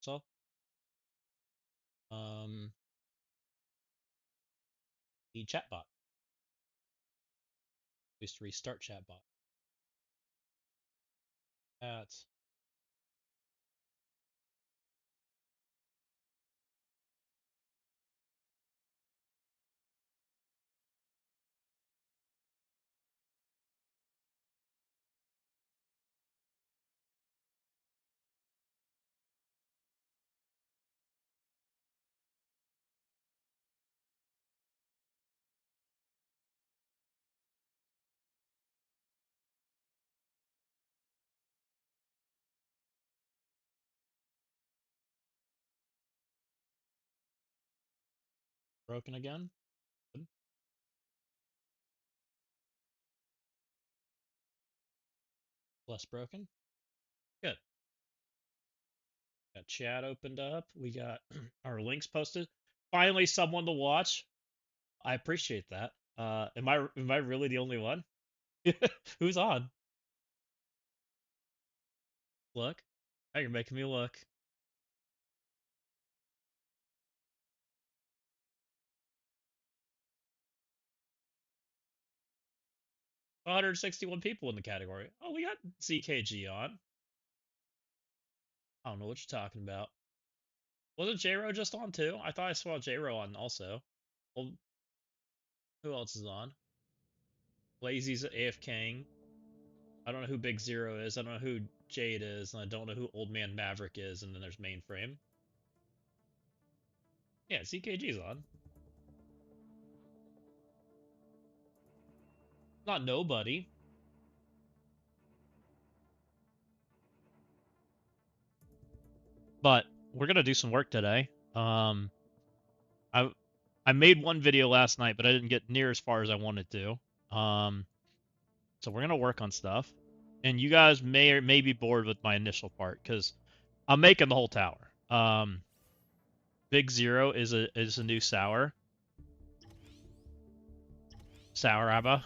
So, um, the chatbot. We used to restart chatbot. That's broken again. Good. Less broken. Good. Got chat opened up. We got our links posted. Finally, someone to watch. I appreciate that. Am I really the only one? Who's on? Look. Oh, you're making me look. 161 people in the category. Oh, we got ZKG on. I don't know what you're talking about. Wasn't J-Ro just on too? I thought I saw J-Ro on also. Well, who else is on? Lazy's AFKing. I don't know who Big Zero is. I don't know who Jade is, and I don't know who Old Man Maverick is. And then there's Mainframe. Yeah, ZKG's on. Not nobody. But we're gonna do some work today. I I made one video last night, but I didn't get near as far as I wanted to. So we're gonna work on stuff, and you guys may be bored with my initial part because I'm making the whole tower. Big Zero is a new sour. Sour Abba.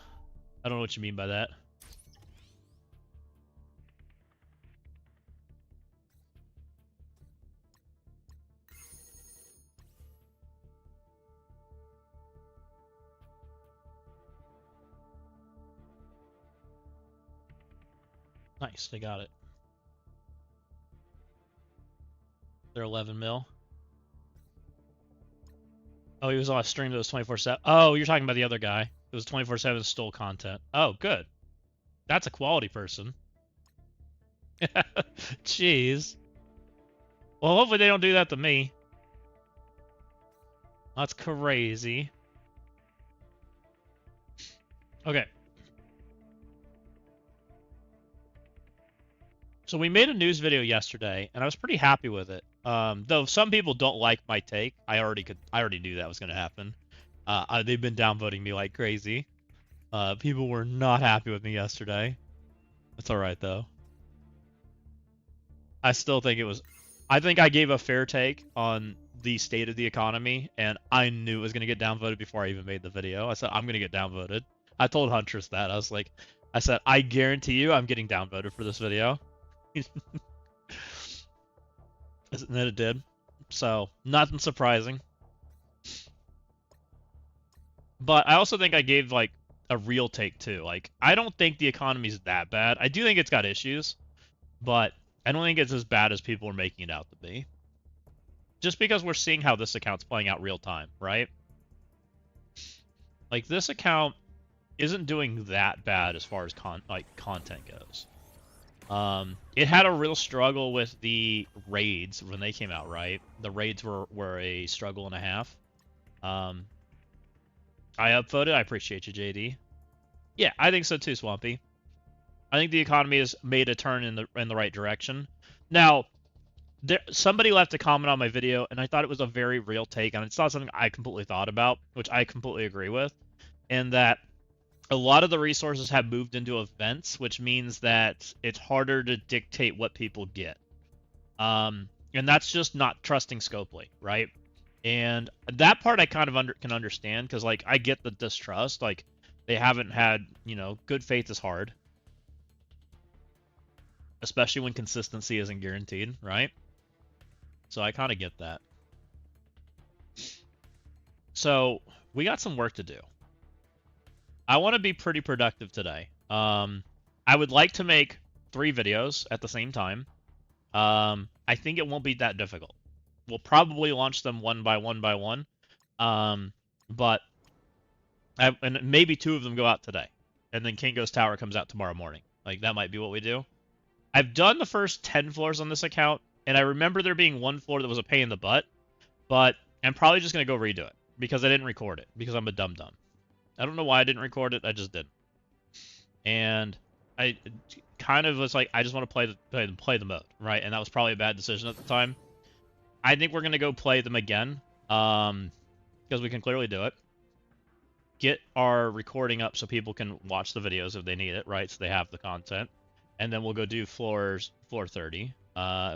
I don't know what you mean by that. Nice, they got it. They're 11 mil. Oh, he was on a stream that was 24/7. Oh, you're talking about the other guy. It was 24/7 stole content. Oh, good. That's a quality person. Jeez. Well, hopefully they don't do that to me. That's crazy. Okay. So we made a news video yesterday, and I was pretty happy with it. Though some people don't like my take. I already knew that was going to happen. They've been downvoting me like crazy. People were not happy with me yesterday. That's all right though. I still think it was. I think I gave a fair take on the state of the economy, and I knew it was going to get downvoted before I even made the video. I said I'm going to get downvoted. I told Huntress that. I said I guarantee you I'm getting downvoted for this video. And then it did. So nothing surprising. But I also think I gave like a real take too. Like I don't think the economy's that bad. I do think it's got issues, but I don't think it's as bad as people are making it out to be. Just because we're seeing how this account's playing out real time, right? Like this account isn't doing that bad as far as content goes. It had a real struggle with the raids when they came out, right? The raids were a struggle and a half. I upvoted. I appreciate you, JD. Yeah, I think so too, Swampy. I think the economy has made a turn in the right direction. Now, somebody left a comment on my video, and I thought it was a very real take, and it's not something I completely thought about, which I completely agree with, and that a lot of the resources have moved into events, which means that it's harder to dictate what people get. And that's just not trusting Scopely, right? And that part I kind of can understand because, like, I get the distrust. Like, they haven't had, good faith is hard, especially when consistency isn't guaranteed, right? So I kind of get that. So we got some work to do. I want to be pretty productive today. I would like to make 3 videos at the same time. I think it won't be that difficult. We'll probably launch them one by one. But and maybe 2 of them go out today, and then Kingo's Tower comes out tomorrow morning. Like, that might be what we do. I've done the first 10 floors on this account, and I remember there being one floor that was a pain in the butt, but I'm probably just going to go redo it, because I didn't record it, because I'm a dum-dum. I don't know why I didn't record it, I just didn't. And I kind of was like, I just want to play the mode, right? And that was probably a bad decision at the time. I think we're going to go play them again, because we can clearly do it. Get our recording up so people can watch the videos if they need it, right? So they have the content. And then we'll go do floor 30,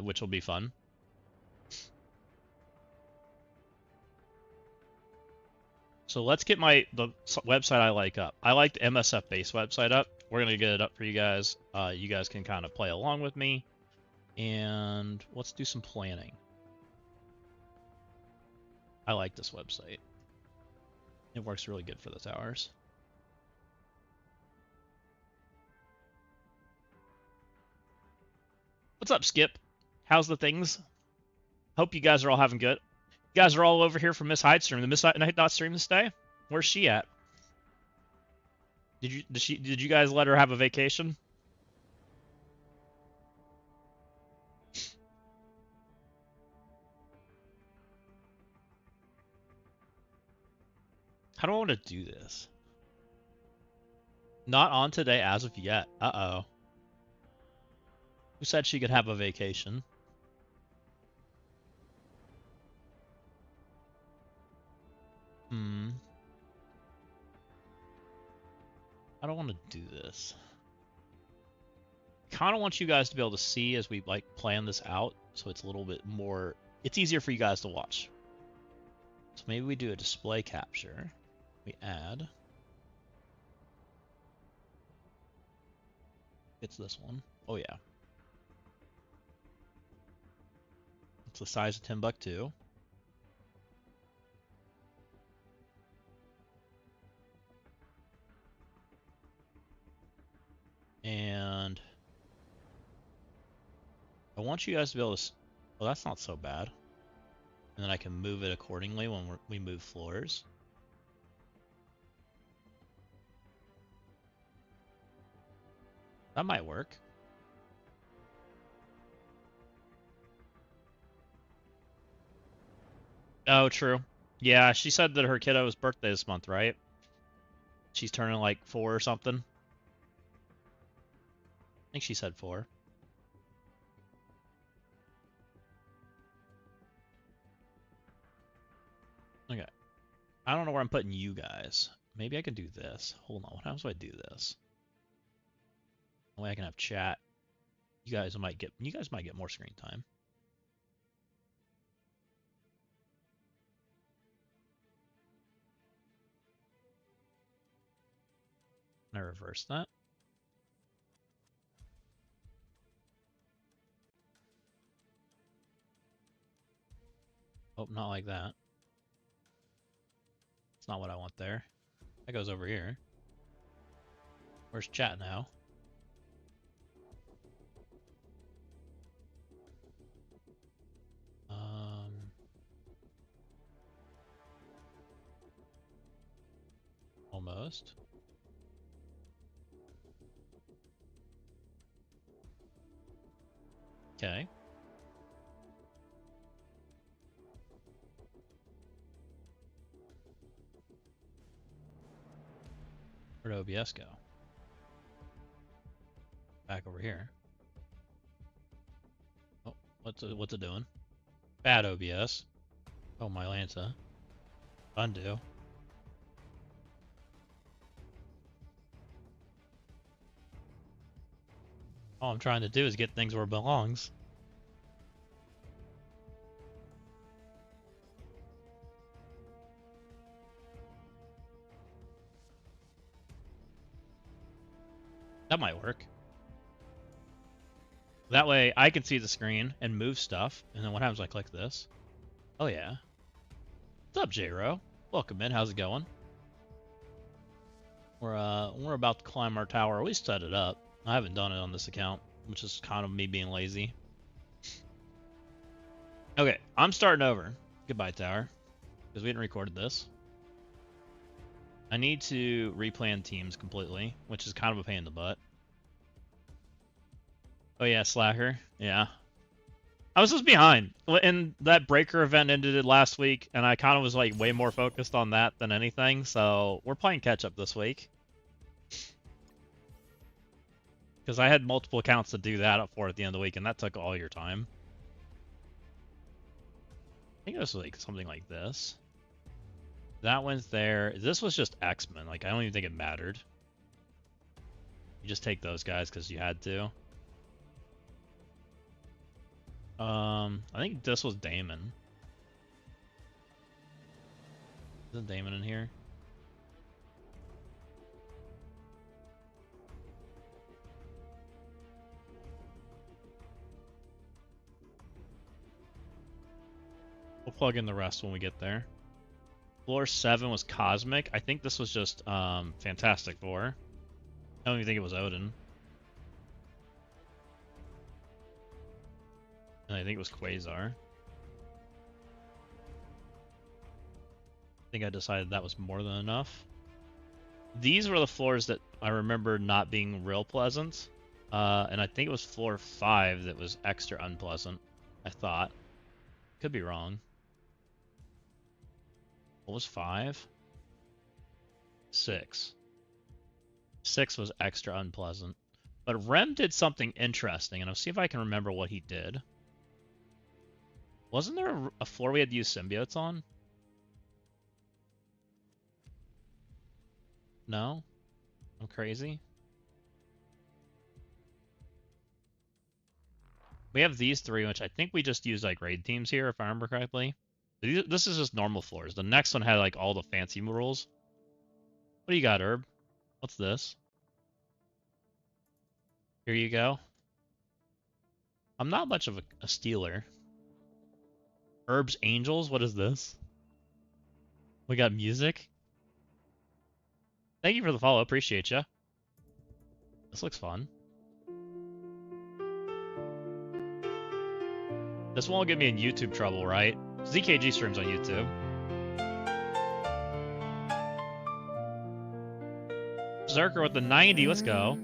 which will be fun. So let's get the website I like up. I like the MSF base website up. We're going to get it up for you guys. You guys can kind of play along with me. And let's do some planning. I like this website. It works really good for the towers. What's up, Skip? How's the things? Hope you guys are all having good. You guys are all over here for Miss Hyde stream. The Miss Hyde not stream this day? Where's she at? Did you guys let her have a vacation? How do I want to do this? Not on today as of yet. Uh-oh. Who said she could have a vacation? I don't want to do this. Kind of want you guys to be able to see as we like plan this out, so it's a little bit more. It's easier for you guys to watch. So maybe we do a display capture. We add. It's this one. Oh yeah. It's the size of Timbuktu. And I want you guys to be able to. Well, that's not so bad. And then I can move it accordingly when we move floors. That might work. Oh, true. Yeah, she said that her kiddo's birthday this month, right? She's turning like 4 or something. I think she said 4. Okay. I don't know where I'm putting you guys. Maybe I can do this. Hold on. How do I do this? That way I can have chat. You guys might get more screen time. Can I reverse that? Oh, not like that. That's not what I want there. That goes over here. Where's chat now? Almost. Okay. Where'd OBS go? Back over here. Oh, what's it doing? Bad OBS. Oh, my Lanta. Undo. All I'm trying to do is get things where it belongs. That might work. That way I can see the screen and move stuff. And then what happens when I click this? Oh yeah. What's up, J-Ro? Welcome in. How's it going? We're about to climb our tower. We set it up. I haven't done it on this account, which is kind of me being lazy. Okay, I'm starting over. Goodbye, tower. Because we hadn't recorded this. I need to replan teams completely, which is kind of a pain in the butt. Oh yeah, Slacker. Yeah. I was just behind. And that breaker event ended last week, and I kind of was like way more focused on that than anything, so we're playing catch up this week. Because I had multiple accounts to do that for at the end of the week, and that took all your time. I think it was like something like this. That one's there. This was just X-Men. Like, I don't even think it mattered. You just take those guys because you had to. I think this was Damon. Isn't Damon in here? We'll plug in the rest when we get there. Floor 7 was Cosmic. I think this was just Fantastic Four. I don't even think it was Odin. And I think it was Quasar. I think I decided that was more than enough. These were the floors that I remember not being real pleasant. And I think it was floor 5 that was extra unpleasant. I thought. Could be wrong. What was 5? 6. 6 was extra unpleasant. But Rem did something interesting, and I'll see if I can remember what he did. Wasn't there a floor we had to use symbiotes on? No? I'm crazy? We have these 3, which I think we just use like raid teams here, if I remember correctly. This is just normal floors. The next one had like all the fancy rules. What do you got, Herb? What's this? Here you go. I'm not much of a stealer. Herb's Angels? What is this? We got music? Thank you for the follow. Appreciate ya. This looks fun. This won't get me in YouTube trouble, right? ZKG streams on YouTube. Zerker with the 90. Let's go.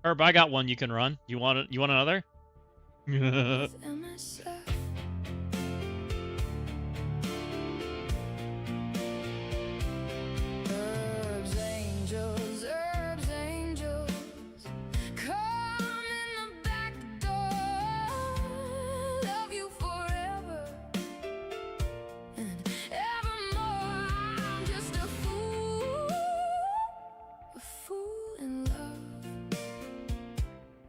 Herb, I got one you can run. You want it? You want another? MSF. Herbs, angels, come in the back door. Love you forever and evermore. I'm just a fool in love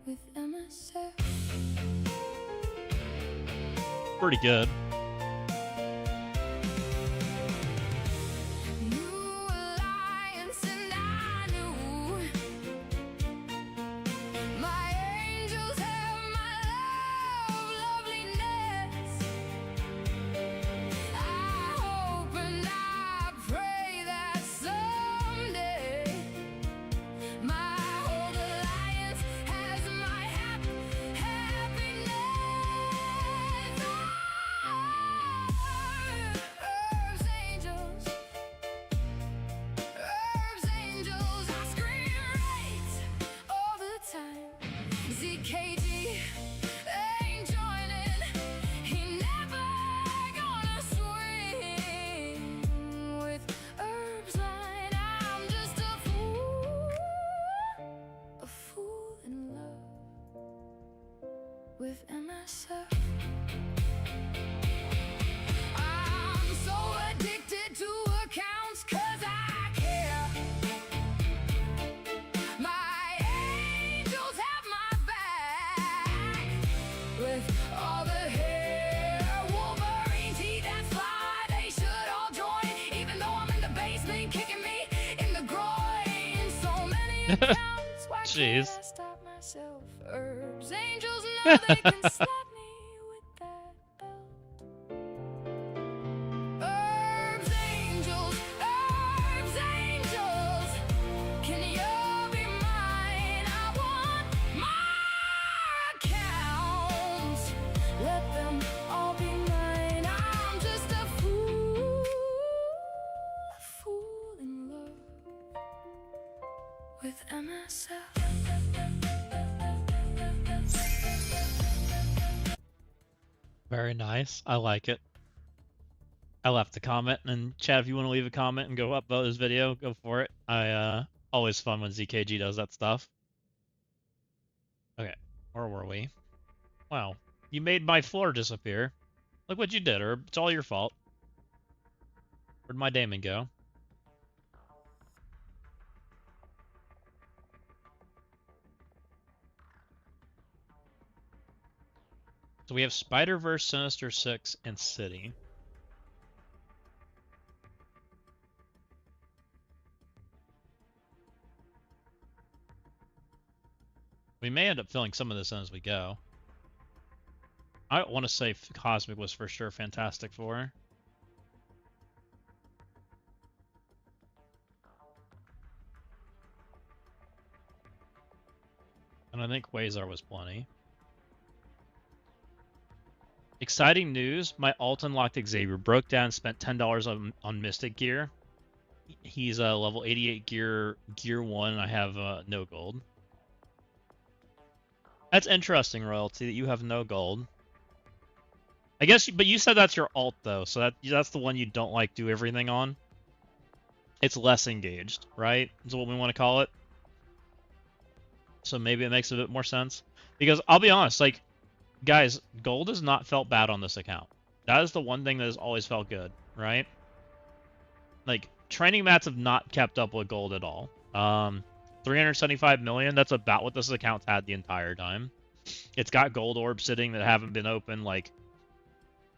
with MSF. Pretty good. With MSF, I'm so addicted to accounts 'cause I care. counts. Why can't Jeez. I stop myself? Herbs, angels know they can slap me with that belt. Herbs, angels, can you be mine? I want more accounts. Let them all be mine. I'm just a fool in love with MSF. Very nice. I like it. I left a comment, and Chad, if you want to leave a comment and go upvote this video, go for it. Always fun when ZKG does that stuff. Okay, where were we? Wow, you made my floor disappear. Look what you did, Herb. It's all your fault. Where'd my diamond go? So we have Spider-Verse, Sinister Six, and City. We may end up filling some of this in as we go. I want to say Cosmic was for sure Fantastic Four. And I think Quasar was plenty. Exciting news, my alt unlocked Xavier. Broke down, spent $10 on Mystic gear. He's a level 88 gear 1, and I have no gold. That's interesting, Royalty, that you have no gold. I guess, but you said that's your alt, though, so that's the one you don't like do everything on. It's less engaged, right? Is what we want to call it. So maybe it makes a bit more sense. Because I'll be honest, like, guys, gold has not felt bad on this account. That is the one thing that has always felt good, right? Like, training mats have not kept up with gold at all. 375 million, that's about what this account's had the entire time. It's got gold orbs sitting that haven't been open. Like,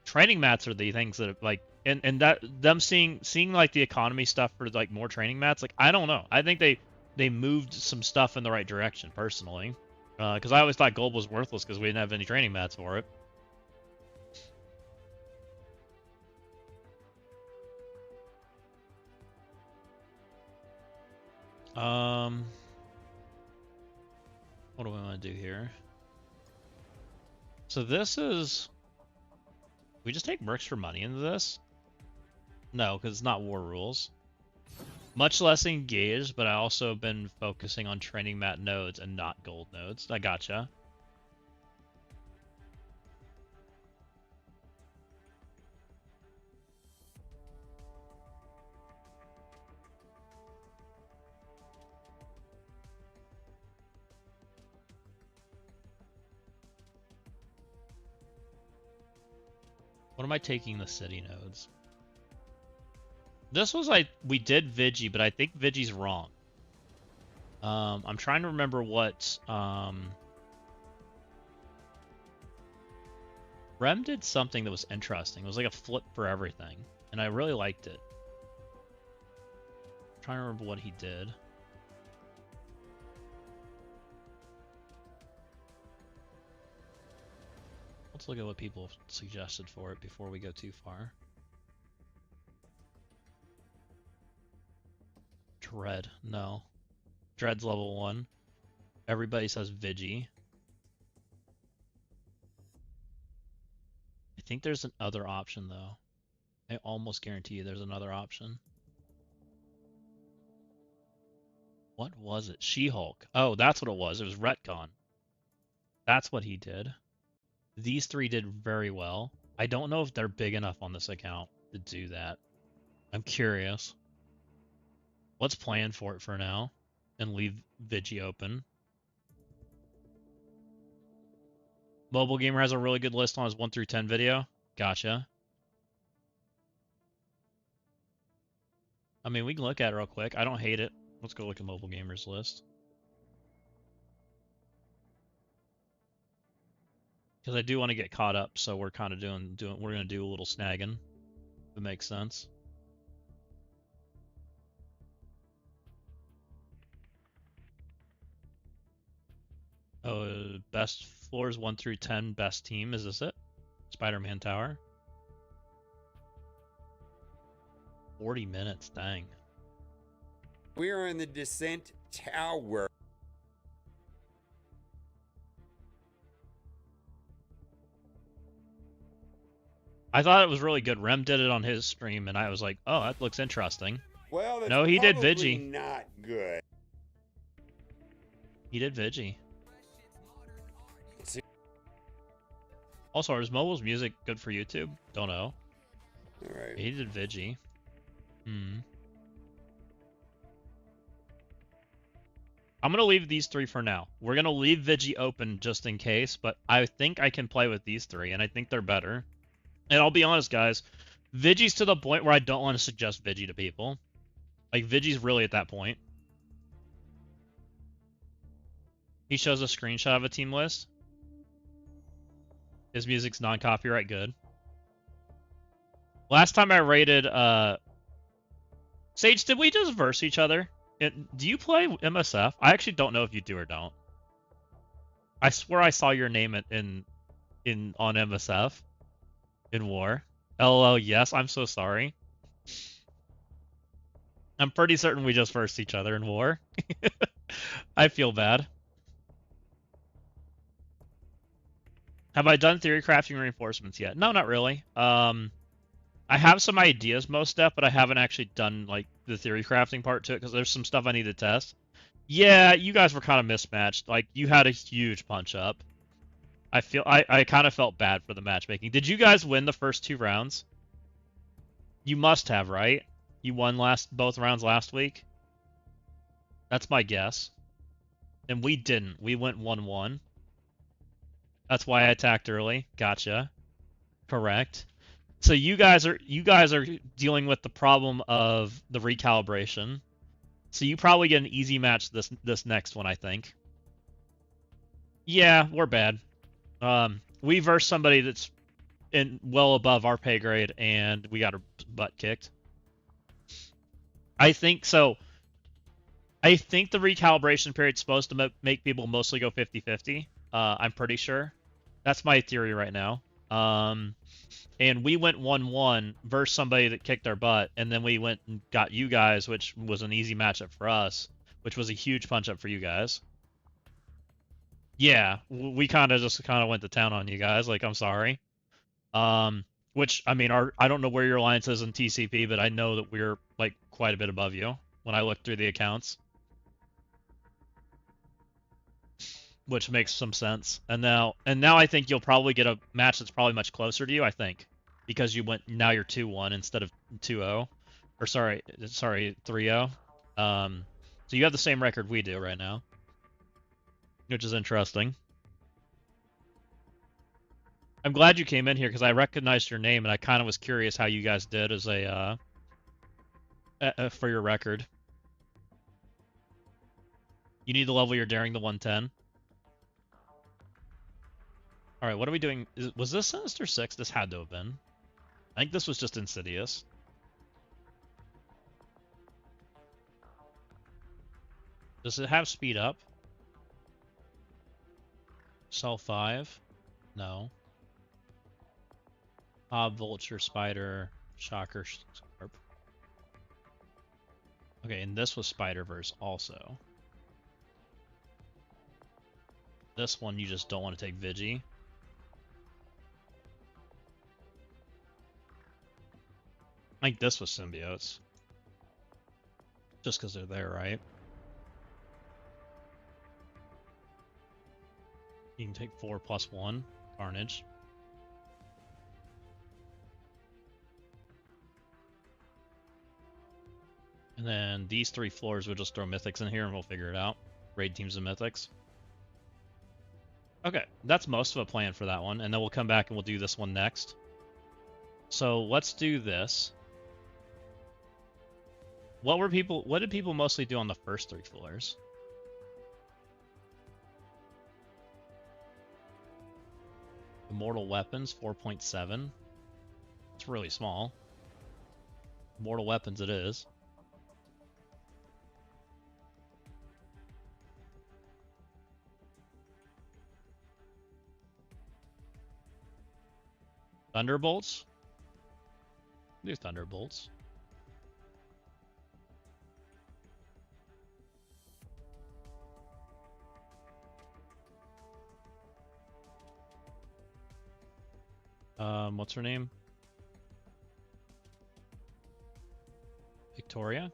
training mats are the things that, like, and that them seeing like the economy stuff for like more training mats, like, I don't know. I think they moved some stuff in the right direction, personally. Because I always thought gold was worthless because we didn't have any training mats for it. What do we want to do here? So this is... We just take mercs for money into this? No, because it's not war rules. Much less engaged, but I also have been focusing on training mat nodes and not gold nodes. I gotcha. What am I taking the city nodes? This was like, we did Vigi, but I think Vigi's wrong. I'm trying to remember what, Rem did something that was interesting. It was like a flip for everything, and I really liked it. I'm trying to remember what he did. Let's look at what people have suggested for it before we go too far. Dread, no. Dread's level 1. Everybody says Vigi. I think there's another option, though. I almost guarantee you there's another option. What was it? She-Hulk. Oh, that's what it was. It was Retcon. That's what he did. These three did very well. I don't know if they're big enough on this account to do that. I'm curious. Let's plan for it for now and leave Vigi open. Mobile Gamer has a really good list on his 1 through 10 video. Gotcha. I mean, we can look at it real quick. I don't hate it. Let's go look at Mobile Gamer's list. Because I do want to get caught up, so we're kind of we're going to do a little snagging. If it makes sense. Best floors 1 through 10, best team. Is this it? Spider-Man Tower. 40 minutes, dang. We are in the Descent Tower. I thought it was really good. Rem did it on his stream, and I was like, oh, that looks interesting. Well, that's No, he did probably Vigi. not good. He did Vigi. See- Also, is mobile's music good for YouTube? Don't know. All right. He did Vigi. I'm going to leave these 3 for now. We're going to leave Vigi open just in case, but I think I can play with these 3, and I think they're better. And I'll be honest, guys, Vigi's to the point where I don't want to suggest Vigi to people. Like, Vigi's really at that point. He shows a screenshot of a team list. His music's non-copyright good. Last time I rated, Sage, did we just verse each other? Do you play MSF? I actually don't know if you do or don't. I swear I saw your name on MSF. In war. LOL, yes, I'm so sorry. I'm pretty certain we just versed each other in war. I feel bad. Have I done theory crafting reinforcements yet? No, not really. I have some ideas, most stuff, but I haven't actually done like the theory crafting part to it because there's some stuff I need to test. Yeah, you guys were kind of mismatched. Like, you had a huge punch up. I kind of felt bad for the matchmaking. Did you guys win the first 2 rounds? You must have, right? You won both rounds last week? That's my guess. And we didn't. We went 1-1. That's why I attacked early. Gotcha. Correct. So you guys are dealing with the problem of the recalibration. So you probably get an easy match this next one, I think. Yeah, we're bad. We versed somebody that's well above our pay grade, and we got our butt kicked. I think so. I think the recalibration period's supposed to make people mostly go 50-50. I'm pretty sure. That's my theory right now. And we went 1-1 versus somebody that kicked our butt, and then we went and got you guys, which was an easy matchup for us, which was a huge punch up for you guys. Yeah, we kind of went to town on you guys. Like, I'm sorry. Which, I mean, I don't know where your alliance is in TCP, but I know that we're like quite a bit above you when I look through the accounts, which makes some sense. And now I think you'll probably get a match that's probably much closer to you. I think because now you're 2-1 instead of 2-0, or sorry 3-0. So you have the same record we do right now, which is interesting. I'm glad you came in here because I recognized your name and I kind of was curious how you guys did as for your record. You need to level your daring to 110. All right, what are we doing? Was this Sinister 6? This had to have been. I think this was just Insidious. Does it have speed up? Cell 5? No. Vulture, Spider, Shocker, Scarp. Okay, and this was Spider-Verse also. This one you just don't want to take Vigi. I think this was Symbiotes. Just because they're there, right? You can take 4+1, Carnage. And then these 3 floors, we'll just throw Mythics in here and we'll figure it out. Raid teams of Mythics. Okay, that's most of a plan for that one, and then we'll come back and we'll do this one next. So let's do this. What did people mostly do on the first 3 floors? Immortal Weapons, 4.7. It's really small. Immortal Weapons it is. Thunderbolts? Do Thunderbolts. What's her name? Victoria?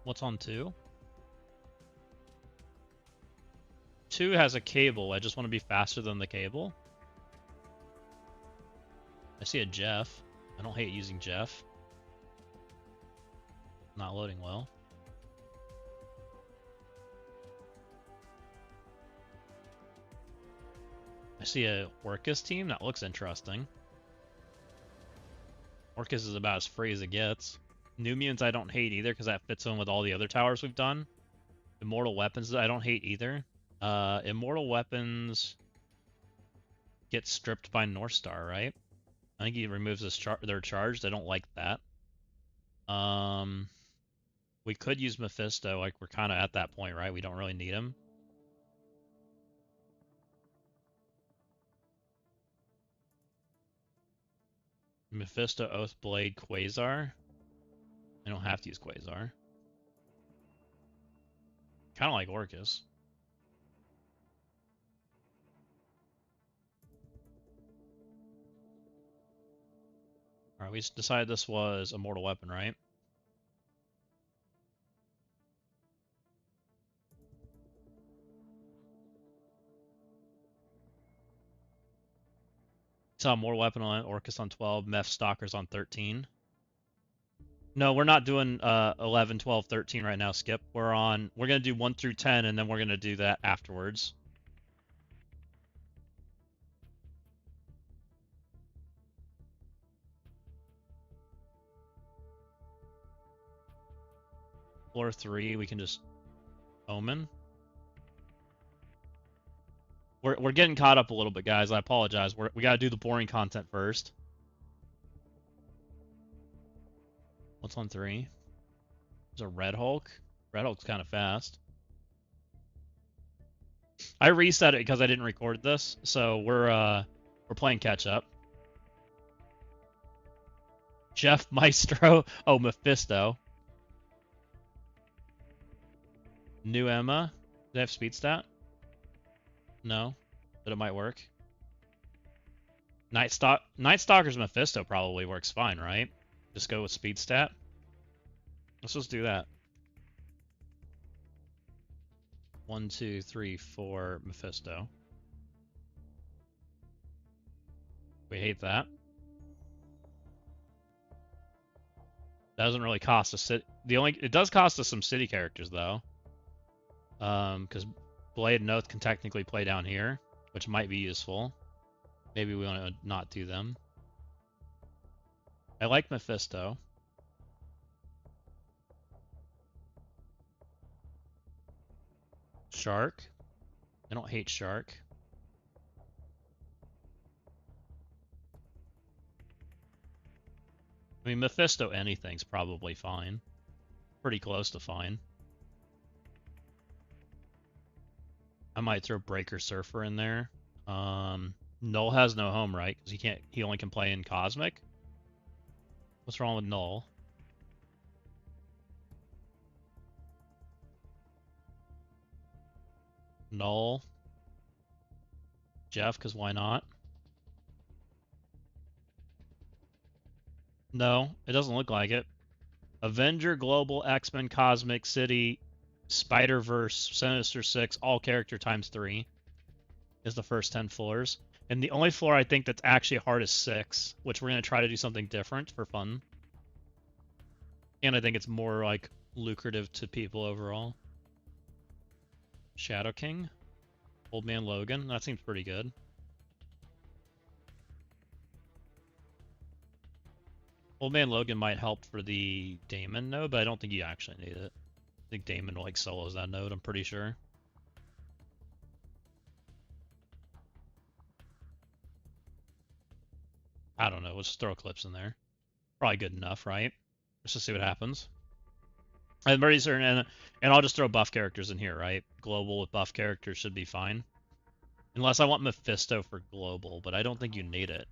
What's on 2? 2 has a cable. I just want to be faster than the cable. I see a Jeff. I don't hate using Jeff. Not loading well. I see a Orcus team. That looks interesting. Orcus is about as free as it gets. New Mutants I don't hate either because that fits in with all the other towers we've done. Immortal Weapons I don't hate either. Immortal Weapons get stripped by North Star, right? I think he removes their charge. I don't like that. We could use Mephisto. Like, we're kind of at that point, right? We don't really need him. Mephisto, Oathblade, Quasar. I don't have to use Quasar. Kind of like Orcus. Alright, we decided this was a mortal weapon, right? Saw mortal weapon on Orcus on 12, Meph Stalkers on 13. No, we're not doing 11, 12, 13 right now, Skip. We're gonna do 1 through 10 and then we're gonna do that afterwards. Floor 3, we can just Omen. We're getting caught up a little bit, guys. I apologize. We gotta do the boring content first. What's on 3? There's a Red Hulk. Red Hulk's kind of fast. I reset it because I didn't record this, so we're playing catch up. Jeff Maestro. Oh, Mephisto. New Emma. Do they have speed stat? No, but it might work. Night Stalker's Mephisto probably works fine, right? Just go with speed stat. Let's just do that. 1, 2, 3, 4, Mephisto. We hate that. Doesn't really cost us it does cost us some city characters though. Because Blade and Oath can technically play down here, which might be useful. Maybe we want to not do them. I like Mephisto. Shark. I don't hate Shark. I mean, Mephisto anything's probably fine. Pretty close to fine. I might throw Breaker Surfer in there. Null has no home, right? Because he only can play in Cosmic. What's wrong with Null? Null. Jeff, because why not? No, it doesn't look like it. Avenger, Global, X-Men, Cosmic, City, Spider-Verse, Sinister Six, all character times 3 is the first 10 floors. And the only floor I think that's actually hard is 6, which we're going to try to do something different for fun. And I think it's more like lucrative to people overall. Shadow King, Old Man Logan, that seems pretty good. Old Man Logan might help for the Damon node, but I don't think you actually need it. I think Damon like solos that node, I'm pretty sure. I don't know, let's just throw clips in there. Probably good enough, right? Let's just see what happens. I'm pretty certain, and I'll just throw buff characters in here, right? Global with buff characters should be fine. Unless I want Mephisto for global, but I don't think you need it.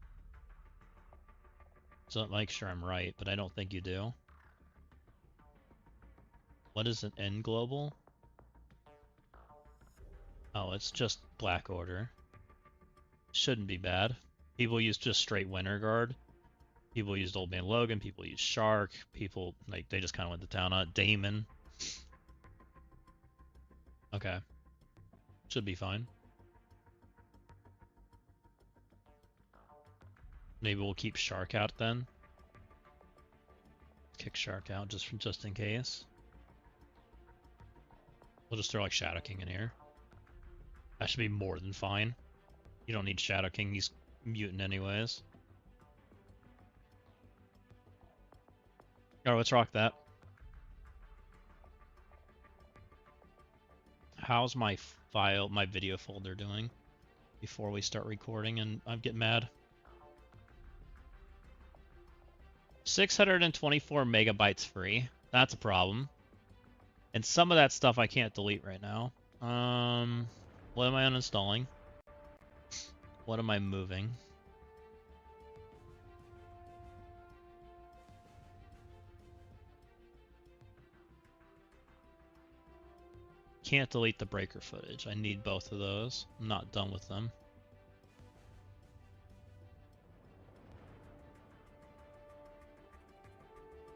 So make sure I'm right, but I don't think you do. What is an N global? Oh, it's just Black Order. Shouldn't be bad. People use just straight Winter Guard. People used Old Man Logan. People used Shark. People, like, they just kind of went to town on it. Damon. Okay. Should be fine. Maybe we'll keep Shark out then. Kick Shark out just in case. We'll just throw like Shadow King in here. That should be more than fine. You don't need Shadow King, he's mutant anyways. Alright, let's rock that. How's my video folder doing before we start recording and I get mad? 624 megabytes free. That's a problem. And some of that stuff I can't delete right now. What am I uninstalling? What am I moving? Can't delete the breaker footage. I need both of those. I'm not done with them.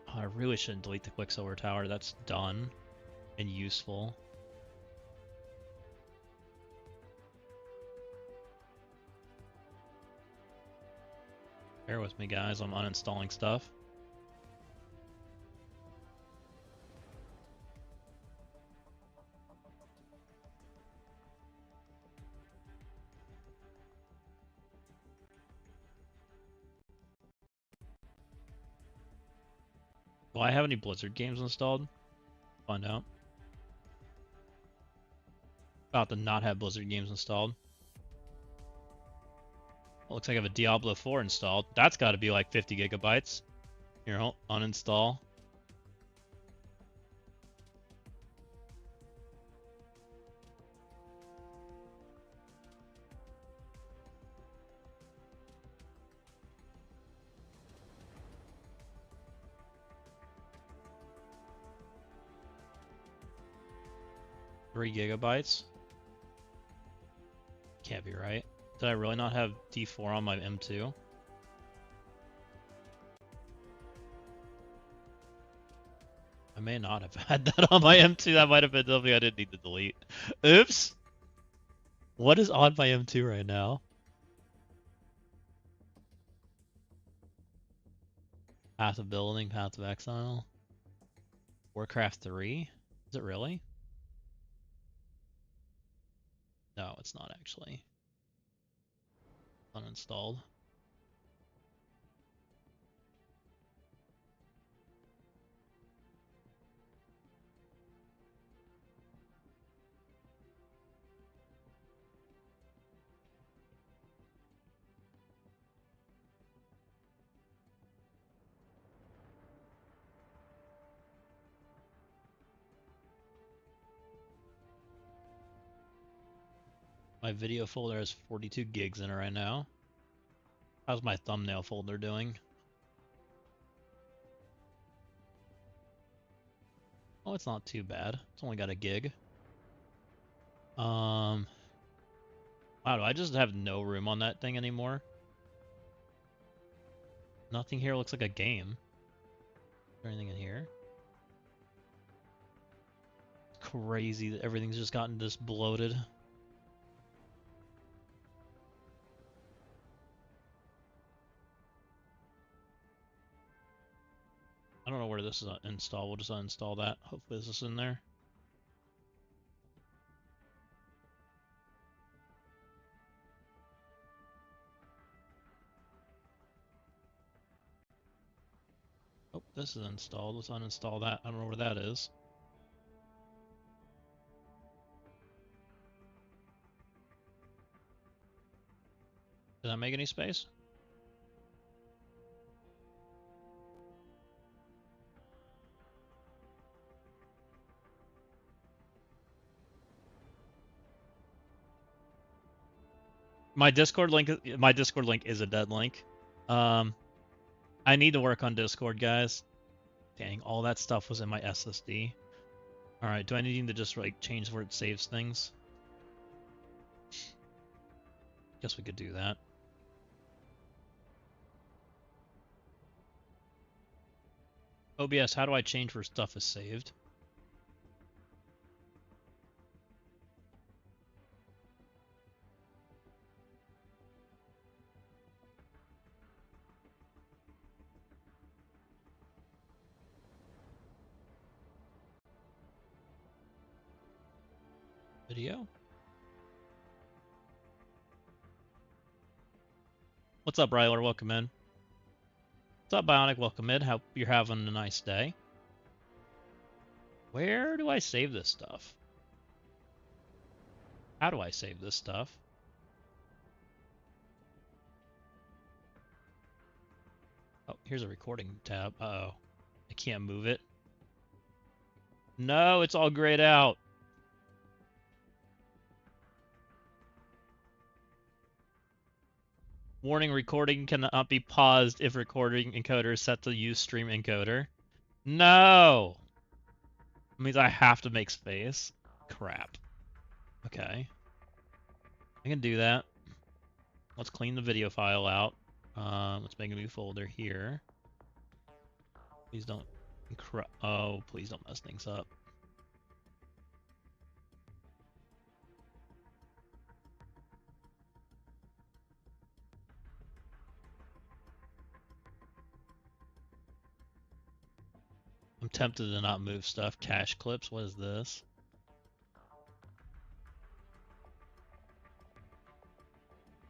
Oh, I really shouldn't delete the Quicksilver Tower. That's done and useful. Bear with me, guys. I'm uninstalling stuff. Do I have any Blizzard games installed? Find out. About to not have Blizzard games installed. Well, looks like I have a Diablo 4 installed. That's got to be like 50 gigabytes. Here, I'll uninstall. Three gigabytes? Can't be right. Did I really not have D4 on my M2? I may not have had that on my M2. That might have been something I didn't need to delete. Oops! What is on my M2 right now? Path of Building, Path of Exile. Warcraft 3? Is it really? No, it's not actually. Uninstalled. My video folder has 42 gigs in it right now. How's my thumbnail folder doing? Oh, it's not too bad. It's only got a gig. Wow, do I just have no room on that thing anymore? Nothing here looks like a game. Is there anything in here? It's crazy that everything's just gotten this bloated. I don't know where this is installed. We'll just uninstall that. Hopefully this is in there. Oh, this is installed. Let's uninstall that. I don't know where that is. Did that make any space? My Discord link is a dead link. I need to work on Discord, guys. Dang, all that stuff was in my SSD. All right, do I need to just like change where it saves things? Guess we could do that. OBS, how do I change where stuff is saved? Video? What's up, Ryler? Welcome in. What's up, Bionic? Welcome in. Hope you're having a nice day. Where do I save this stuff? How do I save this stuff? Oh, here's a recording tab. Uh-oh. I can't move it. No, it's all grayed out. Warning, recording cannot be paused if recording encoder is set to use stream encoder. No! It means I have to make space. Crap. Okay. I can do that. Let's clean the video file out. Let's make a new folder here. Please don't... Oh, please don't mess things up. I'm tempted to not move stuff. Cache clips, what is this?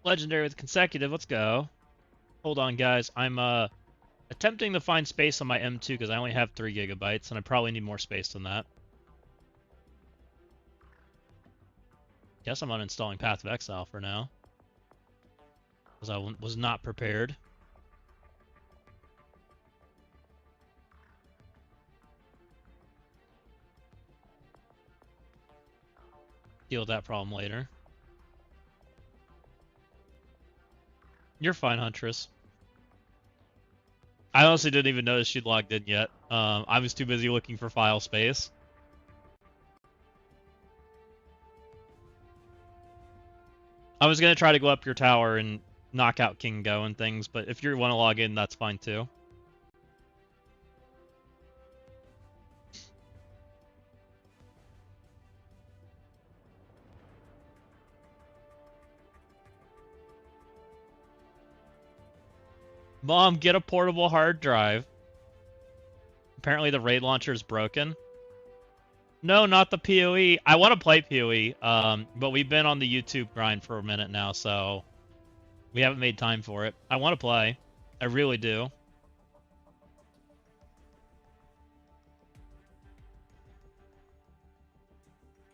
Legendary with consecutive, let's go. Hold on, guys. I'm attempting to find space on my M2 because I only have 3 gigabytes, and I probably need more space than that. Guess I'm uninstalling Path of Exile for now, because I was not prepared. Deal with that problem later. You're fine, Huntress. I honestly didn't even notice she'd logged in yet. I was too busy looking for file space. I was gonna try to go up your tower and knock out Kingo and things, but if you want to log in, that's fine too. Mom, get a portable hard drive. Apparently the raid launcher is broken. No, not the PoE. I want to play PoE, but we've been on the YouTube grind for a minute now, so we haven't made time for it. I want to play. I really do.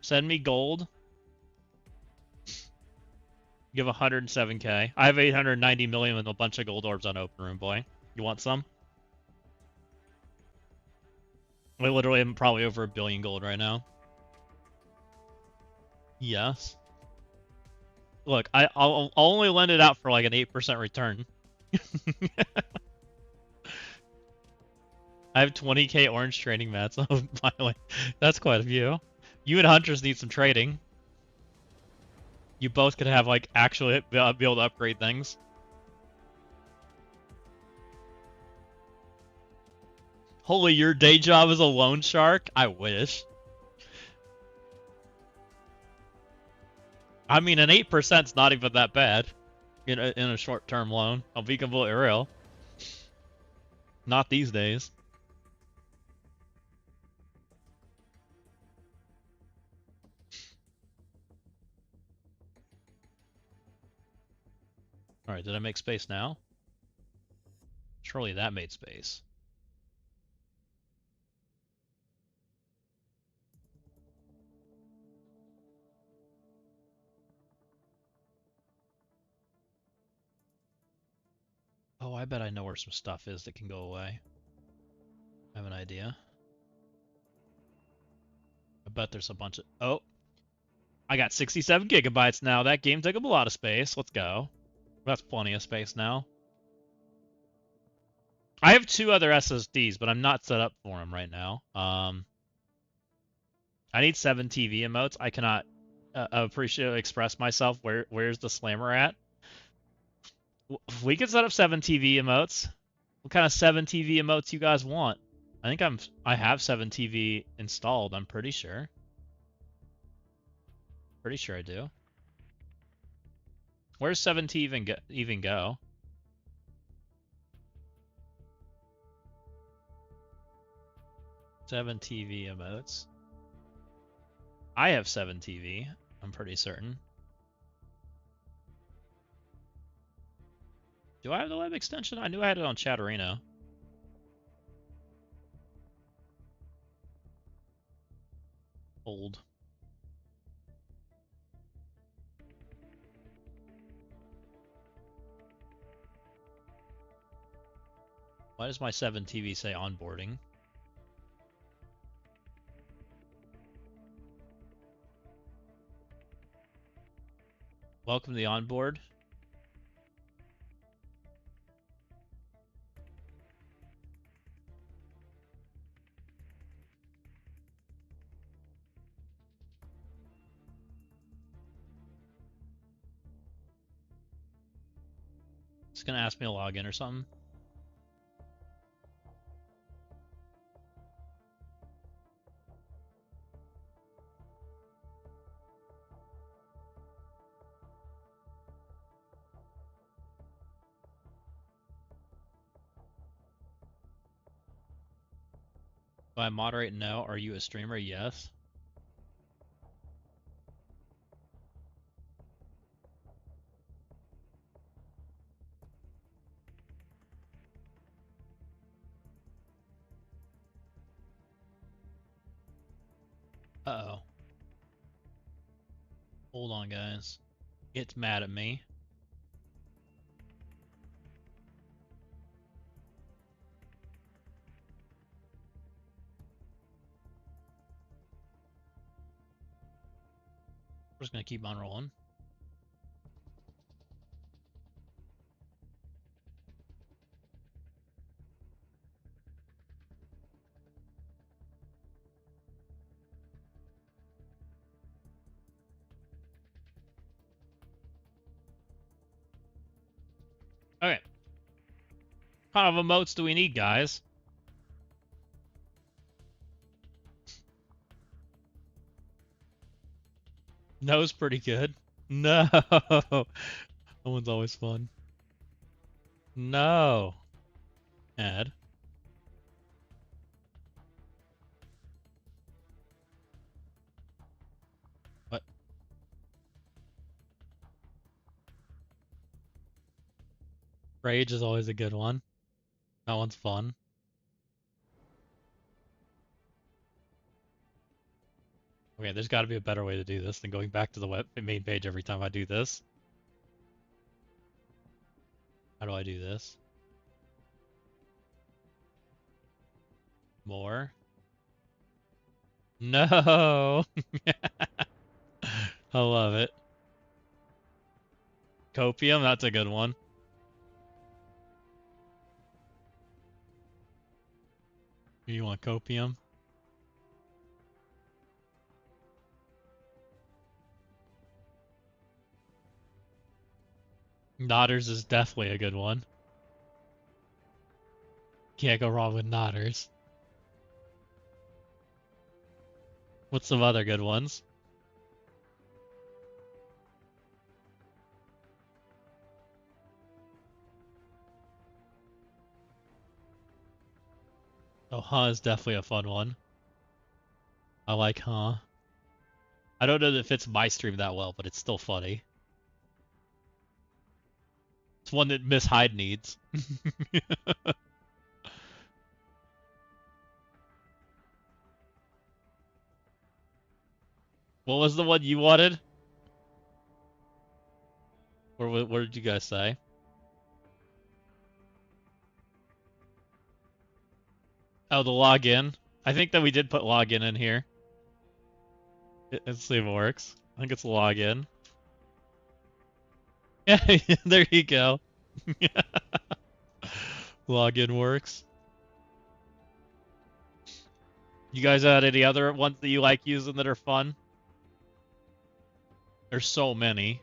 Send me gold. You have 107k. I have 890 million with a bunch of gold orbs on Open Room, boy. You want some? We literally am probably over 1 billion gold right now. Yes. Look, I'll only lend it out for like an 8% return. I have 20k orange trading mats. Oh, by the way, that's quite a few. You and Hunters need some trading. You both could have like actually be able to upgrade things. Holy, your day job is a loan shark? I wish. I mean, an 8%'s not even that bad in a short-term loan. I'll be completely real. Not these days. Alright, did I make space now? Surely that made space. Oh, I bet I know where some stuff is that can go away. I have an idea. I bet there's a bunch of... Oh! I got 67 gigabytes now. That game took up a lot of space. Let's go. That's plenty of space now. I have 2 other SSDs, but I'm not set up for them right now. I need 7 TV emotes. I cannot appreciate express myself. Where's the slammer at? We can set up 7 TV emotes. What kind of 7 TV emotes you guys want? I have 7 TV installed. I'm pretty sure. Pretty sure I do. Where's 7 even go? Seven TV emotes. I have 7 TV. I'm pretty certain. Do I have the web extension? I knew I had it on Chatterino. Old. Why does my 7 TV say onboarding? Welcome to the onboard. It's gonna ask me to log in or something. Do I moderate? No. Are you a streamer? Yes. Uh-oh. Hold on, guys. It's mad at me. We're just gonna keep on rolling. Okay. What kind of emotes do we need, guys? No's pretty good. No. That one's always fun. No. Add. What? Rage is always a good one. That one's fun. Okay, there's got to be a better way to do this than going back to the main page every time I do this. How do I do this? More? No! I love it. Copium, that's a good one. You want copium? Nodders is definitely a good one. Can't go wrong with Nodders. What's some other good ones? Oh, huh is definitely a fun one. I like huh. I don't know that it fits my stream that well, but it's still funny. It's one that Miss Hyde needs. What was the one you wanted? Or what did you guys say? Oh, the login. I think that we did put login in here. Let's see if it works. I think it's login. Yeah, there you go. Login works. You guys had any other ones that you like using that are fun? There's so many.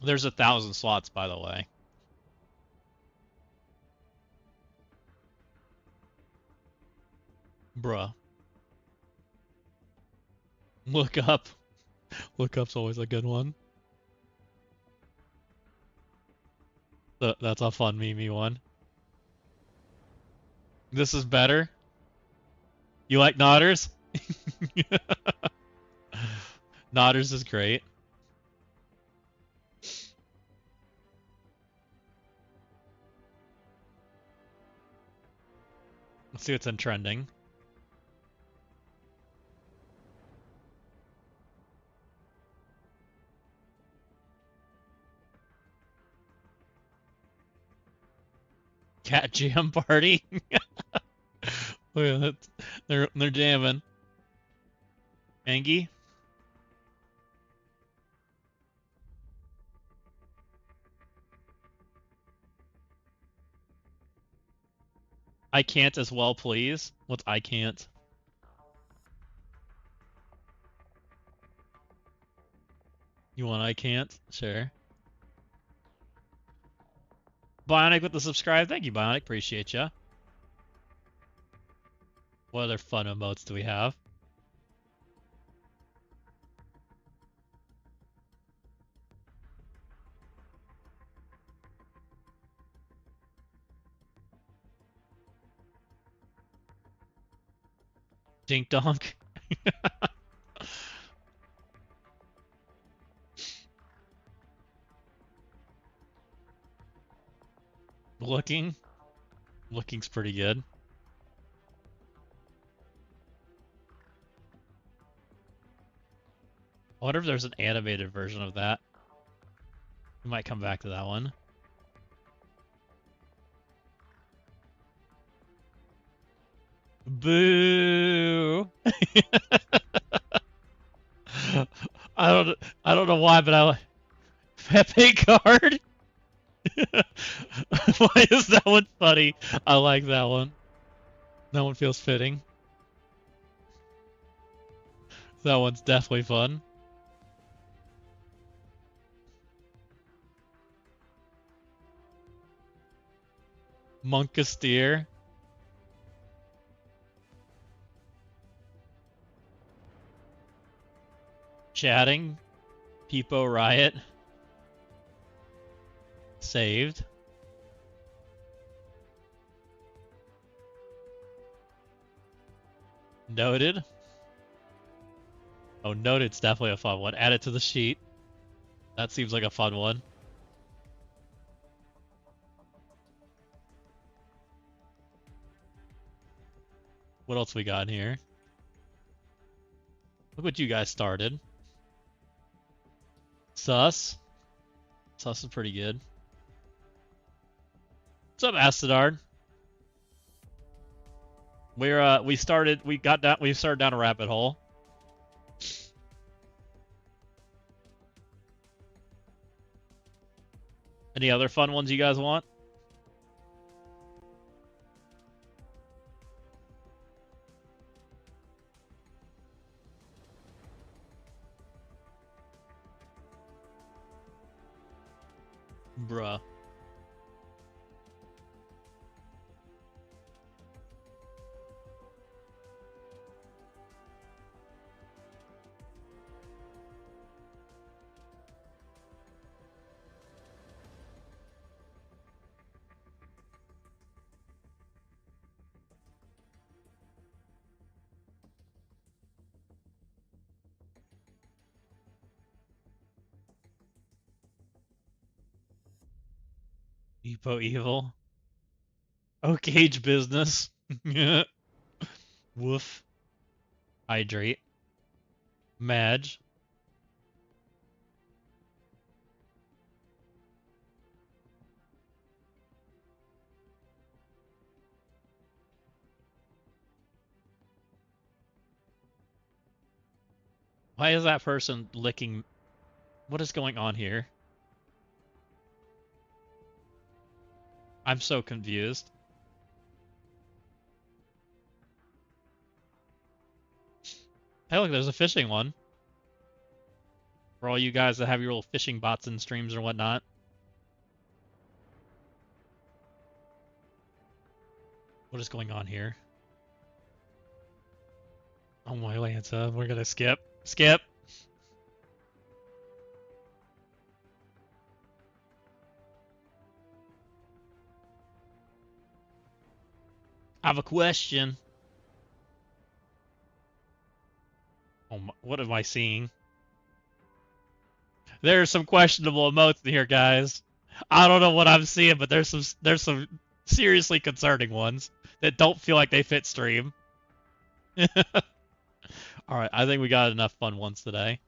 There's 1,000 slots, by the way. Bruh. Look up. Look up's always a good one. That's a fun meme one. This is better. You like Nodders? Nodders is great. Let's see what's in trending. Cat Jam Party. Oh yeah, they're jamming. Angie? I can't as well, please. What's I can't? You want I can't? Sure. Bionic with the subscribe. Thank you, Bionic. Appreciate ya. What other fun emotes do we have? Dink donk. Looking. Looking's pretty good. I wonder if there's an animated version of that. We might come back to that one. Boo! I don't know why, but I like Pepe card. Why is that one funny? I like that one. That one feels fitting. That one's definitely fun. Monkasteer. Chatting. Peepo Riot. Saved. Noted. Oh, noted's definitely a fun one. Add it to the sheet. That seems like a fun one. What else we got in here? Look what you guys started. Sus. Sus is pretty good. What's up, Astrodard? We started down a rabbit hole. Any other fun ones you guys want? Bruh. Epo Evil. Oh, Cage Business. Woof. Hydrate. Madge. Why is that person licking? What is going on here? I'm so confused. Hey, look, there's a fishing one. For all you guys that have your little fishing bots and streams or whatnot. What is going on here? Oh my Lanta, we're gonna skip. Skip! I have a question. Oh my, what am I seeing? There's some questionable emotes in here, guys. I don't know what I'm seeing, but there's some seriously concerning ones that don't feel like they fit stream. Alright, I think we got enough fun ones today.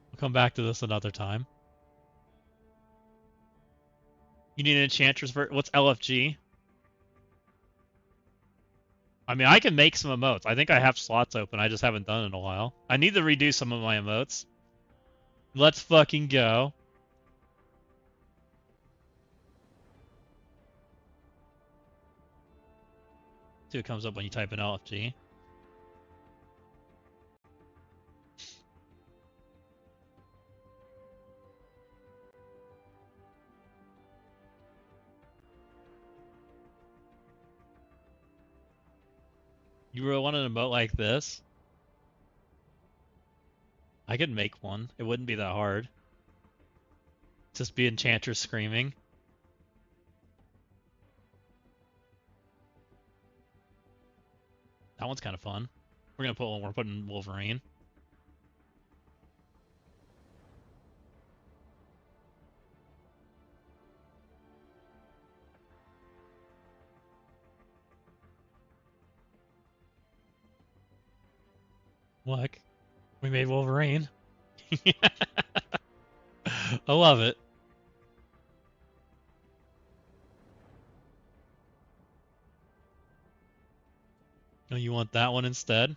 We'll come back to this another time. You need an Enchantress for what's LFG? I mean, I can make some emotes. I think I have slots open. I just haven't done it in a while. I need to redo some of my emotes. Let's fucking go. See what comes up when you type in LFG. You really want an emote like this? I could make one. It wouldn't be that hard. Just be Enchantress screaming. That one's kind of fun. We're gonna put one. We're putting Wolverine. Look, we made Wolverine. I love it. Oh, you want that one instead?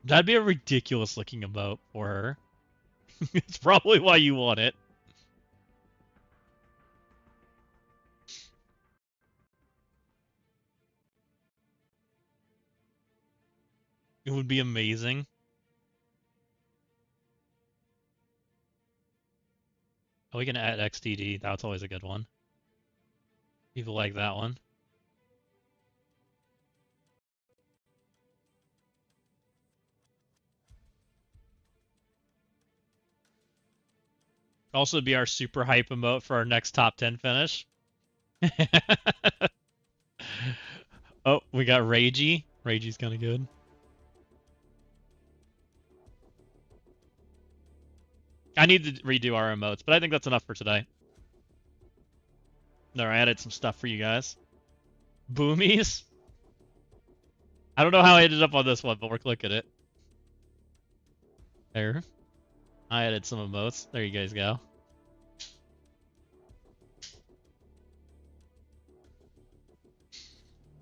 That'd be a ridiculous looking emote for her. It's probably why you want it. It would be amazing. Oh, we can add XDD. That's always a good one. People like that one. Also be our super hype emote for our next top 10 finish. Oh, we got Ragey. Ragey's kind of good. I need to redo our emotes, but I think that's enough for today. No, I added some stuff for you guys. Boomies? I don't know how I ended up on this one, but we're clicking it. There. I added some emotes. There you guys go.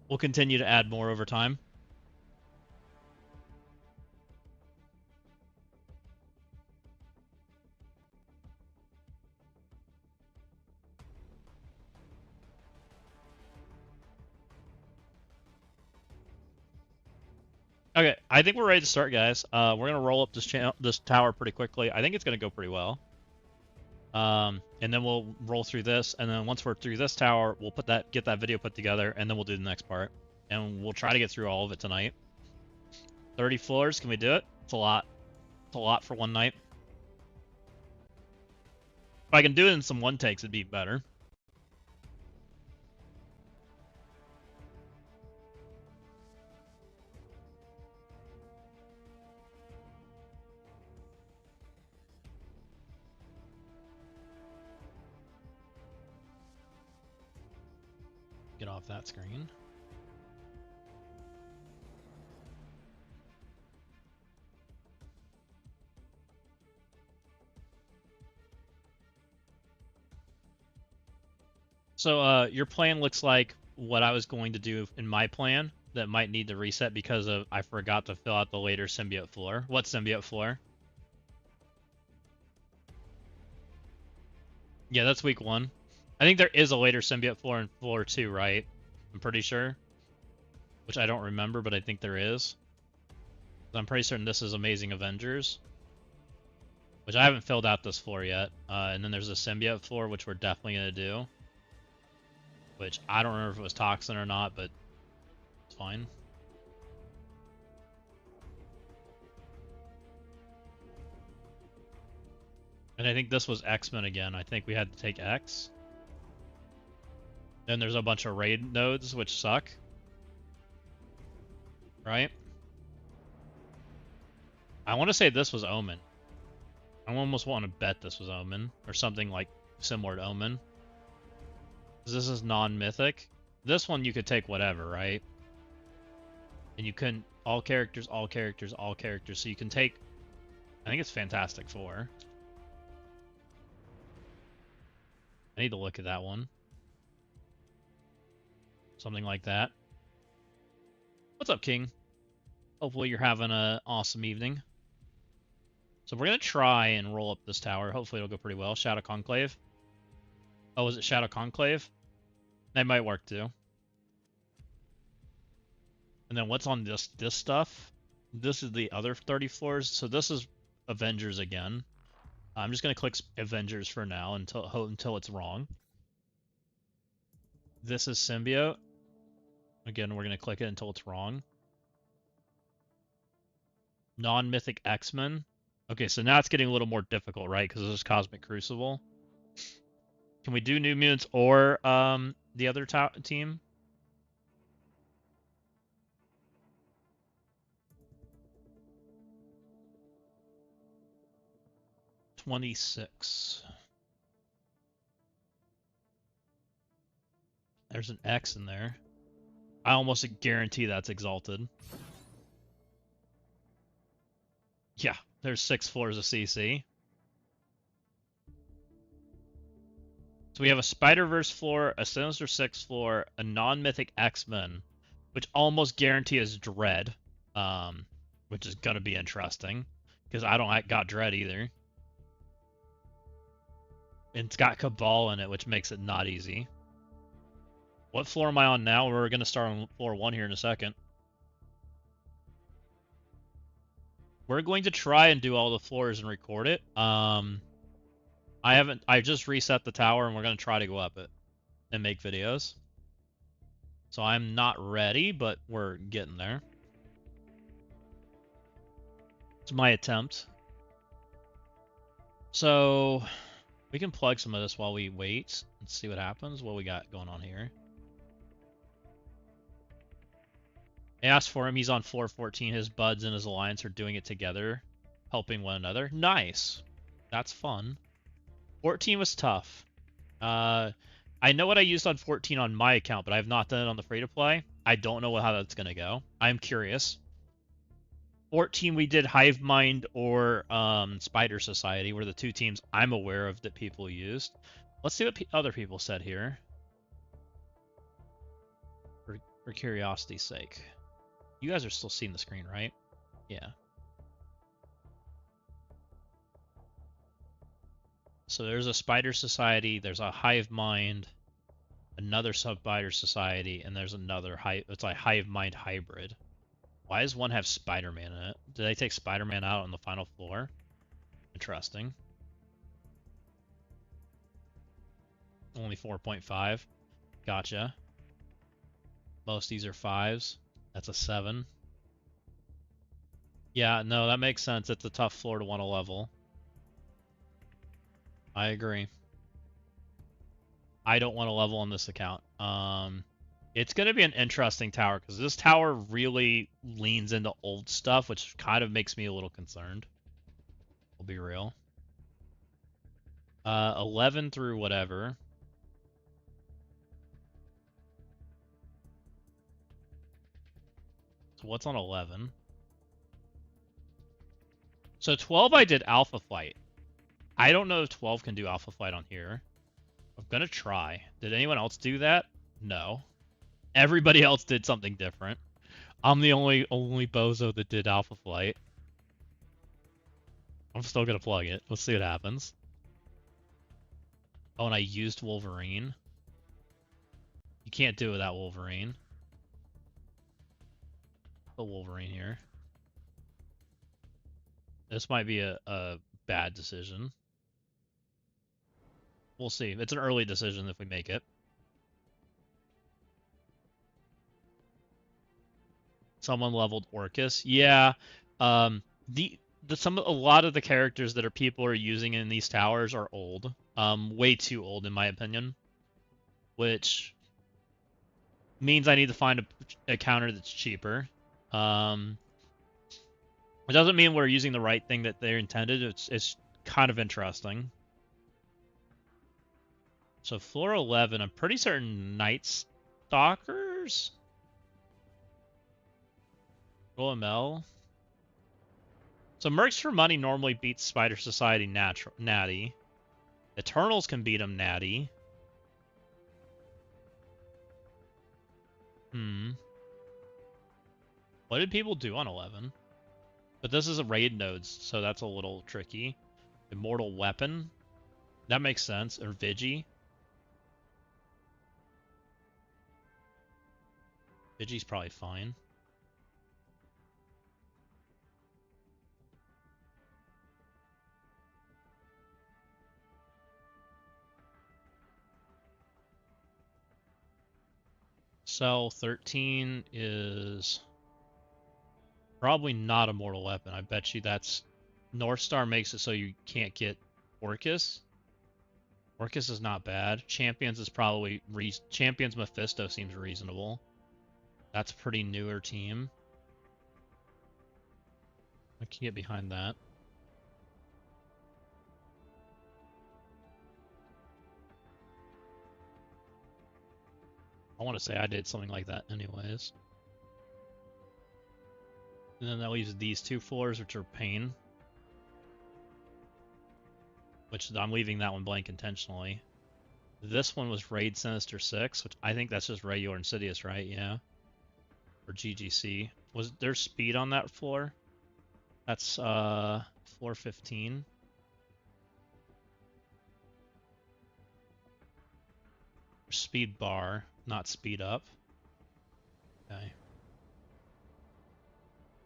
We'll continue to add more over time. Okay, I think we're ready to start, guys. We're gonna roll up this tower pretty quickly. I think it's gonna go pretty well. And then we'll roll through this, and then once we're through this tower, we'll get that video put together, and then we'll do the next part. And we'll try to get through all of it tonight. 30 floors, can we do it? It's a lot. It's a lot for one night. If I can do it in some one takes, it'd be better. Get off that screen. So your plan looks like what I was going to do in my plan, that might need to reset because of I forgot to fill out the later symbiote floor. What symbiote floor? Yeah, that's week 1. I think there is a later symbiote floor in floor 2, right? I'm pretty sure. Which I don't remember, but I think there is. I'm pretty certain this is Amazing Avengers. Which I haven't filled out this floor yet. And then there's a symbiote floor, which we're definitely going to do. Which I don't remember if it was Toxin or not, but it's fine. And I think this was X-Men again. I think we had to take X. Then there's a bunch of raid nodes, which suck. Right? I want to say this was Omen. I almost want to bet this was Omen. Or something like similar to Omen. Because this is non-mythic. This one you could take whatever, right? And you can... all characters, all characters, all characters. So you can take... I think it's Fantastic Four. I need to look at that one. Something like that. What's up, King? Hopefully you're having an awesome evening. So we're going to try and roll up this tower. Hopefully it'll go pretty well. Shadow Conclave. Oh, is it Shadow Conclave? That might work too. And then what's on this stuff? This is the other 30 floors. So this is Avengers again. I'm just going to click Avengers for now until it's wrong. This is Symbiote. Again, we're going to click it until it's wrong. Non-mythic X-Men. Okay, so now it's getting a little more difficult, right? Because this is Cosmic Crucible. Can we do New Mutants or the other team? $26. There's an X in there. I almost guarantee that's Exalted. Yeah, there's 6 floors of CC. So we have a Spider-Verse floor, a Sinister Six floor, a non-mythic X-Men, which almost guarantee is Dread, which is gonna be interesting because I don't got Dread either. And it's got Cabal in it, which makes it not easy. What floor am I on now? We're gonna start on floor 1 here in a second. We're going to try and do all the floors and record it. I just reset the tower and we're going to try to go up it and make videos. So I'm not ready, but we're getting there. It's my attempt. So we can plug some of this while we wait and see what happens. What we got going on here. I asked for him. He's on floor 14. His buds and his alliance are doing it together, helping one another. Nice. That's fun. 14 was tough. I know what I used on 14 on my account, but I have not done it on the free-to-play. I don't know how that's going to go. I'm curious. 14, we did Hive Mind or Spider Society, were the 2 teams I'm aware of that people used. Let's see what other people said here. For curiosity's sake. You guys are still seeing the screen, right? Yeah. So there's a Spider Society, there's a Hive Mind, another Spider Society, and there's another it's like Hive Mind hybrid. Why does one have Spider-Man in it? Did they take Spider-Man out on the final floor? Interesting. Only 4.5. Gotcha. Most of these are 5s. That's a 7. Yeah, no, that makes sense. It's a tough floor to want to level. I agree. I don't want to level on this account. It's going to be an interesting tower because this tower really leans into old stuff, which kind of makes me a little concerned. I'll be real. 11 through whatever. So what's on 11? So 12 I did Alpha Flight. I don't know if 12 can do Alpha Flight on here. I'm going to try. Did anyone else do that? No. Everybody else did something different. I'm the only bozo that did Alpha Flight. I'm still gonna plug it. Let's see what happens. Oh, and I used Wolverine. You can't do it without Wolverine. Put Wolverine here. This might be a bad decision. We'll see. It's an early decision if we make it. Someone leveled Orcus. Yeah. A lot of the characters that people are using in these towers are old. Way too old in my opinion. Which means I need to find a counter that's cheaper. It doesn't mean we're using the right thing that they're intended. It's kind of interesting. So floor 11, I'm pretty certain Night Stalkers? OML. So Mercs for Money normally beats Spider Society Natty. Eternals can beat them Natty. What did people do on 11? But this is a raid nodes, so that's a little tricky. Immortal Weapon. That makes sense. Or Vigi. Vigi's probably fine. Cell 13 is probably not a mortal weapon. I bet you that's... North Star makes it so you can't get Orcus. Orcus is not bad. Champions is probably... Champions Mephisto seems reasonable. That's a pretty newer team. I can get behind that. I want to say I did something like that anyways. And then that leaves these two floors, which are pain. Which I'm leaving that one blank intentionally. This one was Raid Sinister 6, which I think that's just regular Insidious, right? Yeah. Or GGC. Was there speed on that floor? That's floor 15. Speed bar, not speed up. Okay.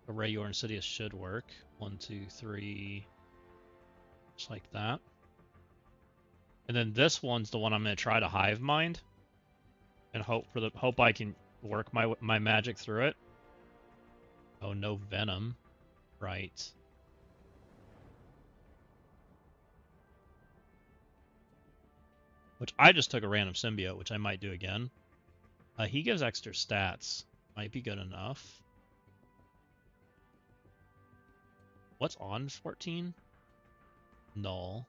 A regular Insidious should work. 1, 2, 3. Just like that. And then this one's the one I'm gonna try to hive mind. And hope I can work my magic through it. Oh, no venom. Right. Which I just took a random symbiote, which I might do again. He gives extra stats. Might be good enough. What's on 14? Null.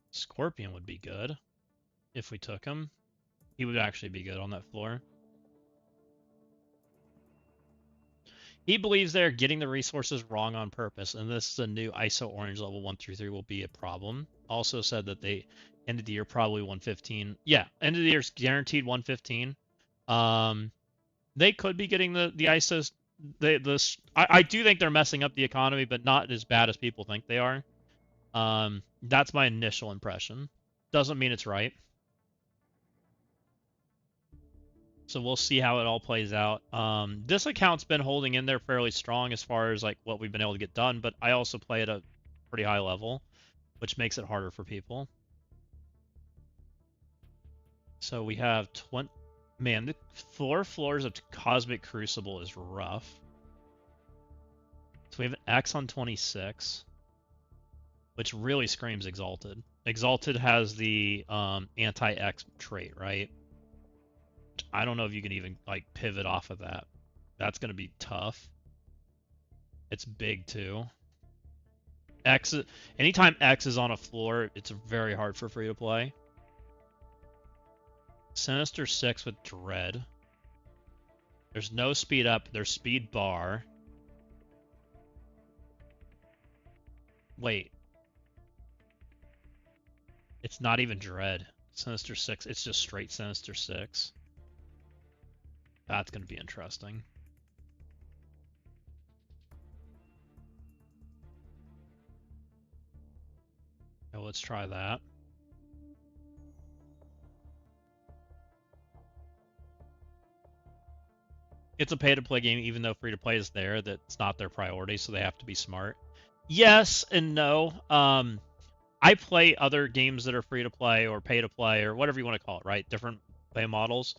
Scorpion would be good if we took him. He would actually be good on that floor. He believes they're getting the resources wrong on purpose, and this is a new ISO orange level 1 through 3 will be a problem. Also said that they ended the year probably 115. Yeah, end of the year's guaranteed 115. They could be getting the ISOs. I do think they're messing up the economy, but not as bad as people think they are. That's my initial impression. Doesn't mean it's right. So we'll see how it all plays out. This account's been holding in there fairly strong as far as like what we've been able to get done, but I also play at a pretty high level, which makes it harder for people. So we have 20. Man, the 4 floors of Cosmic Crucible is rough. So we have an X on 26, which really screams Exalted. Exalted has the anti-X trait, right? I don't know if you can even like pivot off of that. That's going to be tough. It's big too. Anytime X is on a floor, it's very hard for free to play. Sinister 6 with Dread. There's no speed up. There's speed bar. Wait. It's not even Dread. Sinister 6. It's just straight Sinister 6. That's going to be interesting. So let's try that. It's a pay-to-play game, even though free-to-play is there. That's not their priority, so they have to be smart. Yes and no. I play other games that are free-to-play or pay-to-play or whatever you want to call it, right? Different play models.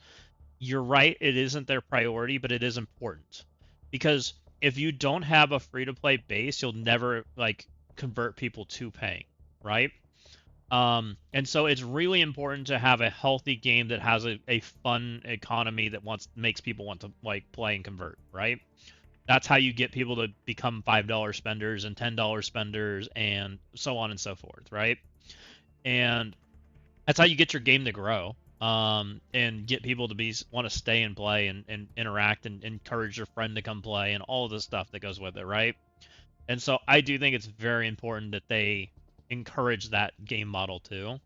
You're right, it isn't their priority, but it is important. Because if you don't have a free-to-play base, you'll never, like, convert people to paying, right? And so it's really important to have a healthy game that has a fun economy that makes people want to like play and convert, right? That's how you get people to become $5 spenders and $10 spenders and so on and so forth, right? And that's how you get your game to grow, and get people to want to stay and play and interact and encourage your friend to come play and all of the stuff that goes with it, right? And so I do think it's very important that they encourage that game model too.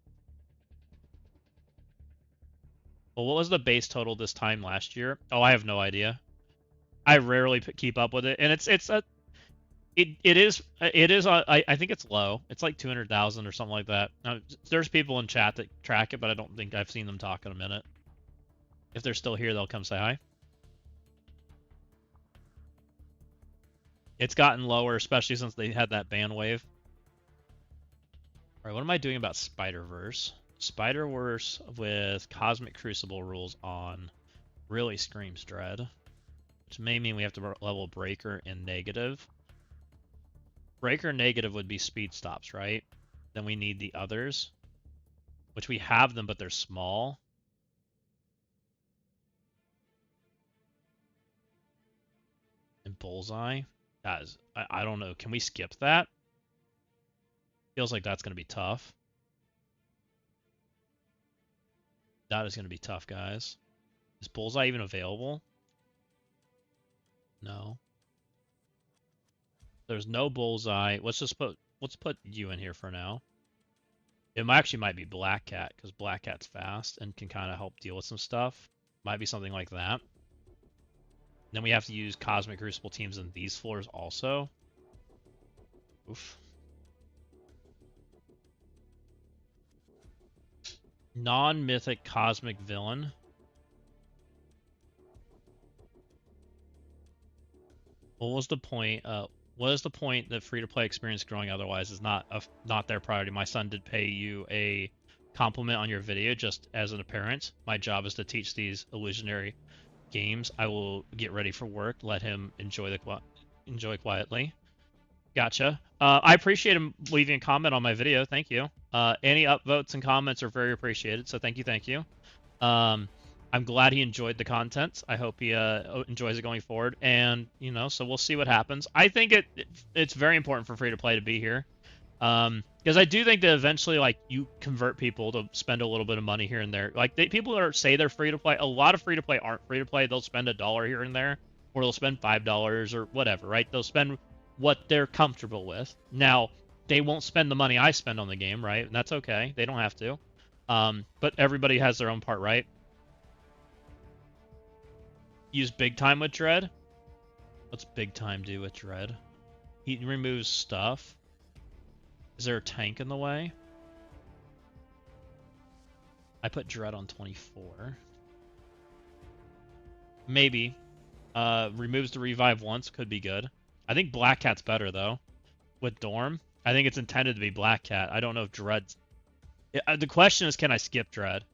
Well, what was the base total this time last year? Oh, I have no idea. I rarely keep up with it, and I think it's low. It's like 200,000 or something like that. Now, there's people in chat that track it, but I don't think I've seen them talk in a minute. If they're still here, they'll come say hi. It's gotten lower, especially since they had that ban wave. All right, what am I doing about Spider-Verse? Spider-Verse with Cosmic Crucible rules on really screams Dread, which may mean we have to level Breaker and Negative. Breaker and Negative would be speed stops, right? Then we need the others, which we have them, but they're small. And Bullseye. Guys, I don't know. Can we skip that? Feels like that's going to be tough. That is going to be tough, guys. Is Bullseye even available? No. There's no Bullseye. Let's put you in here for now. It actually might be Black Cat, because Black Cat's fast and can kind of help deal with some stuff. Might be something like that. Then we have to use Cosmic Crucible teams in these floors also. Oof. Non-mythic cosmic villain. What was the point? What is the point that free-to-play experience growing otherwise is not their priority? My son did pay you a compliment on your video just as an parent. My job is to teach these illusionary games. I will get ready for work. Let him enjoy quietly. Gotcha. I appreciate him leaving a comment on my video. Thank you. Any upvotes and comments are very appreciated. So thank you. I'm glad he enjoyed the content. I hope he enjoys it going forward. And so we'll see what happens. I think it's very important for free to play to be here, because I do think that eventually, like, you convert people to spend a little bit of money here and there. Like people that say they're free to play, a lot of free to play aren't free to play. They'll spend $1 here and there, or they'll spend $5 or whatever. Right? They'll spend what they're comfortable with. Now, they won't spend the money I spend on the game, right? And that's okay. They don't have to. But everybody has their own part, right? Use Big Time with Dread. What's Big Time do with Dread? He removes stuff. Is there a tank in the way? I put Dread on 24. Maybe. Removes the revive once. Could be good. I think Black Cat's better, though. With Dorm. I think it's intended to be Black Cat. I don't know if Dread's... The question is, can I skip Dread?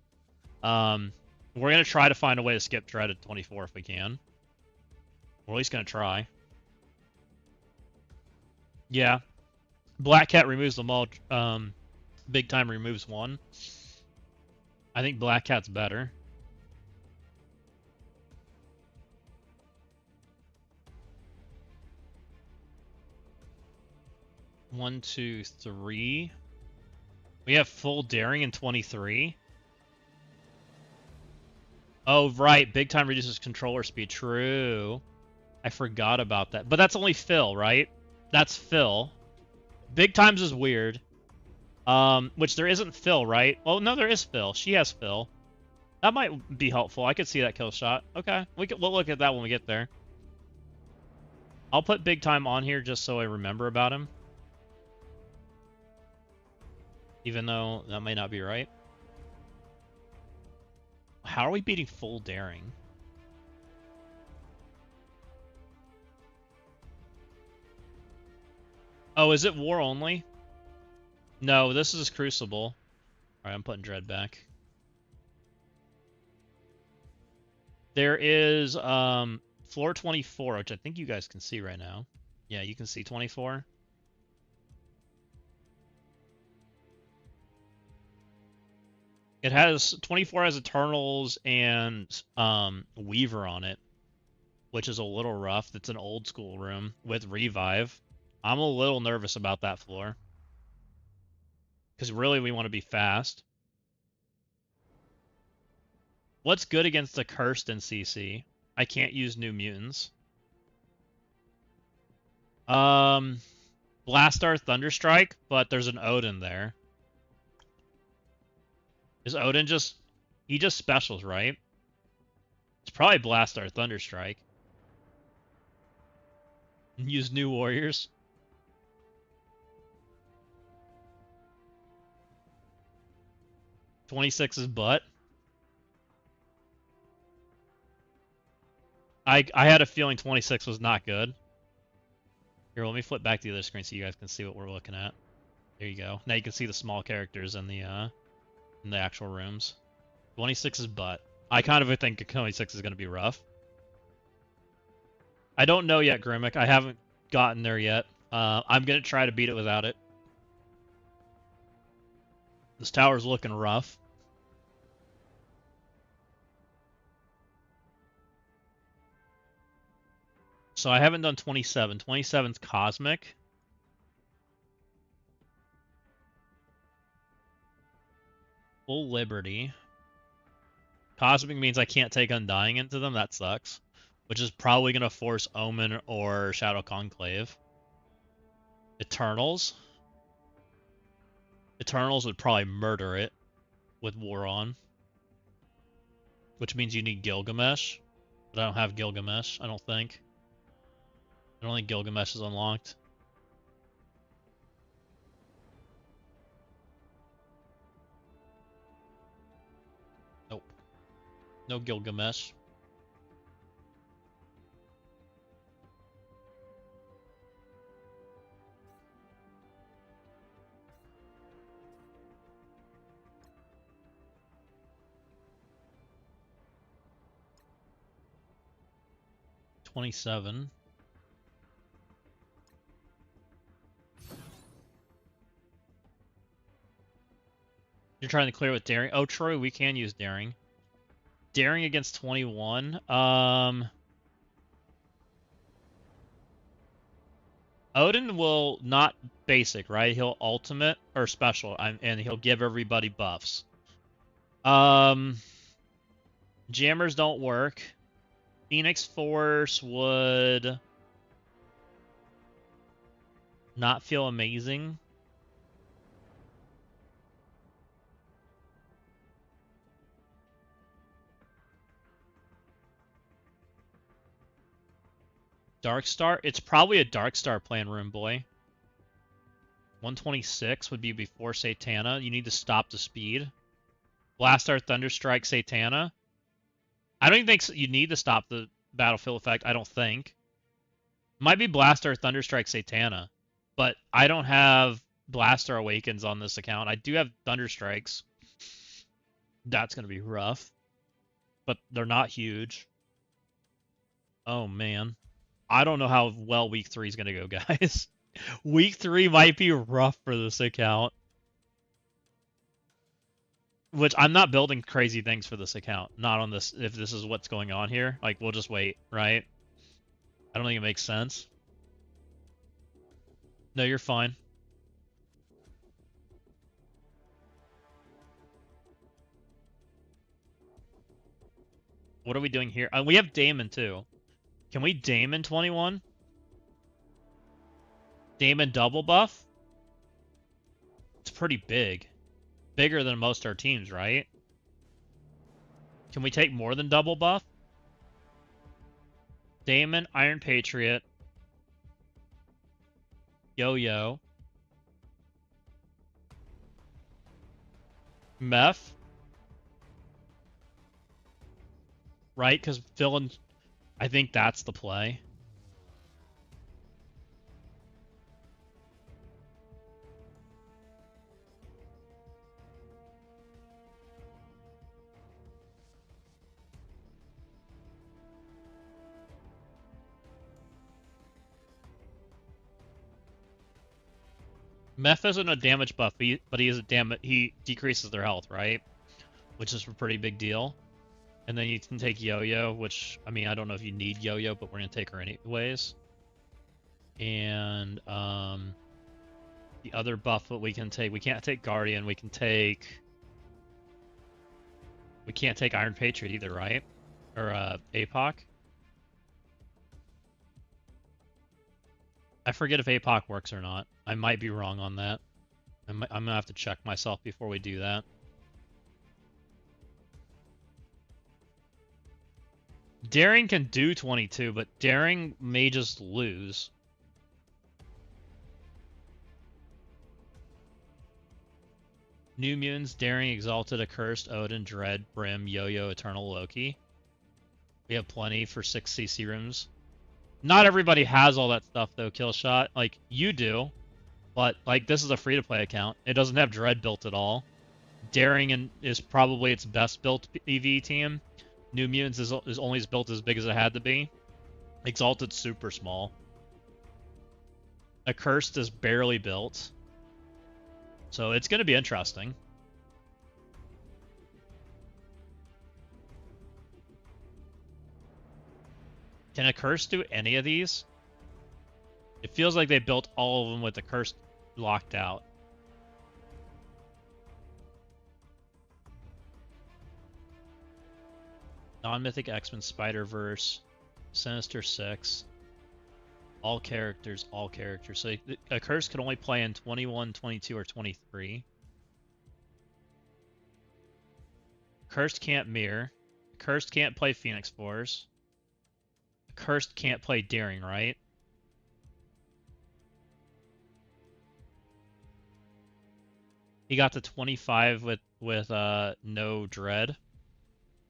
We're going to try to find a way to skip Dread at 24 if we can. We're at least going to try. Yeah. Black Cat removes them all. Big Time removes one. I think Black Cat's better. One, two, three. We have full daring in 23. Oh, right. Big Time reduces controller speed. True. I forgot about that. But that's only Phil, right? That's Phil. Big Times is weird. Which there isn't Phil, right? Oh, no, there is Phil. She has Phil. That might be helpful. I could see that kill shot. Okay, we'll look at that when we get there. I'll put big time on here just so I remember about him. Even though that may not be right. How are we beating full daring? Oh, is it war only? No, this is Crucible. Alright, I'm putting Dread back. There is floor 24, which I think you guys can see right now. Yeah, you can see 24. It has 24 has Eternals and Weaver on it, which is a little rough. It's an old school room with Revive. I'm a little nervous about that floor. Because really we want to be fast. What's good against the Cursed in CC? I can't use New Mutants. Blastar Thunderstrike, but there's an Odin there. Is Odin just... He just specials, right? It's probably Blastar Thunderstrike. Use New Warriors. '26's butt. I had a feeling 26 was not good. Here, let me flip back to the other screen so you guys can see what we're looking at. There you go. Now you can see the small characters in the actual rooms. 26's butt. I kind of think 26 is going to be rough. I don't know yet, Grimmick. I haven't gotten there yet. I'm going to try to beat it without it. This tower's looking rough. So I haven't done 27. 27's Cosmic. Full Liberty. Cosmic means I can't take Undying into them. That sucks. Which is probably going to force Omen or Shadow Conclave. Eternals. Eternals would probably murder it with War On. Which means you need Gilgamesh. But I don't have Gilgamesh, I don't think. I don't think Gilgamesh is unlocked. Nope. No Gilgamesh. $27. You're trying to clear with Daring? Oh, true, we can use Daring. Daring against 21. Odin will not basic, right? He'll ultimate or special, and he'll give everybody buffs. Jammers don't work. Phoenix Force would not feel amazing. Darkstar? It's probably a Darkstar plan room, boy. 126 would be before Satana. You need to stop the speed. Blastar Thunderstrike Satana. I don't even think you need to stop the battlefield effect, I don't think. Might be Blastar Thunderstrike Satana. But I don't have Blastar Awakens on this account. I do have Thunderstrikes. That's going to be rough. But they're not huge. Oh, man. I don't know how well week 3 is going to go, guys. Week 3 might be rough for this account. Which, I'm not building crazy things for this account. Not on this, if this is what's going on here. Like, we'll just wait, right? I don't think it makes sense. No, you're fine. What are we doing here? We have Damon, too. Can we Damon 21? Damon double buff? It's pretty big. Bigger than most our teams, right? Can we take more than double buff? Damon, Iron Patriot, Yo-Yo, Meth, right? Because villain, I think that's the play. Meth isn't a damage buff, but he is a he decreases their health, right? Which is a pretty big deal. And then you can take Yo-Yo, which, I mean, I don't know if you need Yo-Yo, but we're going to take her anyways. And the other buff that we can take, we can't take Guardian, we can't take Iron Patriot either, right? Or APOC. I forget if APOC works or not. I might be wrong on that. I'm going to have to check myself before we do that. Daring can do 22, but Daring may just lose. New Mutants, Daring, Exalted, Accursed, Odin, Dread, Brim, Yo-Yo, Eternal, Loki. We have plenty for 6 CC rooms. Not everybody has all that stuff though, Killshot. Like, you do. But, like, this is a free-to-play account. It doesn't have Dread built at all. Daring is probably its best built EV team. New Mutants is only built as big as it had to be. Exalted's super small. Accursed is barely built. So it's going to be interesting. Can Accursed do any of these? It feels like they built all of them with Accursed locked out. Non-Mythic X-Men, Spider-Verse, Sinister Six. All characters, all characters. So Accursed could only play in 21, 22, or 23. Accursed can't mirror. Accursed can't play Phoenix Force. Accursed can't play Daring, right? He got to 25 with no Dread.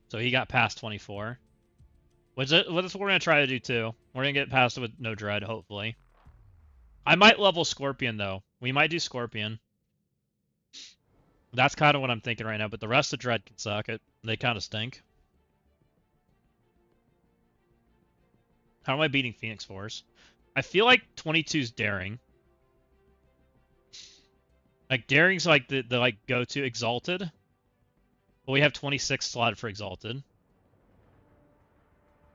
So he got past 24. Which is what we're going to try to do too. We're going to get past it with no Dread, hopefully. I might level Scorpion though. We might do Scorpion. That's kind of what I'm thinking right now, but the rest of Dread can suck. They kind of stink. How am I beating Phoenix Force? I feel like 22's Daring. Like, Daring's like the like go-to Exalted. But we have 26 slotted for Exalted.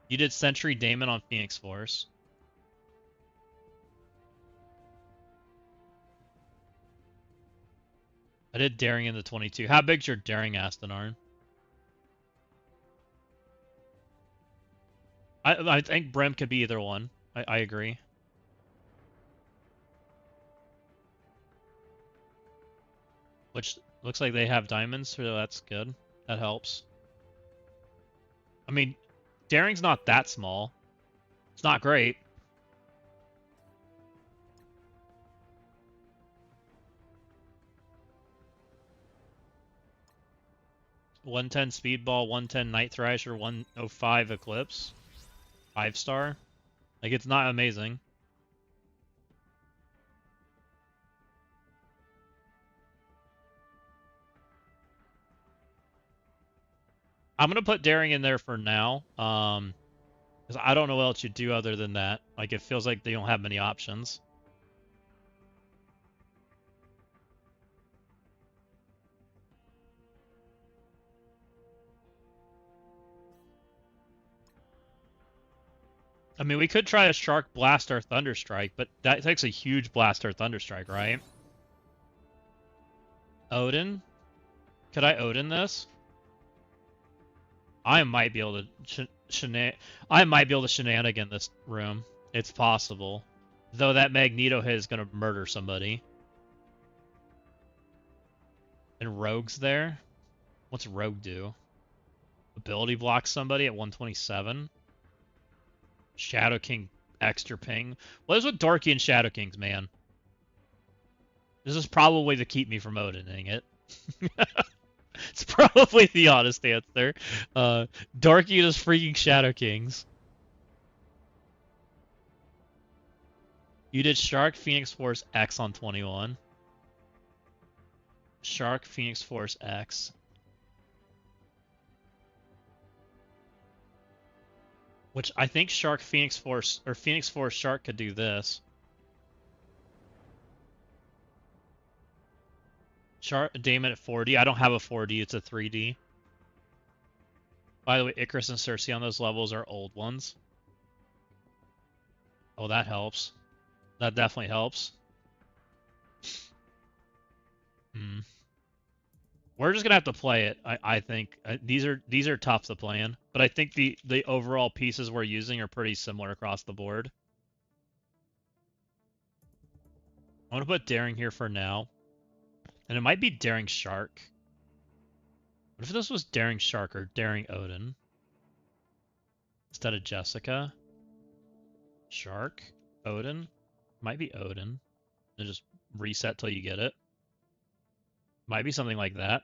You did Sentry Damon on Phoenix Force. I did Daring in the 22. How big's your Daring, Astonarn? I think Brim could be either one. I agree. Which looks like they have diamonds, so that's good. That helps. I mean, Daring's not that small. It's not great. $110 Speedball, 110 Night Thrasher, 105 Eclipse. 5-star. Like, it's not amazing. I'm gonna put Daring in there for now, because I don't know what else you do other than that. Like, it feels like they don't have many options. I mean, we could try a Shark Blast or Thunderstrike, but that takes a huge Blast or Thunderstrike, right? Odin? Could I Odin this? I might be able to shenanigan this room. It's possible. Though that Magneto hit is going to murder somebody. And Rogue's there. What's Rogue do? Ability block somebody at 127. Shadow King extra ping. What is with Darky and Shadow Kings, man? This is probably to keep me from Odining it. It's probably the honest answer. Darky is freaking Shadow Kings. You did Shark Phoenix Force X on 21. Shark Phoenix Force X. Which I think Shark Phoenix Force or Phoenix Force Shark could do this. Shark Damon at 4D. I don't have a 4D, it's a 3D. By the way, Icarus and Cersei on those levels are old ones. Oh, that helps. That definitely helps. We're just gonna have to play it. I think these are tough to plan, but I think the overall pieces we're using are pretty similar across the board. I'm gonna put Daring here for now, and it might be Daring Shark. What if this was Daring Shark or Daring Odin instead of Jessica? Shark, Odin, might be Odin. And just reset till you get it. Might be something like that.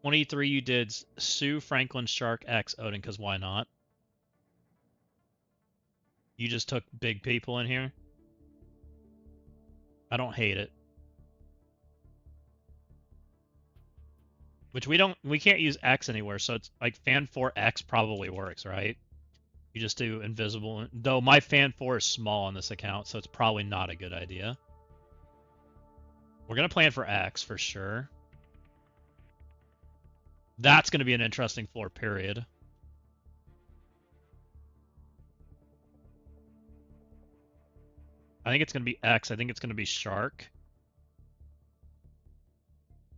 23, you did Sue, Franklin, Shark, X, Odin, because why not? You just took big people in here. I don't hate it. Which we can't use X anywhere, so it's like Fan 4X probably works, right? You just do invisible, though my Fan 4 is small on this account, so it's probably not a good idea. We're gonna plan for X for sure. That's gonna be an interesting floor, period. I think it's gonna be X. I think it's gonna be Shark.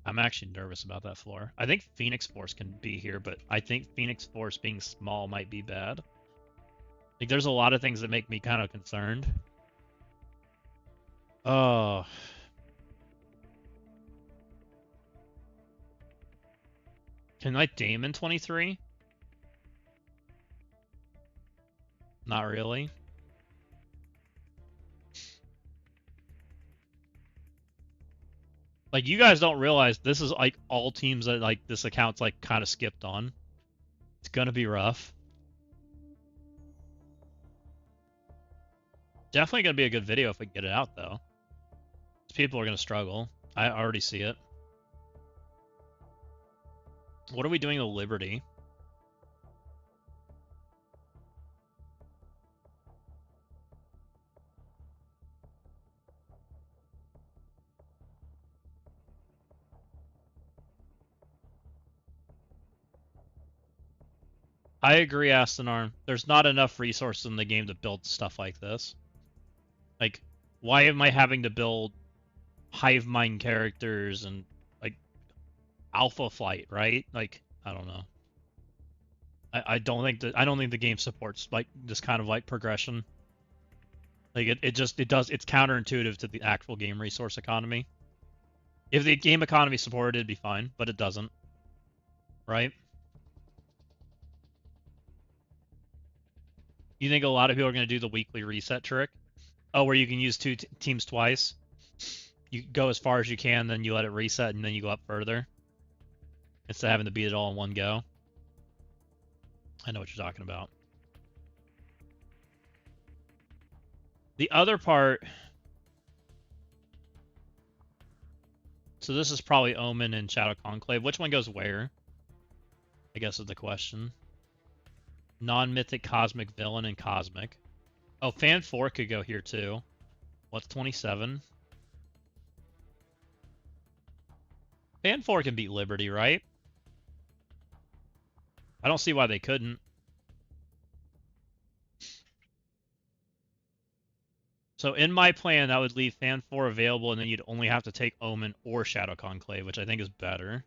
I'm actually nervous about that floor. I think Phoenix Force can be here, but I think Phoenix Force being small might be bad. Like, there's a lot of things that make me kind of concerned. Oh. Can I Damon 23? Not really. Like, you guys don't realize this is like all teams that like this account's like kind of skipped on. It's gonna be rough. Definitely gonna be a good video if we get it out though. People are gonna struggle. I already see it. What are we doing to Liberty? I agree, Aston Arm. There's not enough resources in the game to build stuff like this. Like, why am I having to build hive mind characters and like Alpha Flight, right? Like, I don't know. I don't think the game supports like this kind of like progression. Like it's counterintuitive to the actual game resource economy. If the game economy supported, it'd be fine, but it doesn't. Right? You think a lot of people are going to do the weekly reset trick? Oh, where you can use two teams twice? You go as far as you can, then you let it reset, and then you go up further? Instead of having to beat it all in one go? I know what you're talking about. The other part... So this is probably Omen and Shadow Conclave. Which one goes where? I guess is the question. Non-mythic, Cosmic, Villain, and Cosmic. Oh, Fan 4 could go here too. What's 27? Fan 4 can beat Liberty, right? I don't see why they couldn't. So in my plan, that would leave Fan 4 available, and then you'd only have to take Omen or Shadow Conclave, which I think is better.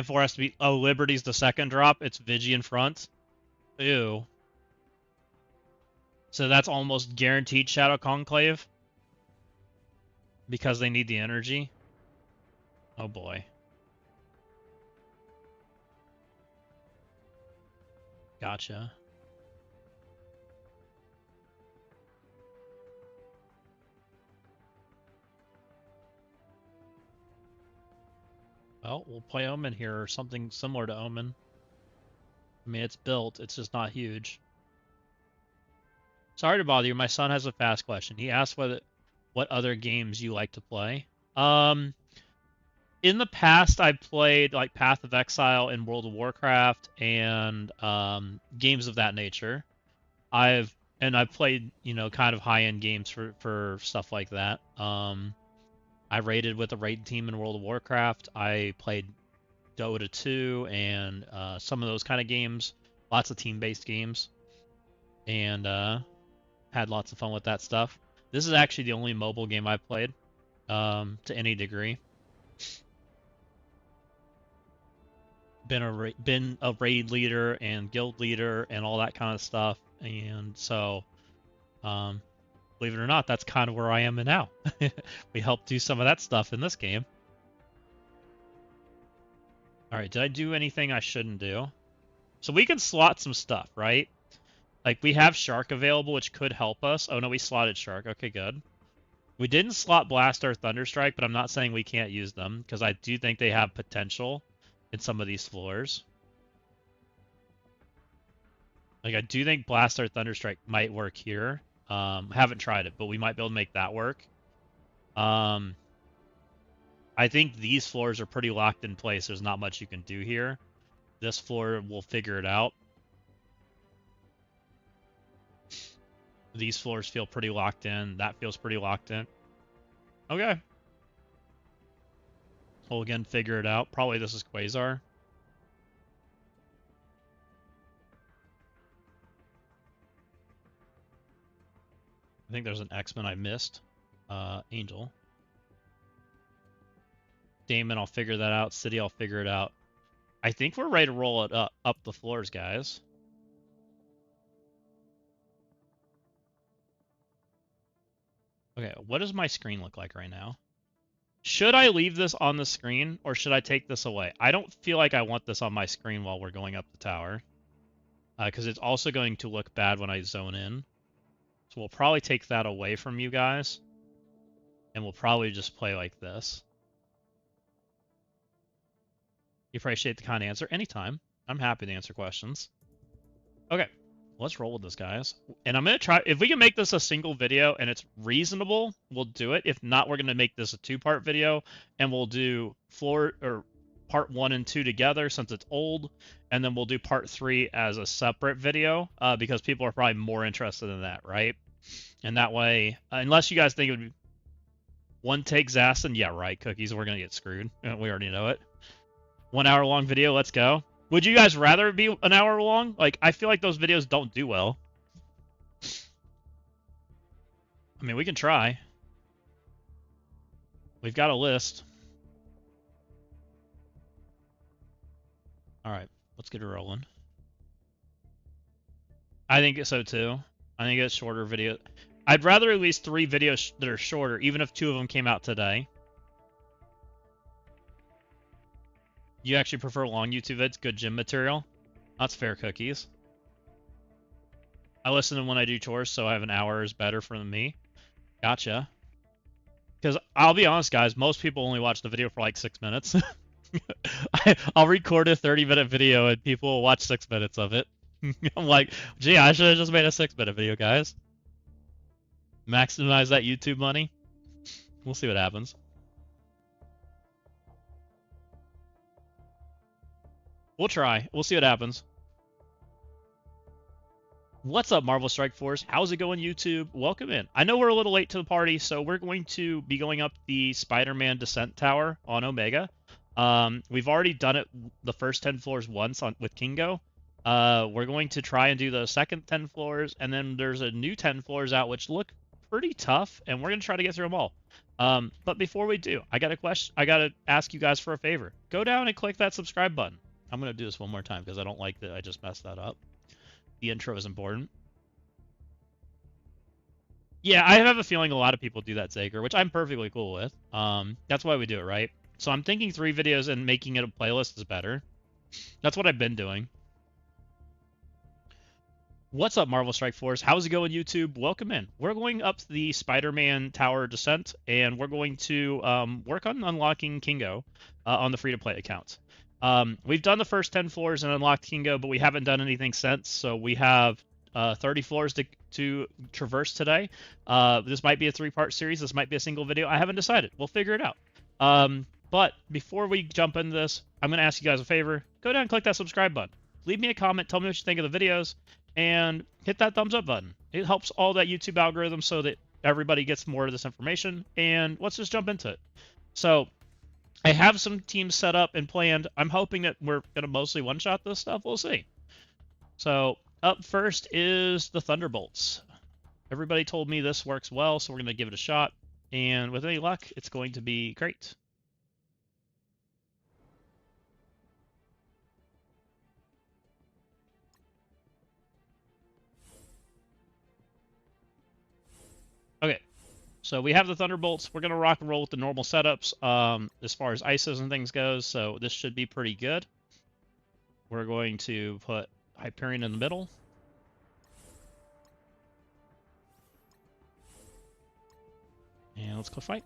second floor has to be... Oh, Liberty's the second drop. It's Vigi in front. Ew. So that's almost guaranteed Shadow Conclave. Because they need the energy. Oh boy. Gotcha. Well, we'll play Omen here, or something similar to Omen. I mean, it's built, it's just not huge. Sorry to bother you, my son has a fast question. He asked what other games you like to play. In the past, I played like Path of Exile and World of Warcraft and games of that nature. I've played, you know, kind of high-end games for stuff like that. I raided with a raid team in World of Warcraft. I played Dota 2 and some of those kind of games. Lots of team-based games. And had lots of fun with that stuff. This is actually the only mobile game I've played to any degree. Been a raid leader and guild leader and all that kind of stuff. And so... believe it or not, that's kind of where I am now. We helped do some of that stuff in this game. Alright, did I do anything I shouldn't do? So we can slot some stuff, right? Like, we have Shark available, which could help us. Oh, no, we slotted Shark. Okay, good. We didn't slot Blast or Thunderstrike, but I'm not saying we can't use them, because I do think they have potential in some of these floors. Like, I do think Blast or Thunderstrike might work here. Haven't tried it, but we might be able to make that work. I think these floors are pretty locked in place. There's not much you can do here. This floor, we'll figure it out. These floors feel pretty locked in. That feels pretty locked in. Okay. We'll again figure it out. Probably this is Quasar. I think there's an X-Men I missed. Angel. Damon, I'll figure that out. City, I'll figure it out. I think we're ready to roll it up the floors, guys. Okay, what does my screen look like right now? Should I leave this on the screen, or should I take this away? I don't feel like I want this on my screen while we're going up the tower. Because it's also going to look bad when I zone in. So we'll probably take that away from you guys. And we'll probably just play like this. You appreciate the kind answer? Anytime. I'm happy to answer questions. Okay. Let's roll with this, guys. And I'm going to try... If we can make this a single video and it's reasonable, we'll do it. If not, we're going to make this a two-part video. And we'll do part 1 and 2 together since it's old. And then we'll do part 3 as a separate video because people are probably more interested in that, right? And that way, unless you guys think it would be one take Zassin, yeah, right, Cookies, we're going to get screwed. We already know it. 1 hour long video, let's go. Would you guys rather it be an hour long? Like, I feel like those videos don't do well. I mean, we can try. We've got a list. All right, let's get it rolling. I think so too. I think it's shorter video. I'd rather at least 3 videos that are shorter, even if 2 of them came out today. You actually prefer long YouTube vids? Good gym material? That's fair, Cookies. I listen to when I do chores, so I have an hour is better for me. Gotcha. Because I'll be honest, guys, most people only watch the video for like 6 minutes. I'll record a 30-minute video and people will watch 6 minutes of it. I'm like, gee, I should have just made a 6-minute video, guys. Maximize that YouTube money. We'll see what happens. We'll try. We'll see what happens. What's up, Marvel Strike Force? How's it going, YouTube? Welcome in. I know we're a little late to the party, so we're going to be going up the Spider-Man Descent Tower on Omega. We've already done it the first 10 floors once with Kingo. We're going to try and do the second 10 floors, and then there's a new 10 floors out which look pretty tough, and we're going to try to get through them all. But before we do, I got a question. I got to ask you guys for a favor. Go down and click that subscribe button. I'm going to do this one more time because I don't like that I just messed that up. The intro is important. Yeah, I have a feeling a lot of people do that, Zager, which I'm perfectly cool with. That's why we do it, right? So I'm thinking 3 videos and making it a playlist is better. That's what I've been doing. What's up, Marvel Strike Force? How's it going, YouTube? Welcome in. We're going up the Spider-Man Tower Descent, and we're going to work on unlocking Kingo on the free-to-play account. We've done the first 10 floors and unlocked Kingo, but we haven't done anything since, so we have 30 floors to traverse today. This might be a 3-part series. This might be a single video. I haven't decided. We'll figure it out. But before we jump into this, I'm going to ask you guys a favor. Go down and click that subscribe button. Leave me a comment. Tell me what you think of the videos. And hit that thumbs up button. It helps all that YouTube algorithm so that everybody gets more of this information. And let's just jump into it. So I have some teams set up and planned. I'm hoping that we're going to mostly one-shot this stuff. We'll see. So up first is the Thunderbolts. Everybody told me this works well, so we're going to give it a shot. And with any luck, it's going to be great. Okay, so we have the Thunderbolts. We're going to rock and roll with the normal setups as far as ISOs and things goes, so this should be pretty good. We're going to put Hyperion in the middle. And let's go fight.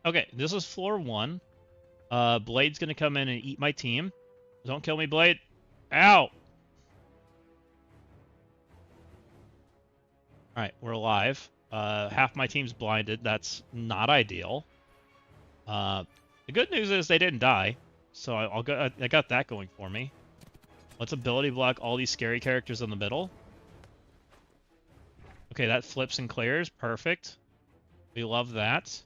Okay, this is floor 1. Blade's gonna come in and eat my team. Don't kill me, Blade. Ow! Alright, we're alive. Half my team's blinded. That's not ideal. The good news is they didn't die, so I got that going for me. Let's ability block all these scary characters in the middle. Okay, that flips and clears. Perfect. We love that.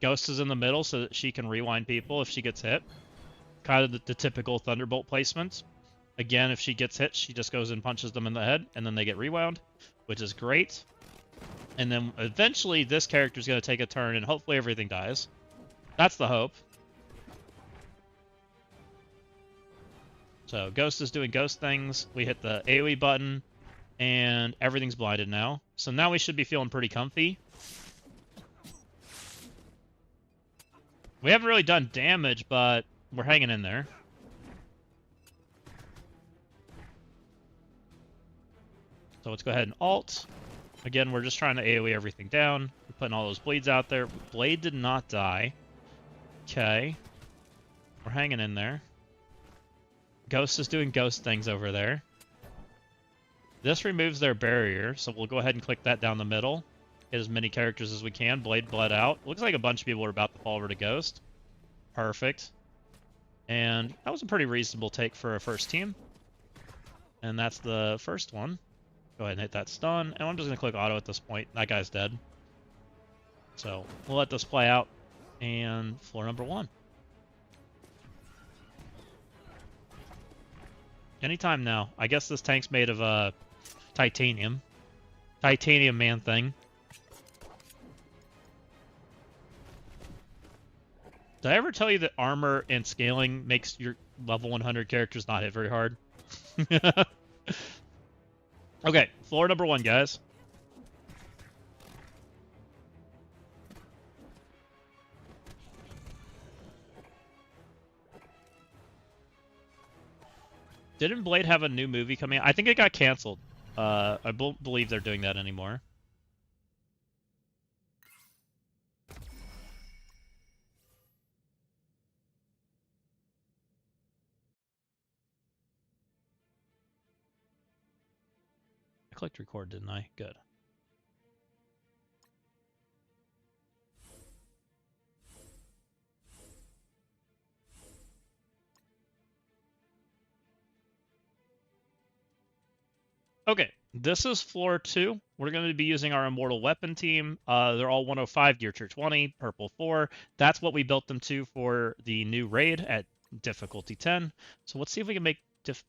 Ghost is in the middle so that she can rewind people if she gets hit. Kind of the typical Thunderbolt placement. Again, if she gets hit, she just goes and punches them in the head, and then they get rewound, which is great. And then eventually this character is going to take a turn, and hopefully everything dies. That's the hope. So Ghost is doing ghost things. We hit the AoE button, and everything's blinded now. So now we should be feeling pretty comfy. We haven't really done damage, but we're hanging in there. So let's go ahead and alt. Again, we're just trying to AoE everything down. We're putting all those bleeds out there. Blade did not die. Okay. We're hanging in there. Ghost is doing ghost things over there. This removes their barrier, so we'll go ahead and click that down the middle. Get as many characters as we can. Blade bled out. Looks like a bunch of people are about to fall over to Ghost. Perfect. And that was a pretty reasonable take for a first team. And that's the first one. Go ahead and hit that stun. And I'm just going to click auto at this point. That guy's dead. So we'll let this play out. And floor number 1. Anytime now. I guess this tank's made of titanium. Titanium man thing. Did I ever tell you that armor and scaling makes your level 100 characters not hit very hard? Okay, floor number 1, guys. Didn't Blade have a new movie coming out? I think it got canceled. I don't believe they're doing that anymore. I clicked record, didn't I? Good. This is floor 2. We're going to be using our Immortal Weapon team. They're all 105, Gear Tier 20, Purple 4. That's what we built them to for the new raid at difficulty 10. So let's see if we can make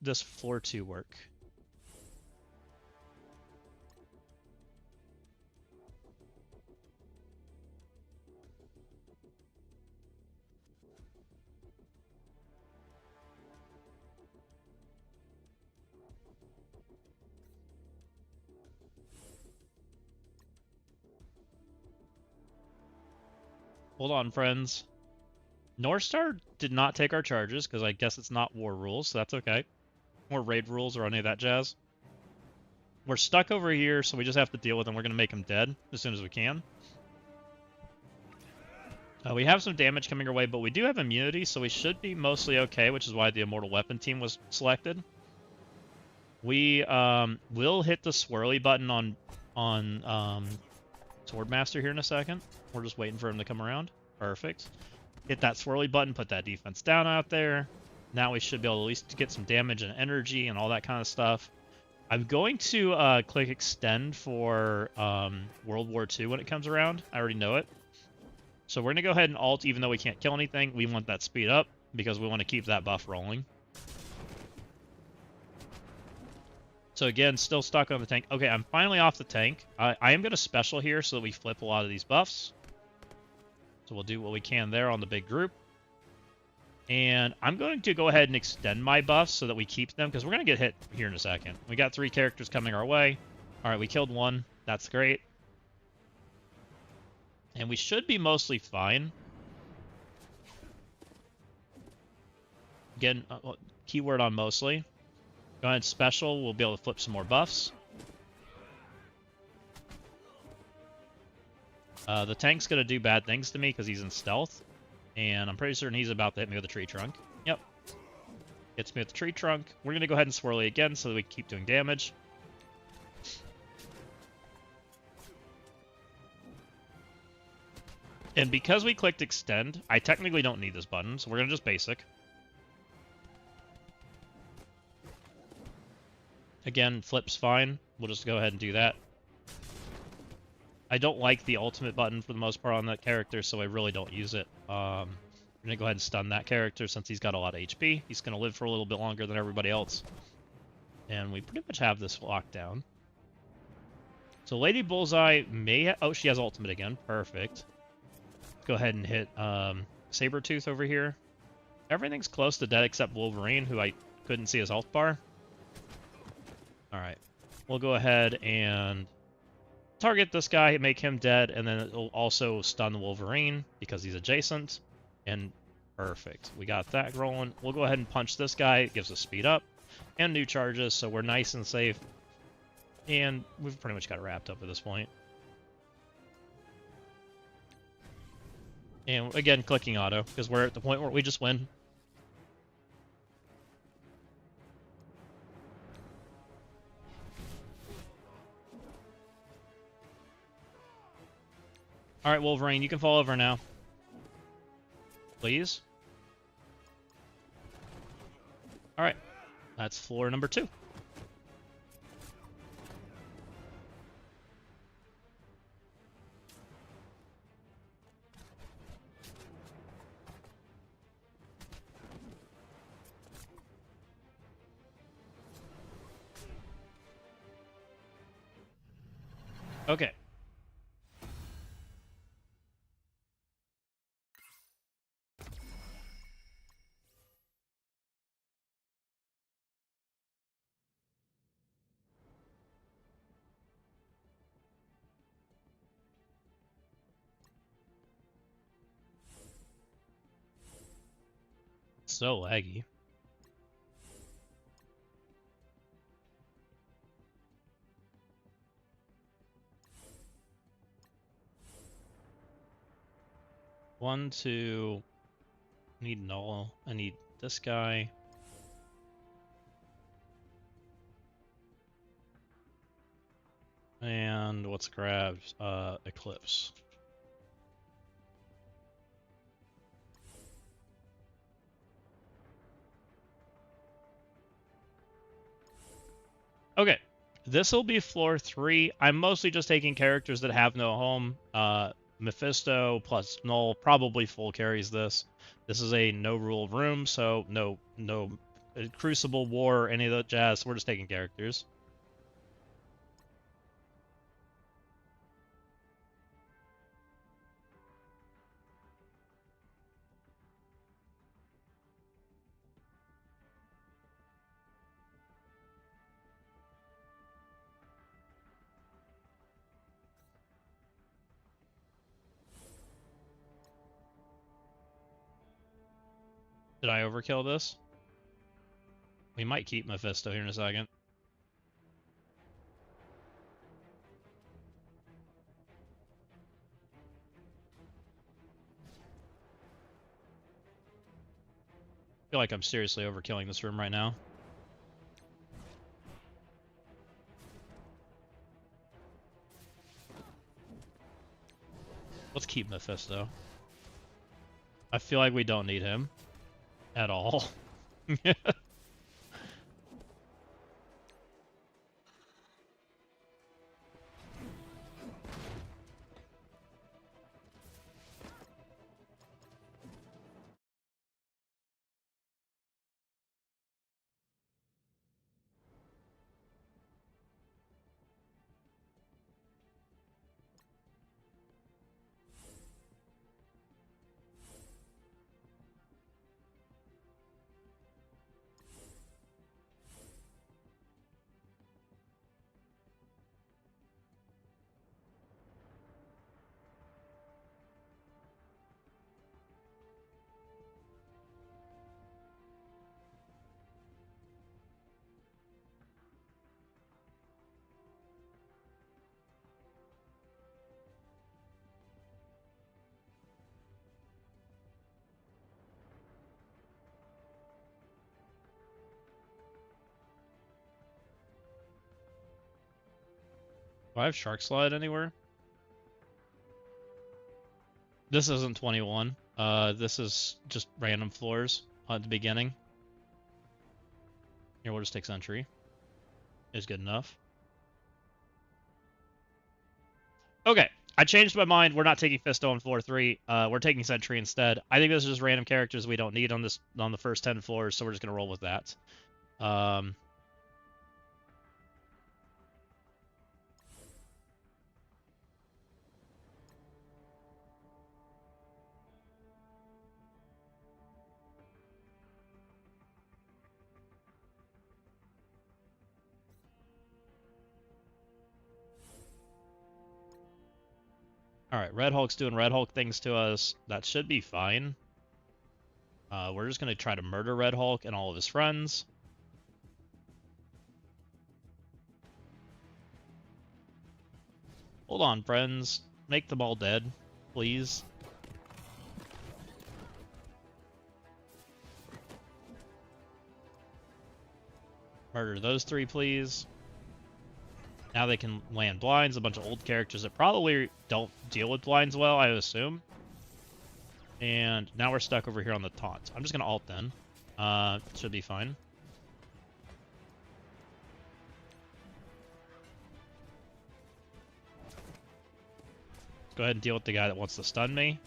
this floor 2 work. Hold on, friends. Northstar did not take our charges, because I guess it's not war rules, so that's okay. Or raid rules or any of that jazz. We're stuck over here, so we just have to deal with them. We're going to make them dead as soon as we can. We have some damage coming our way, but we do have immunity, so we should be mostly okay, which is why the Immortal Weapon team was selected. We will hit the swirly button on Swordmaster here in a second. We're just waiting for him to come around. Perfect. Hit that swirly button, put that defense down out there. Now we should be able to at least get some damage and energy and all that kind of stuff. I'm going to click extend for World War II when it comes around. I already know it. So we're going to go ahead and alt, even though we can't kill anything. We want that speed up because we want to keep that buff rolling. So again, still stuck on the tank. Okay, I'm finally off the tank. I am going to special here so that we flip a lot of these buffs. So we'll do what we can there on the big group. And I'm going to go ahead and extend my buffs so that we keep them, because we're going to get hit here in a second. We got 3 characters coming our way. All right, we killed 1. That's great. And we should be mostly fine. Again, keyword on mostly. Go ahead and special. We'll be able to flip some more buffs. The tank's going to do bad things to me because he's in stealth. And I'm pretty certain he's about to hit me with a tree trunk. Yep. Hits me with the tree trunk. We're going to go ahead and swirly again so that we keep doing damage. And because we clicked extend, I technically don't need this button, so we're going to just basic. Again, flip's fine. We'll just go ahead and do that. I don't like the ultimate button for the most part on that character, so I really don't use it. We're going to go ahead and stun that character since he's got a lot of HP. He's going to live for a little bit longer than everybody else. And we pretty much have this locked down. So Lady Bullseye may... Oh, she has ultimate again. Perfect. Go ahead and hit Sabretooth over here. Everything's close to dead except Wolverine, who I couldn't see his health bar. Alright. We'll go ahead and target this guy, make him dead, and then it'll also stun the Wolverine because he's adjacent. And perfect. We got that rolling. We'll go ahead and punch this guy. It gives us speed up and new charges, so we're nice and safe. And we've pretty much got it wrapped up at this point. And again, clicking auto, because we're at the point where we just win. Alright, Wolverine, you can fall over now. Please. Alright. That's floor number 2. Okay. So laggy. One, two. I need null. I need this guy. And let's grab Eclipse. Okay, This will be floor 3. I'm mostly just taking characters that have no home. Mephisto plus Null probably full carries this. This is a no rule room, so no Crucible, War, or any of that jazz. We're just taking characters. Did I overkill this? We might keep Mephisto here in a second. I feel like I'm seriously overkilling this room right now. Let's keep Mephisto. I feel like we don't need him at all. Do I have Shark Slide anywhere? This isn't 21. This is just random floors at the beginning. Here, we'll just take Sentry. Is good enough. Okay, I changed my mind. We're not taking Fisto on floor 3. We're taking Sentry instead. I think this is just random characters we don't need on the first 10 floors, so we're just gonna roll with that. Alright, Red Hulk's doing Red Hulk things to us. That should be fine. We're just going to try to murder Red Hulk and all of his friends. Hold on, friends. Make them all dead, please. Murder those 3, please. Now they can land blinds, a bunch of old characters that probably don't deal with blinds well, I assume. And now we're stuck over here on the taunt. I'm just going to ult then. Should be fine. Let's go ahead and deal with the guy that wants to stun me.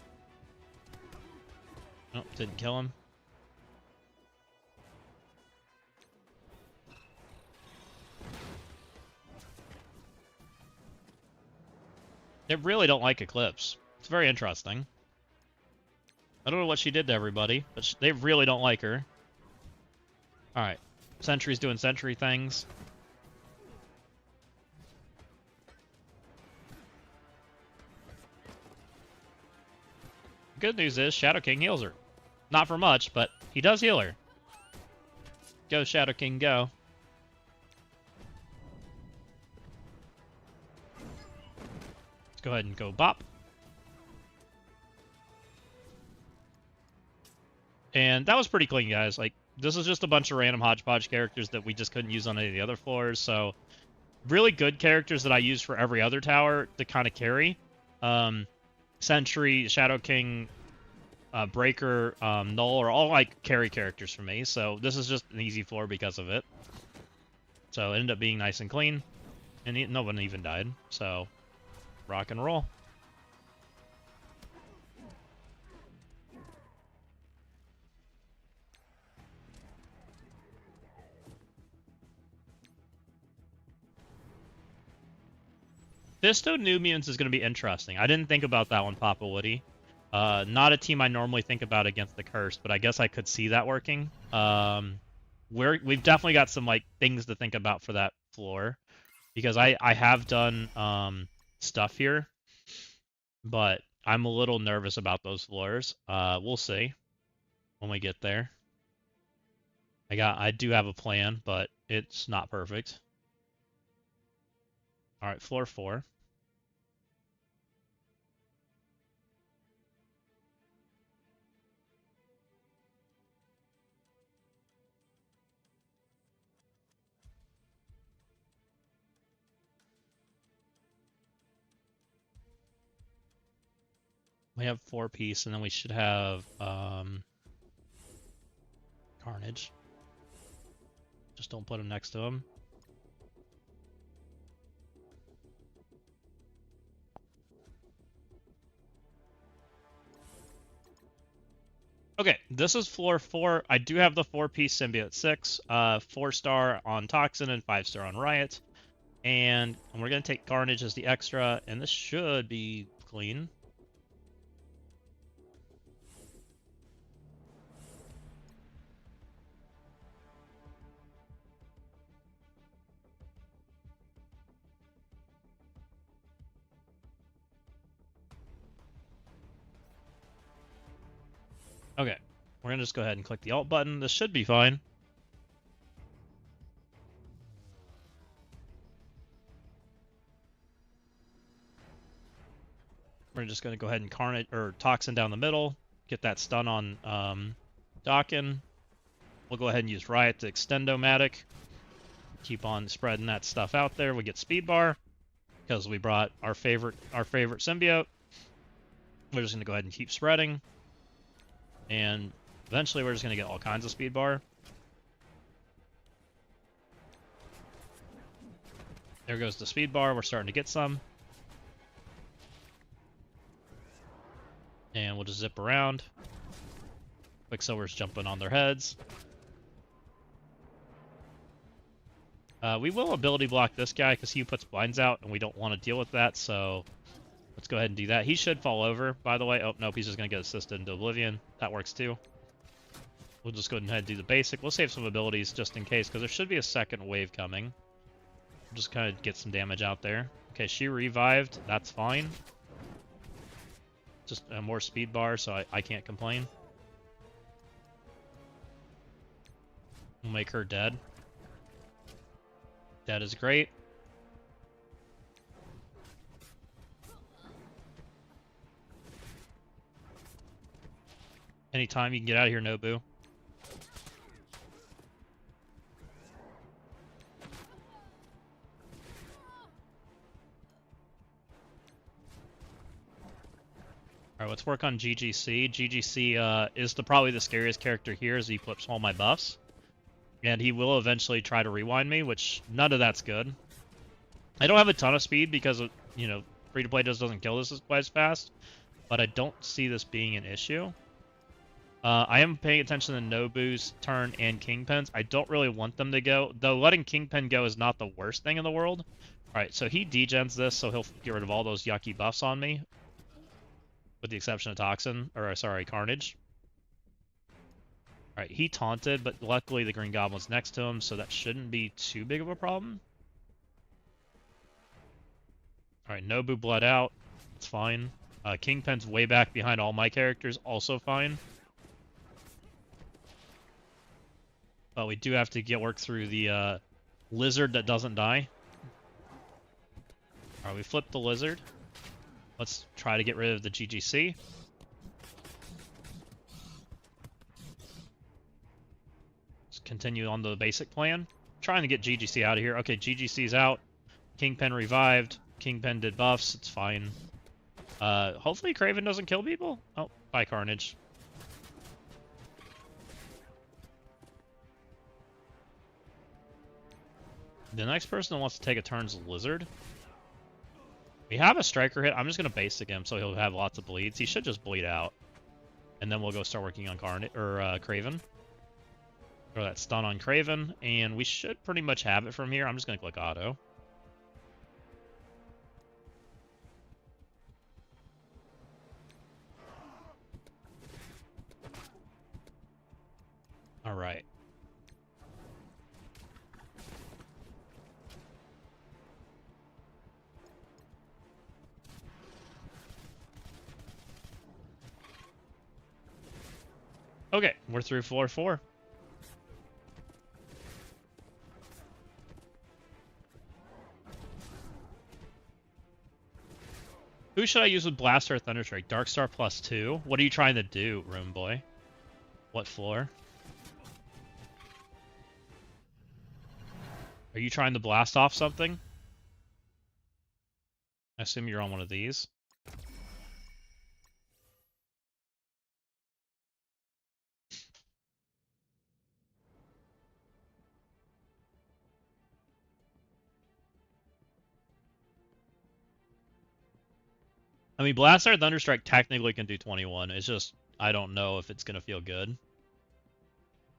Nope, didn't kill him. They really don't like Eclipse. It's very interesting. I don't know what she did to everybody, but they really don't like her. Alright. Sentry's doing sentry things. Good news is Shadow King heals her. Not for much, but he does heal her. Go, Shadow King, go. Let's go ahead and go bop. And that was pretty clean, guys. Like, this is just a bunch of random hodgepodge characters that we just couldn't use on any of the other floors, so really good characters that I use for every other tower to kind of carry. Sentry, Shadow King, Breaker, Null are all like carry characters for me, so this is just an easy floor because of it. So it ended up being nice and clean. And no one even died. So, rock and roll. Fisto New Mutants is going to be interesting. I didn't think about that one, Papa Woody. Not a team I normally think about against the Curse, but I guess I could see that working. We've definitely got some like things to think about for that floor, because I have done stuff here, but I'm a little nervous about those floors. We'll see when we get there. I do have a plan, but it's not perfect. All right, floor 4. We have 4-piece, and then we should have Carnage. Just don't put him next to him. Okay, this is floor 4. I do have the 4-piece symbiote 6, 4-star on Toxin and 5-star on Riot. And we're going to take Carnage as the extra, and this should be clean. Okay, we're going to just go ahead and click the Alt button. This should be fine. We're just going to go ahead and Carnage or Toxin down the middle, get that stun on Dawkin. We'll go ahead and use Riot to Extend-O-Matic. Keep on spreading that stuff out there. We get Speed Bar because we brought our favorite symbiote. We're just going to go ahead and keep spreading. And eventually we're just going to get all kinds of Speed Bar. There goes the Speed Bar. We're starting to get some. And we'll just zip around. Quicksilver's jumping on their heads. We will ability block this guy because he puts blinds out, and we don't want to deal with that, so let's go ahead and do that. He should fall over, by the way. Oh, nope, he's just going to get assisted into Oblivion. That works, too. We'll just go ahead and do the basic. We'll save some abilities just in case, because there should be a second wave coming. We'll just kind of get some damage out there. Okay, she revived. That's fine. Just more speed bar, so I can't complain. We'll make her dead. That is great. Anytime you can get out of here, Nobu. Alright, let's work on GGC. GGC is probably the scariest character here as he flips all my buffs. And he will eventually try to rewind me, which none of that's good. I don't have a ton of speed because, you know, free-to-play just doesn't kill this quite as fast. But I don't see this being an issue. I am paying attention to Nobu's turn and Kingpin's. I don't really want them to go, though letting Kingpin go is not the worst thing in the world. Alright, so he degens this, so he'll get rid of all those yucky buffs on me. With the exception of Toxin, or sorry, Carnage. Alright, he taunted, but luckily the Green Goblin's next to him, so that shouldn't be too big of a problem. Alright, Nobu bled out. It's fine. Kingpin's way back behind all my characters, also fine. But we do have to work through the lizard that doesn't die. Alright, we flipped the lizard. Let's try to get rid of the GGC. Let's continue on the basic plan. Trying to get GGC out of here. Okay, GGC's out. Kingpin revived. Kingpin did buffs. It's fine. Hopefully Kraven doesn't kill people. Oh, bye Carnage. The next person that wants to take a turn's Lizard. We have a striker hit. I'm just gonna basic him so he'll have lots of bleeds. He should just bleed out. And then we'll go start working on Craven. Throw that stun on Craven, and we should pretty much have it from here. I'm just gonna click auto. Alright. Okay, we're through floor 4. Who should I use with Blaster or Thunderstrike? Darkstar +2? What are you trying to do, Room Boy? What floor? Are you trying to blast off something? I assume you're on one of these. I mean, Blaster Thunderstrike technically can do 21. It's just, I don't know if it's going to feel good.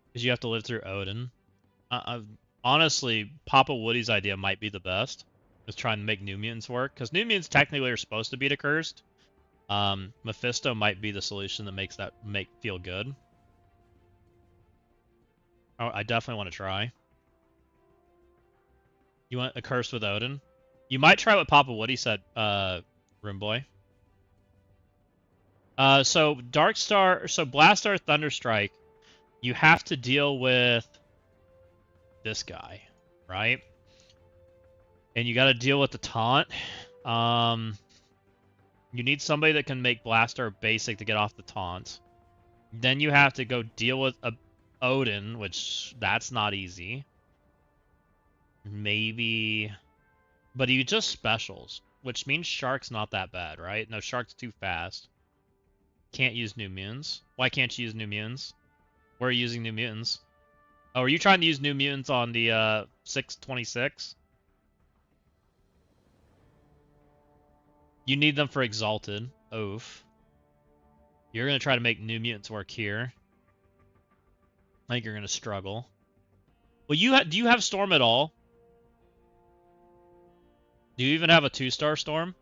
Because you have to live through Odin. Honestly, Papa Woody's idea might be the best. Is trying to make New Mutants work. Because New Mutants technically are supposed to beat a Cursed. Mephisto might be the solution that makes that feel good. Oh, I definitely want to try. You want a Cursed with Odin? You might try what Papa Woody said, Room Boy. So Blastar Thunderstrike, you have to deal with this guy, right? And you got to deal with the taunt. You need somebody that can make Blaster basic to get off the taunt. Then you have to go deal with Odin, which that's not easy. Maybe, but he just specials, which means Shark's not that bad, right? No, Shark's too fast. Can't use New Mutants. Why can't you use New Mutants? Where are you using New Mutants? Oh, are you trying to use New Mutants on the 626? You need them for Exalted. Oof. You're going to try to make New Mutants work here. I think you're going to struggle. Well, do you have Storm at all? Do you even have a 2-star Storm?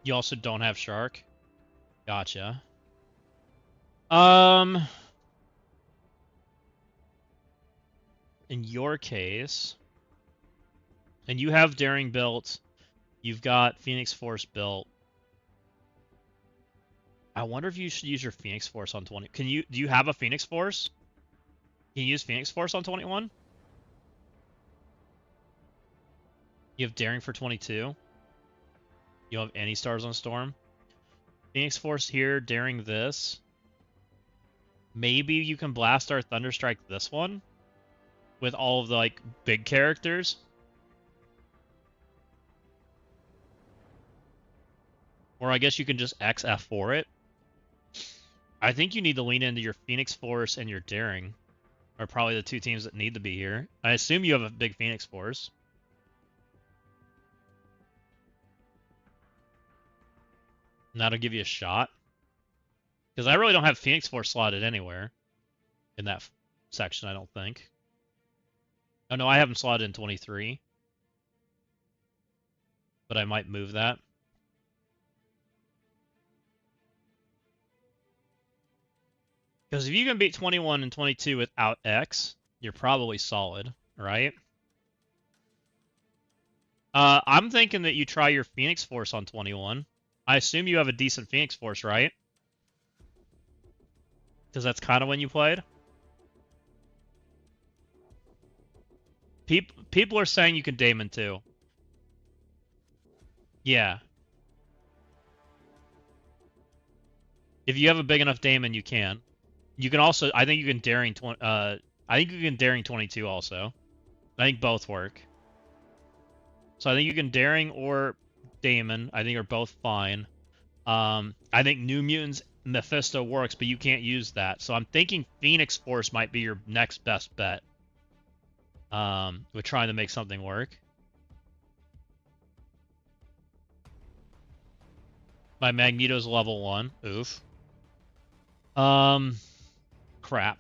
You also don't have Shark? Gotcha. In your case, and you have Daring built, you've got Phoenix Force built. I wonder if you should use your Phoenix Force on 20. Do you have a Phoenix Force? Can you use Phoenix Force on 21? You have Daring for 22. You don't have any stars on Storm. Phoenix Force here, Daring this. Maybe you can blast our Thunderstrike this one with all of the like big characters. Or I guess you can just XF4 it. I think you need to lean into your Phoenix Force and your Daring. Are probably the two teams that need to be here. I assume you have a big Phoenix Force. And that'll give you a shot. Because I really don't have Phoenix Force slotted anywhere in that section, I don't think. Oh no, I have him slotted in 23. But I might move that. Because if you can beat 21 and 22 without X, you're probably solid, right? I'm thinking that you try your Phoenix Force on 21. I assume you have a decent Phoenix Force, right? Because that's kind of when you played. People are saying you can Daemon too. Yeah. If you have a big enough Daemon, you can. You can also, I think you can daring I think you can daring 22 also. I think both work. So I think you can daring or Damon. I think are both fine. I think New Mutants Mephisto works, but you can't use that. So I'm thinking Phoenix Force might be your next best bet. With trying to make something work. My Magneto's level 1. Oof. Crap.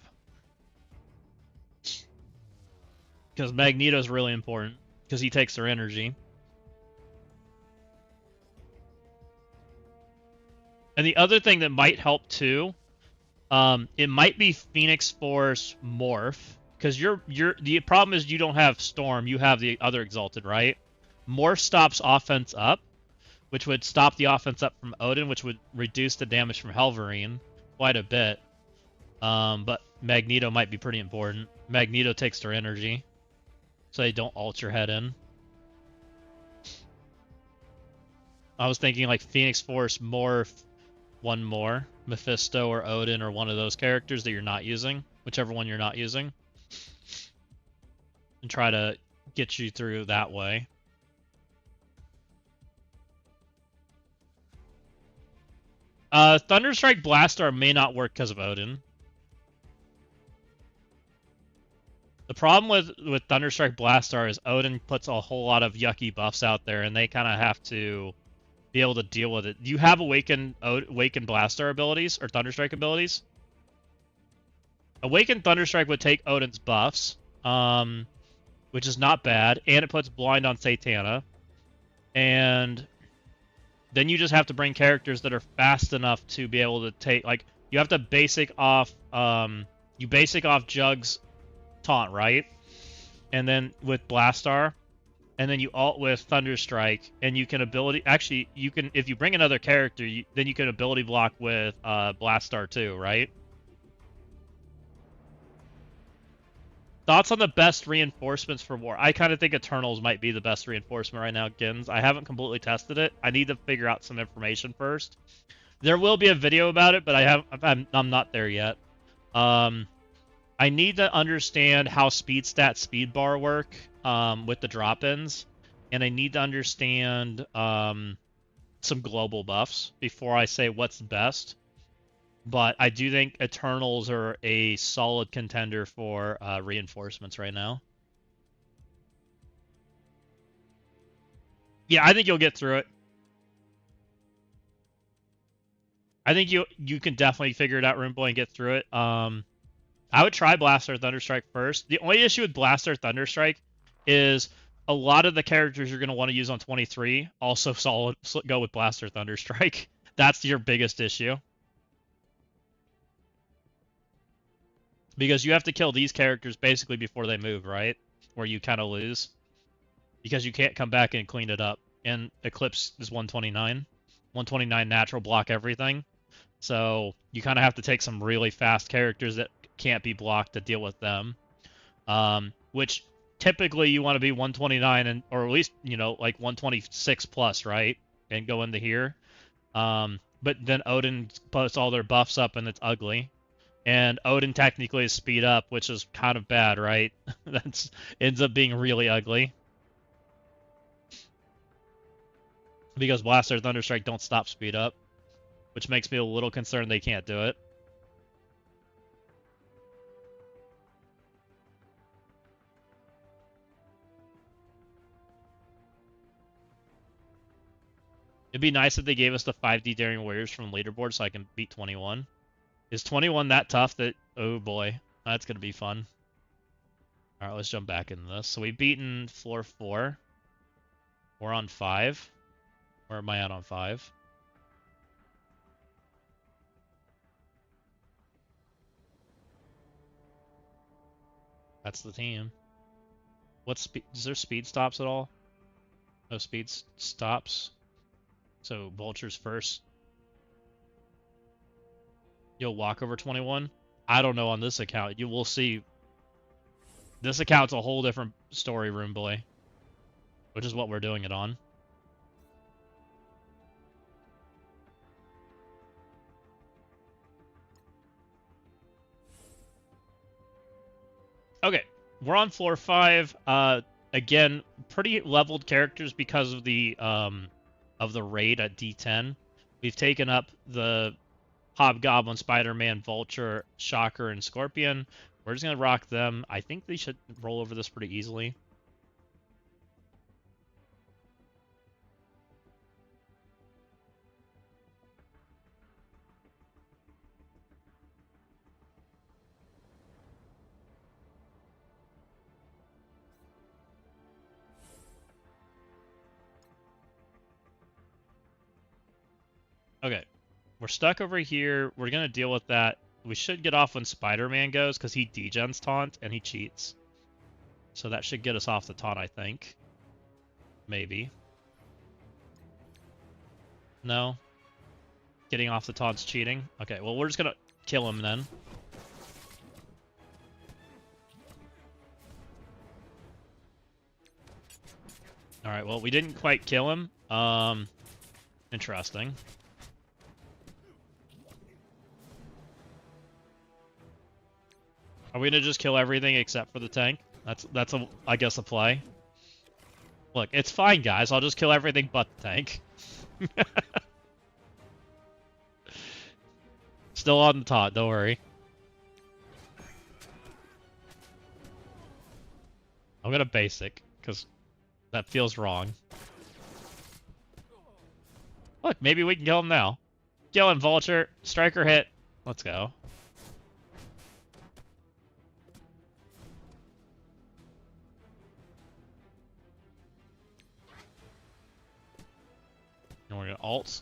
Because Magneto's really important. Because he takes their energy. And the other thing that might help too, it might be Phoenix Force Morph. Because the problem is you don't have Storm, you have the other Exalted, right? Morph stops offense up, which would stop the offense up from Odin, which would reduce the damage from Helverine quite a bit. But Magneto might be pretty important. Magneto takes their energy, so they don't ult your head in. I was thinking like Phoenix Force Morph, one more, Mephisto or Odin or one of those characters that you're not using, whichever one you're not using, and try to get you through that way. Thunderstrike Blastar may not work because of Odin. The problem with Thunderstrike Blastar is Odin puts a whole lot of yucky buffs out there, and they kind of have to be able to deal with it. Do you have Awaken Blastar abilities or Thunderstrike abilities? Awaken Thunderstrike would take Odin's buffs, which is not bad, and it puts Blind on Satana. And then you just have to bring characters that are fast enough to be able to take, like, you have to basic off Jug's taunt, right? And then with Blastar, and then you ult with Thunderstrike, and you can if you bring another character, then you can ability block with Blastar too, right? Thoughts on the best reinforcements for war? I kind of think Eternals might be the best reinforcement right now, Gins. I haven't completely tested it. I need to figure out some information first. There will be a video about it, but I'm not there yet. I need to understand how speed bar work with the drop-ins, and I need to understand some global buffs before I say what's best. But I do think Eternals are a solid contender for reinforcements right now. Yeah, I think you'll get through it. I think you can definitely figure it out, Roomboy, and get through it. I would try Blaster Thunderstrike first. The only issue with Blaster Thunderstrike is a lot of the characters you're going to want to use on 23 also go with Blaster Thunderstrike. That's your biggest issue. Because you have to kill these characters basically before they move, right? Where you kind of lose. Because you can't come back and clean it up. And Eclipse is 129. 129 natural block everything. So you kind of have to take some really fast characters that can't be blocked to deal with them. Which typically you want to be 129 or at least, like 126 plus, right? And go into here. But then Odin puts all their buffs up and it's ugly. And Odin technically is speed up, which is kind of bad, right? That ends up being really ugly. Because Blaster Thunderstrike don't stop speed up. Which makes me a little concerned they can't do it. It'd be nice if they gave us the 5D Daring Warriors from leaderboard so I can beat 21. Is 21 that tough that... Oh boy. That's going to be fun. Alright, let's jump back into this. So we've beaten floor 4. We're on 5. Where am I at on 5? That's the team. Is there speed stops at all? No speed stops. So Vulture's first. You'll walk over 21? I don't know on this account. You will see. This account's a whole different story, Room Boy. Which is what we're doing it on. we're on floor 5. Again, pretty leveled characters because of the raid at D10. We've taken up the Hobgoblin, Spider-Man, Vulture, Shocker, and Scorpion. We're just gonna rock them. I think they should roll over this pretty easily. Okay, we're stuck over here. We're gonna deal with that. We should get off when Spider-Man goes, because he degens taunt and he cheats. So that should get us off the taunt, I think. Maybe. No? Getting off the taunt's cheating? Okay, well, we're just gonna kill him then. Alright, well, we didn't quite kill him. Interesting. Are we gonna just kill everything except for the tank? That's I guess a play. Look, it's fine, guys. I'll just kill everything but the tank. Still on the taunt, don't worry. I'm gonna basic, because that feels wrong. Look, maybe we can kill him now. Kill him, Vulture. Striker hit. Let's go. And we're gonna alt.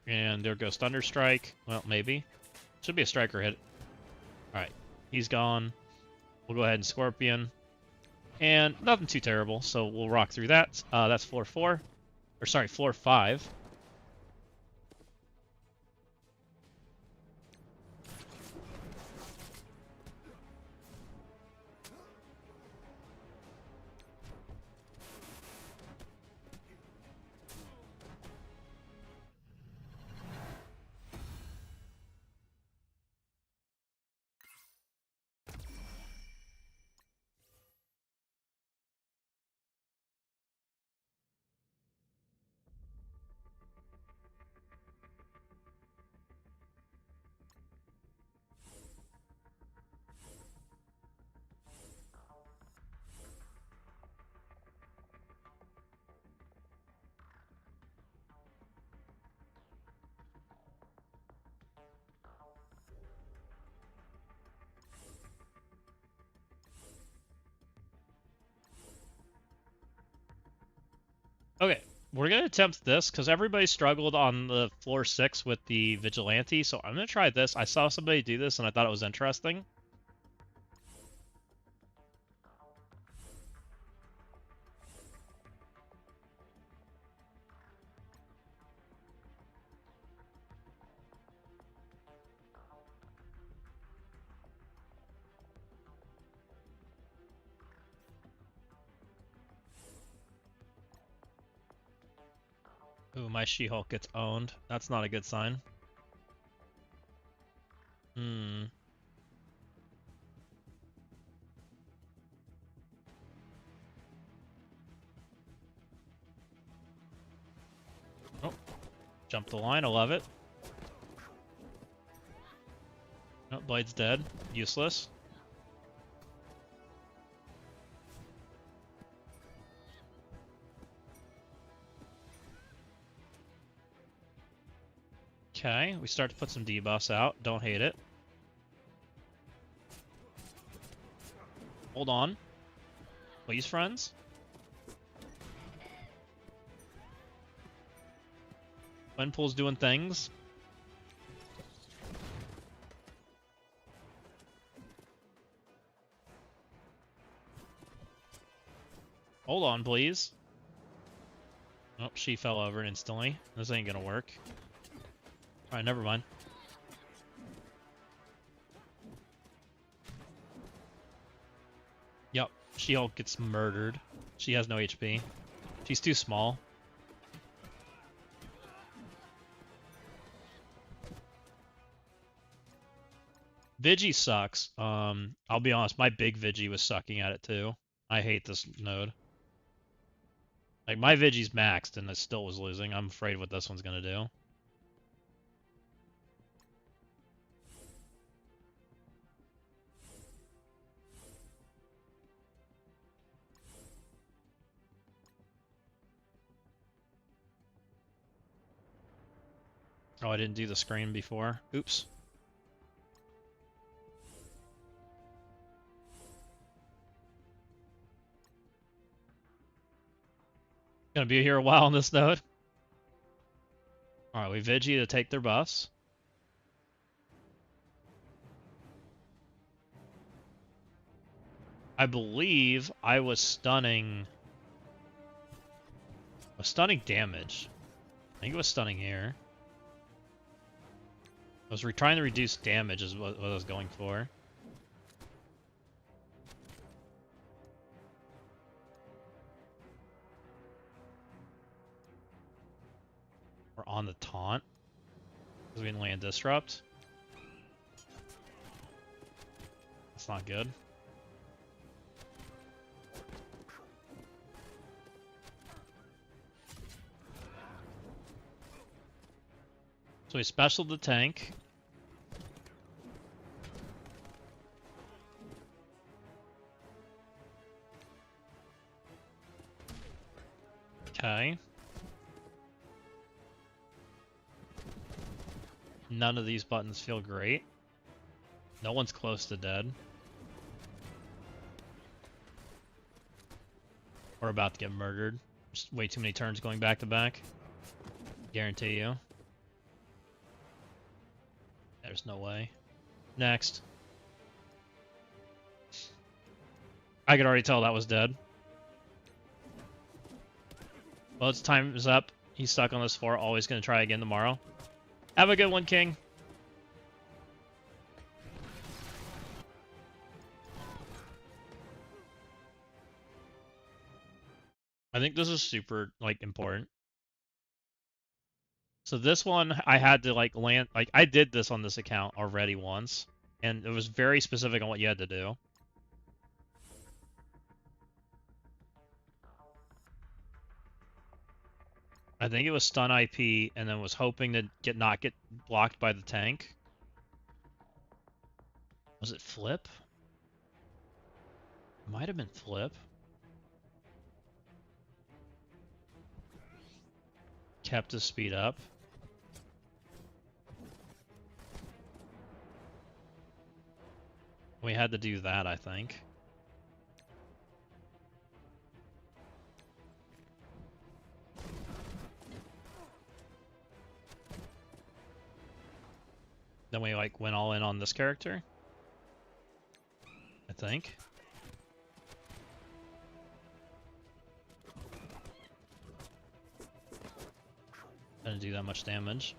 And there goes Thunderstrike. Well, maybe. Should be a striker hit. Alright, he's gone. We'll go ahead and Scorpion. And nothing too terrible, so we'll rock through that. That's floor 4. Or sorry, floor 5. Okay, we're going to attempt this, because everybody struggled on the floor 6 with the Vigilante, so I'm going to try this. I saw somebody do this, and I thought it was interesting. Ooh, my She-Hulk gets owned. That's not a good sign. Oh, jump the line. I love it. Oh, Blade's dead. Useless. Okay, we start to put some debuffs out. Don't hate it. Hold on. Please, friends. Gwenpool's doing things. Hold on, please. Oh, she fell over instantly. This ain't gonna work. Alright, never mind. Yep, She-Hulk gets murdered. She has no HP. She's too small. Vigi sucks. I'll be honest, my big Vigi was sucking at it too. I hate this node. Like, my Vigi's maxed and it still was losing. I'm afraid what this one's gonna do. Oh, I didn't do the screen before. Oops. Gonna be here a while on this node. Alright, we Vigi to take their buffs. I believe I was stunning... damage. I think it was stunning here. I was trying to reduce damage is what I was going for. We're on the taunt. Because we didn't land disrupt. That's not good. So we specialed the tank. Okay. None of these buttons feel great. No one's close to dead. We're about to get murdered. Just way too many turns going back to back. Guarantee you. There's no way. Next. I could already tell that was dead. Well, its time is up. He's stuck on this floor. Always going to try again tomorrow. Have a good one, King. I think this is super, like, important. So this one, I had to, like, land... Like, I did this on this account already once. And it was very specific on what you had to do. I think it was stun IP, and then was hoping to not get blocked by the tank. Was it flip? Might have been flip. Kept his speed up. We had to do that, I think. Then we, like, went all in on this character. I think. Didn't do that much damage.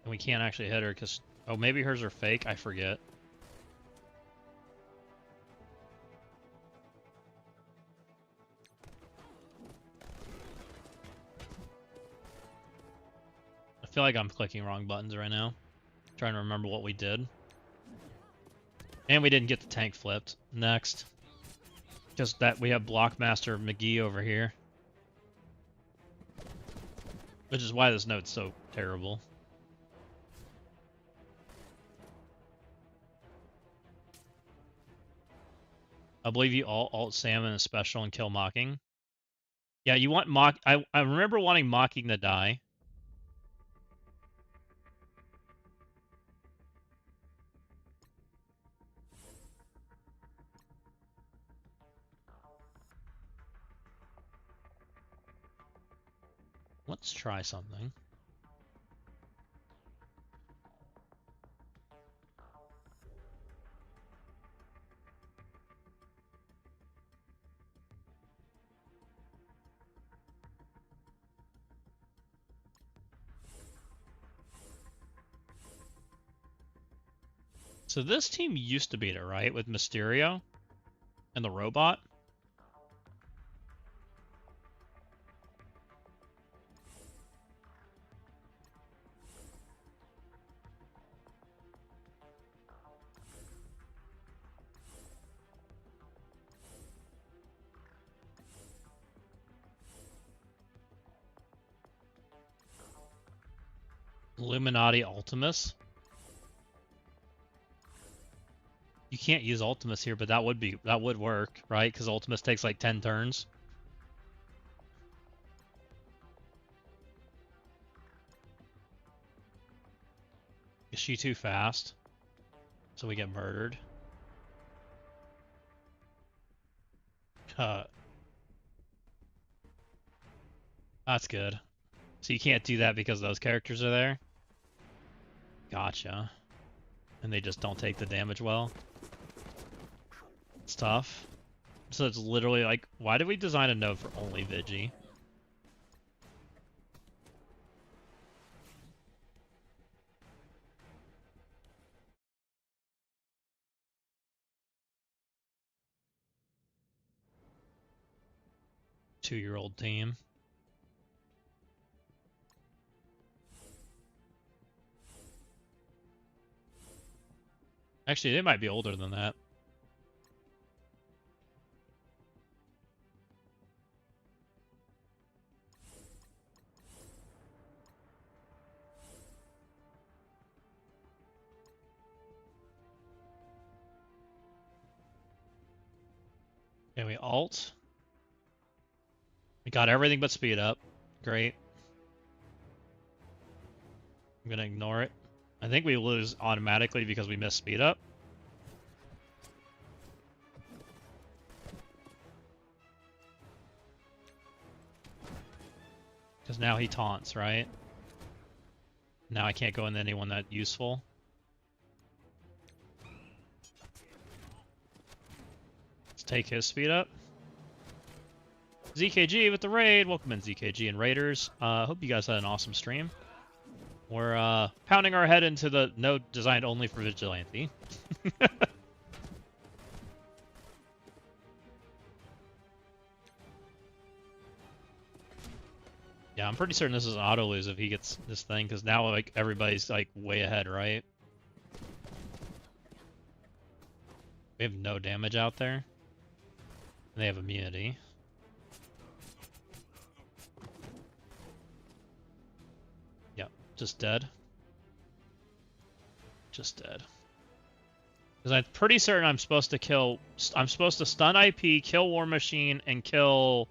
And we can't actually hit her because... Oh, maybe hers are fake? I forget. I feel like I'm clicking wrong buttons right now. Trying to remember what we did. And we didn't get the tank flipped. Next. Just that we have Blockmaster McGee over here. Which is why this node's so terrible. I believe you alt Salmon is special and kill Mocking. Yeah, you want Mock... I remember wanting Mocking to die. Let's try something. So this team used to beat it, right? With Mysterio and the robot. Illuminati Ultimus. You can't use Ultimus here, but that would work, right? Because Ultimus takes like 10 turns. Is she too fast? So we get murdered. That's good. So you can't do that because those characters are there? Gotcha. And they just don't take the damage well? It's tough. So it's literally like, why did we design a node for only Vigi? Two-year-old team. Actually, they might be older than that. Okay, we alt. We got everything but speed up. Great. I'm gonna ignore it. I think we lose automatically because we miss speed up. Because now he taunts, right? Now I can't go into anyone that useful. Let's take his speed up. ZKG with the raid. Welcome in, ZKG and Raiders. Hope you guys had an awesome stream. We're pounding our head into the node designed only for Vigilante. Yeah, I'm pretty certain this is an auto lose if he gets this thing, because now like everybody's like way ahead, right? We have no damage out there. They have immunity. Yep, just dead. Just dead. Because I'm pretty certain I'm supposed to kill... I'm supposed to stun IP, kill War Machine, and kill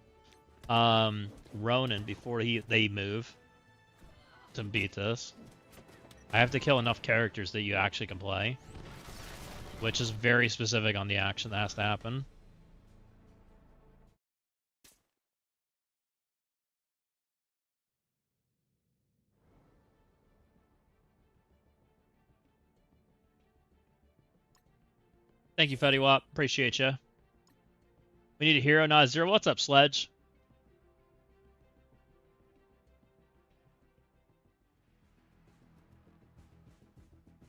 Ronin before they move to beat this. I have to kill enough characters that you actually can play. Which is very specific on the action that has to happen. Thank you, Fetty Wap. Appreciate you. We need a hero, not a zero. What's up, Sledge?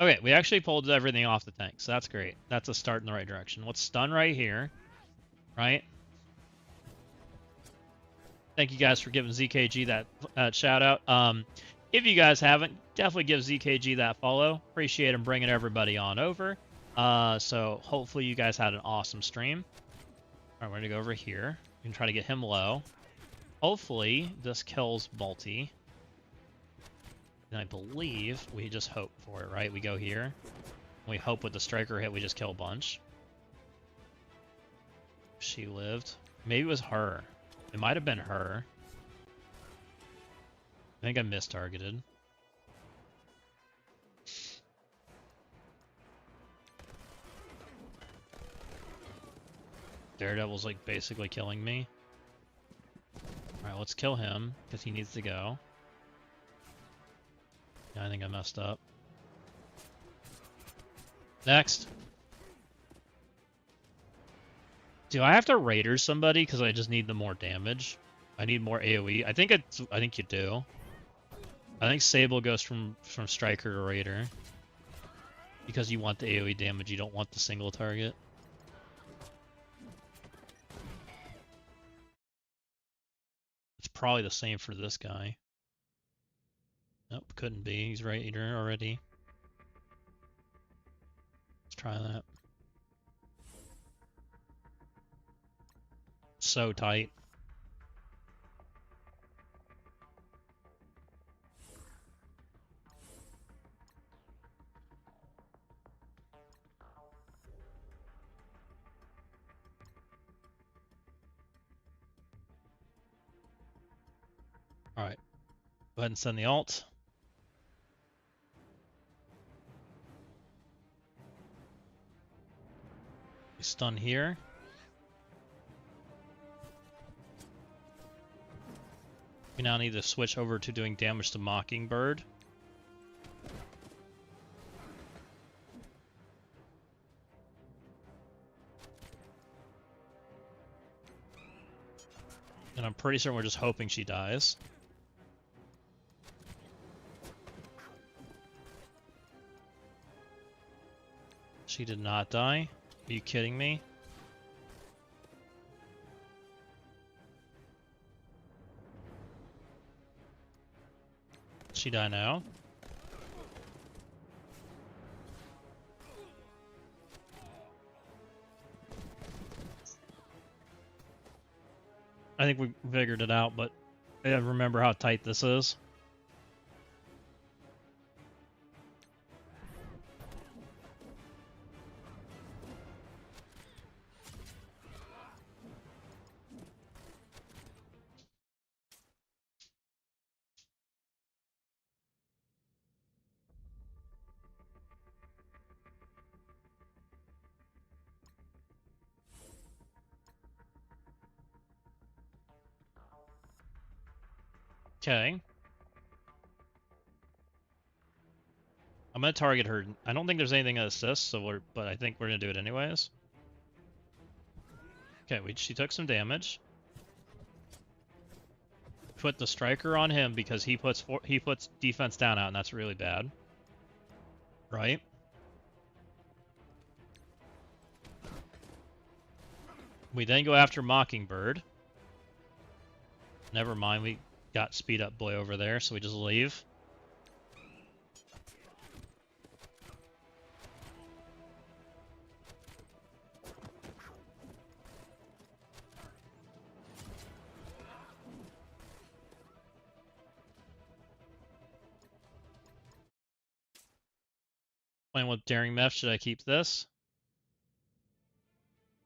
Okay, we actually pulled everything off the tank, so that's great. That's a start in the right direction. Let's stun right here, right? Thank you guys for giving ZKG that shout out. If you guys haven't, definitely give ZKG that follow. Appreciate him bringing everybody on over. So hopefully you guys had an awesome stream. All right, we're gonna go over here. We can try to get him low. Hopefully this kills Multi. And I believe we just hope for it, right? We go here. We hope with the striker hit we just kill a bunch. She lived. Maybe it was her. It might have been her. I think I mistargeted. Daredevil's like basically killing me. Alright, let's kill him, because he needs to go. Yeah, I think I messed up. Next. Do I have to Raider somebody because I just need the more damage? I need more AoE. I think you do. I think Sable goes from Striker to Raider. Because you want the AoE damage, you don't want the single target. It's probably the same for this guy. Nope, couldn't be. He's Raider already. Let's try that. So tight. Go ahead and send the ult. Stun here. We now need to switch over to doing damage to Mockingbird. And I'm pretty certain we're just hoping she dies. She did not die. Are you kidding me? She die now? I think we figured it out, but I remember how tight this is. Okay. I'm gonna target her. I don't think there's anything to assist, so but I think we're gonna do it anyways. Okay, she took some damage. Put the striker on him because he puts defense down out, and that's really bad. Right? We then go after Mockingbird. Never mind, we got speed up boy over there, so we just leave. Playing with Daring Meth, should I keep this?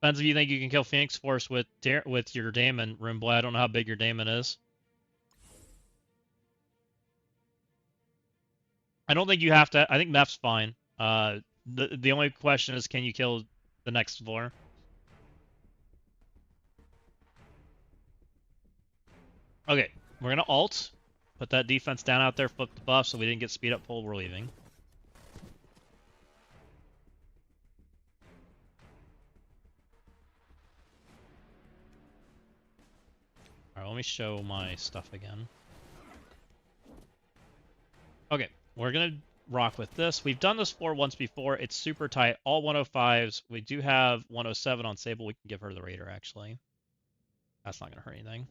Depends if you think you can kill Phoenix Force with your Daemon, Rimboy. I don't know how big your Daemon is. I don't think you have to. I think Meph's fine. The only question is, can you kill the next floor? Okay, we're gonna ult. Put that defense down out there, flip the buff so we didn't get speed up pull, we're leaving. Alright, let me show my stuff again. Okay, we're gonna rock with this. We've done this floor once before. It's super tight. All 105s. We do have 107 on Sable. We can give her the Raider, actually. That's not gonna hurt anything.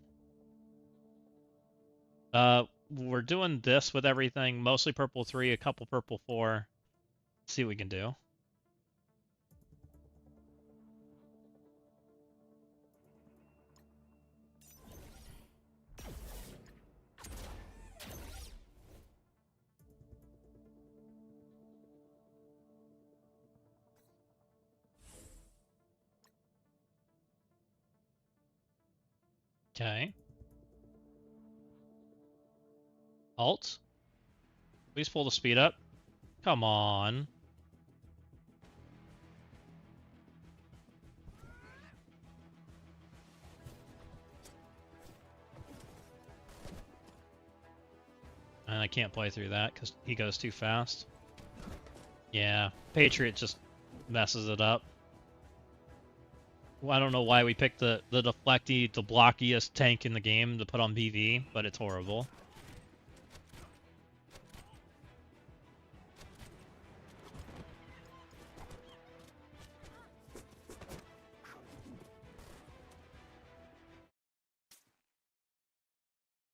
We're doing this with everything. Mostly purple 3, a couple purple 4. Let's see what we can do. Okay. Alt. Please pull the speed up. Come on. And I can't play through that because he goes too fast. Yeah, Patriot just messes it up. Well, I don't know why we picked the blockiest tank in the game to put on BV, but it's horrible.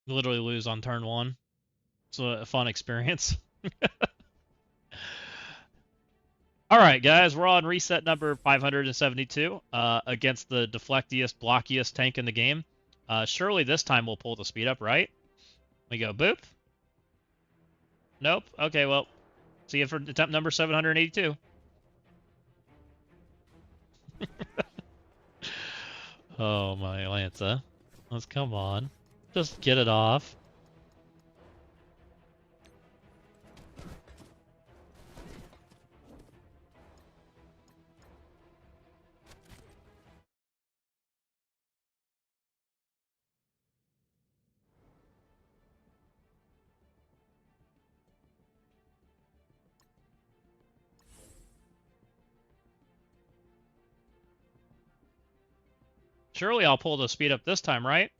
You literally lose on turn 1. It's a fun experience. Alright, guys, we're on reset number 572 against the deflectiest, blockiest tank in the game. Surely this time we'll pull the speed up, right? We go boop. Nope. Okay, well, see you for attempt number 782. Oh, my Lanza. Let's come on. Just get it off. Surely I'll pull the speed up this time, right?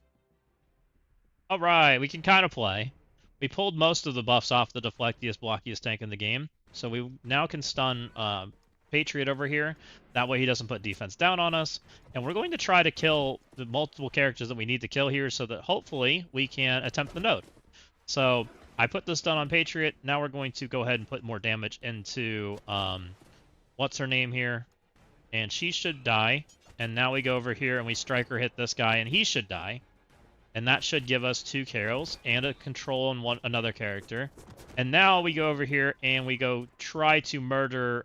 Alright, we can kind of play. We pulled most of the buffs off the deflectiest, blockiest tank in the game, so we now can stun Patriot over here. That way he doesn't put defense down on us. And we're going to try to kill the multiple characters that we need to kill here so that hopefully we can attempt the node. So I put this stun on Patriot. Now we're going to go ahead and put more damage into what's her name here? And she should die. And now we go over here and we striker hit this guy and he should die. And that should give us 2 Carols and a control on another character. And now we go over here and we go try to murder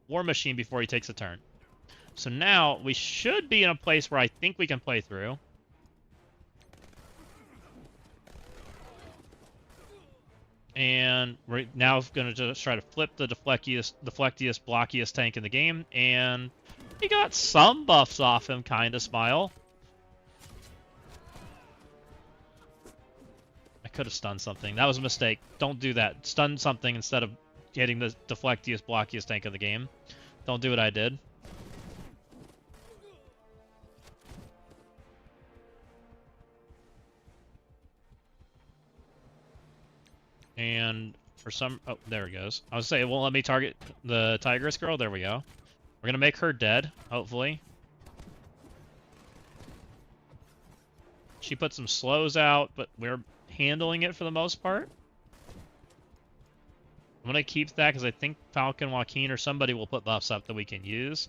War Machine before he takes a turn. So now we should be in a place where I think we can play through. And we're now going to just try to flip the deflectiest, blockiest tank in the game. And we got some buffs off him, kind of, Smile. I could have stunned something. That was a mistake. Don't do that. Stun something instead of hitting the deflectiest, blockiest tank of the game. Don't do what I did. And for some... Oh, there it goes. I was saying it won't let me target the Tigress girl. There we go. We're going to make her dead, hopefully. She put some slows out, but we're handling it for the most part. I'm going to keep that because I think Falcon Joaquin or somebody will put buffs up that we can use.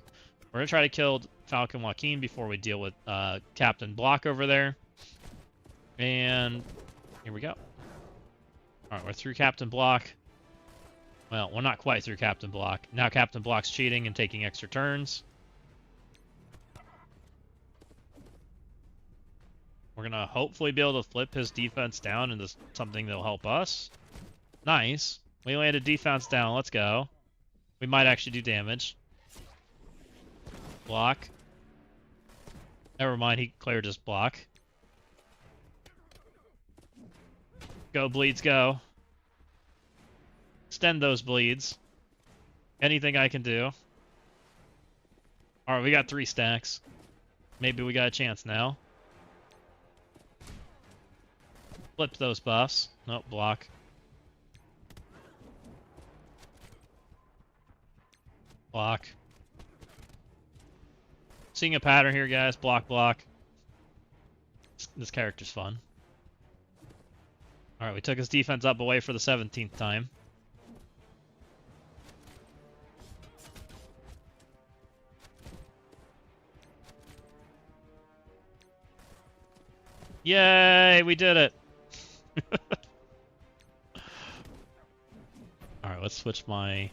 We're going to try to kill Falcon Joaquin before we deal with Captain Block over there. And here we go. Alright, we're through Captain Block. Well, we're not quite through Captain Block. Now Captain Block's cheating and taking extra turns. We're going to hopefully be able to flip his defense down into something that'll help us. Nice. We landed defense down. Let's go. We might actually do damage. Block. Never mind, he cleared his block. Go, bleeds, go. Extend those bleeds. Anything I can do. Alright, we got 3 stacks. Maybe we got a chance now. Flip those buffs. Nope, block. Block. Seeing a pattern here, guys. Block, block. This character's fun. Alright, we took his defense up away for the 17th time. Yay, we did it! Alright, let's switch my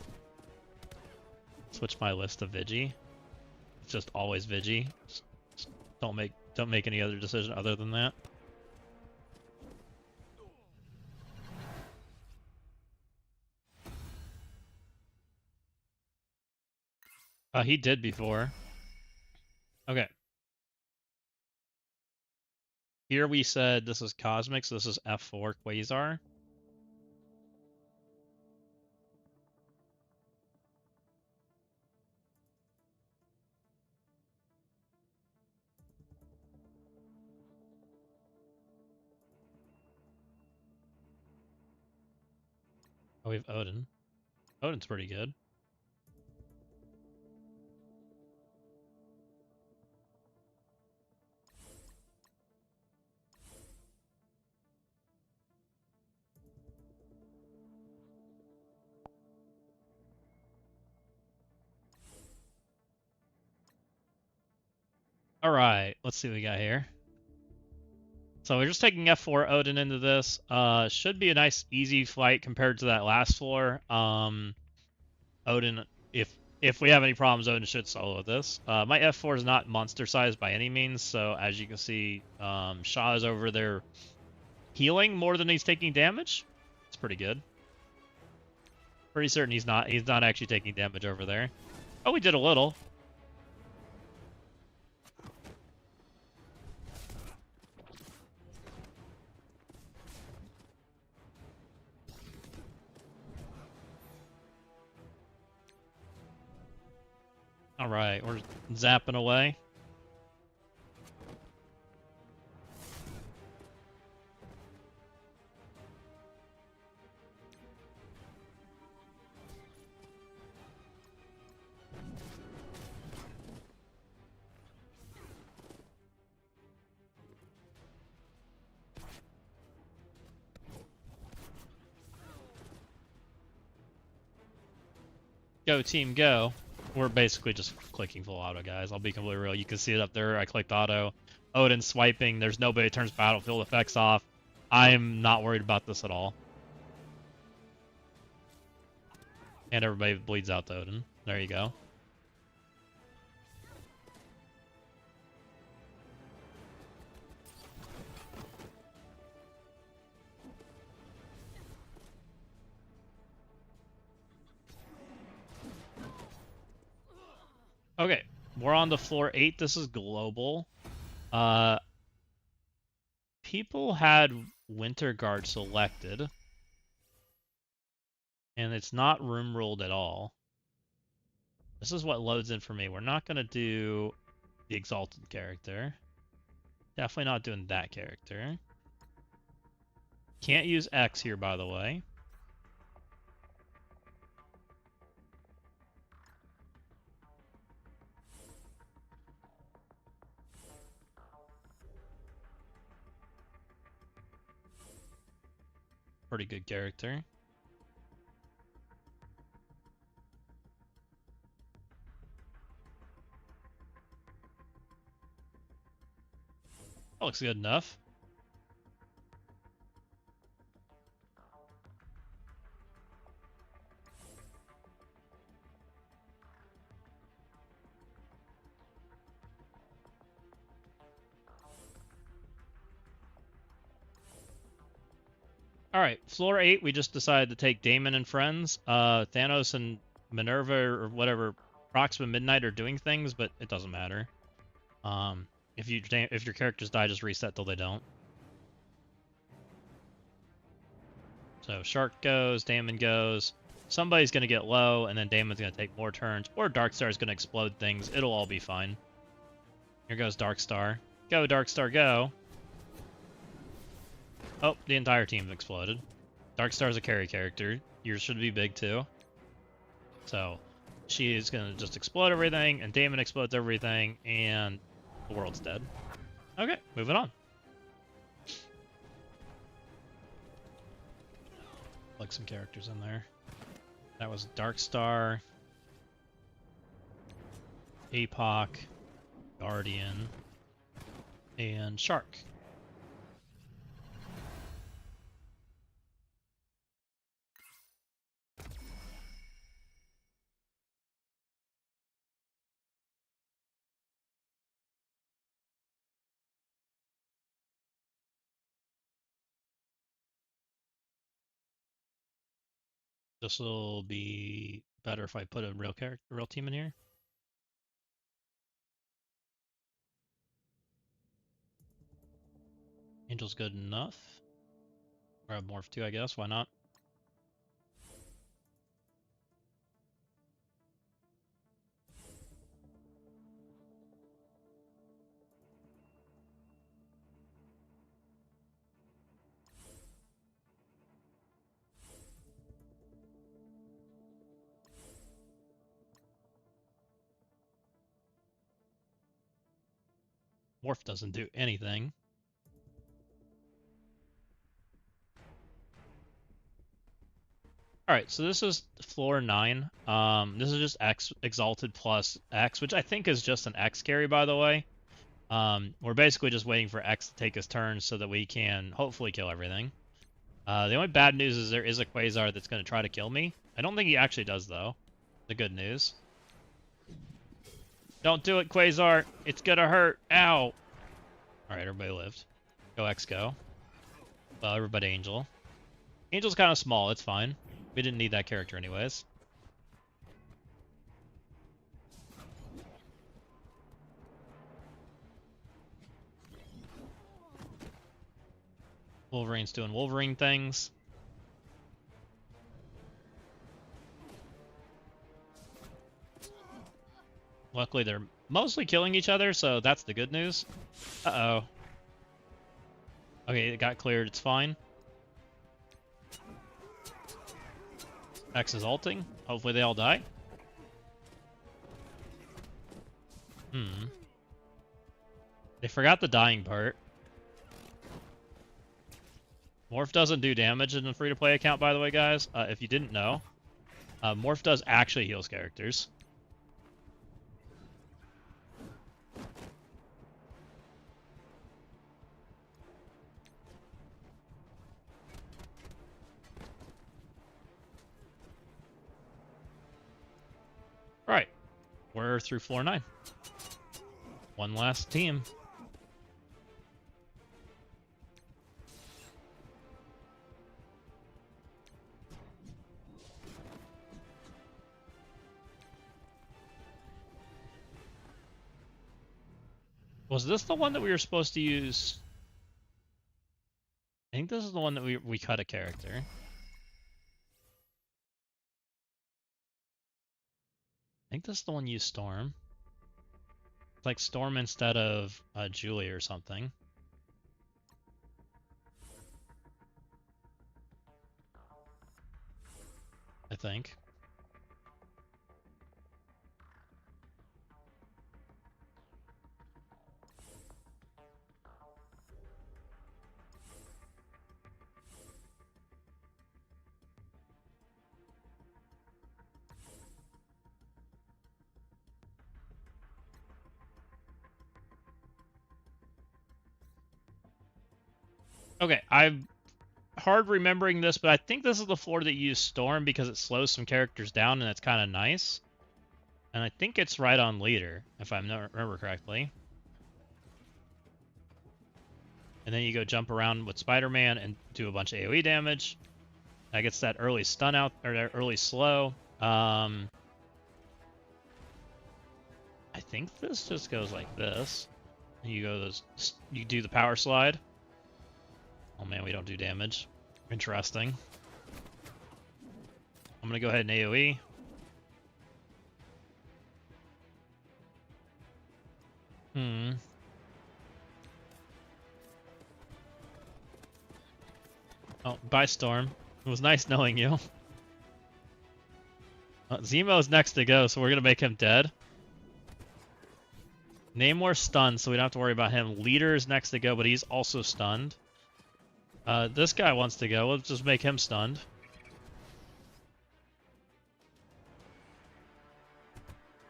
list to Vigi. It's just always Vigi. Just don't make any other decision other than that. He did before. Okay. Here we said this is Cosmic, so this is F4 Quasar. Oh, we have Odin. Odin's pretty good. Alright, let's see what we got here. So we're just taking F4 Odin into this. Should be a nice, easy fight compared to that last floor. Odin, if we have any problems, Odin should solo this. My F4 is not monster sized by any means, so as you can see, Shaw is over there healing more than he's taking damage. It's pretty good. Pretty certain he's not actually taking damage over there. Oh, we did a little. Alright, we're zapping away. Go team go. We're basically just clicking full auto, guys. I'll be completely real. You can see it up there. I clicked auto. Odin swiping. There's nobody turns battlefield effects off. I'm not worried about this at all. And everybody bleeds out to Odin. There you go. Okay, we're on to floor 8. This is global. People had Winter Guard selected. And it's not room ruled at all. This is what loads in for me. We're not going to do the Exalted character. Definitely not doing that character. Can't use X here, by the way. Pretty good character. That looks good enough. Alright, floor 8, we just decided to take Damon and friends. Thanos and Minerva or whatever, Proxima Midnight are doing things, but it doesn't matter. If your characters die, just reset till they don't. So Shark goes, Damon goes. Somebody's going to get low, and then Damon's going to take more turns, or Darkstar's going to explode things. It'll all be fine. Here goes Darkstar. Go, Darkstar, go. Oh, the entire team exploded. Darkstar's a carry character. Yours should be big too. So, she is going to just explode everything, and Damon explodes everything, and the world's dead. Okay, moving on. Like some characters in there. That was Darkstar, Apoc, Guardian, and Shark. This will be better if I put a real team in here. Angel's good enough. Grab Morph too, I guess. Why not? Morph doesn't do anything. Alright, so this is floor 9. This is just X Exalted plus X, which I think is just an X carry, by the way. We're basically just waiting for X to take his turn so that we can hopefully kill everything. The only bad news is there is a Quasar that's going to try to kill me. I don't think he actually does, though. The good news. Don't do it, Quasar. It's going to hurt. Ow. Alright, everybody lived. Go X, go. Well, everybody Angel. Angel's kind of small. It's fine. We didn't need that character anyways. Wolverine's doing Wolverine things. Luckily, they're mostly killing each other, so that's the good news. Uh-oh. Okay, it got cleared. It's fine. X is ulting. Hopefully they all die. They forgot the dying part. Morph doesn't do damage in a free-to-play account, by the way, guys. If you didn't know. Morph does actually heals characters. Alright, we're through floor 9. One last team. Was this the one that we were supposed to use? I think this is the one that we cut a character. I think this is the one you Storm. It's like Storm instead of Julie or something. I think. Okay, I'm hard remembering this, but I think this is the floor that you use Storm because it slows some characters down and it's kind of nice. And I think it's right on leader, if I remember correctly. And then you go jump around with Spider-Man and do a bunch of AoE damage. That gets that early stun out, or that early slow. I think this just goes like this. You go you do the power slide. Oh man, we don't do damage. Interesting. I'm gonna go ahead and AoE. Oh, bye Storm. It was nice knowing you. Zemo's next to go, so we're gonna make him dead. Namor's stunned, so we don't have to worry about him. Leader's next to go, but he's also stunned. This guy wants to go. Let's just make him stunned.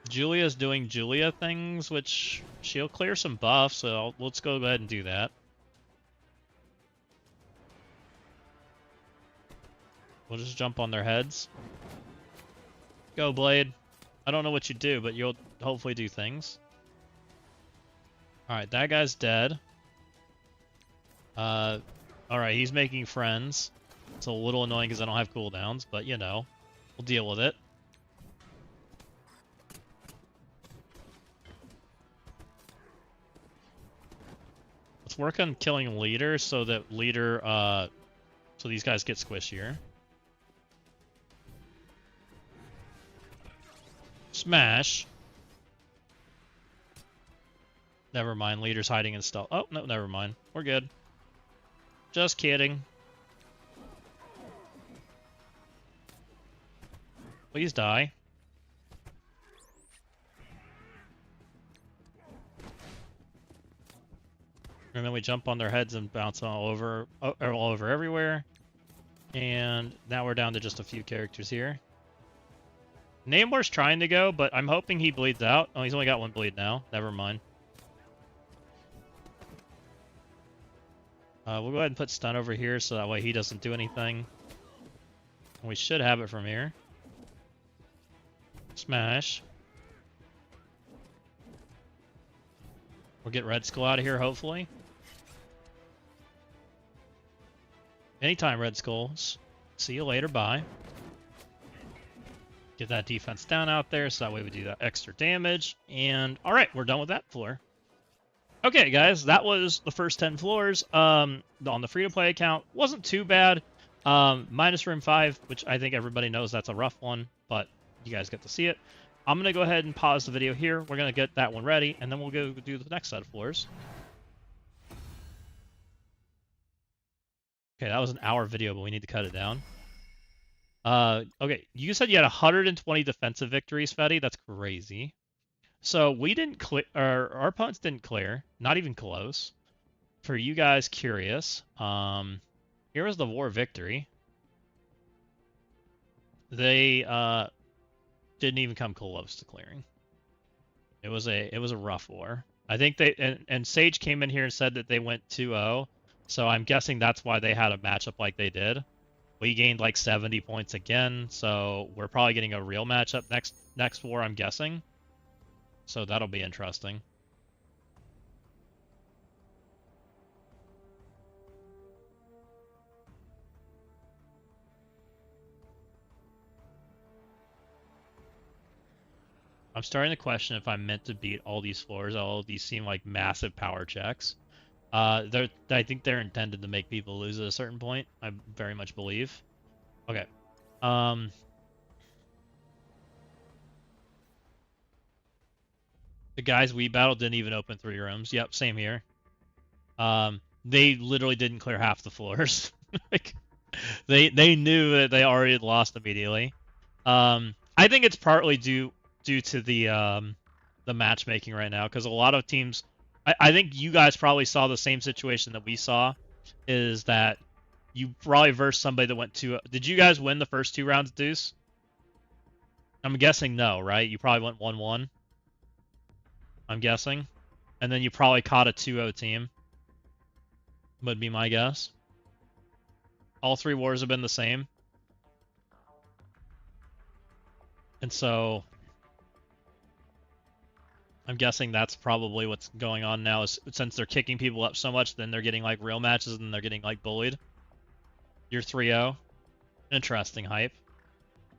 Julia's doing Julia things, which she'll clear some buffs, so let's go ahead and do that. We'll just jump on their heads. Go, Blade. I don't know what you do, but you'll hopefully do things. Alright, that guy's dead. Alright, he's making friends. It's a little annoying because I don't have cooldowns, but you know, we'll deal with it. Let's work on killing Leader so that Leader, so these guys get squishier. Smash. Never mind, Leader's hiding in stealth. Oh, no, never mind. We're good. Just kidding. Please die. And then we jump on their heads and bounce all over everywhere. And now we're down to just a few characters here. Namor's trying to go, but I'm hoping he bleeds out. Oh, he's only got one bleed now. Never mind. We'll go ahead and put stun over here so that way he doesn't do anything. And we should have it from here. Smash. We'll get Red Skull out of here, hopefully. Anytime, Red Skulls. See you later, bye. Get that defense down out there so that way we do that extra damage. And alright, we're done with that floor. Okay, guys, that was the first 10 floors. On the free-to-play account, wasn't too bad. Minus room 5, which I think everybody knows that's a rough one, but you guys get to see it. I'm going to go ahead and pause the video here. We're going to get that one ready, and then we'll go do the next set of floors. Okay, that was an hour video, but we need to cut it down. Okay, you said you had 120 defensive victories, Fetty. That's crazy. So we didn't clear, our opponents didn't clear, not even close. For you guys curious, here was the war victory. They didn't even come close to clearing. It was a rough war. I think they and Sage came in here and said that they went 2-0, so I'm guessing that's why they had a matchup like they did. We gained like 70 points again, so we're probably getting a real matchup next war, I'm guessing. So that'll be interesting. I'm starting to question if I'm meant to beat all these floors. All of these seem like massive power checks. I think they're intended to make people lose at a certain point. I very much believe. Okay. The guys we battled didn't even open 3 rooms. Yep, same here. They literally didn't clear half the floors. Like, they knew that they already had lost immediately. I think it's partly due to the matchmaking right now, because a lot of teams, I think you guys probably saw the same situation that we saw, is that you probably versed somebody that went 2. Did you guys win the first 2 rounds, Deuce? I'm guessing no, right? You probably went 1-1. I'm guessing. And then you probably caught a 2-0 team. Would be my guess. All 3 wars have been the same. And so I'm guessing that's probably what's going on now, is since they're kicking people up so much, then they're getting like real matches and they're getting like bullied. You're 3-0. Interesting hype.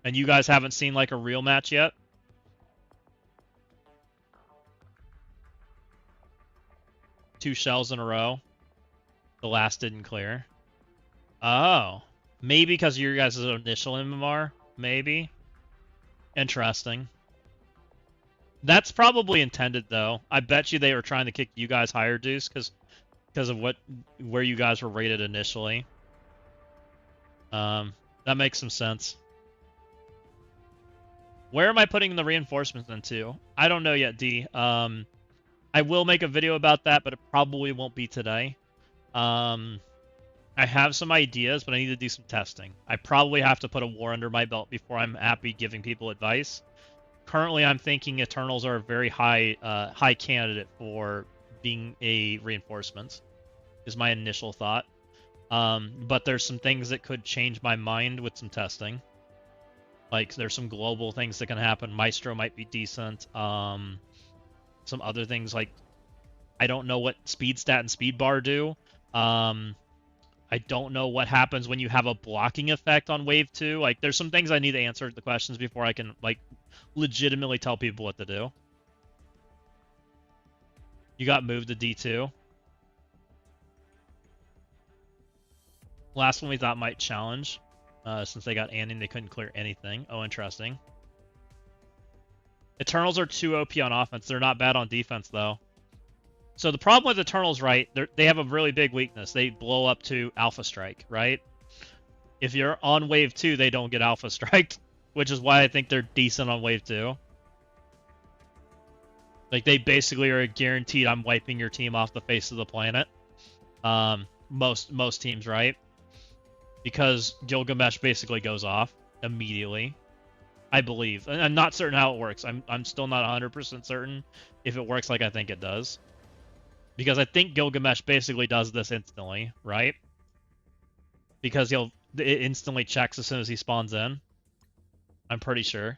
And you guys haven't seen like a real match yet? Two shells in a row. The last didn't clear. Oh. Maybe because of your guys' initial MMR? Maybe. Interesting. That's probably intended, though. I bet you they were trying to kick you guys higher, Deuce, because of where you guys were rated initially. That makes some sense. Where am I putting the reinforcements into? I don't know yet, D. I will make a video about that, but it probably won't be today. I have some ideas, but I need to do some testing. I probably have to put a war under my belt before I'm happy giving people advice. Currently, I'm thinking Eternals are a very high candidate for being a reinforcement, is my initial thought. But there's some things that could change my mind with some testing. Like, there's some global things that can happen. Maestro might be decent. Some other things, like, I don't know what speed stat and speed bar do. I don't know what happens when you have a blocking effect on wave 2. Like, there's some things I need to answer the questions before I can, like, legitimately tell people what to do. You got moved to D2. Last one we thought might challenge. Since they got Annie, they couldn't clear anything. Oh, interesting. Eternals are too OP on offense. They're not bad on defense, though. So the problem with Eternals, right, they have a really big weakness. They blow up to Alpha Strike, right? If you're on Wave 2, they don't get Alpha Striked, which is why I think they're decent on Wave 2. Like, they basically are guaranteed I'm wiping your team off the face of the planet. Most teams, right? Because Gilgamesh basically goes off immediately. I believe. And I'm not certain how it works. I'm still not 100% certain if it works like I think it does. Because I think Gilgamesh basically does this instantly, right? Because it instantly checks as soon as he spawns in. I'm pretty sure.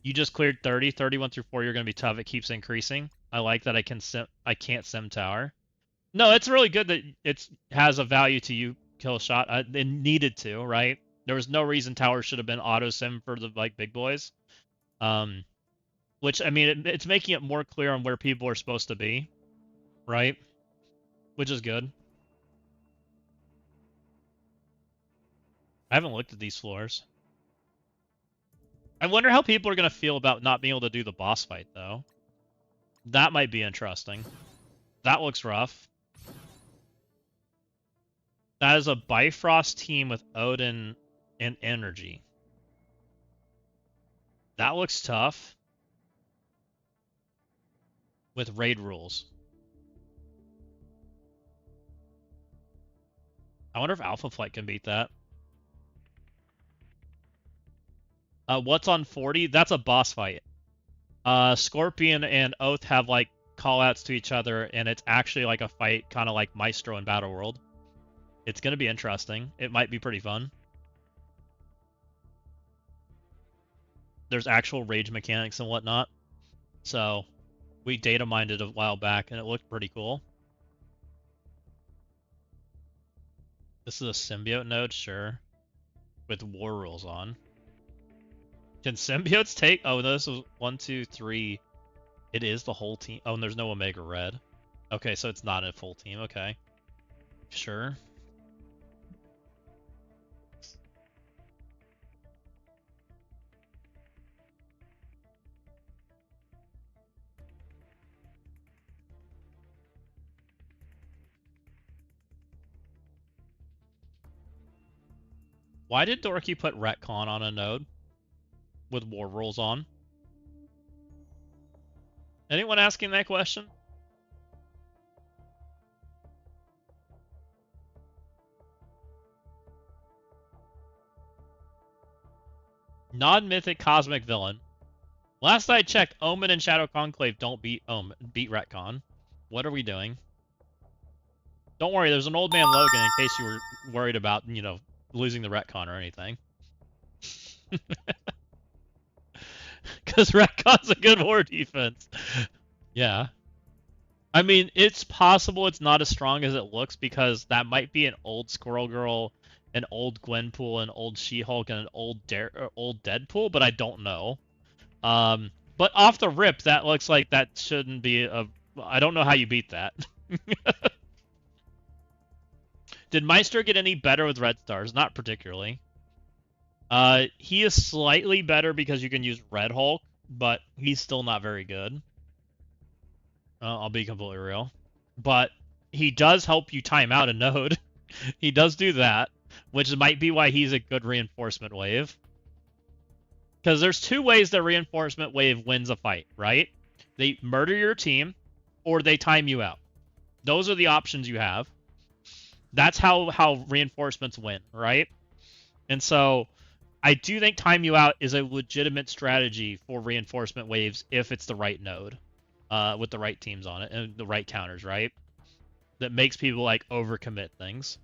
You just cleared 30. 31 through 4, you're going to be tough. It keeps increasing. I like that I can't sim tower. No, it's really good that it has a value to you, kill shot. It needed to, right? There was no reason tower should have been auto sim for the like big boys. Which, I mean, it's making it more clear on where people are supposed to be, right? Which is good. I haven't looked at these floors. I wonder how people are going to feel about not being able to do the boss fight, though. That might be interesting. That looks rough. That is a Bifrost team with Odin and Energy. That looks tough. With raid rules. I wonder if Alpha Flight can beat that. What's on 40? That's a boss fight. Scorpion and Oath have like callouts to each other, and it's actually like a fight, kind of like Maestro in Battle World. It's gonna be interesting. It might be pretty fun. There's actual rage mechanics and whatnot. So we data mined it a while back, and it looked pretty cool. This is a symbiote node, sure, with war rules on. Can symbiotes take? Oh, no, this is 1, 2, 3. It is the whole team. Oh, and there's no Omega Red. Okay, so it's not a full team. Okay, sure. Why did Dorky put retcon on a node with war rules on? Anyone asking that question? Non-mythic cosmic villain. Last I checked, Omen and Shadow Conclave don't beat beat retcon. What are we doing? Don't worry, there's an old man Logan in case you were worried about, you know, losing the retcon or anything. Because retcon's a good war defense. Yeah. I mean, it's possible it's not as strong as it looks because that might be an old Squirrel Girl, an old Gwenpool, an old She-Hulk, and an old Deadpool, but I don't know. But off the rip, that looks like that shouldn't be a... I don't know how you beat that. Did Maestro get any better with Red Stars? Not particularly. He is slightly better because you can use Red Hulk, but he's still not very good. I'll be completely real. But he does help you time out a node. He does do that, which might be why he's a good reinforcement wave. Because there's two ways that reinforcement wave wins a fight, right? They murder your team, or they time you out. Those are the options you have. That's how reinforcements win, right? And so I do think time you out is a legitimate strategy for reinforcement waves if it's the right node, with the right teams on it and the right counters, right? That makes people like overcommit things.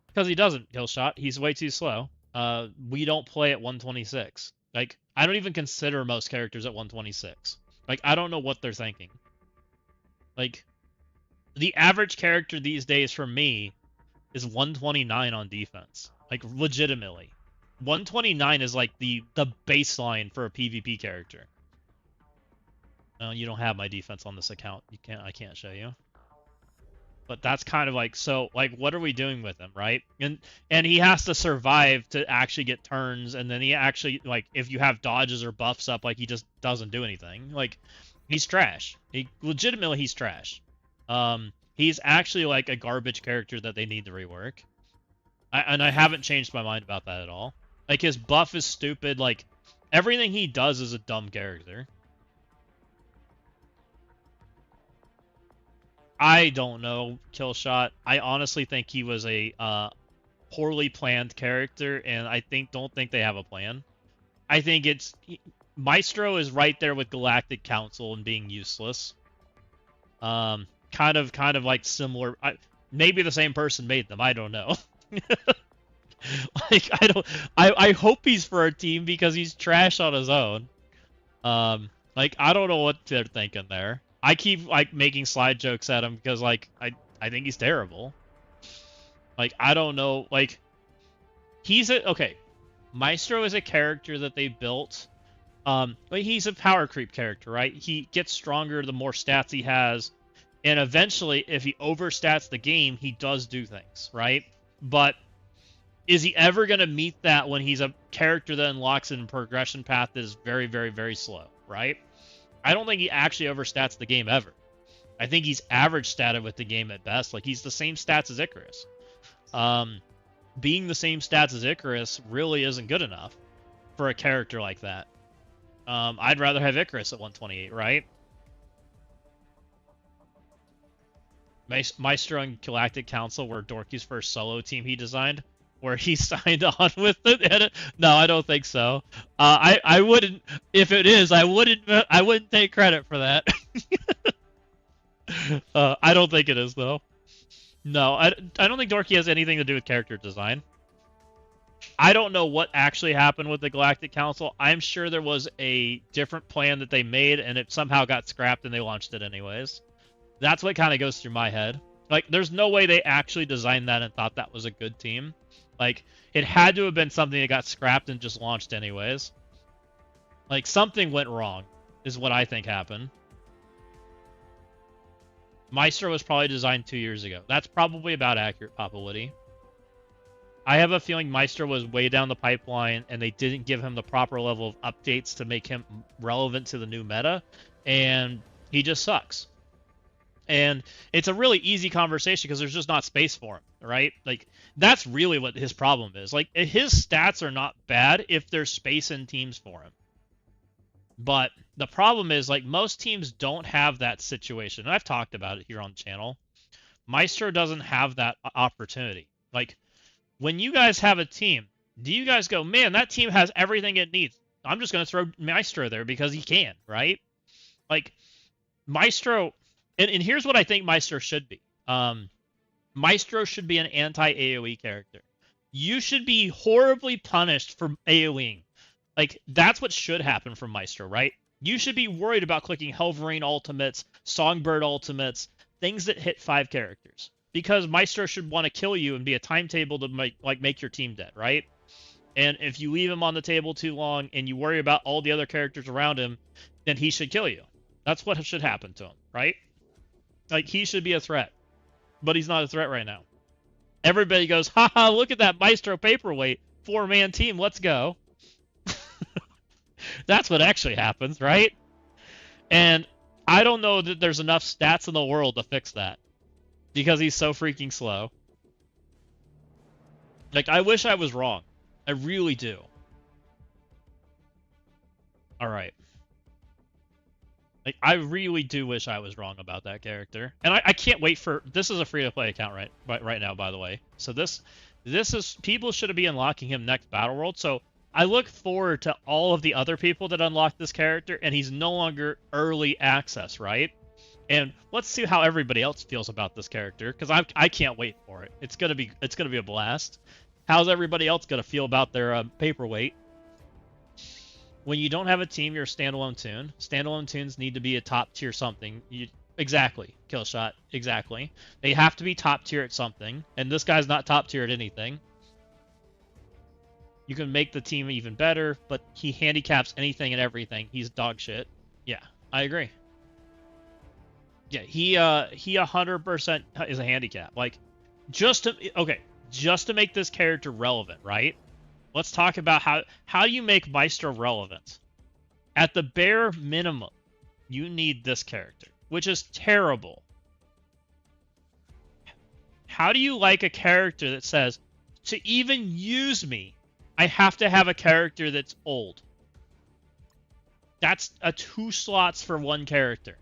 Because he doesn't kill shot. He's way too slow. We don't play at 126. Like, I don't even consider most characters at 126. Like, I don't know what they're thinking. Like, the average character these days for me is 129 on defense. Like, legitimately. 129 is like the baseline for a PvP character. No, you don't have my defense on this account. I can't show you. But that's kind of like, so, like, what are we doing with him, right? And he has to survive to actually get turns, and then he actually, like, if you have dodges or buffs up, like, he just doesn't do anything. Like, he's trash. Legitimately, he's trash. He's actually, like, a garbage character that they need to rework. And I haven't changed my mind about that at all. Like, his buff is stupid. Like, everything he does is a dumb character. I don't know, Killshot. I honestly think he was a poorly planned character, and I don't think they have a plan. I think Maestro is right there with Galactic Council and being useless. Kind of like similar. Maybe the same person made them. I don't know. Like, I hope he's for a team because he's trash on his own. Like, I don't know what they're thinking there. I keep, like, making slide jokes at him because, like, I think he's terrible. Like, I don't know, like, okay, Maestro is a character that they built, but he's a power creep character, right? He gets stronger the more stats he has, and eventually, if he overstats the game, he does do things, right? But is he ever going to meet that when he's a character that unlocks a progression path that is very, very, very slow, right? I don't think he actually overstats the game ever. I think he's average statted with the game at best. Like, he's the same stats as Icarus. Being the same stats as Icarus really isn't good enough for a character like that. I'd rather have Icarus at 128, right? Maestro and Galactic Council were Dorky's first solo team he designed, where he signed on with it. No, I don't think so. I wouldn't. If it is, I wouldn't take credit for that. I don't think it is though. No, I don't think Dorky has anything to do with character design. I don't know what actually happened with the Galactic Council. I'm sure there was a different plan that they made, and it somehow got scrapped, and they launched it anyways. That's what kind of goes through my head. Like, there's no way they actually designed that and thought that was a good team. Like, it had to have been something that got scrapped and just launched anyways. Like, something went wrong, is what I think happened. Maestro was probably designed 2 years ago. That's probably about accurate, Papa Woody. I have a feeling Maestro was way down the pipeline, and they didn't give him the proper level of updates to make him relevant to the new meta, and he just sucks. And it's a really easy conversation because there's just not space for him, right? Like, that's really what his problem is. Like, his stats are not bad if there's space in teams for him. But the problem is, like, most teams don't have that situation. And I've talked about it here on the channel. Maestro doesn't have that opportunity. Like, when you guys have a team, do you guys go, man, that team has everything it needs. I'm just going to throw Maestro there because he can, right? Like, Maestro... And here's what I think Maestro should be. Maestro should be an anti-AoE character. You should be horribly punished for AoEing. Like, that's what should happen from Maestro, right? You should be worried about clicking Helverine ultimates, Songbird ultimates, things that hit 5 characters. Because Maestro should want to kill you and be a timetable to make your team dead, right? And if you leave him on the table too long and you worry about all the other characters around him, then he should kill you. That's what should happen to him, right? Like, he should be a threat. But he's not a threat right now. Everybody goes, haha, look at that Maestro paperweight. 4-man team, let's go. That's what actually happens, right? And I don't know that there's enough stats in the world to fix that. Because he's so freaking slow. Like, I wish I was wrong. I really do. Alright. Like, I really do wish I was wrong about that character. And I can't wait for... This is a free-to-play account right now, by the way. So this is... People should be unlocking him next Battle World. So I look forward to all of the other people that unlock this character, and he's no longer early access, right? And let's see how everybody else feels about this character, because I can't wait for it. It's gonna be a blast. How's everybody else gonna feel about their paperweight? When you don't have a team, you're a standalone toon. Standalone toons need to be a top tier something. Exactly, Killshot. Exactly. They have to be top tier at something, and this guy's not top tier at anything. You can make the team even better, but he handicaps anything and everything. He's dog shit. Yeah, I agree. Yeah, he 100% is a handicap. Like, just to make this character relevant, right? Let's talk about how you make Maestro relevant. At the bare minimum, you need this character, which is terrible. How do you like a character that says, to even use me, I have to have a character that's old? That's 2 slots for one character.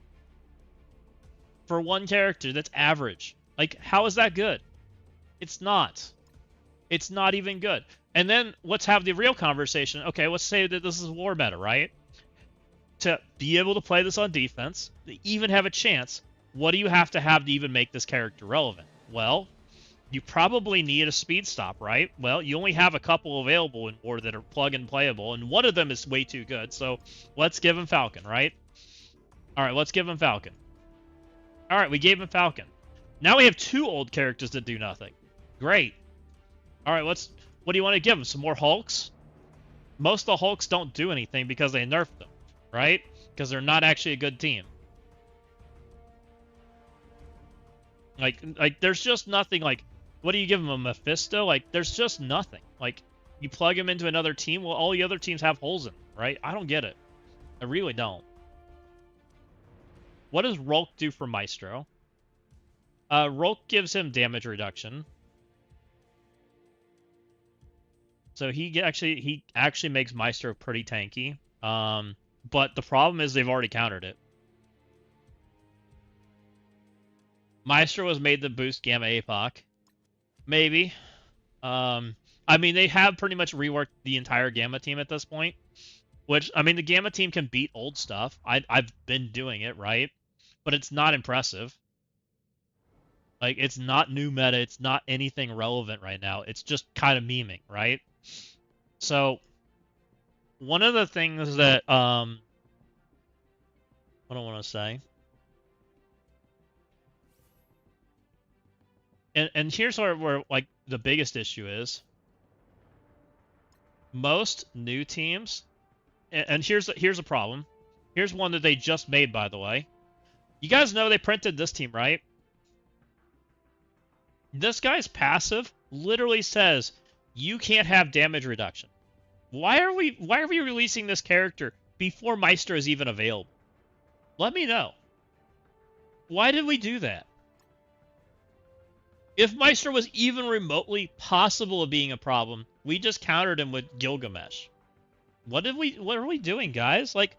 For one character that's average. Like, how is that good? It's not. It's not even good. And then let's have the real conversation. Okay, let's say that this is war meta, right? To be able to play this on defense, to even have a chance, what do you have to even make this character relevant? Well, you probably need a speed stop, right? Well, you only have a couple available in war that are plug and playable, and one of them is way too good, so let's give him Falcon, right? Alright, let's give him Falcon. Alright, we gave him Falcon. Now we have 2 old characters that do nothing. Great. Alright, what do you want to give him? Some more Hulks? Most of the Hulks don't do anything because they nerfed them, right? Because they're not actually a good team. Like there's just nothing. Like, what do you give him, a Mephisto? Like, there's just nothing. Like, you plug him into another team, well, all the other teams have holes in them, right? I don't get it. I really don't. What does Rolk do for Maestro? Rolk gives him damage reduction. So he actually makes Maestro pretty tanky. But the problem is they've already countered it. Maestro was made to boost Gamma APOC. Maybe. I mean, they have pretty much reworked the entire Gamma team at this point. Which, I mean, the Gamma team can beat old stuff. I've been doing it, right? But it's not impressive. Like, it's not new meta. It's not anything relevant right now. It's just kind of memeing, right? So, one of the things that, what do I want to say? And here's where, like, the biggest issue is. Most new teams, and here's a problem. Here's one that they just made, by the way. You guys know they printed this team, right? This guy's passive literally says you can't have damage reduction. Why are we releasing this character before Maestro is even available? Let me know. Why did we do that? If Maestro was even remotely possible of being a problem, we just countered him with Gilgamesh. What are we doing, guys? Like,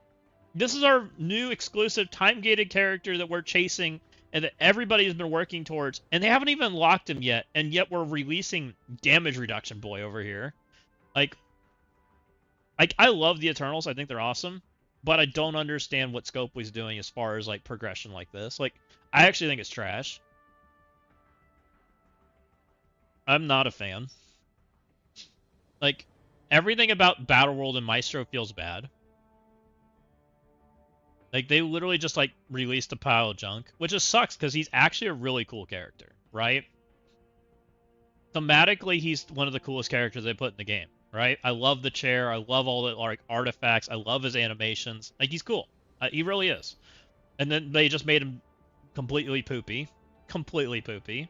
this is our new exclusive time-gated character that we're chasing and that everybody's been working towards, and they haven't even locked him yet, and yet we're releasing damage reduction boy over here. Like, I love the Eternals. I think they're awesome, but I don't understand what Scope was doing as far as, like, progression like this. Like, I actually think it's trash. I'm not a fan. Like, everything about Battle World and Maestro feels bad. Like, they literally just, like, released a pile of junk, which just sucks because he's actually a really cool character, right? Thematically, he's one of the coolest characters they put in the game, right? I love the chair. I love all the, like, artifacts. I love his animations. Like, he's cool. He really is. And then they just made him completely poopy. Completely poopy.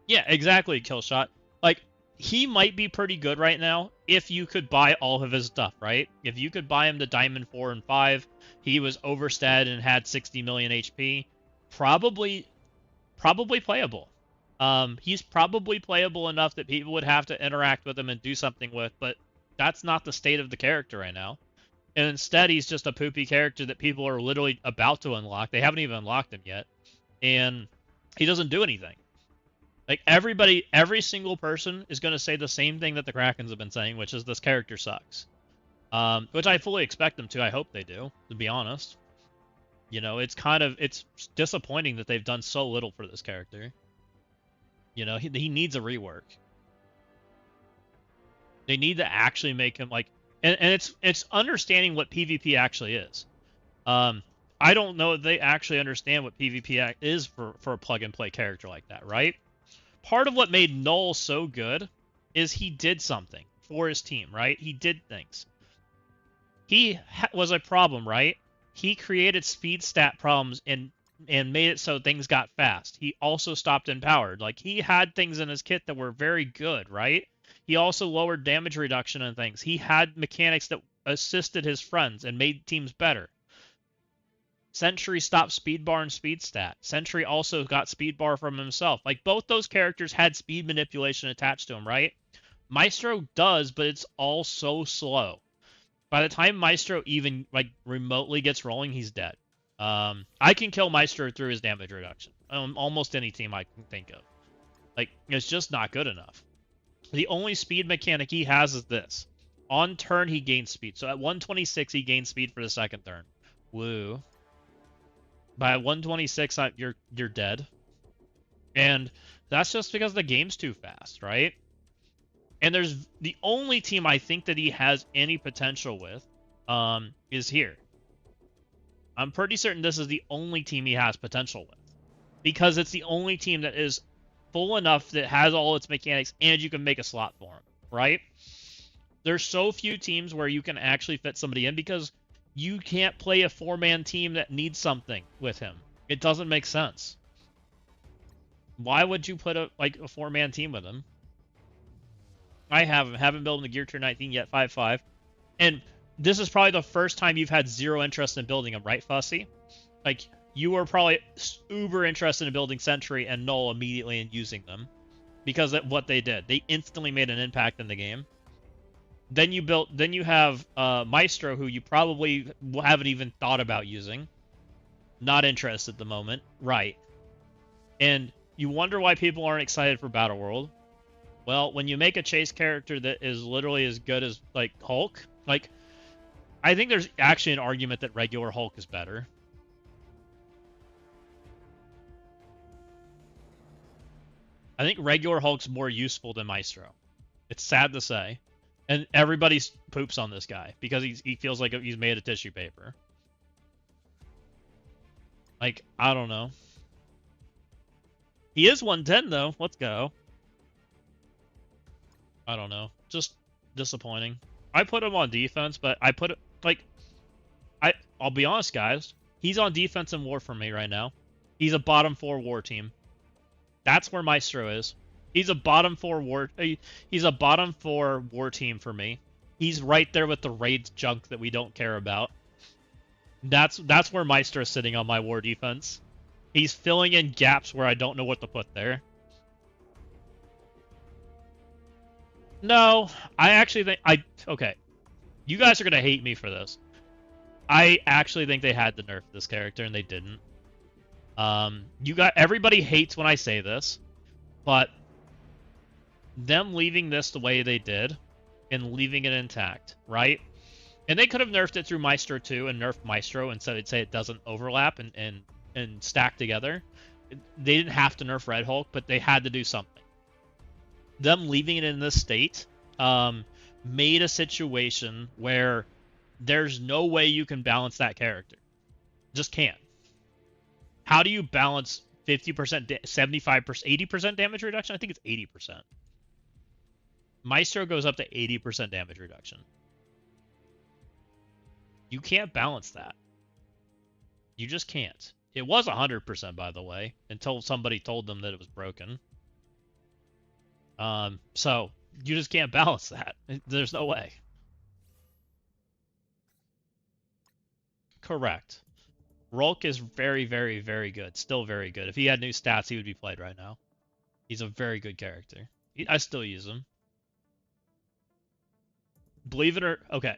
Yeah, exactly, Killshot. Like, he might be pretty good right now if you could buy all of his stuff, right? If you could buy him the Diamond 4 and 5, he was overstat and had 60 million HP, probably playable. He's probably playable enough that people would have to interact with him and do something with, but that's not the state of the character right now. And instead, he's just a poopy character that people are literally about to unlock. They haven't even unlocked him yet. And he doesn't do anything. Like, every single person is going to say the same thing that the Krakens have been saying, which is this character sucks. Which I fully expect them to. I hope they do, to be honest. You know, it's disappointing that they've done so little for this character. You know, he needs a rework. They need to actually make him, like... And it's understanding what PvP actually is. I don't know if they actually understand what PvP is for a plug-and-play character like that, right? Part of what made Null so good is he did something for his team, right? He did things. He was a problem, right? He created speed stat problems and made it so things got fast. He also stopped empowered. Like, he had things in his kit that were very good, right? He also lowered damage reduction and things. He had mechanics that assisted his friends and made teams better. Sentry stopped speed bar and speed stat. Sentry also got speed bar from himself. Like, both those characters had speed manipulation attached to them, right? Maestro does, but it's all so slow. By the time Maestro even, like, remotely gets rolling, he's dead. I can kill Maestro through his damage reduction. Almost any team I can think of. Like, it's just not good enough. The only speed mechanic he has is this. On turn, he gains speed. So at 126, he gains speed for the second turn. Woo. By 126, you're dead. And that's just because the game's too fast, right? And there's the only team I think that he has any potential with is here. I'm pretty certain this is the only team he has potential with. Because it's the only team that is full enough that has all its mechanics and you can make a slot for him, right? There's so few teams where you can actually fit somebody in because you can't play a 4-man team that needs something with him. It doesn't make sense. Why would you put a 4-man team with him? I haven't built him the Gear Tier 19 yet, 5.5. And this is probably the first time you've had zero interest in building him, right, Fussy? Like, you were probably uber interested in building Sentry and Null immediately and using them. Because of what they did. They instantly made an impact in the game. Then you have Maestro, who you probably haven't even thought about using. Not interested at the moment. Right. And you wonder why people aren't excited for Battle World. Well, when you make a chase character that is literally as good as, like, Hulk, like, I think there's actually an argument that regular Hulk is better. I think regular Hulk's more useful than Maestro. It's sad to say. And everybody poops on this guy because he feels like he's made of tissue paper. Like, I don't know. He is 110, though. Let's go. I don't know. Just disappointing. I put him on defense, but I put it, like, I'll be honest, guys. He's on defense and war for me right now. He's a bottom 4 war team. That's where Maestro is. He's a bottom 4 war. He's a bottom 4 war team for me. He's right there with the raid junk that we don't care about. That's where Maestro is sitting on my war defense. He's filling in gaps where I don't know what to put there. No, I actually think okay. You guys are gonna hate me for this. I actually think they had to nerf this character and they didn't. Everybody hates when I say this, but them leaving this the way they did and leaving it intact, right? And they could have nerfed it through Maestro 2 and nerfed Maestro and say it doesn't overlap and stack together. They didn't have to nerf Red Hulk, but they had to do something. Them leaving it in this state made a situation where there's no way you can balance that character. Just can't. How do you balance 50%, 75%, 80% damage reduction? I think it's 80%. Maestro goes up to 80% damage reduction. You can't balance that. You just can't. It was 100%, by the way, until somebody told them that it was broken. So you just can't balance that. There's no way. Correct. Rolk is very, very, very good. Still very good. If he had new stats, he would be played right now. He's a very good character. I still use him. Believe it or... Okay.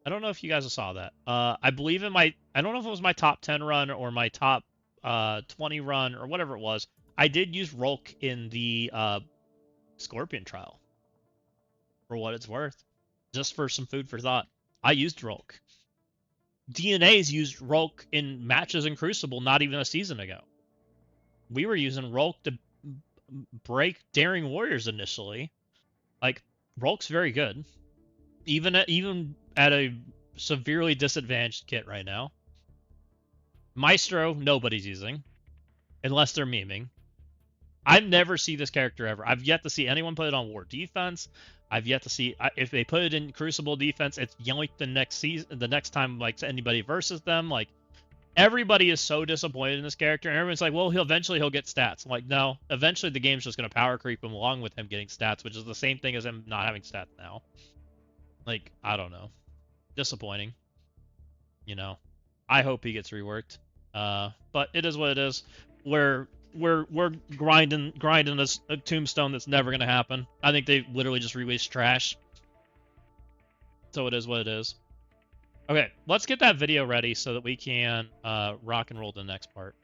I don't know if you guys saw that. I believe in my... I don't know if it was my top 10 run or my top 20 run or whatever it was. I did use Rolk in the Scorpion trial. For what it's worth. Just for some food for thought. I used Rolk. DNA's used Rolk in matches in Crucible not even a season ago. We were using Rolk to break Daring Warriors initially. Like, Rolk's very good. Even at a severely disadvantaged kit right now. Maestro, nobody's using. Unless they're memeing. I've never seen this character ever. I've yet to see anyone put it on War Defense. I've yet to see if they put it in Crucible Defense. It's yoink the next season, the next time like anybody versus them. Like everybody is so disappointed in this character, and everyone's like, "Well, eventually he'll get stats." I'm like, no, eventually the game's just gonna power creep him along with him getting stats, which is the same thing as him not having stats now. Like I don't know, disappointing. You know, I hope he gets reworked. But it is what it is. We're grinding this tombstone that's never gonna happen. I think they literally just released trash. So it is what it is. Okay, let's get that video ready so that we can rock and roll to the next part.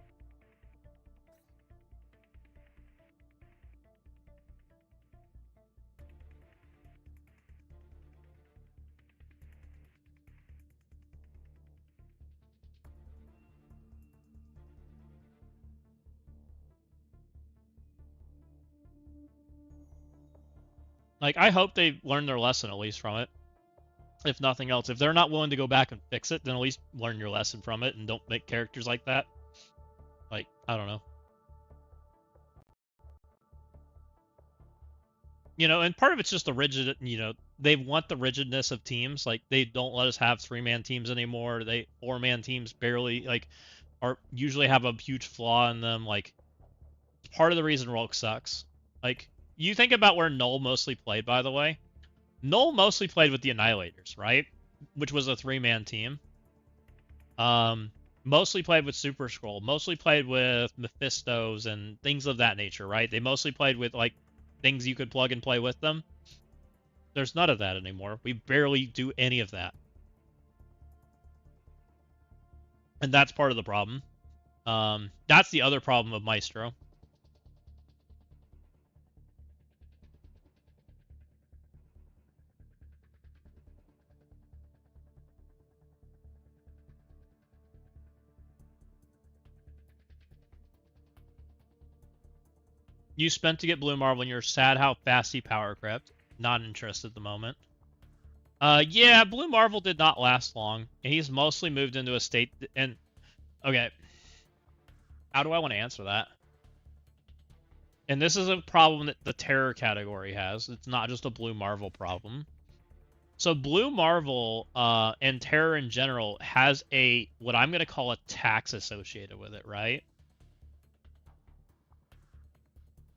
Like, I hope they learn their lesson at least from it. If nothing else. If they're not willing to go back and fix it, then at least learn your lesson from it and don't make characters like that. Like, I don't know. You know, and part of it's just the rigid, you know, they want the rigidness of teams. Like, they don't let us have 3-man teams anymore. 4-man teams barely, like, usually have a huge flaw in them. Like, part of the reason Rolk sucks. Like, you think about where Null mostly played, by the way. Null mostly played with the Annihilators, right? Which was a 3-man team. Mostly played with Super Skrull. Mostly played with Mephistos and things of that nature, right? They mostly played with, like, things you could plug and play with them. There's none of that anymore. We barely do any of that. And that's part of the problem. That's the other problem of Maestro. You spent to get Blue Marvel and you're sad how fast he power crept. Not interested at the moment. Yeah, Blue Marvel did not last long. He's mostly moved into a state and okay. How do I want to answer that? And this is a problem that the Terror category has. It's not just a Blue Marvel problem. So Blue Marvel and Terror in general has a what I'm going to call a tax associated with it, right?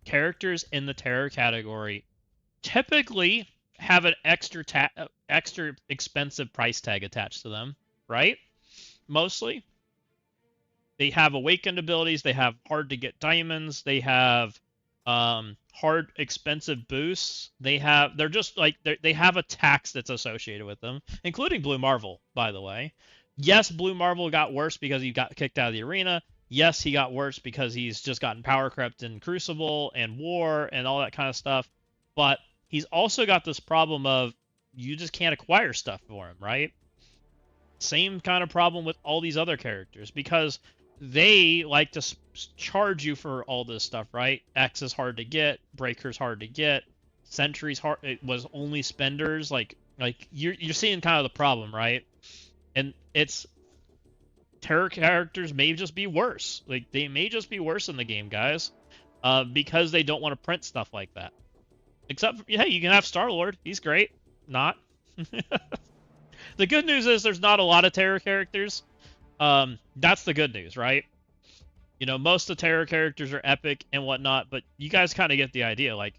Characters in the Terror category typically have an extra expensive price tag attached to them, right? Mostly. They have awakened abilities, they have hard to get diamonds, they have hard expensive boosts. They're just like they have a tax that's associated with them, including Blue Marvel, by the way. Yes, Blue Marvel got worse because he got kicked out of the arena. Yes, he got worse because he's just gotten power crept in Crucible and War and all that kind of stuff. But he's also got this problem of you just can't acquire stuff for him, right? Same kind of problem with all these other characters because they like to charge you for all this stuff, right? X is hard to get, Breaker's hard to get, Sentry's hard. It was only spenders. Like you're seeing kind of the problem, right? And it's Terror characters may just be worse. Like they may just be worse in the game, guys, because they don't want to print stuff like that. Except, hey, you can have Star-Lord. He's great. Not. The good news is there's not a lot of Terror characters. That's the good news, right? You know, most of the Terror characters are epic and whatnot, but you guys kind of get the idea. Like,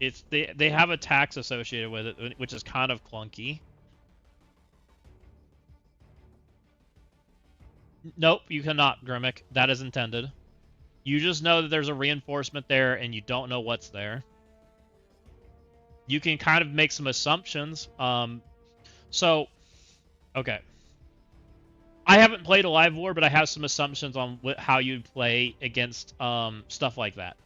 it's they have a tax associated with it, which is kind of clunky. Nope, you cannot, Grimmick. That is intended. You just know that there's a reinforcement there, and you don't know what's there. You can kind of make some assumptions. So, okay. I haven't played a live war, but I have some assumptions on how you'd play against stuff like that.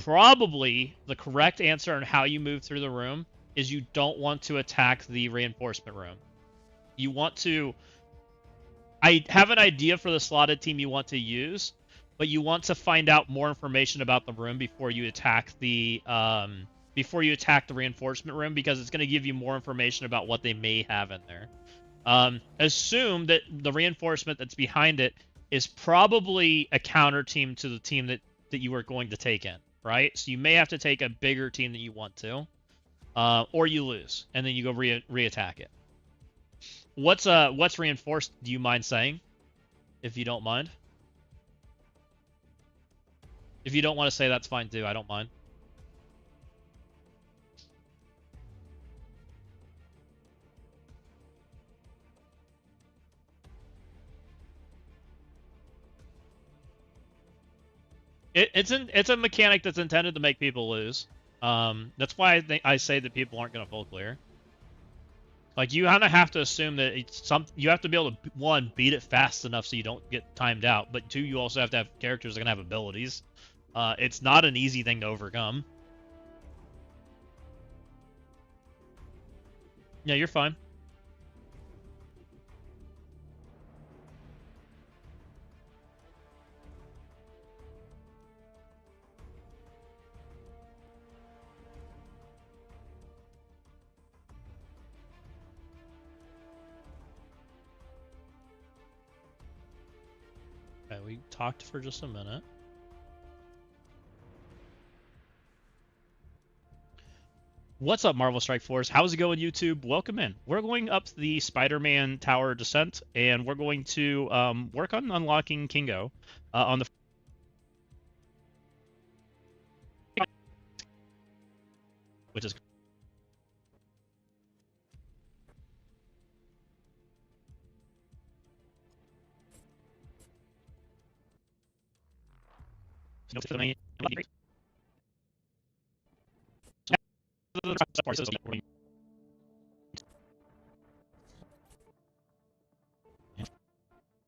Probably the correct answer on how you move through the room is you don't want to attack the reinforcement room. You want to... I have an idea for the slotted team you want to use, but you want to find out more information about the room before you attack the reinforcement room, because it's going to give you more information about what they may have in there. Assume that the reinforcement that's behind it is probably a counter team to the team that you are going to take in, right? So you may have to take a bigger team than you want to, or you lose, and then you go re-attack it. What's reinforced? Do you mind saying, if you don't mind? If you don't want to say, that's fine too. I don't mind. It's a mechanic that's intended to make people lose. That's why I say that people aren't going to full clear. Like, you kind of have to assume that you have to be able to, one, beat it fast enough so you don't get timed out, but two, you also have to have characters that can have abilities. It's not an easy thing to overcome. Yeah, you're fine. Okay, we talked for just a minute. What's up, Marvel Strike Force? How's it going, YouTube? Welcome in. We're going up the Spider-Man Tower Descent, and we're going to work on unlocking Kingo on the... which is...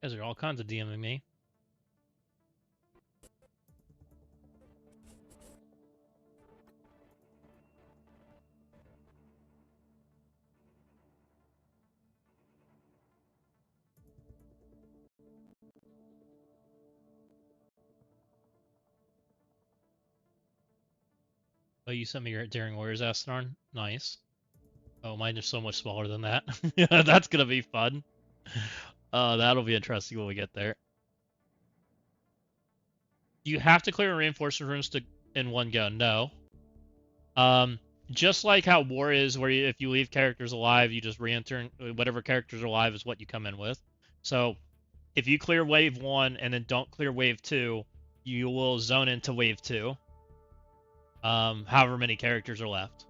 guys are all kinds of DMing me. Oh, you sent me your Daring Warriors, Astron? Nice. Oh, mine is so much smaller than that. Yeah, that's gonna be fun. That'll be interesting when we get there. You have to clear reinforcement rooms in one go. No. Just like how war is, where if you leave characters alive, you just re-enter. Whatever characters are alive is what you come in with. So, if you clear wave 1 and then don't clear wave 2, you will zone into wave 2. However many characters are left.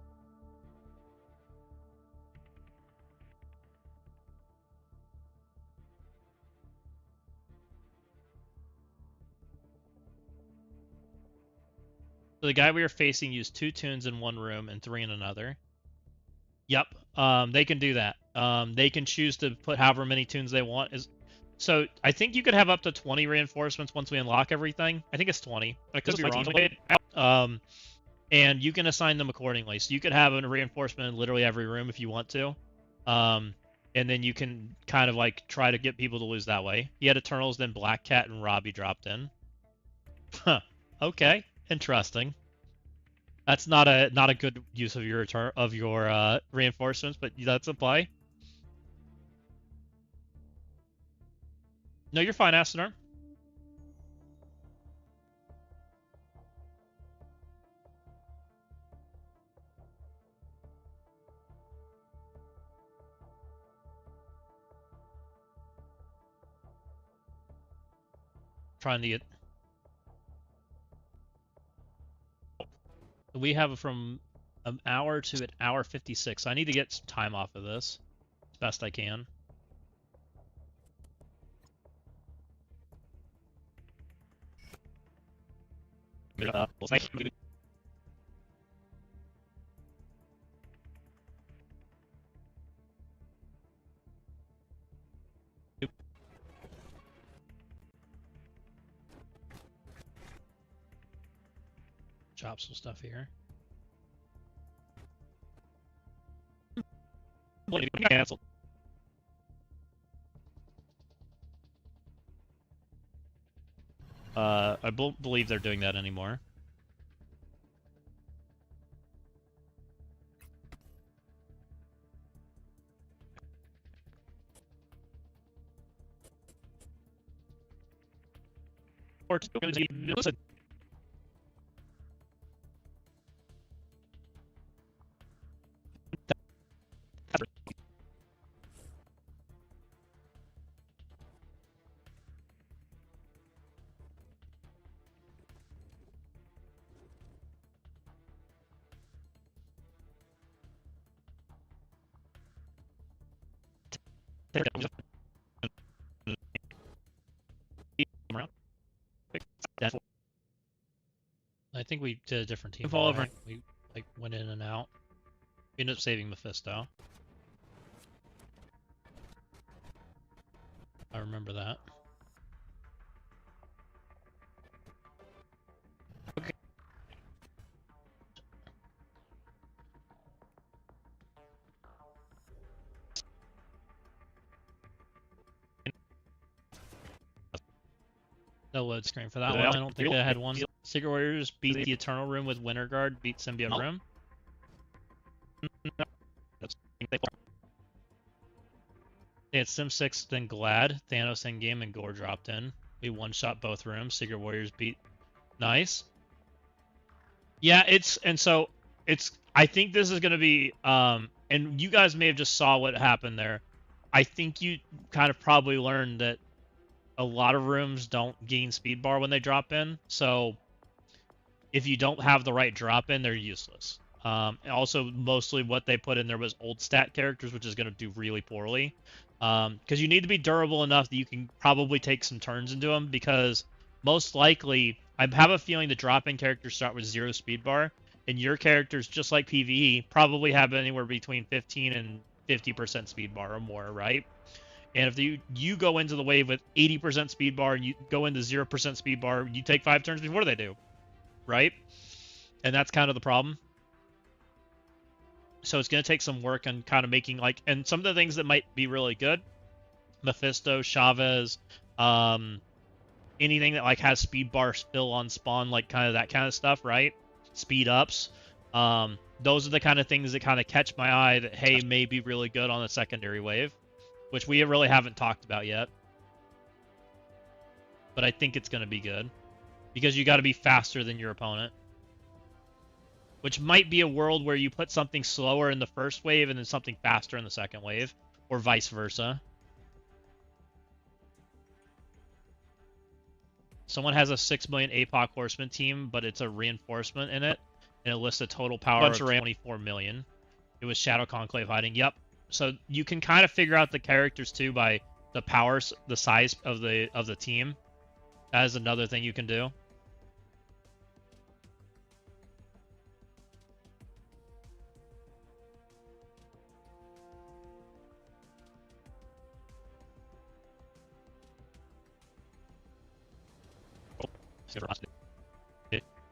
So the guy we were facing used 2 tunes in one room and 3 in another. Yep. They can do that. They can choose to put however many tunes they want. So I think you could have up to 20 reinforcements once we unlock everything. I think it's 20. I could be wrong. And you can assign them accordingly. So you could have a reinforcement in literally every room if you want to. And then you can kind of like try to get people to lose that way. He had Eternals, then Black Cat and Robbie dropped in. Huh. Okay. Interesting. That's not a good use of your reinforcements, but that's a play. No, you're fine, Asinor. Trying to get. We have from an hour to an hour 56. I need to get some time off of this as best I can. Chop some stuff here. Cancelled. I don't believe they're doing that anymore. Listen. I think we did a different team. Right? We like went in and out. We ended up saving Mephisto. I remember that. Okay. No load screen for that one. I don't think I had one. Secret Warriors beat the Eternal Room with Winter Guard, beat Symbiote Room. They had Sim 6, then Glad, Thanos in-game, and Gore dropped in. We one-shot both rooms. Secret Warriors beat. Nice. Yeah, I think this is going to be, and you guys may have just saw what happened there. I think you kind of probably learned that a lot of rooms don't gain speed bar when they drop in. So if you don't have the right drop in, they're useless. Also, mostly what they put in there was old stat characters, which is going to do really poorly. Because you need to be durable enough that you can probably take some turns into them, because most likely, I have a feeling the drop-in characters start with 0 speed bar, and your characters, just like PvE, probably have anywhere between 15 and 50% speed bar or more, right? And if you go into the wave with 80% speed bar and you go into 0% speed bar, you take 5 turns before they do, right? And that's kind of the problem. So it's going to take some work on kind of making like, and some of the things that might be really good, Mephisto, Chavez, anything that like has speed bar spill on spawn, like kind of that kind of stuff, right? Speed ups. Those are the kind of things that kind of catch my eye that, hey, may be really good on the secondary wave, which we really haven't talked about yet. But I think it's going to be good because you got to be faster than your opponent. Which might be a world where you put something slower in the first wave and then something faster in the second wave, or vice versa. Someone has a 6 million APOC horseman team, but it's a reinforcement in it, and it lists a total power of 24 million. It was Shadow Conclave hiding. Yep. So you can kind of figure out the characters too by the powers, the size of the team. That is another thing you can do.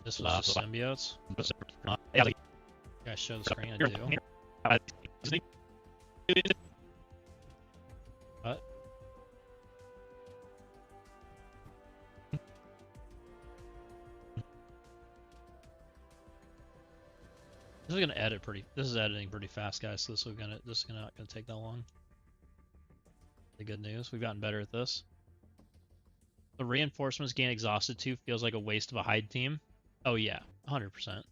This was just symbiotes. Guys, show the screen. I do. What? This is gonna edit pretty. This is editing pretty fast, guys. So this is not gonna take that long. The good news, we've gotten better at this. The reinforcements gain exhausted too feels like a waste of a hide team. Oh yeah, 100%.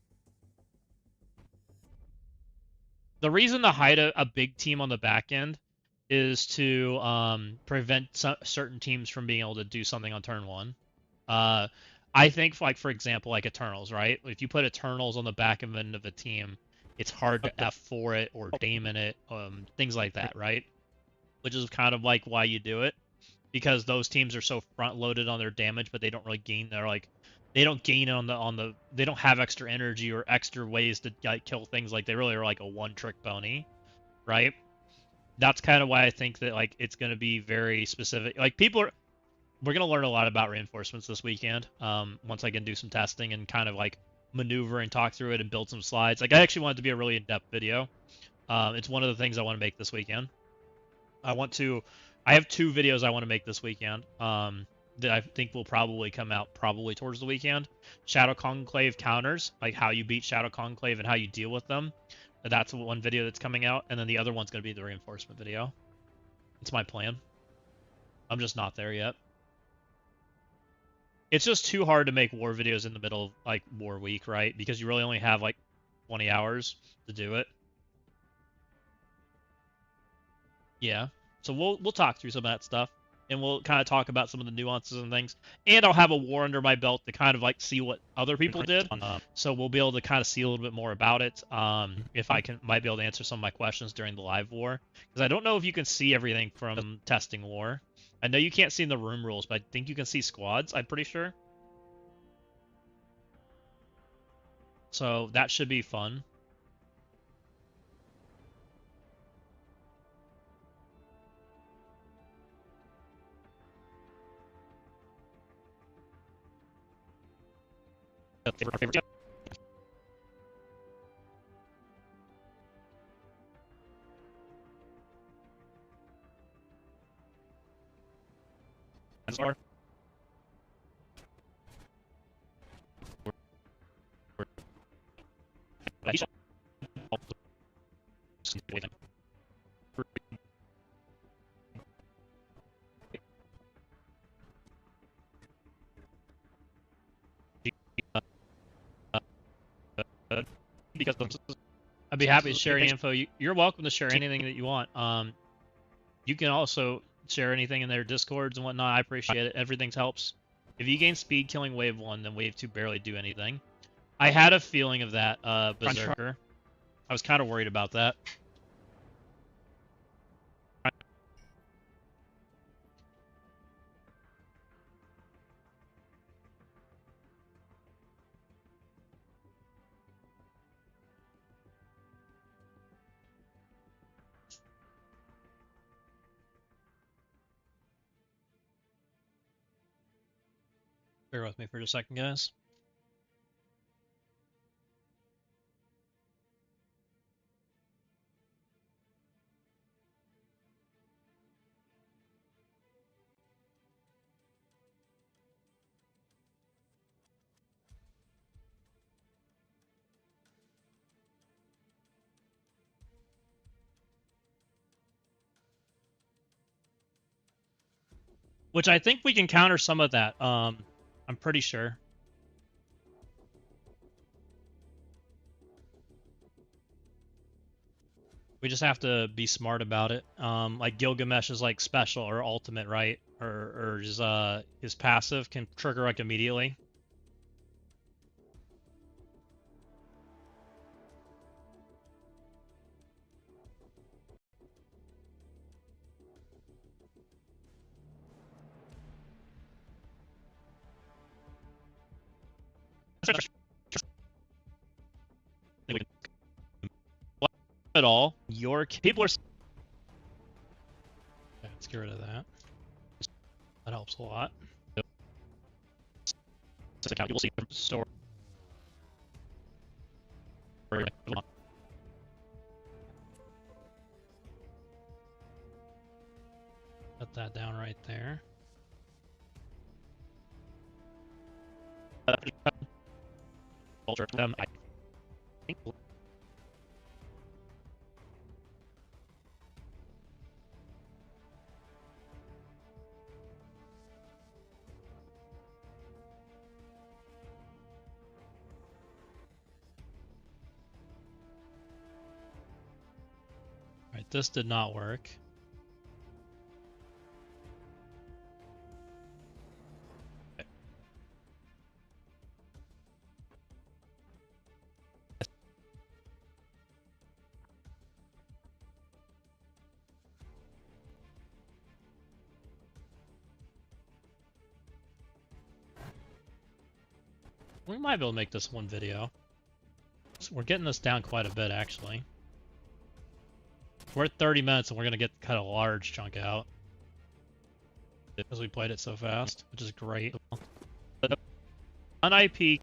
The reason to hide a big team on the back end is to prevent certain teams from being able to do something on turn 1. I think, like for example, like Eternals, right? If you put Eternals on the back end of a team, it's hard to F4 it or daemon it, things like that, right? Which is kind of like why you do it, because those teams are so front loaded on their damage, but they don't really gain. They don't gain on the. They don't have extra energy or extra ways to like, kill things. Like they really are like a one-trick pony, right? That's kind of why I think that like it's going to be very specific. Like we're going to learn a lot about reinforcements this weekend. Once I can do some testing and kind of like maneuver and talk through it and build some slides. Like I actually want it to be a really in-depth video. It's one of the things I want to make this weekend. I have 2 videos I want to make this weekend. That I think will probably come out towards the weekend. Shadow Conclave counters, like how you beat Shadow Conclave and how you deal with them. That's one video that's coming out, and then the other one's going to be the reinforcement video. It's my plan. I'm just not there yet. It's just too hard to make war videos in the middle of like war week, right? Because you really only have like 20 hours to do it. Yeah. So we'll talk through some of that stuff. And we'll kind of talk about some of the nuances and things. And I'll have a war under my belt to kind of like see what other people did. So we'll be able to kind of see a little bit more about it. If I might be able to answer some of my questions during the live war. Because I don't know if you can see everything from testing war. I know you can't see in the room rules, but I think you can see squads, I'm pretty sure. So that should be fun. Because I'd be happy to share any info. You're welcome to share anything that you want. You can also share anything in their discords and whatnot. I appreciate it. Everything helps. If you gain speed killing wave 1, then wave 2 barely do anything. I had a feeling of that, Berserker. I was kind of worried about that. Bear with me for just a second, guys. Which I think we can counter some of that. I'm pretty sure. We just have to be smart about it. Like Gilgamesh is like special or ultimate, right? Or his passive can trigger like immediately. At all, your people are. Okay, let's get rid of that. That helps a lot. We'll see. Store. Put that down right there. I think. Alright, this did not work. We might be able to make this one video. So we're getting this down quite a bit, actually. We're at 30 minutes, and we're going to cut a large chunk out. Because we played it so fast, which is great. On IP...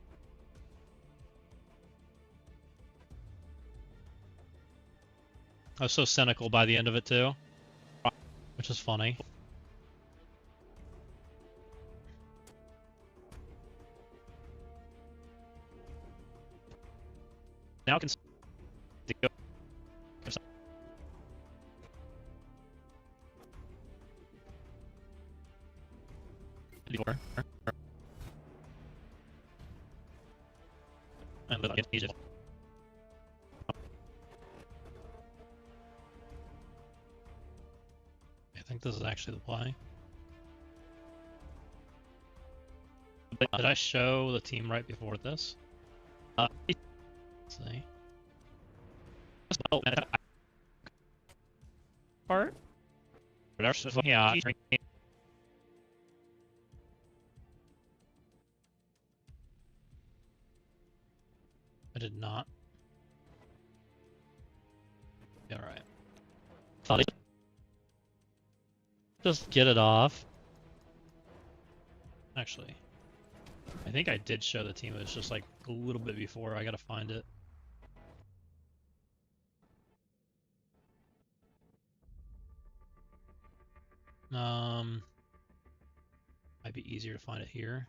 I was so cynical by the end of it, too. Which is funny. Now can go. And then get Egypt. I think this is actually the play. Did I show the team right before this? Let's see. Part? Yeah. I did not. Yeah, right. Just get it off. Actually, I think I did show the team. It was just like a little bit before. I gotta find it. Might be easier to find it here.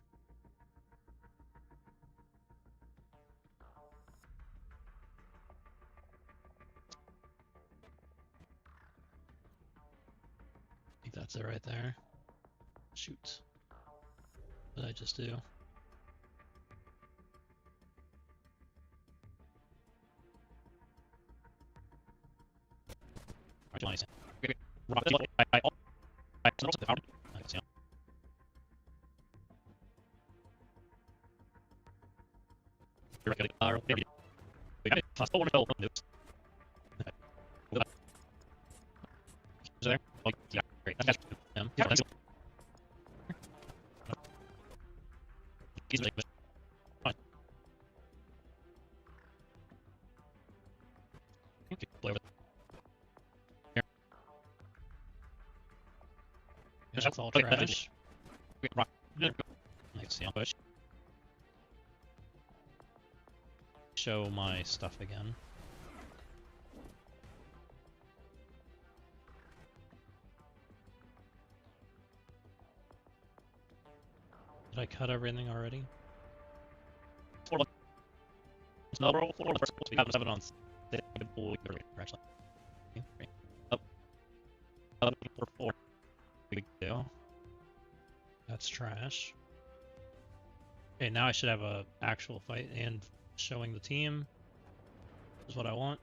I think that's it right there. Shoot. What did I just do? That's all trash. see on push. Show my stuff again. Did I cut everything already? We have 7 on actually. Up 4. We go. That's trash. Okay, now I should have a actual fight and showing the team is what I want.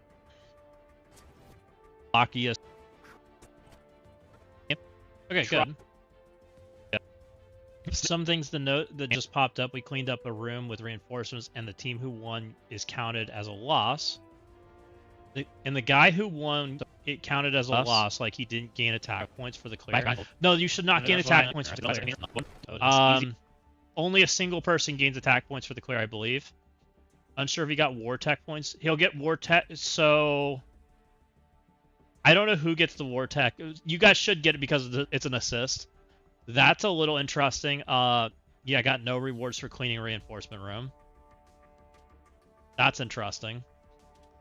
Luckiest. Okay, good. Some things to note that just popped up. We cleaned up a room with reinforcements, and the team who won is counted as a loss. And the guy who won, it counted as a loss, like he didn't gain attack points for the clear. No, you should not gain attack points for the clear. Only a single person gains attack points for the clear, I believe. Unsure if he got war tech points. He'll get war tech, so I don't know who gets the war tech. You guys should get it because it's an assist. That's a little interesting. Yeah, I got no rewards for cleaning reinforcement room. That's interesting.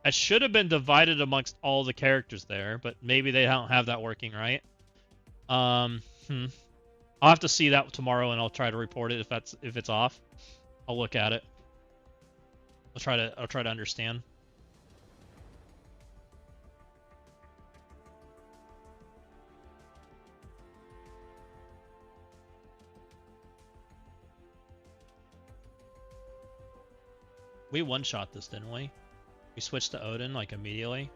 It should have been divided amongst all the characters there, but maybe they don't have that working right. I'll have to see that tomorrow, and I'll try to report it if it's off. I'll look at it. I'll try to understand. We one-shot this, didn't we? We switched to Odin, like, immediately.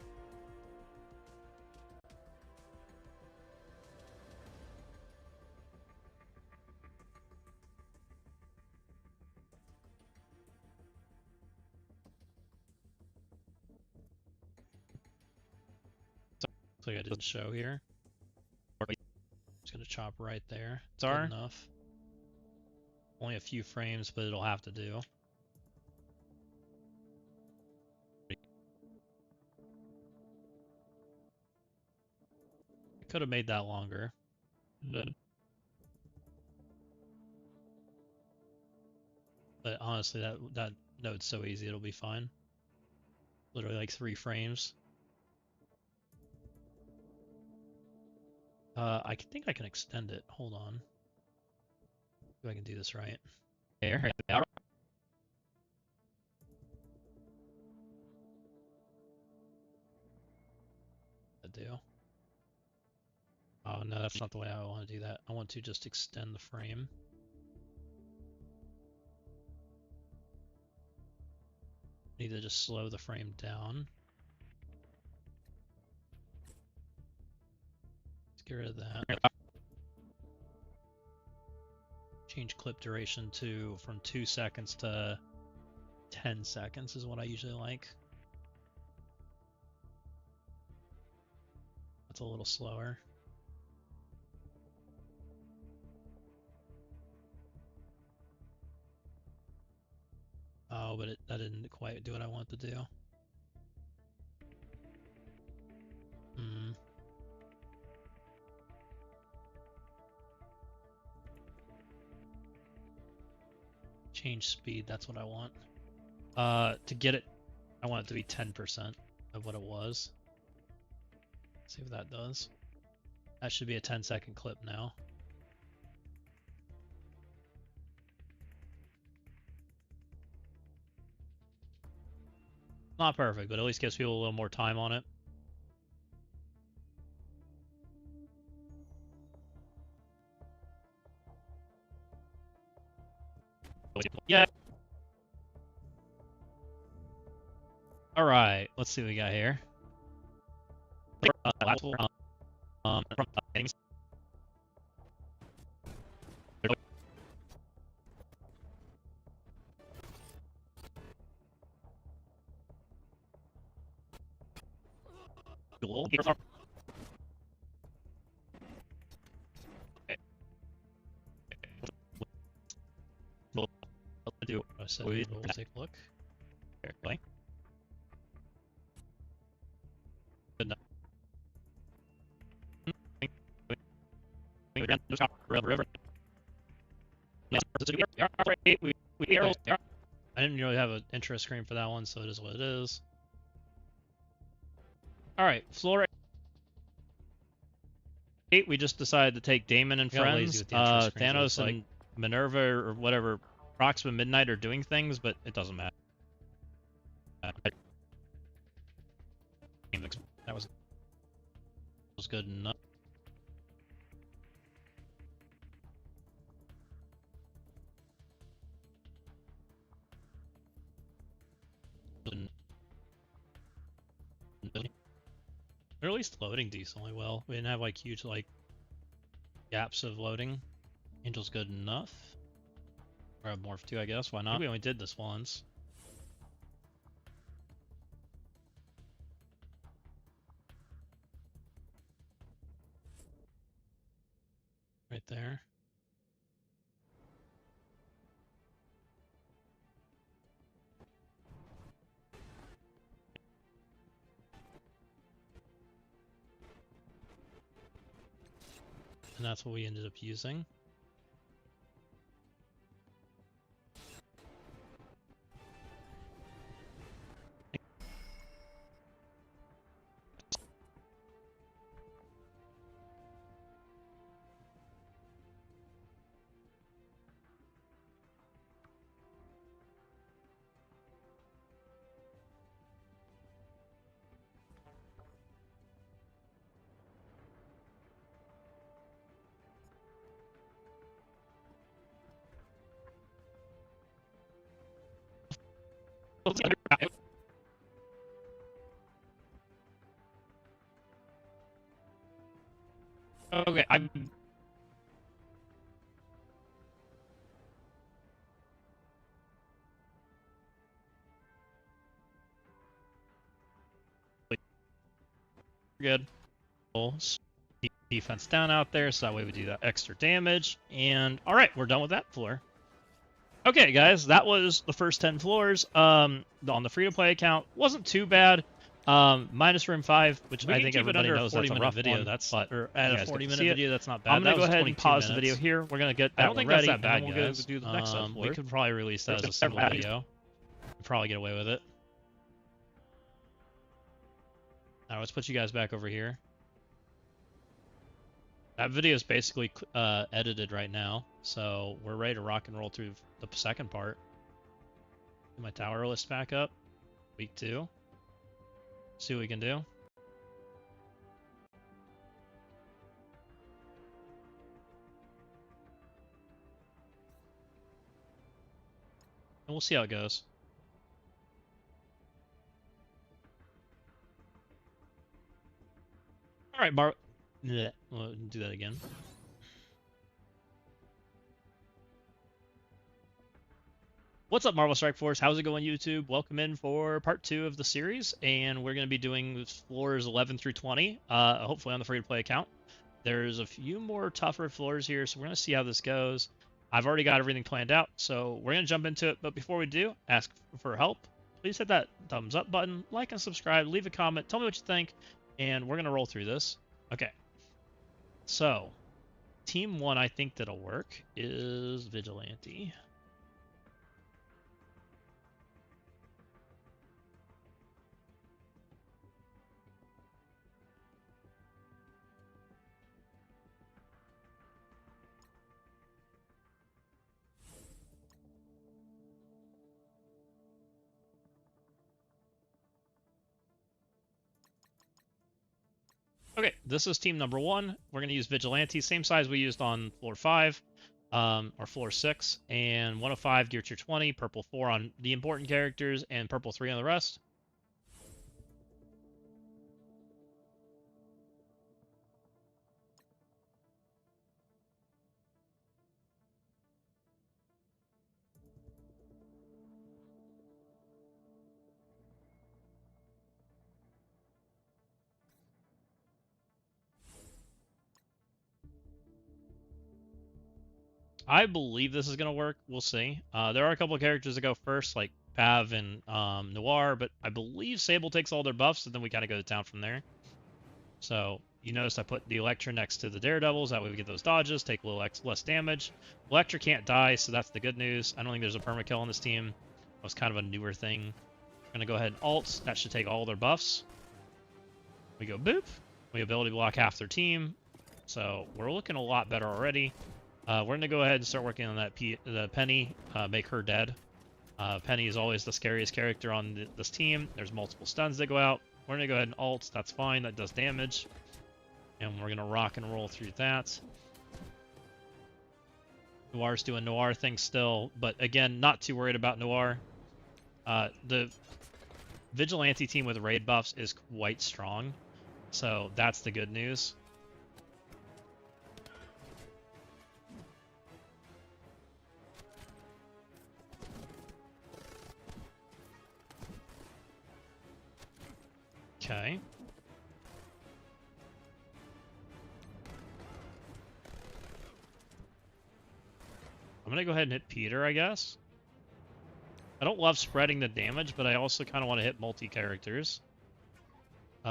Looks like I didn't show here. Just gonna chop right there. It's good enough. Only a few frames, but it'll have to do. Could have made that longer. But honestly, that node's so easy, it'll be fine. Literally like 3 frames. I think I can extend it. Hold on. If I can do this right. Here. Do. Oh no, that's not the way I want to do that. I want to just extend the frame. Need to just slow the frame down. Let's get rid of that. Change clip duration from 2 seconds to 10 seconds is what I usually like. That's a little slower. Oh, but that didn't quite do what I wanted to do. Change speed, that's what I want. To get it, I want it to be 10% of what it was. Let's see what that does. That should be a 10-second clip now. Not perfect, but at least gives people a little more time on it. Yeah. All right, let's see what we got here. So we'll take a look. Carefully. Good enough. I didn't really have an intro screen for that one, so it is what it is. All right, floor 8. We just decided to take Damon and friends. Thanos and Minerva or whatever, Proxima Midnight are doing things, but it doesn't matter. That was good enough. They're at least loading decently well. We didn't have like huge like gaps of loading. Angel's good enough. Or Morph 2, I guess. Why not? We only did this once. Right there. And that's what we ended up using. Okay, I'm good. Defense down out there, so that way we do that extra damage. And all right, we're done with that floor. Okay, guys, that was the first 10 floors. On the free-to-play account, wasn't too bad. Minus room 5, which I think everybody knows that's a rough video. That's or at a 40-minute video, that's not bad. I'm gonna go ahead and pause the video here. We're gonna get that. I don't think that's that bad, guys. We'll do the next we could probably release that as a single video. Probably get away with it. Now let's put you guys back over here. That video is basically edited right now, so we're ready to rock and roll through the second part. Get my tower list back up. Week 2. See what we can do. And we'll see how it goes. All right, we'll do that again. What's up, Marvel Strike Force? How's it going, YouTube? Welcome in for part 2 of the series, and we're going to be doing floors 11 through 20, hopefully on the free-to-play account. There's a few more tougher floors here, so we're going to see how this goes. I've already got everything planned out, so we're going to jump into it, but before we do, ask for help. Please hit that thumbs up button, like and subscribe, leave a comment, tell me what you think, and we're going to roll through this. Okay, so team 1 I think that'll work is Vigilante. Okay, this is team number 1. We're going to use Vigilante, same size we used on floor 5, or floor 6, and 105 gear tier 20, purple 4 on the important characters, and purple 3 on the rest. I believe this is going to work. We'll see. There are a couple of characters that go first, like Pav and Noir, but I believe Sable takes all their buffs, and then we kind of go to town from there. So You notice I put the Electra next to the Daredevils. That way we get those dodges, take a little less damage. Electra can't die, so that's the good news. I don't think there's a permakill on this team. That was kind of a newer thing. We're going to go ahead and ult. That should take all their buffs. We go boop. We ability block half their team. So we're looking a lot better already. We're going to go ahead and start working on that the Penny, make her dead. Penny is always the scariest character on this team. There's multiple stuns that go out. We're going to go ahead and ult. That's fine. That does damage. And we're going to rock and roll through that. Noir's doing Noir things still. But again, not too worried about Noir. The Vigilante team with raid buffs is quite strong. So that's the good news. Okay. I'm going to go ahead and hit Peter, I guess. I don't love spreading the damage, but I also kind of want to hit multi-characters.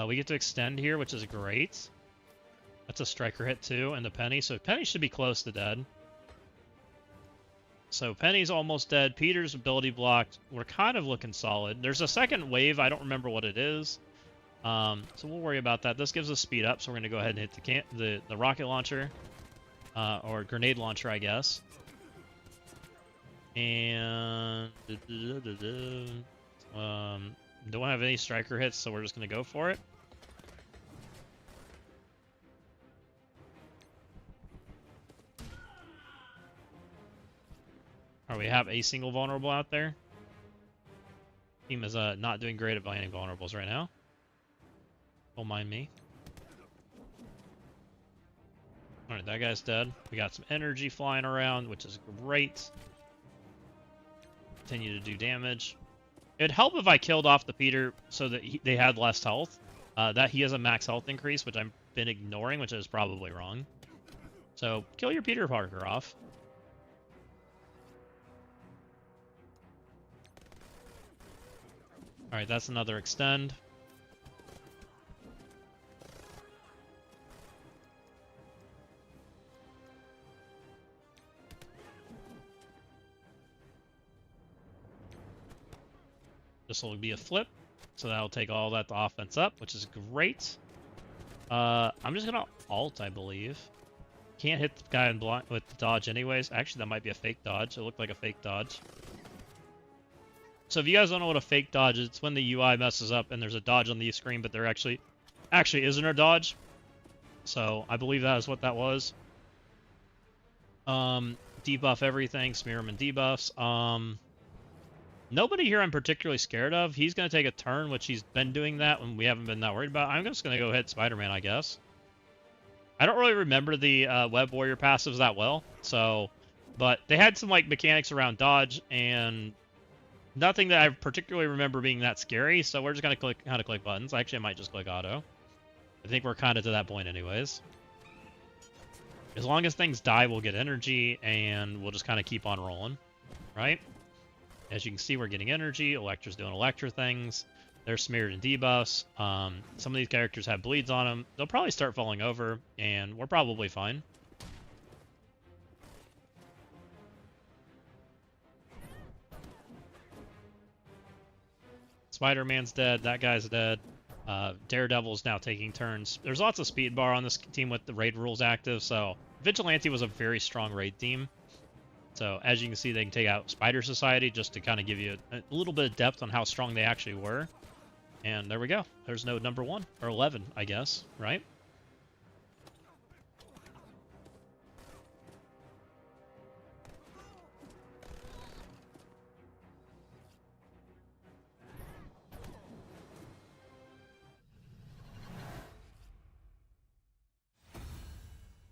We get to extend here, which is great. That's a striker hit too, and the Penny. So Penny should be close to dead. So Penny's almost dead. Peter's ability blocked. We're kind of looking solid. There's a second wave. I don't remember what it is. So we'll worry about that. This gives us speed up, so we're going to go ahead and hit the rocket launcher. Or grenade launcher, I guess. And don't have any striker hits, so we're just gonna go for it. Alright, we have a single vulnerable out there. Team is not doing great at finding vulnerables right now. Don't mind me. Alright, that guy's dead. We got some energy flying around, which is great. Continue to do damage. It'd help if I killed off the Peter so that they had less health. That he has a max health increase, which I've been ignoring, which is probably wrong. So kill your Peter Parker off. Alright, that's another extend. This will be a flip, so that'll take all that offense up, which is great. I'm just gonna ult, I believe. Can't hit the guy in with the dodge anyways. Actually, that might be a fake dodge. It looked like a fake dodge. So if you guys don't know what a fake dodge is, it's when the UI messes up and there's a dodge on the screen, but there actually isn't a dodge. So I believe that is what that was. Debuff everything, smear him in debuffs. Nobody here I'm particularly scared of. He's going to take a turn, which he's been doing that when we haven't been that worried about. I'm just going to go hit Spider-Man, I guess. I don't really remember the Web Warrior passives that well, so... But they had some, like, mechanics around dodge, and nothing that I particularly remember being that scary, so we're just going to click how to click buttons. Actually, I might just click auto. I think we're kind of to that point anyways. As long as things die, we'll get energy, and we'll just kind of keep on rolling, right? As you can see, we're getting energy. Electra's doing Electra things. They're smeared in debuffs. Some of these characters have bleeds on them. They'll probably start falling over, and we're probably fine. Spider-Man's dead. That guy's dead. Daredevil's now taking turns. There's lots of speed bar on this team with the raid rules active, so Vigilante was a very strong raid team. So as you can see, they can take out Spider Society just to kind of give you a little bit of depth on how strong they actually were. And there we go. There's node number 1, or 11, I guess, right?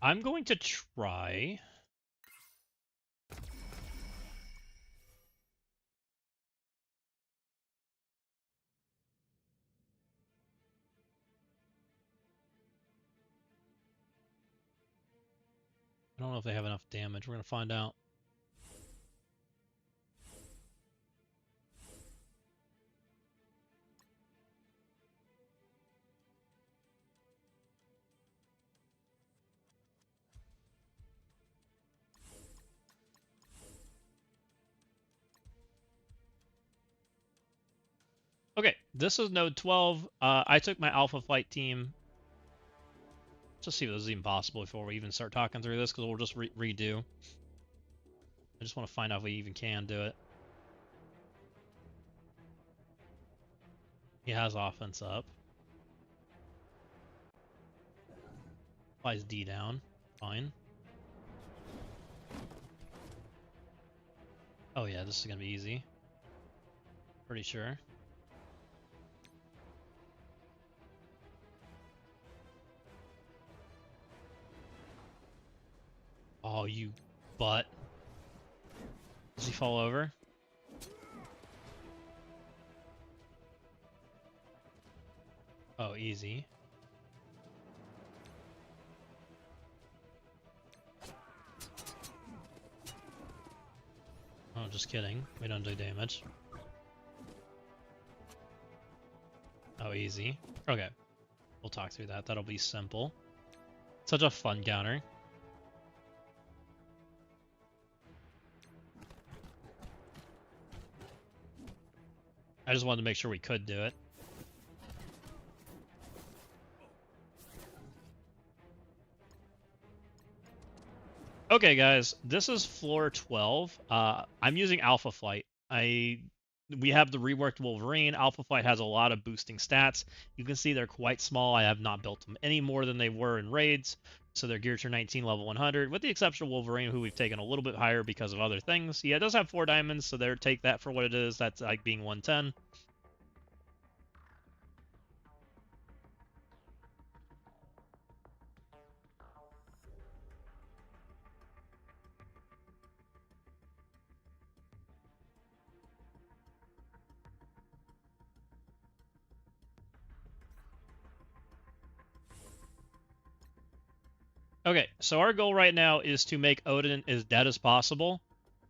I'm going to try... I don't know if they have enough damage. We're going to find out. this is node 12. I took my Alpha Flight team. Just see if this is even possible before we even start talking through this, because we'll just redo. I just want to find out if we even can do it. He has offense up. Flies D down. Fine. Oh yeah, this is gonna be easy. Pretty sure. Oh, you butt. Does he fall over? Oh, easy. Oh, just kidding. We don't do damage. Oh, easy. Okay. We'll talk through that. That'll be simple. Such a fun counter. I just wanted to make sure we could do it. Okay, guys, this is floor 12. I'm using Alpha Flight. We have the reworked Wolverine. Alpha Flight has a lot of boosting stats. You can see they're quite small. I have not built them any more than they were in raids. So they're geared to 19 level 100, with the exception of Wolverine, who we've taken a little bit higher because of other things. Yeah, it does have 4 diamonds, so there, take that for what it is. That's like being 110. Okay, so our goal right now is to make Odin as dead as possible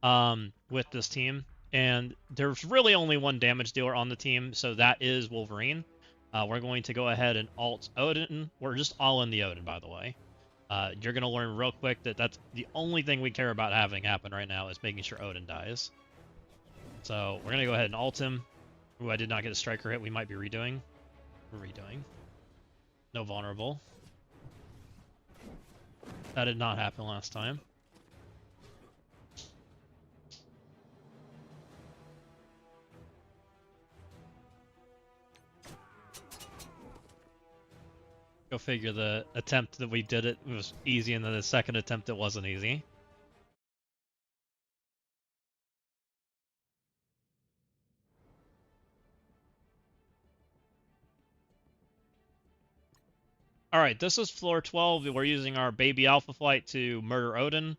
with this team. And there's really only one damage dealer on the team, so that is Wolverine. We're going to go ahead and alt Odin. We're just all in the Odin, by the way. You're going to learn real quick that that's the only thing we care about having happen right now is making sure Odin dies. So we're going to go ahead and alt him. Ooh, I did not get a striker hit. We might be redoing. We're redoing. No vulnerable. That did not happen last time. Go figure, the attempt that we did it was easy, and then the second attempt it wasn't easy. Alright, this is floor 12. We're using our baby Alpha Flight to murder Odin.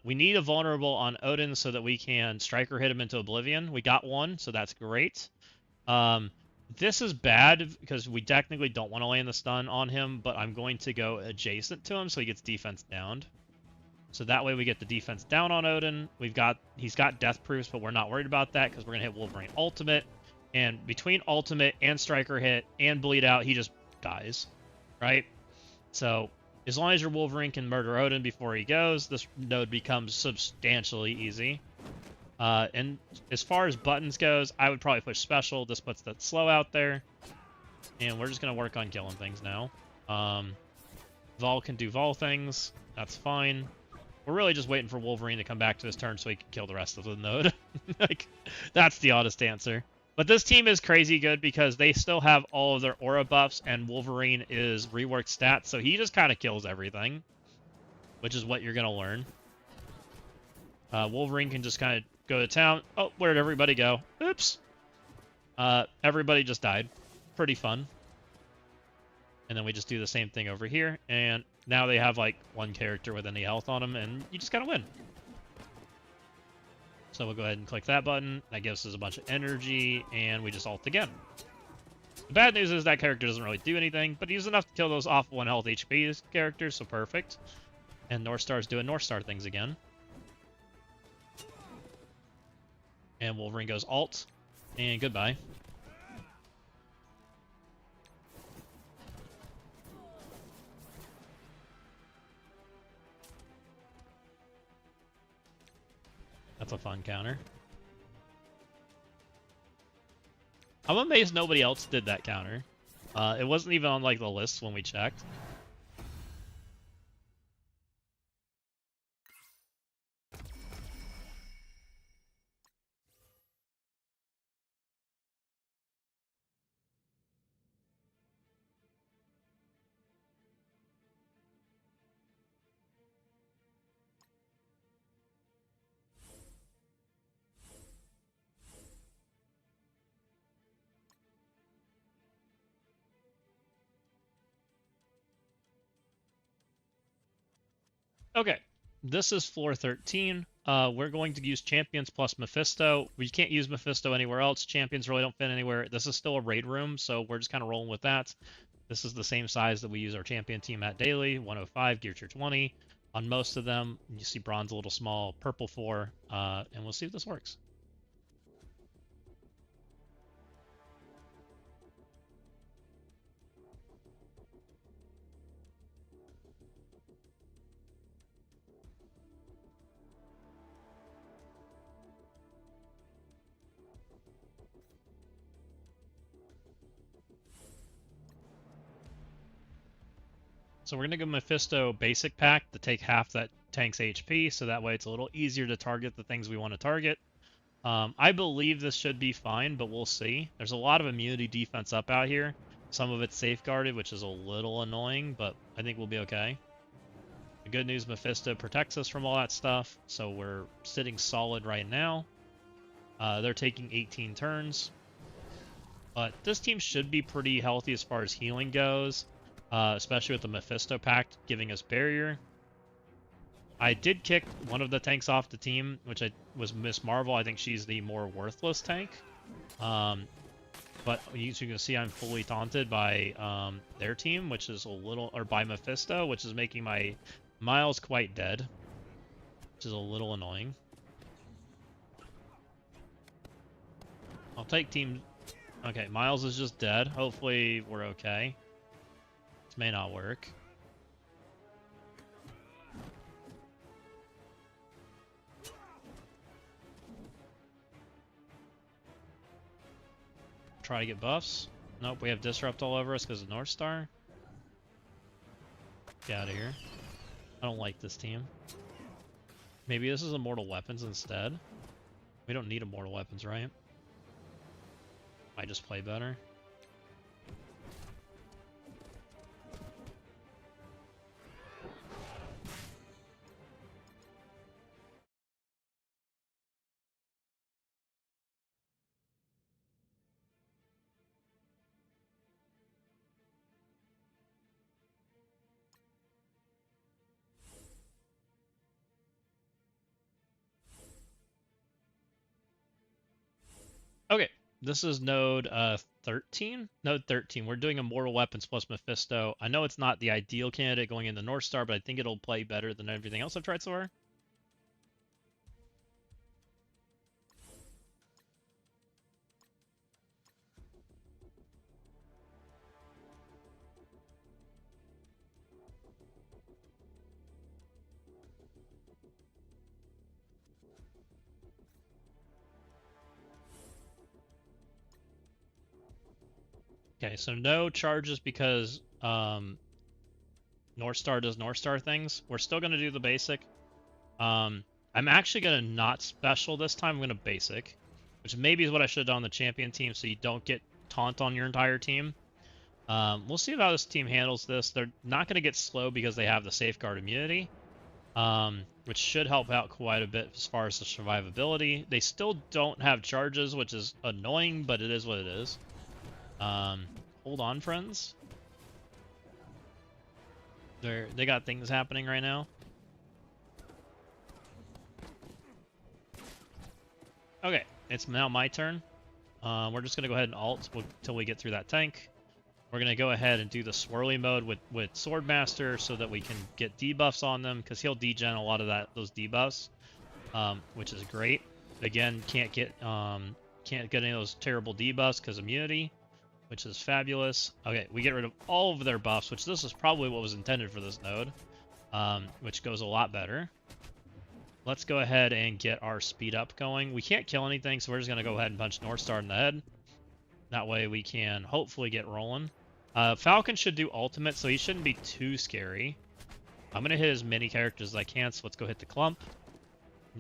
We need a vulnerable on Odin so that we can striker hit him into oblivion. We got one, so that's great. This is bad because we technically don't want to land the stun on him, but I'm going to go adjacent to him so he gets defense downed. So that way we get the defense down on Odin. He's got death proofs, but we're not worried about that because we're gonna hit Wolverine ultimate. And between ultimate and striker hit and bleed out, he just dies. Right? So as long as your Wolverine can murder Odin before he goes, this node becomes substantially easy. And as far as buttons goes, I would probably push special. This puts that slow out there. And we're just going to work on killing things now. Vol can do Vol things. That's fine. We're really just waiting for Wolverine to come back to his turn so he can kill the rest of the node. Like, that's the honest answer. But this team is crazy good because they still have all of their aura buffs, and Wolverine is reworked stats, so he just kind of kills everything, which is what you're going to learn. Wolverine can just kind of go to town. Oh, where'd everybody go? Oops. Everybody just died. Pretty fun. And then we just do the same thing over here, and now they have like one character with any health on them, and you just gotta win. So we'll go ahead and click that button. That gives us a bunch of energy, and we just ult again. The bad news is that character doesn't really do anything, but he's enough to kill those off 1 health HP characters, so perfect. And North Star's doing North Star things again. And Wolverine goes alt, and goodbye. That's a fun counter. I'm amazed nobody else did that counter. It wasn't even on like the list when we checked. Okay, this is floor 13. We're going to use Champions plus Mephisto. We can't use Mephisto anywhere else. Champions really don't fit anywhere. This is still a raid room, so we're just kind of rolling with that. This is the same size that we use our champion team at daily, 105, gear tier 20. On most of them, you see bronze a little small, purple 4, and we'll see if this works. So we're going to go Mephisto basic pack to take half that tank's HP, so that way it's a little easier to target the things we want to target. I believe this should be fine, but we'll see. There's a lot of immunity defense up out here. Some of it's safeguarded, which is a little annoying, but I think we'll be okay. The good news, Mephisto protects us from all that stuff, so we're sitting solid right now. They're taking 18 turns. But this team should be pretty healthy as far as healing goes, especially with the Mephisto pact giving us barrier. I did kick one of the tanks off the team, which was Miss Marvel. I think she's the more worthless tank. But as you can see, I'm fully taunted by their team, which is a little, or by Mephisto, which is making my Miles quite dead, which is a little annoying. I'll take team. Okay, Miles is just dead. Hopefully we're okay. This may not work. Try to get buffs. Nope, we have Disrupt all over us because of North Star. Get out of here. I don't like this team. Maybe this is Immortal Weapons instead. We don't need Immortal Weapons, right? Might just play better. Okay, this is node 13? Node 13. We're doing Immortal Weapons plus Mephisto. I know it's not the ideal candidate going into North Star, but I think it'll play better than everything else I've tried so far. Okay, so no charges because North Star does North Star things. We're still going to do the basic. I'm actually going to not special this time. I'm going to basic, which maybe is what I should have done on the champion team so you don't get taunt on your entire team. We'll see how this team handles this. They're not going to get slow because they have the safeguard immunity, which should help out quite a bit as far as the survivability. They still don't have charges, which is annoying, but it is what it is. Hold on, friends. They got things happening right now. Okay, it's now my turn. We're just gonna go ahead and alt until we get through that tank. We're gonna go ahead and do the swirly mode with Swordmaster so that we can get debuffs on them, because he'll degen a lot of those debuffs, which is great. Again, can't get any of those terrible debuffs because immunity, which is fabulous. Okay, we get rid of all of their buffs, which this is probably what was intended for this node, which goes a lot better. Let's go ahead and get our speed up going. We can't kill anything, so we're just going to go ahead and punch North Star in the head. That way we can hopefully get rolling. Falcon should do ultimate, so he shouldn't be too scary. I'm going to hit as many characters as I can, so let's go hit the clump.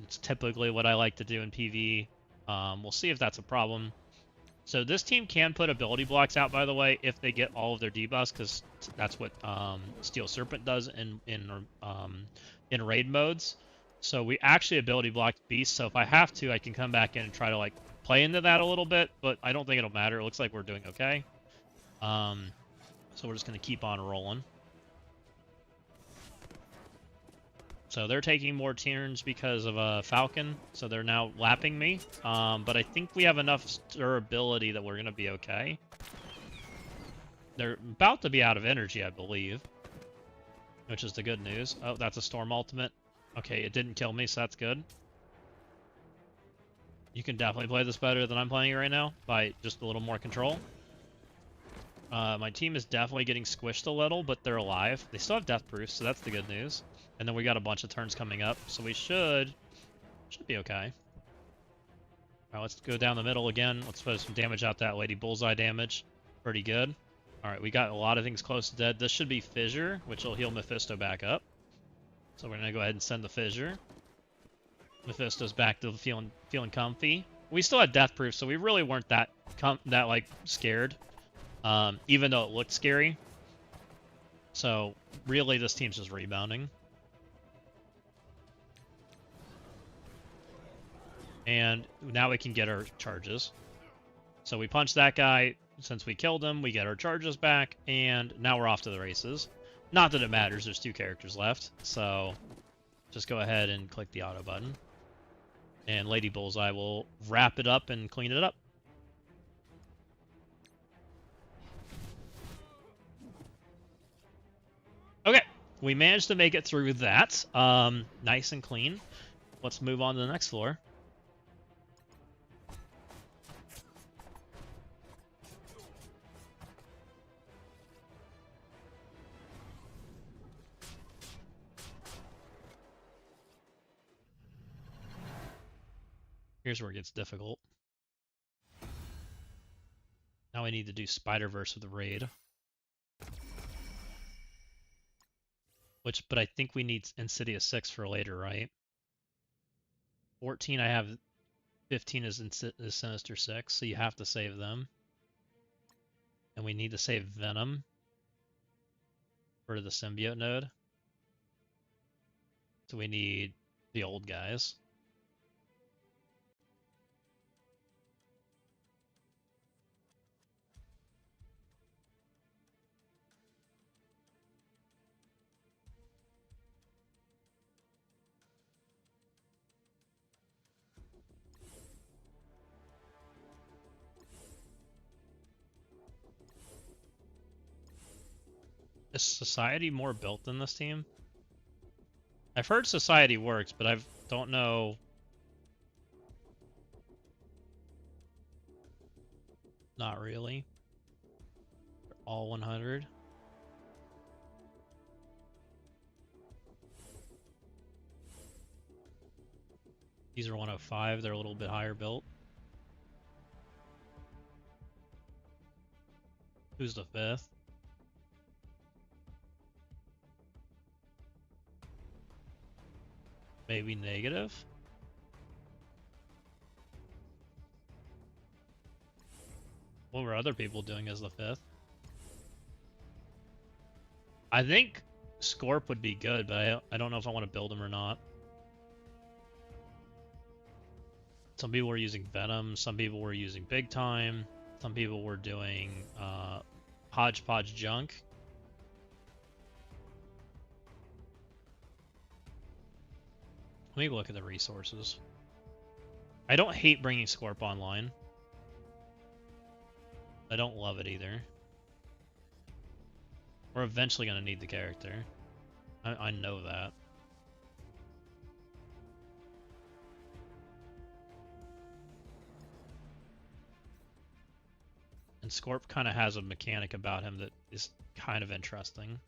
It's typically what I like to do in PvE. We'll see if that's a problem. So this team can put ability blocks out, by the way, if they get all of their debuffs, because that's what Steel Serpent does in raid modes. So we actually ability blocked Beast, so if I have to, I can come back in and try to like play into that a little bit, but I don't think it'll matter. It looks like we're doing okay. So we're just going to keep on rolling. So they're taking more turns because of Falcon, so they're now lapping me. But I think we have enough durability that we're going to be okay. They're about to be out of energy, I believe, which is the good news. Oh, that's a Storm ultimate. Okay, it didn't kill me, so that's good. You can definitely play this better than I'm playing it right now by just a little more control. My team is definitely getting squished a little, but they're alive. They still have death proof, so that's the good news. And then we got a bunch of turns coming up, so we should be okay. Alright, let's go down the middle again. Let's put some damage out that lady. Bullseye damage. Pretty good. Alright, we got a lot of things close to dead. This should be Fissure, which will heal Mephisto back up. So we're going to go ahead and send the Fissure. Mephisto's back to feeling comfy. We still had death proof, so we really weren't that like scared. Even though it looked scary. So really this team's just rebounding. And now we can get our charges. So we punch that guy. Since we killed him, we get our charges back, and now we're off to the races. Not that it matters, there's 2 characters left, so just go ahead and click the auto button. And Lady Bullseye will wrap it up and clean it up. Okay, we managed to make it through that. Nice and clean. Let's move on to the next floor. Here's where it gets difficult. Now I need to do Spider-Verse with the raid. But I think we need Insidious 6 for later, right? 14 I have, 15 is Sinister 6, so you have to save them. And we need to save Venom for the symbiote node. So we need the old guys. Is Society more built than this team? I've heard Society works, but I don't know. Not really. They're all 100. These are 105. They're a little bit higher built. Who's the 5th? Maybe negative? What were other people doing as the 5th? I think Scorp would be good, but I don't know if I want to build him or not. Some people were using Venom, some people were using Big Time, some people were doing hodgepodge junk. Let me look at the resources. I don't hate bringing Scorp online. I don't love it either. We're eventually going to need the character. I know that. And Scorp kind of has a mechanic about him that is kind of interesting.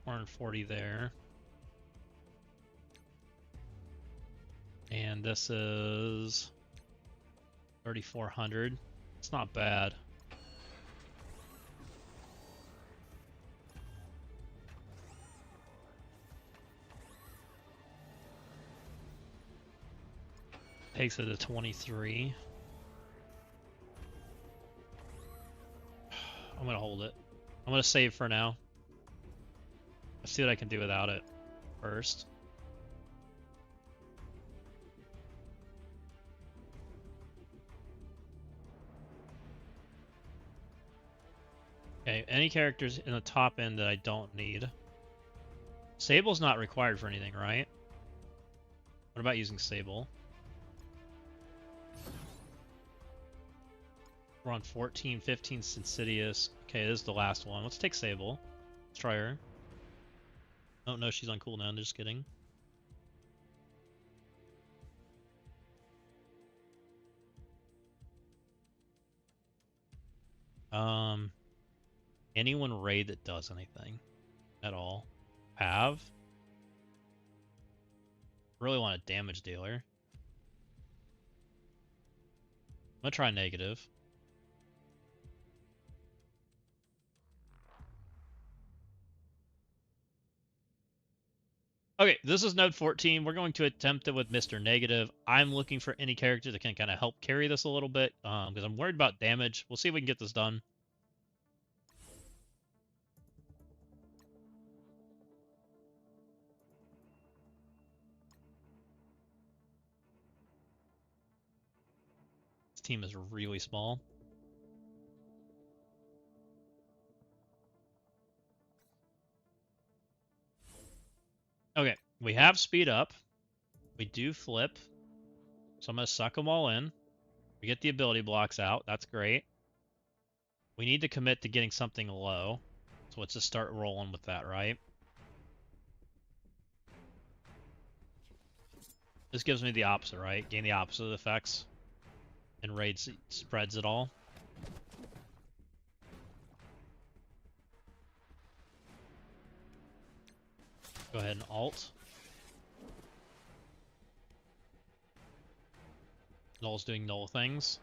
440 there. And this is 3,400. It's not bad. Takes it to 23. I'm gonna hold it. I'm gonna save for now. Let's see what I can do without it first. Okay, any characters in the top end that I don't need. Sable's not required for anything, right? What about using Sable? We're on 14, 15, Insidious. Okay, this is the last one. Let's take Sable. Let's try her. Oh, no, she's on cooldown. Just kidding. Anyone raid that does anything at all? Have? Really want a damage dealer. I'm gonna try negative. Okay, this is node 14. We're going to attempt it with Mr. Negative. I'm looking for any character that can kind of help carry this a little bit, because I'm worried about damage. We'll see if we can get this done. This team is really small. Okay, we have speed up. We do flip. So I'm going to suck them all in. We get the ability blocks out. That's great. We need to commit to getting something low. So let's just start rolling with that, right? This gives me the opposite, right? Gain the opposite effects. And raid spreads it all. Go ahead and alt. Null's doing null things.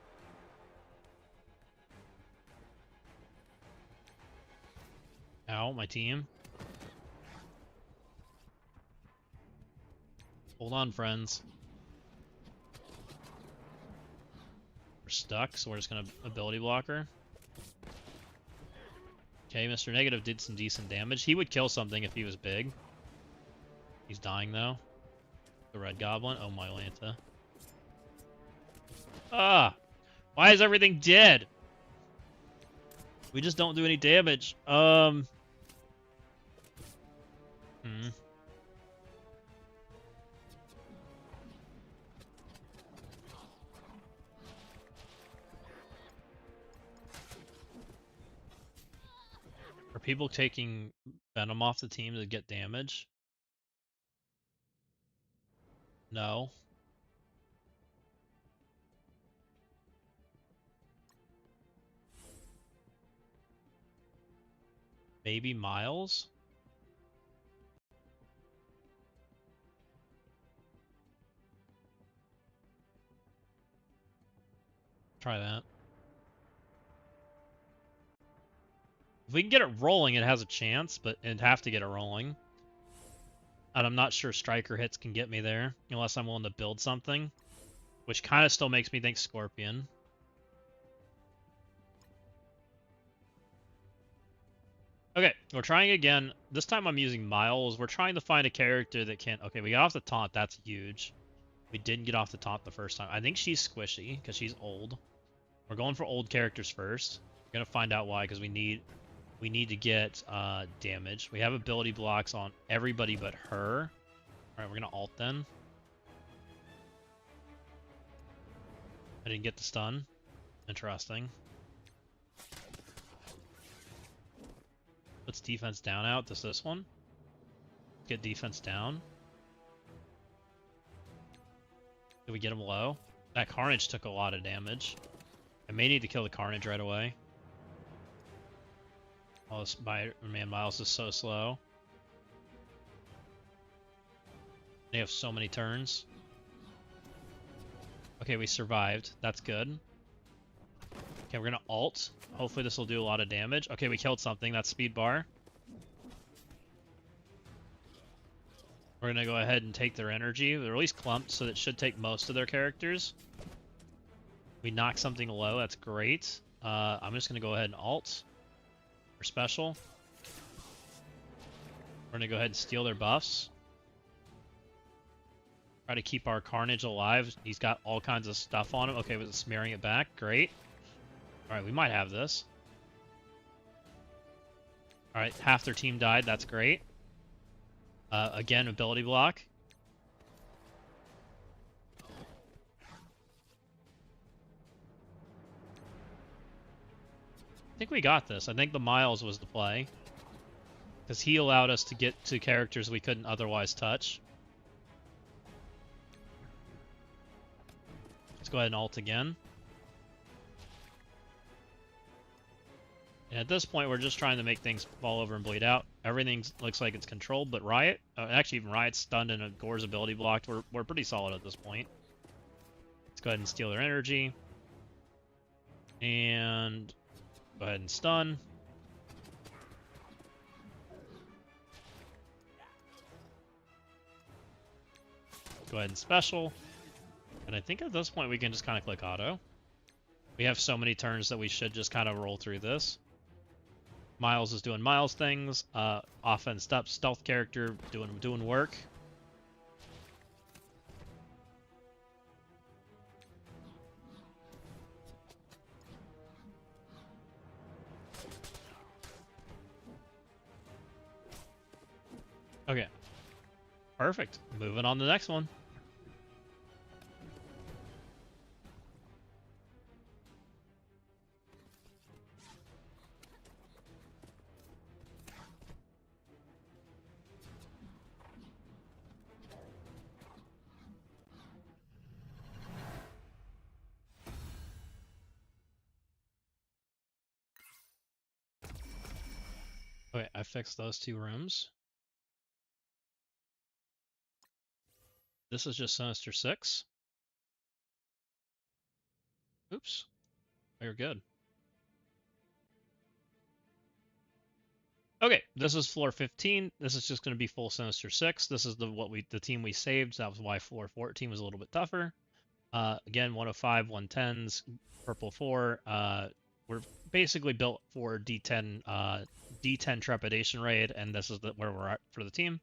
Ow, my team. Hold on, friends. We're stuck, so we're just gonna ability blocker. Okay, Mr. Negative did some decent damage. He would kill something if he was big. He's dying though. The red goblin. Oh my Lanta. Ah! Why is everything dead? We just don't do any damage. Are people taking Venom off the team to get damage? No. Maybe Miles? Try that. If we can get it rolling, it has a chance, but it'd have to get it rolling. And I'm not sure striker hits can get me there, unless I'm willing to build something. Which kind of still makes me think Scorpion. Okay, we're trying again. This time I'm using Miles. We're trying to find a character that can... Okay, we got off the taunt. That's huge. We didn't get off the taunt the first time. I think she's squishy, because she's old. We're going for old characters first. We're going to find out why, because we need to get damage. We have ability blocks on everybody but her. Alright, we're going to alt then. I didn't get the stun. Interesting. Puts defense down out. Does this one? Get defense down. Did we get him low? That Carnage took a lot of damage. I may need to kill the Carnage right away. Oh, this Spider-Man Miles is so slow. They have so many turns. Okay, we survived. That's good. Okay, we're gonna ult. Hopefully this will do a lot of damage. Okay, we killed something. That's speed bar. We're gonna go ahead and take their energy. They're at least clumped, so that should take most of their characters. We knocked something low. That's great. I'm just gonna go ahead and ult for special. We're gonna go ahead and steal their buffs. Try to keep our Carnage alive. He's got all kinds of stuff on him. Okay, was it smearing it back? Great. Alright, we might have this. Alright, half their team died. That's great. Again, ability block. I think we got this. I think the Miles was the play. Because he allowed us to get to characters we couldn't otherwise touch. Let's go ahead and ult again. And at this point, we're just trying to make things fall over and bleed out. Everything looks like it's controlled, but Riot, actually even Riot's stunned and Gore's ability blocked. We're pretty solid at this point. Let's go ahead and steal their energy. And go ahead and stun. Go ahead and special. And I think at this point we can just kind of click auto. We have so many turns that we should just kind of roll through this. Miles is doing Miles things. Offense up, stealth character doing work. Okay. Perfect. Moving on to the next one. Okay, I fixed those two rooms. This is just Sinister 6. Oops. You're good. Okay, this is floor 15. This is just going to be full Sinister 6. This is the team we saved. So that was why floor 14 was a little bit tougher. Again, 105, 110s, purple 4. We're basically built for D10 trepidation raid, and this is where we're at for the team.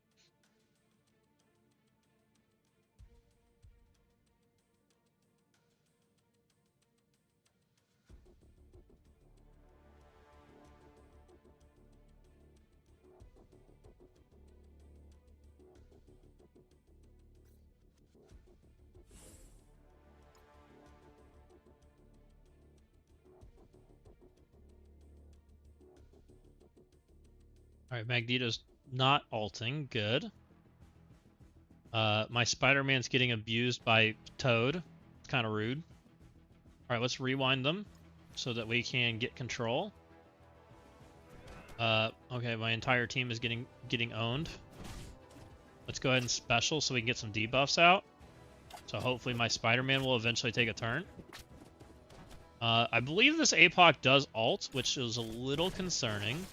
Alright, Magneto's not ulting. Good. My Spider-Man's getting abused by Toad. It's kind of rude. Alright, let's rewind them so that we can get control. Okay, my entire team is getting owned. Let's go ahead and special so we can get some debuffs out. So hopefully my Spider-Man will eventually take a turn. I believe this APOC does ult, which is a little concerning.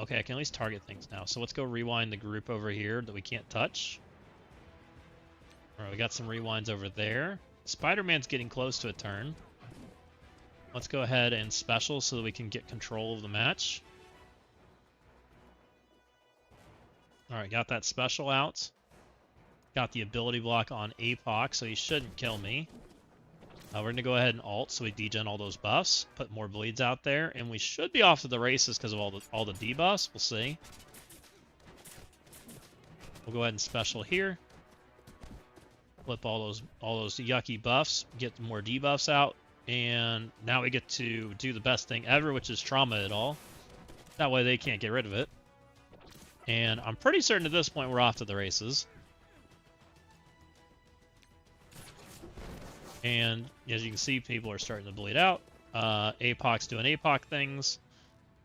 Okay, I can at least target things now. So let's go rewind the group over here that we can't touch. Alright, we got some rewinds over there. Spider-Man's getting close to a turn. Let's go ahead and special so that we can get control of the match. Alright, got that special out. Got the ability block on APOC, so he shouldn't kill me. We're going to go ahead and ult so we degen all those buffs, put more bleeds out there, and we should be off to the races because of all the debuffs. We'll see. We'll go ahead and special here. Flip all those yucky buffs, get more debuffs out, and now we get to do the best thing ever, which is trauma it all. That way they can't get rid of it. And I'm pretty certain at this point we're off to the races. And as you can see, people are starting to bleed out. APOC's doing APOC things,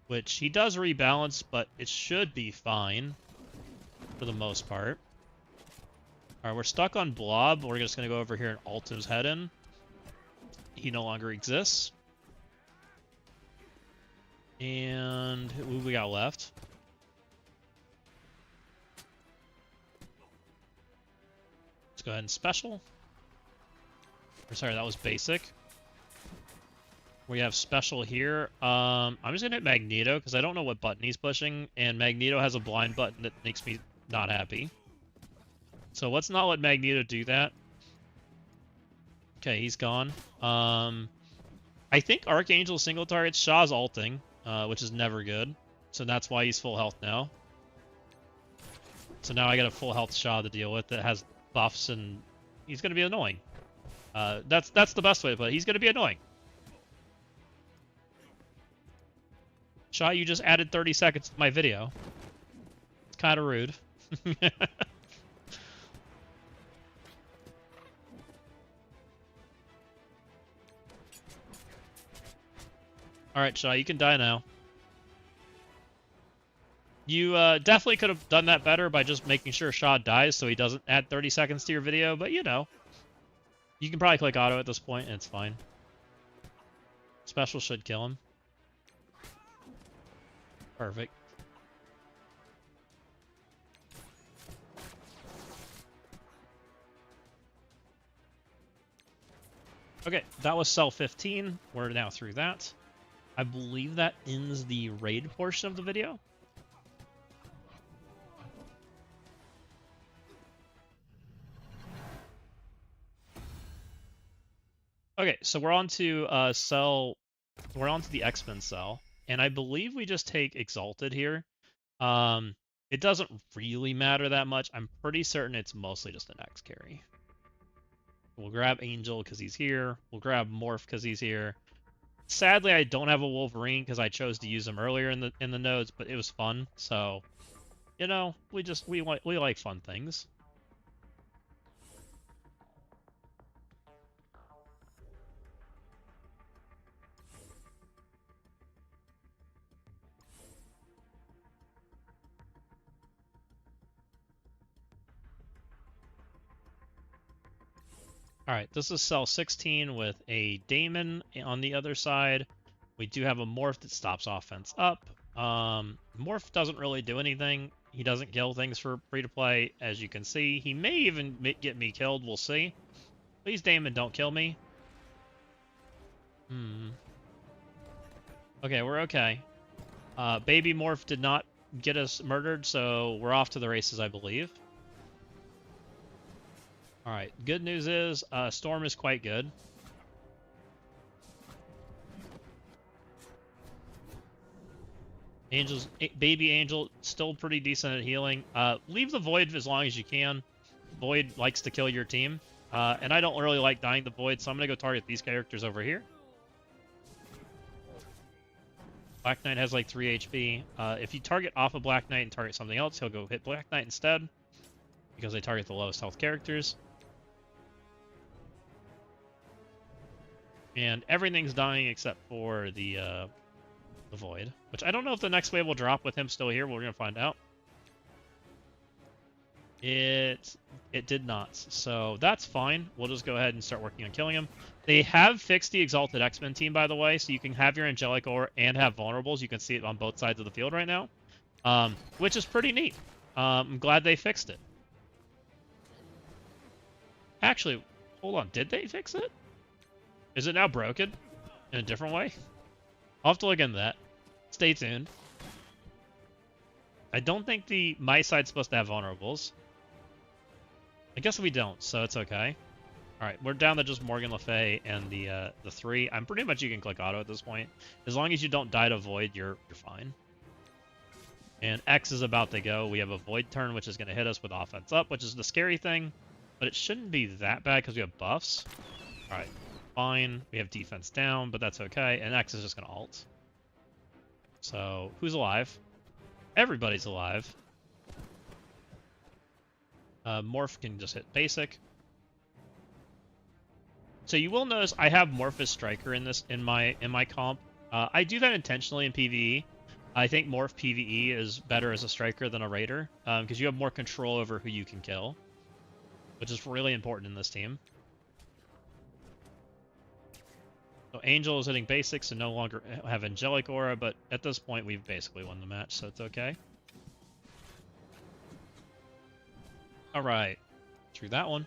which he does rebalance, but it should be fine for the most part. Alright, we're stuck on Blob. We're just going to go over here and alt his head in. He no longer exists. And who we got left? Let's go ahead and special. Or sorry, that was basic. We have special here. I'm just gonna hit Magneto because I don't know what button he's pushing, and Magneto has a blind button that makes me not happy. So let's not let Magneto do that. Okay, he's gone. I think Archangel single targets. Shaw's ulting, which is never good. So that's why he's full health now. So now I got a full health Shaw to deal with that has buffs, and he's gonna be annoying. That's the best way to put it. He's gonna be annoying. Shaw, you just added 30 seconds to my video. It's kind of rude. Alright, Shaw, you can die now. You definitely could have done that better by just making sure Shaw dies so he doesn't add 30 seconds to your video, but you know. You can probably click auto at this point, and it's fine. Special should kill him. Perfect. Okay, that was cell 15. We're now through that. I believe that ends the raid portion of the video. Okay, so we're on to we're on to the X-Men cell. And I believe we just take Exalted here. It doesn't really matter that much. I'm pretty certain it's mostly just an X carry. We'll grab Angel because he's here. We'll grab Morph because he's here. Sadly, I don't have a Wolverine because I chose to use him earlier in the nodes, but it was fun. So, you know, we like fun things. Alright, this is cell 16 with a Damon on the other side. We do have a Morph that stops offense up. Morph doesn't really do anything. He doesn't kill things for free-to-play, as you can see. He may even get me killed, we'll see. Please, Damon, don't kill me. Okay, we're okay. Baby Morph did not get us murdered, so we're off to the races, I believe. Alright, good news is, Storm is quite good. Baby Angel, still pretty decent at healing. Leave the Void as long as you can. Void likes to kill your team. And I don't really like dying the Void, so I'm going to go target these characters over here. Black Knight has like 3 HP. If you target off of Black Knight and target something else, he'll go hit Black Knight instead. Because they target the lowest health characters. And everything's dying except for the Void. Which I don't know if the next wave will drop with him still here. We're going to find out. It did not. So that's fine. We'll just go ahead and start working on killing him. They have fixed the Exalted X-Men team, by the way. So you can have your Angelic Ore and have Vulnerables. You can see it on both sides of the field right now. Which is pretty neat. I'm glad they fixed it. Actually, hold on. Did they fix it? Is it now broken in a different way? I'll have to look into that. Stay tuned. I don't think my side's supposed to have vulnerables. I guess we don't, so it's okay. Alright, we're down to just Morgan Le Fay and the 3. I'm pretty much you can click auto at this point. As long as you don't die to Void, you're fine. And X is about to go. We have a Void turn, which is going to hit us with offense up, which is the scary thing. But it shouldn't be that bad because we have buffs. Alright. Fine. We have defense down, but that's okay. And X is just going to ult. So, who's alive? Everybody's alive. Morph can just hit basic. So you will notice I have Morph as Striker in my comp. I do that intentionally in PvE. I think Morph PvE is better as a Striker than a Raider, because you have more control over who you can kill. which is really important in this team. So Angel is hitting basics and no longer have Angelic Aura, but at this point we've basically won the match, so it's okay. Alright. Through that one.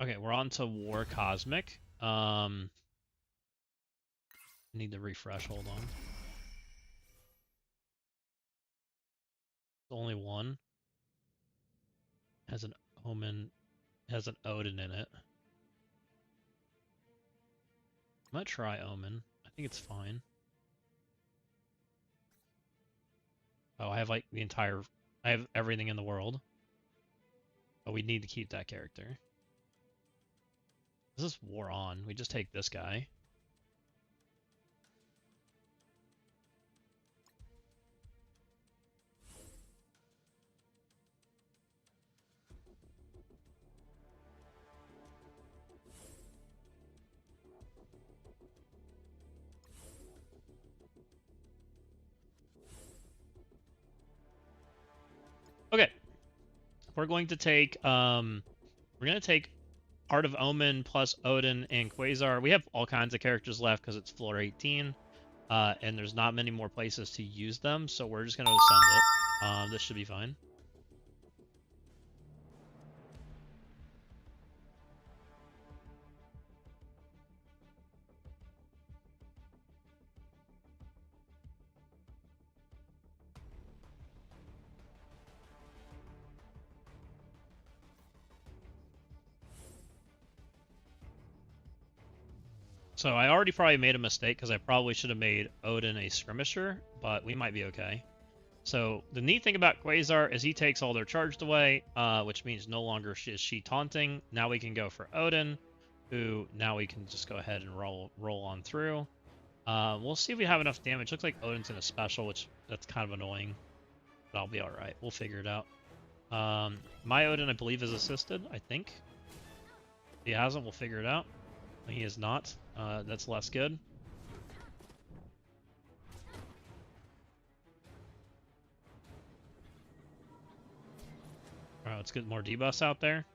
Okay, we're on to War Cosmic. Need to refresh, hold on. Only one. Has an Omen, has an Odin in it. I'm gonna try Omen. I think it's fine. Oh, I have like the entire, I have everything in the world. But we need to keep that character. This is War On. We just take this guy. Okay. We're going to take Heart of Omen plus Odin and Quasar. We have all kinds of characters left because it's floor 18. And there's not many more places to use them, so we're just going to ascend it. This should be fine. So I already probably made a mistake because I probably should have made Odin a skirmisher, but we might be okay. So the neat thing about Quasar is he takes all their charged away, which means no longer is she taunting. Now we can go for Odin, who now we can just go ahead and roll on through. We'll see if we have enough damage. Looks like Odin's in a special, which that's kind of annoying, but I'll be all right. We'll figure it out. My Odin, I believe, is assisted. I think. If he hasn't, we'll figure it out. He is not. That's less good. Alright, let's get more debuffs out there.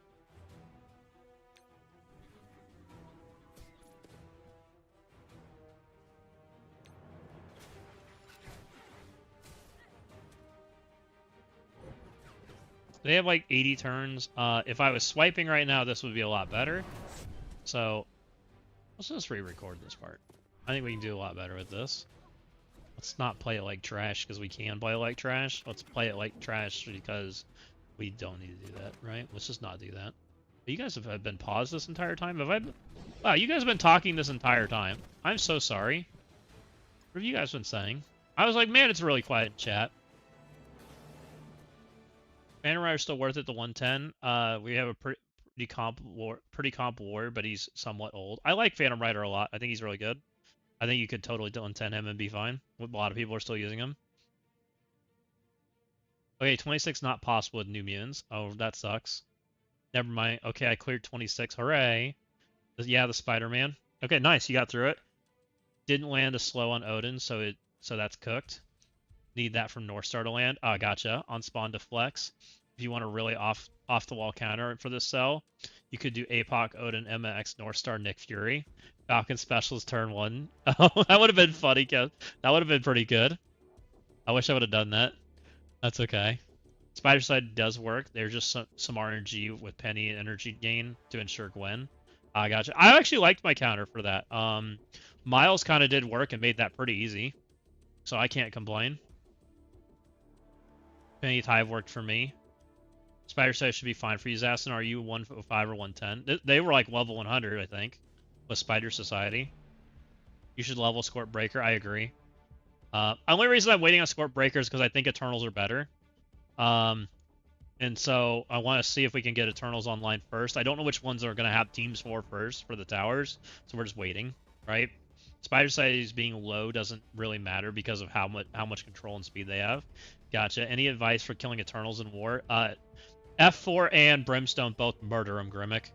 They have like 80 turns. If I was swiping right now, this would be a lot better. So let's just re-record this part. I think we can do a lot better with this. Let's not play it like trash because we can play it like trash. Let's play it like trash because we don't need to do that, right? Let's just not do that. You guys have been paused this entire time? Wow, you guys have been talking this entire time. I'm so sorry. What have you guys been saying? I was like, man, it's really quiet in chat. Phantom Rider's still worth it to 110. We have a pretty comp war, but he's somewhat old. I like Phantom Rider a lot. I think he's really good. I think you could totally 110 him and be fine. A lot of people are still using him. Okay, 26 not possible with New Mutants. Oh, that sucks. Never mind. Okay, I cleared 26. Hooray. Yeah, the Spider-Man. Okay, nice. You got through it. Didn't land a slow on Odin, so that's cooked. Need that from North Star to land. Ah, gotcha. On spawn to flex. If you want a really off the wall counter for this cell, you could do APOC, Odin, MX, North Star, Nick Fury. Falcon Specials turn 1. Oh, that would have been funny. That would have been pretty good. I wish I would have done that. That's okay. Spider Side does work. There's just some RNG with Penny and energy gain to ensure Gwen. I gotcha. I actually liked my counter for that. Miles kind of did work and made that pretty easy. So I can't complain. Penny Hive worked for me. Spider Side should be fine for you, Zassin. Are you 105 or 110? They were like level 100, I think, with Spider Society. You should level Scorp Breaker. I agree. The only reason I'm waiting on Scorp Breaker is because I think Eternals are better. And so I want to see if we can get Eternals online first. I don't know which ones are going to have teams for first for the towers, so we're just waiting, right? Spider Society's being low doesn't really matter because of how much control and speed they have. Gotcha. Any advice for killing Eternals in war? F4 and Brimstone both murder him, Grimmick.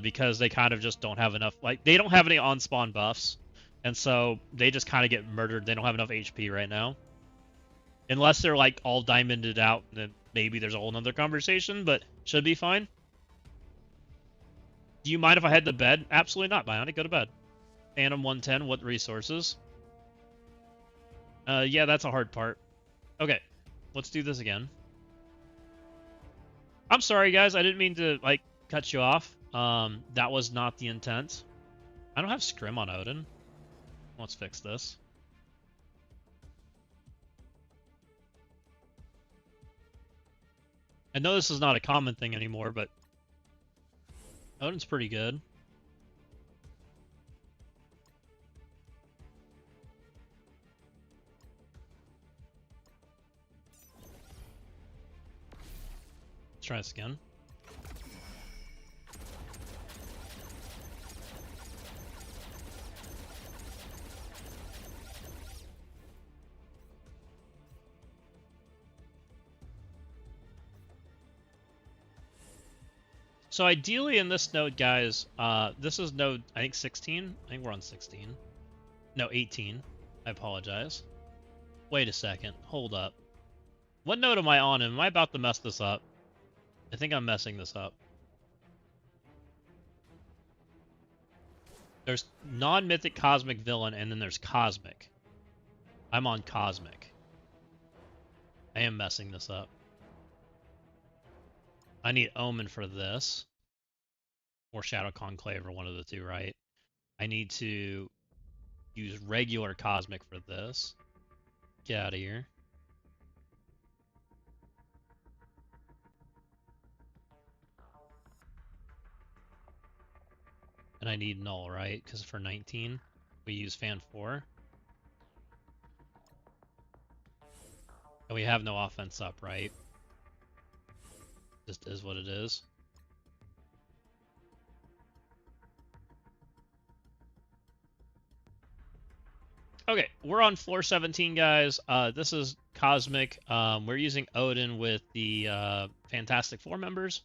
Because they kind of just don't have enough, like, they don't have any on-spawn buffs, and so they just kind of get murdered. They don't have enough HP right now. Unless they're, like, all diamonded out, then maybe there's a whole nother conversation, but should be fine. Do you mind if I head to bed? Absolutely not, Bionic. Go to bed. Phantom 110, what resources? Yeah, that's a hard part. Okay, let's do this again. I'm sorry, guys. I didn't mean to, like, cut you off. That was not the intent. I don't have Scrim on Odin. Let's fix this. I know this is not a common thing anymore, but Odin's pretty good. Let's try this again. So ideally in this node, guys, this is node, I think 16? I think we're on 16. No, 18. I apologize. Wait a second. Hold up. What node am I on? Am I about to mess this up? I think I'm messing this up. There's non-mythic cosmic villain, and then there's cosmic. I'm on cosmic. I am messing this up. I need Omen for this. Or Shadow Conclave, or one of the two, right? I need to use regular cosmic for this. Get out of here. And I need null, right? Because for 19, we use fan 4. And we have no offense up, right? Just is what it is. Okay, we're on floor 17, guys. This is Cosmic. We're using Odin with the Fantastic Four members.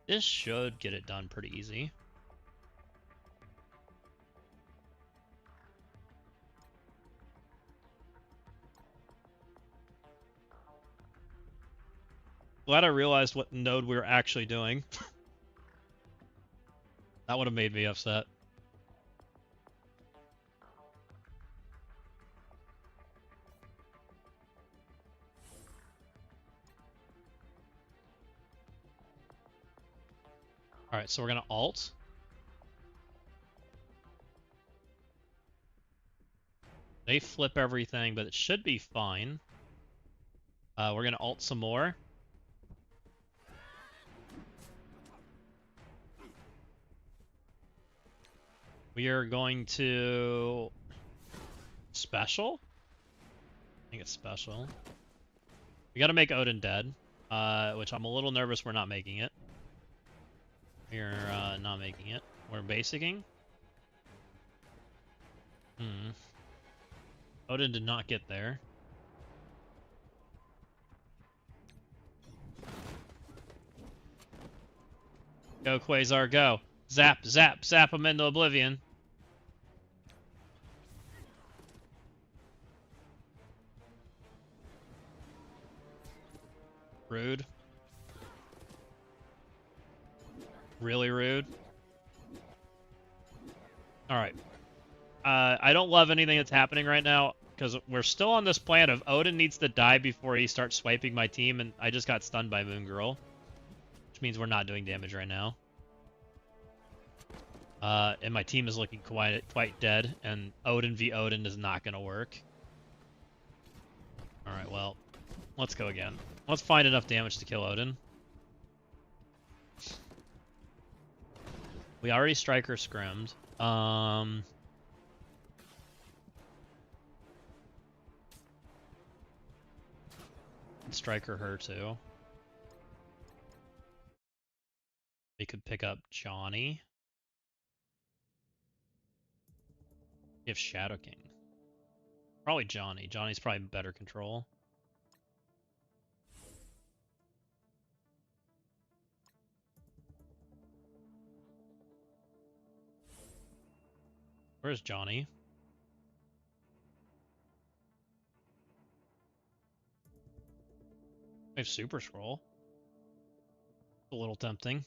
This should get it done pretty easy. Glad I realized what node we were actually doing. That would have made me upset. Alright, so we're going to alt. They flip everything, but it should be fine. We're going to alt some more. We are going to... Special? I think it's special. We gotta make Odin dead, which I'm a little nervous we're not making it. We're not making it. We're basicing. Odin did not get there. Go, Quasar, go. Zap, zap, zap him into oblivion. Rude. Really rude. Alright. I don't love anything that's happening right now, because we're still on this plan of Odin needs to die before he starts swiping my team, and I just got stunned by Moon Girl. Which means we're not doing damage right now. And my team is looking quite dead, and Odin v Odin is not going to work. Alright, well, let's go again. Let's find enough damage to kill Odin. We already Striker scrimmed. Striker her too. We could pick up Johnny. If Shadow King. Probably Johnny. Johnny's probably better control. Where's Johnny? I have Super Scroll. A little tempting.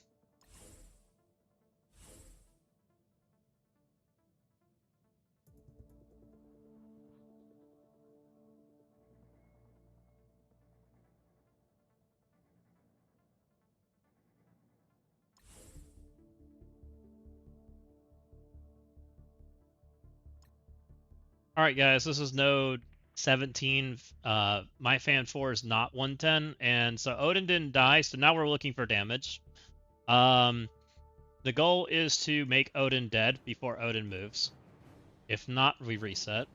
Alright guys, this is node 17. My fan 4 is not 110, and so Odin didn't die, so now we're looking for damage. The goal is to make Odin dead before Odin moves. If not, we reset.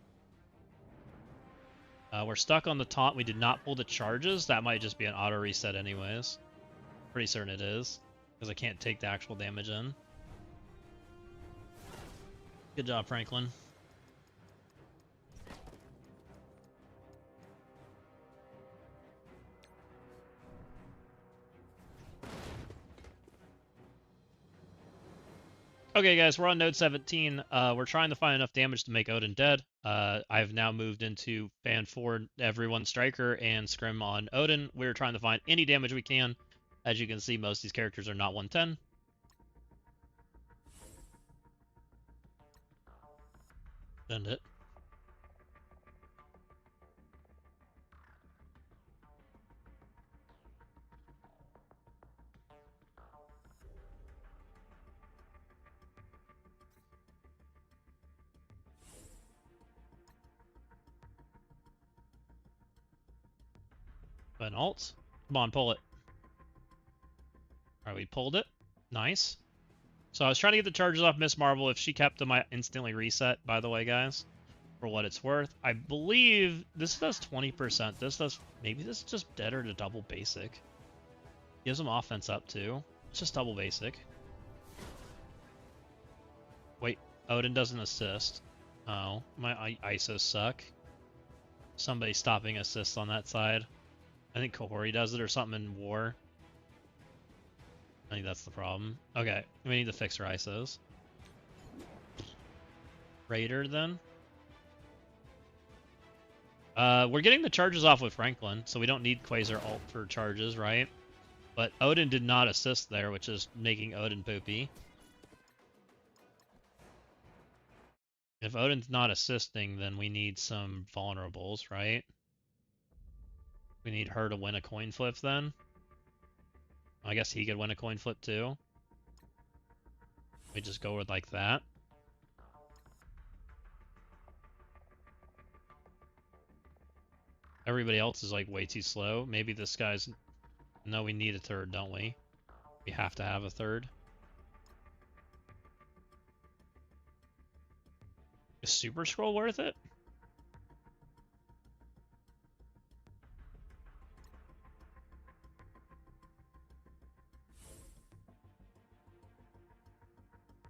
We're stuck on the taunt. We did not pull the charges. That might just be an auto reset anyways. Pretty certain it is, because I can't take the actual damage in. Good job, Franklin. Okay, guys, we're on node 17. We're trying to find enough damage to make Odin dead. I've now moved into Fan 4, everyone Striker, and Scrim on Odin. We're trying to find any damage we can. As you can see, most of these characters are not 110. End it. An alt. Come on, pull it. Alright, we pulled it. Nice. So I was trying to get the charges off Miss Marvel. If she kept them, I instantly reset, by the way, guys. For what it's worth. I believe this does 20%. This does... Maybe this is just deader to double basic. Gives them offense up, too. It's just double basic. Wait, Odin doesn't assist. Oh, my ISOs suck. Somebody stopping assists on that side. I think Kohori does it or something in war. I think that's the problem. Okay, we need to fix our ISOs. Raider, then. We're getting the charges off with Franklin, so we don't need Quasar ult for charges, right? But Odin did not assist there, which is making Odin poopy. If Odin's not assisting, then we need some vulnerables, right? We need her to win a coin flip then. I guess he could win a coin flip too. We just go with like that. Everybody else is like way too slow. Maybe this guy's... No, we need a third, don't we? We have to have a third. Is Super Scroll worth it?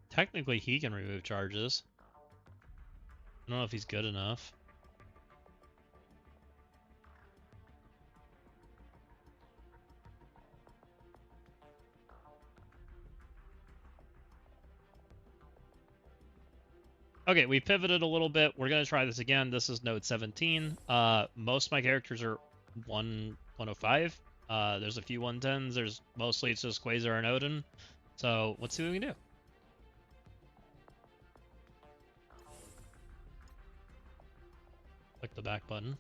Technically, he can remove charges. I don't know if he's good enough. Okay, we pivoted a little bit. We're going to try this again. This is node 17. Most of my characters are 105. There's a few 110s. There's mostly it's just Quasar and Odin. So let's see what we can do. Click the back button.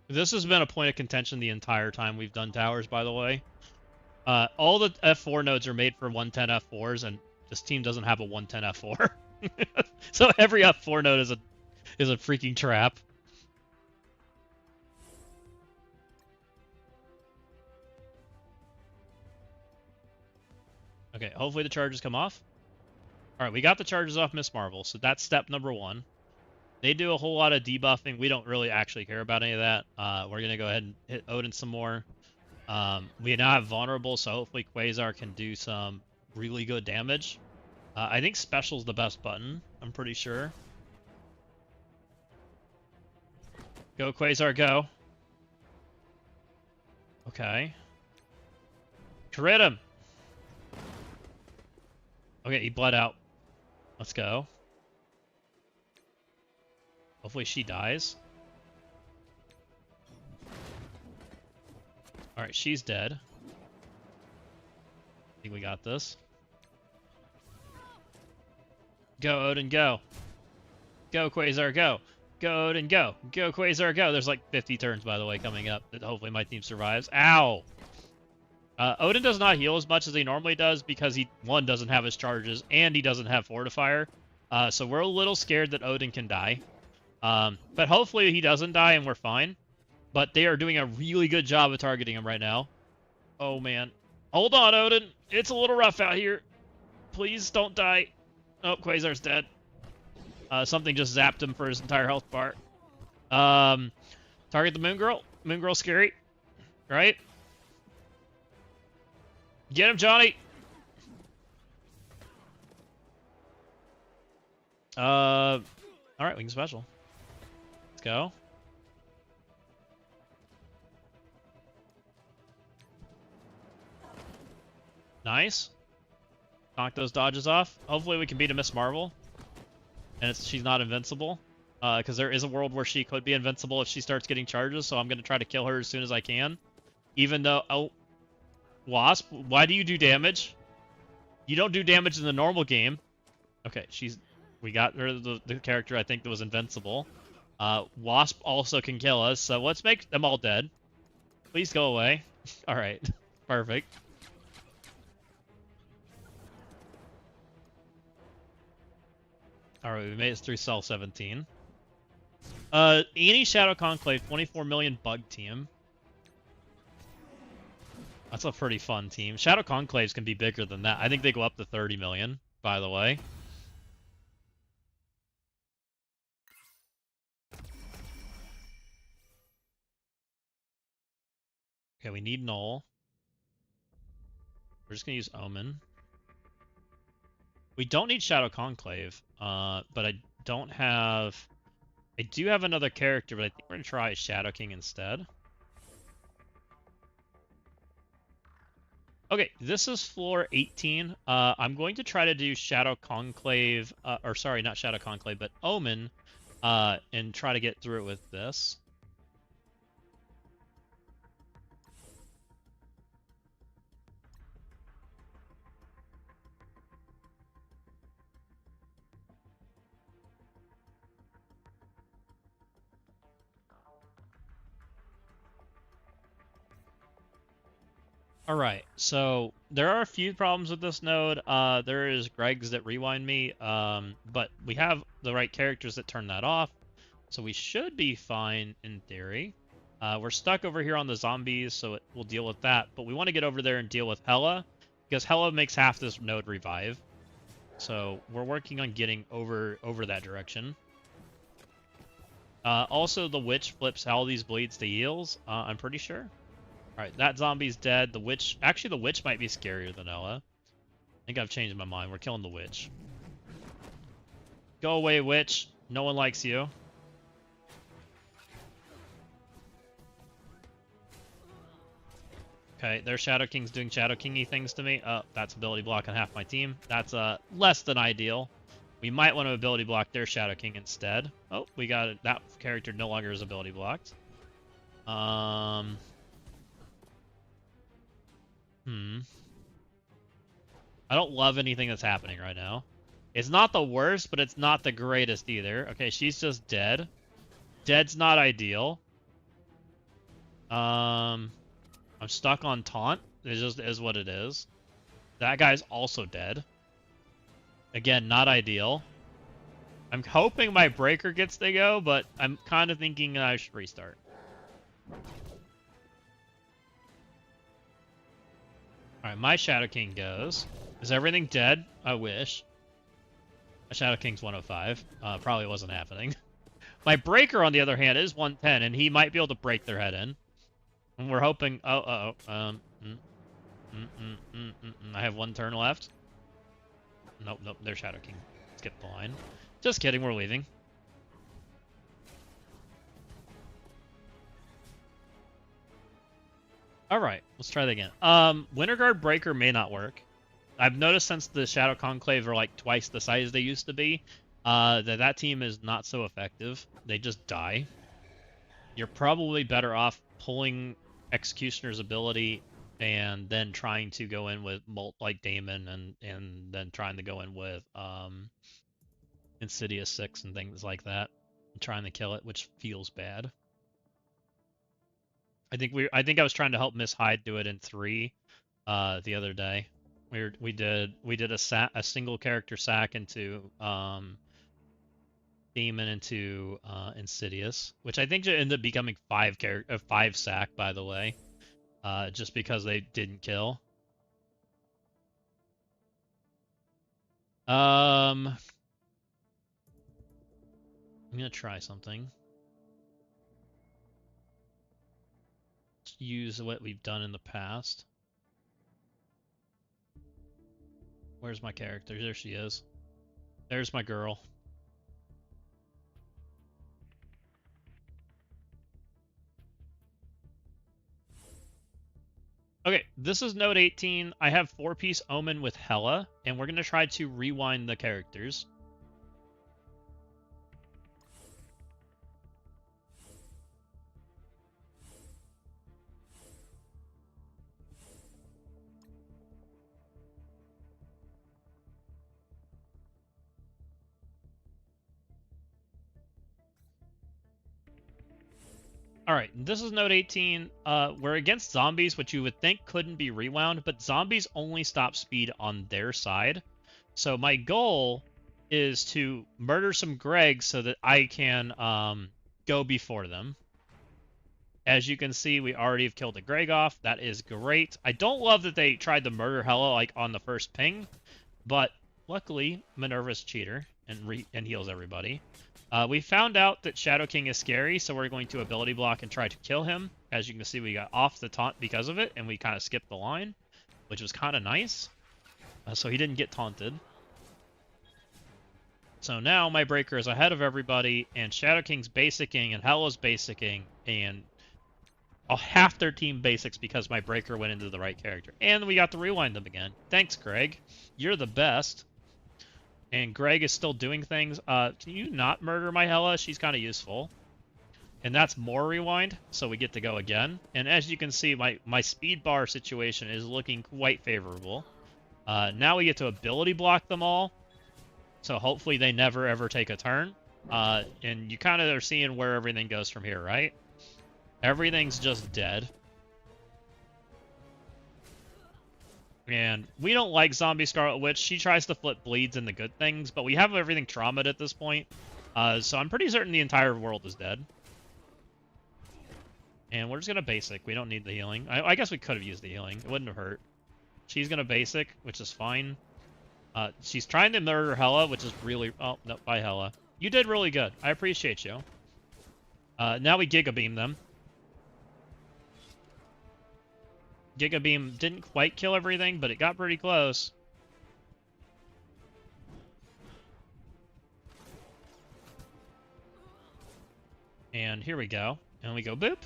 This has been a point of contention the entire time we've done towers, by the way. All the F4 nodes are made for 110 F4s, and this team doesn't have a 110 F4. So every F4 node is a freaking trap. Okay, hopefully the charges come off. Alright, we got the charges off Miss Marvel, so that's step number 1. They do a whole lot of debuffing. We don't really actually care about any of that. We're going to go ahead and hit Odin some more. We now have vulnerable, so hopefully Quasar can do some really good damage. I think special's the best button, I'm pretty sure. Go Quasar, go. Okay. Crit him! Okay, he bled out. Let's go. Hopefully she dies. Alright, she's dead. I think we got this. Go, Odin, go. Go, Quasar, go. Go, Odin, go. Go, Quasar, go. There's like 50 turns, by the way, coming up that hopefully my team survives. Ow! Odin does not heal as much as he normally does because he, one, doesn't have his charges, and he doesn't have Fortifier. So we're a little scared that Odin can die. But hopefully he doesn't die and we're fine. But they are doing a really good job of targeting him right now. Oh, man. Hold on, Odin. It's a little rough out here. Please don't die. Oh, Quasar's dead. Something just zapped him for his entire health bar. Target the Moon Girl. Moon Girl's scary. Right? Get him, Johnny! Alright, we can special. Let's go. Nice. Knock those dodges off. Hopefully we can beat a Miss Marvel. And she's not invincible. Because there is a world where she could be invincible if she starts getting charges, so I'm going to try to kill her as soon as I can. Even though... Oh, Wasp, why do you do damage? You don't do damage in the normal game. Okay, we got her the character I think that was invincible. Wasp also can kill us, so let's make them all dead. Please go away. Alright, perfect. Alright, we made it through cell 17. Annie Shadow Conclave, 24 million bug team. That's a pretty fun team. Shadow Conclaves can be bigger than that. I think they go up to 30 million, by the way. Okay, we need Null. We're just going to use Omen. We don't need Shadow Conclave, but I don't have... I do have another character, but I think we're going to try Shadow King instead. Okay, this is floor 18. I'm going to try to do Shadow Conclave, or sorry, not Shadow Conclave, but Omen, and try to get through it with this. Alright, so there are a few problems with this node. There is Greg's that rewind me, but we have the right characters that turn that off, so we should be fine in theory. We're stuck over here on the zombies, so we'll deal with that, but we want to get over there and deal with Hela, because Hela makes half this node revive. So we're working on getting over that direction. Also, the Witch flips all these bleeds to heals, I'm pretty sure. Alright, that zombie's dead. The Witch... Actually, the Witch might be scarier than Ella. I think I've changed my mind. We're killing the Witch. Go away, Witch. No one likes you. Okay, their Shadow King's doing Shadow King-y things to me. Oh, that's ability blocking half my team. That's less than ideal. We might want to ability block their Shadow King instead. Oh, we got it. That character no longer is ability blocked. I don't love anything that's happening right now. It's not the worst, but it's not the greatest either. Okay, she's just dead. Dead's not ideal. I'm stuck on taunt. It just is what it is. That guy's also dead. Again, not ideal. I'm hoping my breaker gets to go, but I'm kind of thinking I should restart. Alright, my Shadow King goes. Is everything dead? I wish. My Shadow King's 105. Probably wasn't happening. My Breaker, on the other hand, is 110, and he might be able to break their head in. And we're hoping... I have one turn left. Nope, they're Shadow King. Skip the line. Just kidding, we're leaving. Alright, let's try that again. Winter Guard Breaker may not work. I've noticed since the Shadow Conclave are like twice the size they used to be, that team is not so effective. They just die. You're probably better off pulling Executioner's ability and then trying to go in with like Damon and then trying to go in with Insidious 6 and things like that, and trying to kill it, which feels bad. I think I was trying to help Miss Hyde do it in 3 the other day. We did a single character sack into Demon into Insidious, which I think should end up becoming 5 sack, by the way, just because they didn't kill. I'm gonna try something. Let's use what we've done in the past. Where's my character? There she is. There's my girl. Okay, this is Note 18. I have 4-piece Omen with Hela, and we're going to try to rewind the characters. Alright, this is Note 18. We're against zombies, which you would think couldn't be rewound, but zombies only stop speed on their side. So my goal is to murder some Gregs so that I can go before them. As you can see, we already have killed a Greg off. That is great. I don't love that they tried to murder Hela like on the first ping, but luckily Minerva's cheater and heals everybody. We found out that Shadow King is scary, so we're going to ability block and try to kill him. As you can see, we got off the taunt because of it, and we kind of skipped the line, which was kind of nice. So he didn't get taunted. So now my breaker is ahead of everybody, and Shadow King's basicking, and Hela's basicking, and half their team basics because my breaker went into the right character. And we got to rewind them again. Thanks, Greg. You're the best. And Greg is still doing things. Can you not murder my Hela? She's kind of useful. And that's more rewind, so we get to go again. And as you can see, my speed bar situation is looking quite favorable. Now we get to ability block them all. So hopefully they never ever take a turn. And you kind of are seeing where everything goes from here, right? Everything's just dead. And we don't like Zombie Scarlet Witch. She tries to flip bleeds into good things, but we have everything traumatized at this point. So I'm pretty certain the entire world is dead. And we're just going to basic. We don't need the healing. I guess we could have used the healing. It wouldn't have hurt. She's going to basic, which is fine. She's trying to murder Hela, which is really... Oh, no, bye, Hela. You did really good. I appreciate you. Now we Giga Beam them. Giga Beam didn't quite kill everything, but it got pretty close. And here we go. And we go boop.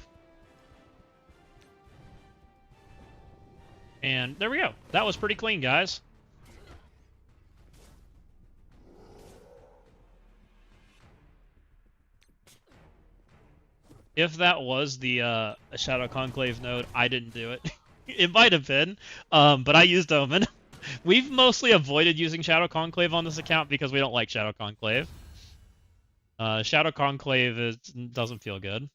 And there we go. That was pretty clean, guys. If that was the Shadow Conclave node, I didn't do it. It might have been, but I used Omen. We've mostly avoided using Shadow Conclave on this account because we don't like Shadow Conclave. Shadow Conclave doesn't feel good.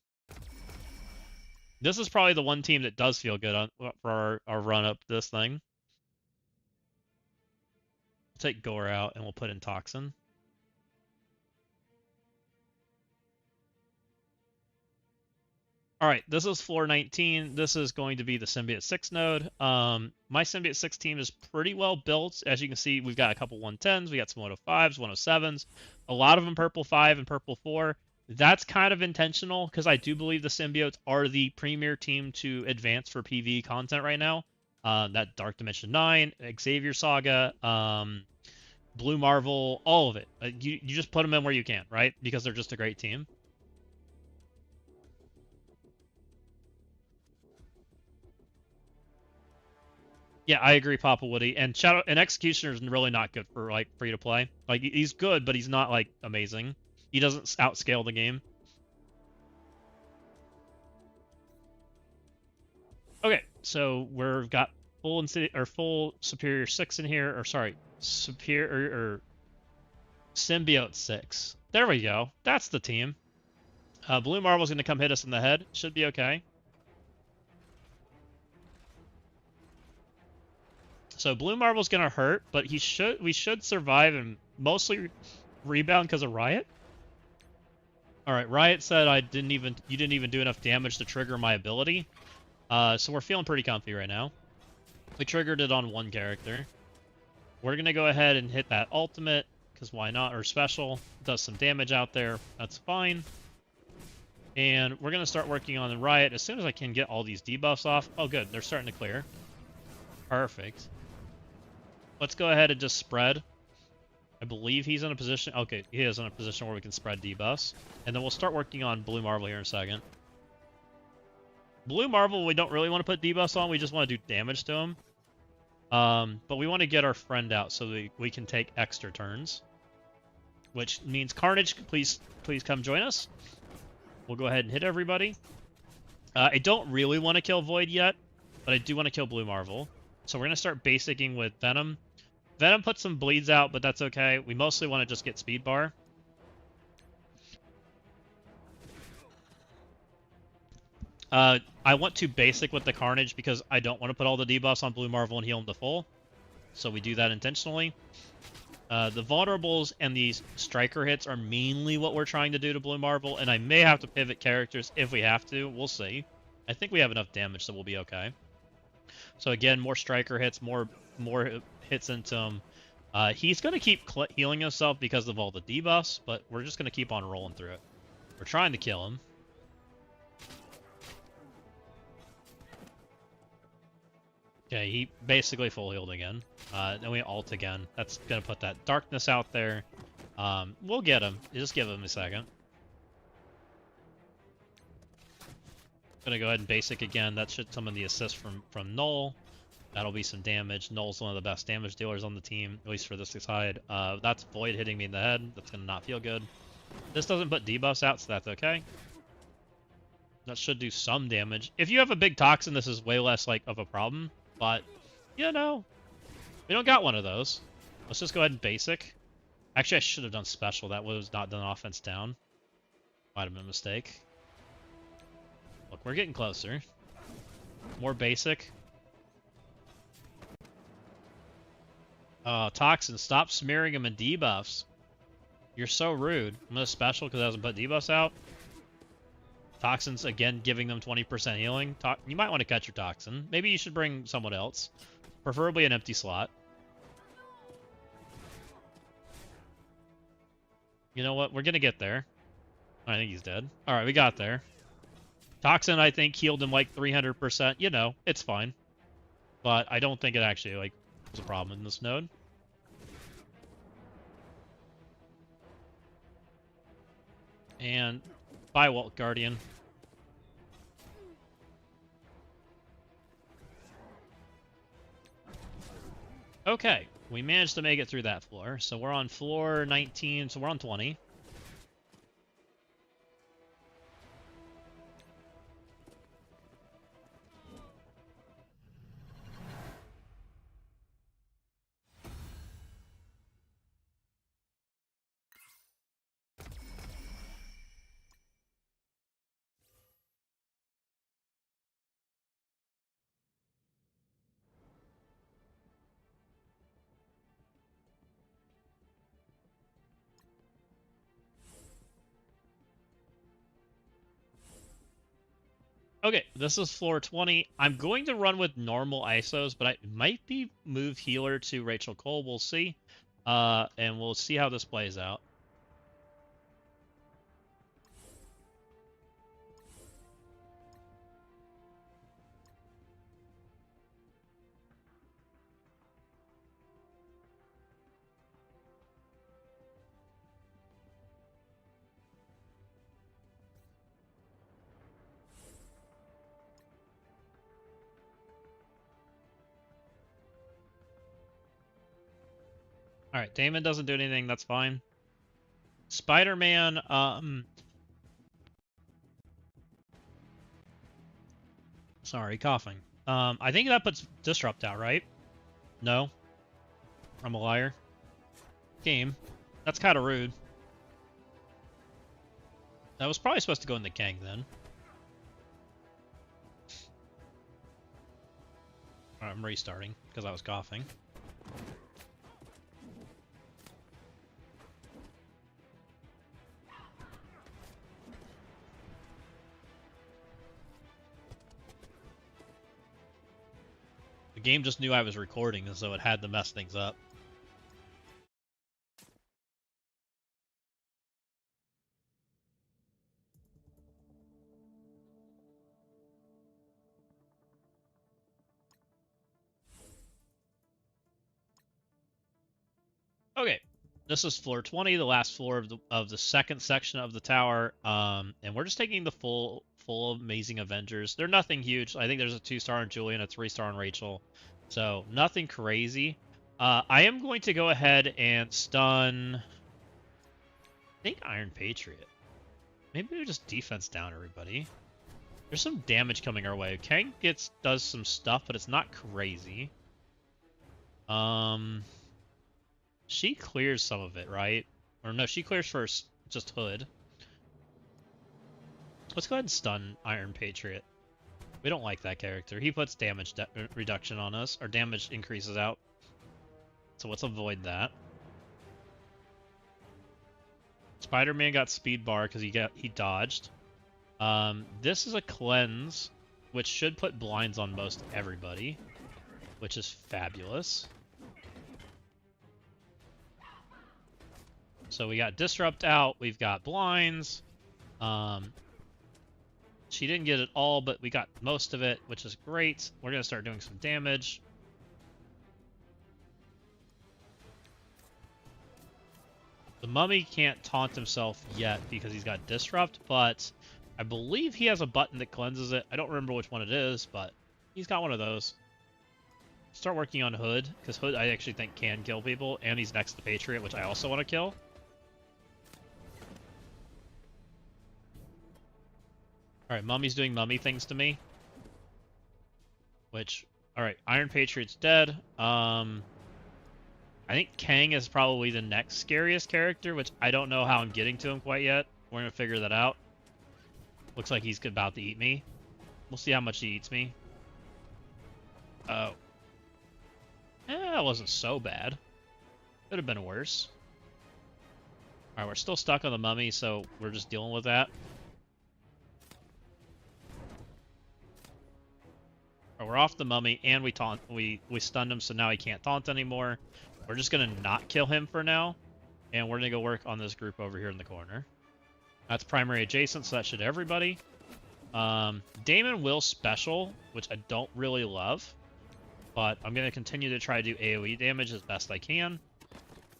This is probably the one team that does feel good for our run up this thing. We'll take Gore out and we'll put in Toxin. Alright, this is floor 19. This is going to be the Symbiote 6 node. My Symbiote 6 team is pretty well built. As you can see, we've got a couple 110s, we got some 105s, 107s, a lot of them purple 5 and purple 4. That's kind of intentional, because I do believe the Symbiotes are the premier team to advance for PvE content right now. That Dark Dimension 9, Xavier Saga, Blue Marvel, all of it. You just put them in where you can, right? Because they're just a great team. Yeah, I agree, Papa Woody. And Shadow and Executioner is really not good for like free to play. Like he's good, but he's not like amazing. He doesn't outscale the game. Okay, so we've got full Insidious or full Superior 6 in here, or sorry, Superior or Symbiote 6. There we go. That's the team. Blue Marvel's gonna come hit us in the head. Should be okay. So Blue Marvel's gonna hurt, but we should survive and mostly rebound because of Riot. All right, Riot said you didn't even do enough damage to trigger my ability. So we're feeling pretty comfy right now. We triggered it on one character. We're gonna go ahead and hit that ultimate, because why not, or special. Does some damage out there, that's fine. And we're gonna start working on the Riot as soon as I can get all these debuffs off. Oh good, they're starting to clear. Perfect. Let's go ahead and just spread. I believe he's in a position... Okay, he is in a position where we can spread debuffs. And then we'll start working on Blue Marvel here in a second. Blue Marvel, we don't really want to put debuffs on. We just want to do damage to him. But we want to get our friend out so we can take extra turns. Which means Carnage, please come join us. We'll go ahead and hit everybody. I don't really want to kill Void yet, but I do want to kill Blue Marvel. So we're going to start basicking with Venom. Venom puts some bleeds out, but that's okay. We mostly want to just get speed bar. I want to basic with the Carnage because I don't want to put all the debuffs on Blue Marvel and heal him to full. So we do that intentionally. The vulnerables and these striker hits are mainly what we're trying to do to Blue Marvel, and I may have to pivot characters if we have to. We'll see. I think we have enough damage so we'll be okay. So again, more striker hits, more hits into him. He's going to keep healing himself because of all the debuffs, but we're just going to keep on rolling through it. We're trying to kill him. Okay, he basically full healed again. Then we ult again. That's going to put that darkness out there. We'll get him. Just give him a second. Gonna go ahead and basic again. That should some of the assist from Null. That'll be some damage. Null's one of the best damage dealers on the team, at least for this side. That's Void hitting me in the head. That's gonna not feel good. This doesn't put debuffs out, so that's okay. That should do some damage. If you have a big toxin, this is way less like of a problem. But you know, we don't got one of those. Let's just go ahead and basic. Actually, I should have done special. That was not done offense down. Might have been a mistake. Look, we're getting closer. More basic. Toxin, stop smearing him in debuffs. You're so rude. I'm gonna special because it hasn't put debuffs out. Toxins, again, giving them 20% healing. You might want to cut your Toxin. Maybe you should bring someone else. Preferably an empty slot. You know what? We're gonna get there. I think he's dead. Alright, we got there. Toxin, I think, healed him like 300%. You know, it's fine. But I don't think it actually, like, was a problem in this node. And bye, Walt Guardian. Okay, we managed to make it through that floor. So we're on floor 19, so we're on 20. Okay, this is floor 20. I'm going to run with normal ISOs, but I might be move healer to Rachel Cole. We'll see. And we'll see how this plays out. Alright, Damon doesn't do anything, that's fine. Spider-Man, sorry, coughing. I think that puts Disrupt out, right? No? I'm a liar. Game. That's kind of rude. That was probably supposed to go in the Kang, then. I'm restarting, because I was coughing. The game just knew I was recording, and so it had to mess things up. Okay, this is floor 20, the last floor of the second section of the tower, and we're just taking the full Amazing Avengers. They're nothing huge. I think there's a 2-star on Julie and a 3-star on Rachel, so nothing crazy. I am going to go ahead and stun, I think, Iron Patriot. Maybe we just defense down everybody. There's some damage coming our way. Kang does some stuff, but it's not crazy. She clears some of it, right? Or no, she clears first, just Hood. Let's go ahead and stun Iron Patriot. We don't like that character. He puts damage reduction on us, or damage increases out. So let's avoid that. Spider-Man got speed bar because he dodged. This is a cleanse, which should put blinds on most everybody, which is fabulous. So we got Disrupt out, we've got blinds. She didn't get it all, but we got most of it, which is great. We're going to start doing some damage. The Mummy can't taunt himself yet because he's got Disrupt, but I believe he has a button that cleanses it. I don't remember which one it is, but he's got one of those. Start working on Hood, because Hood I actually think can kill people, and he's next to Patriot, which I also want to kill. Alright, Mummy's doing mummy things to me. Which, alright, Iron Patriot's dead. I think Kang is probably the next scariest character, which I don't know how I'm getting to him quite yet. We're going to figure that out. Looks like he's about to eat me. We'll see how much he eats me. Oh. That wasn't so bad. Could have been worse. Alright, we're still stuck on the mummy, so we're just dealing with that. We're off the mummy, and we stunned him, so now he can't taunt anymore. We're just gonna not kill him for now, and we're gonna go work on this group over here in the corner. That's primary adjacent, so that should everybody. Damon will special, which I don't really love, but I'm gonna continue to try to do AoE damage as best I can,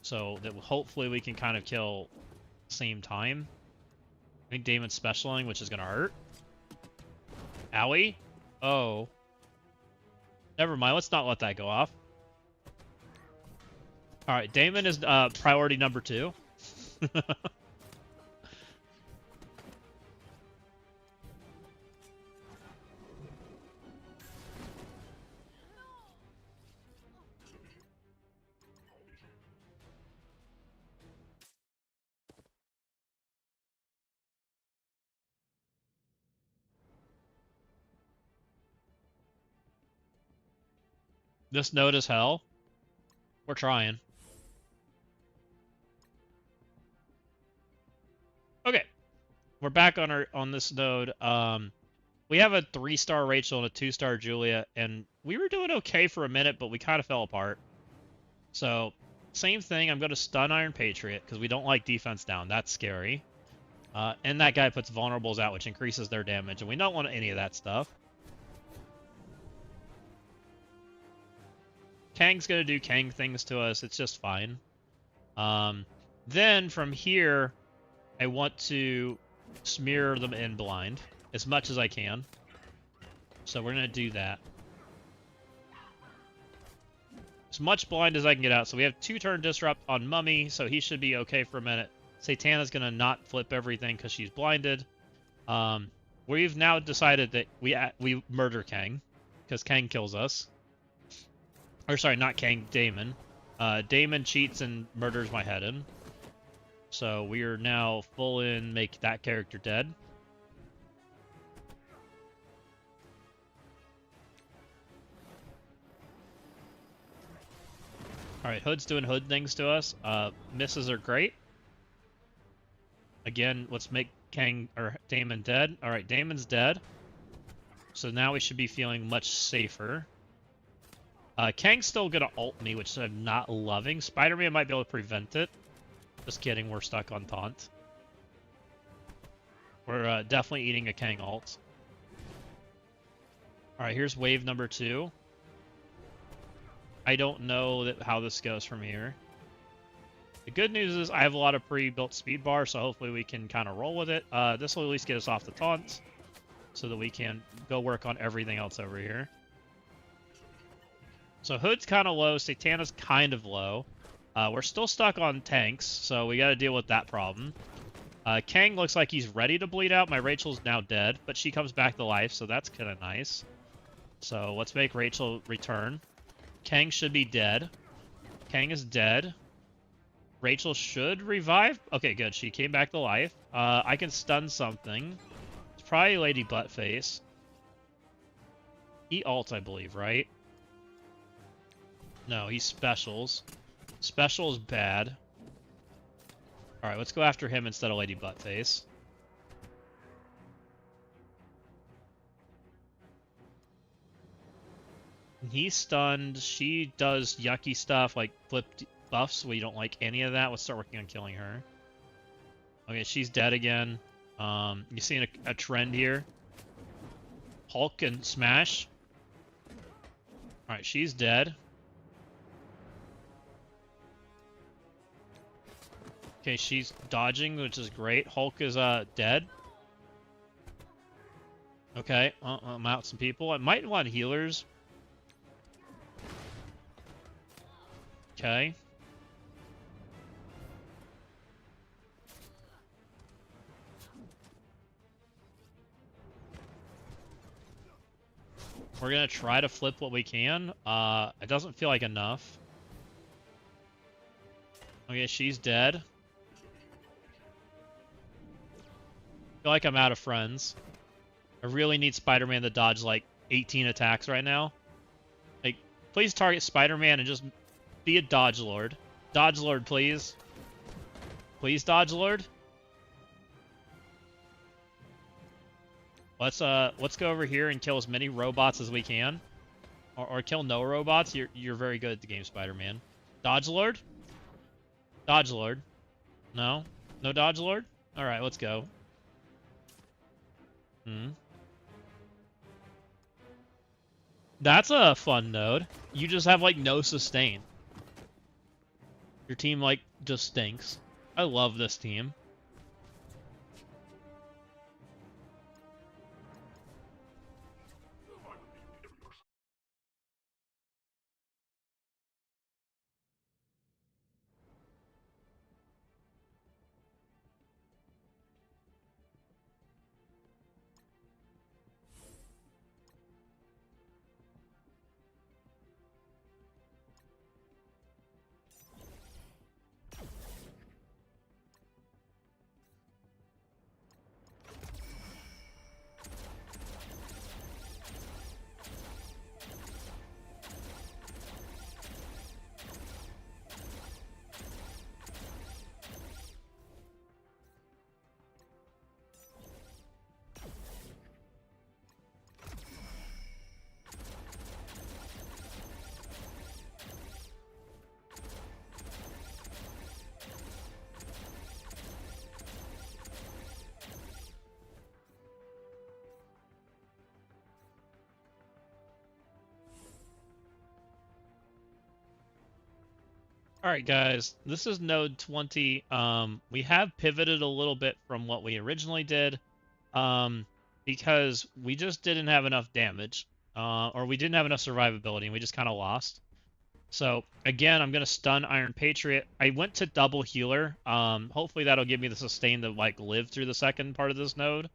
so that hopefully we can kind of kill same time. I think Damon's specialing, which is gonna hurt. Owie. Oh. Never mind, let's not let that go off. Alright, Damon is priority number 2. This node is hell. We're trying. Okay. We're back on this node. We have a 3-star Rachel and a 2-star Julia, and we were doing okay for a minute, but we kind of fell apart. So, same thing. I'm going to stun Iron Patriot, because we don't like defense down. That's scary. And that guy puts vulnerables out, which increases their damage, and we don't want any of that stuff. Kang's gonna do Kang things to us. It's just fine. Then from here, I want to smear them in blind as much as I can. So we're gonna do that. as much blind as I can get out. So we have 2-turn disrupt on Mummy, so he should be okay for a minute. Satana's gonna not flip everything because she's blinded. We've now decided that we murder Kang, because Kang kills us. Or sorry, not Kang, Damon. Damon cheats and murders my head in. So we are now full in, make that character dead. Alright, Hood's doing Hood things to us. Misses are great. Again, let's make Kang or Damon dead. Alright, Damon's dead. So now we should be feeling much safer. Kang's still gonna ult me, which I'm not loving. Spider-Man might be able to prevent it. Just kidding, we're stuck on taunt. We're definitely eating a Kang ult. Alright, here's wave number 2. I don't know how this goes from here. The good news is I have a lot of pre-built speed bars, so hopefully we can kind of roll with it. This will at least get us off the taunt, so that we can go work on everything else over here. So Hood's kind of low, Satana's kind of low. We're still stuck on tanks, so we got to deal with that problem. Kang looks like he's ready to bleed out. My Rachel's now dead, but she comes back to life, so that's kind of nice. So let's make Rachel return. Kang should be dead. Kang is dead. Rachel should revive. Okay, good. She came back to life. I can stun something. It's probably Lady Buttface. He ults, I believe, right? No, he's specials. Special is bad. Alright, let's go after him instead of Lady Buttface. He's stunned. She does yucky stuff like flipped buffs. We don't like any of that. Let's start working on killing her. Okay, she's dead again. You seeing a trend here? Hulk and Smash. Alright, she's dead. Okay, she's dodging, which is great. Hulk is dead. Okay, I'm out some people. I might want healers. Okay. We're gonna try to flip what we can. It doesn't feel like enough. Okay, she's dead. I feel like I'm out of friends. I really need Spider-Man to dodge like 18 attacks right now. Like, please target Spider-Man and just be a Dodge Lord. Dodge Lord, please. Please, Dodge Lord. Let's go over here and kill as many robots as we can. Or kill no robots. You're very good at the game, Spider-Man. Dodge Lord? Dodge Lord. No? No Dodge Lord? Alright, let's go. That's a fun node. You just have, like, no sustain. Your team, like, just stinks. I love this team. Alright guys, this is node 20. We have pivoted a little bit from what we originally did, because we just didn't have enough damage, or we didn't have enough survivability and we just kind of lost. So again, I'm gonna stun Iron Patriot. I went to double healer. Hopefully that'll give me the sustain to like live through the second part of this node.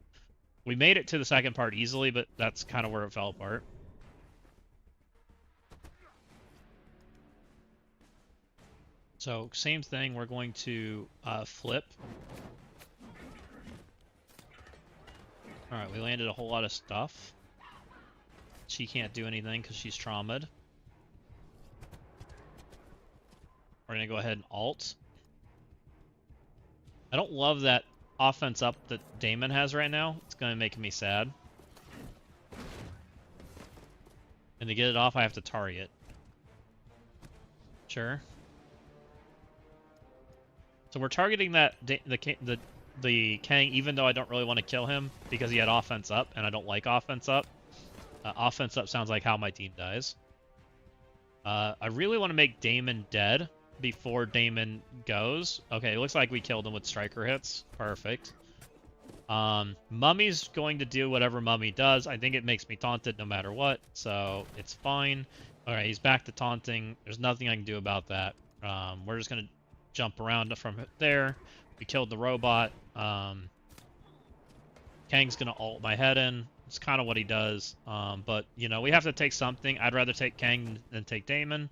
We made it to the second part easily, but that's kind of where it fell apart. So same thing, we're going to flip. Alright, we landed a whole lot of stuff. She can't do anything because she's traumatized. We're going to go ahead and ult. I don't love that offense up that Damon has right now. It's going to make me sad. And to get it off, I have to target. Sure. So we're targeting that the Kang, even though I don't really want to kill him because he had offense up, and I don't like offense up. Offense up sounds like how my team dies. I really want to make Damon dead before Damon goes. Okay, it looks like we killed him with striker hits. Perfect. Mummy's going to do whatever Mummy does. I think it makes me taunted no matter what, so it's fine. Alright, he's back to taunting. There's nothing I can do about that. We're just going to jump around from there. We killed the robot. Kang's going to ult my head in. It's kind of what he does. But, you know, we have to take something. I'd rather take Kang than take Damon.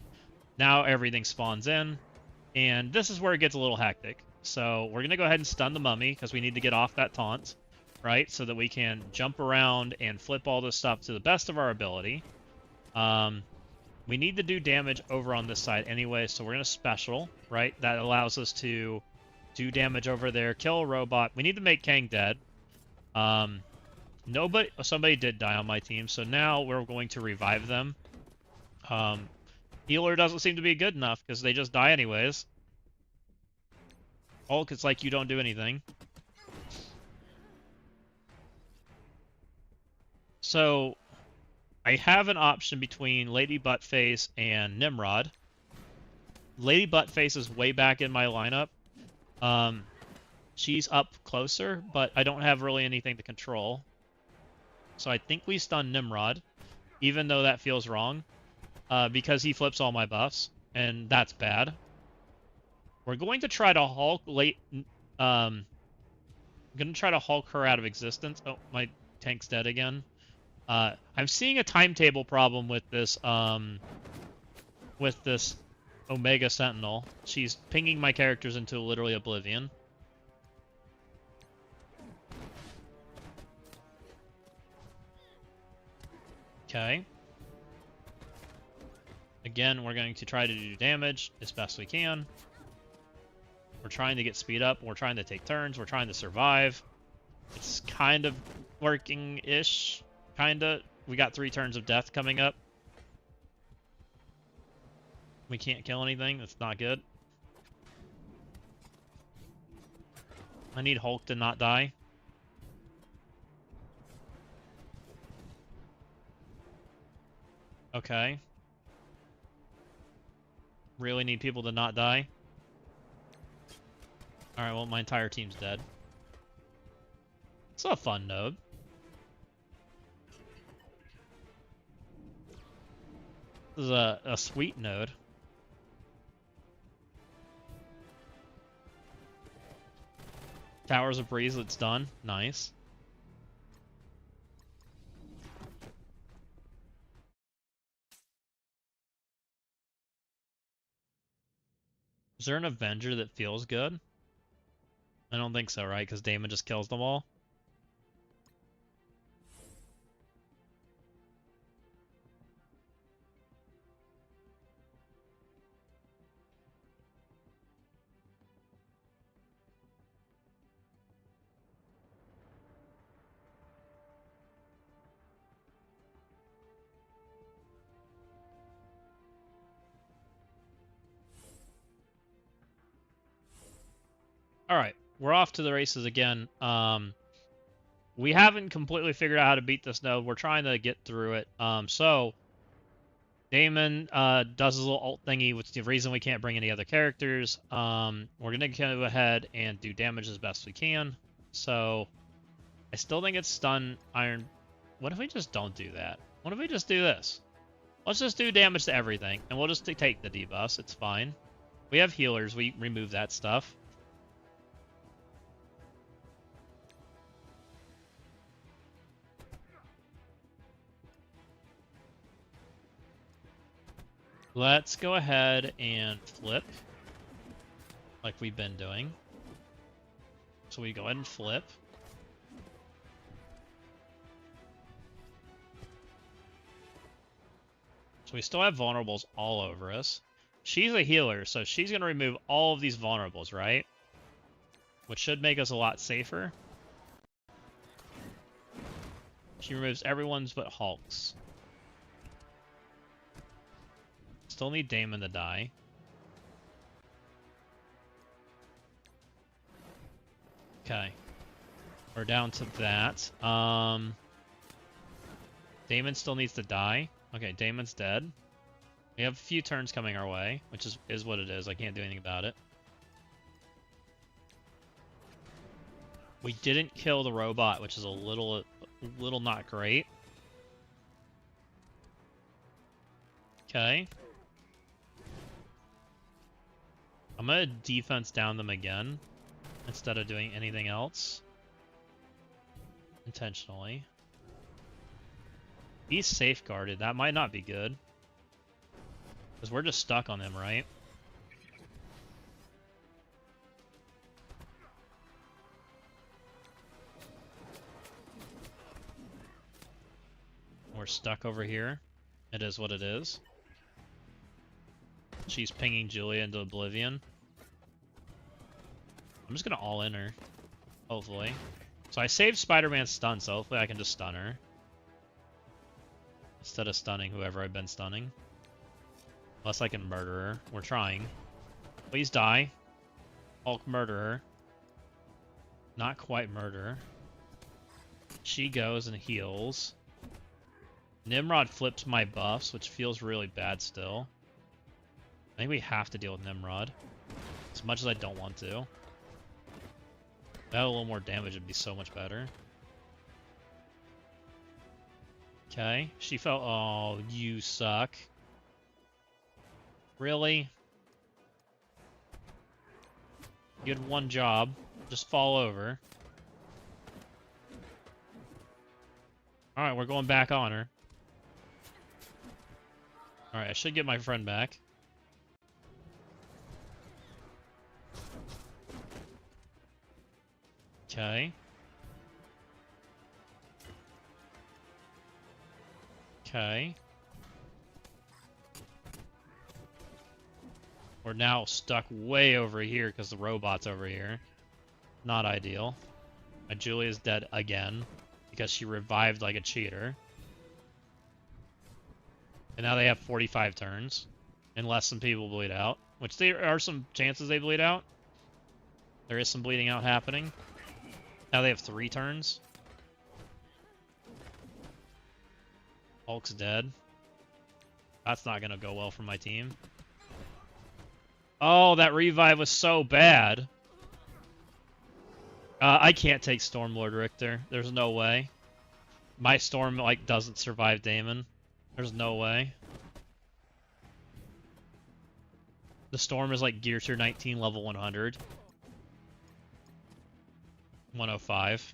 Now everything spawns in. And this is where it gets a little hectic. So we're going to go ahead and stun the Mummy because we need to get off that taunt, right? So that we can jump around and flip all this stuff to the best of our ability. We need to do damage over on this side anyway, so we're going to special, right? That allows us to do damage over there, kill a robot. We need to make Kang dead. Somebody did die on my team, so now we're going to revive them. Healer doesn't seem to be good enough because they just die anyways. Hulk, it's like you don't do anything. So I have an option between Lady Buttface and Nimrod. Lady Buttface is way back in my lineup. She's up closer, but I don't have really anything to control. So I think we stun Nimrod, even though that feels wrong, because he flips all my buffs, and that's bad. We're going to try to Hulk I'm going to try to Hulk her out of existence. Oh, my tank's dead again. I'm seeing a timetable problem with this Omega Sentinel. She's pinging my characters into literally oblivion. Okay. Again, we're going to try to do damage as best we can. We're trying to get speed up. We're trying to take turns. We're trying to survive. It's kind of working-ish. Kinda. We got 3 turns of death coming up. We can't kill anything. That's not good. I need Hulk to not die. Okay. Really need people to not die. Alright, well, my entire team's dead. It's a fun node. This is a sweet node. Towers of Breeze, it's done. Nice. Is there an Avenger that feels good? I don't think so, right? Because Damon just kills them all. Alright, we're off to the races again. We haven't completely figured out how to beat this node. We're trying to get through it. So Damon does his little ult thingy, which is the reason we can't bring any other characters. We're going to go ahead and do damage as best we can. So I still think it's stun Iron. What if we just don't do that? What if we just do this? Let's just do damage to everything, and we'll just take the debuffs. It's fine. We have healers. We remove that stuff. Let's go ahead and flip, like we've been doing. So we go ahead and flip. So we still have vulnerables all over us. She's a healer, so she's going to remove all of these vulnerables, right? Which should make us a lot safer. She removes everyone's but Hulk's. Still need Damon to die. Okay. We're down to that. Damon still needs to die. Okay, Damon's dead. We have a few turns coming our way, which is what it is. I can't do anything about it. We didn't kill the robot, which is a little not great. Okay. I'm gonna defense down them again instead of doing anything else intentionally. He's safeguarded. That might not be good. Because we're just stuck on him, right? We're stuck over here. It is what it is. She's pinging Julia into oblivion. I'm just gonna all-in her. Hopefully. So I saved Spider-Man's stun, so hopefully I can just stun her. Instead of stunning whoever I've been stunning. Unless I can murder her. We're trying. Please die. Hulk, murder her. Not quite murder her. She goes and heals. Nimrod flips my buffs, which feels really bad still. I think we have to deal with Nimrod. As much as I don't want to. If I had a little more damage, it'd be so much better. Okay, she fell. Oh, you suck. Really? You had one job. Just fall over. Alright, we're going back on her. Alright, I should get my friend back. Okay. Okay. We're now stuck way over here because the robot's over here. Not ideal. My Julia's dead again because she revived like a cheater. And now they have 45 turns. Unless some people bleed out. Which there are some chances they bleed out. There is some bleeding out happening. Now they have 3 turns. Hulk's dead. That's not going to go well for my team. Oh, that revive was so bad. I can't take Stormlord Richter. There's no way. My Storm, like, doesn't survive Damon. There's no way. The Storm is, like, Gear Tier 19, level 100. 105.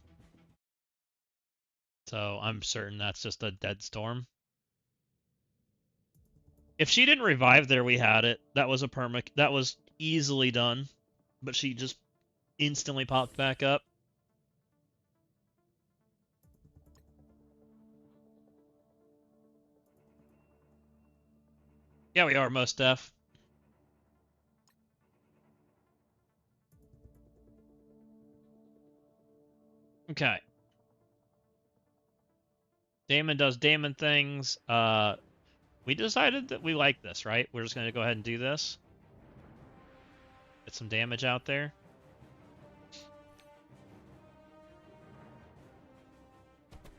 So I'm certain that's just a dead Storm. If she didn't revive there, we had it. That was a permac. That was easily done. But she just instantly popped back up. Yeah, we are, most def. Okay. Damon does Damon things. We decided that we like this, right? We're just going to go ahead and do this. Get some damage out there.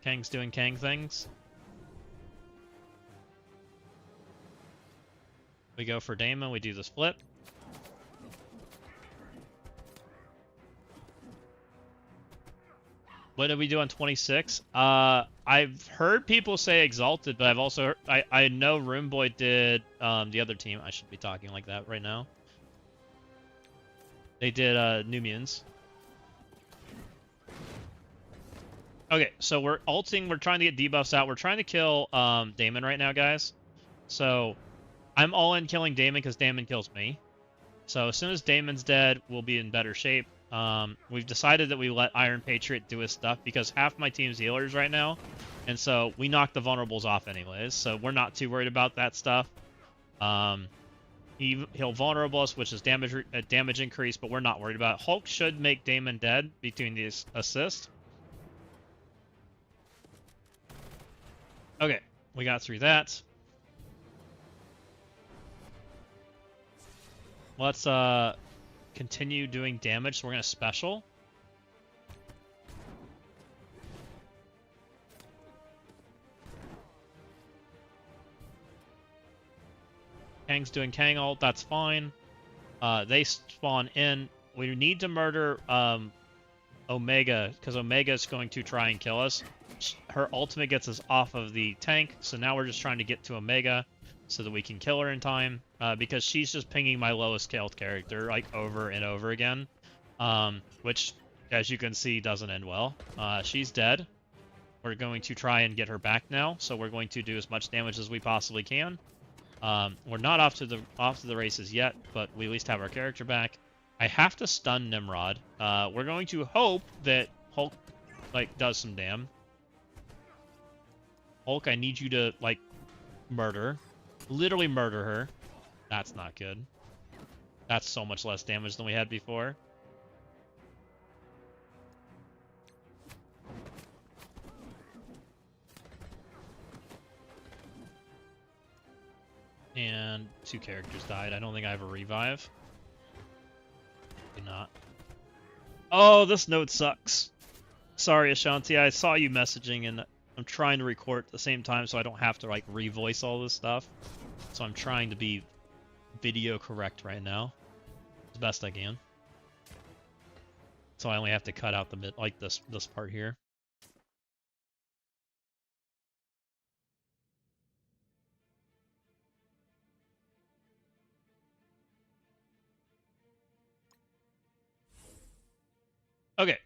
Kang's doing Kang things. We go for Damon, we do the split. What did we do on 26? I I've heard people say Exalted, but I've also heard, I know Roomboy did the other team. I should be talking like that right now. They did New Mutants. Okay, so we're ulting. We're trying to get debuffs out. We're trying to kill Damon right now, guys. So I'm all in killing Damon because Damon kills me. So as soon as Damon's dead, we'll be in better shape. We've decided that we let Iron Patriot do his stuff because half my team's healers right now. And so we knock the vulnerables off anyways. So we're not too worried about that stuff. He'll vulnerable us, which is damage increase, but we're not worried about it. Hulk should make Damon dead between these assists. Okay, we got through that. Let's continue doing damage. So we're gonna special. Kang's doing Kang ult. That's fine. They spawn in. We need to murder Omega because Omega is going to try and kill us. Her ultimate gets us off of the tank, so now we're just trying to get to Omega so that we can kill her in time, because she's just pinging my lowest health character like over and over again, which, as you can see, doesn't end well. She's dead. We're going to try and get her back now, so we're going to do as much damage as we possibly can. We're not off to the races yet, but we at least have our character back. I have to stun Nimrod. We're going to hope that Hulk does some damn. Hulk, I need you to literally murder her. That's not good. That's so much less damage than we had before. And 2 characters died. I don't think I have a revive. Maybe not. Oh, this node sucks. Sorry, Ashanti. I saw you messaging and I'm trying to record at the same time so I don't have to revoice all this stuff. So I'm trying to be video correct right now as best I can. So I only have to cut out the bit this part here. Okay.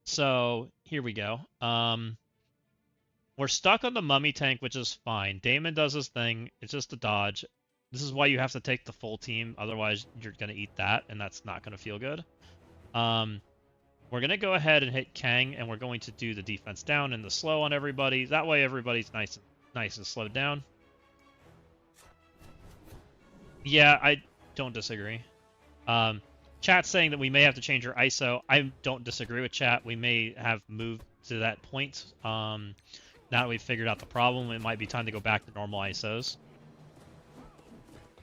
So here we go. We're stuck on the mummy tank, which is fine. Damon does his thing. It's just a dodge. This is why you have to take the full team. Otherwise, you're going to eat that, and that's not going to feel good. We're going to go ahead and hit Kang, and we're going to do the defense down and the slow on everybody. That way, everybody's nice and slowed down. Yeah, I don't disagree. Chat's saying that we may have to change our ISO. I don't disagree with chat. We may have moved to that point. Now that we've figured out the problem, it might be time to go back to normal ISOs.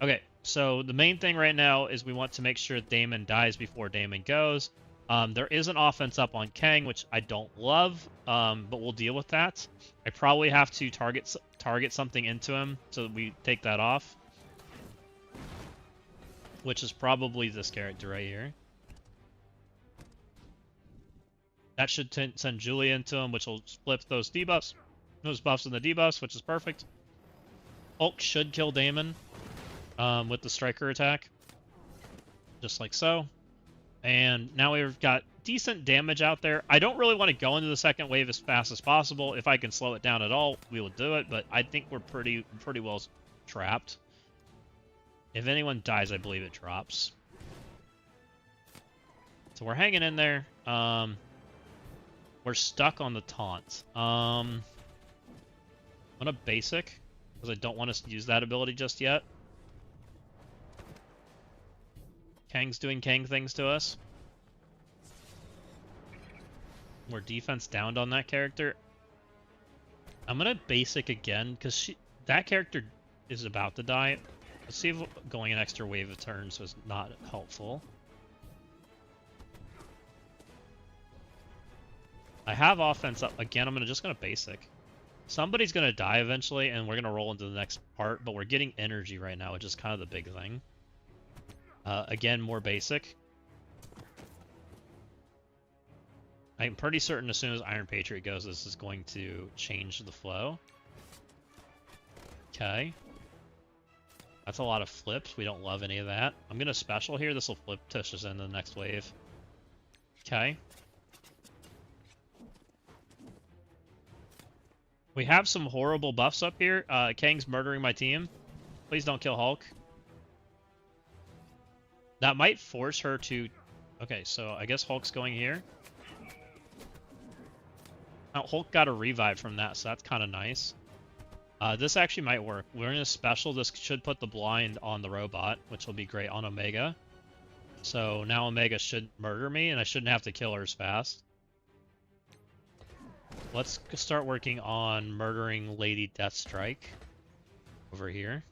Okay, so the main thing right now is we want to make sure Damon dies before Damon goes. There is an offense up on Kang, which I don't love, but we'll deal with that. I probably have to target something into him so that we take that off, which is probably this character right here. That should send Julia into him, which will flip those debuffs. Those buffs and the debuffs, which is perfect. Hulk should kill Damon with the striker attack. Just like so. And now we've got decent damage out there. I don't really want to go into the second wave as fast as possible. If I can slow it down at all, we will do it. But I think we're pretty well trapped. If anyone dies, I believe it drops. So we're hanging in there. We're stuck on the taunt. I'm gonna basic, because I don't want us to use that ability just yet. Kang's doing Kang things to us. We're defense downed on that character. I'm gonna basic again, because that character is about to die. Let's see if going an extra wave of turns was not helpful. I have offense up. Again, I'm just gonna basic. Somebody's gonna die eventually, and we're gonna roll into the next part, but we're getting energy right now, which is kind of the big thing. Again, more basic. I'm pretty certain as soon as Iron Patriot goes, this is going to change the flow. Okay. That's a lot of flips. We don't love any of that. I'm going to special here. This will flip push us into the next wave. Okay. We have some horrible buffs up here. Kang's murdering my team. Please don't kill Hulk. That might force her to... Okay, so I guess Hulk's going here. Now, Hulk got a revive from that, so that's kind of nice. This actually might work. We're in a special. This should put the blind on the robot, which will be great on Omega. So now Omega should murder me, and I shouldn't have to kill her as fast. Let's start working on murdering Lady Deathstrike over here.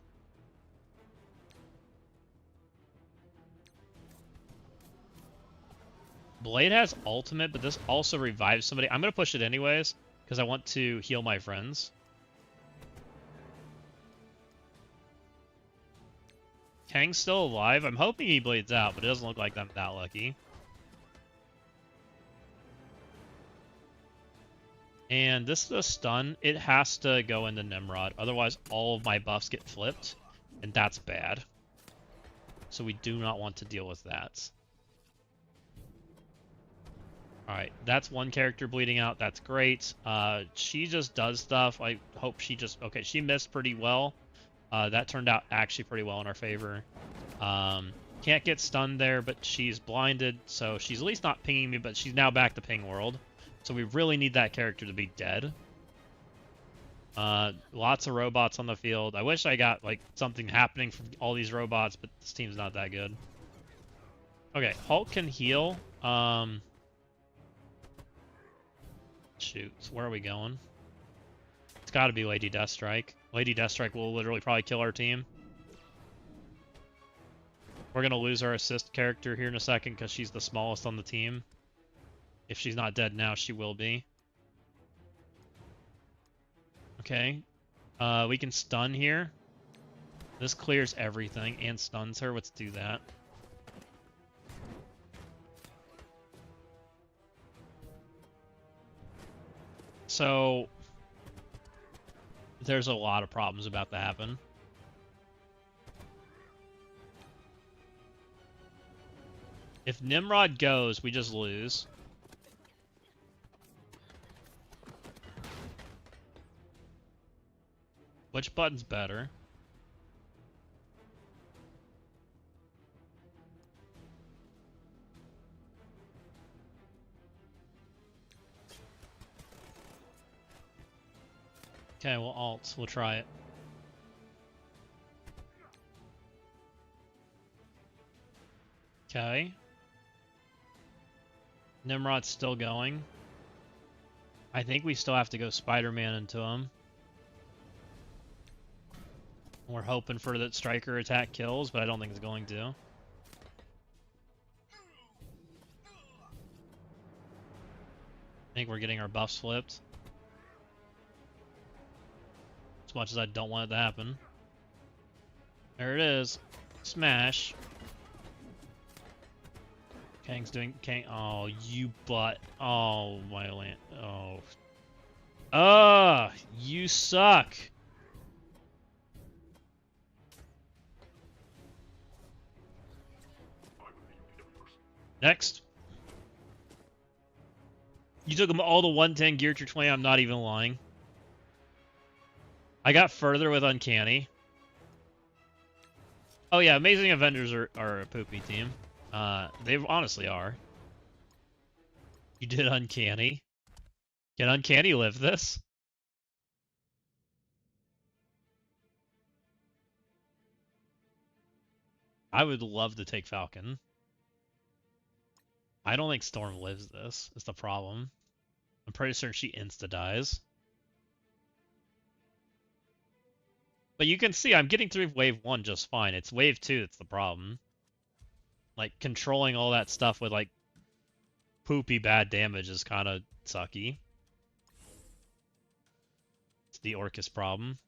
Blade has ultimate, but this also revives somebody. I'm going to push it anyways, because I want to heal my friends. Kang's still alive. I'm hoping he bleeds out, but it doesn't look like I'm that lucky. And this is a stun. It has to go into Nimrod. Otherwise, all of my buffs get flipped, and that's bad. So we do not want to deal with that. Alright, that's one character bleeding out. That's great. She just does stuff. I hope she just... Okay, she missed pretty well. That turned out actually pretty well in our favor. Can't get stunned there, but she's blinded, so she's at least not pinging me, but she's now back to ping world. So we really need that character to be dead. Lots of robots on the field. I wish I got like something happening from all these robots, but this team's not that good. Okay, Hulk can heal. Shoot, where are we going? It's got to be Lady Deathstrike. Lady Deathstrike will literally probably kill our team. We're going to lose our assist character here in a second because she's the smallest on the team. If she's not dead now, she will be. Okay. We can stun here. This clears everything and stuns her. Let's do that. So... there's a lot of problems about to happen. If Nimrod goes, we just lose. Which button's better? Okay, well, alt. We'll try it. Okay. Nimrod's still going. I think we still have to go Spider-Man into him. We're hoping for that striker attack kills, but I don't think it's going to. I think we're getting our buffs flipped. As much as I don't want it to happen. There it is. Smash. Kang's doing... Kang... Oh, you butt. Oh, my land... Oh. Ugh! You suck! Next. You took them all to 110 gear to 20. I'm not even lying. I got further with Uncanny. Oh yeah, Amazing Avengers are a poopy team. They honestly are. You did Uncanny. Can Uncanny live this? I would love to take Falcon. I don't think Storm lives this, is the problem. I'm pretty certain she insta-dies. But you can see I'm getting through wave 1 just fine. It's wave 2 that's the problem. Like, controlling all that stuff with, like, poopy bad damage is kind of sucky. It's the Orcus problem.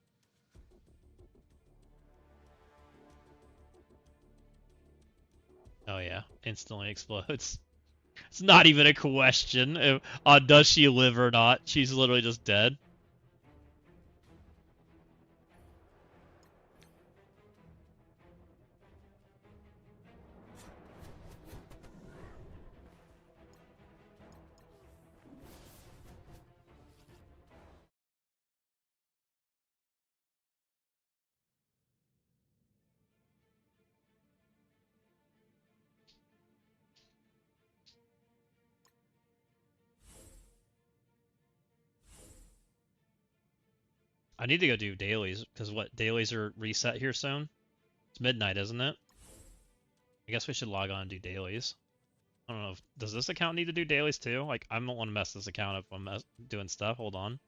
Oh yeah, instantly explodes. It's not even a question on does she live or not. She's literally just dead. I need to go do dailies, because what, dailies are reset here soon? It's midnight, isn't it? I guess we should log on and do dailies. I don't know, does this account need to do dailies too? Like, I don't want to mess this account up when I'm doing stuff. Hold on.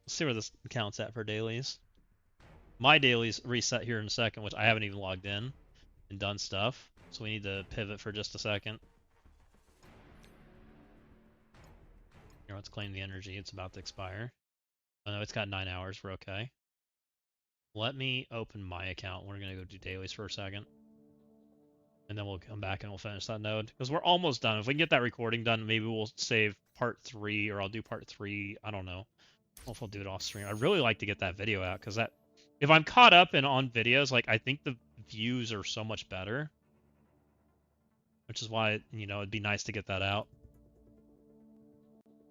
Let's see where this account's at for dailies. My dailies reset here in a second, which I haven't even logged in and done stuff. So we need to pivot for just a second. Here, let's claim the energy. It's about to expire. Oh no, it's got 9 hours. We're okay. Let me open my account. We're going to go do dailies for a second. And then we'll come back and we'll finish that node. Because we're almost done. If we can get that recording done, maybe we'll save part 3, or I'll do part 3. I don't know. I don't know if I'll do it off stream. I'd really like to get that video out, because that, if I'm caught up and on videos, like, I think the views are so much better. Which is why, you know, it'd be nice to get that out.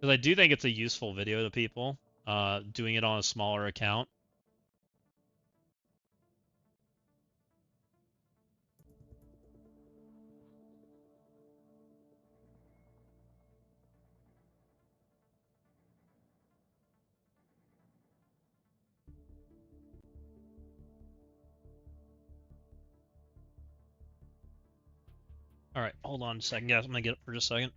Because I do think it's a useful video to people, doing it on a smaller account. Alright, hold on a second, guys. I'm gonna get up for just a second.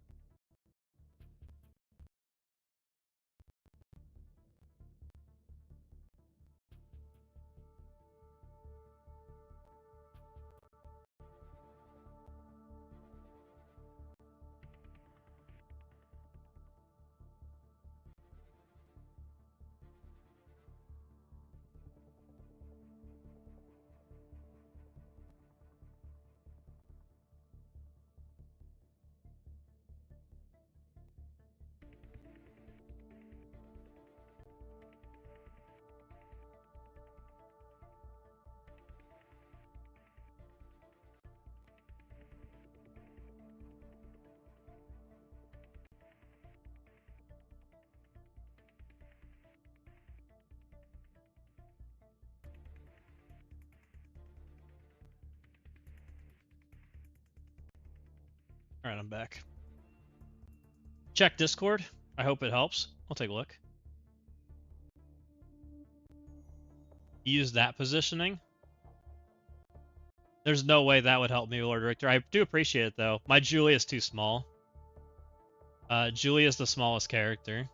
Alright, I'm back. Check Discord. I hope it helps. I'll take a look. Use that positioning. There's no way that would help me, Lord Richter. I do appreciate it, though. My Julie is too small. Julie is the smallest character.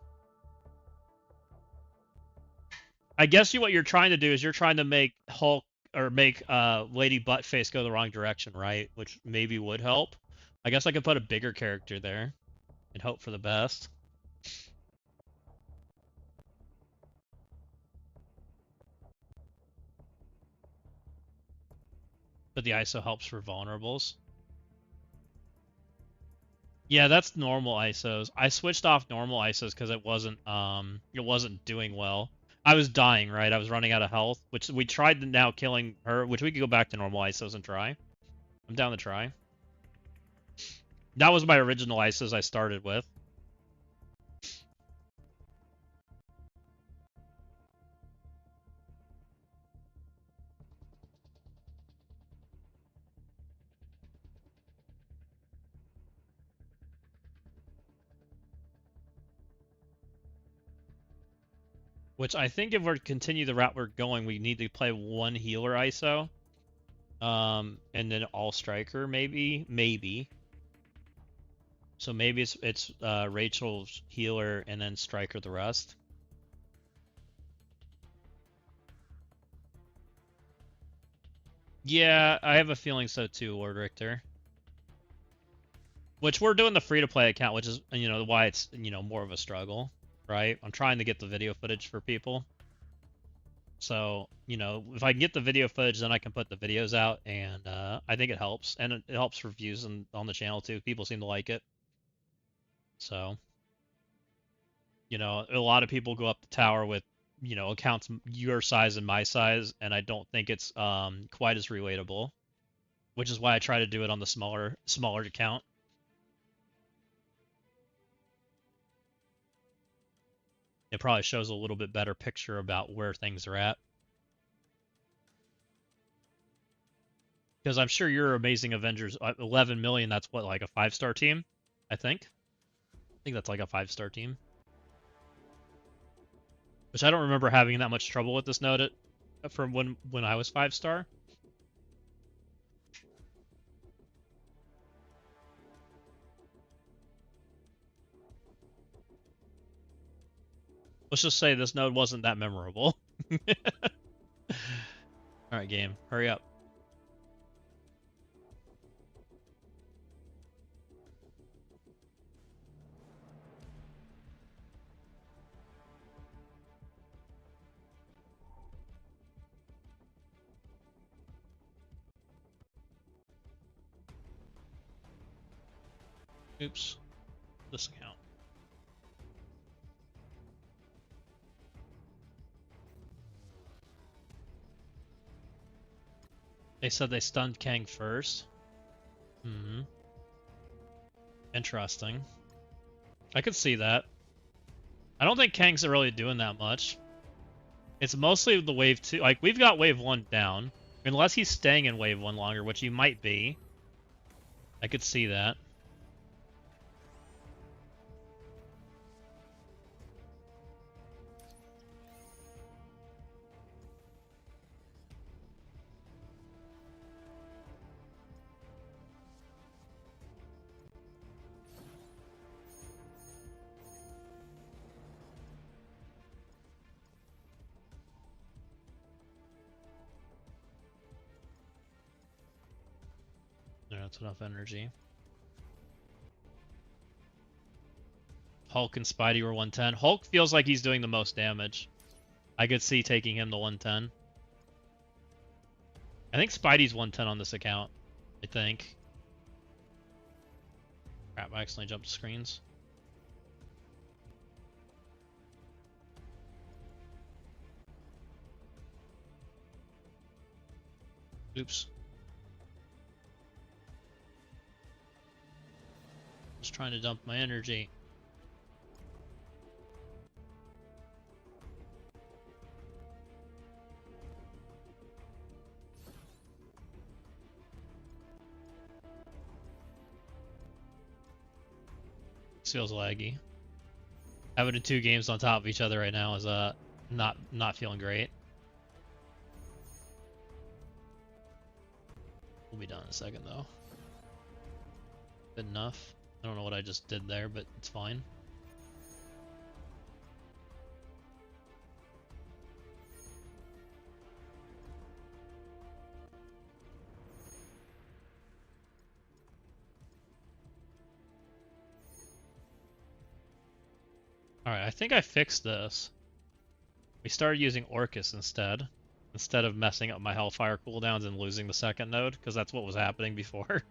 I guess what you're trying to do is you're trying to make Hulk, or make Lady Buttface go the wrong direction, right? Which maybe would help. I guess I could put a bigger character there and hope for the best. But the ISO helps for vulnerables. Yeah, that's normal ISOs. I switched off normal ISOs because it wasn't doing well. I was dying, right? I was running out of health, which we tried now killing her, which we could go back to normal ISOs and try. I'm down to try. That was my original ISOs I started with. Which I think if we're to continue the route we're going, we need to play one healer ISO. And then all striker, maybe. So maybe it's Rachel's healer and then striker the rest. Yeah, I have a feeling so too, Lord Richter. Which we're doing the free-to-play account, which is, you know, why it's, you know, more of a struggle, right? I'm trying to get the video footage for people. So, you know, if I can get the video footage, then I can put the videos out, and I think it helps. And it helps for views on the channel, too. People seem to like it. So, you know, a lot of people go up the tower with, you know, accounts your size and my size, and I don't think it's quite as relatable, which is why I try to do it on the smaller account. It probably shows a little bit better picture about where things are at. Because I'm sure your Amazing Avengers 11 million, that's what, like a 5-star team? I think that's like a 5-star team. Which I don't remember having that much trouble with this node from when I was 5-star. Let's just say this node wasn't that memorable. Alright, game. Hurry up. Oops. This account. They said they stunned Kang first. Hmm. Interesting. I could see that. I don't think Kang's really doing that much. It's mostly the wave 2. Like, we've got wave 1 down. Unless he's staying in wave 1 longer, which he might be. I could see that. Yeah, that's enough energy. Hulk and Spidey were 110. Hulk feels like he's doing the most damage. I could see taking him to 110. I think Spidey's 110 on this account. I think. Crap, I accidentally jumped screens. Oops. Just trying to dump my energy. This feels laggy. Having the 2 games on top of each other right now is not feeling great. We'll be done in a second though. Good enough. I don't know what I just did there, but it's fine. Alright, I think I fixed this. We started using Orcus instead of messing up my Hellfire cooldowns and losing the second node, because that's what was happening before.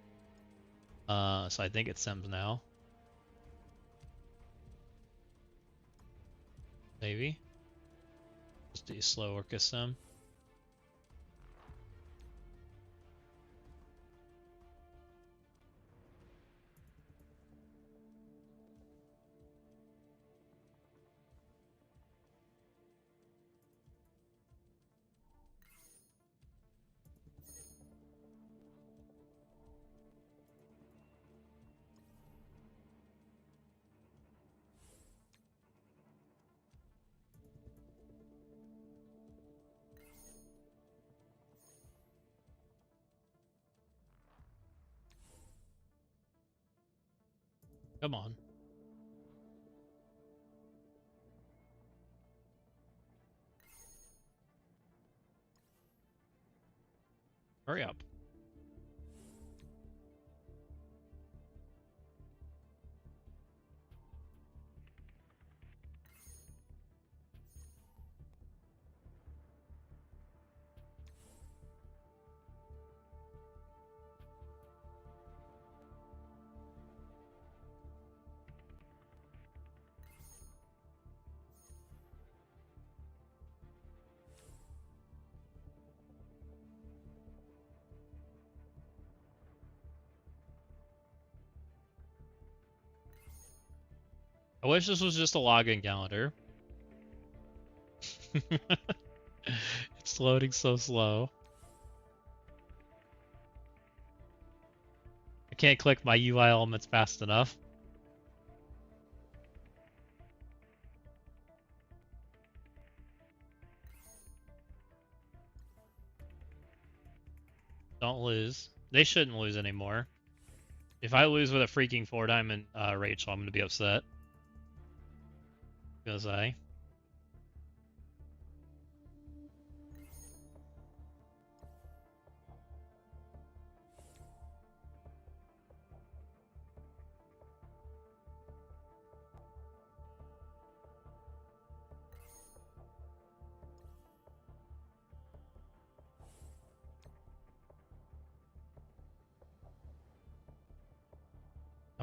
So I think it sims now. Maybe. Just do slow Orcus sim. Come on. Hurry up. I wish this was just a login calendar. It's loading so slow. I can't click my UI elements fast enough. Don't lose. They shouldn't lose anymore. If I lose with a freaking 4-diamond Rachel, I'm going to be upset. Because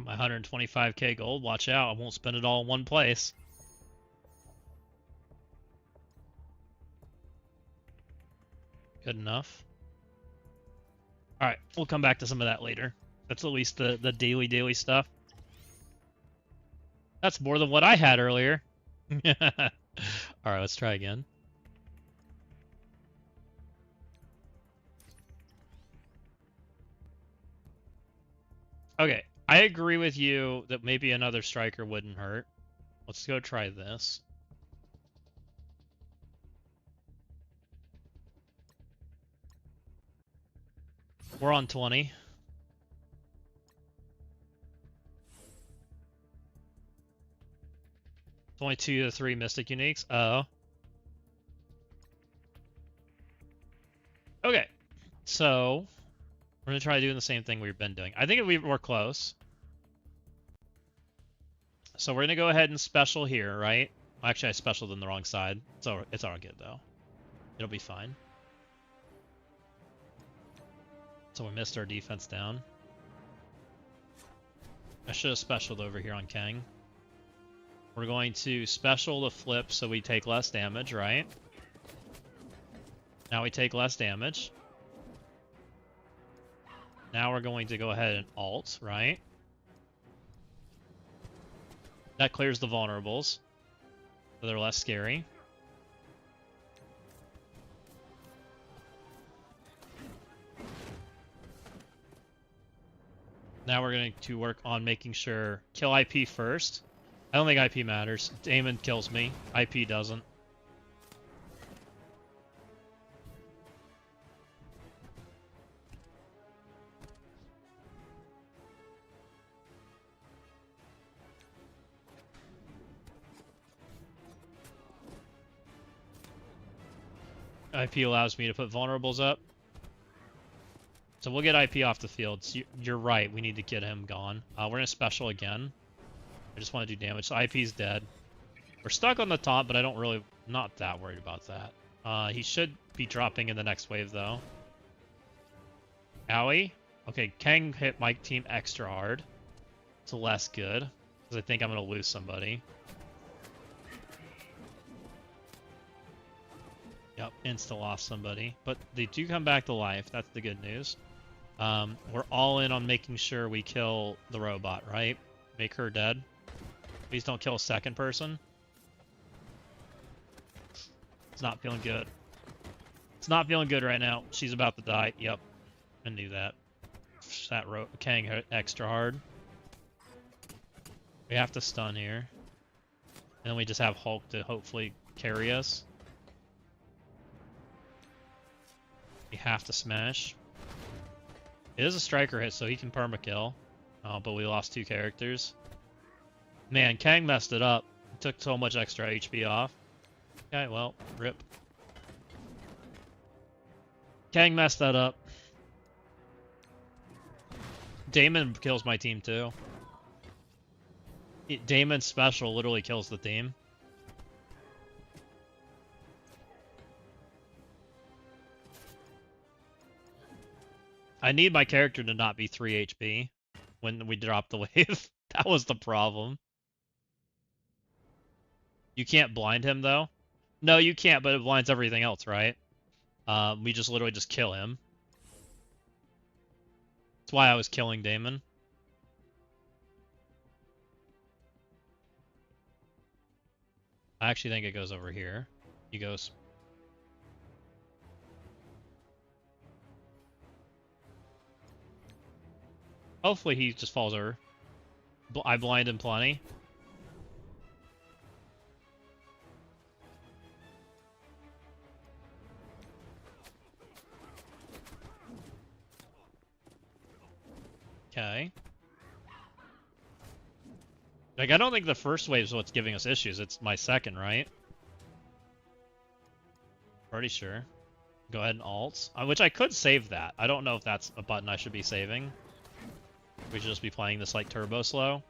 got my 125k gold. Watch out, I won't spend it all in one place. Good enough. Alright, we'll come back to some of that later. That's at least the daily stuff. That's more than what I had earlier. Alright, let's try again. Okay, I agree with you that maybe another striker wouldn't hurt. Let's go try this. We're on 20. It's only 2 to 3 Mystic Uniques. Oh. Okay, so we're gonna try doing the same thing we've been doing. I think we're close. So we're gonna go ahead and special here, right? Actually, I specialed on the wrong side. So it's all good though. It'll be fine. So we missed our defense down. I should have specialed over here on Kang. We're going to special the flip so we take less damage, right? Now we take less damage. Now we're going to go ahead and alt, right? That clears the vulnerables, so they're less scary. Now we're going to work on making sure kill IP first. I don't think IP matters. Damon kills me. IP doesn't. IP allows me to put vulnerables up. So we'll get IP off the field. So you're right, we need to get him gone. We're going to special again. I just want to do damage. So IP's dead. We're stuck on the top, but I don't really... Not that worried about that. He should be dropping in the next wave, though. Owie? Okay, Kang hit my team extra hard. It's less good, because I think I'm going to lose somebody. Yep, insta lost somebody. But they do come back to life. That's the good news. We're all in on making sure we kill the robot, right? Make her dead. Please don't kill a second person. It's not feeling good. It's not feeling good right now. She's about to die. Yep. I knew that. That Kang hit extra hard. We have to stun here. And then we just have Hulk to hopefully carry us. We have to smash. It is a striker hit, so he can permakill. Oh, but we lost 2 characters. Man, Kang messed it up. He took so much extra HP off. Okay, well, rip. Kang messed that up. Damon kills my team, too. Damon's special literally kills the team. I need my character to not be 3 HP when we drop the wave. That was the problem. You can't blind him, though? No, you can't, but it blinds everything else, right? We just literally just kill him. That's why I was killing Damon. I actually think it goes over here. He goes. Hopefully he just falls over. I blind him plenty. Okay. Like, I don't think the first wave is what's giving us issues. It's my second, right? Pretty sure. Go ahead and alt. Which I could save that. I don't know if that's a button I should be saving. We should just be playing this like turbo slow.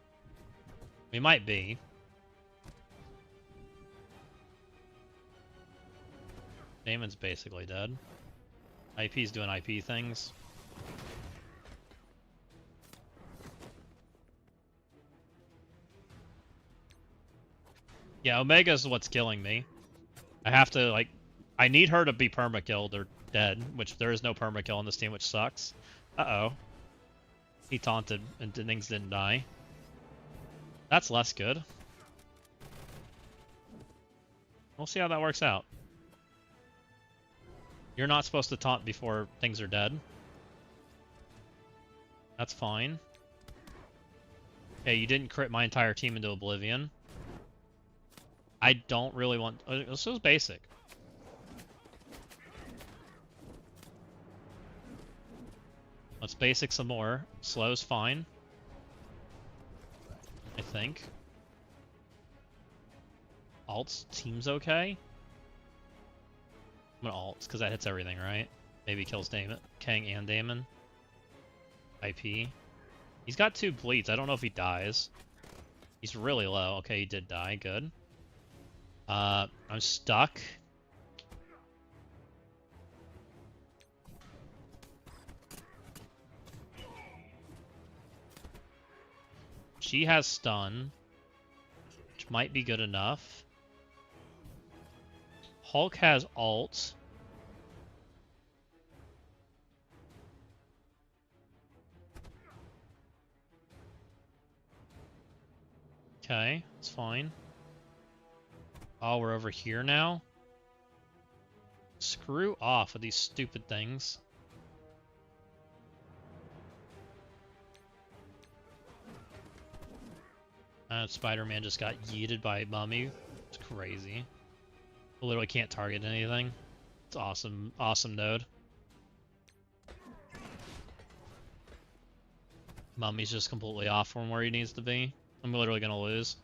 We might be. Damon's basically dead. IP's doing IP things. Yeah, Omega's what's killing me. I have to, like... I need her to be perma-killed or dead, which there is no perma-kill on this team, which sucks. Uh-oh. He taunted, and things didn't die. That's less good. We'll see how that works out. You're not supposed to taunt before things are dead. That's fine. Hey, you didn't crit my entire team into oblivion. I don't really want... This is basic. Let's basic some more. Slow's fine. I think. Alt team's okay. I'm gonna alt, because that hits everything, right? Maybe kills Damon, Kang and Damon. IP. He's got 2 bleeds. I don't know if he dies. He's really low. Okay, he did die. Good. I'm stuck. She has stun, which might be good enough. Hulk has ult. Okay, it's fine. Oh, we're over here now? Screw off with these stupid things. Spider-Man just got yeeted by Mummy. It's crazy. Literally can't target anything. It's awesome. Awesome node. Mummy's just completely off from where he needs to be. I'm literally gonna lose.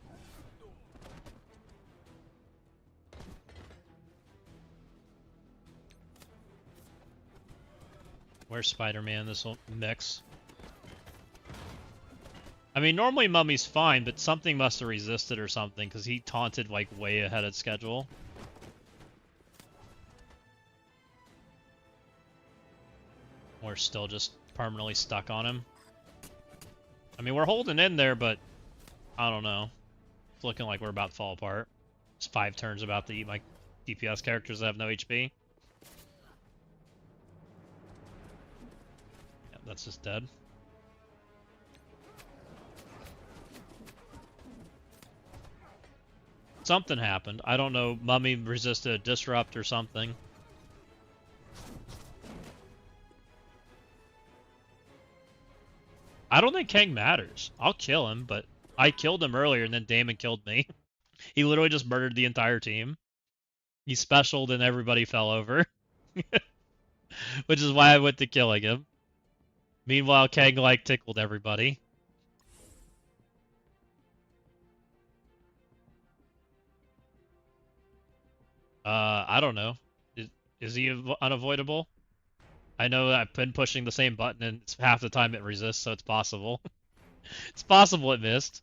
Where's Spider-Man in this mix? I mean, normally Mummy's fine, but something must have resisted or something, because he taunted, like, way ahead of schedule. We're still just permanently stuck on him. I mean, we're holding in there, but I don't know. It's looking like we're about to fall apart. It's 5 turns about to eat my DPS characters that have no HP. Yeah, that's just dead. Something happened. I don't know. Mummy resisted a disrupt or something. I don't think Kang matters. I'll kill him, but I killed him earlier and then Damon killed me. He literally just murdered the entire team. He specialed and everybody fell over. Which is why I went to killing him. Meanwhile, Kang, like, tickled everybody. I don't know. Is he unavoidable? I know I've been pushing the same button and it's half the time it resists, so it's possible. It's possible it missed.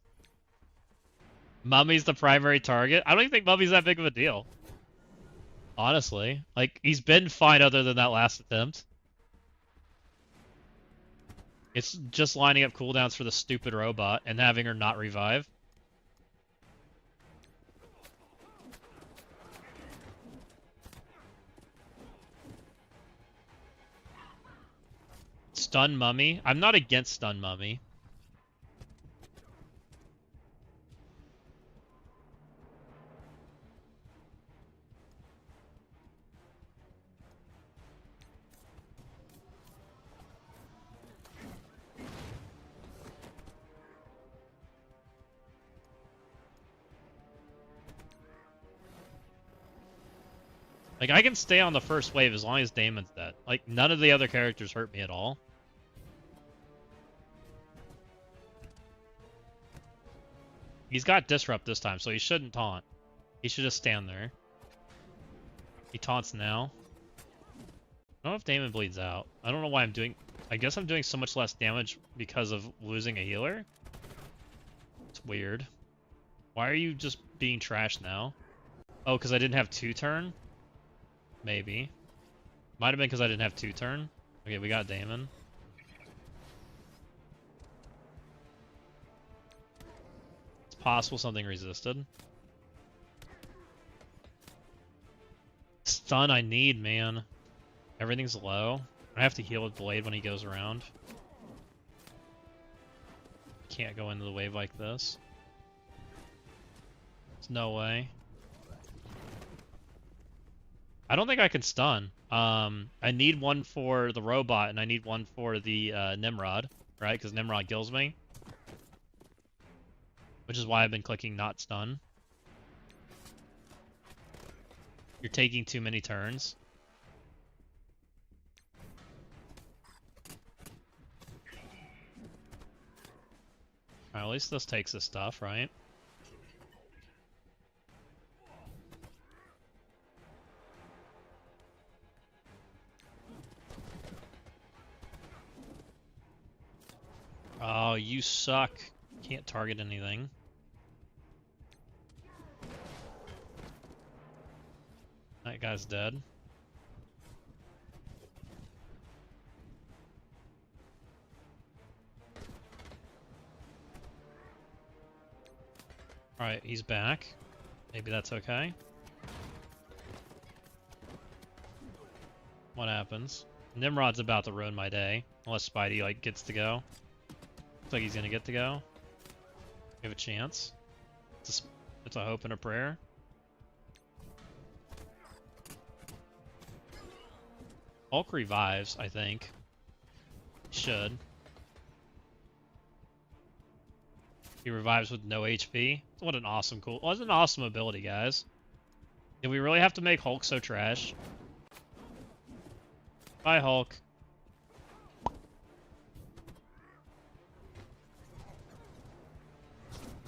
Mummy's the primary target? I don't even think Mummy's that big of a deal. Honestly. Like, he's been fine other than that last attempt. It's just lining up cooldowns for the stupid robot and having her not revive. Stun Mummy? I'm not against Stun Mummy. Like, I can stay on the first wave as long as Damon's dead. Like, none of the other characters hurt me at all. He's got Disrupt this time, so he shouldn't taunt. He should just stand there. He taunts now. I don't know if Damon bleeds out. I don't know why I'm doing... I guess I'm doing so much less damage because of losing a healer. It's weird. Why are you just being trashed now? Oh, because I didn't have 2-turn? Maybe. Might have been because I didn't have 2-turn. Okay, we got Damon. It's possible something resisted. Stun I need, man. Everything's low. I have to heal with Blade when he goes around. Can't go into the wave like this. There's no way. I don't think I can stun. I need one for the robot, and I need one for the Nimrod, right? Because Nimrod kills me. Which is why I've been clicking not stun. You're taking too many turns. Alright, at least this takes the stuff, right? Oh, you suck. Can't target anything. That guy's dead. Alright, he's back. Maybe that's okay. What happens? Nimrod's about to ruin my day. Unless Spidey, like, gets to go. Looks like he's gonna get to go. We have a chance. It's a hope and a prayer. Hulk revives, I think. Should. He revives with no HP. What an awesome what an awesome ability, guys. Did we really have to make Hulk so trash? Bye, Hulk.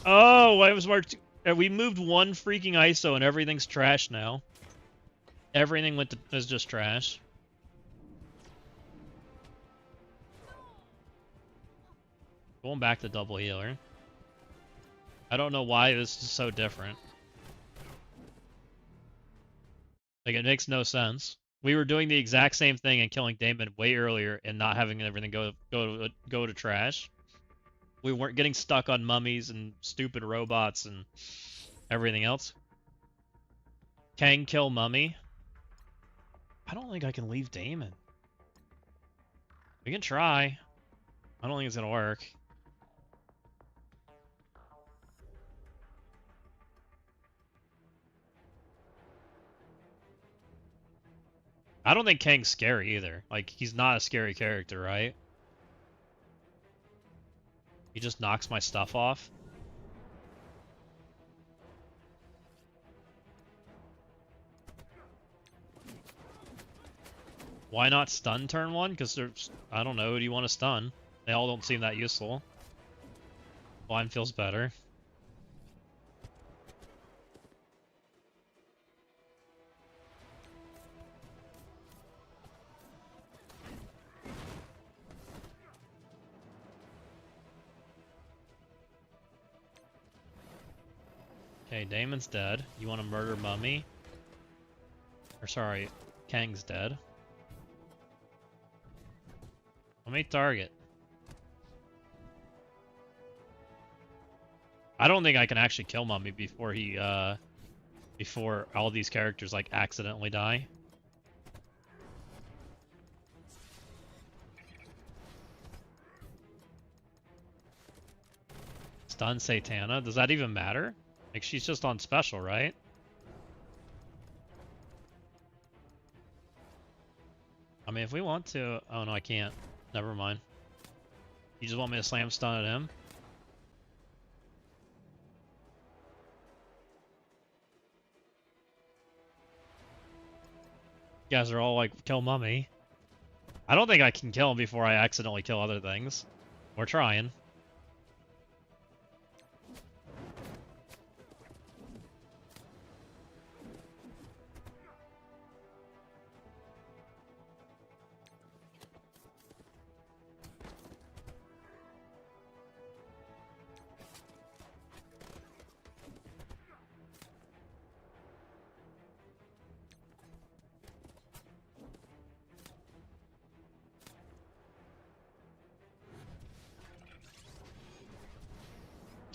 Oh, I was marked. We moved one freaking ISO and everything's trash now. Everything is just trash. Going back to double healer. I don't know why this is so different. Like, it makes no sense. We were doing the exact same thing and killing Damon way earlier and not having everything go to trash. We weren't getting stuck on mummies and stupid robots and everything else. Kang kill mummy. I don't think I can leave Damon. We can try. I don't think it's gonna work. I don't think Kang's scary either. Like, he's not a scary character, right? He just knocks my stuff off. Why not stun turn one? Because there's... I don't know, who do you want to stun? They all don't seem that useful. Blind feels better. Okay, Damon's dead. You want to murder Mummy? Or sorry, Kang's dead. Let me target. I don't think I can actually kill Mummy before he, before all these characters, like, accidentally die. Stun Satana? Does that even matter? Like, she's just on special, right? I mean, if we want to... Oh, no, I can't. Never mind. You just want me to slam stun at him? You guys are all like, kill Mummy. I don't think I can kill him before I accidentally kill other things. We're trying.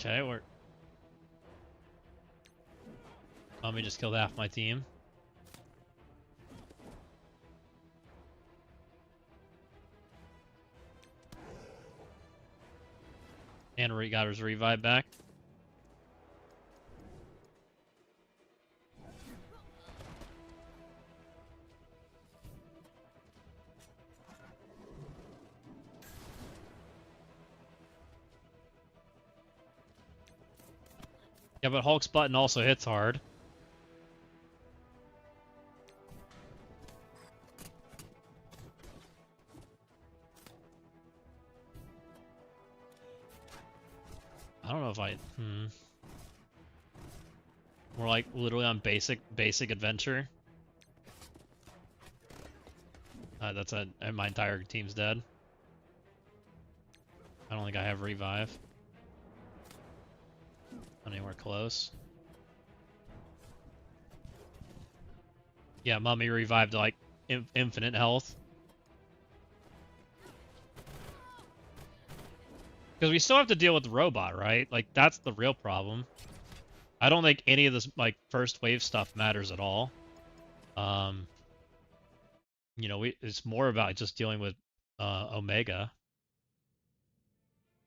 Okay, we're... Mummy just killed half my team. And we got his revive back. Yeah, but Hulk's button also hits hard. I don't know if I... We're like literally on basic adventure. That's and my entire team's dead. I don't think I have revive. Not anywhere close. Yeah, Mummy revived like infinite health. Because we still have to deal with the robot, right? Like, that's the real problem. I don't think any of this, like, first wave stuff matters at all. You know, it's more about just dealing with Omega.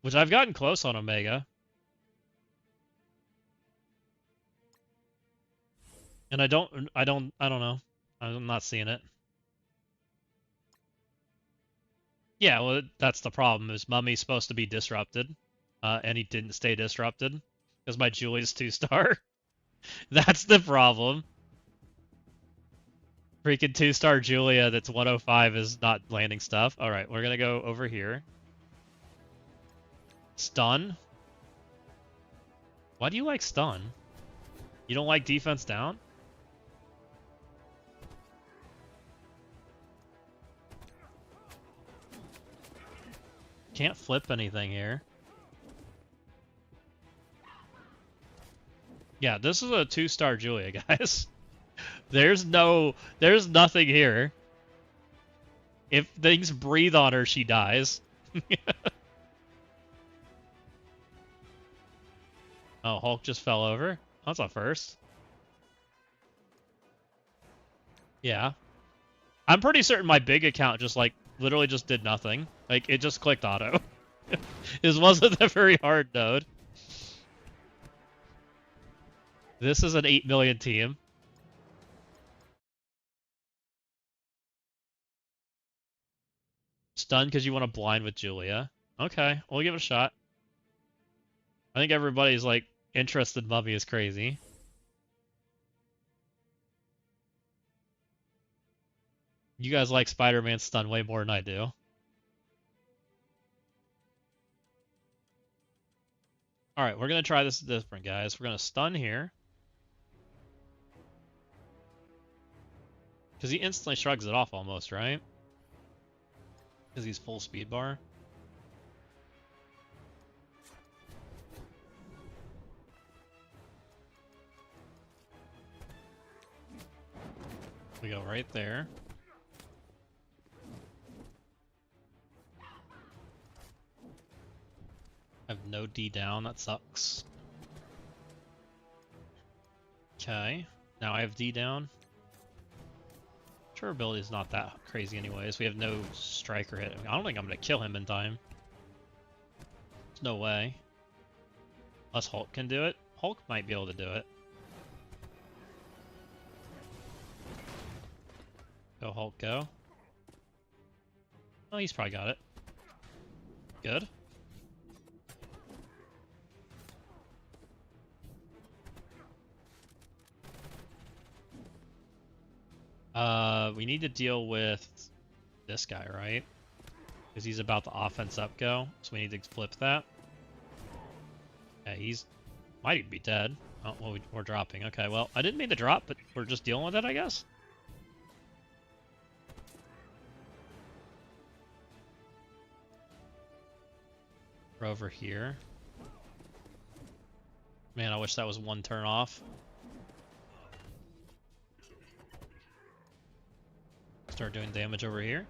Which I've gotten close on Omega. And I don't know. I'm not seeing it. Yeah, well, that's the problem, is Mummy's supposed to be disrupted. And he didn't stay disrupted. Because my Julie's 2-star. That's the problem. Freaking 2-star Julia that's 105 is not landing stuff. Alright, we're gonna go over here. Stun? Why do you like stun? You don't like defense down? Can't flip anything here. Yeah, this is a 2-star Julia, guys. There's nothing here. If things breathe on her, she dies. Oh, Hulk just fell over? That's a first. Yeah. I'm pretty certain my big account just, like, literally just did nothing. Like, it just clicked auto. This wasn't a very hard node. This is an 8 million team. Stunned because you want to blind with Julia. Okay, we'll give it a shot. I think everybody's, like, interested in Mummy is crazy. You guys like Spider-Man stun way more than I do. Alright, we're gonna try this different, guys. We're gonna stun here. Because he instantly shrugs it off almost, right? Because he's full speed bar. We go right there. I have no D down, that sucks. Okay, now I have D down. Sure, ability is not that crazy anyways. We have no striker hit. I don't think I'm gonna kill him in time. There's no way. Unless Hulk can do it. Hulk might be able to do it. Go Hulk, go. Oh, he's probably got it. Good. We need to deal with this guy, right? Because he's about the offense up go, so we need to flip that. Yeah, he's might even be dead. Oh, well, we're dropping. Okay, well, I didn't mean to drop, but we're just dealing with it, I guess. We're over here. Man, I wish that was one turn off. Start doing damage over here.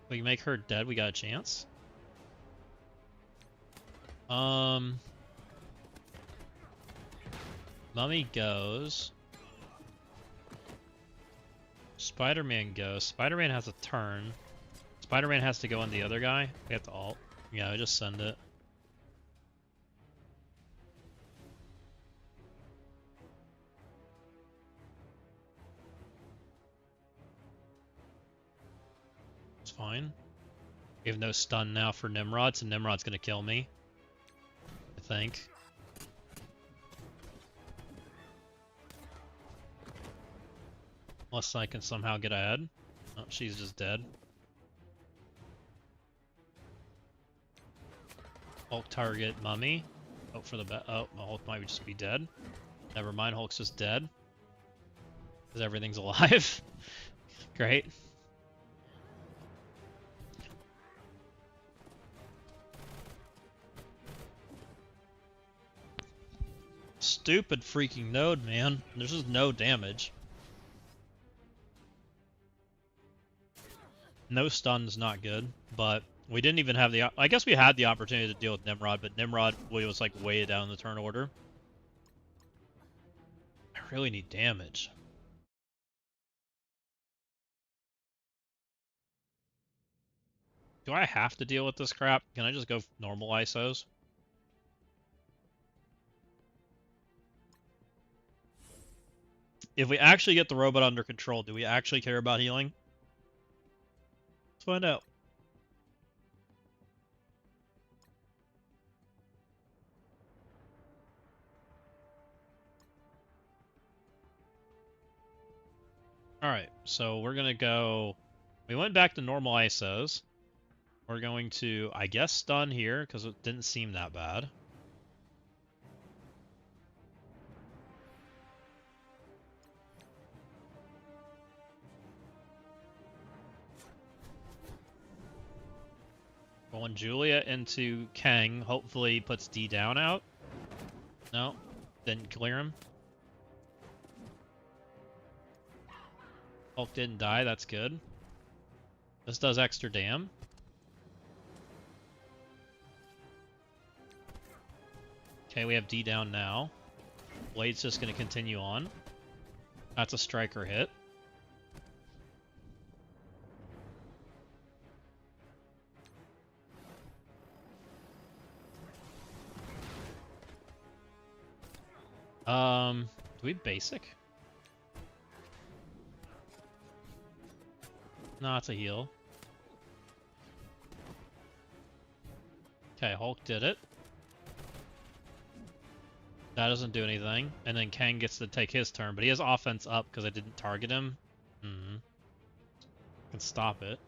We can make her dead, we got a chance. Mummy goes. Spider-Man goes. Spider-Man has a turn. Spider-Man has to go on the other guy. We have to ult. Yeah, I just send it. It's fine. We have no stun now for Nimrod, so Nimrod's gonna kill me. I think. Unless I can somehow get ahead. Oh, she's just dead. Hulk target Mummy. Hope for the best. Oh, Hulk might just be dead. Never mind, Hulk's just dead. Because everything's alive. Great. Stupid freaking node, man. There's just no damage. No stun's not good, but we didn't even have the... I guess we had the opportunity to deal with Nimrod, but Nimrod was like way down the turn order. I really need damage. Do I have to deal with this crap? Can I just go normal ISOs? If we actually get the robot under control, do we actually care about healing? Let's find out. Alright, so we're gonna go... We went back to normal ISOs. We're going to, I guess, stun here, because it didn't seem that bad. Going Julia into Kang, hopefully puts D down out. No, didn't clear him. Hulk didn't die, that's good. This does extra dam. Okay, we have D down now. Blade's just going to continue on. That's a striker hit. Do we basic? No, it's a heal. Okay, Hulk did it. That doesn't do anything. And then Kang gets to take his turn, but he has offense up because I didn't target him. Can stop it.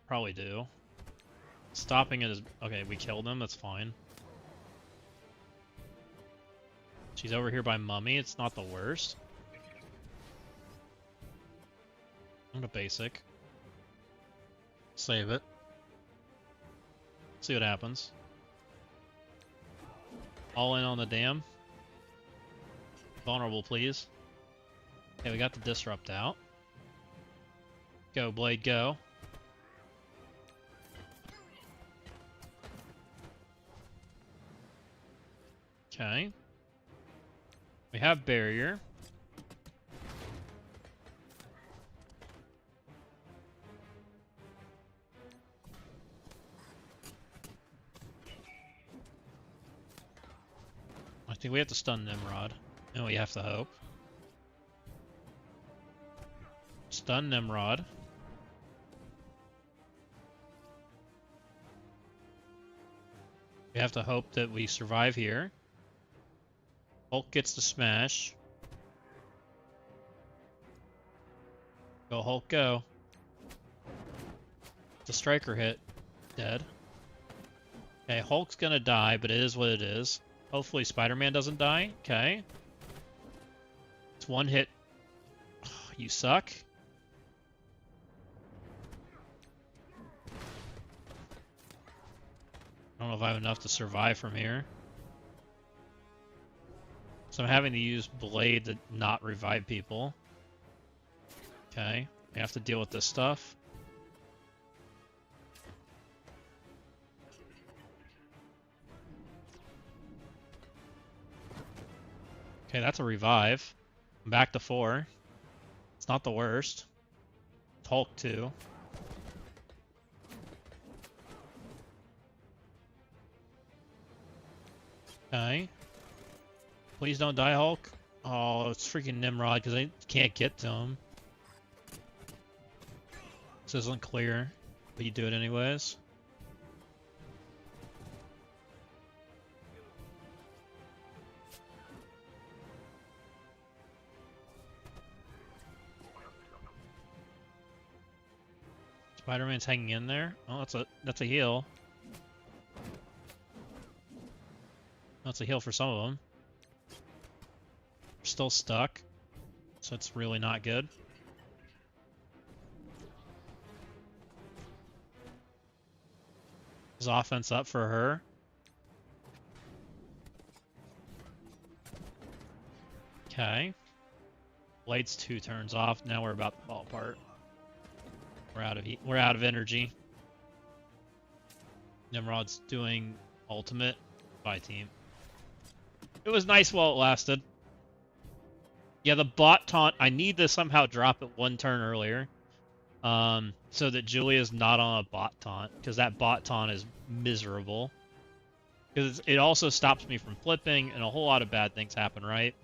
Probably do. Stopping it is... Okay, we killed him, that's fine. She's over here by Mummy, it's not the worst. I'm gonna basic. Save it. See what happens. All in on the dam. Vulnerable, please. Okay, we got the disrupt out. Go, Blade, go. Okay. We have barrier. I think we have to stun Nimrod. And we have to hope. Stun Nimrod. We have to hope that we survive here. Hulk gets the smash. Go Hulk, go. The striker hit. Dead. Okay, Hulk's gonna die, but it is what it is. Hopefully Spider-Man doesn't die. Okay. It's one hit. You suck. I don't know if I have enough to survive from here. So I'm having to use Blade to not revive people. Okay. I have to deal with this stuff. Okay, that's a revive. I'm back to 4. It's not the worst. Hulk 2. Okay. Please don't die, Hulk. Oh, it's freaking Nimrod because I can't get to him. This isn't clear, but you do it anyways. Spider-Man's hanging in there. Oh, that's a heal. That's a heal for some of them. We're still stuck, so it's really not good. Is offense up for her? Okay. Blade's 2 turns off. Now we're about to fall apart. We're out of energy. Nimrod's doing ultimate. Bye, team. It was nice while it lasted. Yeah, the bot taunt. I need to somehow drop it 1 turn earlier, so that Julia's not on a bot taunt, because that bot taunt is miserable. Because it also stops me from flipping, and a whole lot of bad things happen, right?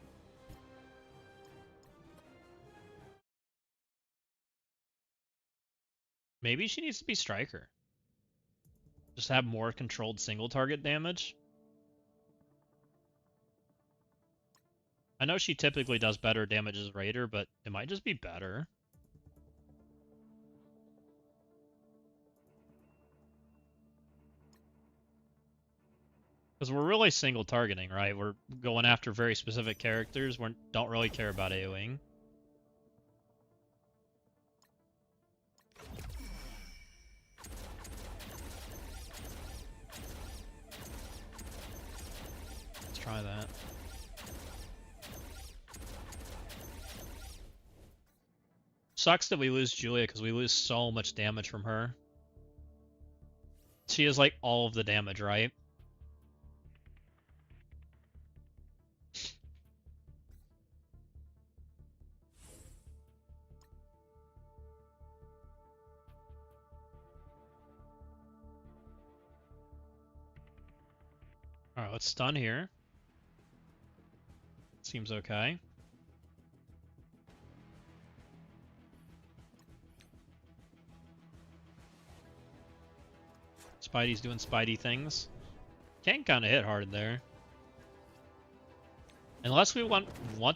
Maybe she needs to be Striker. Just have more controlled single target damage. I know she typically does better damage as Raider, but it might just be better. Because we're really single targeting, right? We're going after very specific characters. We don't really care about AoEing. Let's try that. Sucks that we lose Julia because we lose so much damage from her. She has like all of the damage, right? Alright, let's stun here. Seems okay. Spidey's doing Spidey things. Kang kind of hit hard there. Unless we want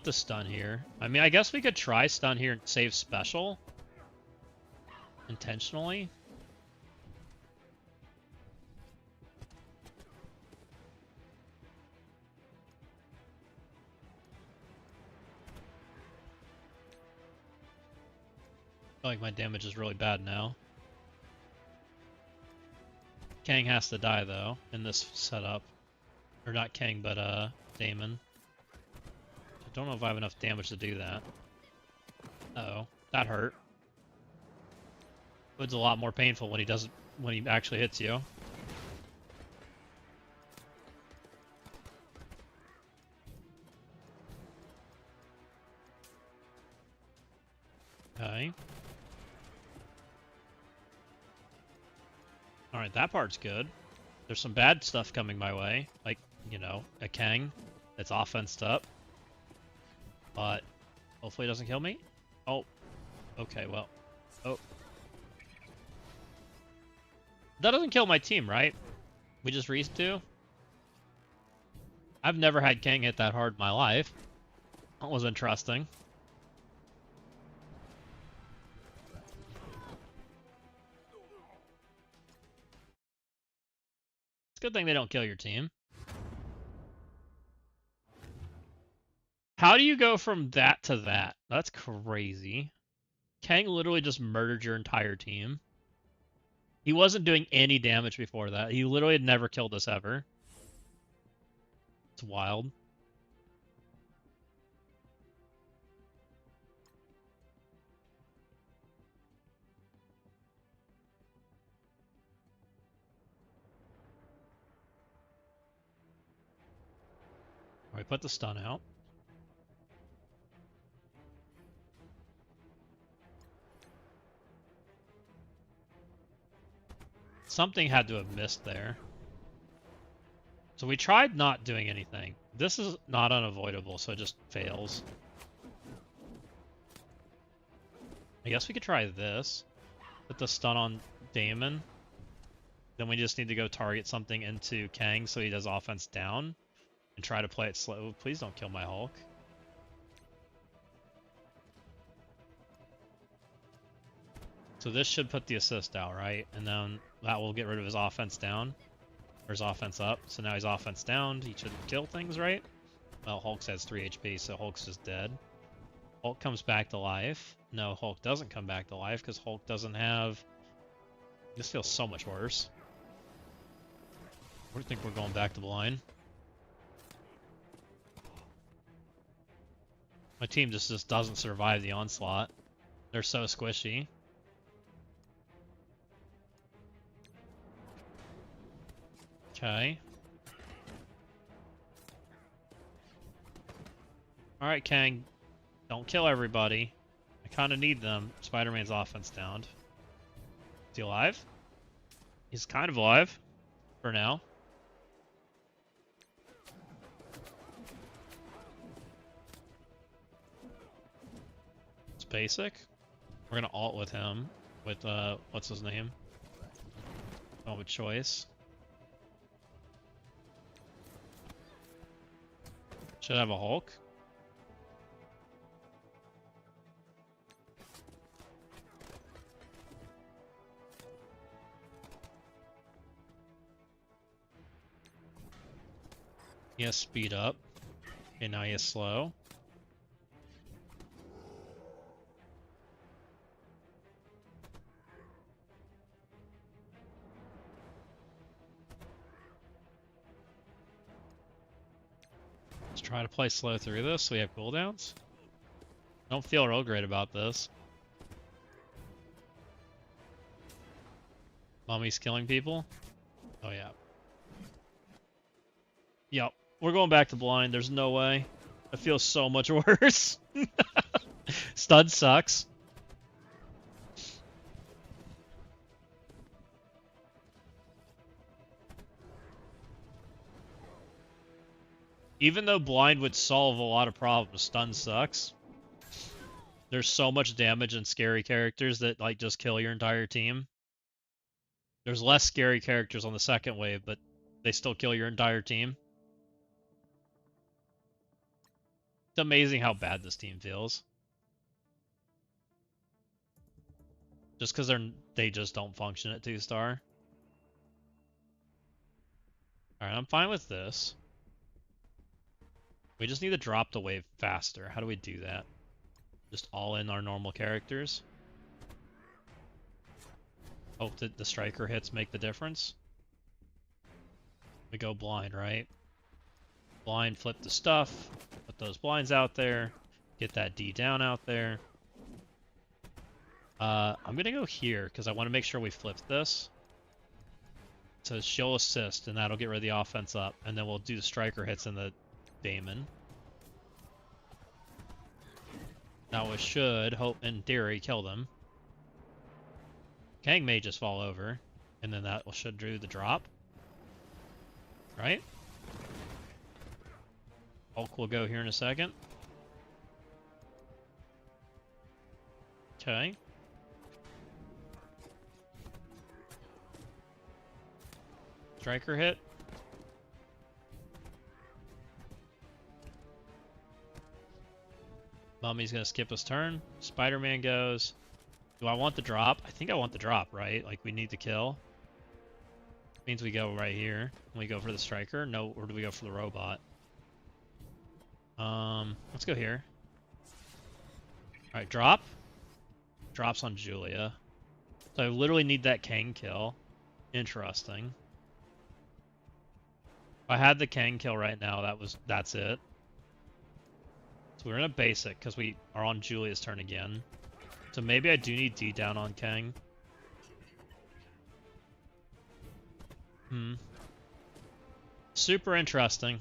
the stun here. I mean, I guess we could try stun here and save special. Intentionally. I feel like my damage is really bad now. Kang has to die, though, in this setup. Or not Kang, but, Damon. I don't know if I have enough damage to do that. Uh-oh. That hurt. It's a lot more painful when he actually hits you. Okay. Alright, that part's good. There's some bad stuff coming my way. Like, you know, a Kang that's offensed up. But hopefully it doesn't kill me. Oh. Okay, well. Oh. That doesn't kill my team, right? We just reached to? I've never had Kang hit that hard in my life. That was interesting. good thing they don't kill your team. How do you go from that to that? That's crazy. Kang literally just murdered your entire team. He wasn't doing any damage before that. He literally had never killed us ever. It's wild. Alright, put the stun out. Something had to have missed there. So we tried not doing anything. This is not unavoidable, so it just fails. I guess we could try this. Put the stun on Damon. Then we just need to go target something into Kang so he does offense down. And try to play it slow. Please don't kill my Hulk. So this should put the assist out, right? And then that will get rid of his offense down. Or his offense up. So now he's offense down. He shouldn't kill things, right? Well, Hulk has 3 HP, so Hulk's just dead. Hulk comes back to life. No, Hulk doesn't come back to life because Hulk doesn't have... This feels so much worse. I think we're going back to blind. My team just doesn't survive the onslaught. They're so squishy. Okay. Alright, Kang. Don't kill everybody. I kind of need them. Spider-Man's offense downed. Is he alive? He's kind of alive. For now. It's basic. We're gonna ult with him. With, what's his name? Oh, with choice. Should have a Hulk. He has speed up. Okay, now he has slow. Let's try to play slow through this so we have cooldowns. Don't feel real great about this. Mummy's killing people? Oh yeah. Yep. We're going back to blind. There's no way. It feels so much worse. Stud sucks. Even though blind would solve a lot of problems, stun sucks. There's so much damage and scary characters that like just kill your entire team. There's less scary characters on the second wave, but they still kill your entire team. It's amazing how bad this team feels. Just because they just don't function at 2-star. Alright, I'm fine with this. We just need to drop the wave faster. How do we do that? Just all in our normal characters. Hope that the striker hits make the difference. We go blind, right? Blind, flip the stuff. Put those blinds out there. Get that D down out there. I'm gonna go here because I want to make sure we flip this. So she'll assist and that'll get rid of the offense up. And then we'll do the striker hits in the Damon. Now we should, hope in theory, kill them. Kang may just fall over, and then that should do the drop. Right? Hulk will go here in a second. Okay. Striker hit. Mummy's gonna skip his turn. Spider-Man goes. Do I want the drop? I think I want the drop, right? Like, we need to kill. Means we go right here. We go for the striker? No, or do we go for the robot? Let's go here. Alright, drop. Drops on Julia. So I literally need that Kang kill. Interesting. If I had the Kang kill right now, that's it. So we're in a basic because we are on Julia's turn again. So maybe I do need D down on Kang. Super interesting.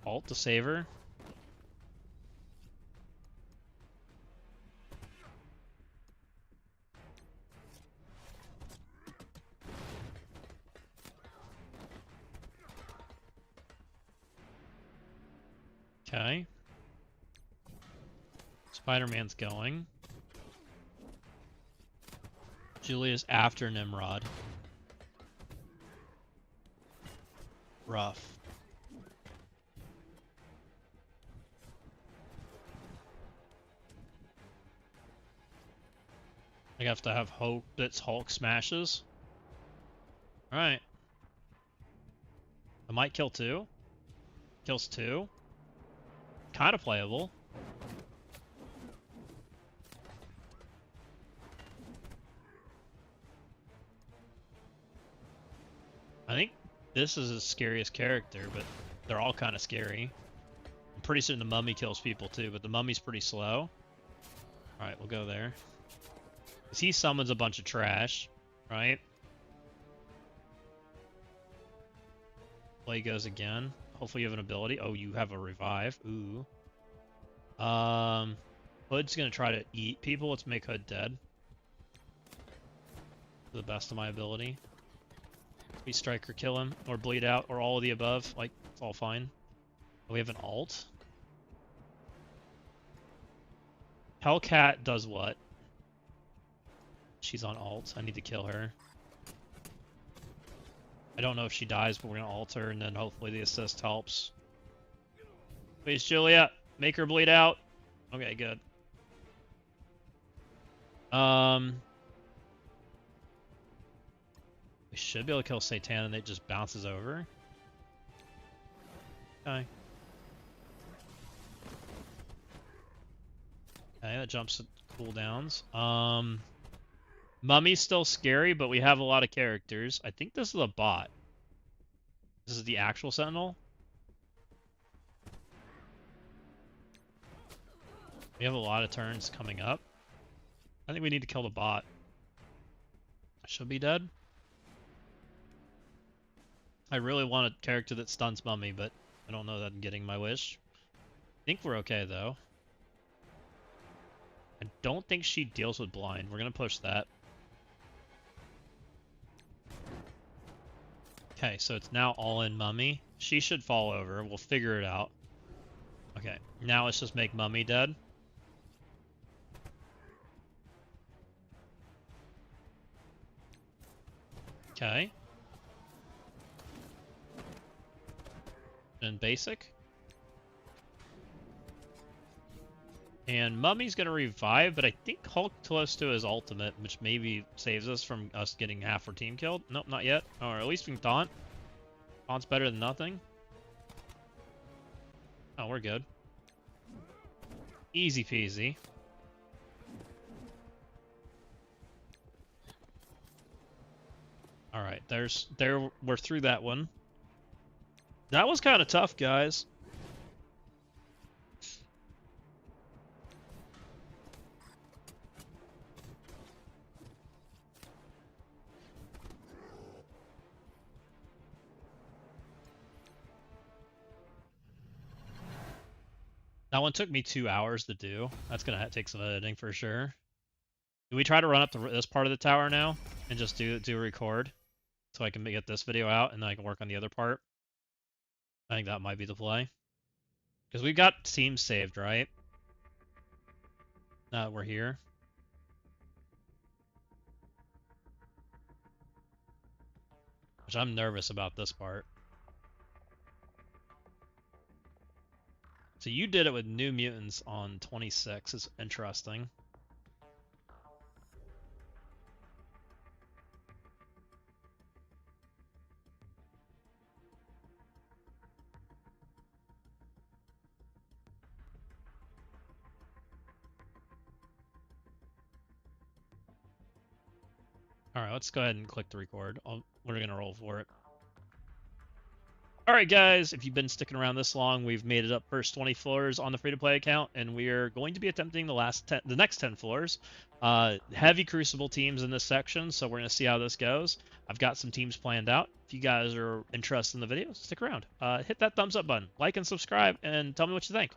Alt to save her. Okay. Spider-Man's going. Julia's after Nimrod. Rough. I have to have hope that Hulk smashes. Alright. I might kill 2. Kills 2. Kind of playable. I think this is his scariest character, but they're all kind of scary. I'm pretty certain the mummy kills people too, but the mummy's pretty slow. Alright, we'll go there. Because he summons a bunch of trash, right? Play goes again. Hopefully you have an ability. Oh, you have a revive. Ooh. Hood's gonna try to eat people. Let's make Hood dead. To the best of my ability. We strike or kill him, or bleed out, or all of the above. Like, it's all fine. We have an alt. Hellcat does what? She's on alt. I need to kill her. I don't know if she dies, but we're gonna alt her, and then hopefully the assist helps. Please, Julia, make her bleed out. Okay, good. We should be able to kill Satan, and it just bounces over. Okay. Okay, that jumps cooldowns. Mummy's still scary, but we have a lot of characters. I think this is a bot. This is the actual Sentinel. We have a lot of turns coming up. I think we need to kill the bot. Should be dead. I really want a character that stuns Mummy, but I don't know that I'm getting my wish. I think we're okay, though. I don't think she deals with blind. We're going to push that. Okay, so it's now all in Mummy. She should fall over. We'll figure it out. Okay, now let's just make Mummy dead. Okay. And basic. And Mummy's gonna revive, but I think Hulk close to his ultimate, which maybe saves us from us getting half our team killed. Nope, not yet. Or at least we can taunt. Taunt's better than nothing. Oh, we're good. Easy peasy. Alright, we're through that one. That was kind of tough, guys. That one took me 2 hours to do. That's gonna take some editing for sure. Do we try to run up to this part of the tower now and just do a record so I can get this video out and then I can work on the other part? I think that might be the play. Because we've got teams saved, right? Now that we're here. Which I'm nervous about this part. So you did it with New Mutants on 26. It's interesting. Alright, let's go ahead and click the record. We're gonna roll for it. Alright guys, if you've been sticking around this long, we've made it up first 20 floors on the free-to-play account, and we are going to be attempting the next 10 floors. Heavy Crucible teams in this section, so we're going to see how this goes. I've got some teams planned out. If you guys are interested in the video, stick around. Hit that thumbs up button, like and subscribe, and tell me what you think.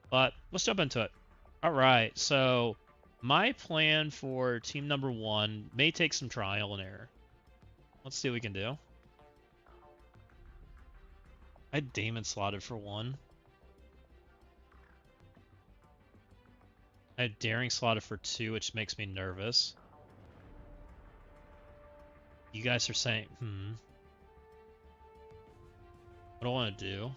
But let's jump into it. Alright, so my plan for team number 1 may take some trial and error. Let's see what we can do. I had Damon slotted for 1. I had Daring slotted for 2, which makes me nervous. You guys are saying, what do I want to do?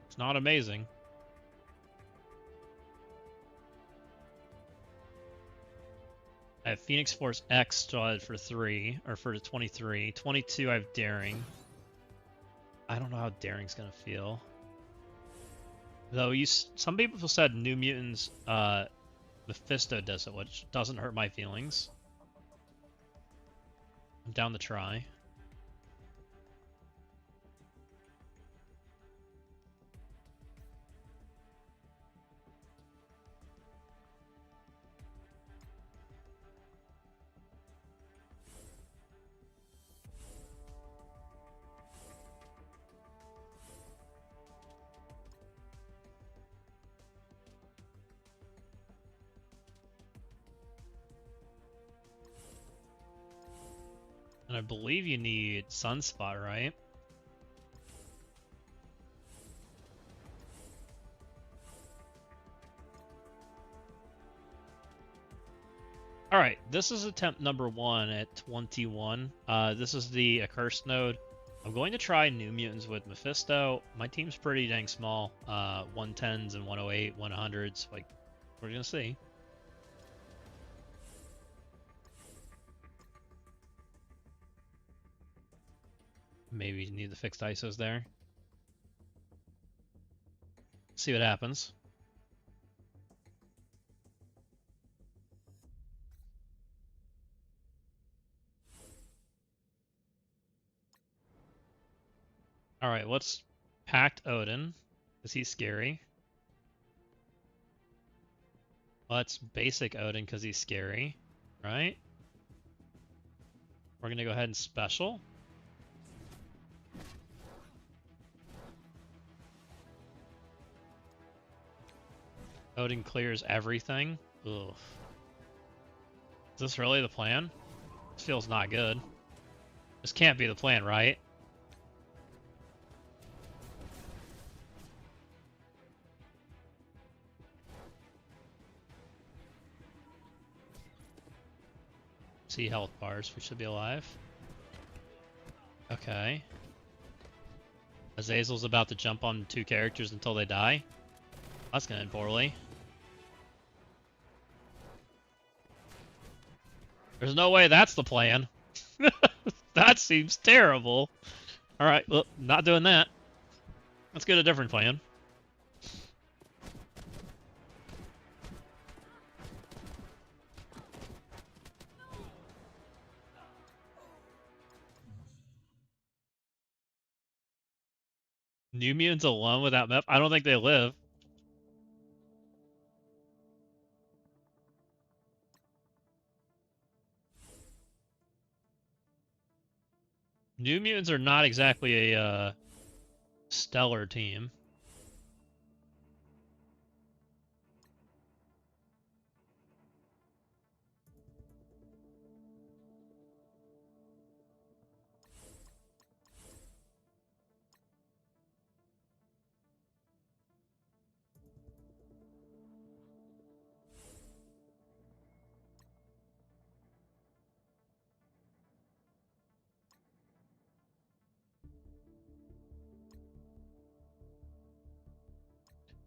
It's not amazing. I have Phoenix Force X slotted for 3, or for 23. 22, I have Daring. I don't know how Daring's gonna feel. Though some people said New Mutants, Mephisto does it, which doesn't hurt my feelings. I'm down to try. And I believe you need Sunspot, right? Alright, this is attempt number 1 at 21. This is the Accursed node. I'm going to try New Mutants with Mephisto. My team's pretty dang small. 110s and 108, 100s. Like, we're gonna see. Maybe you need the fixed ISOs there. See what happens. Alright, let's Pact Odin, because he's scary. Let's basic Odin, because he's scary, right? We're going to go ahead and special. Odin clears everything. Ugh. Is this really the plan? This feels not good. This can't be the plan, right? See health bars. We should be alive. Okay. Azazel's about to jump on 2 characters until they die. That's gonna end poorly. There's no way that's the plan. That seems terrible. Alright, well, not doing that. Let's get a different plan. New Mutants alone without Meph? I don't think they live. New Mutants are not exactly a stellar team.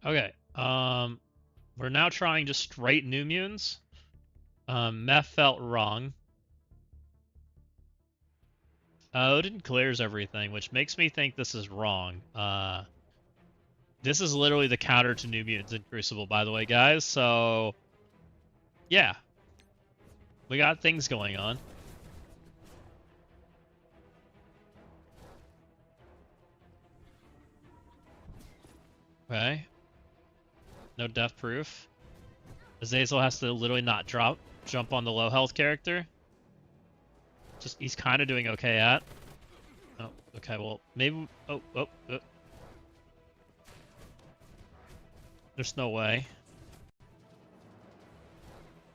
Okay. We're now trying just straight new mutants. Meth felt wrong. Odin clears everything, which makes me think this is wrong. This is literally the counter to New Mutants in Crucible, by the way, guys. So, yeah. We got things going on. Okay. No death proof. Azazel has to literally not jump on the low health character. Just, he's kind of doing okay at. Oh, okay, well, maybe... Oh. There's no way.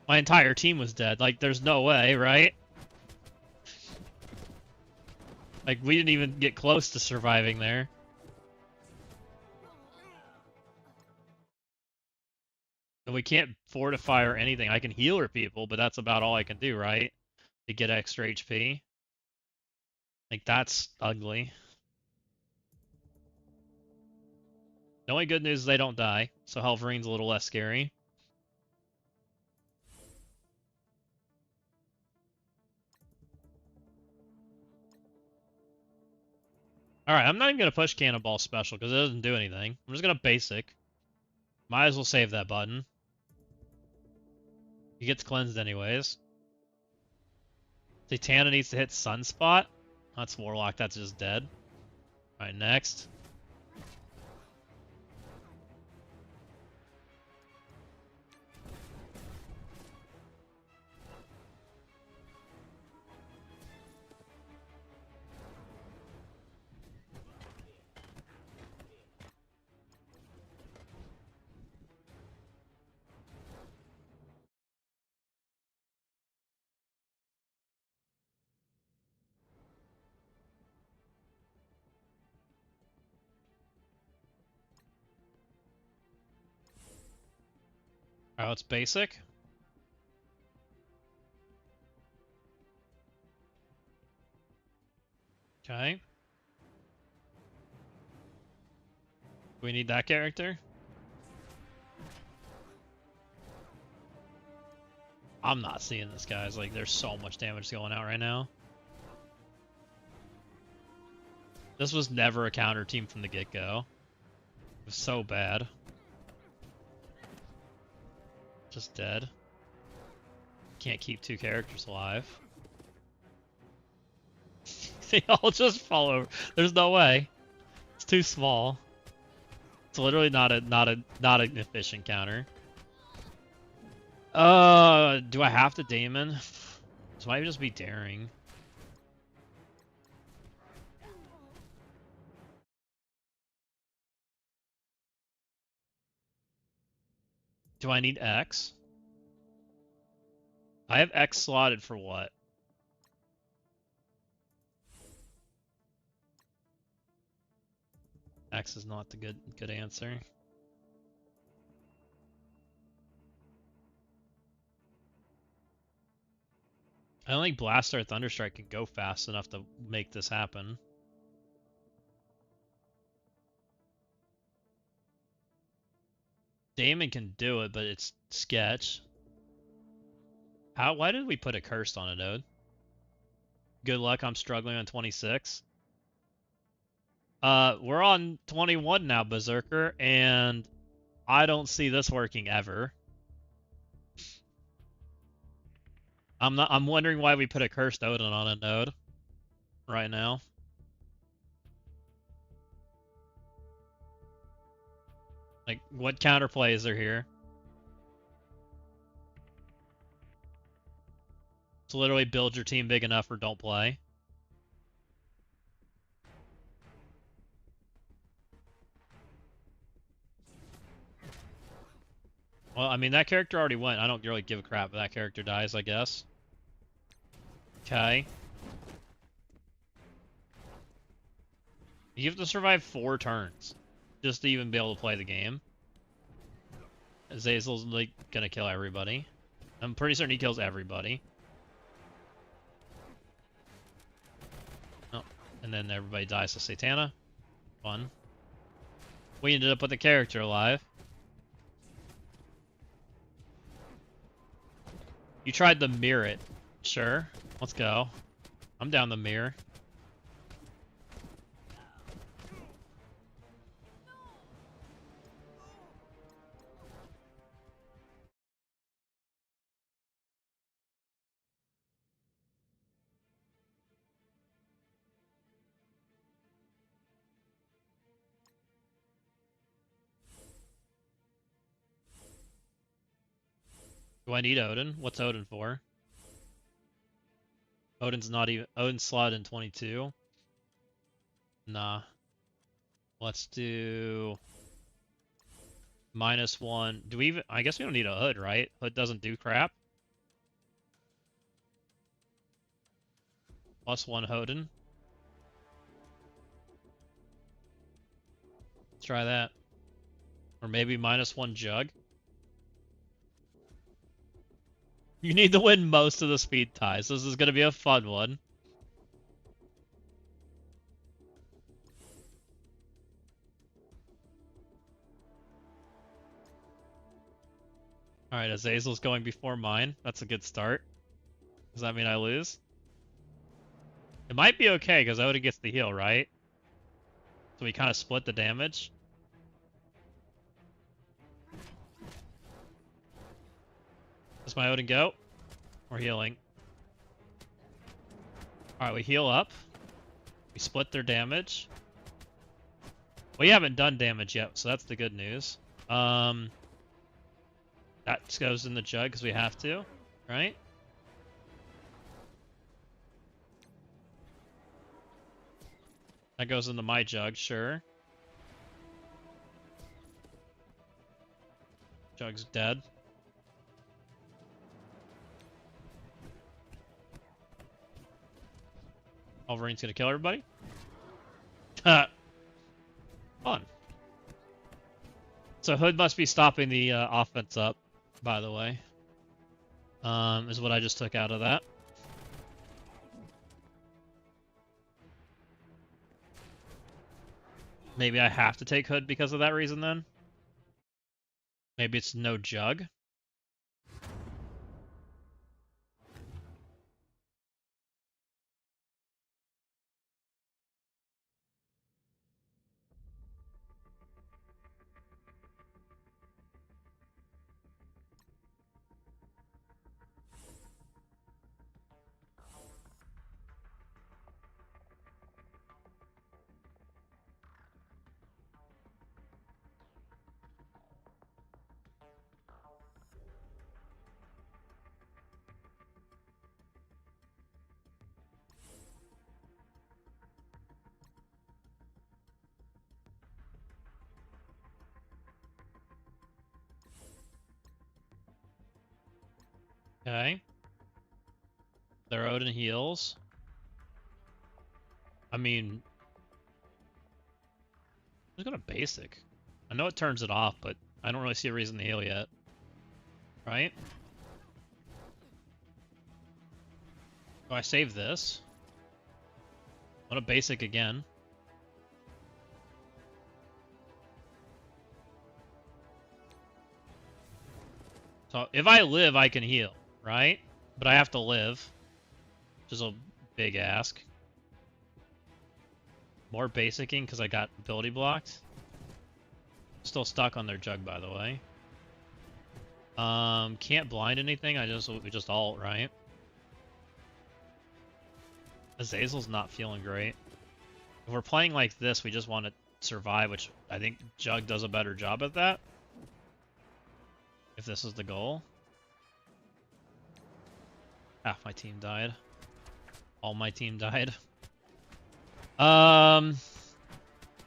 My entire team was dead. Like, there's no way, right? Like, we didn't even get close to surviving there. And we can't fortify or anything. I can heal people, but that's about all I can do, right? To get extra HP. Like, that's ugly. The only good news is they don't die, so Helverine's a little less scary. Alright, I'm not even going to push Cannonball Special because it doesn't do anything. I'm just going to Basic. Might as well save that button. He gets cleansed anyways. Satana needs to hit Sunspot. That's Warlock, that's just dead. Alright, next. Alright, let's Basic. Okay. We need that character. I'm not seeing this, guys. Like, there's so much damage going out right now. This was never a counter team from the get-go. It was so bad. Just dead. Can't keep two characters alive. They all just fall over. There's no way. It's too small. It's literally not an efficient counter. Do I have to Daemon? This might just be daring. Do I need X? I have X slotted for what? X is not the good answer. I don't think Blaster or Thunderstrike can go fast enough to make this happen. Daemon can do it, but it's sketch. Why did we put a cursed on it, Ode? Good luck, I'm struggling on 26. We're on 21 now, Berserker, and I don't see this working ever. I'm wondering why we put a cursed Odin on a node right now. Like, what counterplays are here? To literally build your team big enough or don't play. Well, I mean, that character already went. I don't really give a crap if that character dies, I guess. Okay. You have to survive 4 turns just to even be able to play the game. Azazel's like gonna kill everybody. I'm pretty certain he kills everybody. Oh, and then everybody dies to Satana. Fun. We ended up with the character alive. You tried the mirror it. Sure. Let's go. I'm down the mirror. Do I need Odin? What's Odin for? Odin's not even... Odin's slotted in 22. Nah. Let's do... -1. Do we even... I guess we don't need a hood, right? Hood doesn't do crap. +1 Odin. Let's try that. Or maybe -1 Jug. You need to win most of the speed ties. This is going to be a fun one. Alright, Azazel's going before mine. That's a good start. Does that mean I lose? It might be okay, because Odin gets the heal, right? So we kind of split the damage. Does my Odin go? We're healing. Alright, we heal up. We split their damage. We haven't done damage yet, so that's the good news. That just goes in the jug because we have to, right? That goes into my jug, sure. Jug's dead. Wolverine's gonna kill everybody? Fun. So Hood must be stopping the offense up, by the way. Is what I just took out of that. Maybe I have to take Hood because of that reason then? Maybe it's no Jug? Okay. Their Odin heals. I mean... Let's go to basic. I know it turns it off, but I don't really see a reason to heal yet. Right? Oh, I save this. What a basic again. So if I live, I can heal, right? But I have to live, which is a big ask. More basicing because I got ability blocked. Still stuck on their jug, by the way. Can't blind anything. We just ult, right? Azazel's not feeling great. If we're playing like this, we just want to survive, which I think Jug does a better job at that. If this is the goal. Half my team died. All my team died.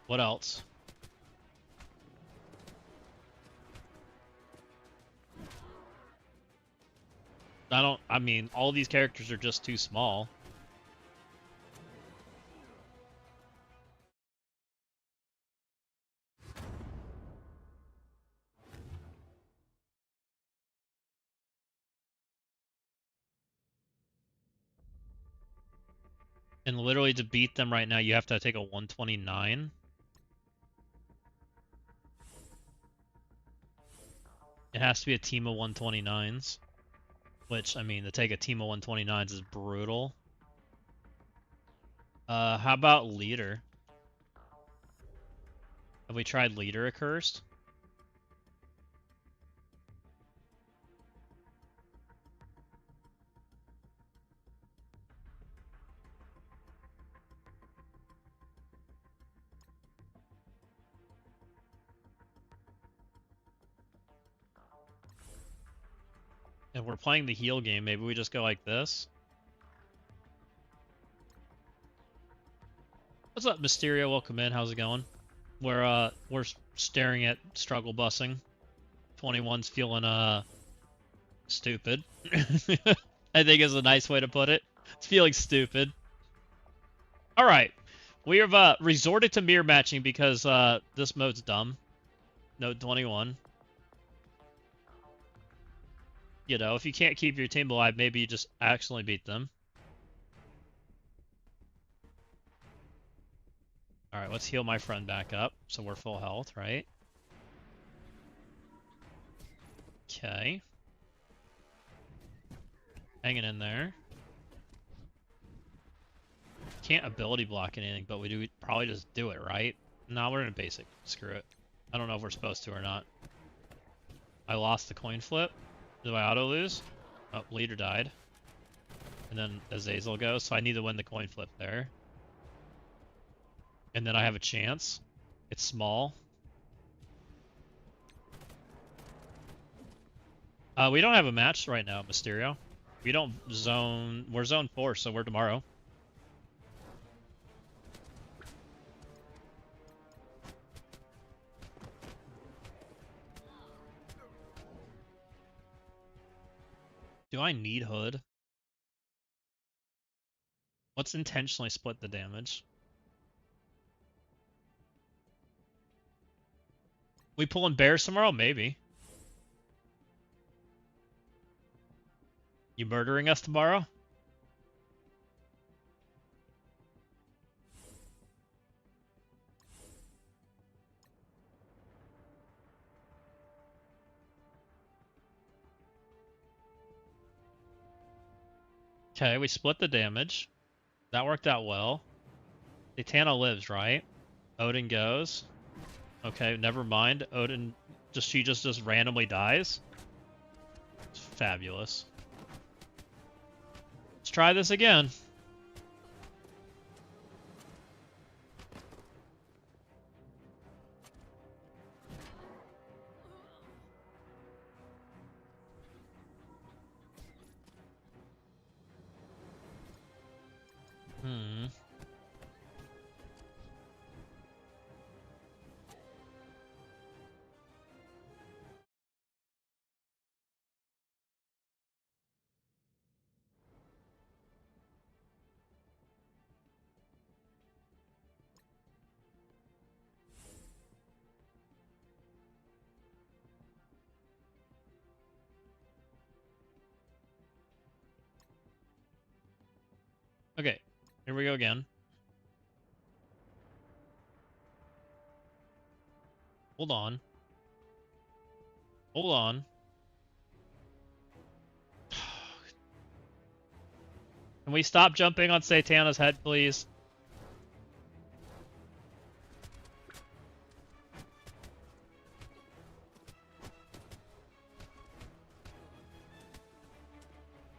What else? I mean, all these characters are just too small. And literally to beat them right now, you have to take a 129. It has to be a team of 129s. Which, I mean, to take a team of 129s is brutal. How about leader? Have we tried leader accursed? If we're playing the heal game, maybe we just go like this. What's up, Mysterio? Welcome in. How's it going? We're staring at struggle bussing. 21's feeling stupid. I think is a nice way to put it. It's feeling stupid. All right, we have resorted to mirror matching because this mode's dumb. Node 21. You know, if you can't keep your team alive, maybe you just accidentally beat them. Alright, let's heal my friend back up, so we're full health, right? Okay. Hanging in there. Can't ability block anything, but we do probably just do it, right? No, we're in a basic. Screw it. I don't know if we're supposed to or not. I lost the coin flip. Did I auto lose? Oh, leader died. And then Azazel goes, so I need to win the coin flip there. And then I have a chance. It's small. We don't have a match right now, Mysterio. We don't zone... We're zone 4, so we're tomorrow. Do I need Hood? Let's intentionally split the damage. We pulling bears tomorrow? Maybe. You murdering us tomorrow? Okay, we split the damage. That worked out well. Satana lives, right? Odin goes. Okay, never mind. Odin she just randomly dies. It's fabulous. Let's try this again. Okay, here we go again. Hold on. Hold on. Can we stop jumping on Satana's head, please?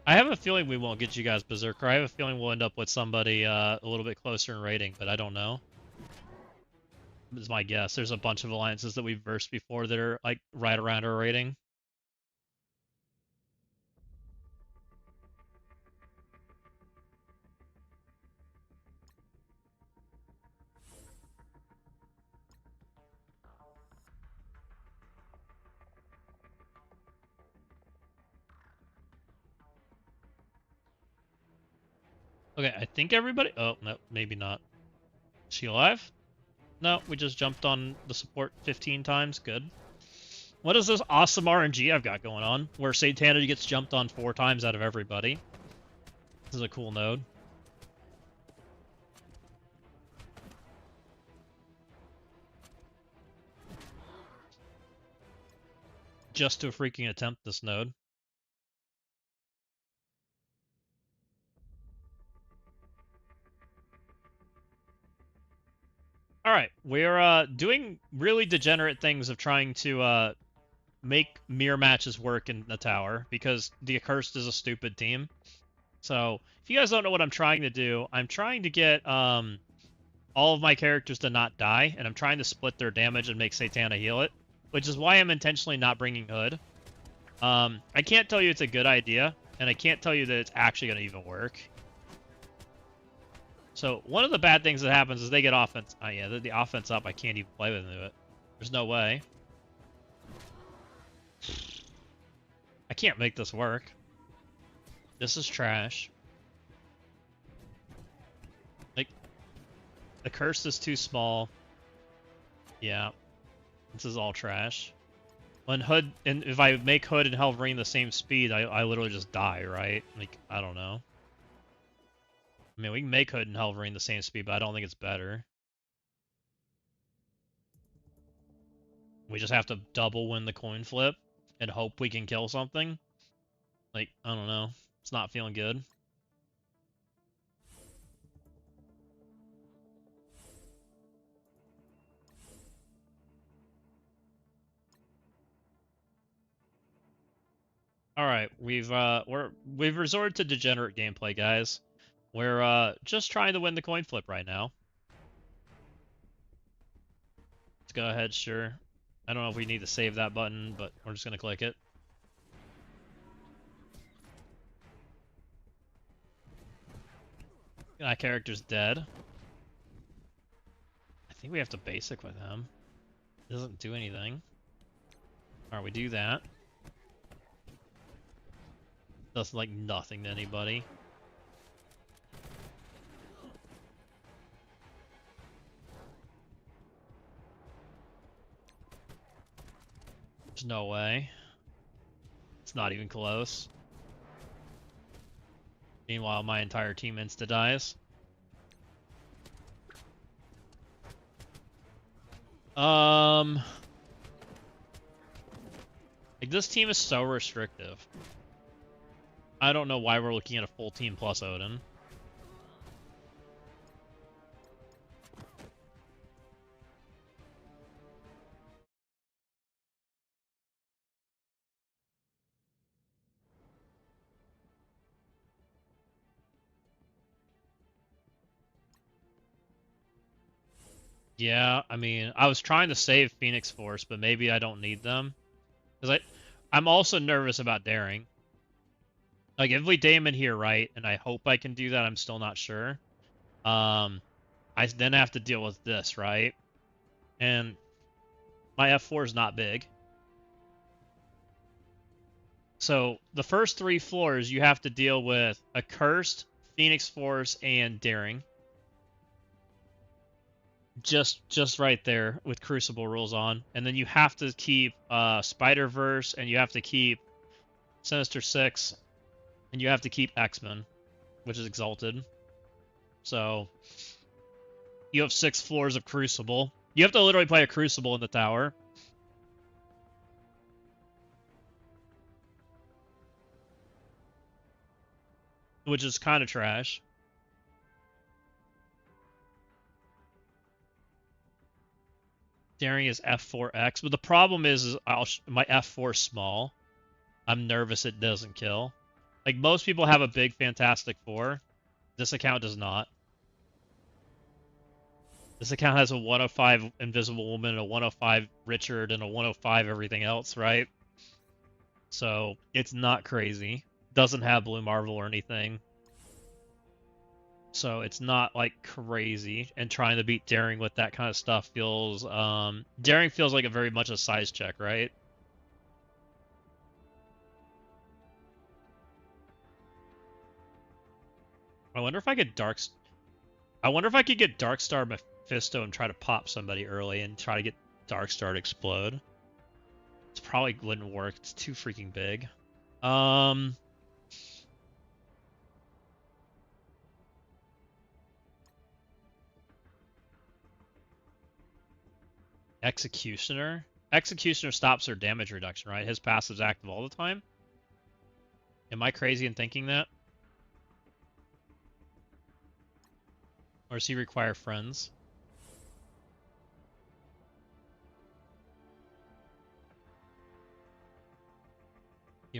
I have a feeling we won't get you guys Berserker. I have a feeling we'll end up with somebody a little bit closer in rating, but I don't know. It's my guess. There's a bunch of alliances that we've versed before that are like right around our rating. Okay, I think everybody... Oh, no, maybe not. Is she alive? No, we just jumped on the support 15 times. Good. What is this awesome RNG I've got going on? Where Satana gets jumped on 4 times out of everybody. This is a cool node. Just to freaking attempt this node. Alright, we're doing really degenerate things of trying to make mirror matches work in the tower, because the Accursed is a stupid team. So, if you guys don't know what I'm trying to do, I'm trying to get all of my characters to not die, and I'm trying to split their damage and make Satana heal it, which is why I'm intentionally not bringing Hood. I can't tell you it's a good idea, and I can't tell you that it's actually going to even work. So, one of the bad things that happens is they get offense. Oh yeah, the offense up, I can't even play with it. There's no way. I can't make this work. This is trash. Like, the curse is too small. Yeah. This is all trash. When Hood, and if I make Hood and Helverine the same speed, I literally just die, right? Like, I don't know. I mean, we can make Hood and Helverine the same speed, but I don't think it's better. We just have to double win the coin flip and hope we can kill something. Like, I don't know. It's not feeling good. Alright, we've resorted to degenerate gameplay, guys. We're just trying to win the coin flip right now. Let's go ahead, sure. I don't know if we need to save that button, but we're just gonna click it. That character's dead. I think we have to basic with him. It doesn't do anything. Alright, we do that. Does like nothing to anybody. There's no way. It's not even close. Meanwhile, my entire team insta-dies. Like, this team is so restrictive. I don't know why we're looking at a full team plus Odin. Yeah, I mean, I was trying to save Phoenix Force, but maybe I don't need them. Because I'm also nervous about Daring. Like, if we Daemon here, right, and I hope I can do that, I'm still not sure. I then have to deal with this, right? And my F4 is not big. So, the first 3 floors, you have to deal with Accursed, Phoenix Force, and Daring. Just right there with Crucible rules on. And then you have to keep Spider-Verse, and you have to keep Sinister Six, and you have to keep X-Men, which is Exalted. So, you have 6 floors of Crucible. You have to literally play a Crucible in the tower. Which is kind of trash. Daring is F4X, but the problem is my F4 is small. I'm nervous it doesn't kill. Like, most people have a big Fantastic Four. This account does not. This account has a 105 Invisible Woman, a 105 Richard, and a 105 everything else, right? So, it's not crazy. Doesn't have Blue Marvel or anything. So, it's not, like, crazy. And trying to beat Daring with that kind of stuff feels... Daring feels like very much a size check, right? I wonder if I could I wonder if I could get Darkstar Mephisto and try to pop somebody early and try to get Darkstar to explode. It probably wouldn't work. It's too freaking big. Executioner? Executioner stops their damage reduction, right? His passive's active all the time? Am I crazy in thinking that? Or does he require friends?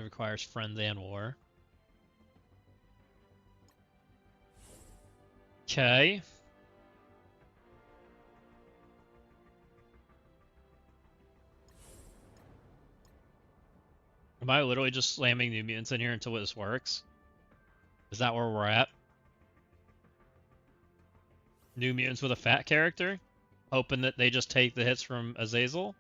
requires friends and war. Okay. Am I literally just slamming New Mutants in here until this works? Is that where we're at? New Mutants with a fat character? Hoping that they just take the hits from Azazel?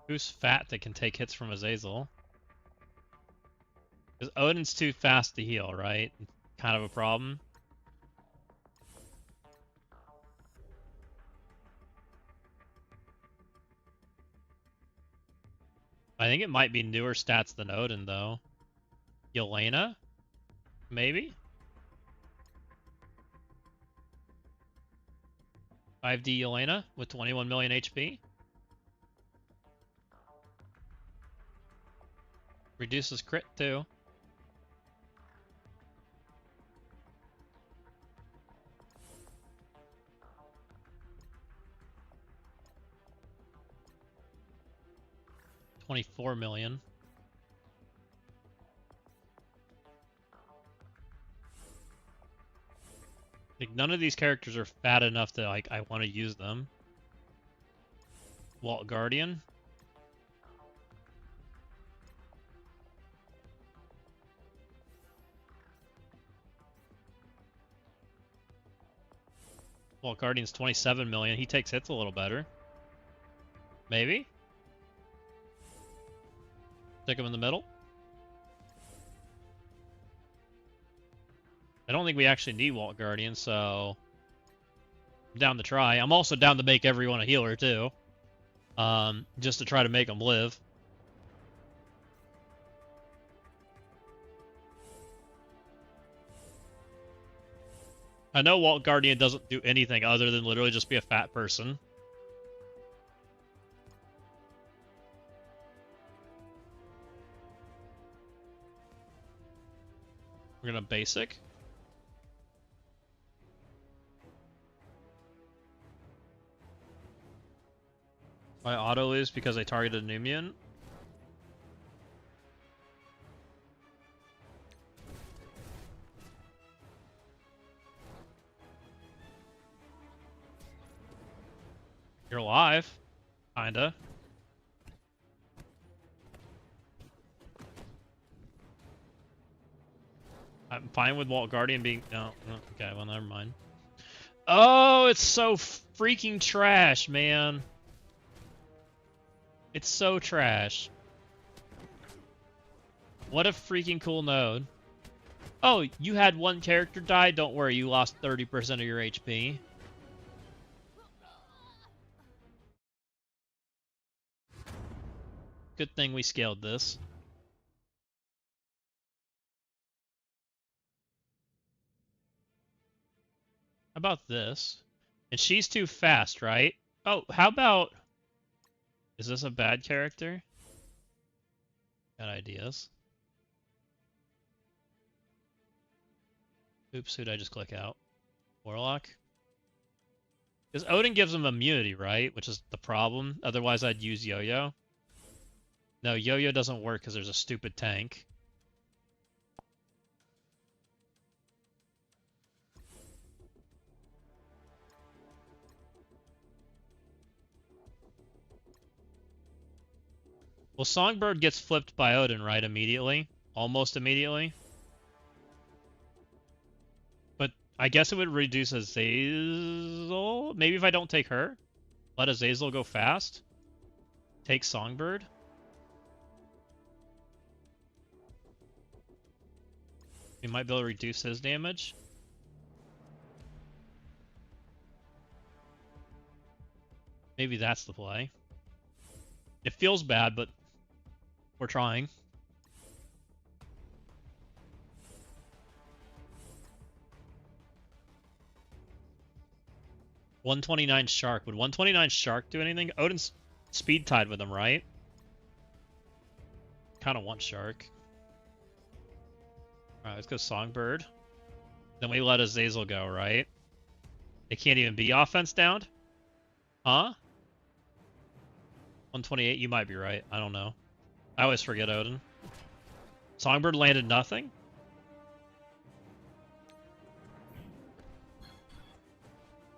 Who's fat that can take hits from Azazel? Because Odin's too fast to heal, right? Kind of a problem. I think it might be newer stats than Odin, though. Yelena? Maybe? 5D Yelena with 21 million HP? Reduces crit, too. $24 million. Like, none of these characters are fat enough that, like, I want to use them. Walt Guardian. Walt Guardian's 27 million. He takes hits a little better. Maybe? Stick him in the middle. I don't think we actually need Walt Guardian, so I'm down to try. I'm also down to make everyone a healer, too. Just to try to make them live. I know Walt Guardian doesn't do anything other than literally just be a fat person. We're gonna basic. My auto lose because I targeted a new mutant. You're alive. Kinda. I'm fine with Walt Guardian being... No, okay, well, never mind. Oh, it's so freaking trash, man. It's so trash. What a freaking cool node. Oh, you had one character die? Don't worry, you lost 30% of your HP. Good thing we scaled this. How about this? And she's too fast, right? Oh, how about... Is this a bad character? Got ideas. Oops, who'd I just click out? Warlock? Because Odin gives him immunity, right? Which is the problem. Otherwise, I'd use Yo-Yo. No, Yo-Yo doesn't work because there's a stupid tank. Well, Songbird gets flipped by Odin, right, immediately? Almost immediately? But I guess it would reduce Azazel? Maybe if I don't take her? Let Azazel go fast? Take Songbird? We might be able to reduce his damage. Maybe that's the play. It feels bad, but we're trying. $129 Shark. Would 129 Shark do anything? Odin's speed tied with him, right? Kind of want Shark. Alright, let's go Songbird. Then we let Azazel go, right? It can't even be offense downed? Huh? 128, you might be right. I don't know. I always forget Odin. Songbird landed nothing?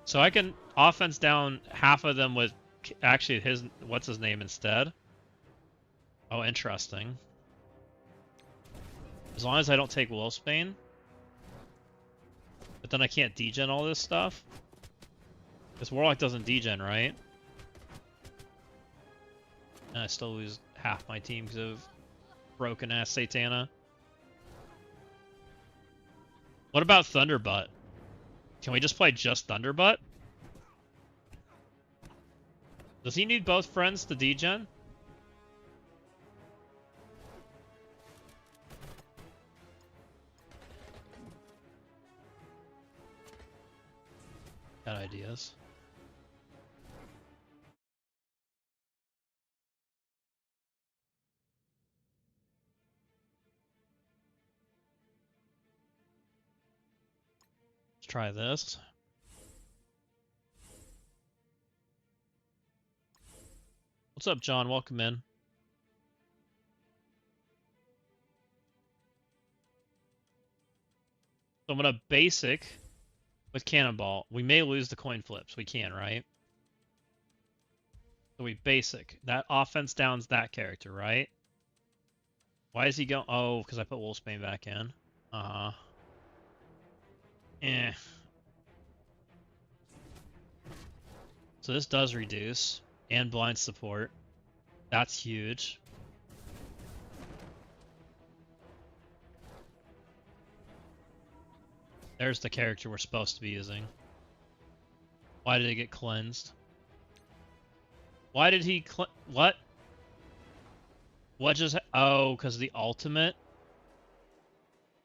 So I can offense down half of them with actually his, what's his name instead? Oh, interesting. As long as I don't take Wolfsbane. But then I can't degen all this stuff. This Warlock doesn't degen, right? And I still lose half my team because of broken ass Satana. What about Thunderbutt? Can we just play just Thunderbutt? Does he need both friends to degen? Got ideas. Let's try this. What's up, John? Welcome in. So I'm gonna basic with Cannonball. We may lose the coin flips. We can, right? So we basic. That offense downs that character, right? Why is he going? Oh, because I put Wolfsbane back in. Uh-huh. Eh. So this does reduce. And blind support. That's huge. There's the character we're supposed to be using. Why did it get cleansed? Why did he what? What just... Oh, because the ultimate?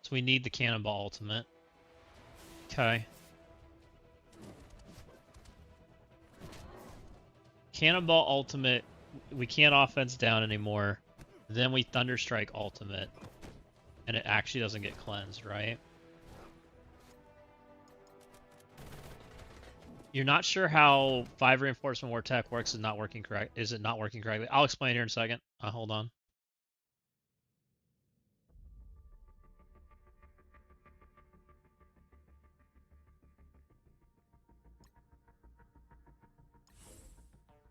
So we need the Cannonball ultimate. Okay. Cannonball ultimate, we can't offense down anymore. Then we Thunderstrike ultimate. And it actually doesn't get cleansed, right? You're not sure how 5 Reinforcement War Tech works. Is not working correct. Is it not working correctly? I'll explain here in a second. Hold on.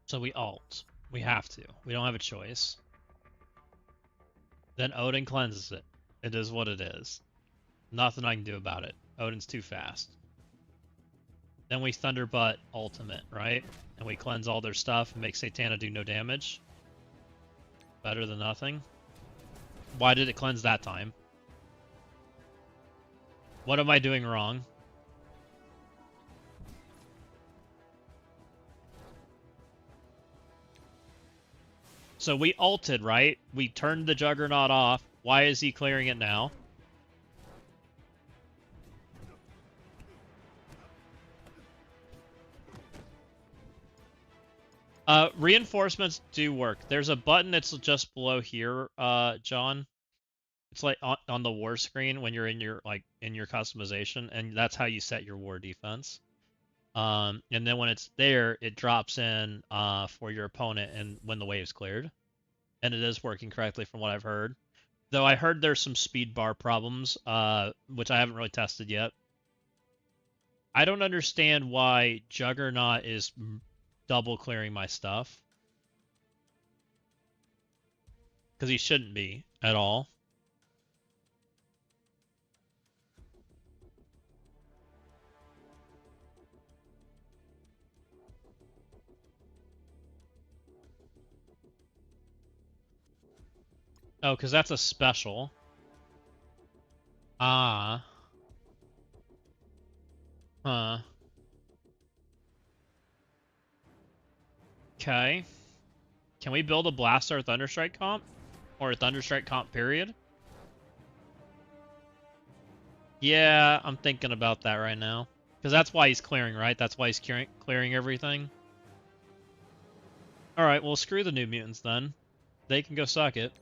So we alt. We have to. We don't have a choice. Then Odin cleanses it. It is what it is. Nothing I can do about it. Odin's too fast. Then we Thunderbutt ultimate, right? And we cleanse all their stuff and make Satana do no damage. Better than nothing. Why did it cleanse that time? What am I doing wrong? So we ulted, right? We turned the Juggernaut off. Why is he clearing it now? Reinforcements do work. There's a button that's just below here, John. It's like on the war screen when you're in your customization, and that's how you set your war defense. And then when it's there, it drops in for your opponent and when the wave's cleared. And it is working correctly from what I've heard. Though I heard there's some speed bar problems, which I haven't really tested yet. I don't understand why Juggernaut is double clearing my stuff. Because he shouldn't be at all. Oh, because that's a special. Ah. Huh. Okay. Can we build a Blaster Thunderstrike comp? Or a Thunderstrike comp, period? Yeah, I'm thinking about that right now. Because that's why he's clearing, right? That's why he's clearing everything. Alright, well, screw the New Mutants then. They can go suck it.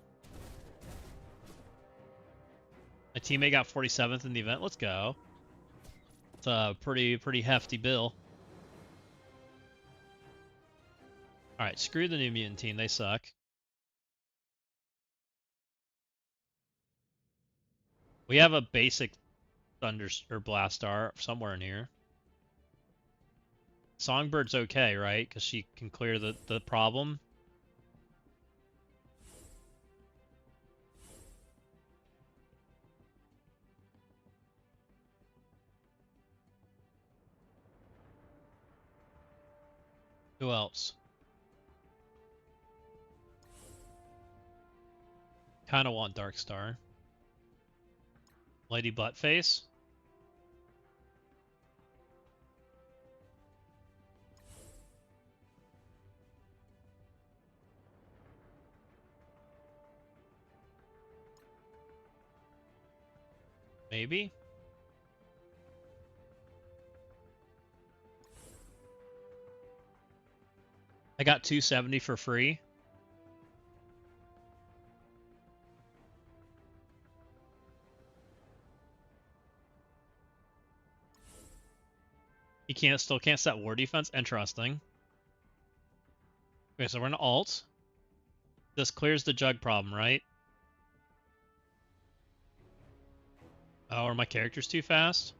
My teammate got 47th in the event. Let's go. It's a pretty hefty bill. Alright, screw the New Mutant team. They suck. We have a basic Thunder or Blastar somewhere in here. Songbird's okay, right? Because she can clear the problem. Who else? Kind of want Darkstar. Lady Buttface. Maybe. I got 270 for free. He still can't set war defense. Interesting. Okay, so we're gonna alt. This clears the jug problem, right? Oh, are my characters too fast?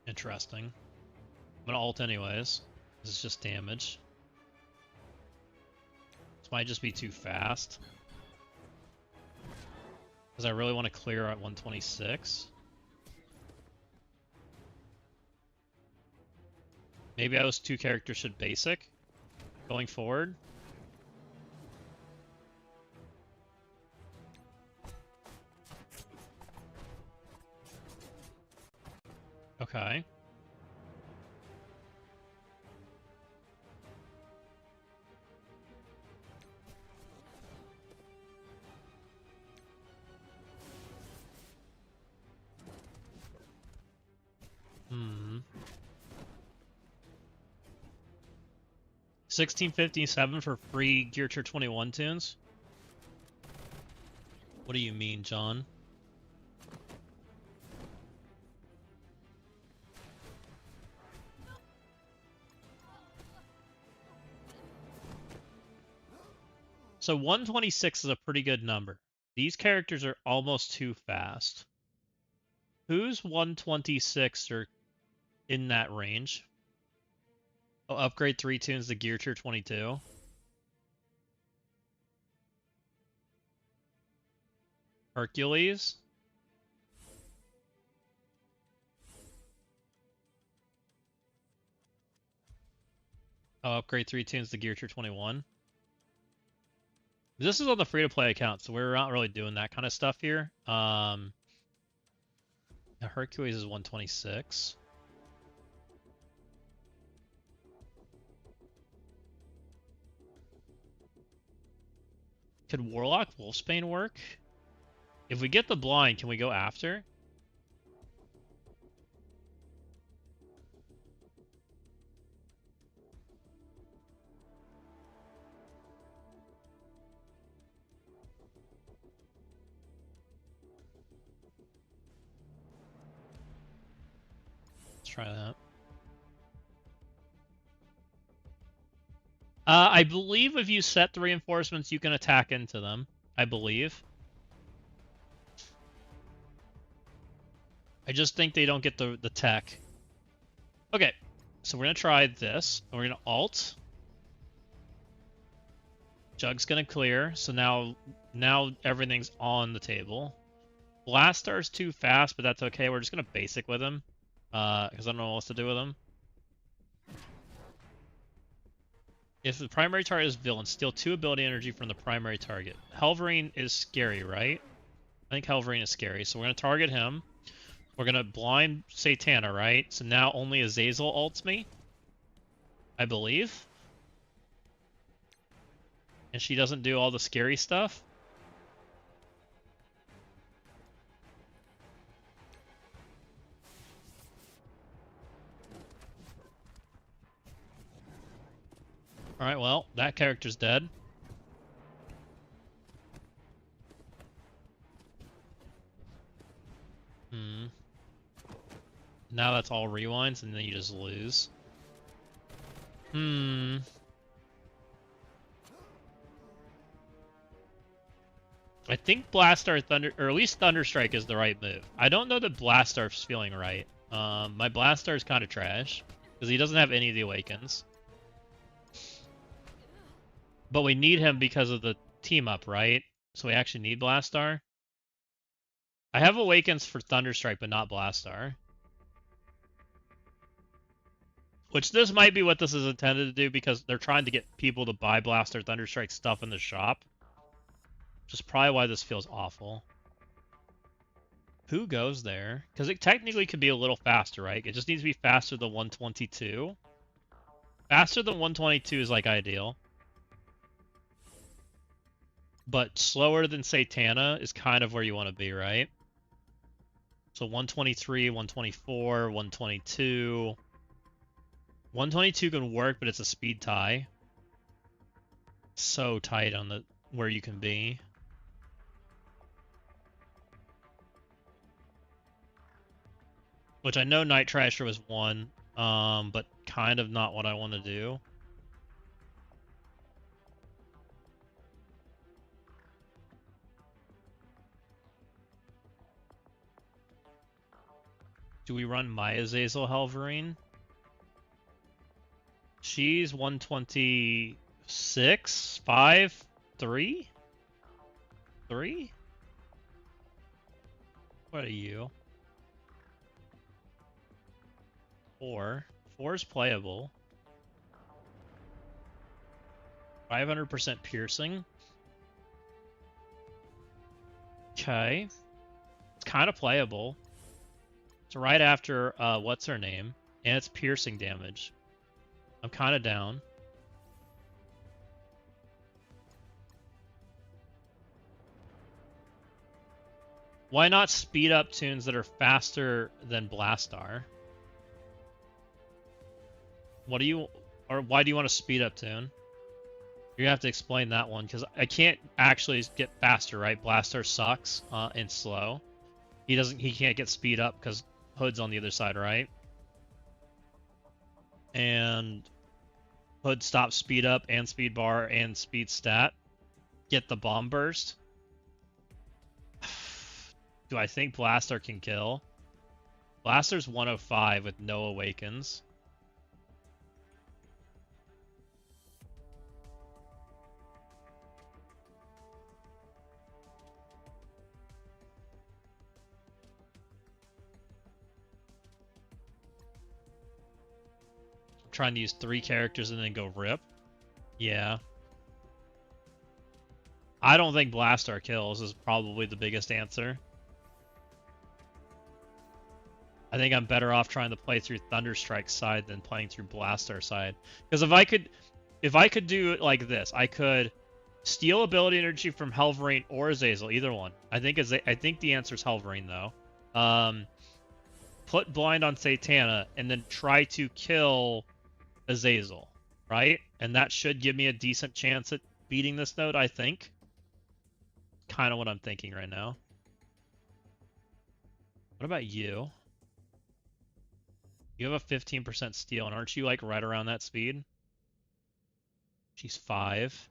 Interesting. I'm gonna alt anyways. This is just damage. This might just be too fast. Because I really want to clear at 126. Maybe those two characters should basic going forward. Okay. Hmm. 1657 for free Gear Tier 21 tunes? What do you mean, John? So 126 is a pretty good number. These characters are almost too fast. Who's 126 or in that range? Oh, upgrade 3 tunes to Gear Tier 22. Hercules. Oh, upgrade 3 tunes to Gear Tier 21. This is on the free-to-play account, so we're not really doing that kind of stuff here. Hercules is 126. Could Warlock Wolfsbane work? If we get the blind, can we go after? Let's try that. I believe if you set the reinforcements, you can attack into them. I believe. I just think they don't get the tech. Okay, so we're gonna try this. And we're gonna alt. Jug's gonna clear, so now everything's on the table. Blastar's too fast, but that's okay. We're just gonna basic with him. Because I don't know what else to do with him. If the primary target is villain, steal 2 ability energy from the primary target. Helverine is scary, right? I think Helverine is scary, so we're gonna target him. We're gonna blind Satana, right? So now only Azazel ults me, I believe. And she doesn't do all the scary stuff. Alright, well, that character's dead. Now that's all rewinds, and then you just lose. I think Blastar Thunder, or at least Thunderstrike is the right move. I don't know that Blastar's feeling right. My Blastar is kind of trash because he doesn't have any of the Awakens. But we need him because of the team up, right? So we actually need Blastar. I have Awakens for Thunderstrike, but not Blastar. Which this might be what this is intended to do because they're trying to get people to buy Blastar Thunderstrike stuff in the shop. Which is probably why this feels awful. Who goes there? Because it technically could be a little faster, right? It just needs to be faster than 122. Faster than 122 is like ideal. But slower than Satana is kind of where you want to be, right? So 123, 124, 122. 122 can work, but it's a speed tie. So tight on the where you can be. Which I know Night Trasher was 1, but kind of not what I want to do. Do we run my Azazel Helverine? She's 126, 5, 3? 3? What are you? 4. 4 is playable. 500% piercing. Okay. It's kind of playable. It's right after, what's her name? And it's piercing damage. I'm kind of down. Why not speed up tunes that are faster than Blastar? What do you, or why do you want to speed up tune? You're gonna have to explain that one because I can't actually get faster, right? Blastar sucks and slow. He can't get speed up because Hood's on the other side, right? And Hood stops speed up and speed bar and speed stat. Get the bomb burst. Do I think Blastar can kill? Blastar's 105 with no Awakens. Trying to use 3 characters and then go rip. Yeah. I don't think Blastar kills is probably the biggest answer. I think I'm better off trying to play through Thunderstrike's side than playing through Blastar side. Because if I could do it like this, I could steal ability energy from Helverine or Azazel, either one. I think the answer is Helverine though. Put blind on Satana and then try to kill Azazel, right? And that should give me a decent chance at beating this node, I think. Kind of what I'm thinking right now. What about you? You have a 15% steal, and aren't you like right around that speed? She's 5.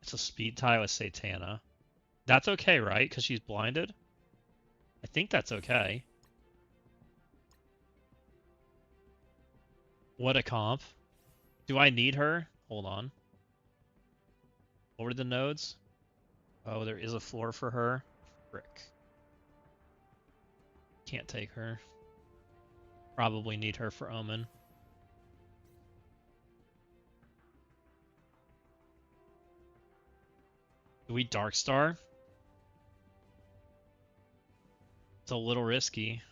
It's a speed tie with Satana. That's okay, right? Because she's blinded? I think that's okay. What a comp. Do I need her? Hold on. What were the nodes? Oh, there is a floor for her. Frick. Can't take her. Probably need her for Omen. Do we Darkstar? It's a little risky.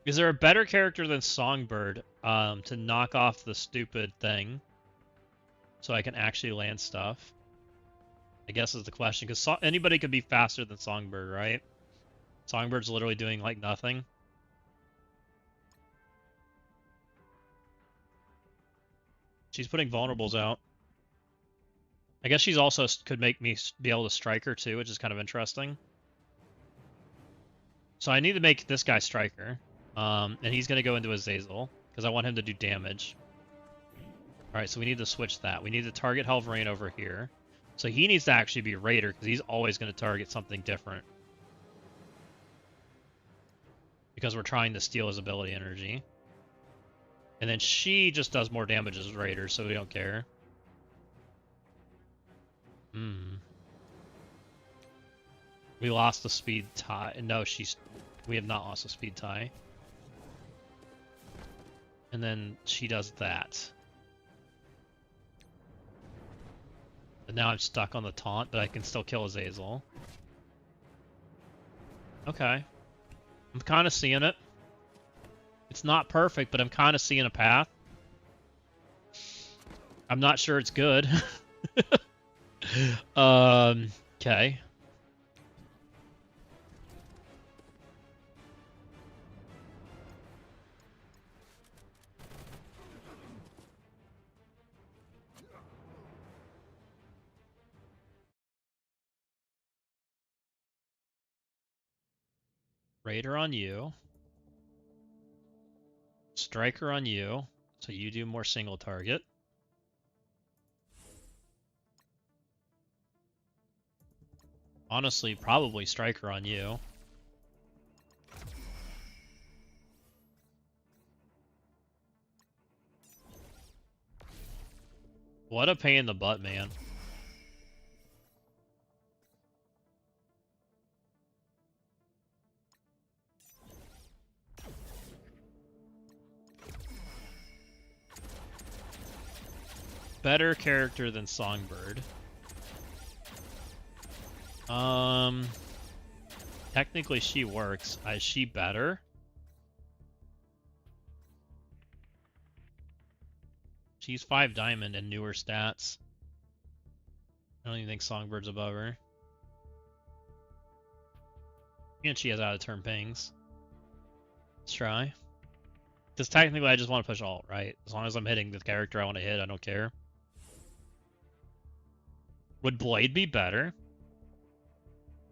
Is there a better character than Songbird to knock off the stupid thing so I can actually land stuff? I guess is the question, because anybody could be faster than Songbird, right? Songbird's literally doing like nothing. She's putting vulnerables out. I guess she's also could make me be able to strike her too, which is kind of interesting. So I need to make this guy striker. And he's going to go into Azazel because I want him to do damage. Alright, so we need to switch that. We need to target Helverain over here. So he needs to actually be Raider because he's always going to target something different. Because we're trying to steal his ability energy. And then she just does more damage as Raider, so we don't care. We lost the speed tie. No, we have not lost the speed tie. And then she does that. But now I'm stuck on the taunt, but I can still kill Azazel. Okay. I'm kind of seeing it. It's not perfect, but I'm kind of seeing a path. I'm not sure it's good. Okay. Raider on you. Striker on you. So you do more single target. Honestly, probably Striker on you. What a pain in the butt, man. Better character than Songbird. Technically she works. Is she better? She's 5 diamond and newer stats. I don't even think Songbird's above her. And she has out of turn pings. Let's try. Because technically I just want to push alt, right? As long as I'm hitting the character I want to hit, I don't care. Would Blade be better?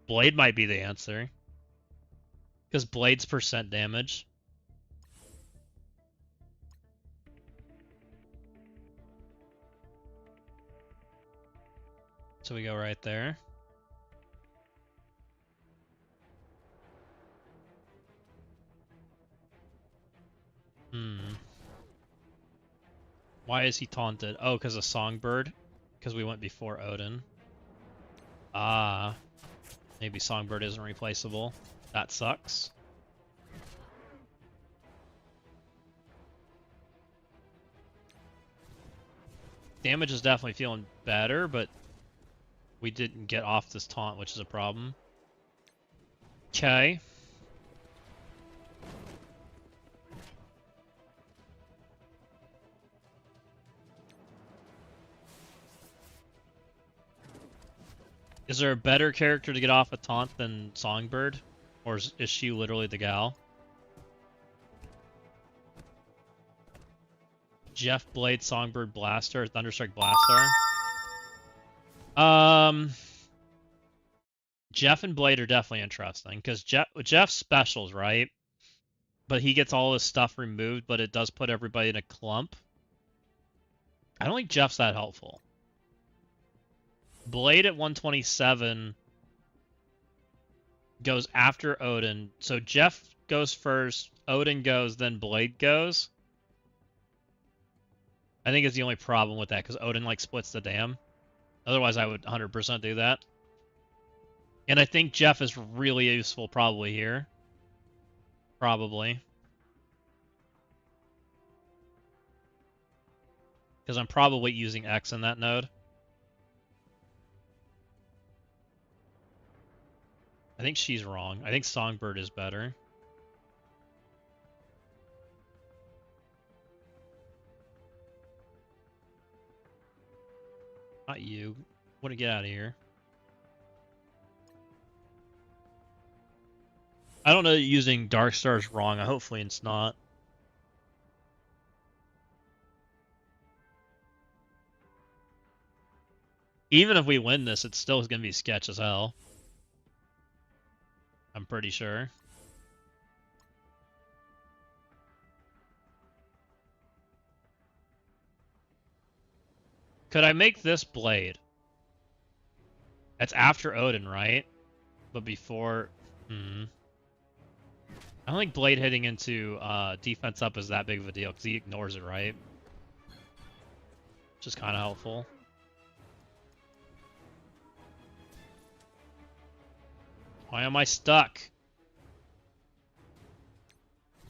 Blade might be the answer. Because Blade's percent damage. So we go right there. Why is he taunted? Oh, because of Songbird? Because we went before Odin. Ah. Maybe Songbird isn't replaceable. That sucks. Damage is definitely feeling better, but we didn't get off this taunt, which is a problem. Okay. Is there a better character to get off a taunt than Songbird? Or is she literally the gal? Jeff, Blade, Songbird, Blaster, Thunderstrike, Blastar. Jeff and Blade are definitely interesting, because Jeff's specials, right? But he gets all his stuff removed, but it does put everybody in a clump. I don't think Jeff's that helpful. Blade at 127 goes after Odin. So Jeff goes first, Odin goes, then Blade goes. I think it's the only problem with that, because Odin, like, splits the dam. Otherwise, I would 100% do that. And I think Jeff is really useful probably here. Probably. Because I'm probably using X in that node. I think she's wrong. I think Songbird is better. Not you. Want to get out of here. I don't know that using Darkstar is wrong. Hopefully it's not. Even if we win this, it's still going to be sketch as hell. I'm pretty sure. Could I make this blade? That's after Odin, right? But before... I don't think blade hitting into defense up is that big of a deal, because he ignores it, right? Which is kind of helpful. Why am I stuck?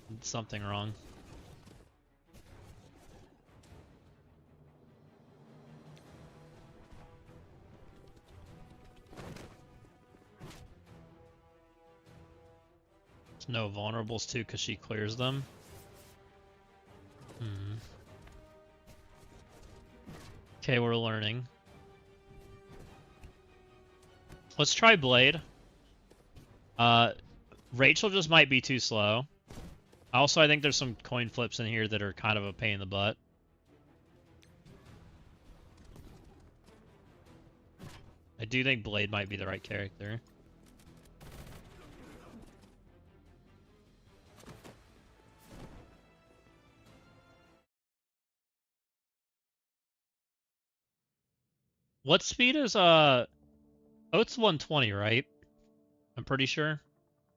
Did something wrong. There's no vulnerables too, because she clears them. Okay, we're learning. Let's try blade. Rachel just might be too slow. Also, I think there's some coin flips in here that are kind of a pain in the butt. I do think blade might be the right character. What speed is Oath's 120, right? I'm pretty sure.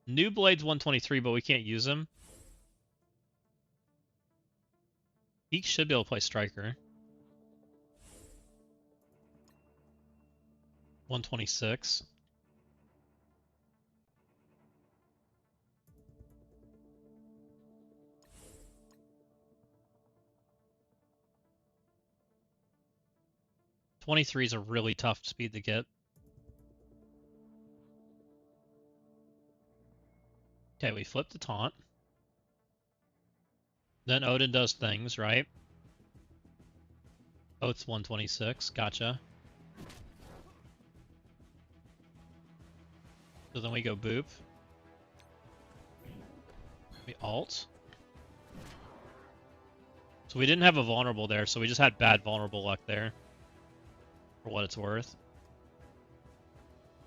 New blade's 123, but we can't use him. He should be able to play striker. 126. '23 is a really tough speed to get. Okay, we flip the taunt. Then Odin does things, right? Oath's 126, gotcha. So then we go boop. We ult. So we didn't have a vulnerable there, so we just had bad vulnerable luck there. For what it's worth.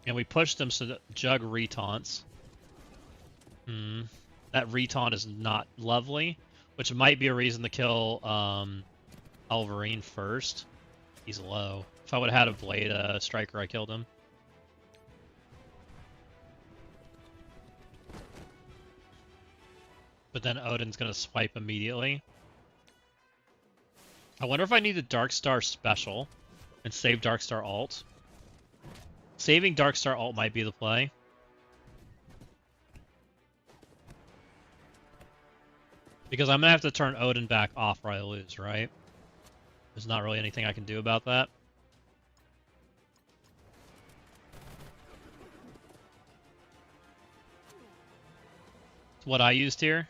And we pushed them so that Jug retaunts. That retaunt is not lovely, which might be a reason to kill Alvarine first. He's low. If I would have had a blade striker, I killed him. But then Odin's gonna swipe immediately. I wonder if I need the Darkstar special and save Darkstar ult. Saving Darkstar ult might be the play. Because I'm gonna have to turn Odin back off or I lose, right? There's not really anything I can do about that. It's what I used here.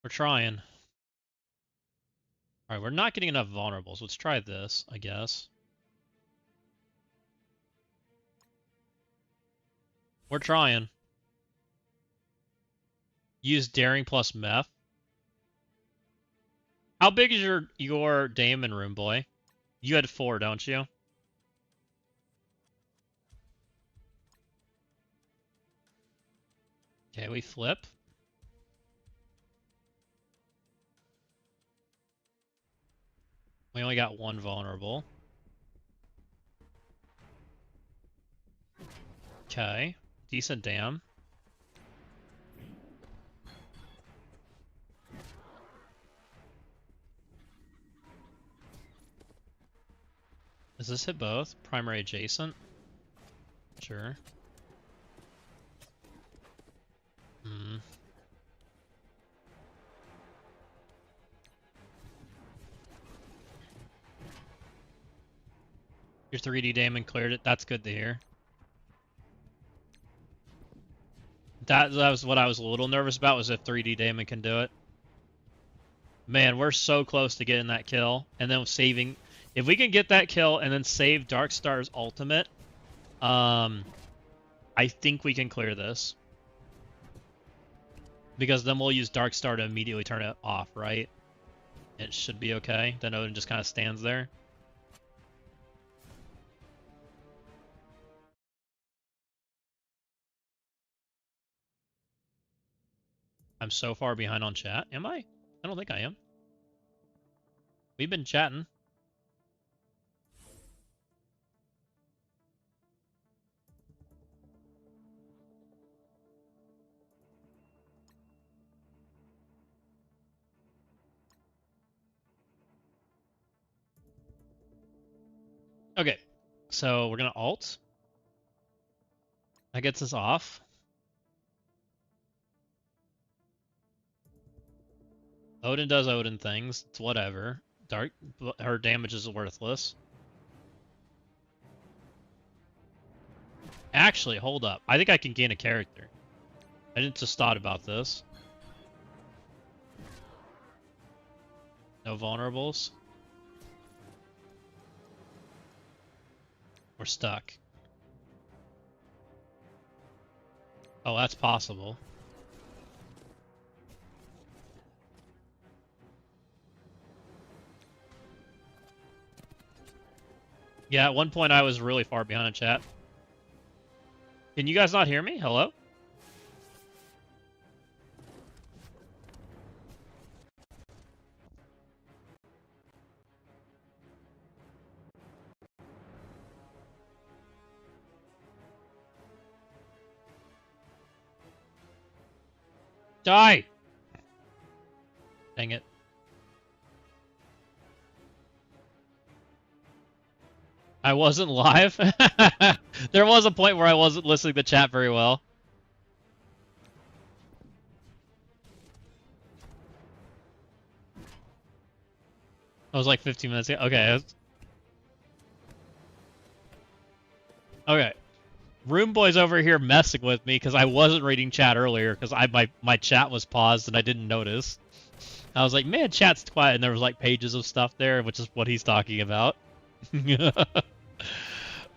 We're trying. Alright, we're not getting enough vulnerables. Let's try this, I guess. We're trying. Use daring plus meth. How big is your daemon room, boy? You had 4, don't you? Okay, we flip. We only got 1 vulnerable. Okay, decent dam. Does this hit both? Primary adjacent? Sure. Your 3D daemon cleared it. That's good to hear. That was what I was a little nervous about, was if 3D daemon can do it. Man, we're so close to getting that kill. And then saving... If we can get that kill and then save Darkstar's ultimate, I think we can clear this. Because then we'll use Darkstar to immediately turn it off, right? It should be okay. Then Odin just kind of stands there. I'm so far behind on chat. Am I? I don't think I am. We've been chatting. Okay, so we're gonna alt. That gets us off. Odin does Odin things. It's whatever. Dark, her damage is worthless. Actually, hold up. I think I can gain a character. I didn't just thought about this. No vulnerables. We're stuck. Oh, that's possible. Yeah, at one point I was really far behind in chat. Can you guys not hear me? Hello? Die! Dang it. I wasn't live? There was a point where I wasn't listening to chat very well. I was like 15 minutes ago. Okay. Okay. Room Boy's over here messing with me because I wasn't reading chat earlier because my chat was paused and I didn't notice. I was like, man, chat's quiet, and there was like pages of stuff there, which is what he's talking about.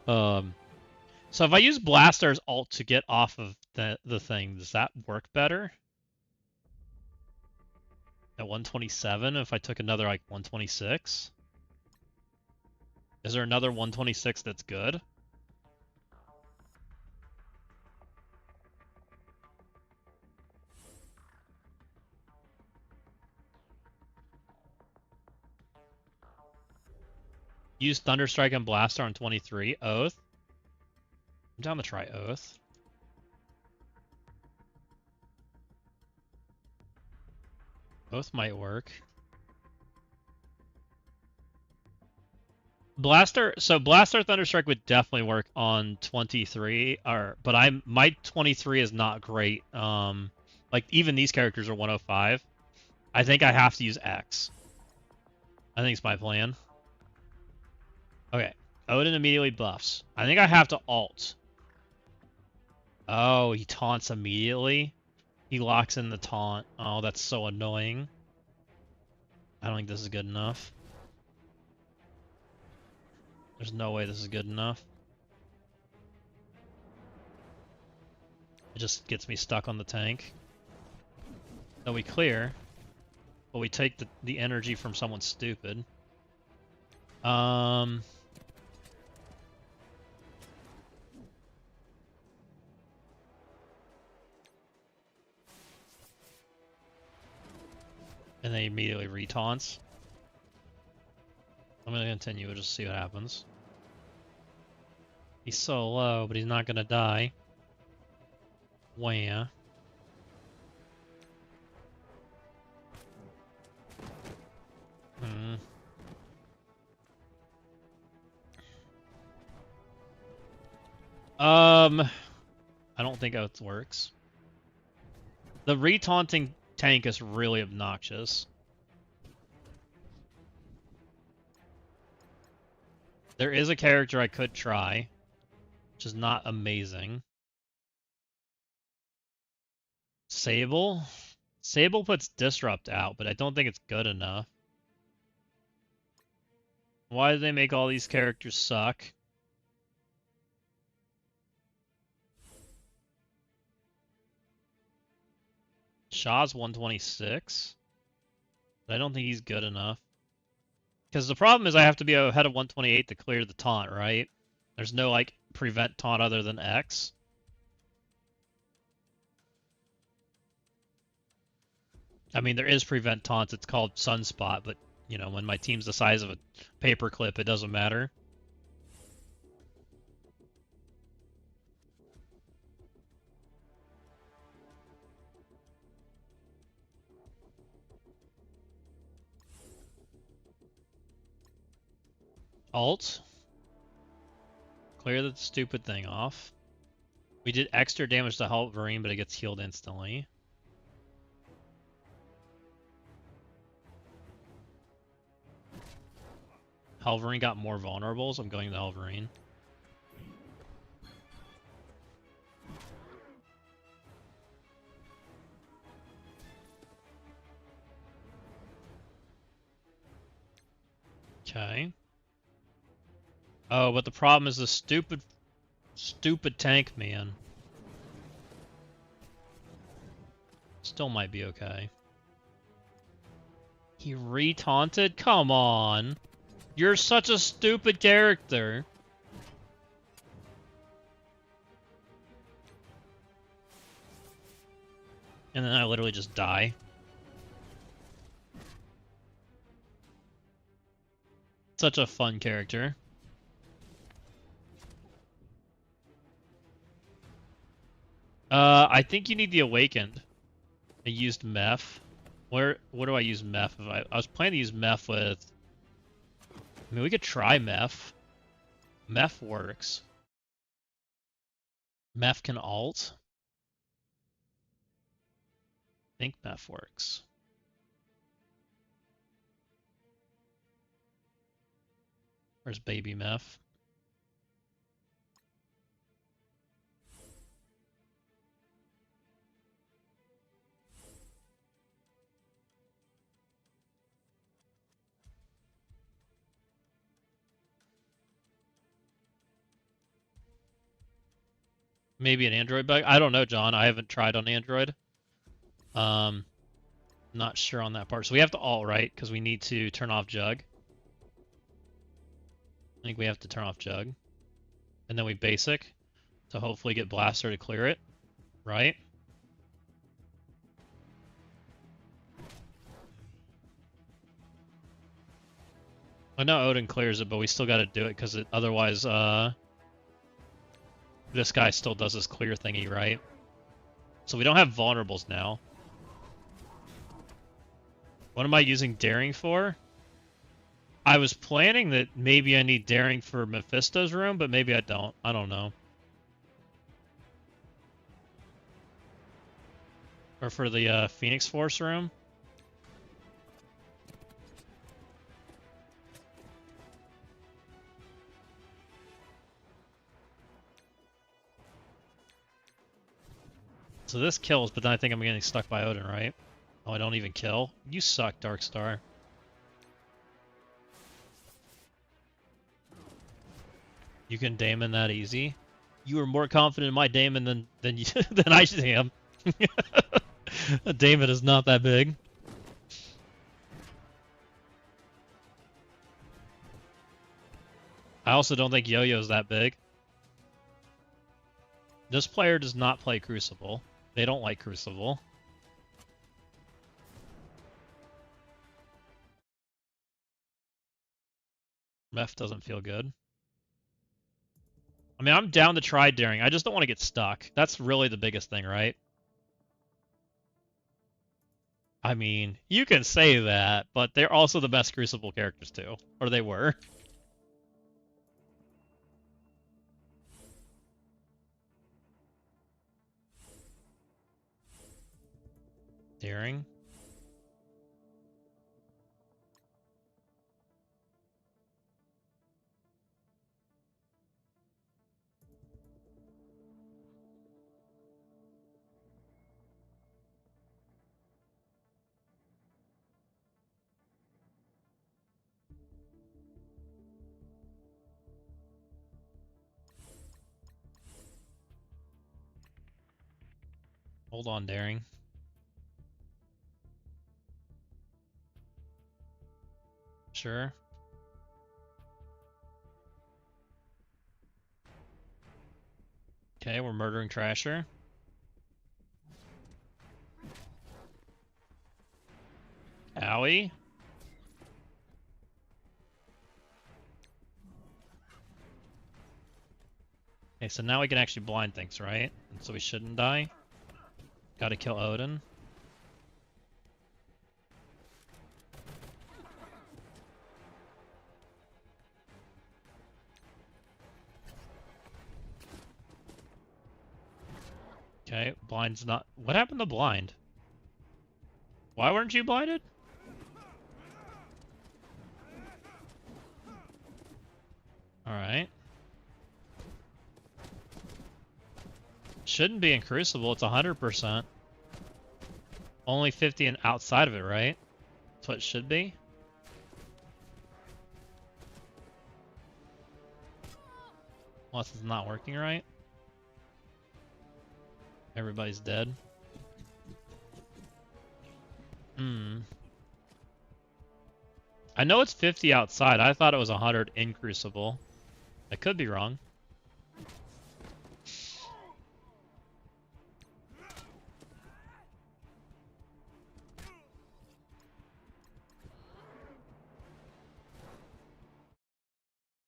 So if I use Blaster's ult to get off of the thing, does that work better? At 127, if I took another like 126? Is there another 126 that's good? Use Thunderstrike and Blaster on 23. Oath. I'm down to try Oath. Oath might work. Blaster, so Blaster Thunderstrike would definitely work on 23, but my 23 is not great. Like even these characters are 105. I think I have to use X. I think it's my plan. Okay, Odin immediately buffs. I think I have to alt. Oh, he taunts immediately? He locks in the taunt. Oh, that's so annoying. I don't think this is good enough. There's no way this is good enough. It just gets me stuck on the tank. So we clear, but we take the energy from someone stupid. And then he immediately retaunts. I'm gonna continue, we'll just see what happens. He's so low, but he's not gonna die. Wah. I don't think it works. The retaunting tank is really obnoxious. There is a character I could try, which is not amazing. Sable? Sable puts Disrupt out, but I don't think it's good enough. Why do they make all these characters suck? Shaw's 126. But I don't think he's good enough. Because the problem is I have to be ahead of 128 to clear the taunt, right? There's no, like, prevent taunt other than X. I mean, there is prevent taunts. It's called Sunspot, but you know, when my team's the size of a paperclip, it doesn't matter. Alt. Clear the stupid thing off. We did extra damage to Halvarine, but it gets healed instantly. Halvarine got more vulnerables. I'm going to Halvarine. Okay. Oh, but the problem is the stupid tank man. Still might be okay. He re-taunted? Come on. You're such a stupid character. And then I literally just die. Such a fun character. I think you need the Awakened. I used Meph. What do I use Meph? If I was planning to use Meph with... I mean, we could try Meph. Meph works. Meph can ult. I think Meph works. Where's baby Meph? Maybe an Android bug? I don't know, John. I haven't tried on Android. Not sure on that part. So we have to alt, right? Because we need to turn off Jug. I think we have to turn off Jug. And then we basic to hopefully get Blaster to clear it, right? I know Odin clears it, but we still got to do it because otherwise, this guy still does this clear thingy, right? So we don't have vulnerables now. What am I using Daring for? I was planning that maybe I need Daring for Mephisto's room, but maybe I don't. I don't know. Or for the Phoenix Force room. So this kills, but then I think I'm getting stuck by Odin, right? Oh, I don't even kill? You suck, Darkstar. You can Daemon that easy? You were more confident in my Daemon than you, than I am. A Daemon is not that big. I also don't think Yo-Yo's that big. This player does not play Crucible. They don't like Crucible. Meph doesn't feel good. I mean, I'm down to try Daring. I just don't want to get stuck. That's really the biggest thing, right? I mean, you can say that, but they're also the best Crucible characters too. Or they were. Daring. Hold on, Daring. Sure. Okay, we're murdering Trasher. Owie. Okay, so now we can actually blind things, right? And so we shouldn't die. Gotta kill Odin. Okay, blind's not... What happened to blind? Why weren't you blinded? Alright. Shouldn't be in Crucible, it's 100%. Only 50 and outside of it, right? That's what it should be. Unless it's not working right. Everybody's dead. I know it's 50 outside. I thought it was 100 in Crucible. I could be wrong.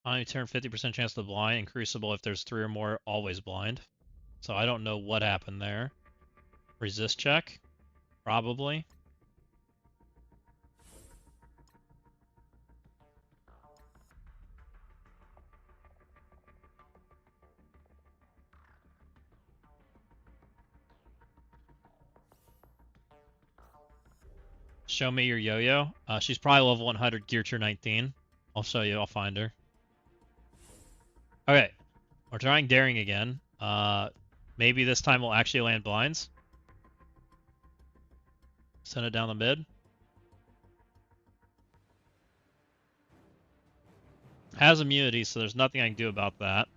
I turn 50% chance to blind in Crucible if there's 3 or more always blind. So I don't know what happened there. Resist check? Probably. Show me your yo-yo. She's probably level 100, gear tier 19. I'll show you, I'll find her. Okay, we're trying daring again. Maybe this time we'll actually land blinds. Send it down the mid. Has immunity, so there's nothing I can do about that.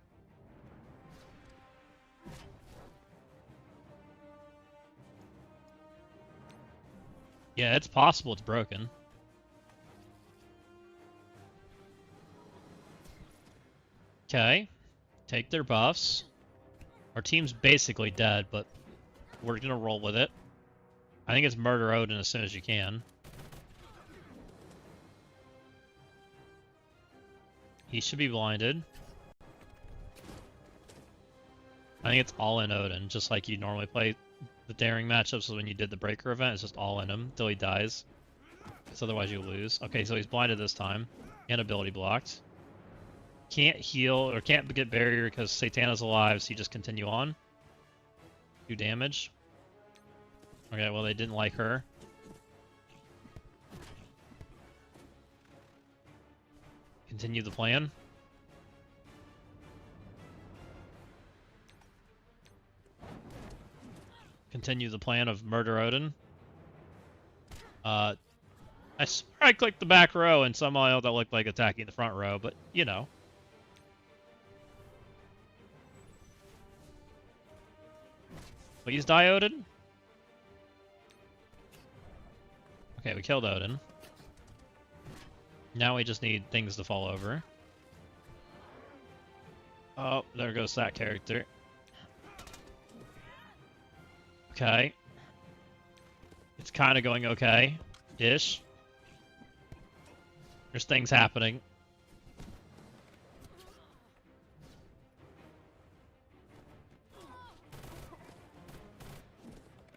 Yeah, it's possible it's broken. Okay. Take their buffs. Our team's basically dead, but we're gonna roll with it. I think it's murder Odin as soon as you can. He should be blinded. I think it's all in Odin, just like you normally play the daring matchups. So when you did the breaker event, it's just all in him till he dies. Because otherwise you lose. Okay, so he's blinded this time. And ability blocked. Can't heal, or can't get barrier because Satana's alive, so you just continue on. Do damage. Okay, well they didn't like her. Continue the plan. Continue the plan of murder Odin. I swear I clicked the back row and somehow that looked like attacking the front row, but you know. Please die, Odin. Okay, we killed Odin. Now we just need things to fall over. Oh, there goes that character. Okay. It's kind of going okay-ish. There's things happening.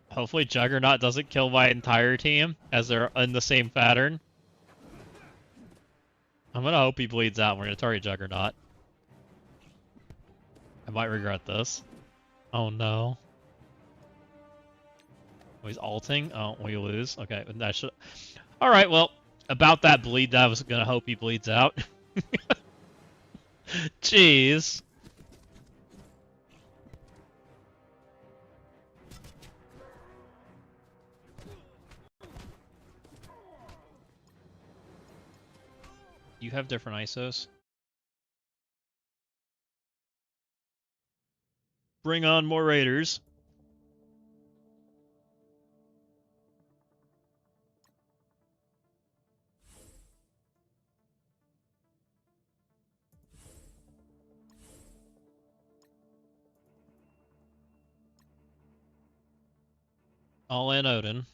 Hopefully Juggernaut doesn't kill my entire team as they're in the same pattern. I'm gonna hope he bleeds out and we're gonna target Juggernaut. I might regret this. Oh no. Oh, he's ulting? Oh, we lose. Okay, that should... Alright, well, about that bleed, I was gonna hope he bleeds out. Jeez. You have different ISOs? Bring on more raiders. All in Odin.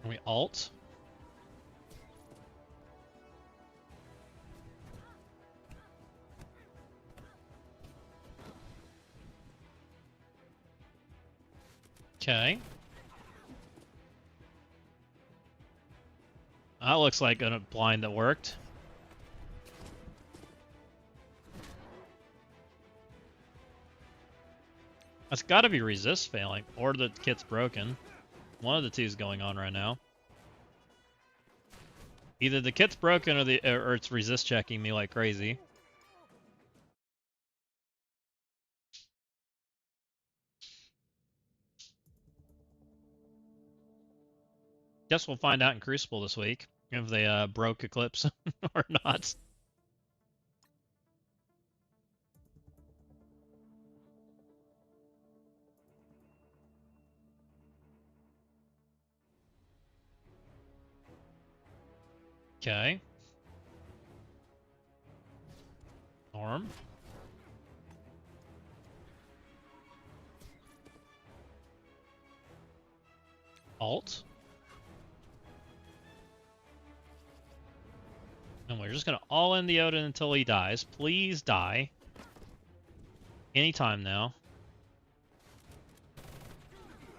Can we alt? Okay. That looks like a blind that worked. That's got to be resist failing, or the kit's broken. One of the two is going on right now. Either the kit's broken or it's resist checking me like crazy. Guess we'll find out in Crucible this week if they broke Eclipse or not. Okay. Norm. Alt. And we're just gonna all in the Odin until he dies. Please die. Anytime now.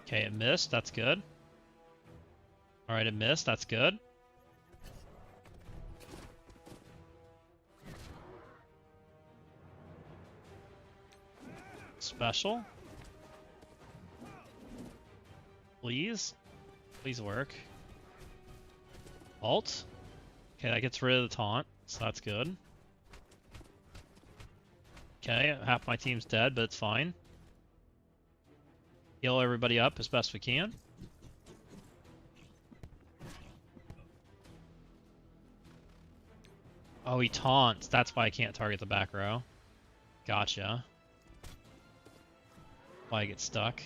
Okay, it missed. That's good. Alright, it missed. That's good. Special. Please. Please work. Alt. Okay, that gets rid of the taunt, so that's good. Okay, half my team's dead, but it's fine. Heal everybody up as best we can. Oh, he taunts. That's why I can't target the back row. Gotcha. Why I get stuck.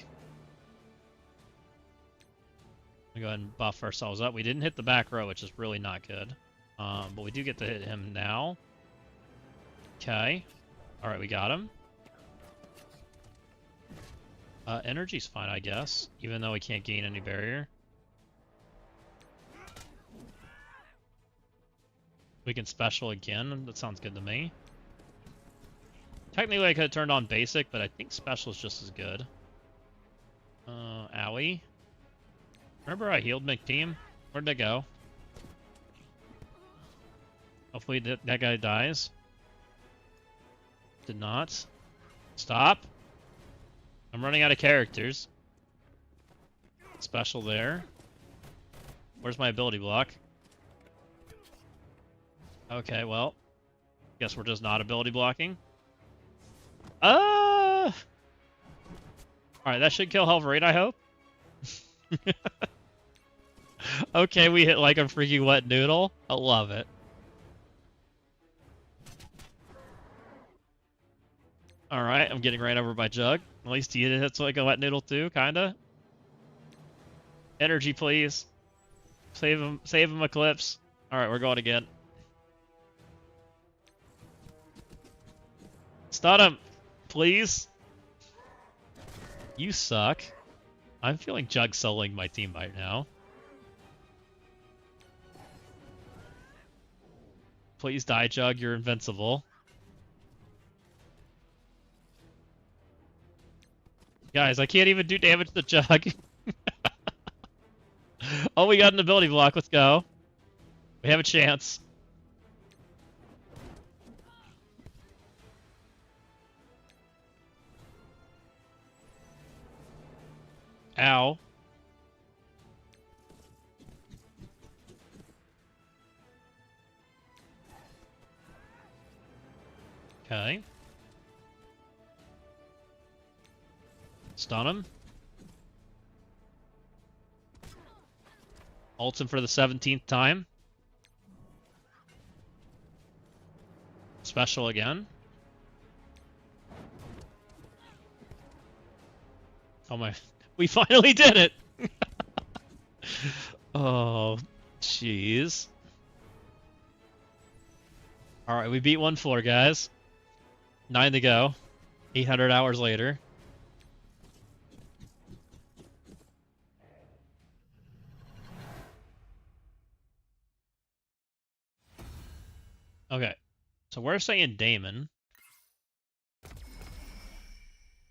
We go ahead and buff ourselves up. We didn't hit the back row, which is really not good. But we do get to hit him now. Okay. Alright, we got him. Energy's fine, I guess. Even though we can't gain any barrier. We can special again. That sounds good to me. Technically, I could have turned on basic, but I think special is just as good. Owie. Remember I healed McTeam? Where'd they go? Hopefully that guy dies. Did not. Stop. I'm running out of characters. Special there. Where's my ability block? Okay, well. Guess we're just not ability blocking. Alright, that should kill Helverate, I hope. Okay, we hit like a freaking wet noodle. I love it. Alright, I'm getting ran over by Jug. At least he hits like a wet noodle too, kinda. Energy, please. Save him, Eclipse. Alright, we're going again. Stun him! Please? You suck. I'm feeling Jug soloing my team right now. Please die, Jug. You're invincible. Guys, I can't even do damage to Jug. Oh, we got an ability block. Let's go. We have a chance. Ow. Okay. Stun him. Ult him for the 17th time. Special again. Oh my... We finally did it! Oh, jeez. Alright, we beat one floor, guys. 9 to go. 800 hours later. Okay. So we're saying Damon.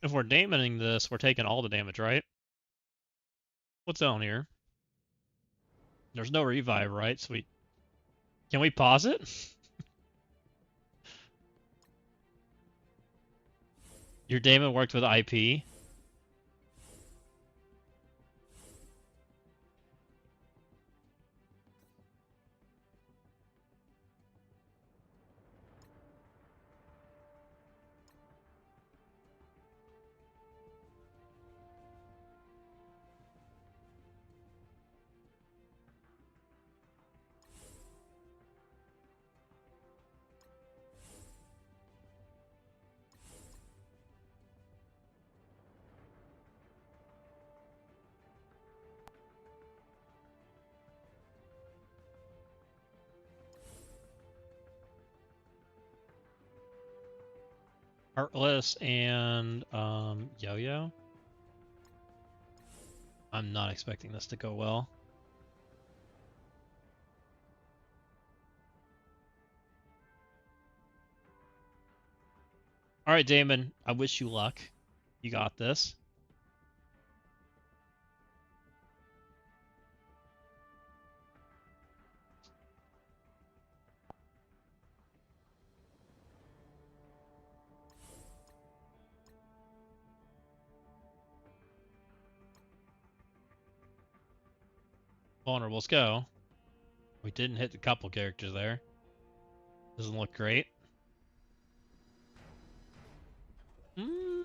If we're Damoning this, we're taking all the damage, right? What's down here? There's no revive, right? So can we pause it? Your Damon worked with IP. Heartless and Yo-Yo. I'm not expecting this to go well. All right, Damon. I wish you luck. You got this. Vulnerables go. We didn't hit a couple characters there. Doesn't look great. Mm.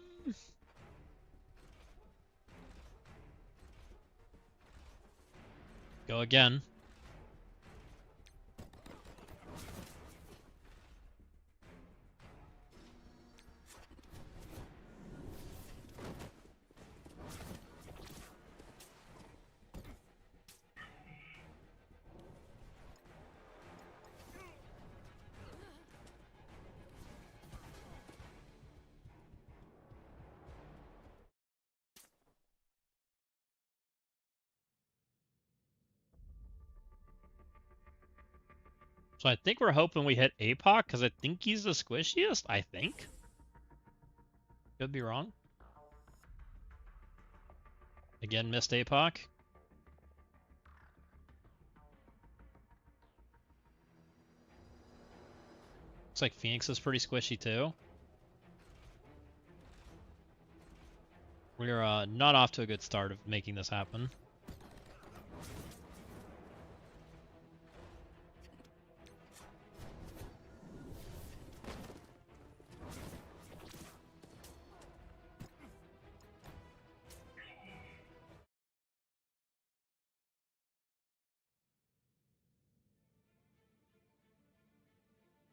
Go again. So I think we're hoping we hit APOC because I think he's the squishiest. I think. Could be wrong. Again, missed APOC. Looks like Phoenix is pretty squishy too. We're not off to a good start of making this happen.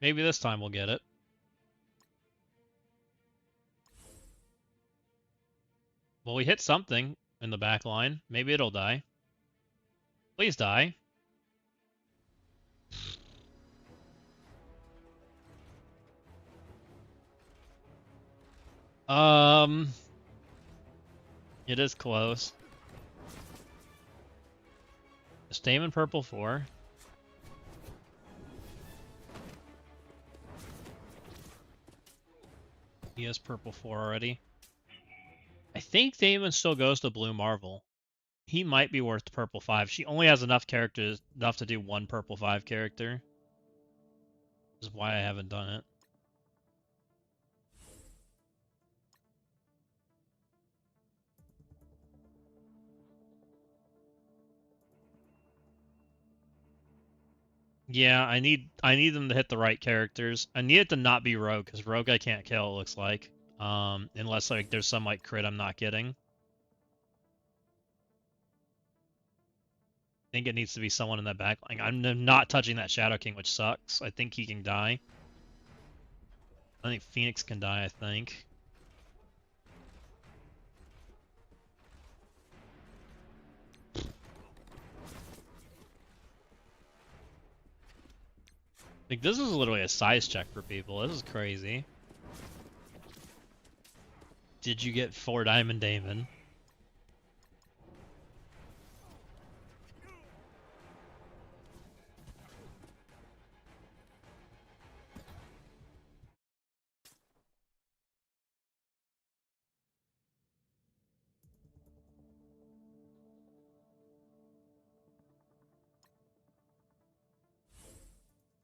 Maybe this time we'll get it. Well, we hit something in the back line. Maybe it'll die. Please die. It is close. Stamen purple 4. He has purple 4 already. I think Damon still goes to Blue Marvel. He might be worth purple 5. She only has enough characters, enough to do one purple 5 character. This is why I haven't done it. Yeah, I need them to hit the right characters. I need it to not be Rogue, because Rogue I can't kill, it looks like. Unless like there's some like crit I'm not getting. I think it needs to be someone in that back line. I'm not touching that Shadow King, which sucks. I think he can die. I think Phoenix can die, I think. Like, this is literally a size check for people. This is crazy. Did you get 4 Diamond Damon?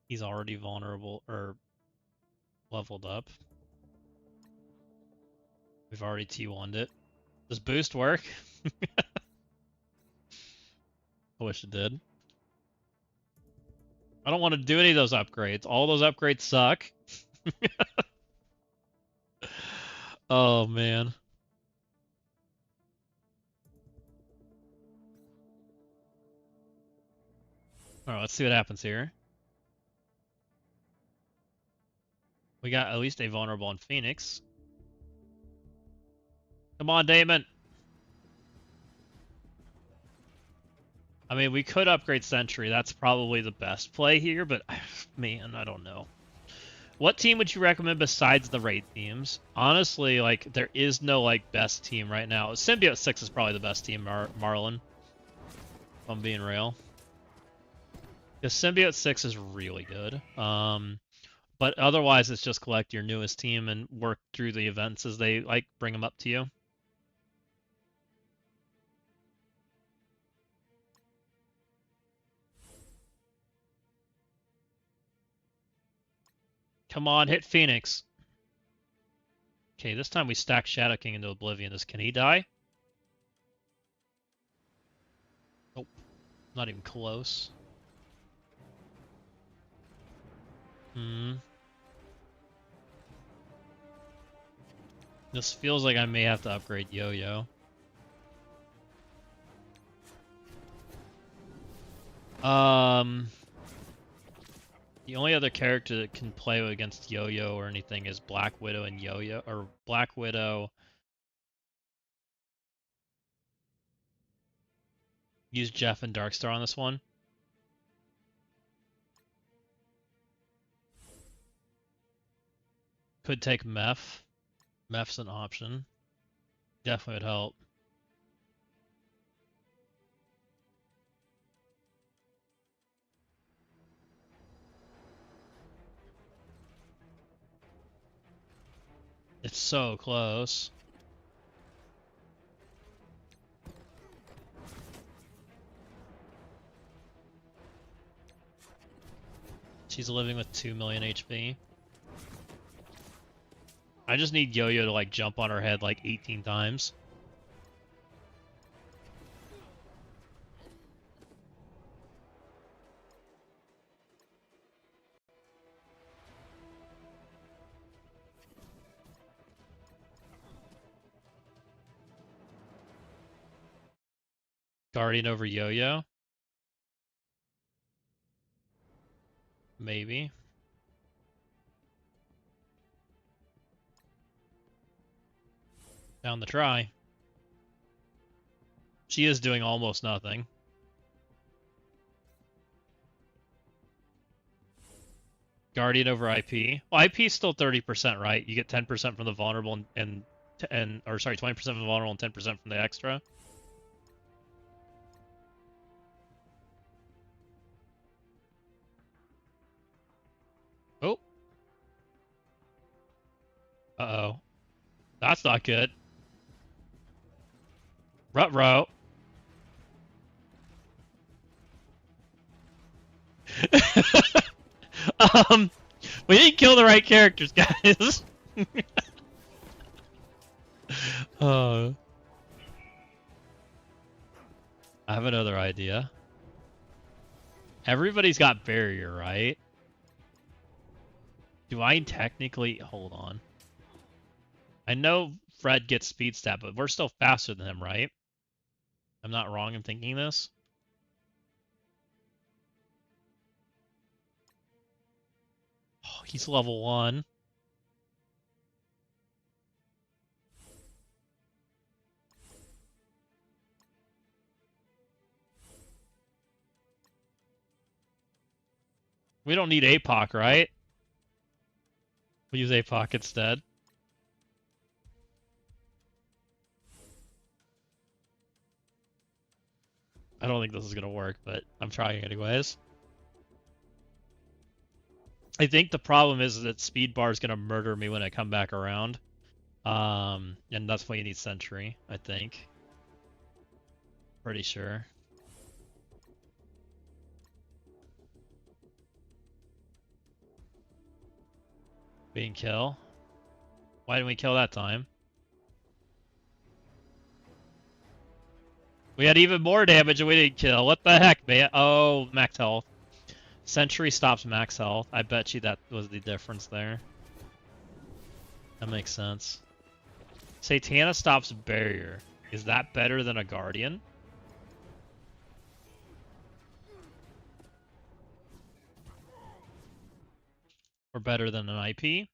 He's already vulnerable or leveled up. We've already T1'd it. Does boost work? I wish it did. I don't want to do any of those upgrades. All those upgrades suck. Oh, man. Alright, let's see what happens here. We got at least a vulnerable on Phoenix. Come on, Damon. I mean, we could upgrade Sentry. That's probably the best play here, but man, I don't know. What team would you recommend besides the raid teams? Honestly, like, there is no, like, best team right now. Symbiote 6 is probably the best team, Marlon. If I'm being real. Because Symbiote 6 is really good. But otherwise, it's just collect your newest team and work through the events as they, like, bring them up to you. Come on, hit Phoenix. Okay, this time we stack Shadow King into Oblivion. Can he die? Nope. Not even close. This feels like I may have to upgrade Yo-Yo. The only other character that can play against Yo-Yo or anything is Black Widow and Yo-Yo, or Black Widow. Use Jeff and Darkstar on this one. Could take Meph. Meph's an option. Definitely would help. It's so close. She's living with 2 million HP. I just need Yo-Yo to, like, jump on her head like 18 times. Guardian over Yo-Yo? Maybe. Down the try. She is doing almost nothing. Guardian over IP. Well, IP is still 30%, right? You get 10% from the vulnerable and or sorry, 20% from the vulnerable and 10% from the extra. Oh. Uh-oh. That's not good. Ruh-roh. We didn't kill the right characters, guys. I have another idea. Everybody's got barrier, right? Do I technically... Hold on. I know Fred gets speed stat, but we're still faster than him, right? I'm not wrong in thinking this. Oh, he's level 1. We don't need APOC, right? We'll use APOC instead. I don't think this is going to work, but I'm trying anyways. I think the problem is that speed bar is going to murder me when I come back around. And that's why you need Sentry, I think. Pretty sure. We didn't kill. Why didn't we kill that time? We had even more damage and we didn't kill. What the heck, man? Oh, max health. Sentry stops max health. I bet you that was the difference there. That makes sense. Satana stops barrier. Is that better than a guardian? Or better than an IP?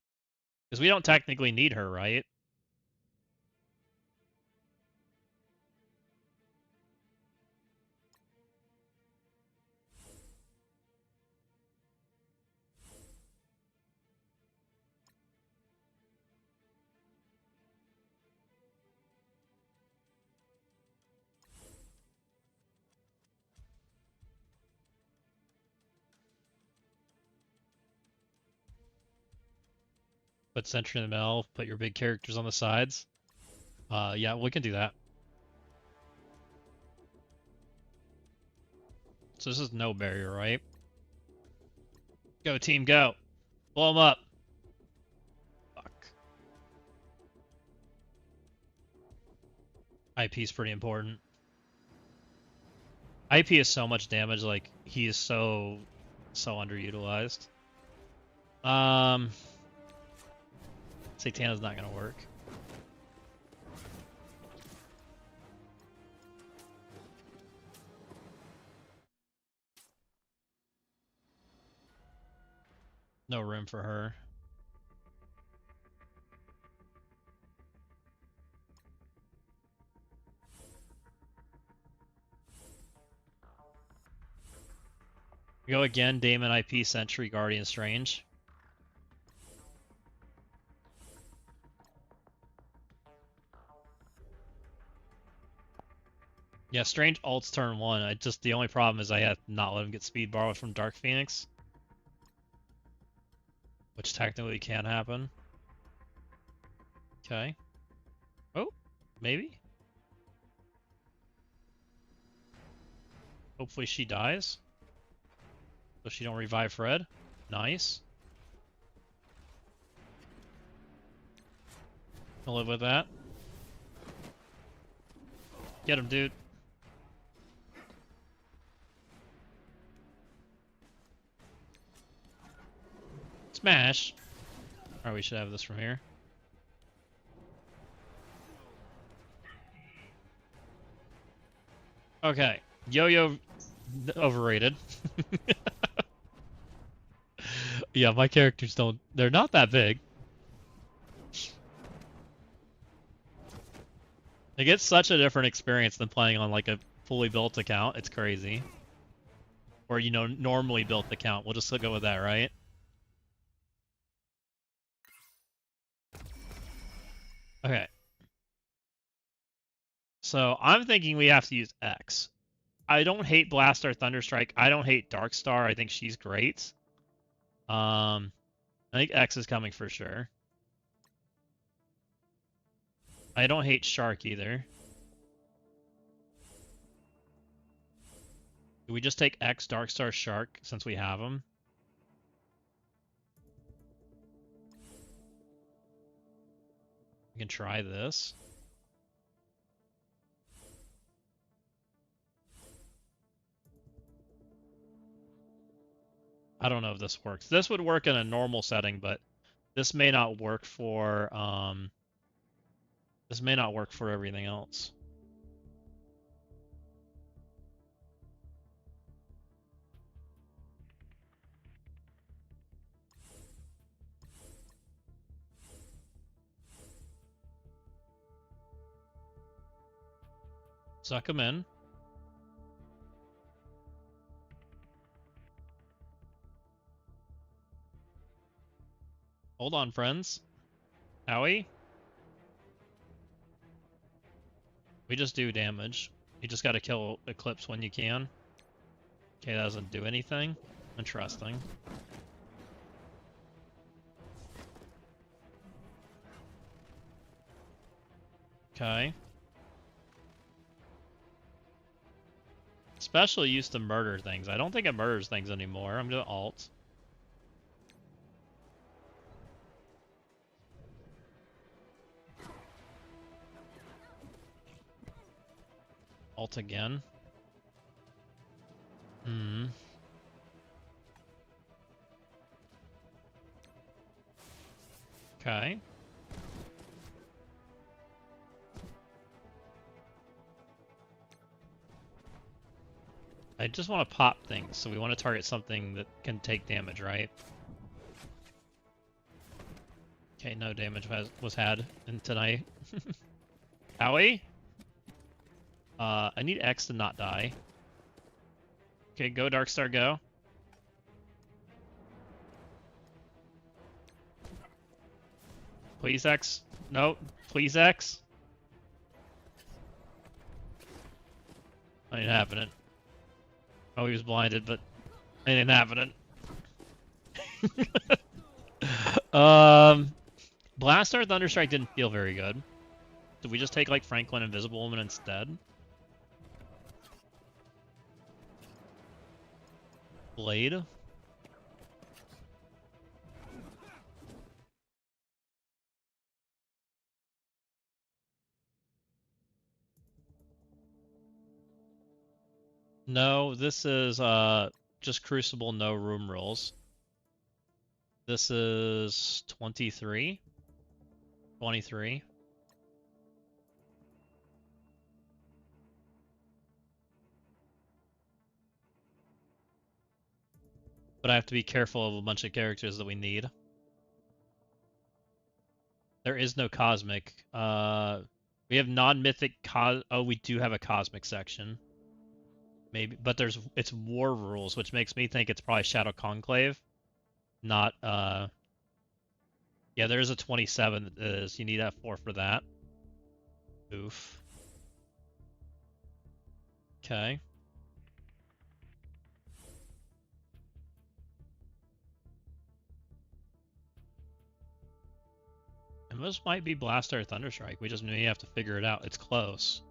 Because we don't technically need her, right? Put Sentry in the middle, put your big characters on the sides. Yeah, we can do that. So this is no barrier, right? Go team, go! Blow them up! Fuck. IP's pretty important. IP is so much damage, like, he is so underutilized. Satana's not gonna work. No room for her. Go again, Damon IP, Sentry, Guardian, Strange. Yeah, Strange ults turn 1. The only problem is I had to not let him get speed borrowed from Dark Phoenix. Which technically can happen. Okay. Oh, maybe? Hopefully she dies. So she don't revive Fred. Nice. I'll live with that. Get him, dude. Smash. Alright, we should have this from here. Okay. Yo-Yo overrated. Yeah, my characters they're not that big. They get such a different experience than playing on like a fully built account. It's crazy. Or, you know, normally built account. We'll just go with that, right? Okay. So I'm thinking we have to use X. I don't hate Blaster Thunderstrike. I don't hate Darkstar. I think she's great. I think X is coming for sure. I don't hate Shark either. Do we just take X, Darkstar, Shark since we have them? We can try this. I don't know if this works. This would work in a normal setting, but this may not work for everything else. Suck him in. Hold on, friends. Howie? We just do damage. You just gotta kill Eclipse when you can. Okay, that doesn't do anything. Interesting. Okay. Special used to murder things. I don't think it murders things anymore. I'm gonna alt. Alt again. Hmm. Okay. I just want to pop things, so we want to target something that can take damage, right? Okay, no damage was had in tonight. Owie? I need X to not die. Okay, go Darkstar, go. Please X. No, please X. Ain't happening. Oh, he was blinded, but it ain't happening. Blastar Thunderstrike didn't feel very good. Did we just take like Franklin Invisible Woman instead? Blade? No, this is just Crucible, no room rules. This is 23. 23. But I have to be careful of a bunch of characters that we need. There is no Cosmic. We have non-mythic oh, we do have a Cosmic section. Maybe, but it's War Rules, which makes me think it's probably Shadow Conclave. Not, yeah, there's a 27 that is. You need F4 for that. Oof. Okay. And this might be Blastar Thunderstrike. We just may have to figure it out. It's close.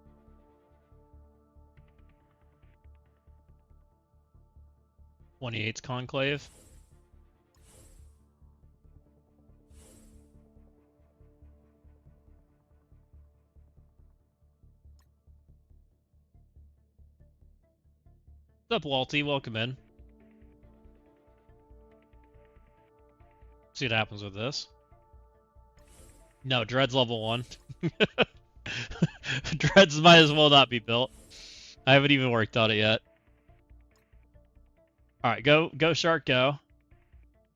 '28's Conclave. What's up, Walty? Welcome in. See what happens with this. No, Dread's level 1. Dreads might as well not be built. I haven't even worked on it yet. Alright, go Shark, go.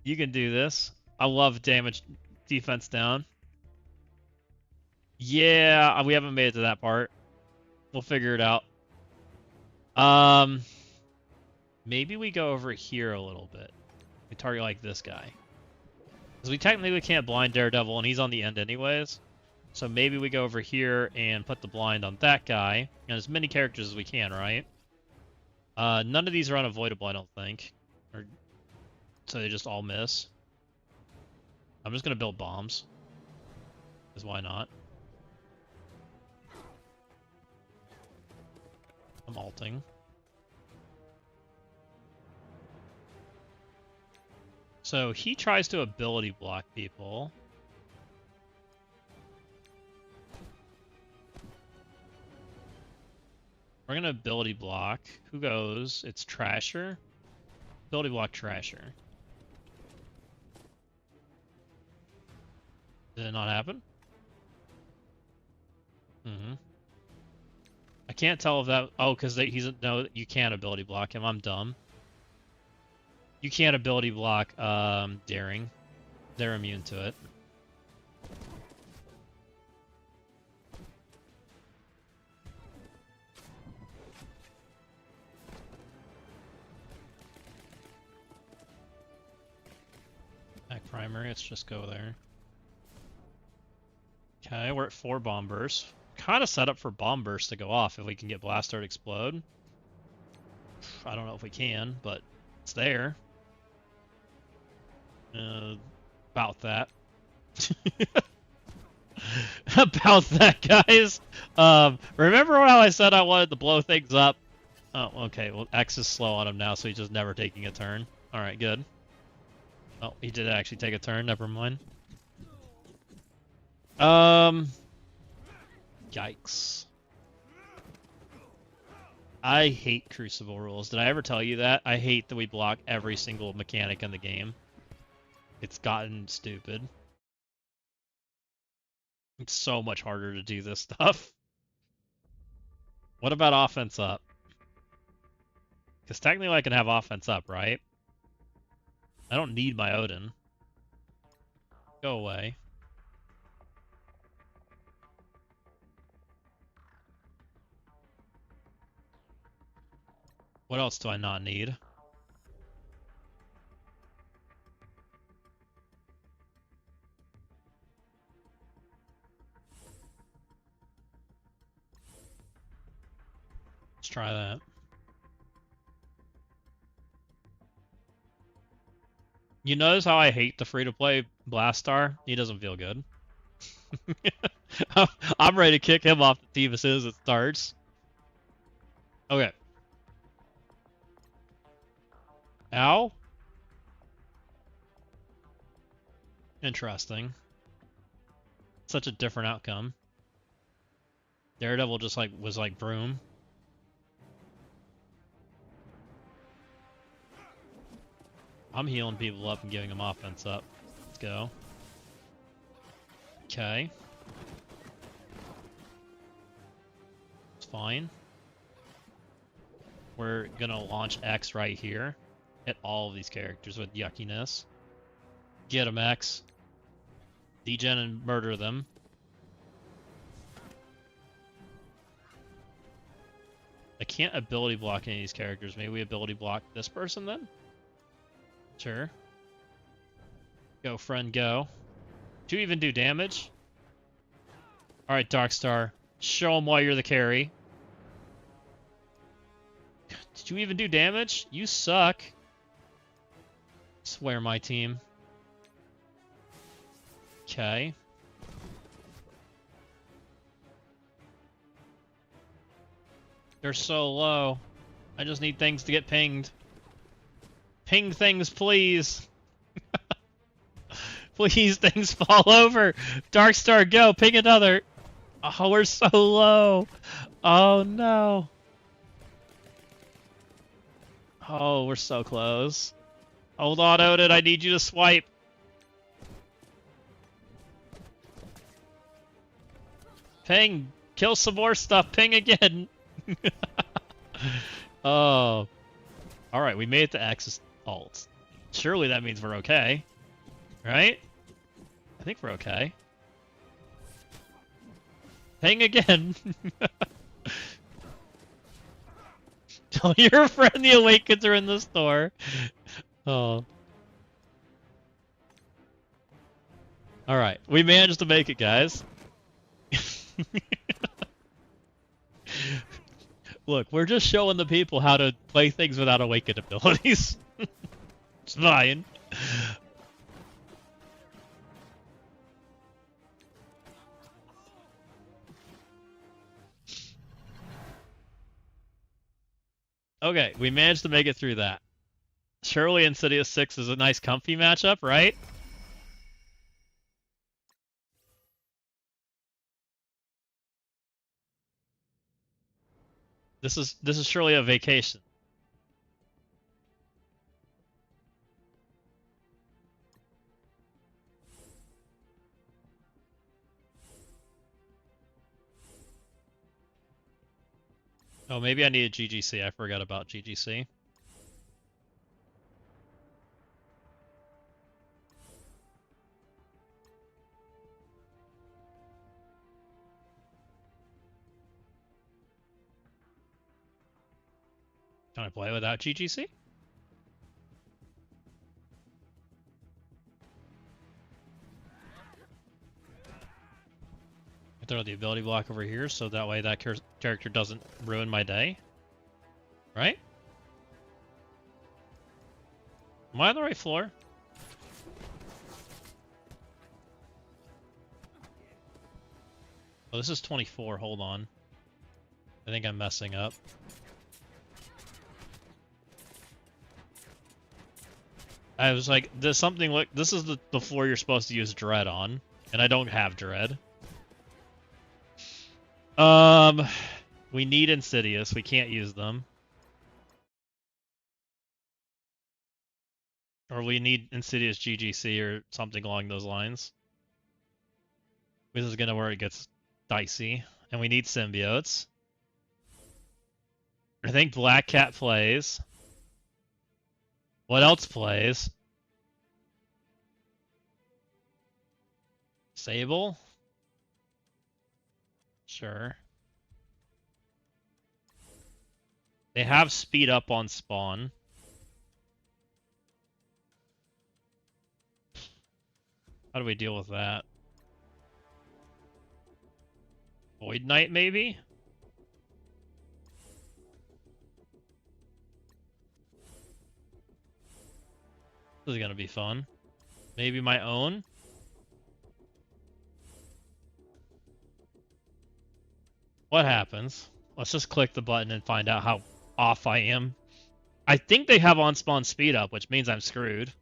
You can do this. I love damage defense down. Yeah, we haven't made it to that part. We'll figure it out. Maybe we go over here a little bit. We target like this guy. Because we technically can't blind Daredevil, and he's on the end anyways. So maybe we go over here and put the blind on that guy. And as many characters as we can, right? None of these are unavoidable, I don't think. So they just all miss. I'm just going to build bombs. Because why not? I'm alting. So he tries to ability block people. We're going to ability block. Who goes? It's Trasher. Ability block Trasher. Did it not happen? I can't tell if that... Oh, because he's... No, you can't ability block him. I'm dumb. You can't ability block Daring. They're immune to it. Back primary, let's just go there. Okay, we're at 4 bomb bursts. Kind of set up for bomb bursts to go off if we can get Blastar to explode. I don't know if we can, but it's there. About that. About that, guys. Remember how I said I wanted to blow things up? Oh, okay. Well, X is slow on him now, so he's just never taking a turn. All right, good. Oh, he did actually take a turn. Never mind. Yikes. I hate Crucible rules. Did I ever tell you that? I hate that we block every single mechanic in the game. It's gotten stupid. It's so much harder to do this stuff. What about offense up? Because technically I can have offense up, right? I don't need my Odin. Go away. What else do I not need? Let's try that. You notice how I hate the free-to-play Blastar? He doesn't feel good. I'm ready to kick him off the team as soon as it starts. Okay. Ow. Interesting. Such a different outcome. Daredevil just was like broom. I'm healing people up and giving them offense up. Let's go. Okay. It's fine. We're gonna launch X right here. Hit all of these characters with yuckiness. Get them, X. Degen and murder them. I can't ability block any of these characters. Maybe we ability block this person then? Sure. Go, friend, go. Do you even do damage? Alright, Darkstar. Show him why you're the carry. Did you even do damage? You suck. Swear my team. Okay. They're so low. I just need things to get pinged. Ping things, please. Please, things fall over. Darkstar, go. Ping another. Oh, we're so low. Oh, no. Oh, we're so close. Hold on, Odin. I need you to swipe. Ping. Kill some more stuff. Ping again. Oh. Alright, we made it to Axis ults. Surely that means we're okay. Right? I think we're okay. Ping again. Tell your friend the Awakens are in the store. Oh. Alright, we managed to make it, guys. Look, we're just showing the people how to play things without awakened abilities. It's fine. Okay, we managed to make it through that. Surely Insidious 6 is a nice comfy matchup, right? This is surely a vacation. Oh, maybe I need a GGC. I forgot about GGC. Can I play without GGC? I throw the ability block over here so that way that character doesn't ruin my day. Right? Am I on the right floor? Oh, this is 24. Hold on. I think I'm messing up. I was like, there's something like this is the floor you're supposed to use Dread on, and I don't have Dread. We need Insidious. We can't use them. Or we need Insidious GGC or something along those lines. This is gonna where it gets dicey. And we need symbiotes. I think Black Cat plays. What else plays? Sable? Sure. They have speed up on spawn. How do we deal with that? Void Knight, maybe? This is gonna be fun. Maybe my own? What happens? Let's just click the button and find out how off I am. I think they have on-spawn speed up, which means I'm screwed.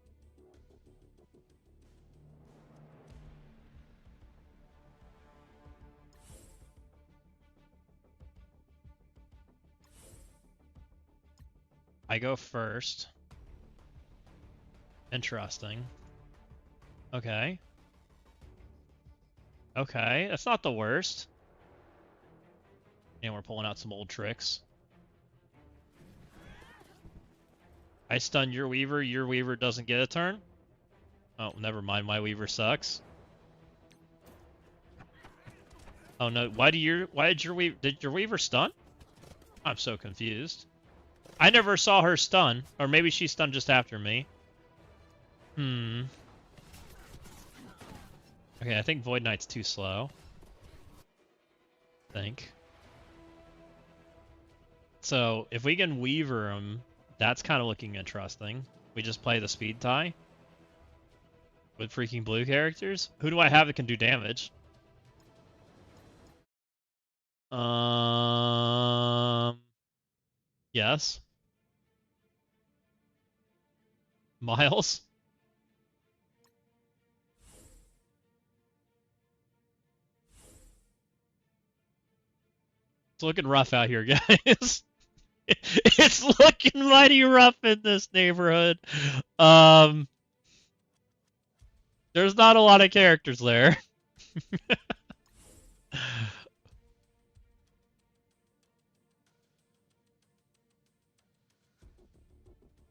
I go first. Interesting. Okay. Okay, that's not the worst. And we're pulling out some old tricks. I stun your Weaver doesn't get a turn? Oh, never mind, my Weaver sucks. Oh no, why did your Weaver stun? I'm so confused. I never saw her stun, or maybe she stunned just after me. Okay, I think Void Knight's too slow. I think. So, if we can Weaver him, that's kind of looking interesting. We just play the speed tie with freaking blue characters. Who do I have that can do damage? Yes. Miles? It's looking rough out here, guys. It's looking mighty rough in this neighborhood. There's not a lot of characters there.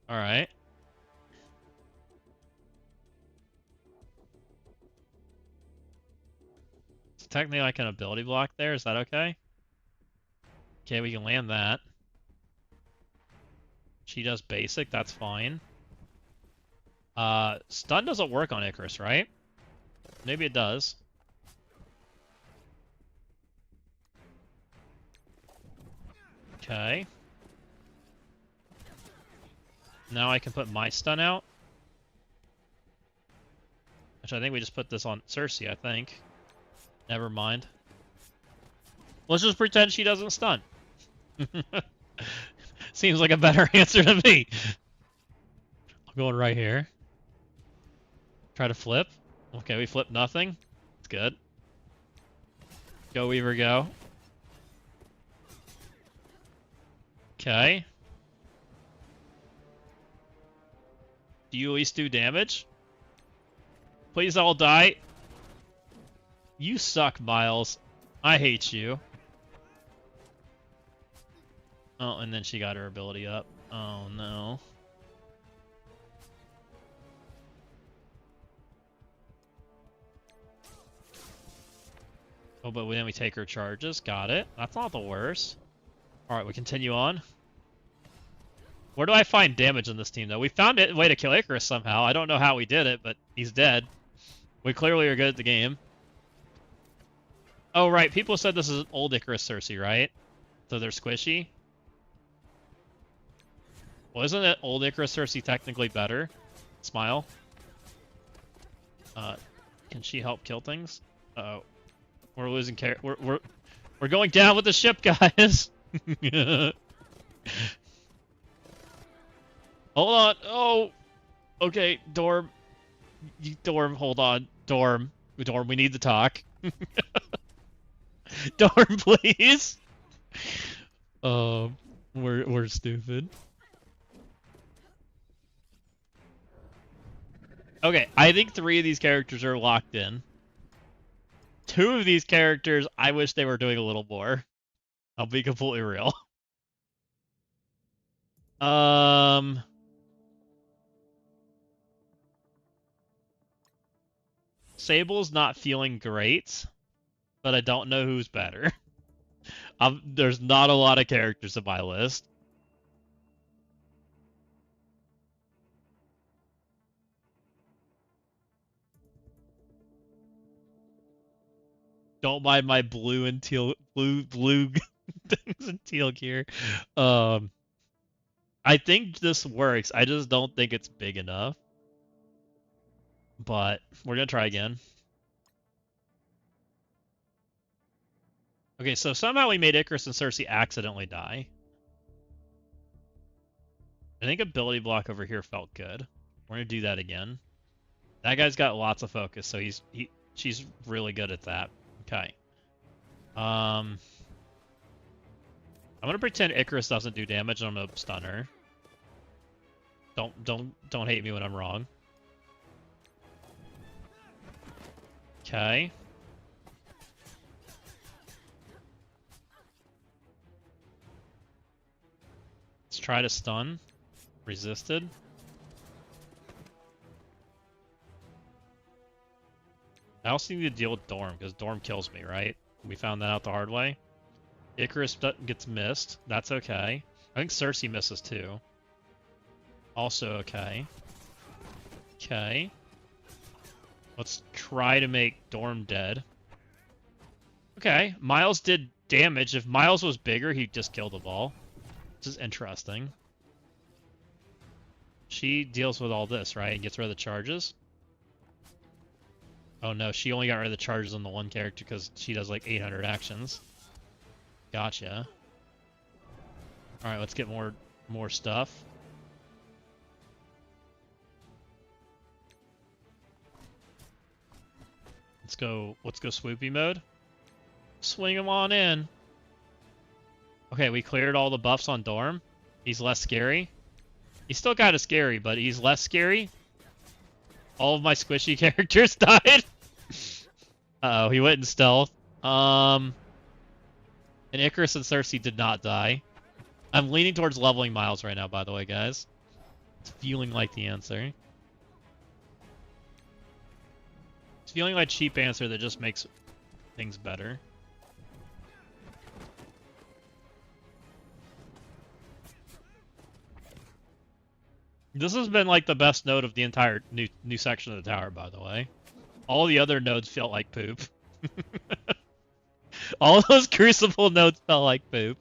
All right. So technically like an ability block there. Is that okay? Okay, we can land that. She does basic, that's fine. Stun doesn't work on Icarus, right? Maybe it does. Okay. Now I can put my stun out. Which I think we just put this on Cersei, I think. Never mind. Let's just pretend she doesn't stun. Seems like a better answer to me. I'm going right here. Try to flip. Okay, we flip nothing. It's good. Go, Weaver, go. Okay. Do you at least do damage? Please all die. You suck, Miles. I hate you. Oh, and then she got her ability up. Oh, no. Oh, but then we take her charges. Got it. That's not the worst. Alright, we continue on. Where do I find damage in this team, though? We found a way to kill Icarus somehow. I don't know how we did it, but he's dead. We clearly are good at the game. Oh, right. People said this is an old Icarus Cersei, right? So they're squishy. Well, isn't it old Icarus Cersei technically better? Smile. Can she help kill things? Uh-oh. We're losing we're going down with the ship, guys. Hold on. Oh. Okay, Dorm. Dorm, hold on. Dorm, we need to talk. Dorm, please. We're stupid. Okay, I think 3 of these characters are locked in. 2 of these characters, I wish they were doing a little more. I'll be completely real. Sable's not feeling great, but I don't know who's better. There's not a lot of characters in my list. Don't mind my blue and teal, blue things and teal gear. I think this works. I just don't think it's big enough. But we're gonna try again. Okay, so somehow we made Icarus and Cersei accidentally die. I think ability block over here felt good. We're gonna do that again. That guy's got lots of focus, so she's really good at that. Okay. I'm gonna pretend Icarus doesn't do damage and I'm gonna stun her. Don't hate me when I'm wrong. Okay. Let's try to stun. Resisted. I also need to deal with Dorm, because Dorm kills me, right? We found that out the hard way. Icarus gets missed. That's okay. I think Cersei misses too. Also okay. Okay. Let's try to make Dorm dead. Okay, Miles did damage. If Miles was bigger, he'd just kill the ball. This is interesting. She deals with all this, right? And gets rid of the charges. Oh no, she only got rid of the charges on the one character because she does like 800 actions. Gotcha. Alright, let's get more stuff. Let's go swoopy mode. Swing him on in. Okay, we cleared all the buffs on Dorm. He's less scary. He's still kind of scary, but he's less scary. All of my squishy characters died. Uh-oh, he went in stealth. And Icarus and Cersei did not die. I'm leaning towards leveling Miles right now, by the way, guys. It's feeling like the answer. It's feeling like cheap answer that just makes things better. This has been like the best node of the entire new section of the tower, by the way. All the other nodes felt like poop. All those Crucible nodes felt like poop.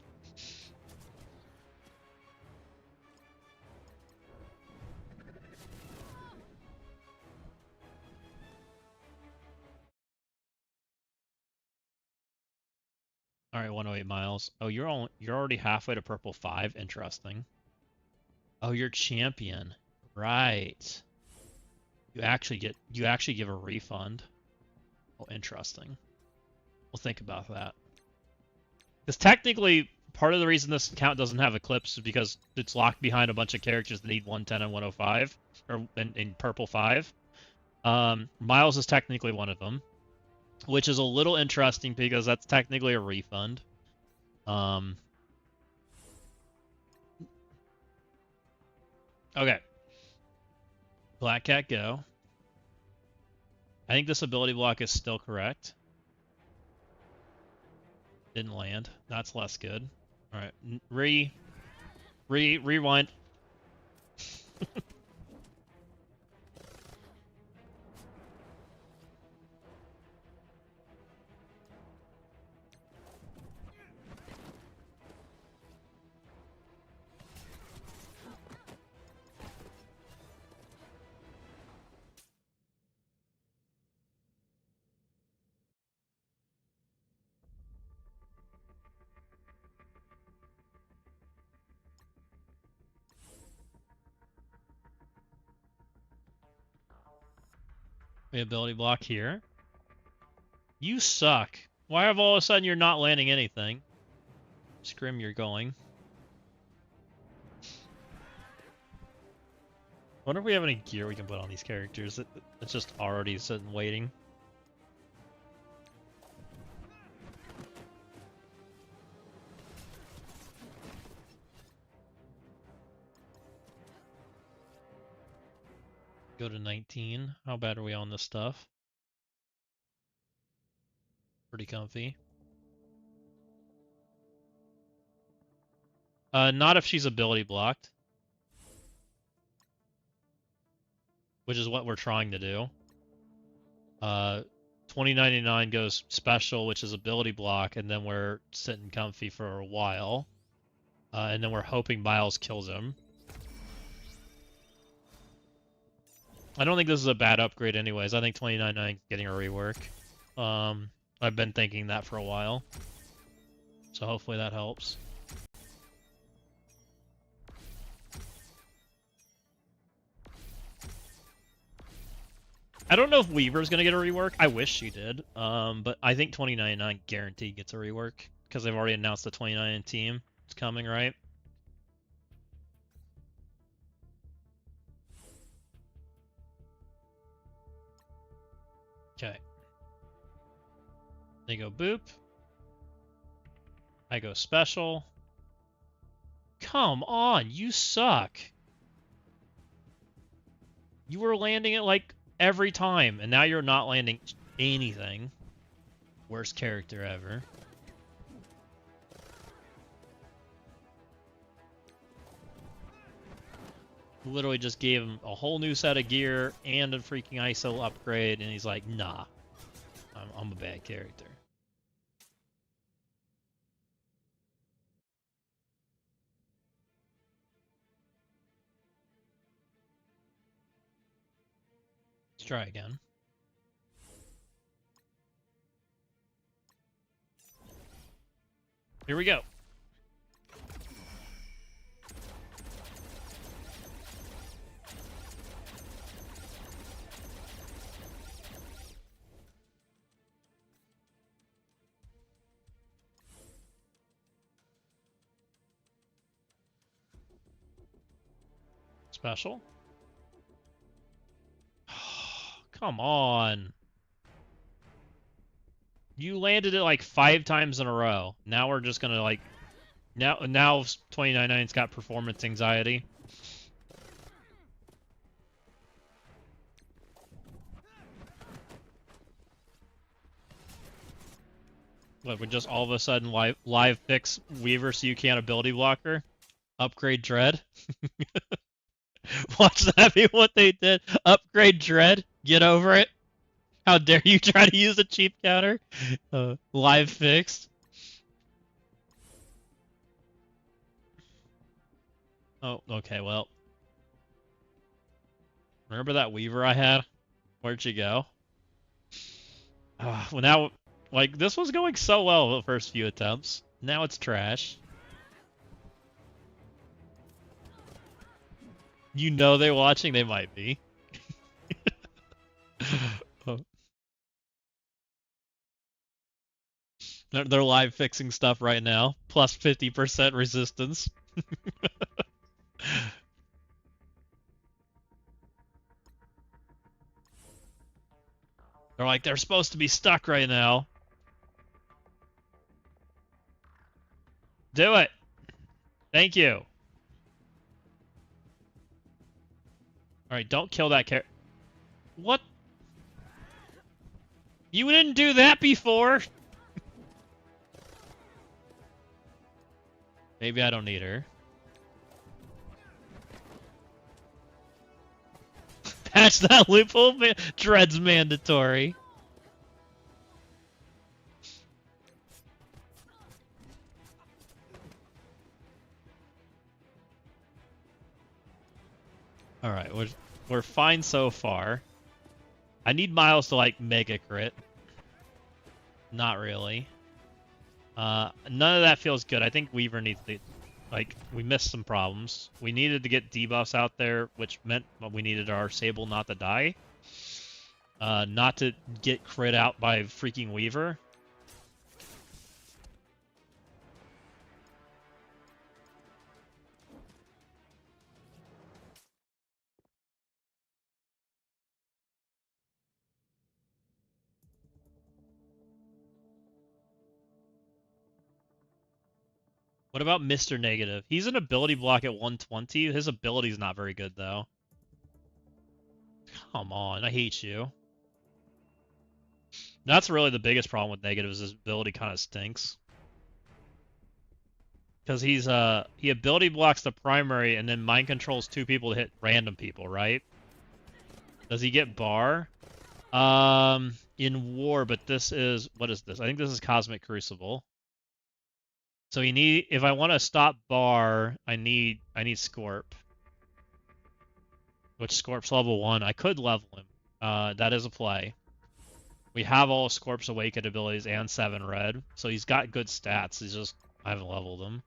All right, 108 miles. Oh, you're already halfway to purple 5. Interesting. Oh, you're champion. Right. You actually give a refund. Oh, interesting. We'll think about that. Because technically, part of the reason this account doesn't have Eclipse is because it's locked behind a bunch of characters that need 110 and 105, or in purple 5. Miles is technically one of them, which is a little interesting because that's technically a refund. Okay. Black Cat go. I think this ability block is still correct. Didn't land. That's less good. Alright. Rewind. The ability block here. You suck. Why have all of a sudden you're not landing anything? Scrim, you're going. Wonder if we have any gear we can put on these characters. It's just already sitting waiting. Go to 19. How bad are we on this stuff? Pretty comfy. Not if she's ability blocked. Which is what we're trying to do. 2099 goes special, which is ability block, and then we're sitting comfy for a while. And then we're hoping Miles kills him. I don't think this is a bad upgrade anyways. I think 2099 is getting a rework. I've been thinking that for a while. So hopefully that helps. I don't know if Weaver's gonna get a rework. I wish she did. But I think 2099 guaranteed gets a rework because they've already announced the 2099 team. It's coming, right? Okay. They go boop. I go special. Come on, you suck. You were landing it like every time, and now you're not landing anything. Worst character ever. Literally just gave him a whole new set of gear and a freaking ISO upgrade, and he's like, nah, I'm a bad character. Let's try again. Here we go. Special? Come on. You landed it like 5 times in a row. Now we're just gonna like... Now 2099's got performance anxiety. What, we just all of a sudden live fix Weaver so you can't ability blocker? Upgrade Dread? Watch that be what they did. Upgrade Dread. Get over it. How dare you try to use a cheap counter? Live fixed. Oh, okay, well. Remember that Weaver I had? Where'd she go? Well, now, like, this was going so well the first few attempts. Now it's trash. You know they're watching? They might be. Oh. They're live fixing stuff right now. Plus 50% resistance. They're like, they're supposed to be stuck right now. Do it. Thank you. Alright, don't kill that character. What? You didn't do that before. Maybe I don't need her. Patch that loophole. Dread's mandatory. Alright, we're fine so far. I need Miles to, like, mega crit. Not really. None of that feels good. I think Weaver needs to... Like, we missed some problems. We needed to get debuffs out there, which meant we needed our Sable not to die. Not to get crit out by freaking Weaver. What about Mr. Negative? He's an ability block at 120. His ability's not very good, though. Come on, I hate you. That's really the biggest problem with Negative is his ability kind of stinks. Because he ability blocks the primary and then mind controls 2 people to hit random people, right? Does he get bar? In war, but this is, what is this? I think this is Cosmic Crucible. So if I want to stop bar, I need Scorp. Which Scorp's level 1. I could level him. That is a play. We have all Scorp's Awakened abilities and 7 red, so he's got good stats. He's just, I haven't leveled him.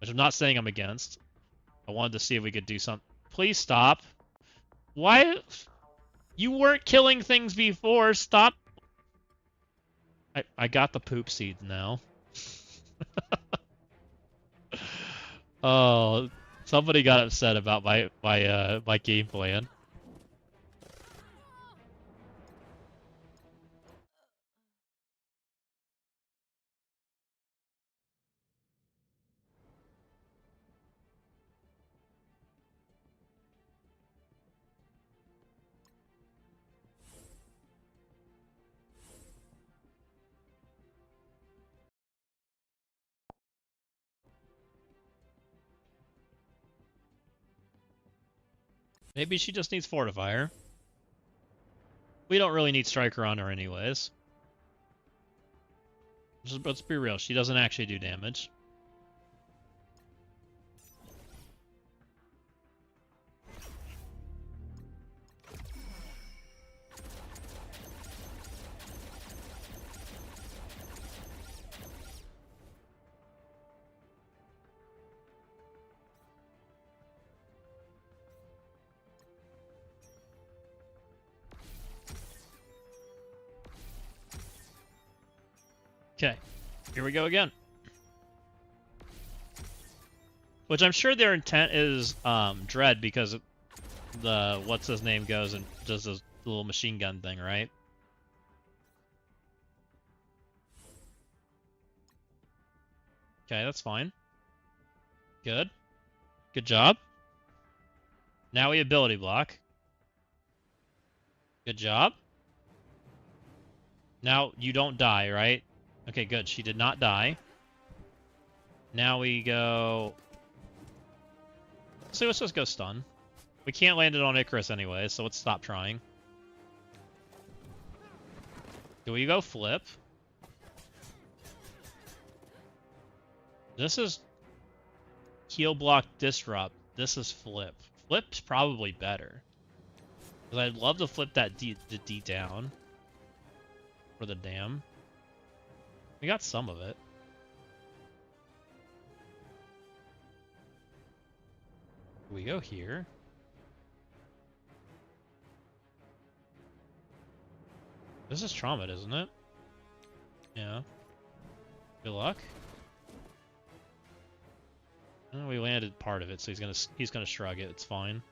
Which I'm not saying I'm against. I wanted to see if we could do something. Please stop. Why? You weren't killing things before. Stop. I got the poop seeds now. Oh, somebody got upset about my game plan. Maybe she just needs Fortifier. We don't really need Striker on her anyways. Let's be real, she doesn't actually do damage. Okay, here we go again. Which I'm sure their intent is Dread because the what's his name goes and does this little machine gun thing, right? Okay, that's fine. Good. Good job. Now we ability block. Good job. Now you don't die, right? Okay, good. She did not die. Now we go... So let's just go stun. We can't land it on Icarus anyway, so let's stop trying. Do we go flip? This is heal block disrupt. This is flip. Flip's probably better. Because I'd love to flip that D down. For the dam. We got some of it. We go here. This is Trauma, isn't it? Yeah. Good luck. Oh, we landed part of it, so he's gonna shrug it. It's fine.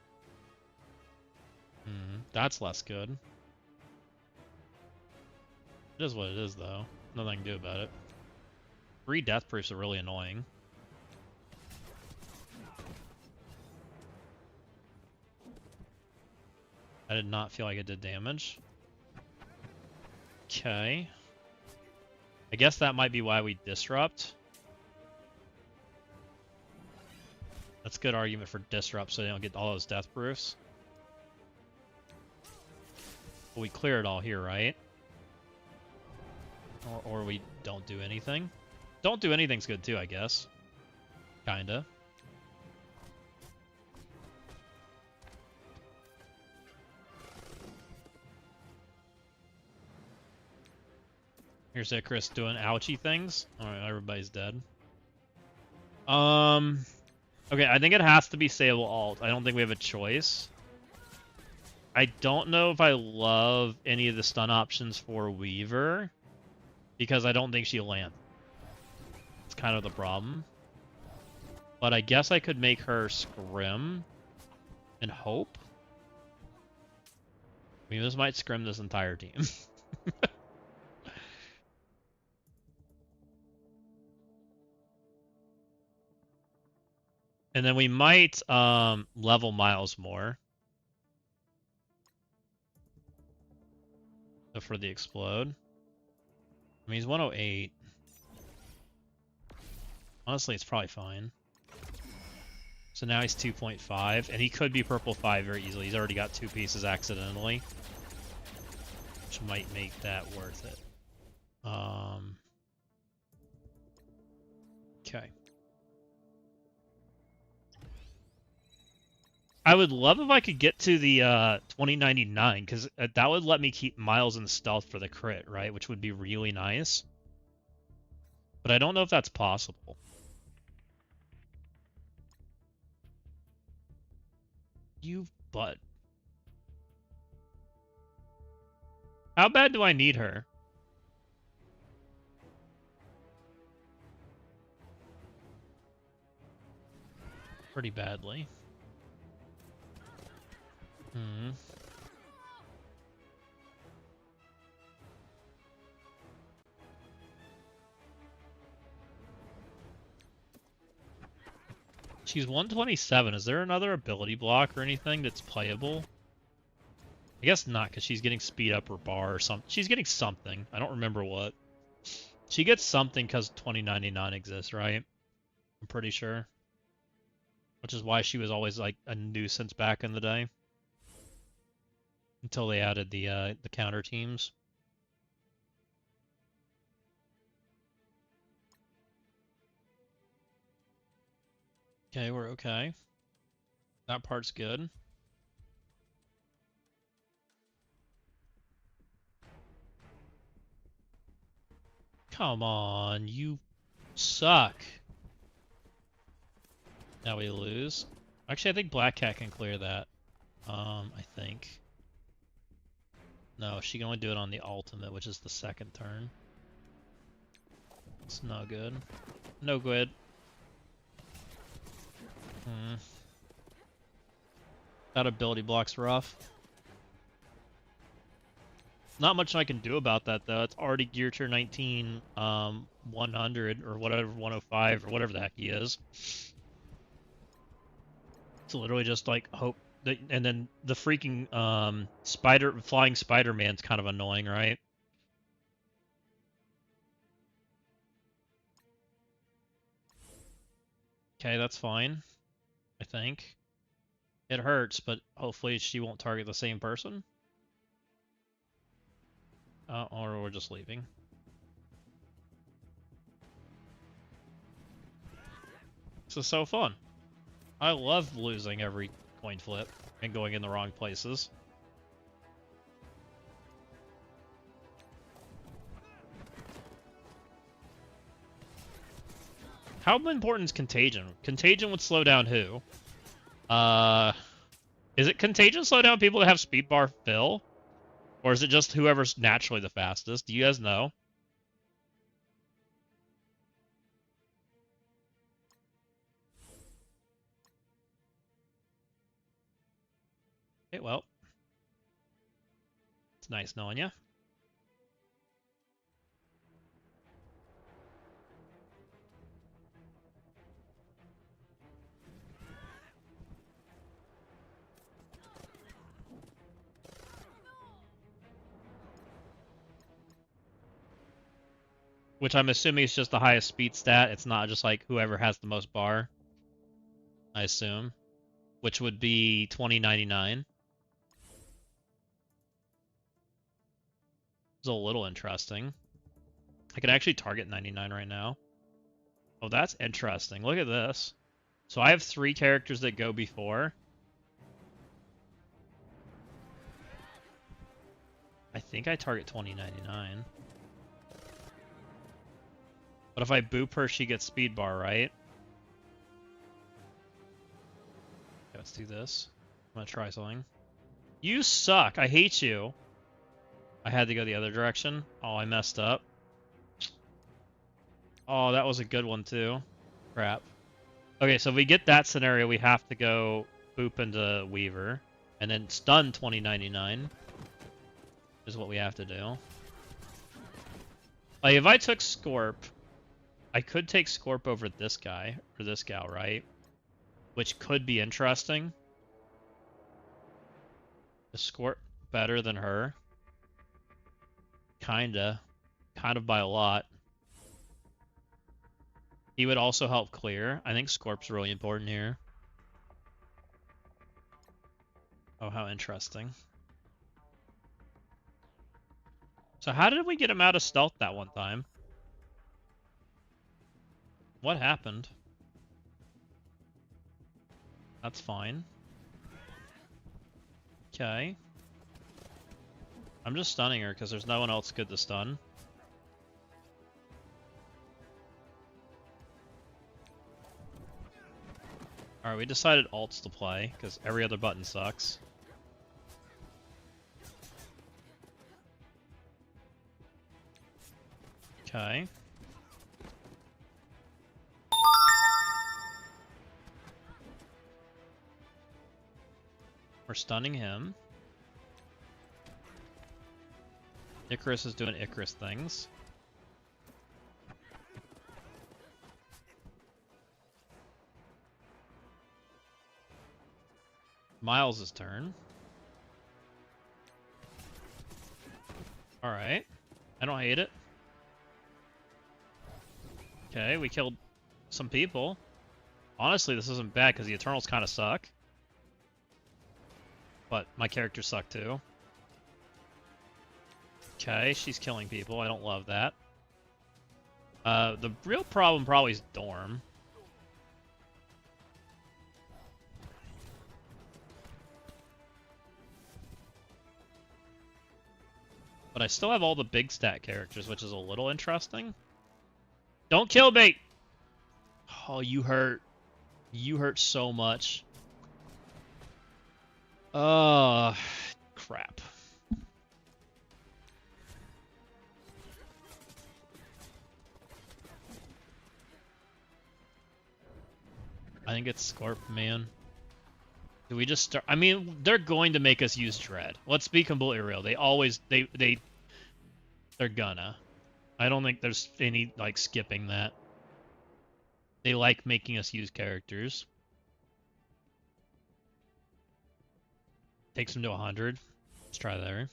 That's less good. It is what it is, though. Nothing I can do about it. 3 death proofs are really annoying. I did not feel like it did damage. Okay. I guess that might be why we disrupt. That's a good argument for disrupt so they don't get all those death proofs. But we clear it all here, right? Or we don't do anything. Don't do anything's good too, I guess. Kinda. Here's Icarus doing ouchie things. Alright, everybody's dead. Okay, I think it has to be Sable Alt. I don't think we have a choice. I don't know if I love any of the stun options for Weaver. Because I don't think she'll land. It's kind of the problem. But I guess I could make her scrim and hope. I mean, this might scrim this entire team. And then we might level Miles more. So for the explode. I mean, he's 108. Honestly, it's probably fine. So now he's 2.5, and he could be purple 5 very easily. He's already got 2 pieces accidentally, which might make that worth it. Okay. I would love if I could get to the 2099, because that would let me keep Miles in stealth for the crit, right? Which would be really nice. But I don't know if that's possible. You butt. How bad do I need her? Pretty badly. She's 127. Is there another ability block or anything that's playable? I guess not, because she's getting speed up or bar or something. She's getting something. I don't remember what. She gets something because 2099 exists, right? I'm pretty sure. Which is why she was always like a nuisance back in the day. Until they added the counter teams. Okay, we're okay. That part's good. Come on, you suck. Now we lose. Actually, I think Black Cat can clear that. I think. No, she can only do it on the ultimate, which is the second turn. It's no good. No good. That ability block's rough. Not much I can do about that, though. It's already Gear Tier 19, 100, or whatever, 105, or whatever the heck he is. It's literally just, like, hope that, and then the freaking, flying Spider-Man's kind of annoying, right? Okay, that's fine. I think. It hurts, but hopefully she won't target the same person. Or we're just leaving. This is so fun. I love losing every coin flip and going in the wrong places. How important is Contagion? Contagion would slow down who? Is it Contagion slow down people that have speed bar fill? Or is it just whoever's naturally the fastest? Do you guys know? Okay, well. It's nice knowing you. Which I'm assuming is just the highest speed stat. It's not just like whoever has the most bar. I assume. Which would be 2099. It's a little interesting. I can actually target 99 right now. Oh, that's interesting. Look at this. So I have 3 characters that go before. I think I target 2099. But if I boop her, she gets speed bar, right? Okay, let's do this. I'm gonna try something. You suck. I hate you. I had to go the other direction. Oh, I messed up. Oh, that was a good one, too. Crap. Okay, so if we get that scenario, we have to go boop into Weaver. And then stun 2099 is what we have to do. Like, if I took Scorp, I could take Scorp over this guy, or this gal, right? which could be interesting. Escort better than her. Kinda. Kind of by a lot. He would also help clear. I think Scorp's really important here. Oh, how interesting. So how did we get him out of stealth that one time? What happened? That's fine. Okay. I'm just stunning her because there's no one else good to stun. Alright, we decided alts to play because every other button sucks. Okay. We're stunning him. Icarus is doing Icarus things. Miles' turn. Alright. I don't hate it. Okay, we killed some people. Honestly, this isn't bad because the Eternals kind of suck. But my characters suck too. Okay, she's killing people. I don't love that. The real problem probably is Dorm. But I still have all the big stat characters, which is a little interesting. Don't kill me! Oh, you hurt. You hurt so much. Crap. I think it's Scorp, man. Do we just start? I mean, they're going to make us use Dread. Let's be completely real. They always, they're gonna. I don't think there's any, like, skipping that. They like making us use characters. Takes them to 100. Let's try there.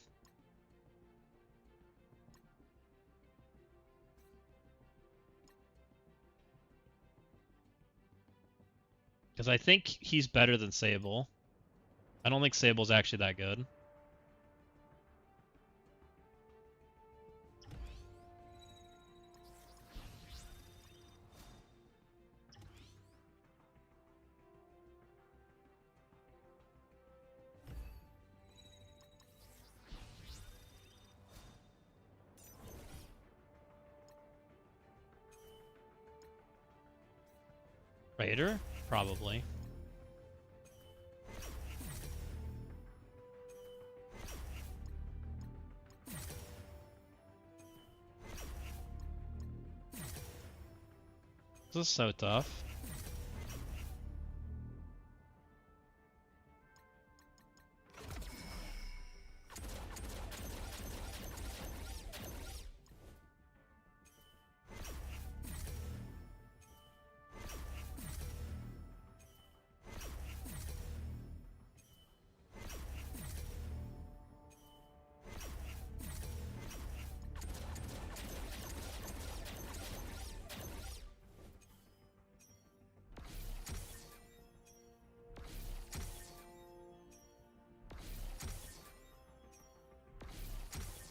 Because I think he's better than Sable. I don't think Sable's actually that good. Raider? Probably. This is so tough.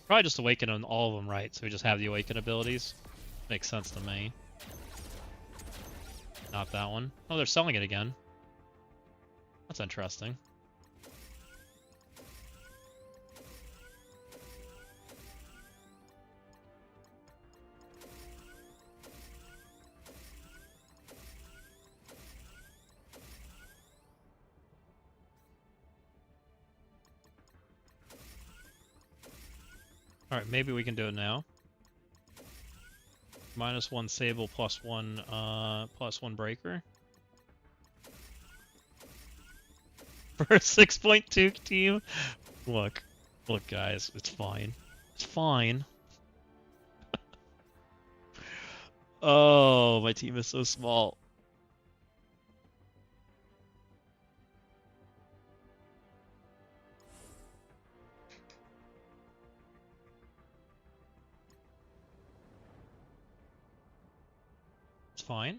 Probably just awaken on all of them, right? So we just have the awaken abilities. Makes sense to me. Not that one. Oh, they're selling it again. That's interesting. Alright, maybe we can do it now. -1 Sable, +1 Breaker. For a 6.2 team? Look, guys, it's fine. It's fine. Oh, my team is so small. fine.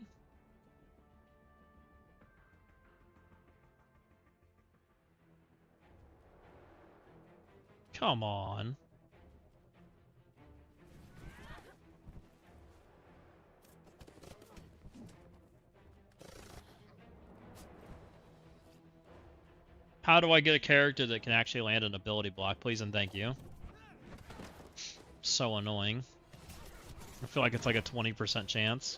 Come on. How do I get a character that can actually land an ability block? Please and thank you. So annoying. I feel like it's like a 20% chance.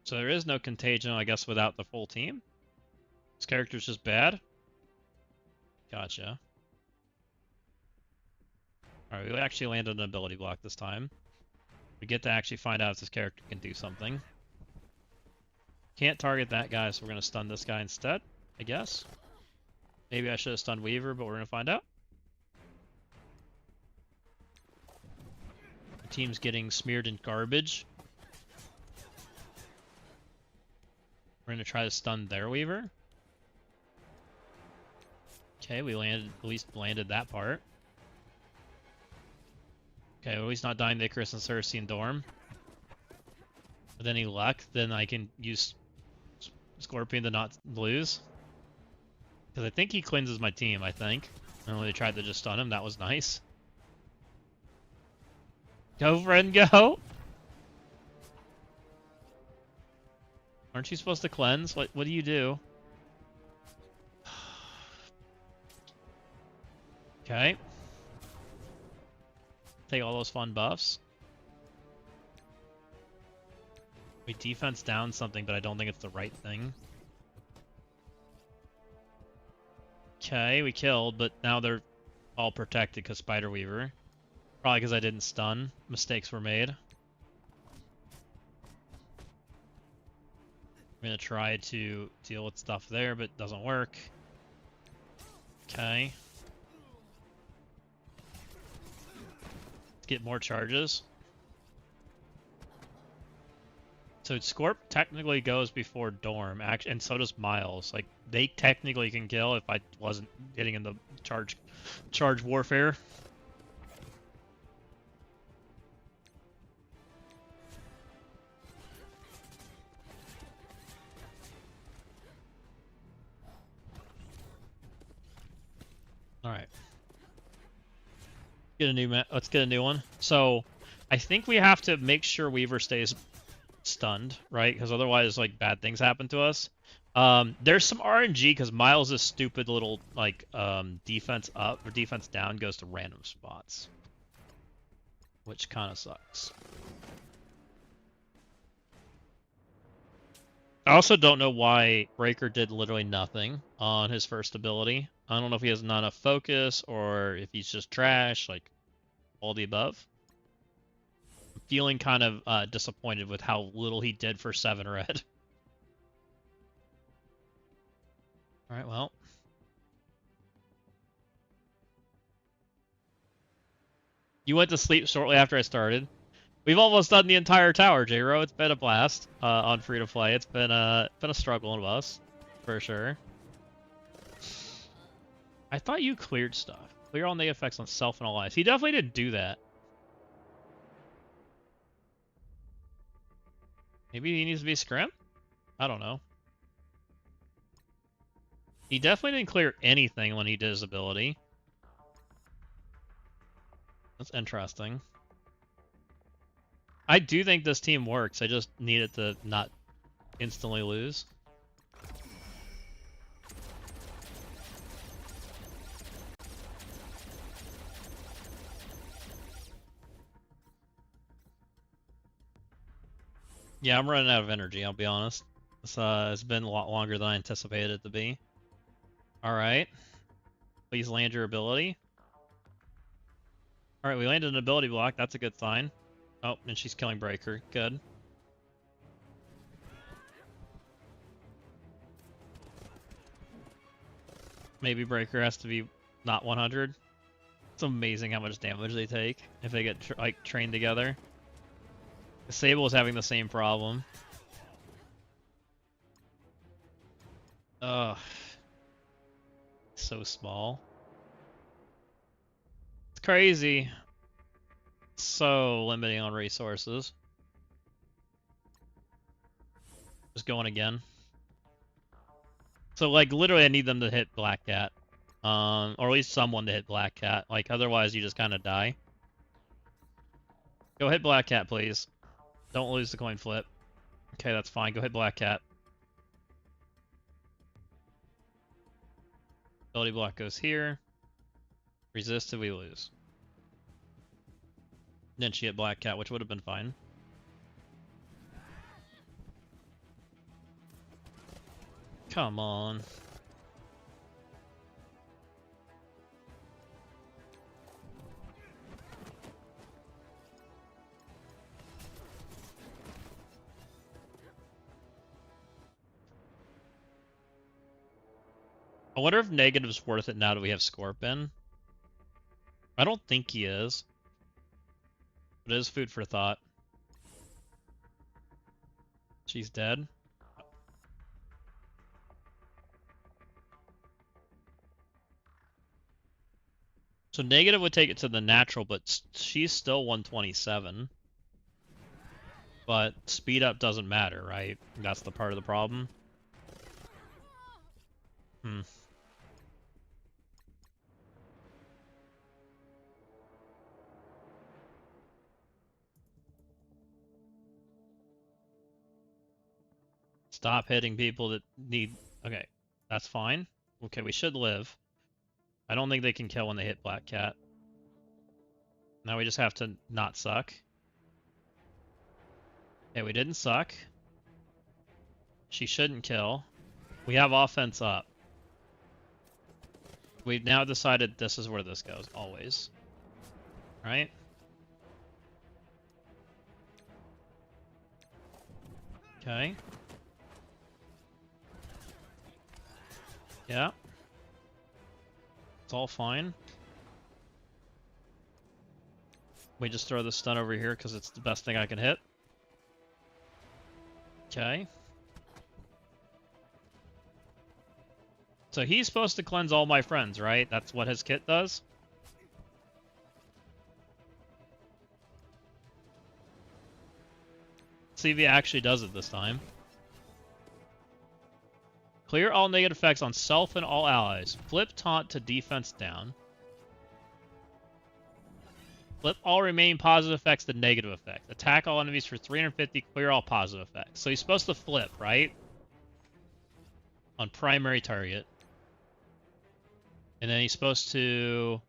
So there is no contagion, I guess, without the full team? This character's just bad? Gotcha. Alright, we actually landed an ability block this time. We get to actually find out if this character can do something. Can't target that guy, so we're going to stun this guy instead, I guess. Maybe I should have stunned Weaver, but we're going to find out. The team's getting smeared in garbage. We're going to try to stun their Weaver. Okay, we landed, at least landed that part. Okay, well, he's not dying to Icarus and Cersei and Dorm. With any luck, then I can use Scorpion to not lose. Because I think he cleanses my team, I think. And when they tried to just stun him, that was nice. Go, friend, go! Aren't you supposed to cleanse? What do you do? Okay. Take all those fun buffs. We defense down something, but I don't think it's the right thing. Okay, we killed, but now they're all protected because Spider Weaver. Probably because I didn't stun. Mistakes were made. I'm gonna try to deal with stuff there, but it doesn't work. Okay. Let's get more charges. So Scorp technically goes before Dorm, and so does Miles. Like, they technically can kill if I wasn't getting in the charge warfare. All right. Let's get a new one. So, I think we have to make sure Weaver stays stunned, right? Because otherwise, like, bad things happen to us. There's some RNG because Miles' stupid little, like, defense up or defense down goes to random spots, which kind of sucks. I also don't know why Breaker did literally nothing on his first ability. I don't know if he has not enough focus or if he's just trash, like all the above. I'm feeling kind of disappointed with how little he did for 7 red. Alright, well. You went to sleep shortly after I started. We've almost done the entire tower, J-Ro. It's been a blast on free-to-play. It's been a struggle of us, for sure. I thought you cleared stuff. Clear all negative effects on self and allies. He definitely didn't do that. Maybe he needs to be scrim? I don't know. He definitely didn't clear anything when he did his ability. That's interesting. I do think this team works. I just need it to not instantly lose. Yeah, I'm running out of energy, I'll be honest. It's been a lot longer than I anticipated it to be. Alright. Please land your ability. Alright, we landed an ability block. That's a good sign. Oh, and she's killing Breaker. Good. Maybe Breaker has to be not 100. It's amazing how much damage they take if they get like trained together. Sable is having the same problem. Ugh. So small. It's crazy. So limiting on resources. Just going again. So like literally I need them to hit Black Cat. Or at least someone to hit Black Cat. Like otherwise you just kind of die. Go hit Black Cat, please. Don't lose the coin flip. Okay, that's fine. Go hit Black Cat. Ability block goes here. Resisted, we lose. Then she hit Black Cat, which would have been fine. Come on. I wonder if negative's worth it now that we have Scorpion. I don't think he is. But it is food for thought. She's dead. So negative would take it to the natural, but she's still 127. But speed up doesn't matter, right? That's the part of the problem. Stop hitting people that need... Okay, that's fine. Okay, we should live. I don't think they can kill when they hit Black Cat. Now we just have to not suck. Okay, we didn't suck. She shouldn't kill. We have offense up. We've now decided this is where this goes, always. Right? Okay. Yeah. It's all fine. We just throw the stun over here because it's the best thing I can hit. Okay. So he's supposed to cleanse all my friends, right? That's what his kit does? See if he actually does it this time. Clear all negative effects on self and all allies. Flip taunt to defense down. Flip all remaining positive effects to negative effects. Attack all enemies for 350, clear all positive effects. So he's supposed to flip, right? On primary target. And then he's supposed to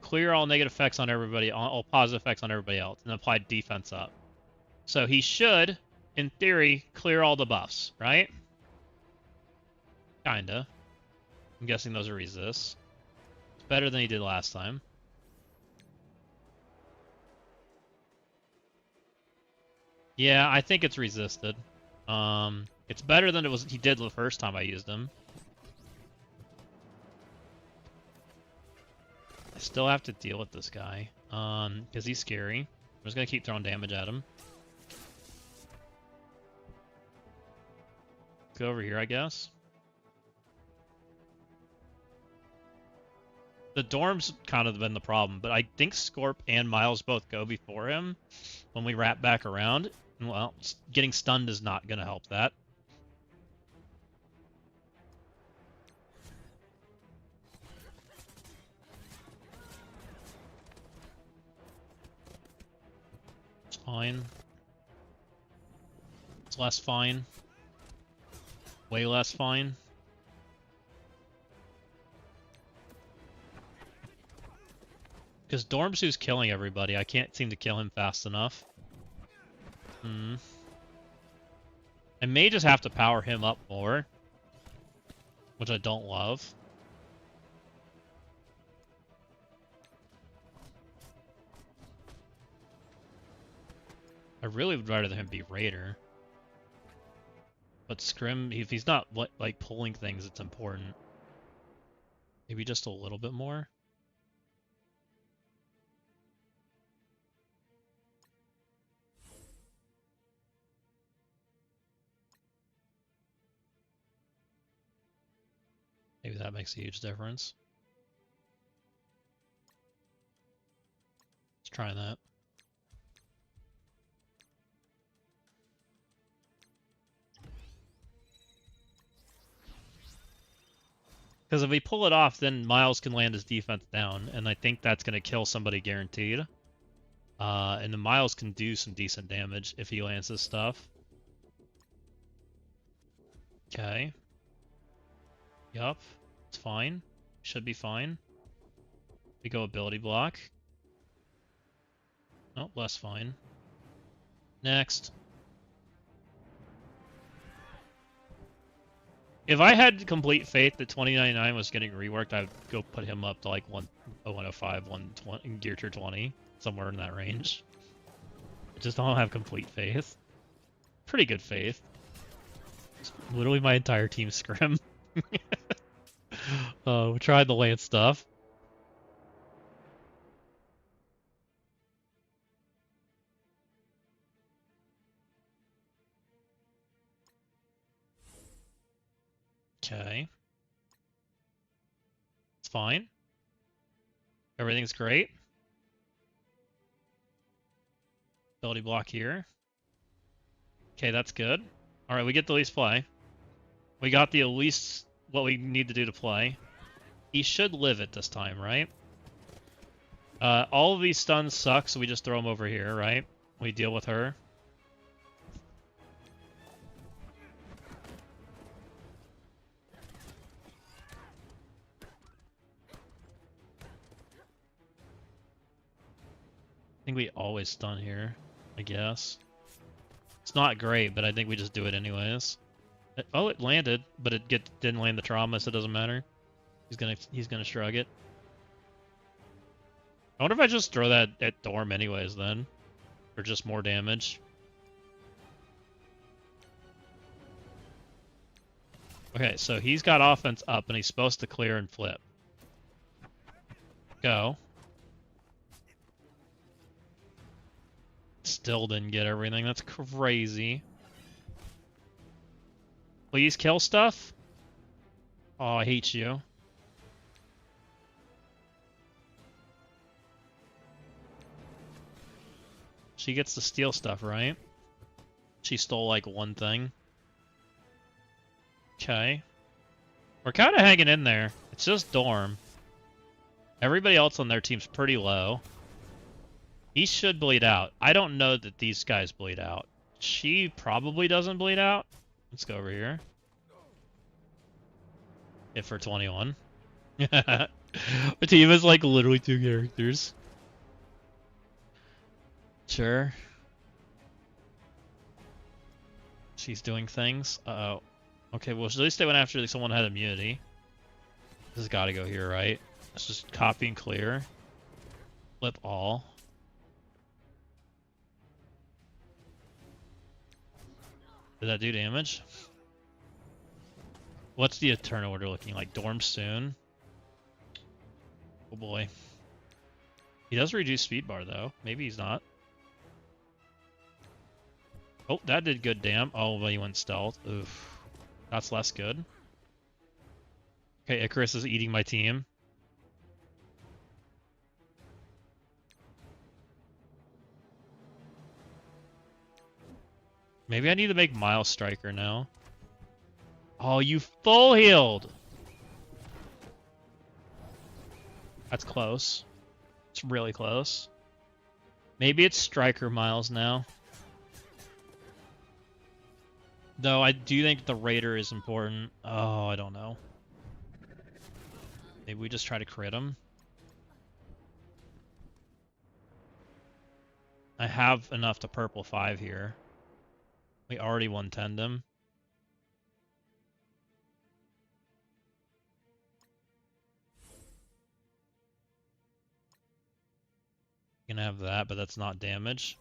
clear all negative effects on everybody, all positive effects on everybody else, and apply defense up. So he should, in theory, clear all the buffs, right? Kinda. I'm guessing those are resists. It's better than he did last time. Yeah, I think it's resisted. It's better than he did the first time I used him. I still have to deal with this guy, because he's scary. I'm just gonna keep throwing damage at him. Go over here, I guess. The Dorm's kind of been the problem, but I think Scorp and Miles both go before him when we wrap back around. Well, getting stunned is not going to help that. It's fine. It's less fine. Way less fine. Because Dormsu's killing everybody. I can't seem to kill him fast enough. I may just have to power him up more. Which I don't love. I really would rather him be Raider. But Scrim, if he's not like pulling things, it's important. Maybe just a little bit more. Maybe that makes a huge difference. Let's try that. Because if we pull it off, then Miles can land his defense down, and I think that's going to kill somebody guaranteed. And then Miles can do some decent damage if he lands his stuff. Okay. Yup. It's fine. Should be fine. We go ability block. Oh, less fine. Next. If I had complete faith that 2099 was getting reworked, I'd go put him up to like 105, 120, gear tier 20, somewhere in that range. I just don't have complete faith. Pretty good faith. It's literally my entire team scrim. We tried the land stuff. Okay. It's fine. Everything's great. Ability block here. Okay, that's good. Alright, we get the least play. We got the at least what we need to do to play. He should live it this time, right? All of these stuns suck, so we just throw them over here, right? We deal with her. I think we always stun here, I guess. It's not great, but I think we just do it anyways. Oh, it landed, but it didn't land the trauma, so it doesn't matter. He's gonna shrug it. I wonder if I just throw that at Dorm anyways then, for just more damage. Okay, so he's got offense up, and he's supposed to clear and flip. Go. Still didn't get everything. That's crazy. Please kill stuff? Oh, I hate you. She gets to steal stuff, right? She stole like one thing. Okay. We're kind of hanging in there. It's just Dorm. Everybody else on their team's pretty low. He should bleed out. I don't know that these guys bleed out. She probably doesn't bleed out. Let's go over here. If for 21. Our team is like literally 2 characters. Sure. She's doing things. Uh-oh. Okay, well, at least they went after someone had immunity. This has got to go here, right? Let's just copy and clear. Flip all. Did that do damage? What's the Eternal Order looking like? Dorm soon? Oh boy. He does reduce speed bar though. Maybe he's not. Oh, that did good damn. Oh, but he went stealth. Oof. That's less good. Okay, Icarus is eating my team. Maybe I need to make Miles Striker now. Oh, you full healed! That's close. It's really close. Maybe it's Striker Miles now. Though I do think the Raider is important. Oh, I don't know. Maybe we just try to crit him. I have enough to purple 5 here. We already 110'd him. You can have that, but that's not damage.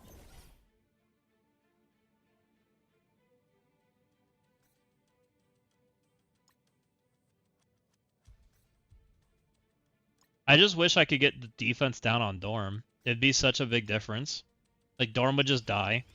I just wish I could get the defense down on Dorm. It'd be such a big difference. Like, Dorm would just die.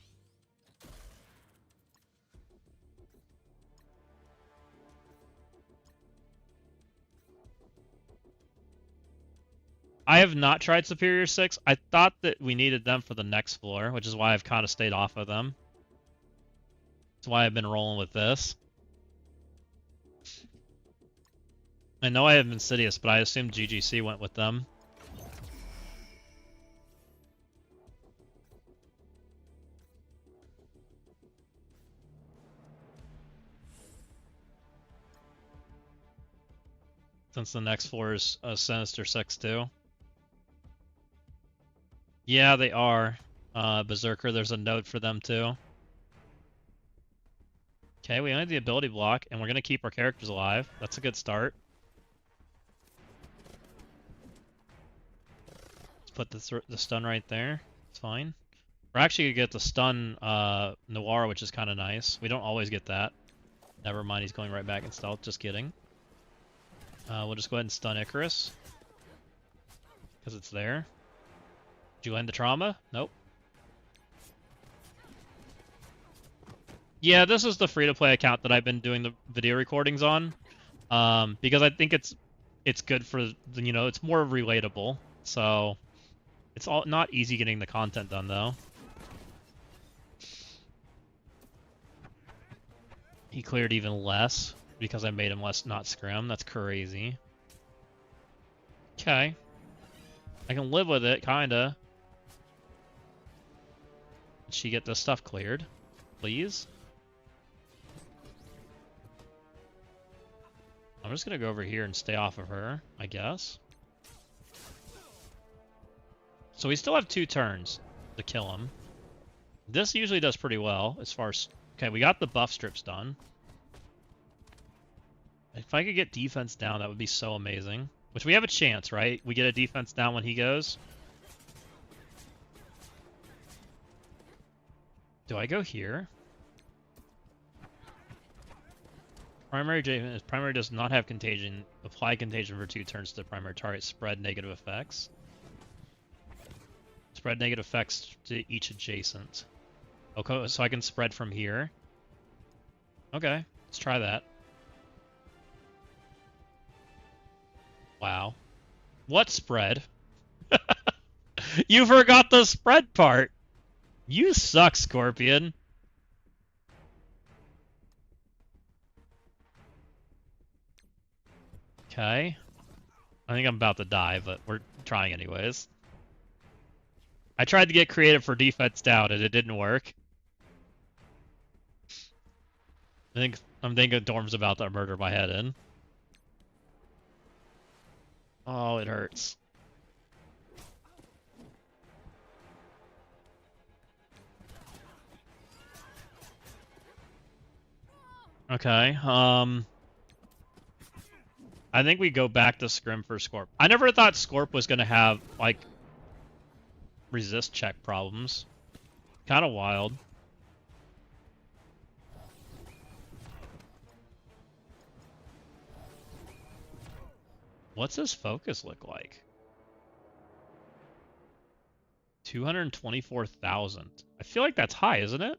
I have not tried Superior 6. I thought that we needed them for the next floor, which is why I've kind of stayed off of them. That's why I've been rolling with this. I know I have Insidious, but I assumed GGC went with them. Since the next floor is Sinister 6 too. Yeah, they are. Berserker, there's a note for them too. Okay, we only have the ability block, and we're going to keep our characters alive. That's a good start. Let's put the stun right there. It's fine. We're actually going to get the stun Noir, which is kind of nice. We don't always get that. Never mind, he's going right back in stealth. Just kidding. We'll just go ahead and stun Icarus. Because it's there. Did you land the trauma? Nope. Yeah, this is the free-to-play account that I've been doing the video recordings on. Because I think it's good for, you know, it's more relatable. So, it's all not easy getting the content done, though. He cleared even less because I made him not scrim. That's crazy. Okay. I can live with it, kinda. Did she get this stuff cleared? Please? I'm just gonna go over here and stay off of her, I guess. So we still have 2 turns to kill him. This usually does pretty well as far as... Okay, we got the buff strips done. If I could get defense down, that would be so amazing. Which we have a chance, right? We get a defense down when he goes. Do I go here? Primary does not have contagion. Apply contagion for 2 turns to the primary target. Spread negative effects. Spread negative effects to each adjacent. Okay, so I can spread from here. Okay, let's try that. Wow. What spread? You forgot the spread part! You suck, Scorpion. Okay. I think I'm about to die, but we're trying anyways. I tried to get creative for defense down and it didn't work. I'm thinking Dorm's about to murder my head in. Oh, it hurts. Okay, I think we go back to Scrim for Scorp. I never thought Scorp was gonna have, like, resist check problems. Kinda wild. What's his focus look like? 224,000. I feel like that's high, isn't it?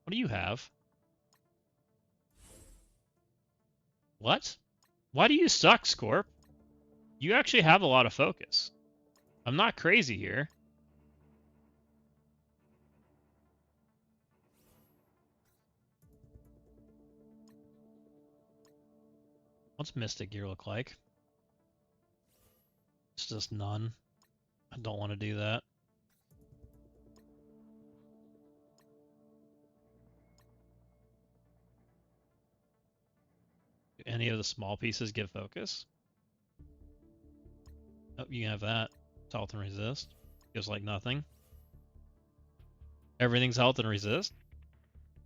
What do you have? What? Why do you suck, Scorp? You actually have a lot of focus. I'm not crazy here. What's Mystic Gear look like? It's just none. I don't want to do that. Do any of the small pieces give focus? Oh, you can have that. It's health and resist. Gives like nothing. Everything's health and resist.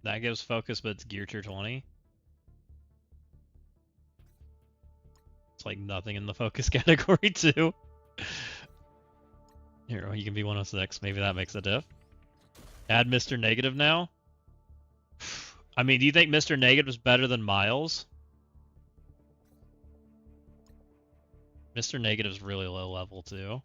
That gives focus, but it's gear tier 20. It's like nothing in the focus category too. Here, you can be 106. Maybe that makes a diff. Add Mr. Negative now. I mean, do you think Mr. Negative is better than Miles? Mr. Negative's really low level too.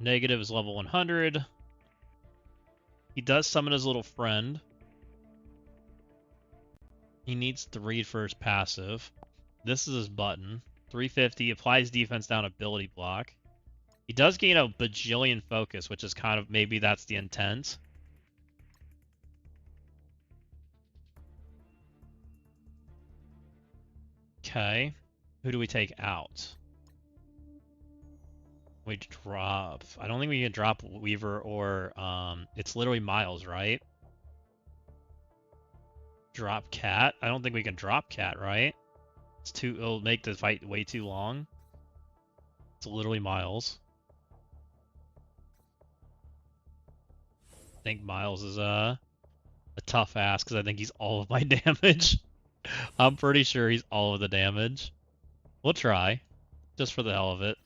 Negative is level 100. He does summon his little friend. He needs 3 for his passive. This is his button. 350, applies defense down ability block. He does gain a bajillion focus, which is kind of, maybe that's the intent. Okay. Who do we take out? We drop... I don't think we can drop Weaver or... it's literally Miles, right? Drop Cat? I don't think we can drop Cat, right? It's too... It'll make the fight way too long. It's literally Miles. I think Miles is a tough ass, because I think he's all of my damage. I'm pretty sure he's all of the damage. We'll try. Just for the hell of it.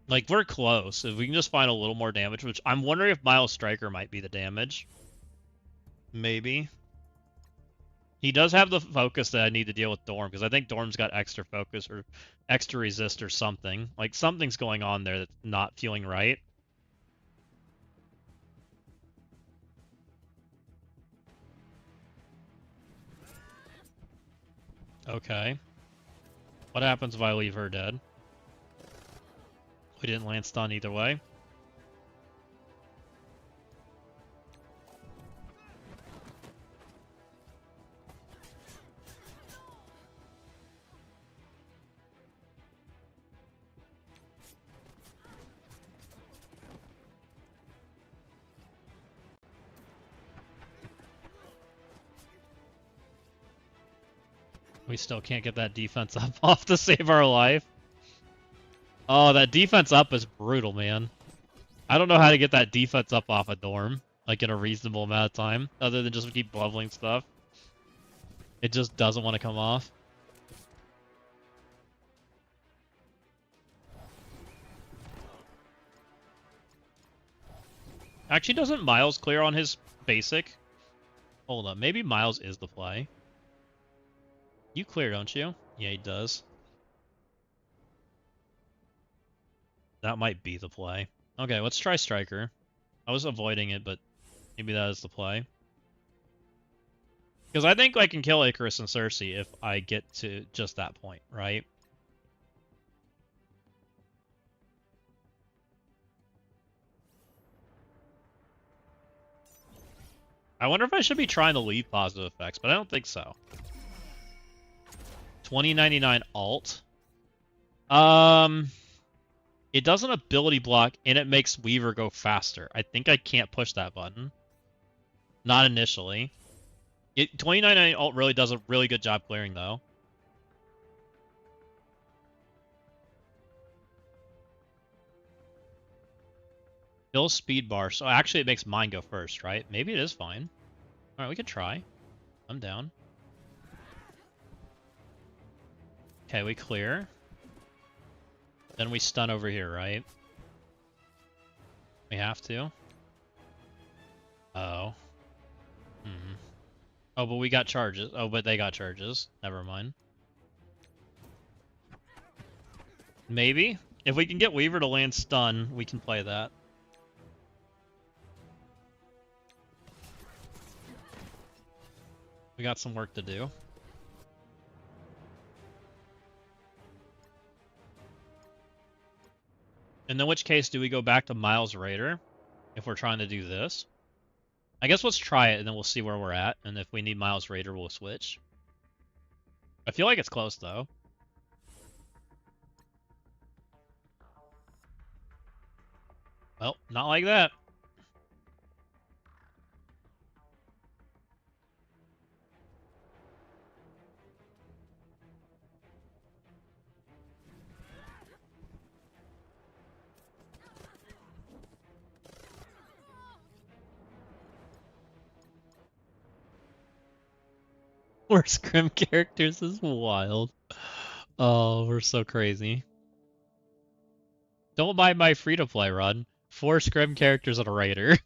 Like, we're close. If we can just find a little more damage, which I'm wondering if Miles Striker might be the damage. Maybe. He does have the focus that I need to deal with Dorm, because I think Dorm's got extra focus or extra resist or something. Like, something's going on there that's not feeling right. Okay. What happens if I leave her dead? We didn't land stun either way. We still can't get that defense up off to save our life. Oh, that defense up is brutal, man. I don't know how to get that defense up off a Dorm, like in a reasonable amount of time, other than just keep leveling stuff. It just doesn't want to come off. Actually, doesn't Miles clear on his basic? Hold up, maybe Miles is the play. You clear, don't you? Yeah, he does. That might be the play. Okay, let's try Striker. I was avoiding it, but maybe that is the play. Because I think I can kill Icarus and Cersei if I get to just that point, right? I wonder if I should be trying to leave positive effects, but I don't think so. 2099 alt. It does an ability block, and it makes Weaver go faster. I think I can't push that button. Not initially. 2099 alt really does a really good job clearing, though. Fill speed bar. So actually it makes mine go first, right? Maybe it is fine. Alright, we could try. I'm down. Okay, we clear. Then we stun over here, right? We have to. Oh. Oh, but we got charges. Oh, but they got charges. Never mind. Maybe. If we can get Weaver to land stun, we can play that. We got some work to do. And in which case, do we go back to Miles Raider if we're trying to do this? I guess let's try it, and then we'll see where we're at. And if we need Miles Raider, we'll switch. I feel like it's close, though. Well, not like that. We're scrim characters is wild. Oh, we're so crazy. Don't buy my free-to-play run. 4 scrim characters and a raider.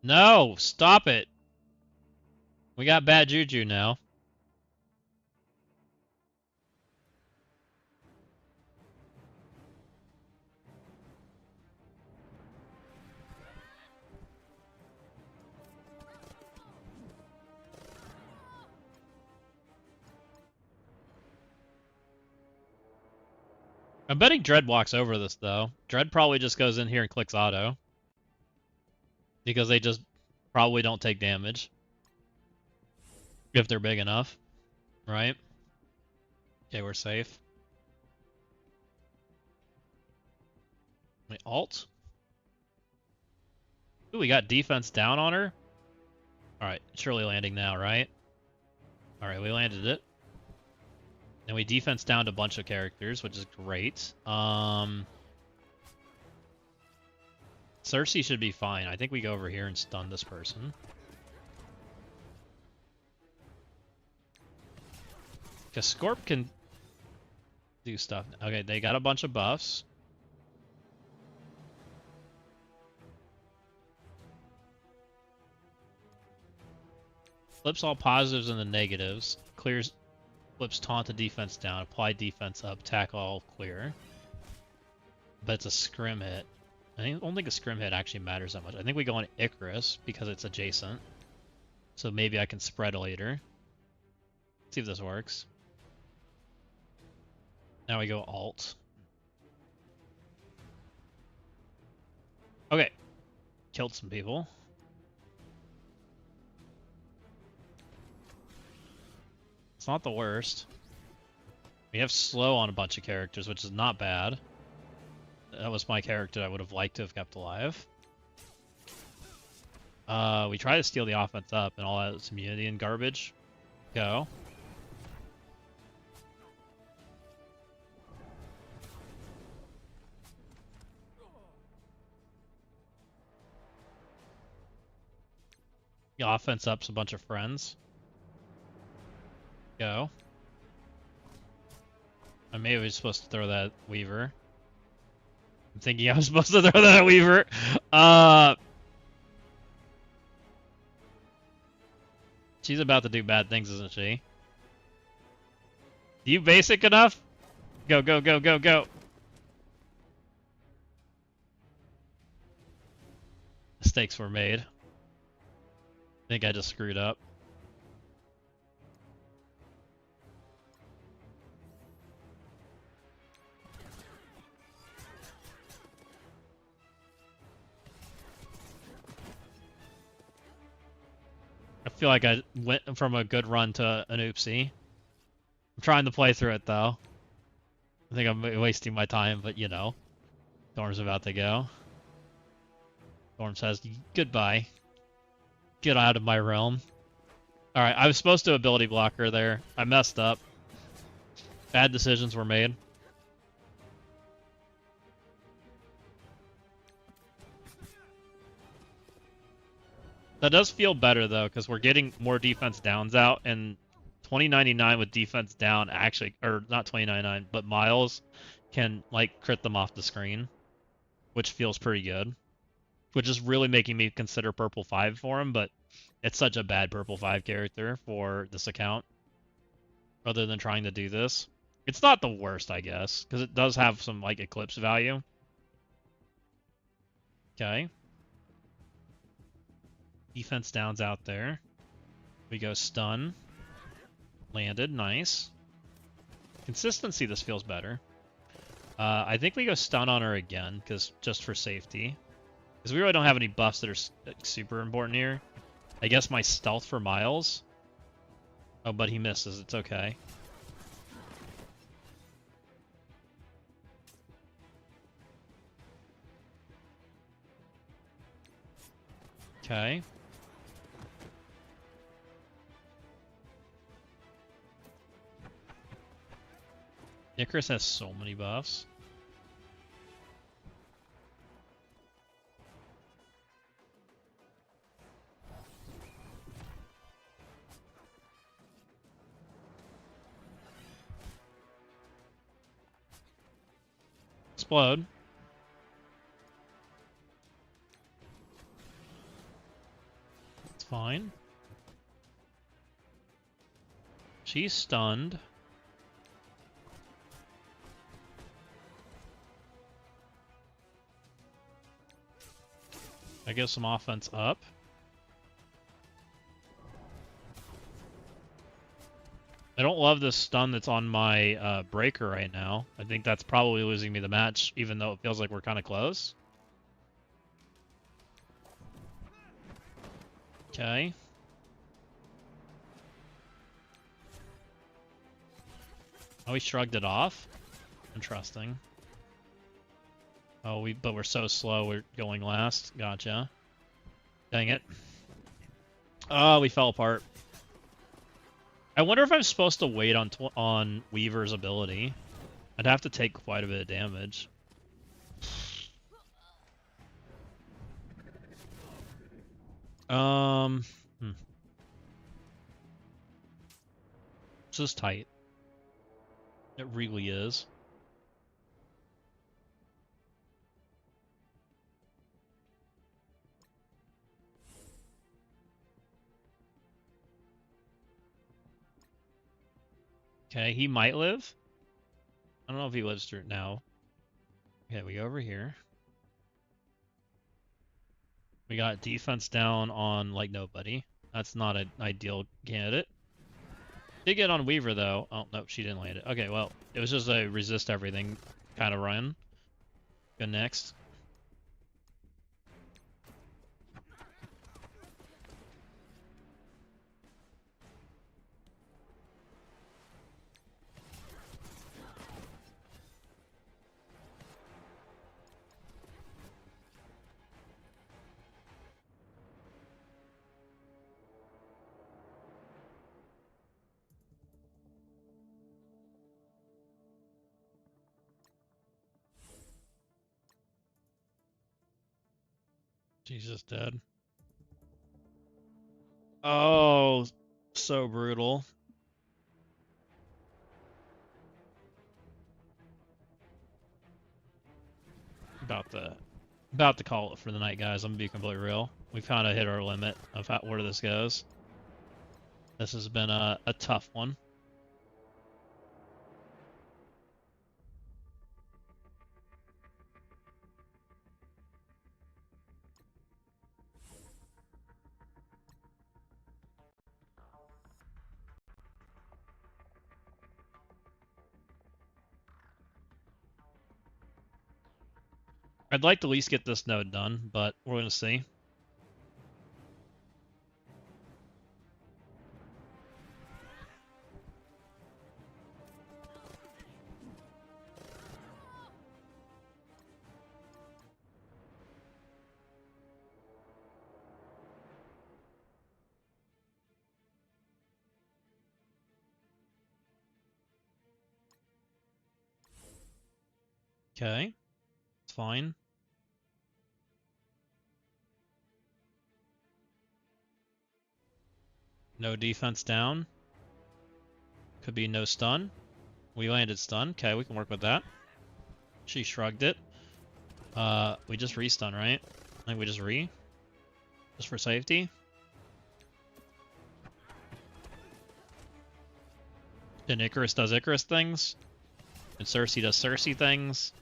No, stop it. We got bad juju now. I'm betting Dread walks over this, though. Dread probably just goes in here and clicks auto. Because they just probably don't take damage. If they're big enough. Right? Okay, we're safe. Wait, alt? Ooh, we got defense down on her? Alright, surely landing now, right? Alright, we landed it. And we defense downed a bunch of characters, which is great. Cersei should be fine. I think we go over here and stun this person. Because Scorp can do stuff. Okay, they got a bunch of buffs. Flips all positives and the negatives. Clears, flips taunt the defense down. Apply defense up. Tackle all clear. But it's a scrim hit. I don't think a scrim hit actually matters that much. I think we go on Icarus because it's adjacent. So maybe I can spread later. See if this works. Now we go alt. Okay. Killed some people. It's not the worst. We have slow on a bunch of characters, which is not bad. That was my character I would have liked to have kept alive. We try to steal the offense up and all that immunity and garbage. Go. The offense up's a bunch of friends. Go. I may have supposed to throw that Weaver. I'm thinking I was supposed to throw that Weaver. She's about to do bad things, isn't she? You basic enough? Go, go, go, go, go. Mistakes were made. I think I just screwed up. I feel like I went from a good run to an oopsie. I'm trying to play through it, though. I think I'm wasting my time, but you know. Storm's about to go. Storm says, goodbye. Get out of my realm. Alright, I was supposed to ability block her there. I messed up. Bad decisions were made. That does feel better, though, because we're getting more defense downs out, and 2099 with defense down actually, or not 2099, but Miles can, like, crit them off the screen, which feels pretty good. Which is really making me consider Purple 5 for him, but it's such a bad Purple 5 character for this account. Rather than trying to do this. It's not the worst, I guess, because it does have some, like, Eclipse value. Okay. Defense downs out there. We go stun. Landed, nice. Consistency, this feels better. I think we go stun on her again, because just for safety. Because we really don't have any buffs that are super important here. I guess my stealth for Miles. Oh, but he misses. It's okay. Okay. Icarus has so many buffs. explode. It's fine. She's stunned. I get some offense up. I don't love this stun that's on my breaker right now. I think that's probably losing me the match, even though it feels like we're kind of close. Okay. Oh, he shrugged it off. Interesting. Oh, but we're so slow. We're going last. Gotcha. Dang it. Oh, we fell apart. I wonder if I'm supposed to wait on Weaver's ability. I'd have to take quite a bit of damage. This is tight. It really is. Okay, he might live. I don't know if he lives through it now. Okay, we go over here. We got defense down on like nobody. That's not an ideal candidate. Did get on Weaver though. Oh, no, she didn't land it. Okay, well, it was just a resist everything kind of run. Go next. She's just dead. Oh, so brutal. About to call it for the night, guys. I'm gonna be completely real. We kind of hit our limit of where this goes. This has been a tough one. I'd like to at least get this node done, but we're gonna see. Okay, it's fine. No defense down. Could be no stun. We landed stun. Okay, we can work with that. She shrugged it. We just re-stun, right? I think we just just for safety. And Icarus does Icarus things. And Cersei does Cersei things.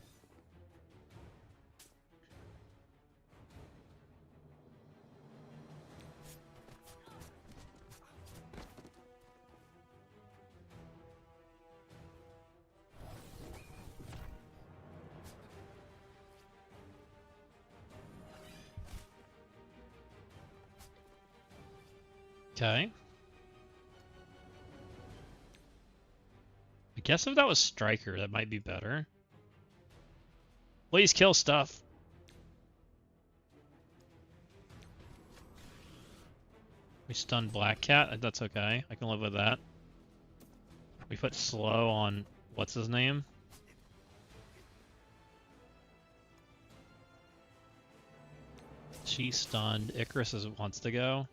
Okay. I guess if that was Striker, that might be better. Please kill stuff. We stunned Black Cat. That's okay. I can live with that. We put slow on what's his name? She stunned. Icarus wants to go.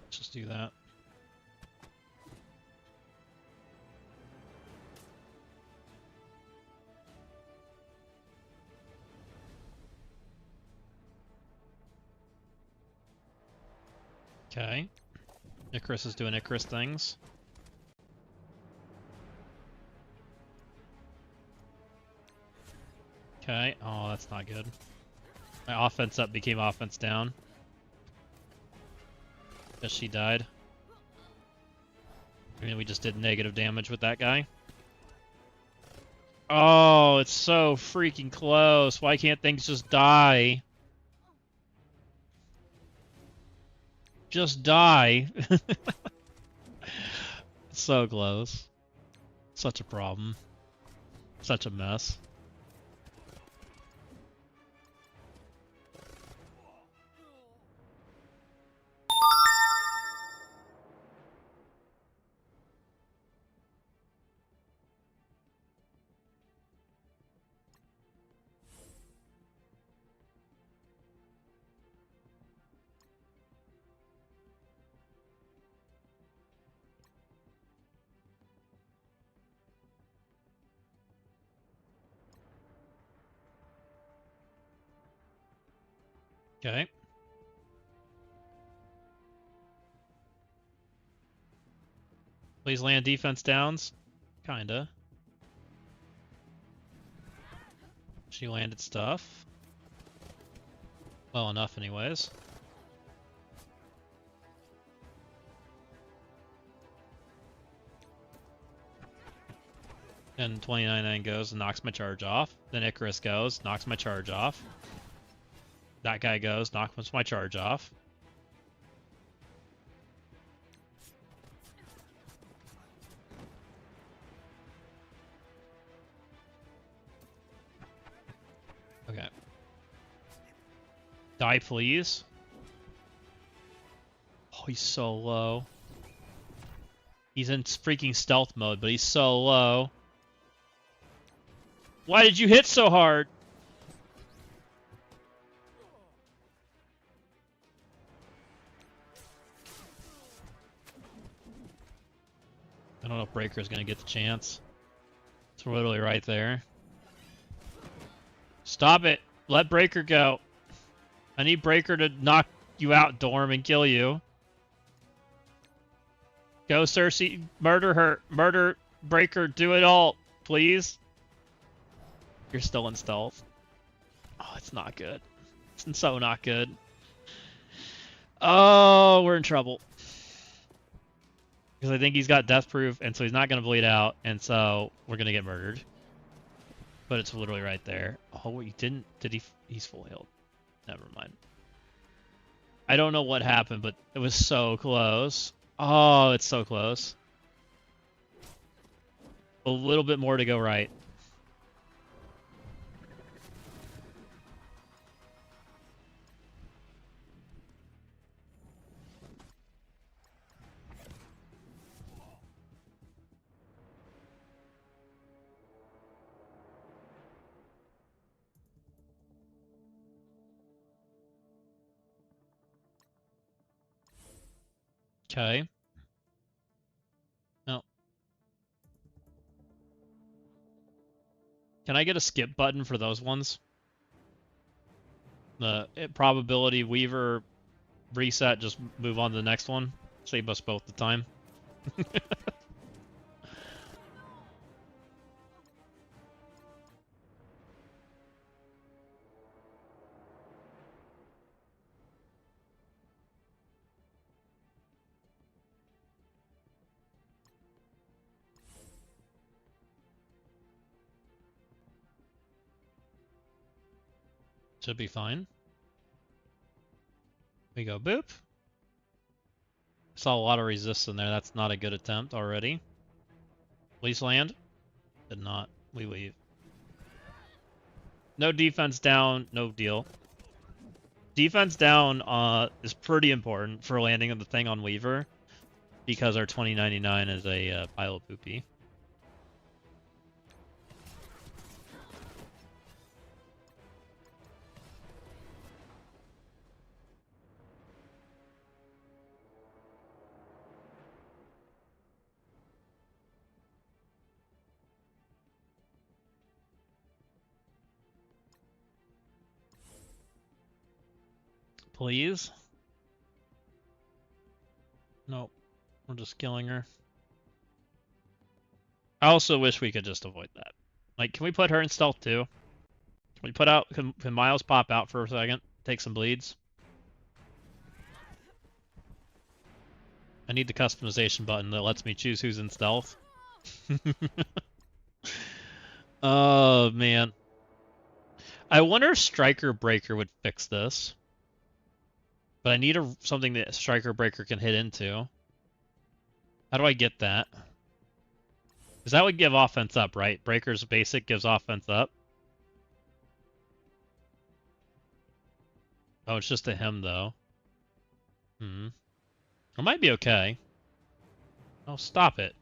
Let's just do that. Okay. Icarus is doing Icarus things. Okay. Oh, that's not good. My offense up became offense down. Guess she died. I mean, we just did negative damage with that guy. Oh, it's so freaking close. Why can't things just die? Just die. It's so close. Such a problem. Such a mess. Okay. Please land defense downs. Kinda. She landed stuff. Well enough anyways. Then 29-9 goes and knocks my charge off. Then Icarus goes, knocks my charge off. That guy goes, knocks my charge off. Okay. Die, please. Oh, he's so low. He's in freaking stealth mode, but he's so low. Why did you hit so hard? I don't know if Breaker's gonna get the chance. It's literally right there. Stop it! Let Breaker go. I need Breaker to knock you out, Dorm, and kill you. Go, Cersei. Murder her. Murder Breaker. Do it all, please. You're still in stealth. Oh, it's not good. It's so not good. Oh, we're in trouble. Because I think he's got death proof, and so he's not going to bleed out, and so we're going to get murdered. But it's literally right there. Oh, he didn't... Did he... He's full healed. Never mind. I don't know what happened, but it was so close. Oh, it's so close. A little bit more to go right. Okay. No. Can I get a skip button for those ones? The probability Weaver reset, just move on to the next one. Save us both the time. Should be fine. We go boop. Saw a lot of resist in there. That's not a good attempt already. Please land. Did not. We leave. No defense down. No deal. Defense down is pretty important for landing of the thing on Weaver, because our 2099 is a pile of poopy. Please. Nope. We're just killing her. I also wish we could just avoid that. Like, can we put her in stealth too? Can we put out... Can Miles pop out for a second? Take some bleeds? I need the customization button that lets me choose who's in stealth. Oh, man. I wonder if Striker Breaker would fix this. But I need something that Striker Breaker can hit into. How do I get that? Because that would give offense up, right? Breaker's basic gives offense up. Oh, it's just to him, though. It might be okay. Oh, stop it.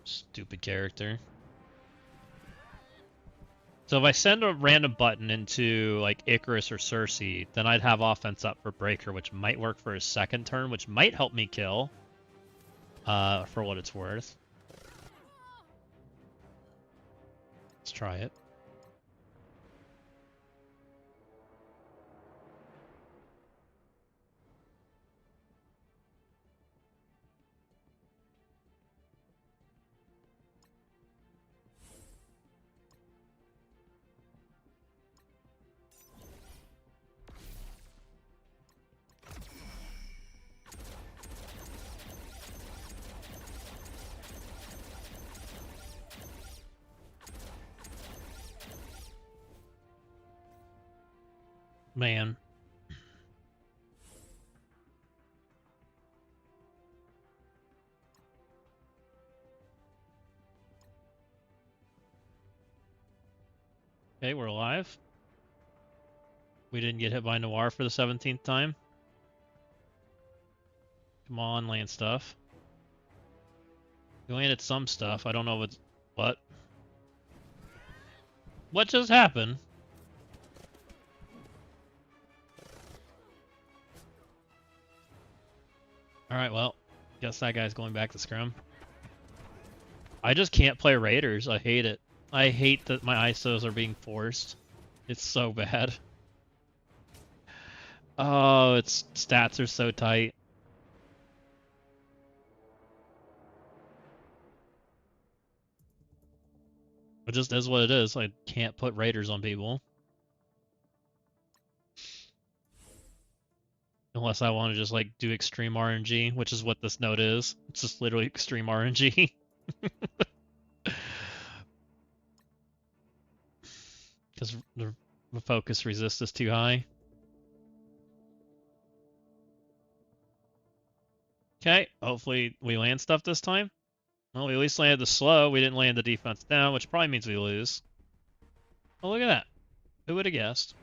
Stupid character. So if I send a random button into, like, Icarus or Cersei, then I'd have offense up for Breaker, which might work for his second turn, which might help me kill. For what it's worth. Let's try it. Man. Okay, we're alive. We didn't get hit by Noir for the 17th time. Come on, land stuff. We landed some stuff. I don't know what's... What? What just happened? Alright, well, guess that guy's going back to scrim. I just can't play Raiders. I hate it. I hate that my ISOs are being forced. It's so bad. Oh, its stats are so tight. It just is what it is. I can't put Raiders on people. Unless I want to just, like, do extreme RNG, which is what this node is. It's just literally extreme RNG. Because the focus resist is too high. Okay, hopefully we land stuff this time. Well, we at least landed the slow. We didn't land the defense down, which probably means we lose. Oh, look at that. Who would have guessed?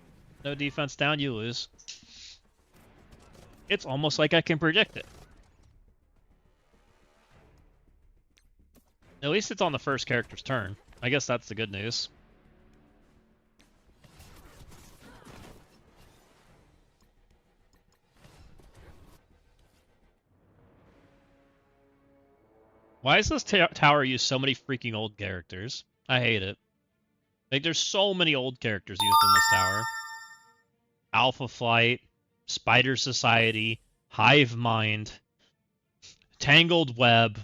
No defense down, you lose. It's almost like I can predict it. At least it's on the first character's turn. I guess that's the good news. Why does this tower use so many freaking old characters? I hate it. Like, there's so many old characters used in this tower. Alpha Flight, Spider Society, Hive Mind, Tangled Web.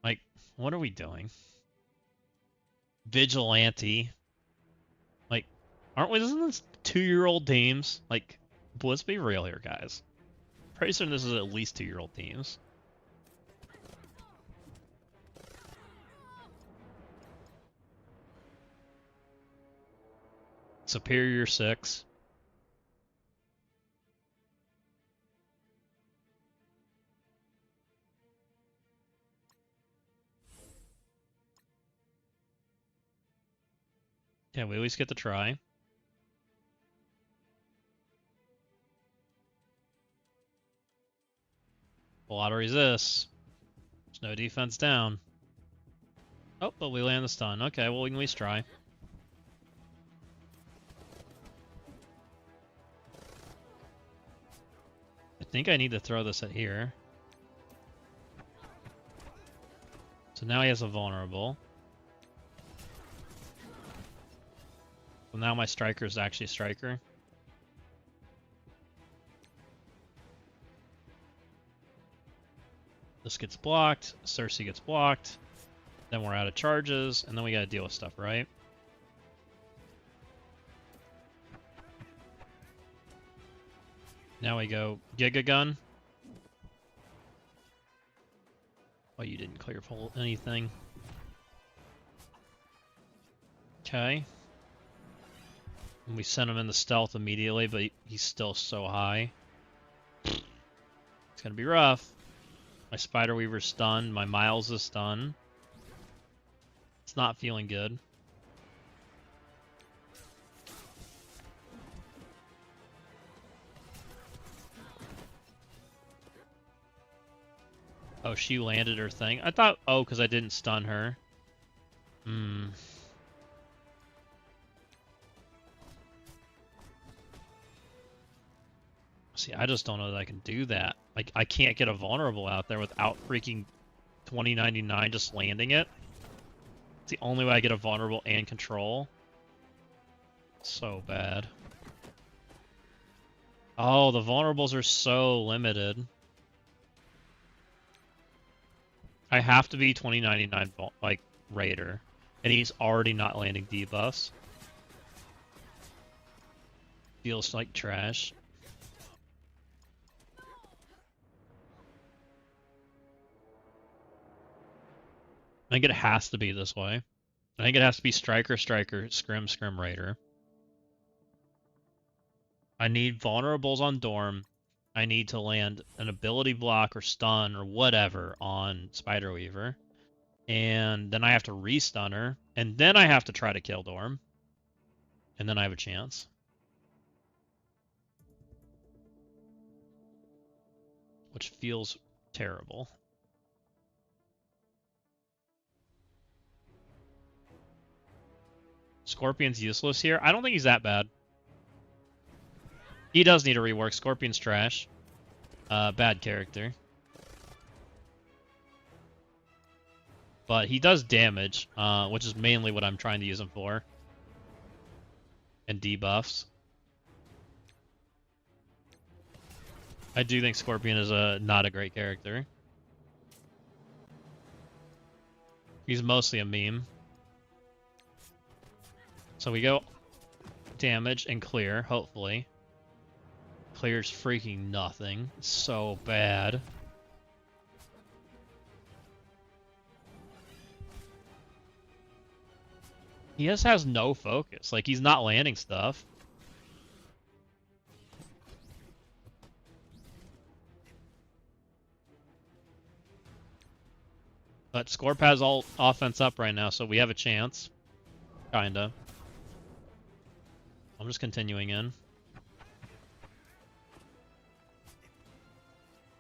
Like, what are we doing? Vigilante. Like, isn't this 2-year-old teams? Like, let's be real here, guys. Pretty certain this is at least 2-year-old teams. Superior 6. Yeah, we always get to try. A lot of resist. There's no defense down. Oh, but we land the stun. Okay, well, we can at least try. I think I need to throw this at here. So now he has a vulnerable. So now my striker is actually a striker. This gets blocked. Cersei gets blocked. Then we're out of charges, and then we gotta deal with stuff, right? Now we go Giga Gun. Oh, you didn't clear full anything. Okay. And we sent him in the stealth immediately, but he's still so high. It's gonna be rough. My Spider Weaver's stunned. My Miles is stunned. It's not feeling good. Oh, she landed her thing. I thought, oh, because I didn't stun her. See, I just don't know that I can do that. Like, I can't get a vulnerable out there without freaking 2099 just landing it. It's the only way I get a vulnerable and control. So bad. Oh, the vulnerables are so limited. I have to be 2099 like Raider, and he's already not landing debuffs. Feels like trash. I think it has to be this way. I think it has to be Striker, Striker, Scrim, Scrim, Raider. I need vulnerables on Dorm. I need to land an ability block or stun or whatever on Spider Weaver. And then I have to re-stun her. And then I have to try to kill Dorm. And then I have a chance. Which feels terrible. Scorpion's useless here. I don't think he's that bad. He does need a rework. Scorpion's trash. Bad character. But he does damage, which is mainly what I'm trying to use him for. And debuffs. I do think Scorpion is not a great character. He's mostly a meme. So we go damage and clear, hopefully. Clears freaking nothing. It's so bad. He just has no focus. Like, he's not landing stuff. But Scorp has all offense up right now, so we have a chance. Kinda. I'm just continuing in.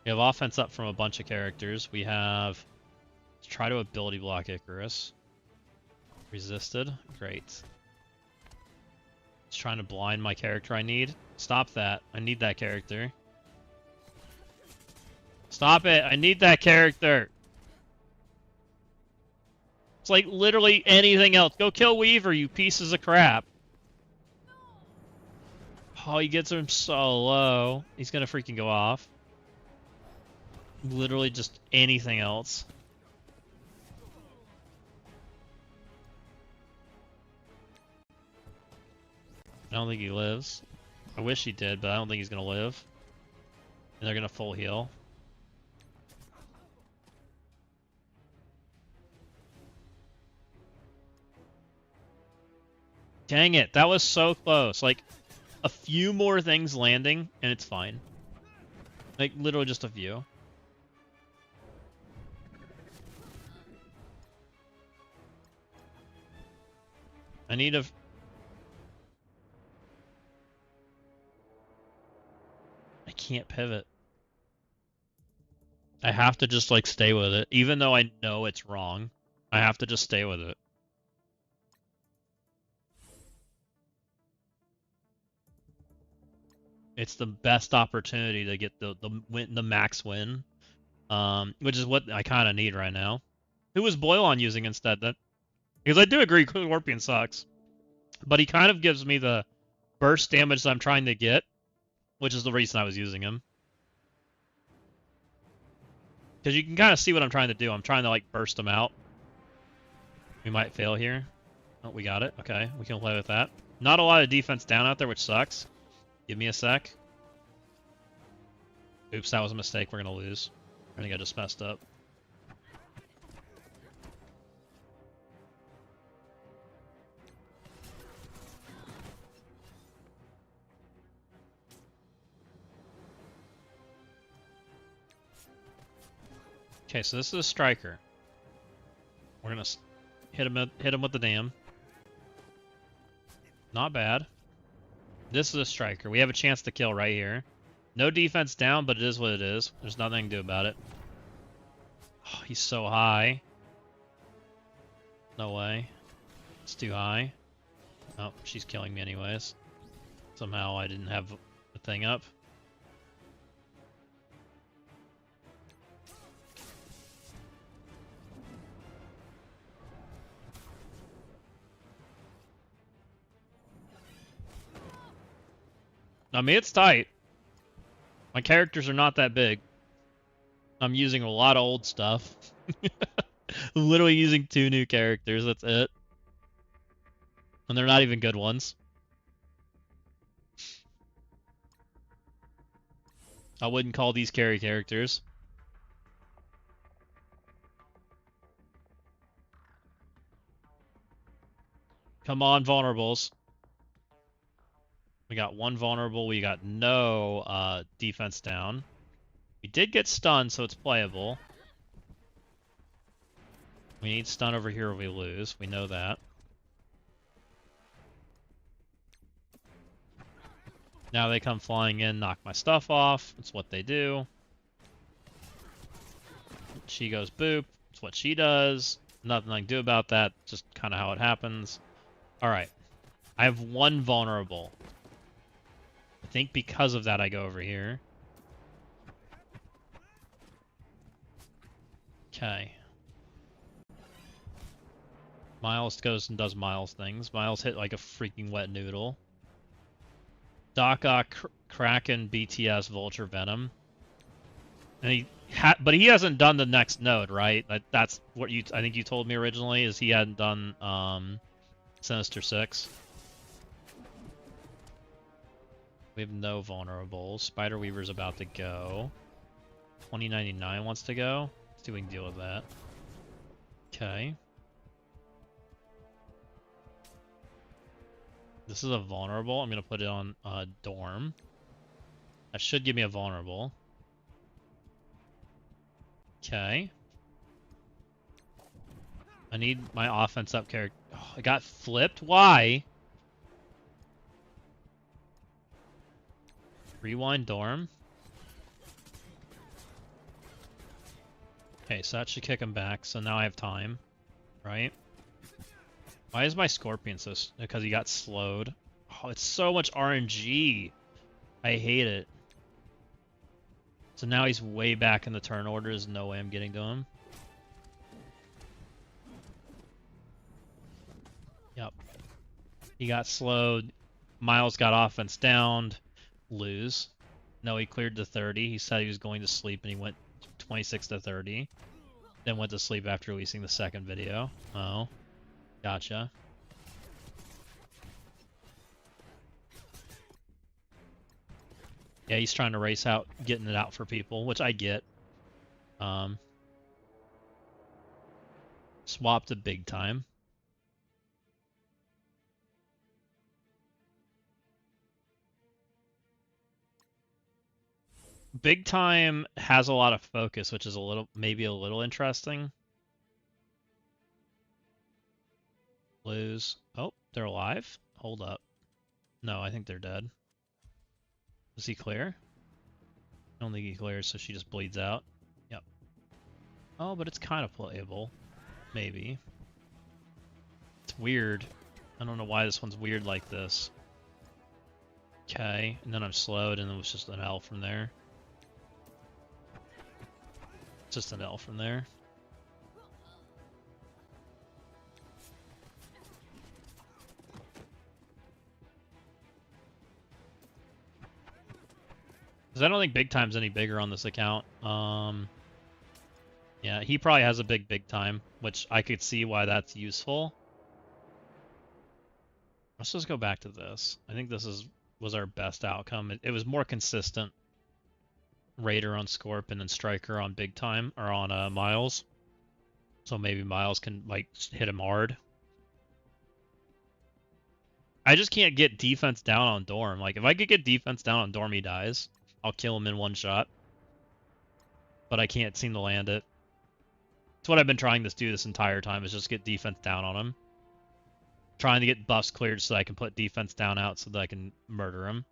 We have offense up from a bunch of characters. We have... Let's try to ability block Icarus. Resisted. Great. It's trying to blind my character I need. Stop that. I need that character. Stop it. I need that character. It's like literally anything else. Go kill Weaver, you pieces of crap. Oh, he gets him so low. He's gonna freaking go off. Literally just anything else. I don't think he lives. I wish he did, but I don't think he's gonna live. And they're gonna full heal. Dang it, that was so close. Like, a few more things landing, and it's fine. Like, literally just a few. I need a... I can't pivot. I have to just, like, stay with it. Even though I know it's wrong, I have to just stay with it. It's the best opportunity to get the max win, which is what I kind of need right now. Who was Boilon using instead? Because I do agree Scorpion sucks, but he kind of gives me the burst damage that I'm trying to get, which is the reason I was using him. Because you can kind of see what I'm trying to do. I'm trying to, like, burst them out. We might fail here. Oh, we got it. Okay, we can play with that. Not a lot of defense down out there, which sucks. Give me a sec. Oops, that was a mistake. We're going to lose. I think I just messed up. Okay, so this is a striker. We're gonna hit him with the dam. Not bad. This is a striker. We have a chance to kill right here. No defense down, but it is what it is. There's nothing to do about it. Oh, he's so high. No way. It's too high. Oh, she's killing me anyways. Somehow I didn't have the thing up. I mean, it's tight. My characters are not that big. I'm using a lot of old stuff. I'm literally using 2 new characters, that's it. And they're not even good ones. I wouldn't call these carry characters. Come on, vulnerables. We got 1 vulnerable. We got no defense down. We did get stunned, so it's playable. We need stun over here or we lose. We know that. Now they come flying in, knock my stuff off. That's what they do. She goes boop. That's what she does. Nothing I can do about that. Just kind of how it happens. Alright. I have 1 vulnerable. I think because of that I go over here. Okay. Miles goes and does Miles things. Miles hit like a freaking wet noodle. Doc Kraken, BTS, Vulture, Venom. And but he hasn't done the next node, right? That's what I think you told me originally, is he hadn't done Sinister 6. We have no vulnerables. Spider Weaver's about to go. 2099 wants to go. Let's see if we can deal with that. Okay. This is a vulnerable. I'm going to put it on Dorm. That should give me a vulnerable. Okay. I need my offense up character. Oh, I got flipped? Why? Rewind Dorm. Okay, so that should kick him back. So now I have time, right? Why is my Scorpion so... Because he got slowed. Oh, it's so much RNG. I hate it. So now he's way back in the turn order. There's no way I'm getting to him. Yep. He got slowed. Miles got offense downed. Lose. No, he cleared to 30. He said he was going to sleep and he went 26 to 30. Then went to sleep after releasing the second video. Oh. Gotcha. Yeah, he's trying to race out, getting it out for people, which I get. Swap to big time. Big time has a lot of focus, which is maybe a little interesting. Lose. Oh, they're alive? Hold up. No, I think they're dead. Does he clear? I don't think he clears, so she just bleeds out. Yep. Oh, but it's kind of playable. Maybe. It's weird. I don't know why this one's weird like this. Okay, and then I'm slowed, and it was just an L from there. Just an L from there. Because I don't think big time's any bigger on this account. Yeah, he probably has a big time, which I could see why that's useful. Let's just go back to this. I think this was our best outcome. It was more consistent. Raider on Scorp and then Striker on big time, or on Miles. So maybe Miles can like hit him hard. I just can't get defense down on Dorm. Like, if I could get defense down on Dorm, he dies. I'll kill him in one shot. But I can't seem to land it. That's what I've been trying to do this entire time, is just get defense down on him. Trying to get buffs cleared so that I can put defense down out so that I can murder him.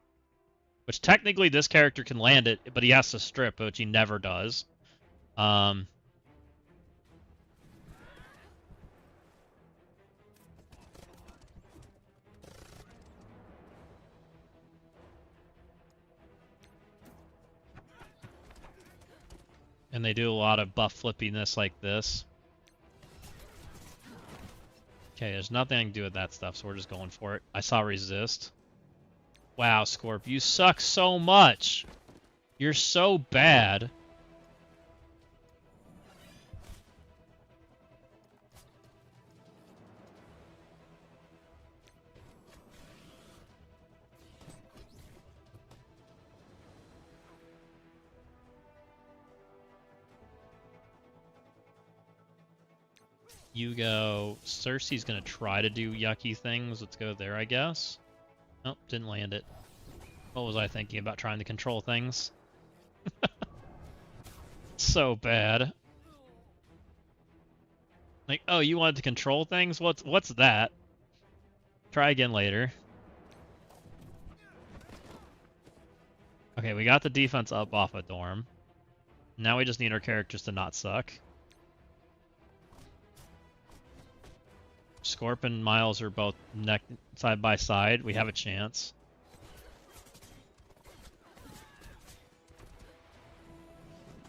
Which technically this character can land it, but he has to strip, which he never does. And they do a lot of buff flippiness like this. Okay, there's nothing I can do with that stuff, so we're just going for it. I saw resist. Wow, Scorp, you suck so much. You're so bad. You go. Cersei's gonna try to do yucky things. Let's go there, I guess. Nope, didn't land it. What was I thinking about trying to control things? So bad. Like, oh, you wanted to control things? What's that? Try again later. Okay, we got the defense up off a Dorm. Now we just need our characters to not suck. Scorp and Miles are both neck side by side. We have a chance.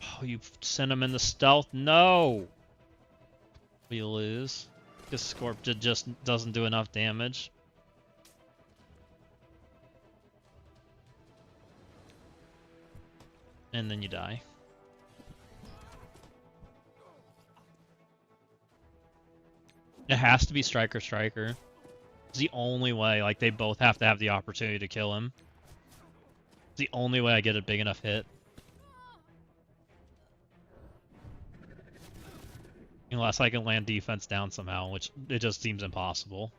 Oh, you sent him in the stealth? No! We lose. Because Scorp just doesn't do enough damage. And then you die. It has to be Striker. It's the only way. Like, they both have to have the opportunity to kill him. It's the only way I get a big enough hit. Unless I can land defense down somehow, which it just seems impossible.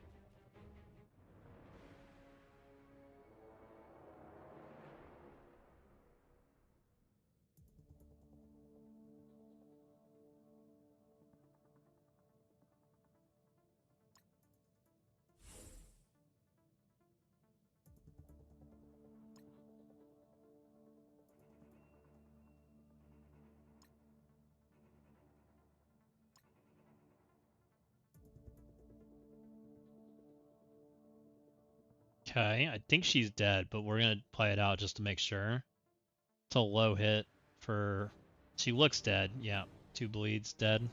Okay, I think she's dead, but we're gonna play it out just to make sure. It's a low hit for... She looks dead. Yeah, 2 bleeds, dead.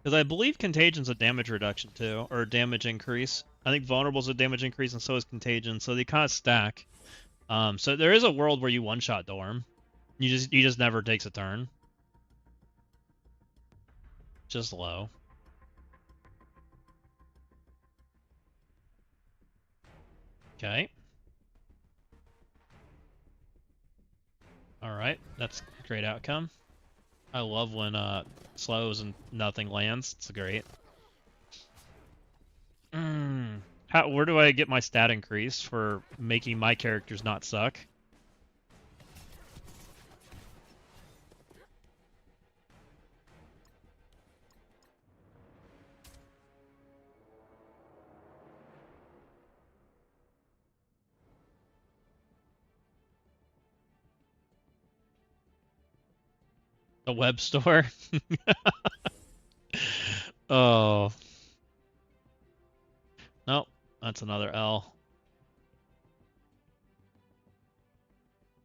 Because I believe Contagion's a damage reduction too, or a damage increase. I think Vulnerable's a damage increase, and so is Contagion, so they kind of stack. So there is a world where you one-shot Dorm. He just never takes a turn. Just low. Okay. Alright, that's a great outcome. I love when slows and nothing lands. It's great. Where do I get my stat increase for making my characters not suck? A web store? Oh. Nope. That's another L.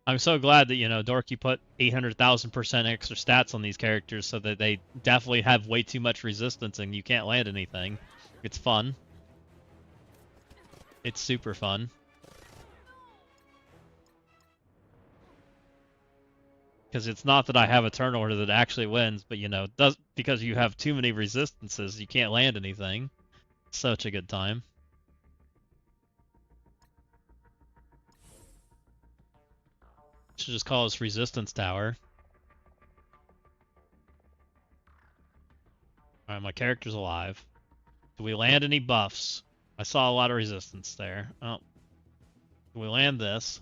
I'm so glad that, Dorky put 800,000% extra stats on these characters so that they definitely have way too much resistance and you can't land anything. It's fun. It's super fun. Because it's not that I have a turn order that actually wins, but, because you have too many resistances, you can't land anything. Such a good time. Should just call this Resistance Tower. Alright, my character's alive. Do we land any buffs? I saw a lot of resistance there. Oh. Do we land this?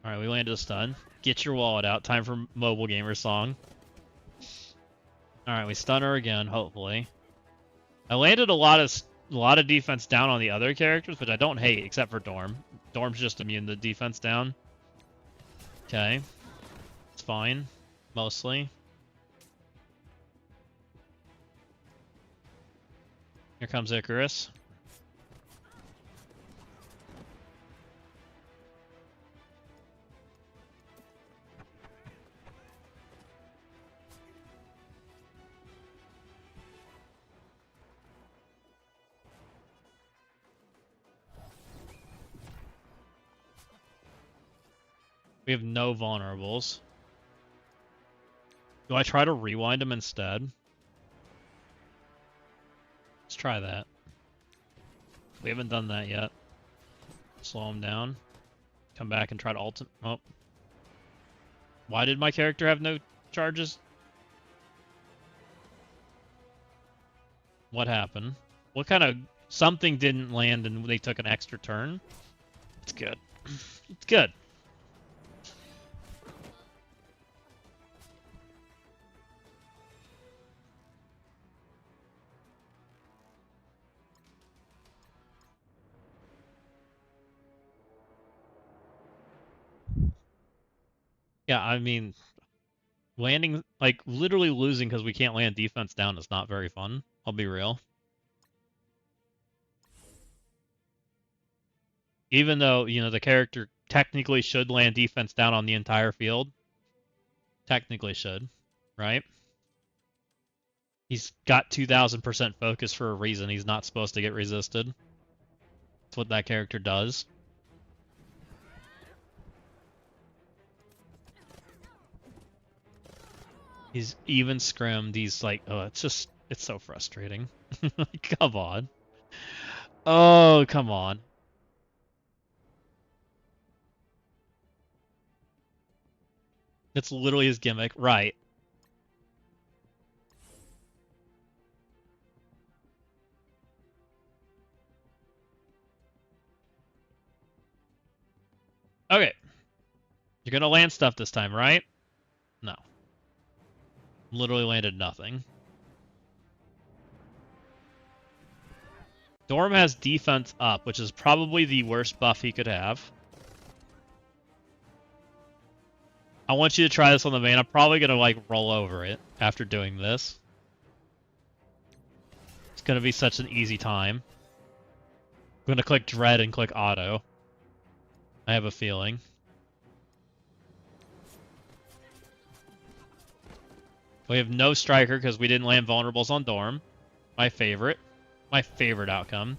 Alright, we landed a stun. Get your wallet out. Time for Mobile Gamer song. Alright, we stun her again, hopefully. I landed a lot of defense down on the other characters, which I don't hate, except for Dorm. Dorm's just immune to defense down. Okay. It's fine. Mostly. Here comes Icarus. We have no vulnerables. Do I try to rewind them instead? Let's try that. We haven't done that yet. Slow him down. Come back and try to ult him. Oh. Why did my character have no charges? What happened? What kind of... Something didn't land and they took an extra turn? It's good. It's good. Yeah, I mean, landing, like, literally losing because we can't land defense down is not very fun. I'll be real. Even though, the character technically should land defense down on the entire field. Technically should, right? He's got 2,000% focus for a reason. He's not supposed to get resisted. That's what that character does. He's even scrimmed. He's like, oh, it's so frustrating. Come on. Oh, come on. It's literally his gimmick. Right. Okay. You're gonna land stuff this time, right? No. Literally landed nothing. Dorm has defense up, which is probably the worst buff he could have. I want you to try this on the main. I'm probably gonna, like, roll over it after doing this. It's gonna be such an easy time. I'm gonna click Dread and click Auto. I have a feeling. We have no Striker because we didn't land vulnerables on Dorm. My favorite. My favorite outcome.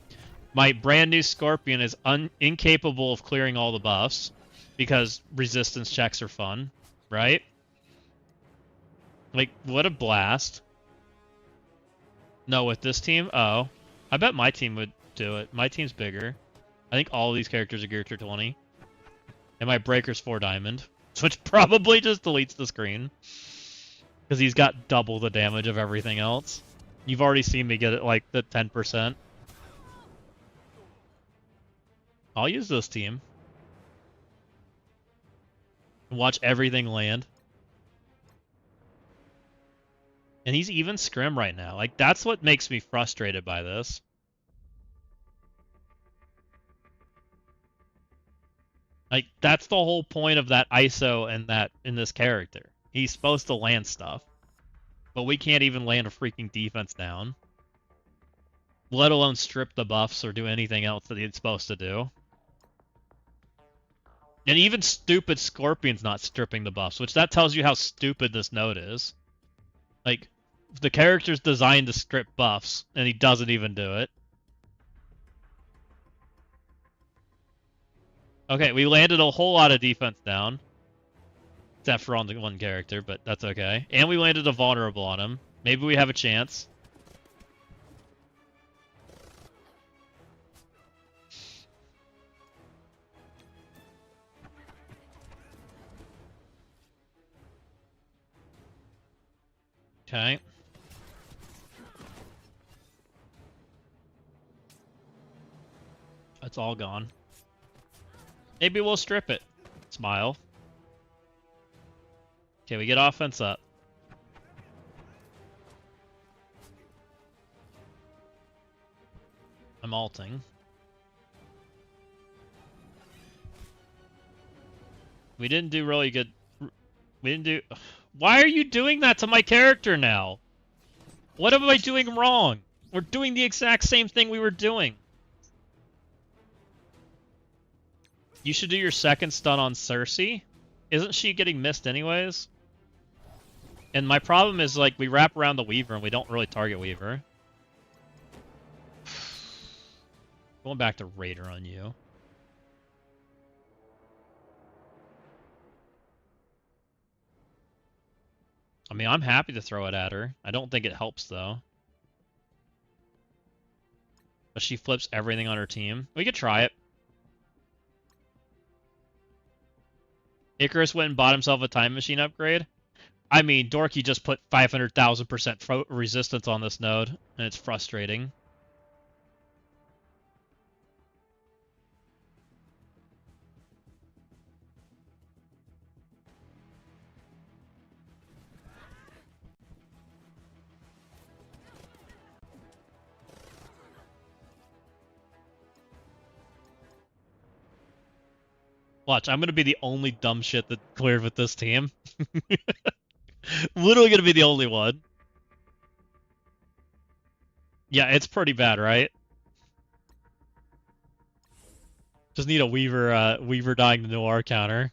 My brand new Scorpion is incapable of clearing all the buffs because resistance checks are fun, right? Like, what a blast. No, with this team? Oh. I bet my team would do it. My team's bigger. I think all of these characters are geared to 20. And my Breaker's 4 diamond. Which probably just deletes the screen. Because he's got double the damage of everything else. You've already seen me get it like the 10%. I'll use this team. Watch everything land. And he's even scrim right now. Like, that's what makes me frustrated by this. Like, that's the whole point of that ISO and that in this character. He's supposed to land stuff. But we can't even land a freaking defense down. Let alone strip the buffs or do anything else that he's supposed to do. And even stupid Scorpion's not stripping the buffs, which that tells you how stupid this node is. Like, the character's designed to strip buffs, and he doesn't even do it. Okay, we landed a whole lot of defense down. Except for on the one character, but that's okay. And we landed a vulnerable on him. Maybe we have a chance. Okay. It's all gone. Maybe we'll strip it. Smile. Okay, we get offense up. I'm alting. We didn't do really good. We didn't do... Why are you doing that to my character now? What am I doing wrong? We're doing the exact same thing we were doing. You should do your second stun on Cersei. Isn't she getting missed anyways? And my problem is, like, we wrap around the Weaver and we don't really target Weaver. Going back to Raider on you. I mean, I'm happy to throw it at her. I don't think it helps, though. But she flips everything on her team. We could try it. Icarus went and bought himself a time machine upgrade. I mean, Dorky just put 500,000% resistance on this node, and it's frustrating. Watch, I'm gonna be the only dumb shit that cleared with this team. Literally gonna be the only one. Yeah, it's pretty bad, right? Just need a Weaver dying the Noir counter.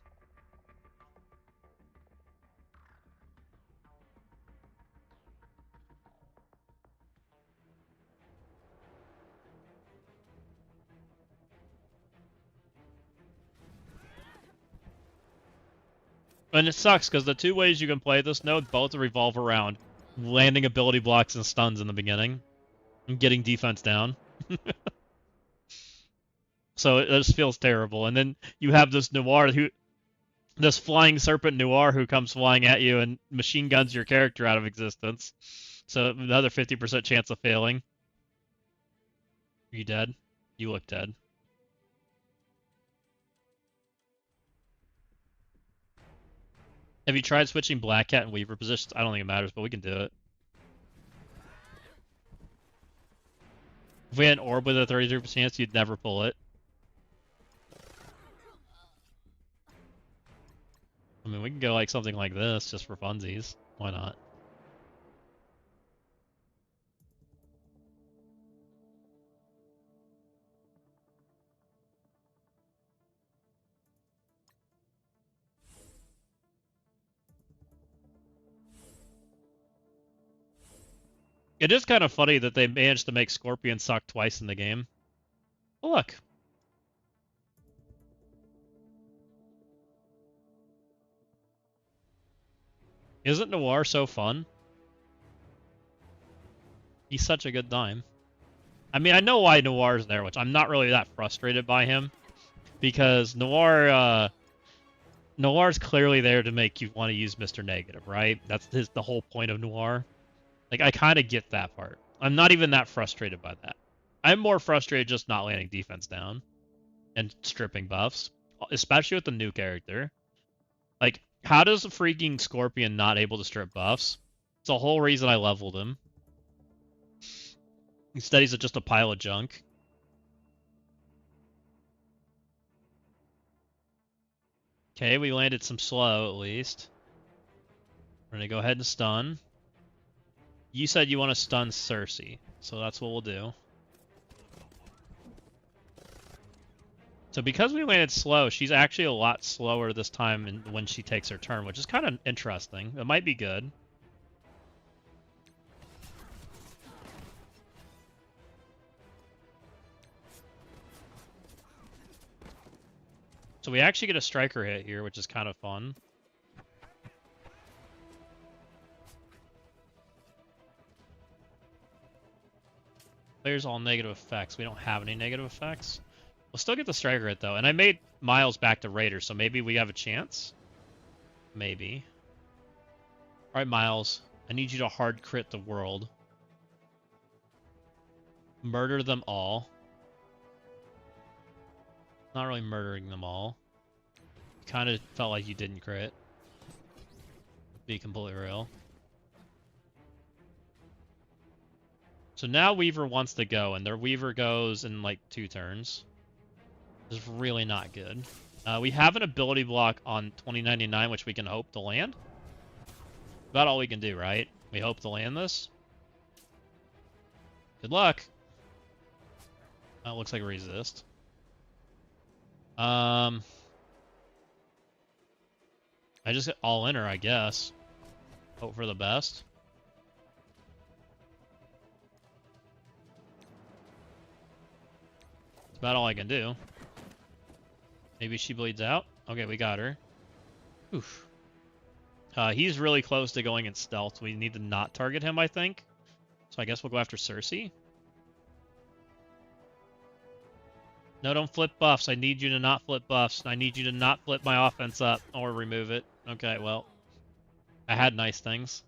And it sucks, because the two ways you can play this node both revolve around landing ability blocks and stuns in the beginning. And getting defense down. So it just feels terrible. And then you have this Noir this flying serpent Noir who comes flying at you and machine guns your character out of existence. So another 50% chance of failing. Are you dead? You look dead. Have you tried switching Black Cat and Weaver positions? I don't think it matters, but we can do it. If we had an orb with a 33% chance, you'd never pull it. I mean, we can go like something like this just for funsies. Why not? It is kind of funny that they managed to make Scorpion suck twice in the game. Oh, look. Isn't Noir so fun? He's such a good dime. I mean, I know why Noir's there, which I'm not really that frustrated by him. Because Noir's clearly there to make you want to use Mr. Negative, right? That's the whole point of Noir. Like, I kind of get that part. I'm not even that frustrated by that. I'm more frustrated just not landing defense down and stripping buffs, especially with the new character. Like, how does a freaking Scorpion not able to strip buffs? It's the whole reason I leveled him. Instead, he's just a pile of junk. Okay, we landed some slow, at least. We're gonna go ahead and stun. You said you want to stun Cersei, so that's what we'll do. So because we landed slow, she's actually a lot slower this time when she takes her turn, which is kind of interesting. It might be good. So we actually get a striker hit here, which is kind of fun. Players all negative effects. We don't have any negative effects. We'll still get the striker hit, though. And I made Miles back to Raider, so maybe we have a chance? Maybe. Alright, Miles. I need you to hard crit the world. Murder them all. Not really murdering them all. Kind of felt like you didn't crit. Be completely real. So now Weaver wants to go, and their Weaver goes in like 2 turns. This is really not good. We have an ability block on 2099, which we can hope to land. About all we can do, right? We hope to land this. Good luck. It looks like a resist. I just get all in her, I guess. Hope for the best. That's about all I can do. Maybe she bleeds out. Okay, we got her. Oof. He's really close to going in stealth. We need to not target him, I think. So I guess we'll go after Cersei. No, don't flip buffs. I need you to not flip buffs. I need you to not flip my offense up or remove it. Okay, well. I had nice things.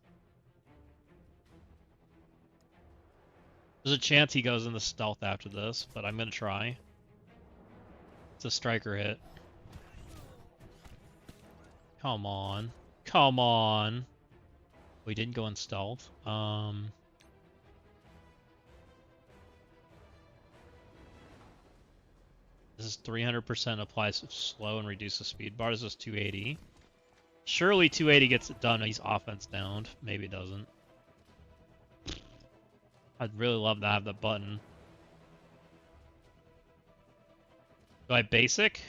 There's a chance he goes into stealth after this, but I'm going to try. It's a striker hit. Come on. Come on. We didn't go in stealth. This is 300% applies slow and reduces speed bar. This is 280. Surely 280 gets it done. He's offense downed. Maybe it doesn't. I'd really love to have that button. Do I basic?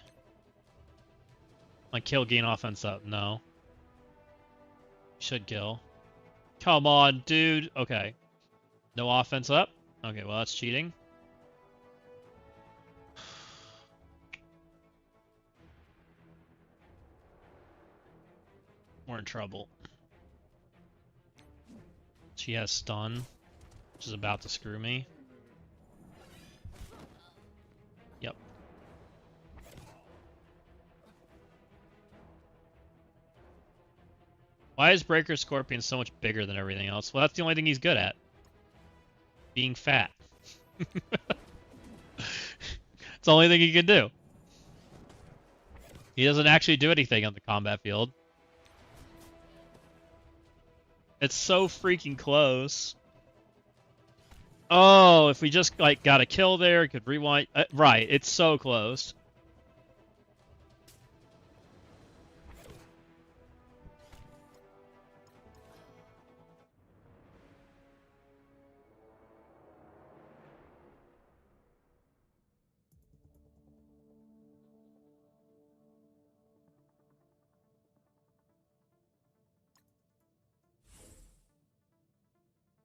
Like kill, gain offense up? No. Should kill. Come on, dude. Okay. No offense up? Okay, well that's cheating. We're in trouble. She has stun, which is about to screw me. Yep. Why is Breaker Scorpion so much bigger than everything else? Well, that's the only thing he's good at. Being fat. It's the only thing he can do. He doesn't actually do anything on the combat field. It's so freaking close. Oh, if we just like got a kill there, could rewind. Right, it's so close.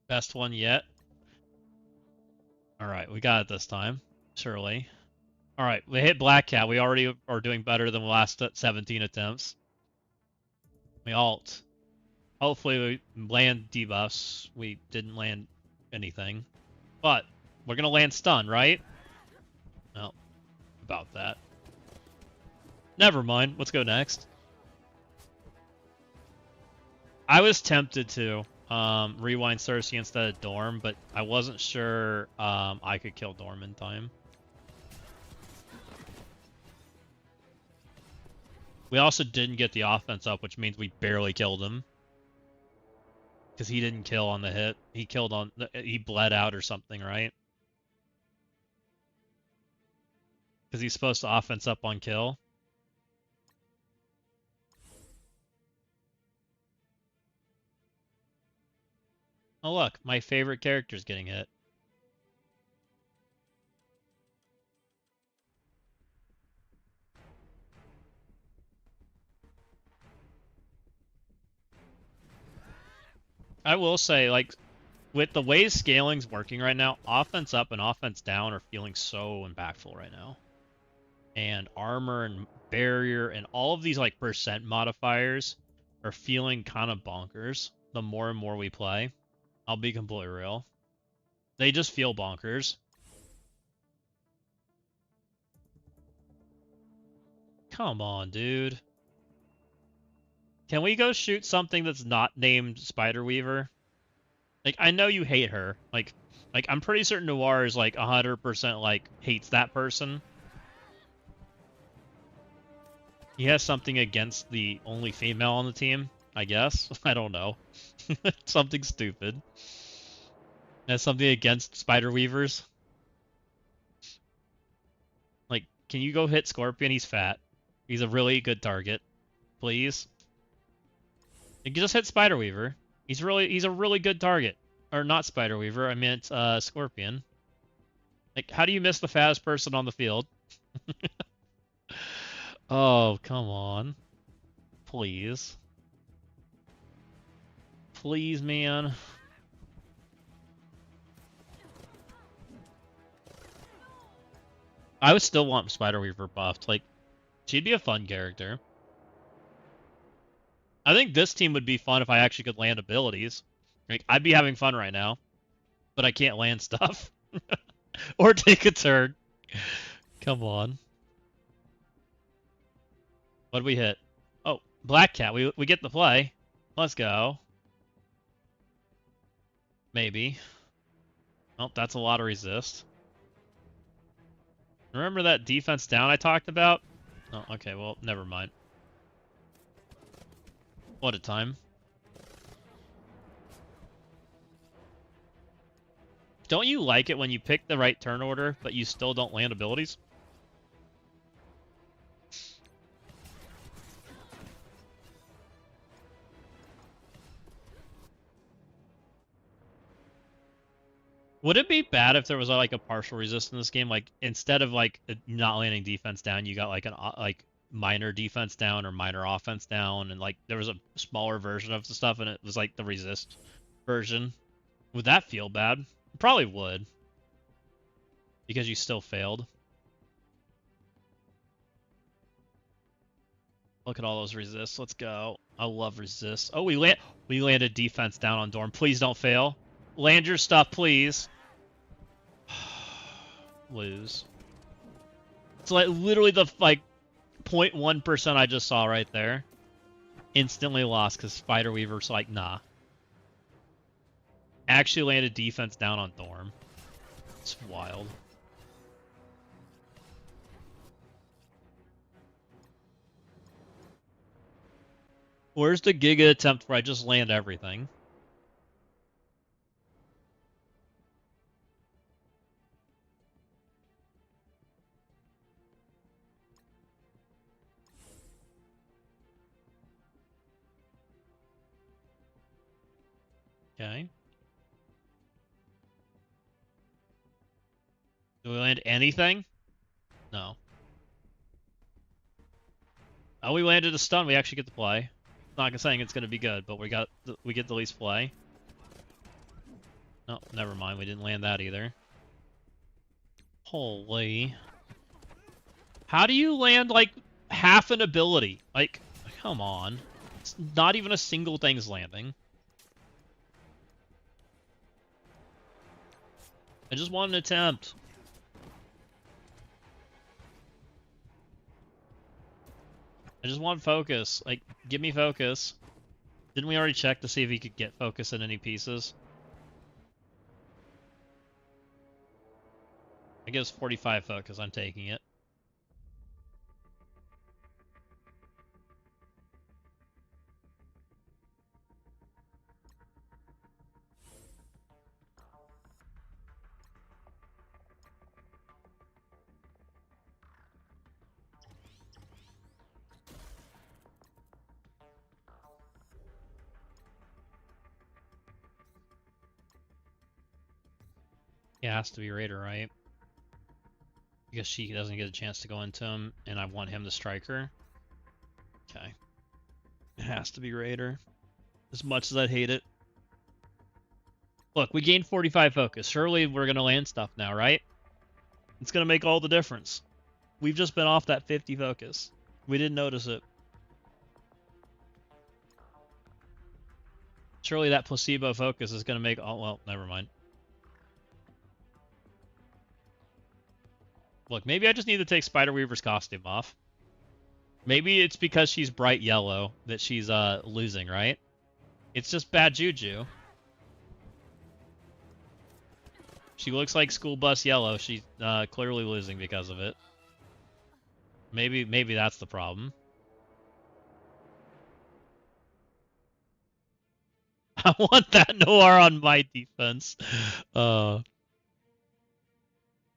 Best one yet. Alright, we got it this time. Surely. Alright, we hit Black Cat. We already are doing better than the last 17 attempts. We alt. Hopefully we land debuffs. We didn't land anything. But, we're gonna land stun, right? No. About that. Never mind. Let's go next. I was tempted to rewind Cersei instead of Dorm, but I wasn't sure I could kill Dorm in time. We also didn't get the offense up, which means we barely killed him. Because he didn't kill on the hit. He killed on... he bled out or something, right? Because he's supposed to offense up on kill. Oh look, my favorite character's getting hit. I will say, like, with the way scaling's working right now, offense up and offense down are feeling so impactful right now. And armor and barrier and all of these like percent modifiers are feeling kind of bonkers the more and more we play. I'll be completely real. They just feel bonkers. Come on, dude. Can we go shoot something that's not named Spider Weaver? Like, I know you hate her. Like I'm pretty certain Noir is like 100% like hates that person. He has something against the only female on the team, I guess. I don't know. Something stupid. Has something against Spider Weavers. Like, can you go hit Scorpion? He's fat. He's a really good target. Please. You can just hit Spider Weaver. He's a really good target. Or not Spider Weaver, I meant Scorpion. Like, how do you miss the fattest person on the field? Oh, come on. Please. Please, man. I would still want Spider Weaver buffed. Like, she'd be a fun character. I think this team would be fun if I actually could land abilities. Like, I'd be having fun right now, but I can't land stuff. Or take a turn. Come on. What did we hit? Oh, Black Cat. We get the play. Let's go. Maybe. Oh, that's a lot of resist. Remember that defense down I talked about? Oh, okay, well, never mind. What a time. Don't you like it when you pick the right turn order, but you still don't land abilities? Would it be bad if there was like a partial resist in this game? Like instead of like not landing defense down, you got like an like minor defense down or minor offense down, and like there was a smaller version of the stuff, and it was like the resist version. Would that feel bad? It probably would, because you still failed. Look at all those resists. Let's go. I love resists. Oh, we landed defense down on Dorm. Please don't fail. Land your stuff, please. Lose. It's like literally the like 0.1% I just saw right there. Instantly lost because Spider Weaver's like, nah. Actually landed defense down on Dorm. It's wild. Where's the Giga attempt where I just land everything? Okay. Do we land anything? No. Oh, we landed a stun. We actually get to play. Not saying it's gonna be good, but we get the least play. No, never mind. We didn't land that either. Holy. How do you land like half an ability? Like, come on. It's not even a single thing's landing. I just want an attempt. I just want focus. Like, give me focus. Didn't we already check to see if he could get focus in any pieces? I guess 45 focus. I'm taking it. He has to be Raider, right? Because she doesn't get a chance to go into him, and I want him to strike her. Okay. It has to be Raider. As much as I'd hate it. Look, we gained 45 focus. Surely we're going to land stuff now, right? It's going to make all the difference. We've just been off that 50 focus. We didn't notice it. Surely that placebo focus is going to make... Oh, well, never mind. Look, maybe I just need to take Spider-Weaver's costume off. Maybe it's because she's bright yellow that she's losing, right? It's just bad juju. She looks like school bus yellow. She's clearly losing because of it. Maybe that's the problem. I want that Noir on my defense.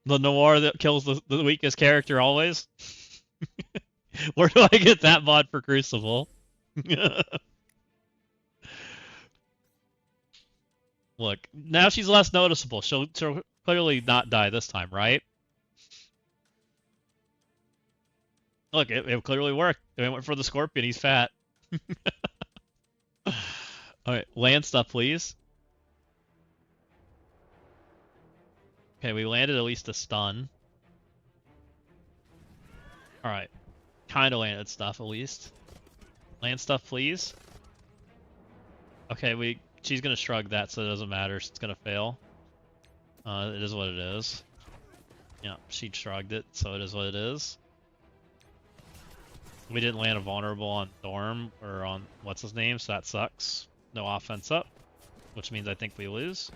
The Noir that kills the weakest character always. Where do I get that mod for Crucible? Look, now she's less noticeable. She'll clearly not die this time, right? Look, it clearly worked. They went for the Scorpion. He's fat. Alright, land stuff, please. Okay, we landed at least a stun. Alright. Kinda landed stuff, at least. Land stuff, please. Okay, she's gonna shrug that, so it doesn't matter. It's gonna fail. It is what it is. Yeah, she shrugged it, so it is what it is. We didn't land a vulnerable on Storm, or on what's his name, so that sucks. No offense up, which means I think we lose.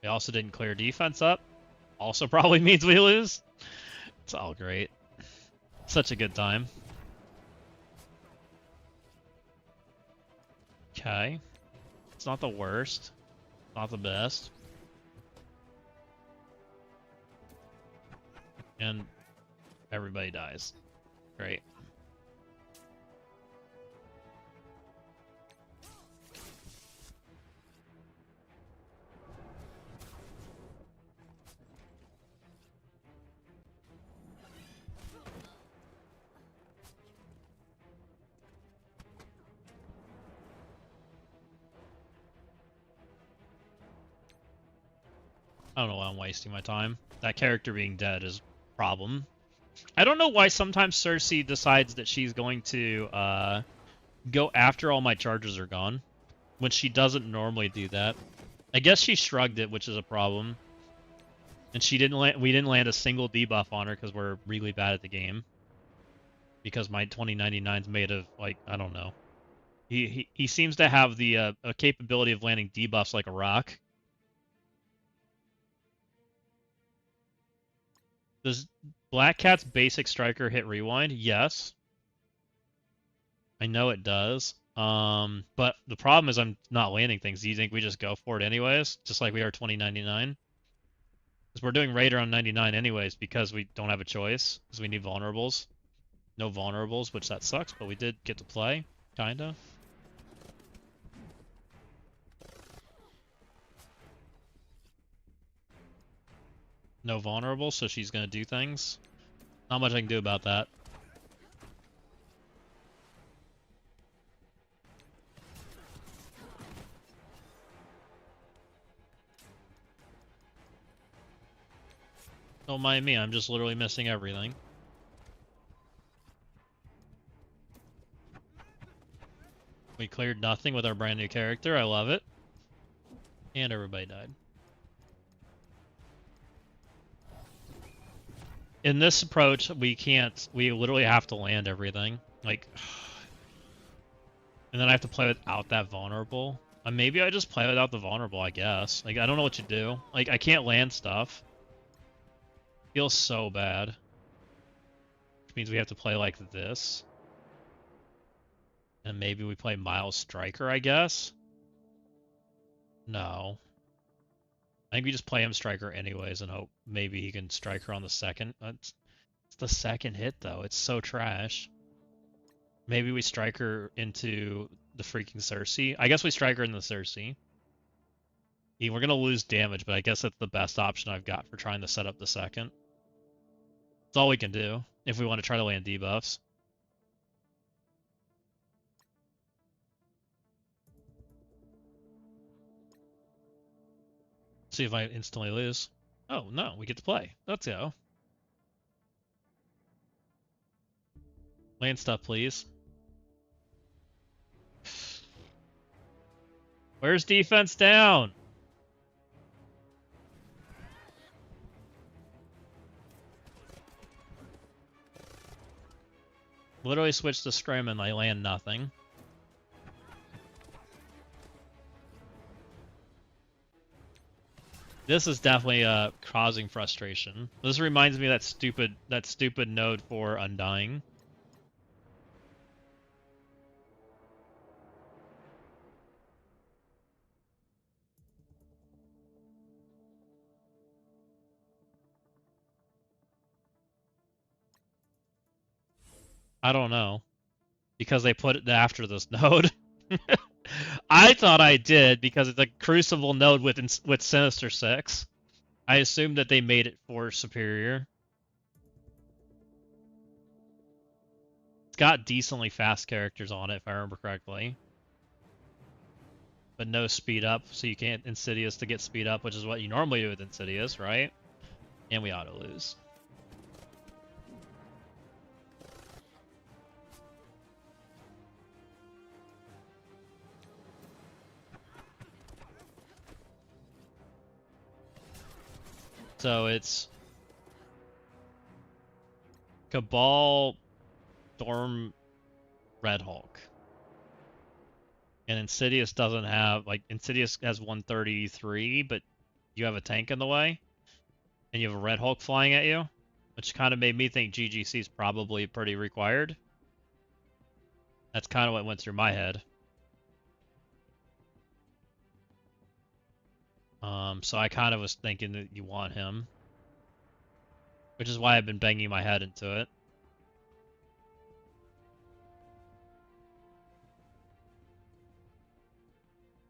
We also didn't clear defense up. Also probably means we lose. It's all great. Such a good time. Okay. It's not the worst. Not the best. And everybody dies. Great. I don't know why I'm wasting my time. That character being dead is a problem. I don't know why sometimes Cersei decides that she's going to go after all my charges are gone, when she doesn't normally do that. I guess she shrugged it, which is a problem. And we didn't land a single debuff on her because we're really bad at the game. Because my 2099's made of, like, I don't know. He seems to have the capability of landing debuffs like a rock. Does Black Cat's basic striker hit rewind? Yes. I know it does. But the problem is I'm not landing things. Do you think we just go for it anyways? Just like we are 2099? Because we're doing Raider on 99 anyways because we don't have a choice. Because we need vulnerables. No vulnerables, which that sucks, but we did get to play. Kinda. No vulnerable, so she's gonna do things. Not much I can do about that. Don't mind me, I'm just literally missing everything. We cleared nothing with our brand new character, I love it. And everybody died. In this approach, we literally have to land everything. Like, and then I have to play without that vulnerable. Maybe I just play without the vulnerable, I guess. Like, I don't know what to do. Like, I can't land stuff. Feels so bad. Which means we have to play like this. And maybe we play Miles Striker, I guess? No. I think we just play him Striker anyways and hope maybe he can strike her on the second. It's the second hit, though. It's so trash. Maybe we strike her into the freaking Cersei. I guess we strike her in the Cersei. We're gonna lose damage, but I guess that's the best option I've got for trying to set up the second. It's all we can do if we want to try to land debuffs. See if I instantly lose. Oh, no, we get to play. Let's go. Land stuff, please. Where's defense down? Literally switch to scrim and I land nothing. This is definitely causing frustration. This reminds me of that stupid node for Undying. I don't know. Because they put it after this node. I thought I did because it's a Crucible node with Sinister 6. I assumed that they made it for Superior. It's got decently fast characters on it, if I remember correctly. But no speed up, so you can't Insidious to get speed up, which is what you normally do with Insidious, right? And we auto lose. So it's Cabal, Storm, Red Hulk. And Insidious doesn't have, like, Insidious has 133, but you have a tank in the way. And you have a Red Hulk flying at you, which kind of made me think GGC is probably pretty required. That's kind of what went through my head. So I kind of was thinking that you want him. Which is why I've been banging my head into it.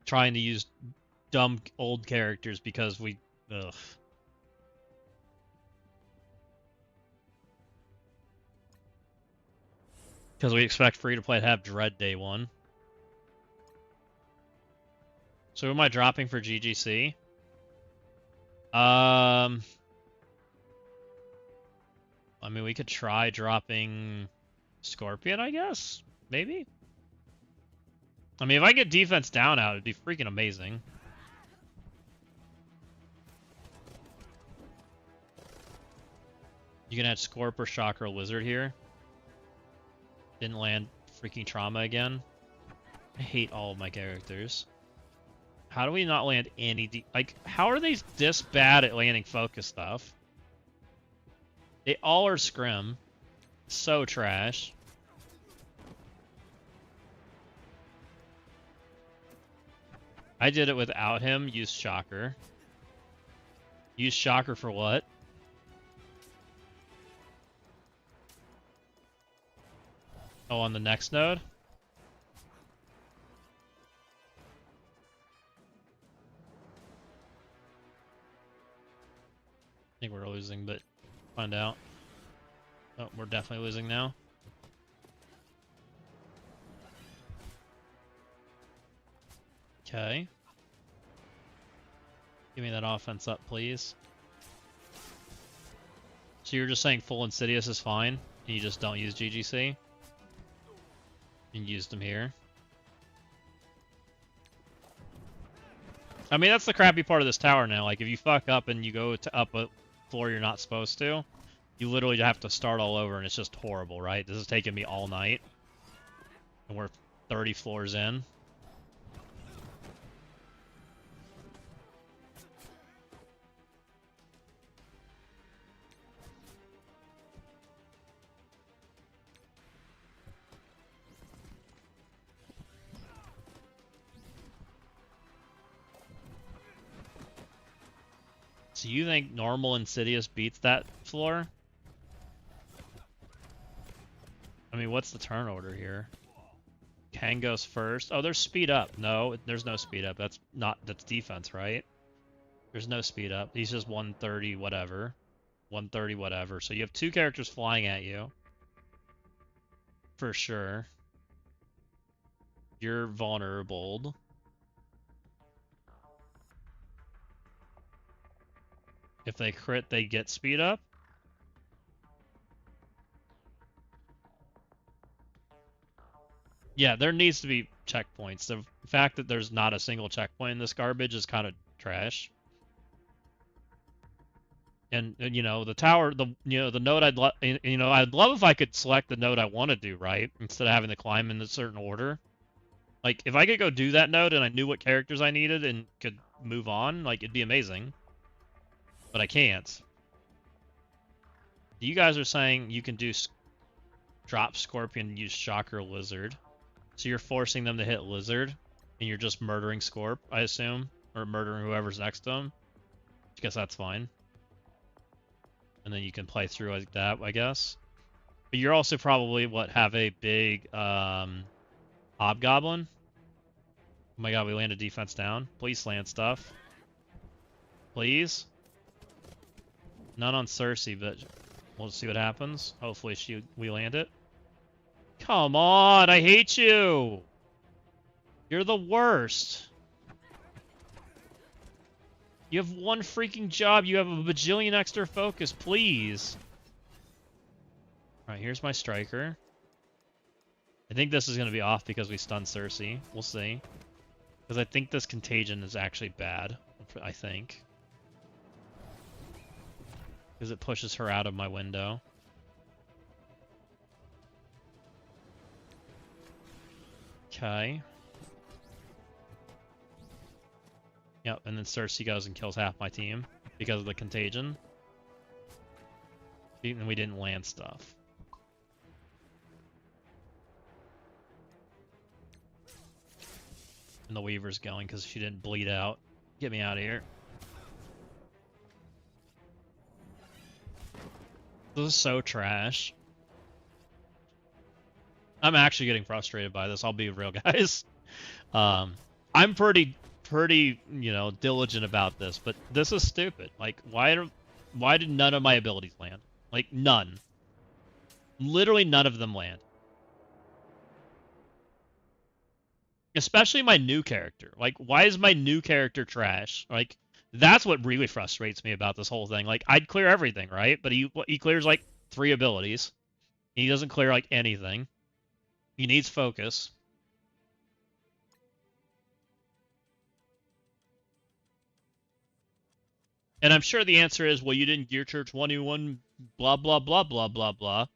Trying to use dumb old characters because we... Ugh. Because we expect free-to-play to have Dread day one. So who am I dropping for GGC? I mean, we could try dropping Scorpion, I guess? Maybe? I mean, if I get defense down out, it'd be freaking amazing. You can add Scorp or Shocker or Lizard here. Didn't land freaking Trauma again. I hate all of my characters. How do we not land any like, how are they this bad at landing focus stuff? They all are scrim. So trash. I did it without him. Used Shocker. Used Shocker for what? Oh, on the next node? I think we're losing, but find out. Oh, we're definitely losing now. Okay. Give me that offense up, please. So you're just saying full Insidious is fine, and you just don't use GGC? And use them here. I mean, that's the crappy part of this tower now. Like, if you fuck up and you go to up a floor you're not supposed to, you literally have to start all over, and it's just horrible, right? This is taking me all night. And we're 30 floors in. So you think normal Insidious beats that floor? I mean, what's the turn order here? Kingo's first. Oh, there's speed up. No, there's no speed up. That's defense, right? There's no speed up. He's just 130 whatever. 130 whatever. So you have 2 characters flying at you. For sure. You're vulnerable. If they crit, they get speed up. Yeah, there needs to be checkpoints. The fact that there's not a single checkpoint in this garbage is kind of trash. And you know, the tower, the node I'd I'd love if I could select the node I want to do, right? Instead of having to climb in a certain order. Like, if I could go do that node and I knew what characters I needed and could move on, like, it'd be amazing. But I can't. You guys are saying you can do drop Scorpion, use Shocker Lizard. So you're forcing them to hit Lizard, and you're just murdering Scorp, I assume? Or murdering whoever's next to him? I guess that's fine. And then you can play through like that, I guess. But you're also probably, have a big, Hobgoblin? Oh my god, we landed defense down. Please land stuff. Please? None on Cersei, but we'll see what happens. Hopefully we land it. Come on, I hate you! You're the worst. You have one freaking job, you have a bajillion extra focus, please. Alright, here's my striker. I think this is going to be off because we stunned Cersei. We'll see. Because I think this contagion is actually bad. I think. Because it pushes her out of my window. Okay. Yep, and then Cersei goes and kills half my team because of the contagion. And we didn't land stuff. And the Weaver's going because she didn't bleed out. Get me out of here. This is so trash. I'm actually getting frustrated by this. I'll be real, guys. I'm pretty, diligent about this, but this is stupid. Like, why did none of my abilities land? Like, none. Literally none of them land. Especially my new character. Like, why is my new character trash? Like, that's what really frustrates me about this whole thing. Like, I'd clear everything, right? But he clears, like, 3 abilities. He doesn't clear, like, anything. He needs focus. And I'm sure the answer is, well, you didn't gear church 1v1, blah, blah, blah, blah, blah, blah.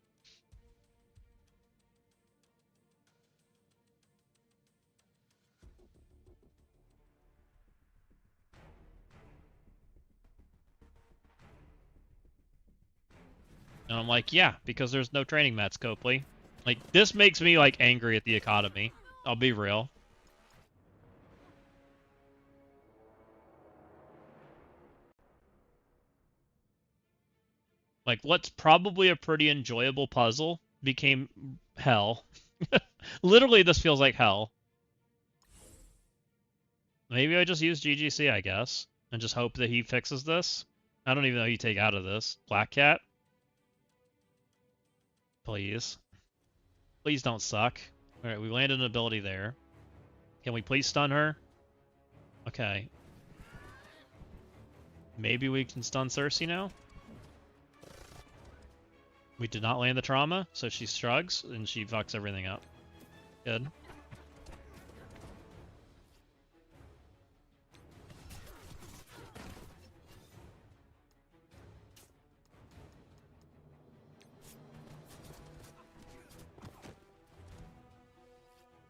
And I'm like, yeah, because there's no training mats, Copley. Like, this makes me, like, angry at the economy. I'll be real. Like, what's probably a pretty enjoyable puzzle became hell. Literally, this feels like hell. Maybe I just use GGC, I guess, and just hope that he fixes this. I don't even know who you take out of this. Black Cat? Please. Please don't suck. Alright, we landed an ability there. Can we please stun her? Okay. Maybe we can stun Cersei now? We did not land the trauma, so she shrugs, and she fucks everything up. Good.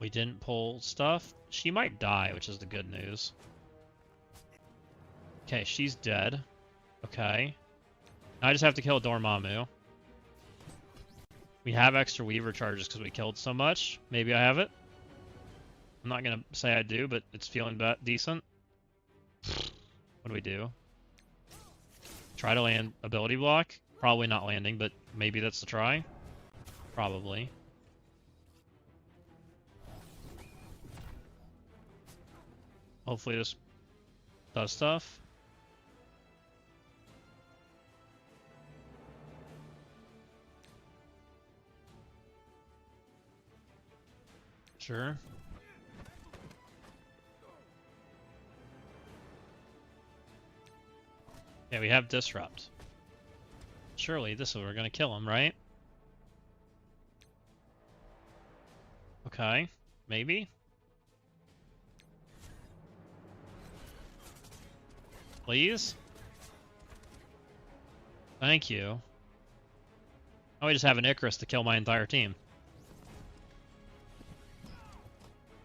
We didn't pull stuff. She might die, which is the good news. Okay, she's dead. Okay. Now I just have to kill Dormammu. We have extra Weaver charges because we killed so much. Maybe I have it. I'm not going to say I do, but it's feeling decent. What do we do? Try to land ability block. Probably not landing, but maybe that's the try. Probably. Hopefully this does stuff. Sure. Yeah, we have disrupt. Surely this is we're gonna kill him, right? Okay, maybe. Please? Thank you. Oh, we just have an Icarus to kill my entire team.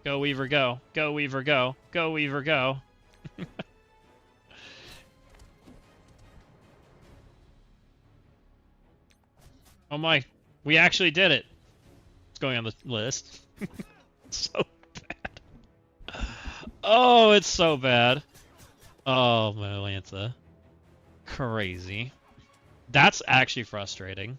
Go, Weaver, go. Go, Weaver, go. Go, Weaver, go. Oh my. We actually did it. It's going on the list. So bad. Oh, it's so bad. Oh, my Lanta. Crazy. That's actually frustrating.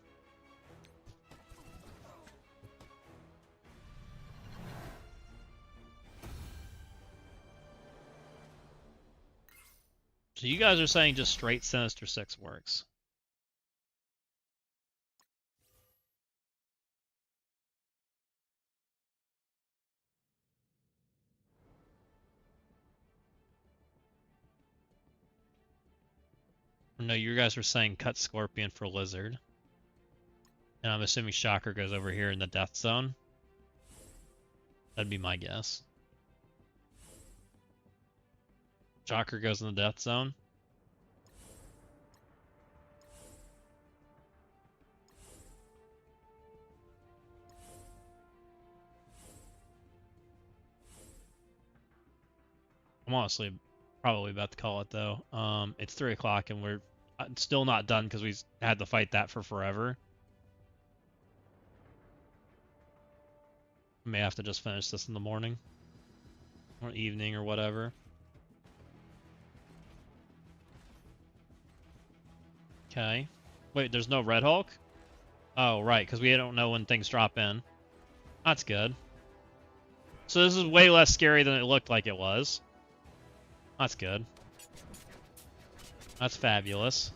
So you guys are saying just straight Sinister 6 works. No, you guys were saying cut Scorpion for Lizard. And I'm assuming Shocker goes over here in the death zone. That'd be my guess. Shocker goes in the death zone. I'm honestly probably about to call it though. It's 3 o'clock and we're still not done because we had to fight that for forever. May have to just finish this in the morning or evening or whatever. Okay. Wait, there's no Red Hulk? Oh, right, because we don't know when things drop in. That's good. So this is way less scary than it looked like it was. That's good. That's fabulous.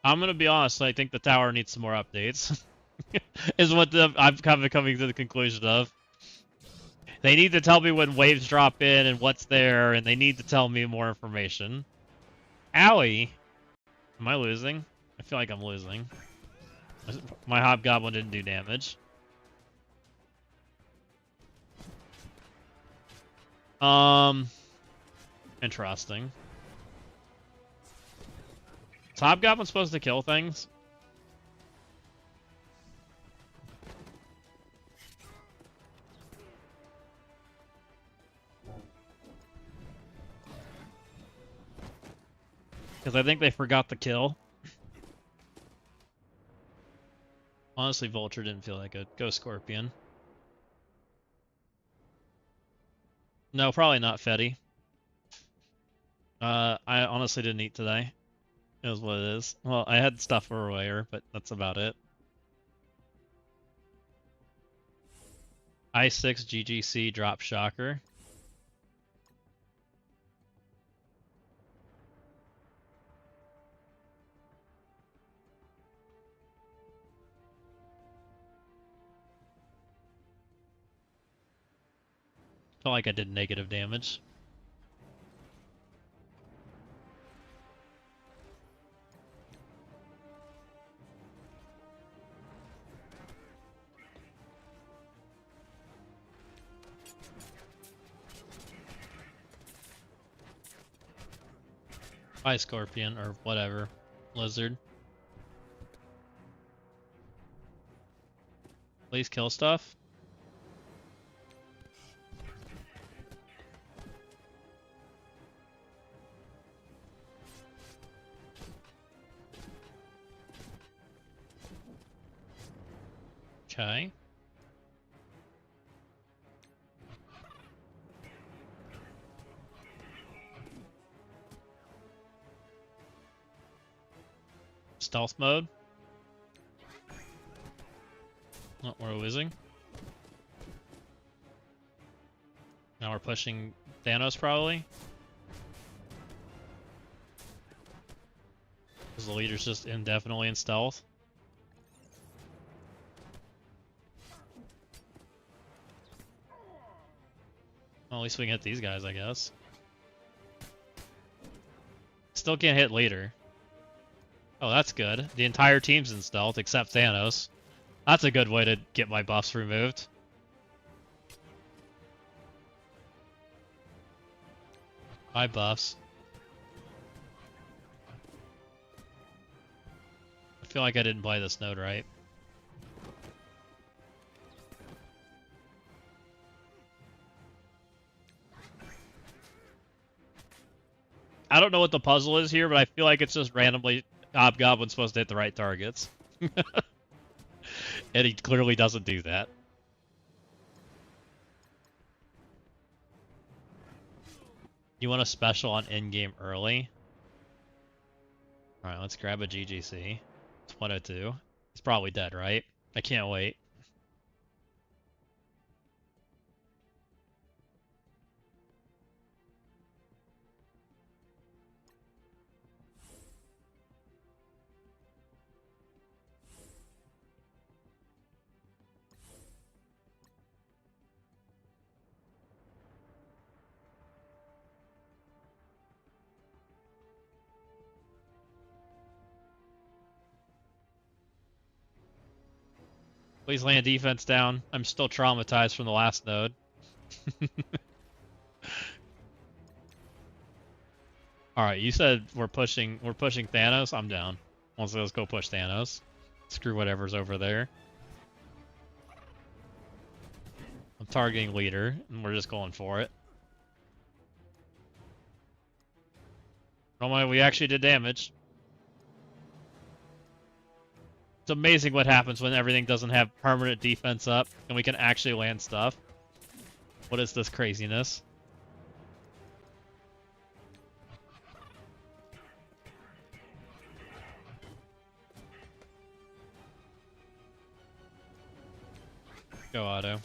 I'm gonna be honest, I think the tower needs some more updates. Is what I'm kind of coming to the conclusion of. They need to tell me when waves drop in and what's there, and they need to tell me more information. Owie! Am I losing? I feel like I'm losing. My Hobgoblin didn't do damage. Interesting. Is Hobgoblin supposed to kill things? Because I think they forgot the kill. Honestly, Vulture didn't feel that good. Go Scorpion. No, probably not Fetty. I honestly didn't eat today. It is what it is. Well, I had stuff earlier, but that's about it. I6 GGC drop Shocker. Felt like I did negative damage. Bye, Scorpion, or whatever. Lizard. Please kill stuff. Okay. stealth mode. Oh, we're losing. Now we're pushing Thanos, probably. Because the leader's just indefinitely in stealth. Well, at least we can hit these guys, I guess. Still can't hit leader. Oh, that's good. The entire team's in stealth except Thanos. That's a good way to get my buffs removed. My buffs. I feel like I didn't play this node right. I don't know what the puzzle is here, but I feel like it's just randomly Hobgoblin's supposed to hit the right targets. And he clearly doesn't do that. You want a special on in-game early? Alright, let's grab a GGC. It's 102. He's probably dead, right? I can't wait. Please land defense down. I'm still traumatized from the last node. Alright, you said we're pushing Thanos? I'm down. Let's go push Thanos. Screw whatever's over there. I'm targeting leader, and we're just going for it. Oh my, we actually did damage. It's amazing what happens when everything doesn't have permanent defense up, and we can actually land stuff. What is this craziness? Go auto.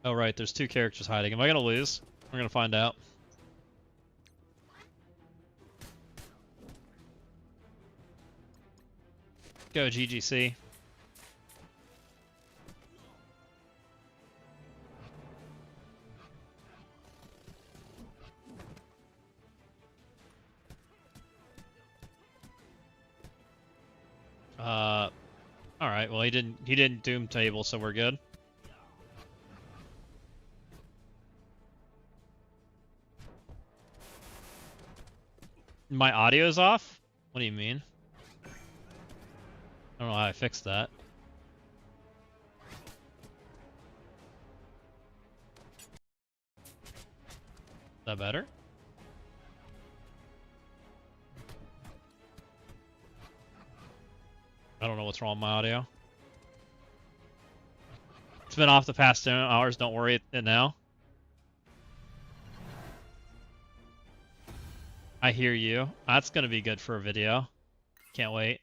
Oh right, there's two characters hiding. Am I gonna lose? We're gonna find out. Go GGC. Alright, well he didn't doom table, so we're good. My audio's off? What do you mean? I don't know how I fixed that. Is that better? I don't know what's wrong with my audio. It's been off the past 2 hours, don't worry it now. I hear you. That's gonna be good for a video. Can't wait.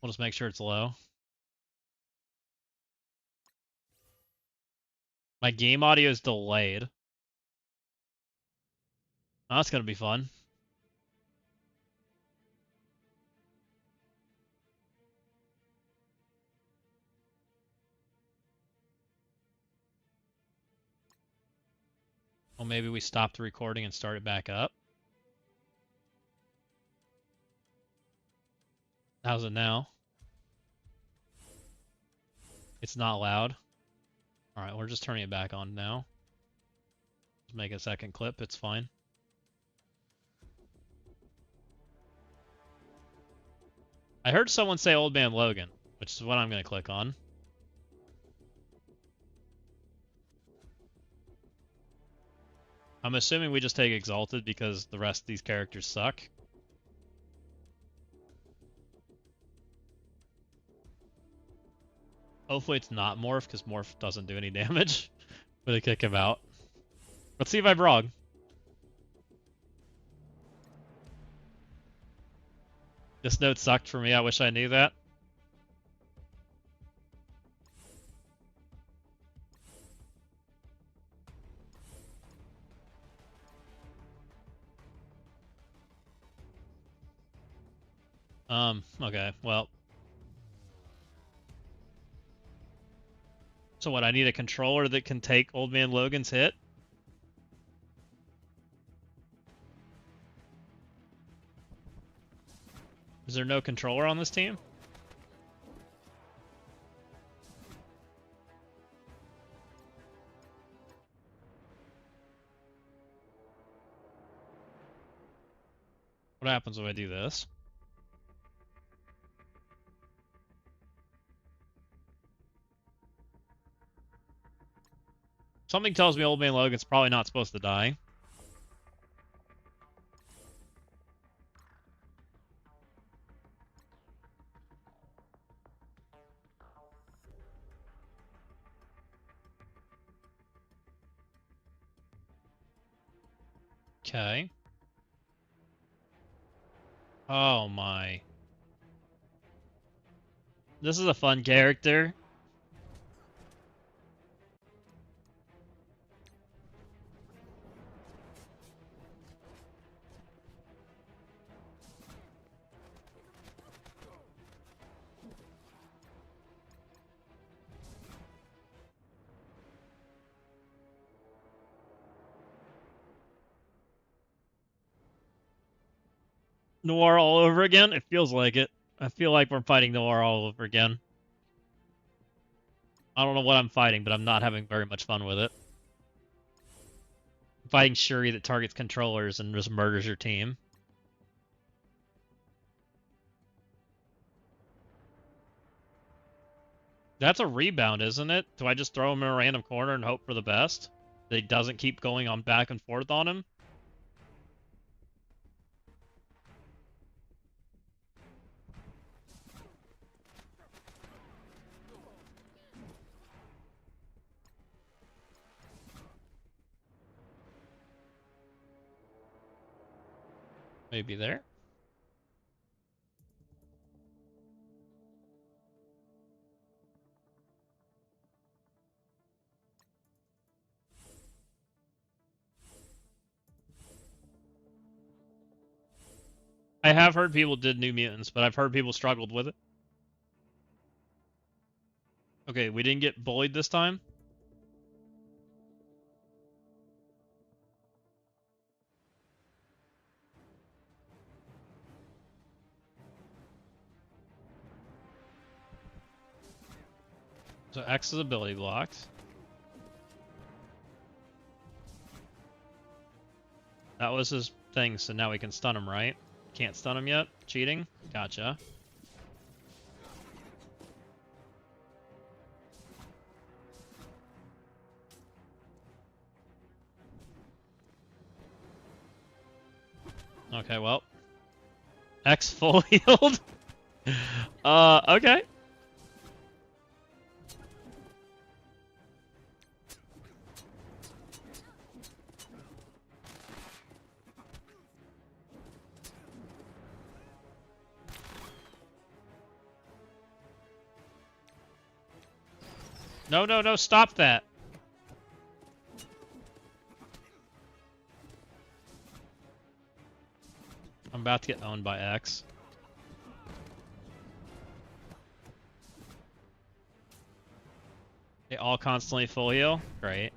We'll just make sure it's low. My game audio is delayed. Oh, that's gonna be fun. Well, maybe we stop the recording and start it back up. How's it now? It's not loud. Alright, we're just turning it back on now. Just make a second clip, it's fine. I heard someone say Old Man Logan, which is what I'm going to click on. I'm assuming we just take Exalted because the rest of these characters suck. Hopefully it's not Morph, because Morph doesn't do any damage. But they kick him out. Let's see if I'm wrong. This note sucked for me. I wish I knew that. Okay, well. So what, I need a controller that can take Old Man Logan's hit? Is there no controller on this team? What happens if I do this? Something tells me Old Man Logan's probably not supposed to die. Okay. Oh my. This is a fun character. Noir all over again? It feels like it. I feel like we're fighting Noir all over again. I don't know what I'm fighting, but I'm not having very much fun with it. I'm fighting Shuri that targets controllers and just murders your team. That's a rebound, isn't it? Do I just throw him in a random corner and hope for the best? That he doesn't keep going on back and forth on him? Maybe there. I have heard people did New Mutants, but I've heard people struggled with it. Okay, we didn't get bullied this time. So X is ability blocked. That was his thing, so now we can stun him, right? Can't stun him yet? Cheating? Gotcha. Okay, well. X full healed? Okay. No, no, no, stop that. I'm about to get owned by X. They all constantly full heal? Great.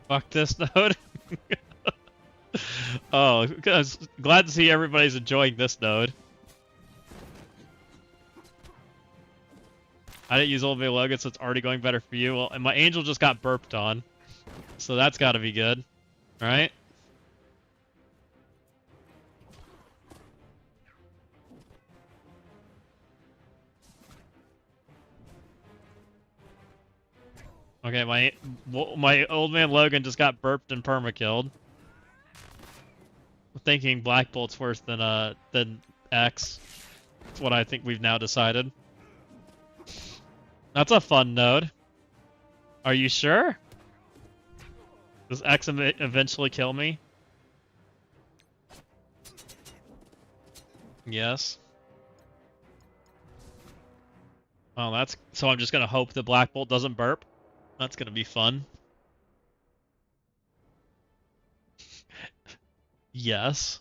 Fuck this node. Oh, glad to see everybody's enjoying this node. I didn't use Old Man Logan, so it's already going better for you. Well, and my angel just got burped on, so that's got to be good, right? Okay, my old man Logan just got burped and perma-killed. Thinking Black Bolt's worse than X. That's what I think we've now decided. That's a fun node. Are you sure? Does X eventually kill me? Yes. Oh, that's... So I'm just gonna hope the Black Bolt doesn't burp? That's gonna be fun. Yes.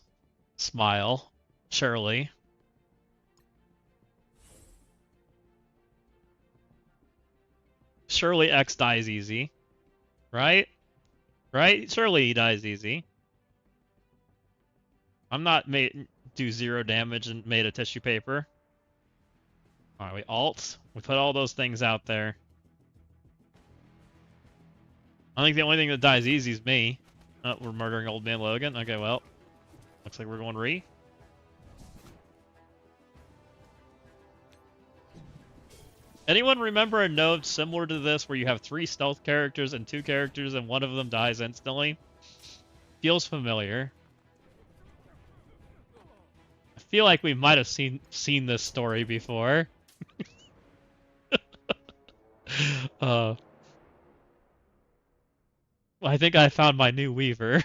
Smile. Surely. Surely X dies easy. Right? Right? Surely he dies easy. I'm not made do 0 damage and made a tissue paper. Alright, we alt. We put all those things out there. I think the only thing that dies easy is me. Oh, we're murdering old man Logan. Okay, well. Looks like we're going re. Anyone remember a node similar to this where you have 3 stealth characters and 2 characters and one of them dies instantly? Feels familiar. I feel like we might have seen this story before. I think I found my new Weaver.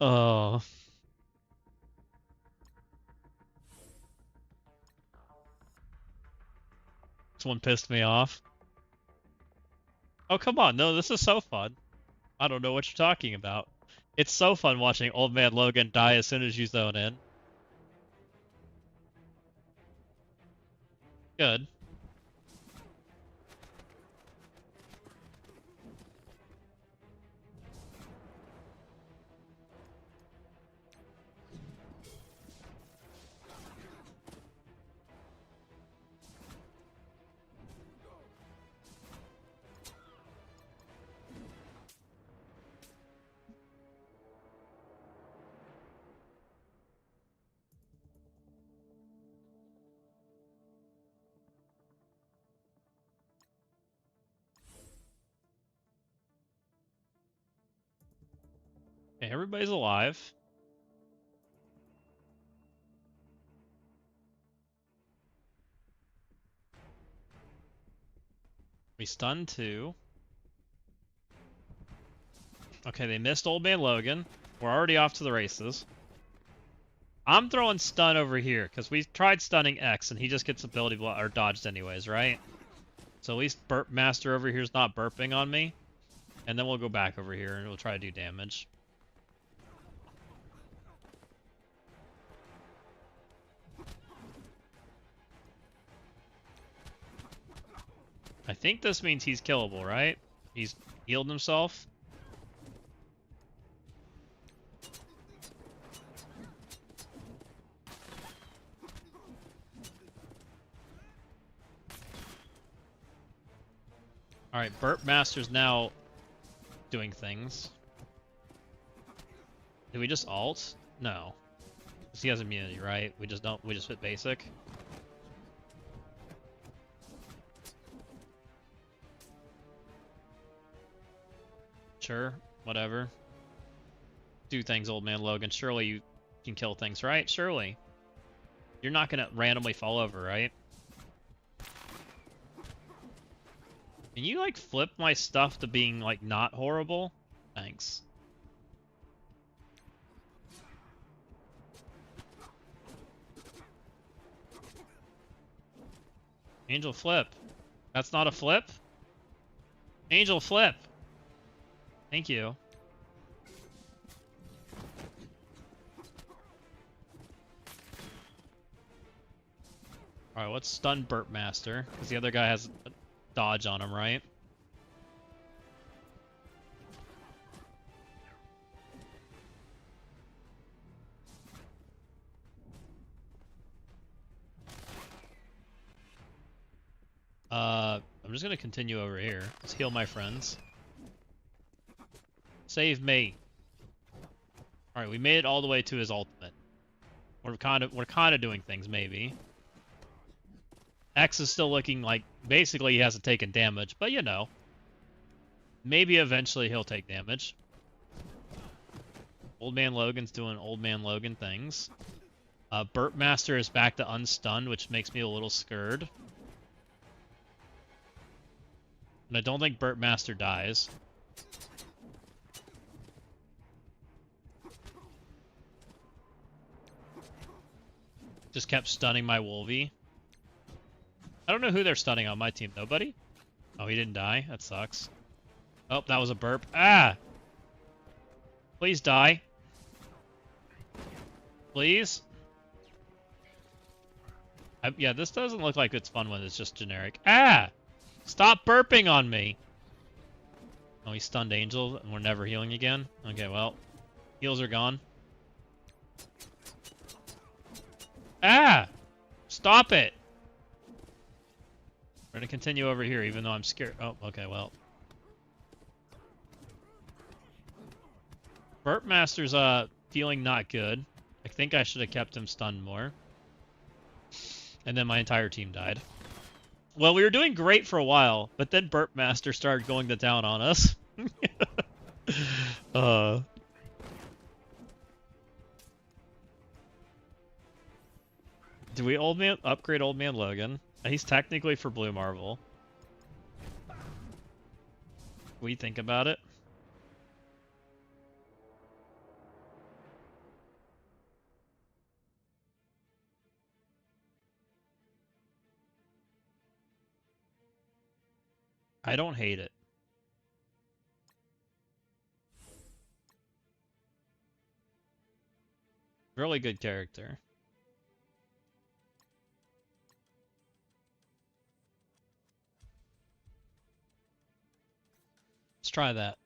Oh. This one pissed me off. Oh, come on. No, this is so fun. I don't know what you're talking about. It's so fun watching Old Man Logan die as soon as you zone in. Good. Okay, everybody's alive. We stunned 2. Okay, they missed Old Man Logan. We're already off to the races. I'm throwing stun over here, because we tried stunning X, and he just gets ability or dodged anyways, right? So at least Burp Master over here is not burping on me. And then we'll go back over here, and we'll try to do damage. I think this means he's killable, right? He's healed himself. Alright, Burp Master's now doing things. Did we just alt? No. Because he has immunity, right? We just hit basic. Sure, whatever. Do things, Old Man Logan. Surely you can kill things, right? Surely. You're not gonna randomly fall over, right? Can you, like, flip my stuff to being, like, not horrible? Thanks. Angel flip. That's not a flip? Angel flip. Thank you. Alright, let's stun Burp Master, because the other guy has a dodge on him, right? I'm just gonna continue over here. Let's heal my friends. Save me. Alright, we made it all the way to his ultimate. We're kind of doing things, maybe. X is still looking like basically he hasn't taken damage, but you know. Maybe eventually he'll take damage. Old Man Logan's doing Old Man Logan things. Burp Master is back to unstunned, which makes me a little scared. And I don't think Burp Master dies. Just kept stunning my Wolvie. I don't know who they're stunning on my team. Nobody? Oh, he didn't die. That sucks. Oh, that was a burp. Ah! Please die. Please? Yeah, this doesn't look like it's fun when it's just generic. Ah! Stop burping on me! Oh, he stunned Angel, and we're never healing again? Okay, well. Heals are gone. Ah! Stop it! We're gonna continue over here, even though I'm scared. Oh, okay, well. Burp Master's, feeling not good. I think I should have kept him stunned more. And then my entire team died. Well, we were doing great for a while, but then Burp Master started going to town on us. Do we upgrade Old Man Logan? He's technically for Blue Marvel. We think about it. I don't hate it. Really good character. Let's try that.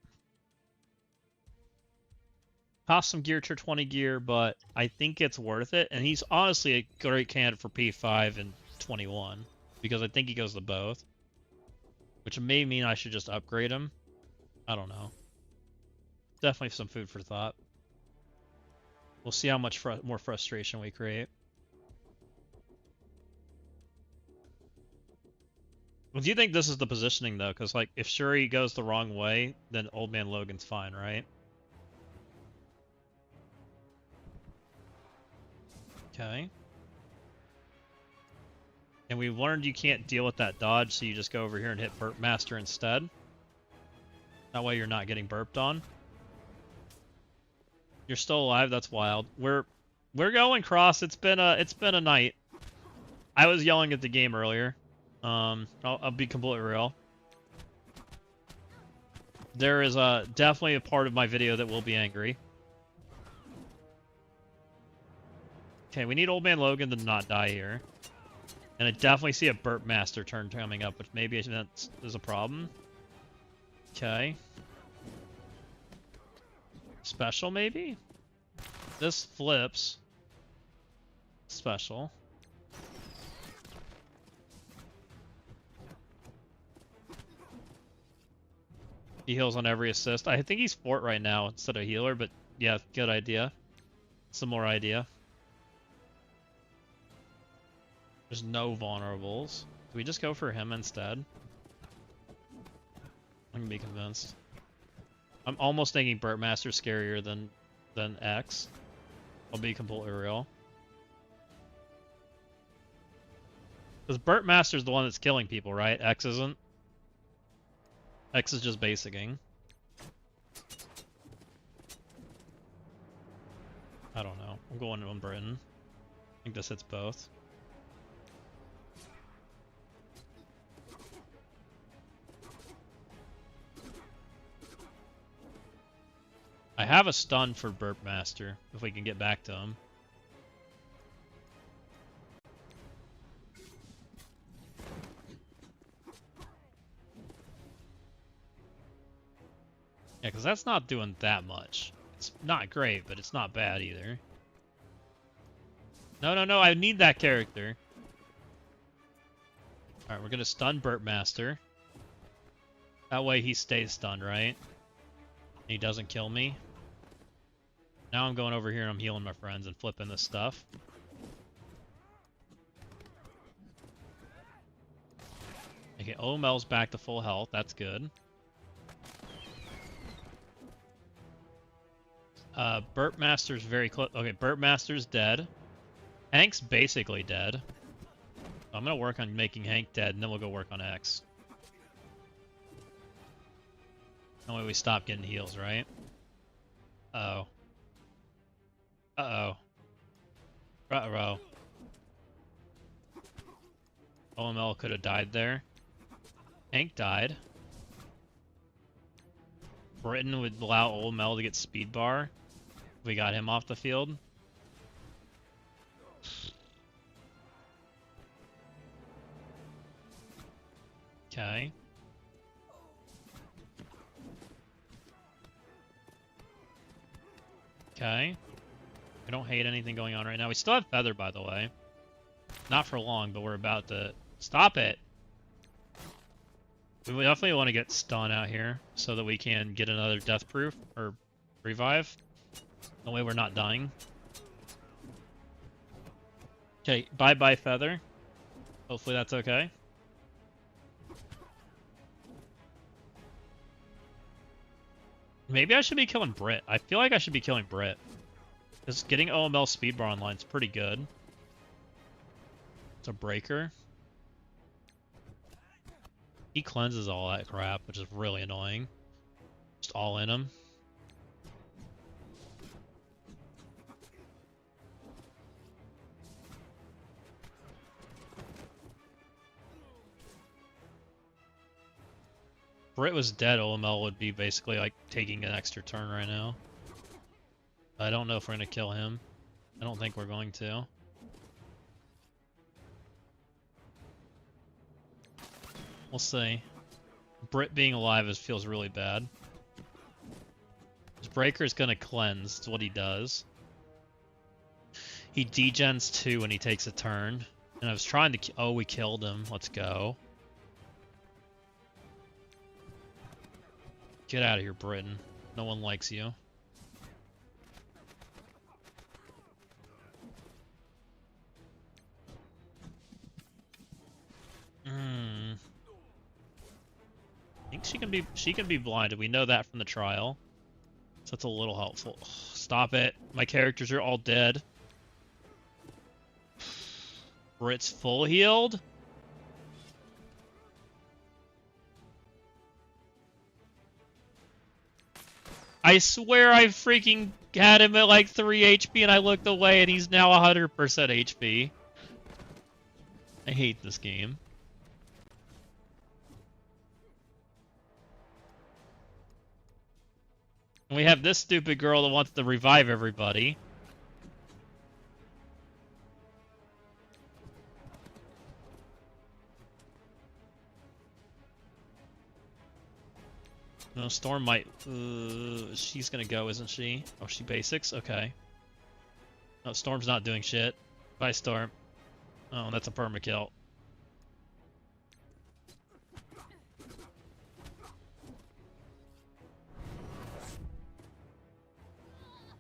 Cost some gear to 20 gear, but I think it's worth it. And he's honestly a great candidate for P5 and 21. Because I think he goes to both. Which may mean I should just upgrade him. I don't know. Definitely some food for thought. We'll see how much more frustration we create. Well, do you think this is the positioning, though? Because, like, if Shuri goes the wrong way, then Old Man Logan's fine, right? Okay. And we learned you can't deal with that dodge, so you just go over here and hit Burp Master instead. That way you're not getting burped on. You're still alive, that's wild. We're going cross. It's been a night. I was yelling at the game earlier. I'll be completely real. There is definitely a part of my video that will be angry. Okay, we need Old Man Logan to not die here. And I definitely see a Burp Master turn coming up, which maybe is a problem. Okay. Special, maybe? This flips. Special. He heals on every assist. I think he's fort right now instead of healer, but yeah, good idea. Some more idea. There's no vulnerables. Do we just go for him instead? I'm gonna be convinced. I'm almost thinking Burp Master's scarier than X. I'll be completely real. Because Burp Master's the one that's killing people, right? X isn't. X is just basicing. I don't know. I'm going on Britain. I think this hits both. I have a stun for Burp Master, if we can get back to him. Yeah, because that's not doing that much. It's not great, but it's not bad either. No, no, no, I need that character. Alright, we're gonna stun Burp Master. That way he stays stunned, right? He doesn't kill me. Now I'm going over here and I'm healing my friends and flipping this stuff. Okay, OML's back to full health. That's good. Burp Master's very close. Okay, Burp Master's dead. Hank's basically dead. I'm gonna work on making Hank dead, and then we'll go work on X. That way we stop getting heals, right? Uh-oh. Uh-oh. Uh-oh. OML could have died there. Hank died. Britain would allow OML to get speed bar. We got him off the field. Okay. Okay. I don't hate anything going on right now. We still have Feather, by the way. Not for long, but we're about to... Stop it! We definitely want to get stun out here so that we can get another death proof or revive. That way we're not dying. Okay, bye-bye Feather. Hopefully that's okay. Maybe I should be killing Brit. I feel like I should be killing Brit. Because getting OML speed bar online is pretty good. It's a breaker. He cleanses all that crap, which is really annoying. Just all in him. Brit was dead, OML would be basically like taking an extra turn right now. I don't know if we're going to kill him. I don't think we're going to. We'll see. Brit being alive feels really bad. His Breaker's going to cleanse. It's what he does. He degens 2 when he takes a turn. And I was trying to... Oh, we killed him. Let's go. Get out of here, Britain. No one likes you. I think she can be blinded. We know that from the trial. So that's a little helpful. Stop it. My characters are all dead. Brit's full healed. I swear I freaking had him at like 3 HP and I looked away and he's now 100% HP. I hate this game. And we have this stupid girl that wants to revive everybody. No, Storm might... she's gonna go, isn't she? Oh, she basics? Okay. No, Storm's not doing shit. Bye, Storm. Oh, that's a permakill.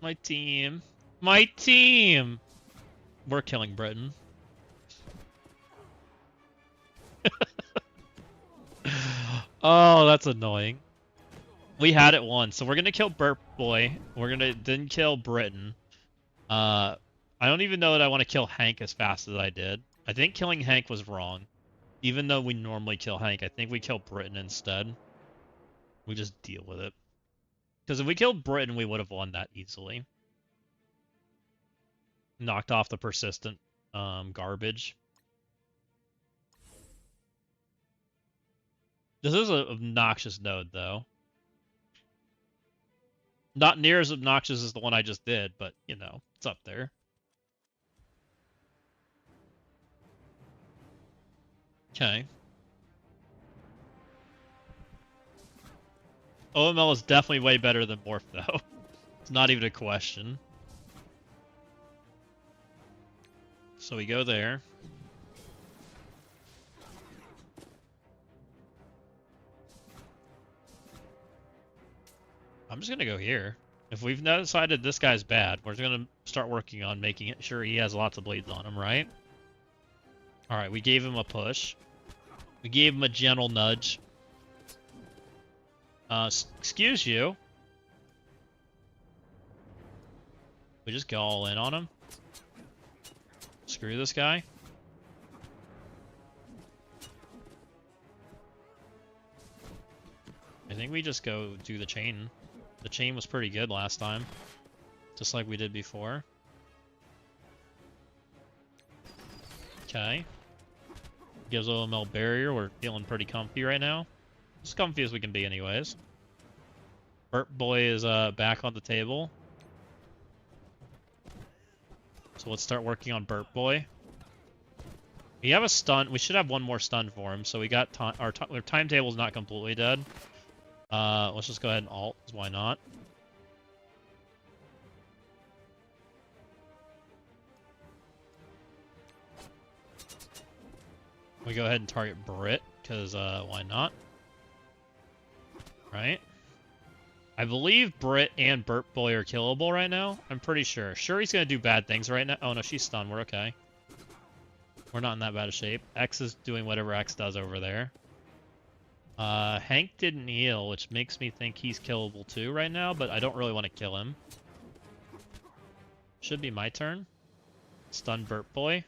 My team. My team! We're killing Britain. Oh, that's annoying. We had it once, so we're gonna kill Burp Boy. We're gonna then kill Britain. I don't even know that I want to kill Hank as fast as I did. I think killing Hank was wrong. Even though we normally kill Hank, I think we kill Britain instead. We just deal with it. Because if we killed Britain, we would have won that easily. Knocked off the persistent garbage. This is an obnoxious node, though. Not near as obnoxious as the one I just did, but, you know, it's up there. Okay. OML is definitely way better than Morph, though. It's not even a question. So we go there. I'm just gonna go here. If we've now decided this guy's bad, we're just gonna start working on making sure he has lots of bleeds on him, right? Alright, we gave him a push. We gave him a gentle nudge. Excuse you. We just go all in on him. Screw this guy. I think we just go do the chain. The chain was pretty good last time. Just like we did before. Okay. Gives a little melt barrier. We're feeling pretty comfy right now. As comfy as we can be anyways. Burp Boy is back on the table. So let's start working on Burp Boy. We have a stun. We should have one more stun for him. So we got our timetable is not completely dead. Let's just go ahead and alt. Why not? We go ahead and target Brit, because why not? Right? I believe Brit and Burp Boy are killable right now. I'm pretty sure. Sure, he's going to do bad things right now. Oh no, she's stunned. We're okay. We're not in that bad of shape. X is doing whatever X does over there. Hank didn't heal, which makes me think he's killable too right now, but I don't really want to kill him. Should be my turn. Stun Burp Boy.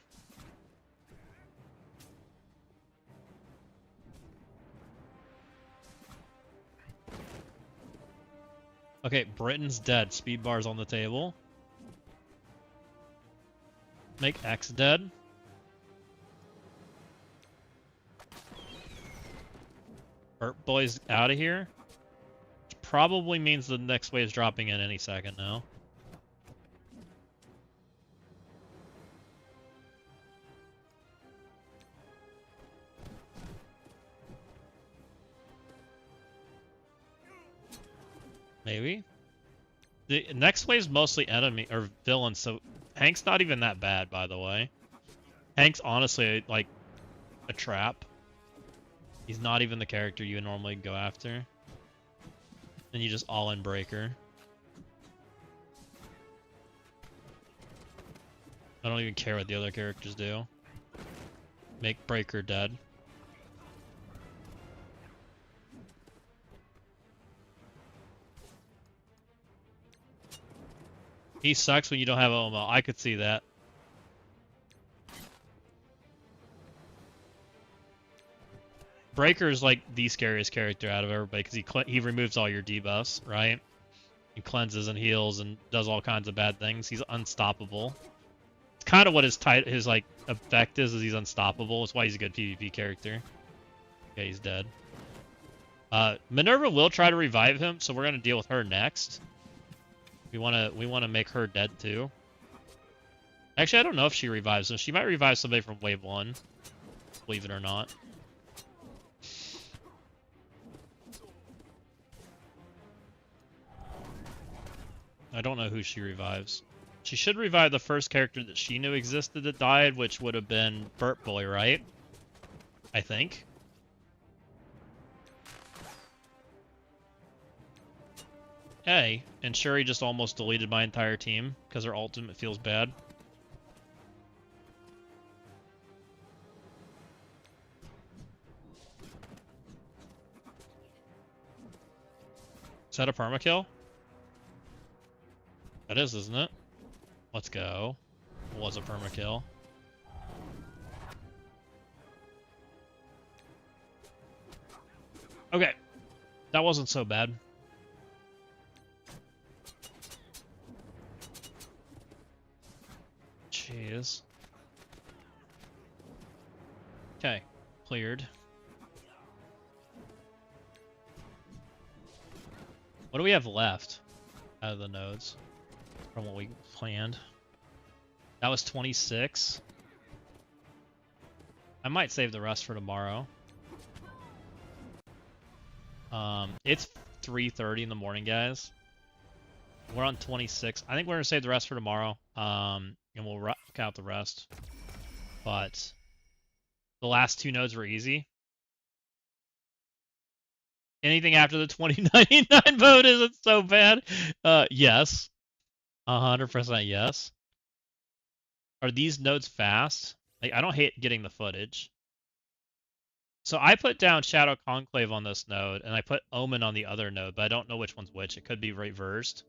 Okay, Britain's dead. Speed bar's on the table. Make X dead. Burp Boy's out of here. Which probably means the next wave's dropping in any second now. Maybe. The next wave's mostly enemy or villains, so Hank's not even that bad, by the way. Hank's honestly like a trap. He's not even the character you normally go after. And you just all-in Breaker. I don't even care what the other characters do. Make Breaker dead. He sucks when you don't have OMO. I could see that. Breaker is like the scariest character out of everybody because he removes all your debuffs, right? He cleanses and heals and does all kinds of bad things. He's unstoppable. It's kind of what his like effect is he's unstoppable. It's why he's a good PvP character. Okay, he's dead. Minerva will try to revive him, so we're gonna deal with her next. We wanna make her dead too. Actually, I don't know if she revives him. She might revive somebody from wave 1. Believe it or not. I don't know who she revives. She should revive the first character that she knew existed that died, which would have been Burp Boy, right? I think. Hey, and Shuri just almost deleted my entire team because her ultimate feels bad. Is that a permakill? That is, isn't it? Let's go. It was a permakill. Okay. That wasn't so bad. Jeez. Okay. Cleared. What do we have left out of the nodes from what we planned? That was 26. I might save the rest for tomorrow. It's 3:30 in the morning, guys. We're on 26. I think we're gonna save the rest for tomorrow. And we'll count the rest. But the last 2 nodes were easy. Anything after the 2099 vote isn't so bad. Yes. 100% yes. Are these nodes fast? Like, I don't hate getting the footage. So I put down Shadow Conclave on this node, and I put Omen on the other node, but I don't know which one's which. It could be reversed.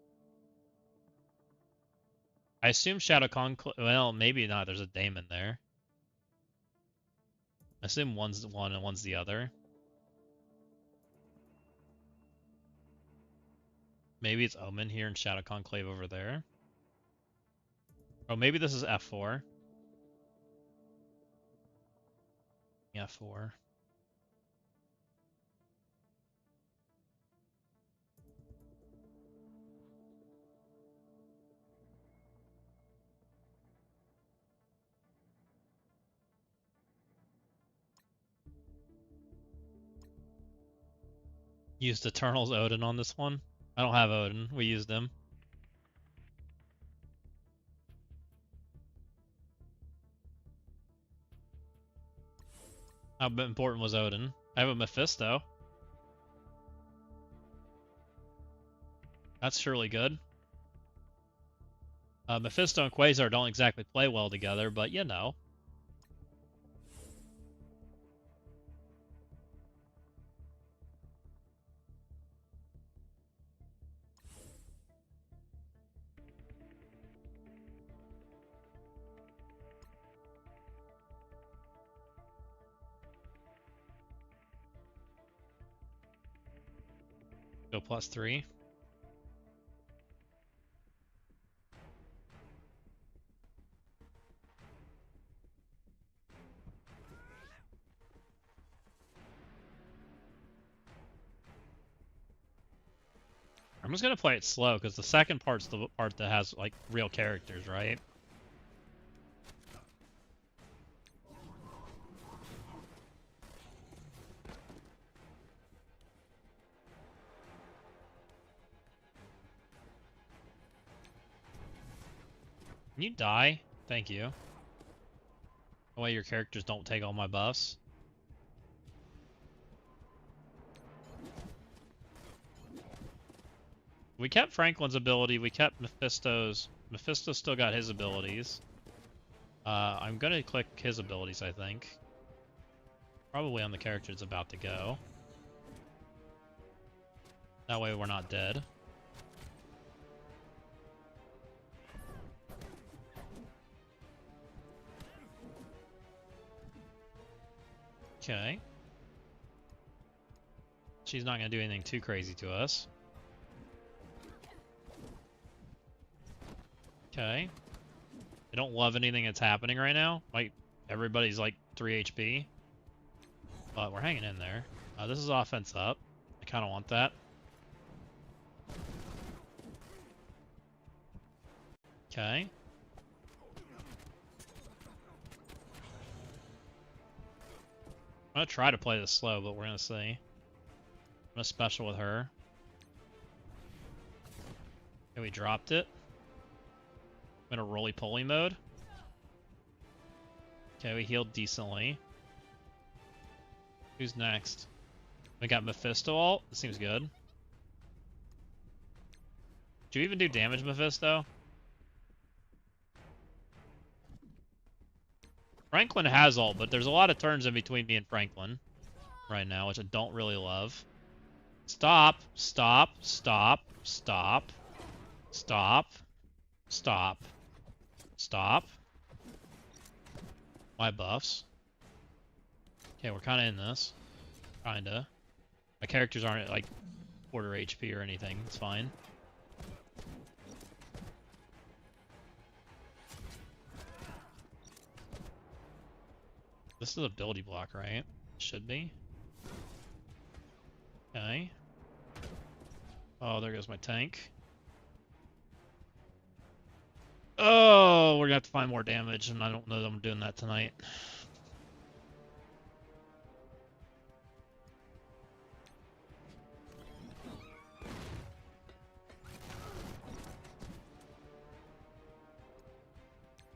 I assume Shadow Conclave... Well, maybe not. There's a Daemon there. I assume one's the one and one's the other. Maybe it's Omen here and Shadow Conclave over there. Oh, maybe this is F4. F4. Used Eternal's Odin on this one. I don't have Odin. We used him. How important was Odin? I have a Mephisto. That's surely good. Mephisto and Quasar don't exactly play well together, but you know. Go +3. I'm just gonna play it slow because the second part's the part that has like real characters, right? Can you die? Thank you. That way your characters don't take all my buffs. We kept Franklin's ability, we kept Mephisto's. Mephisto still got his abilities. I'm gonna click his abilities, I think. Probably on the character that's about to go. That way we're not dead. Okay. She's not gonna do anything too crazy to us. Okay. I don't love anything that's happening right now. Like, everybody's like 3 HP. But we're hanging in there. This is offense up. I kind of want that. Okay. I'm gonna try to play this slow, but we're gonna see. I'm gonna special with her. Okay, we dropped it. I'm in a roly-poly mode. Okay, we healed decently. Who's next? We got Mephisto ult. This seems good. Do you even do damage, Mephisto? Franklin has ult, but there's a lot of turns in between me and Franklin right now, which I don't really love. Stop, stop, stop, stop, stop, stop, stop. My buffs. Okay, we're kind of in this. Kinda. My characters aren't at, like, quarter HP or anything. It's fine. This is ability block, right? Should be. Okay. Oh, there goes my tank. Oh, we're gonna have to find more damage, and I don't know that I'm doing that tonight.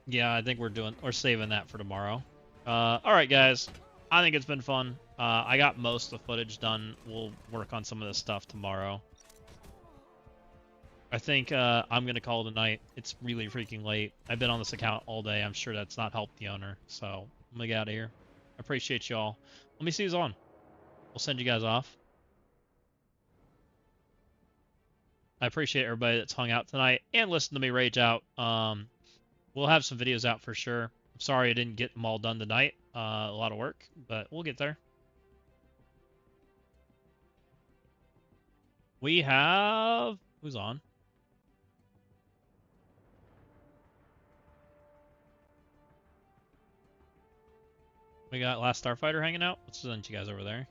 Yeah, I think we're saving that for tomorrow. Alright guys, I think it's been fun. I got most of the footage done. We'll work on some of this stuff tomorrow. I think I'm going to call it a night. It's really freaking late. I've been on this account all day. I'm sure that's not helped the owner. So I'm going to get out of here. I appreciate y'all. Let me see who's on. We'll send you guys off. I appreciate everybody that's hung out tonight and listened to me rage out. We'll have some videos out for sure. I'm sorry I didn't get them all done tonight. A lot of work, but we'll get there. We have... Who's on? We got Last Starfighter hanging out. Let's send you guys over there.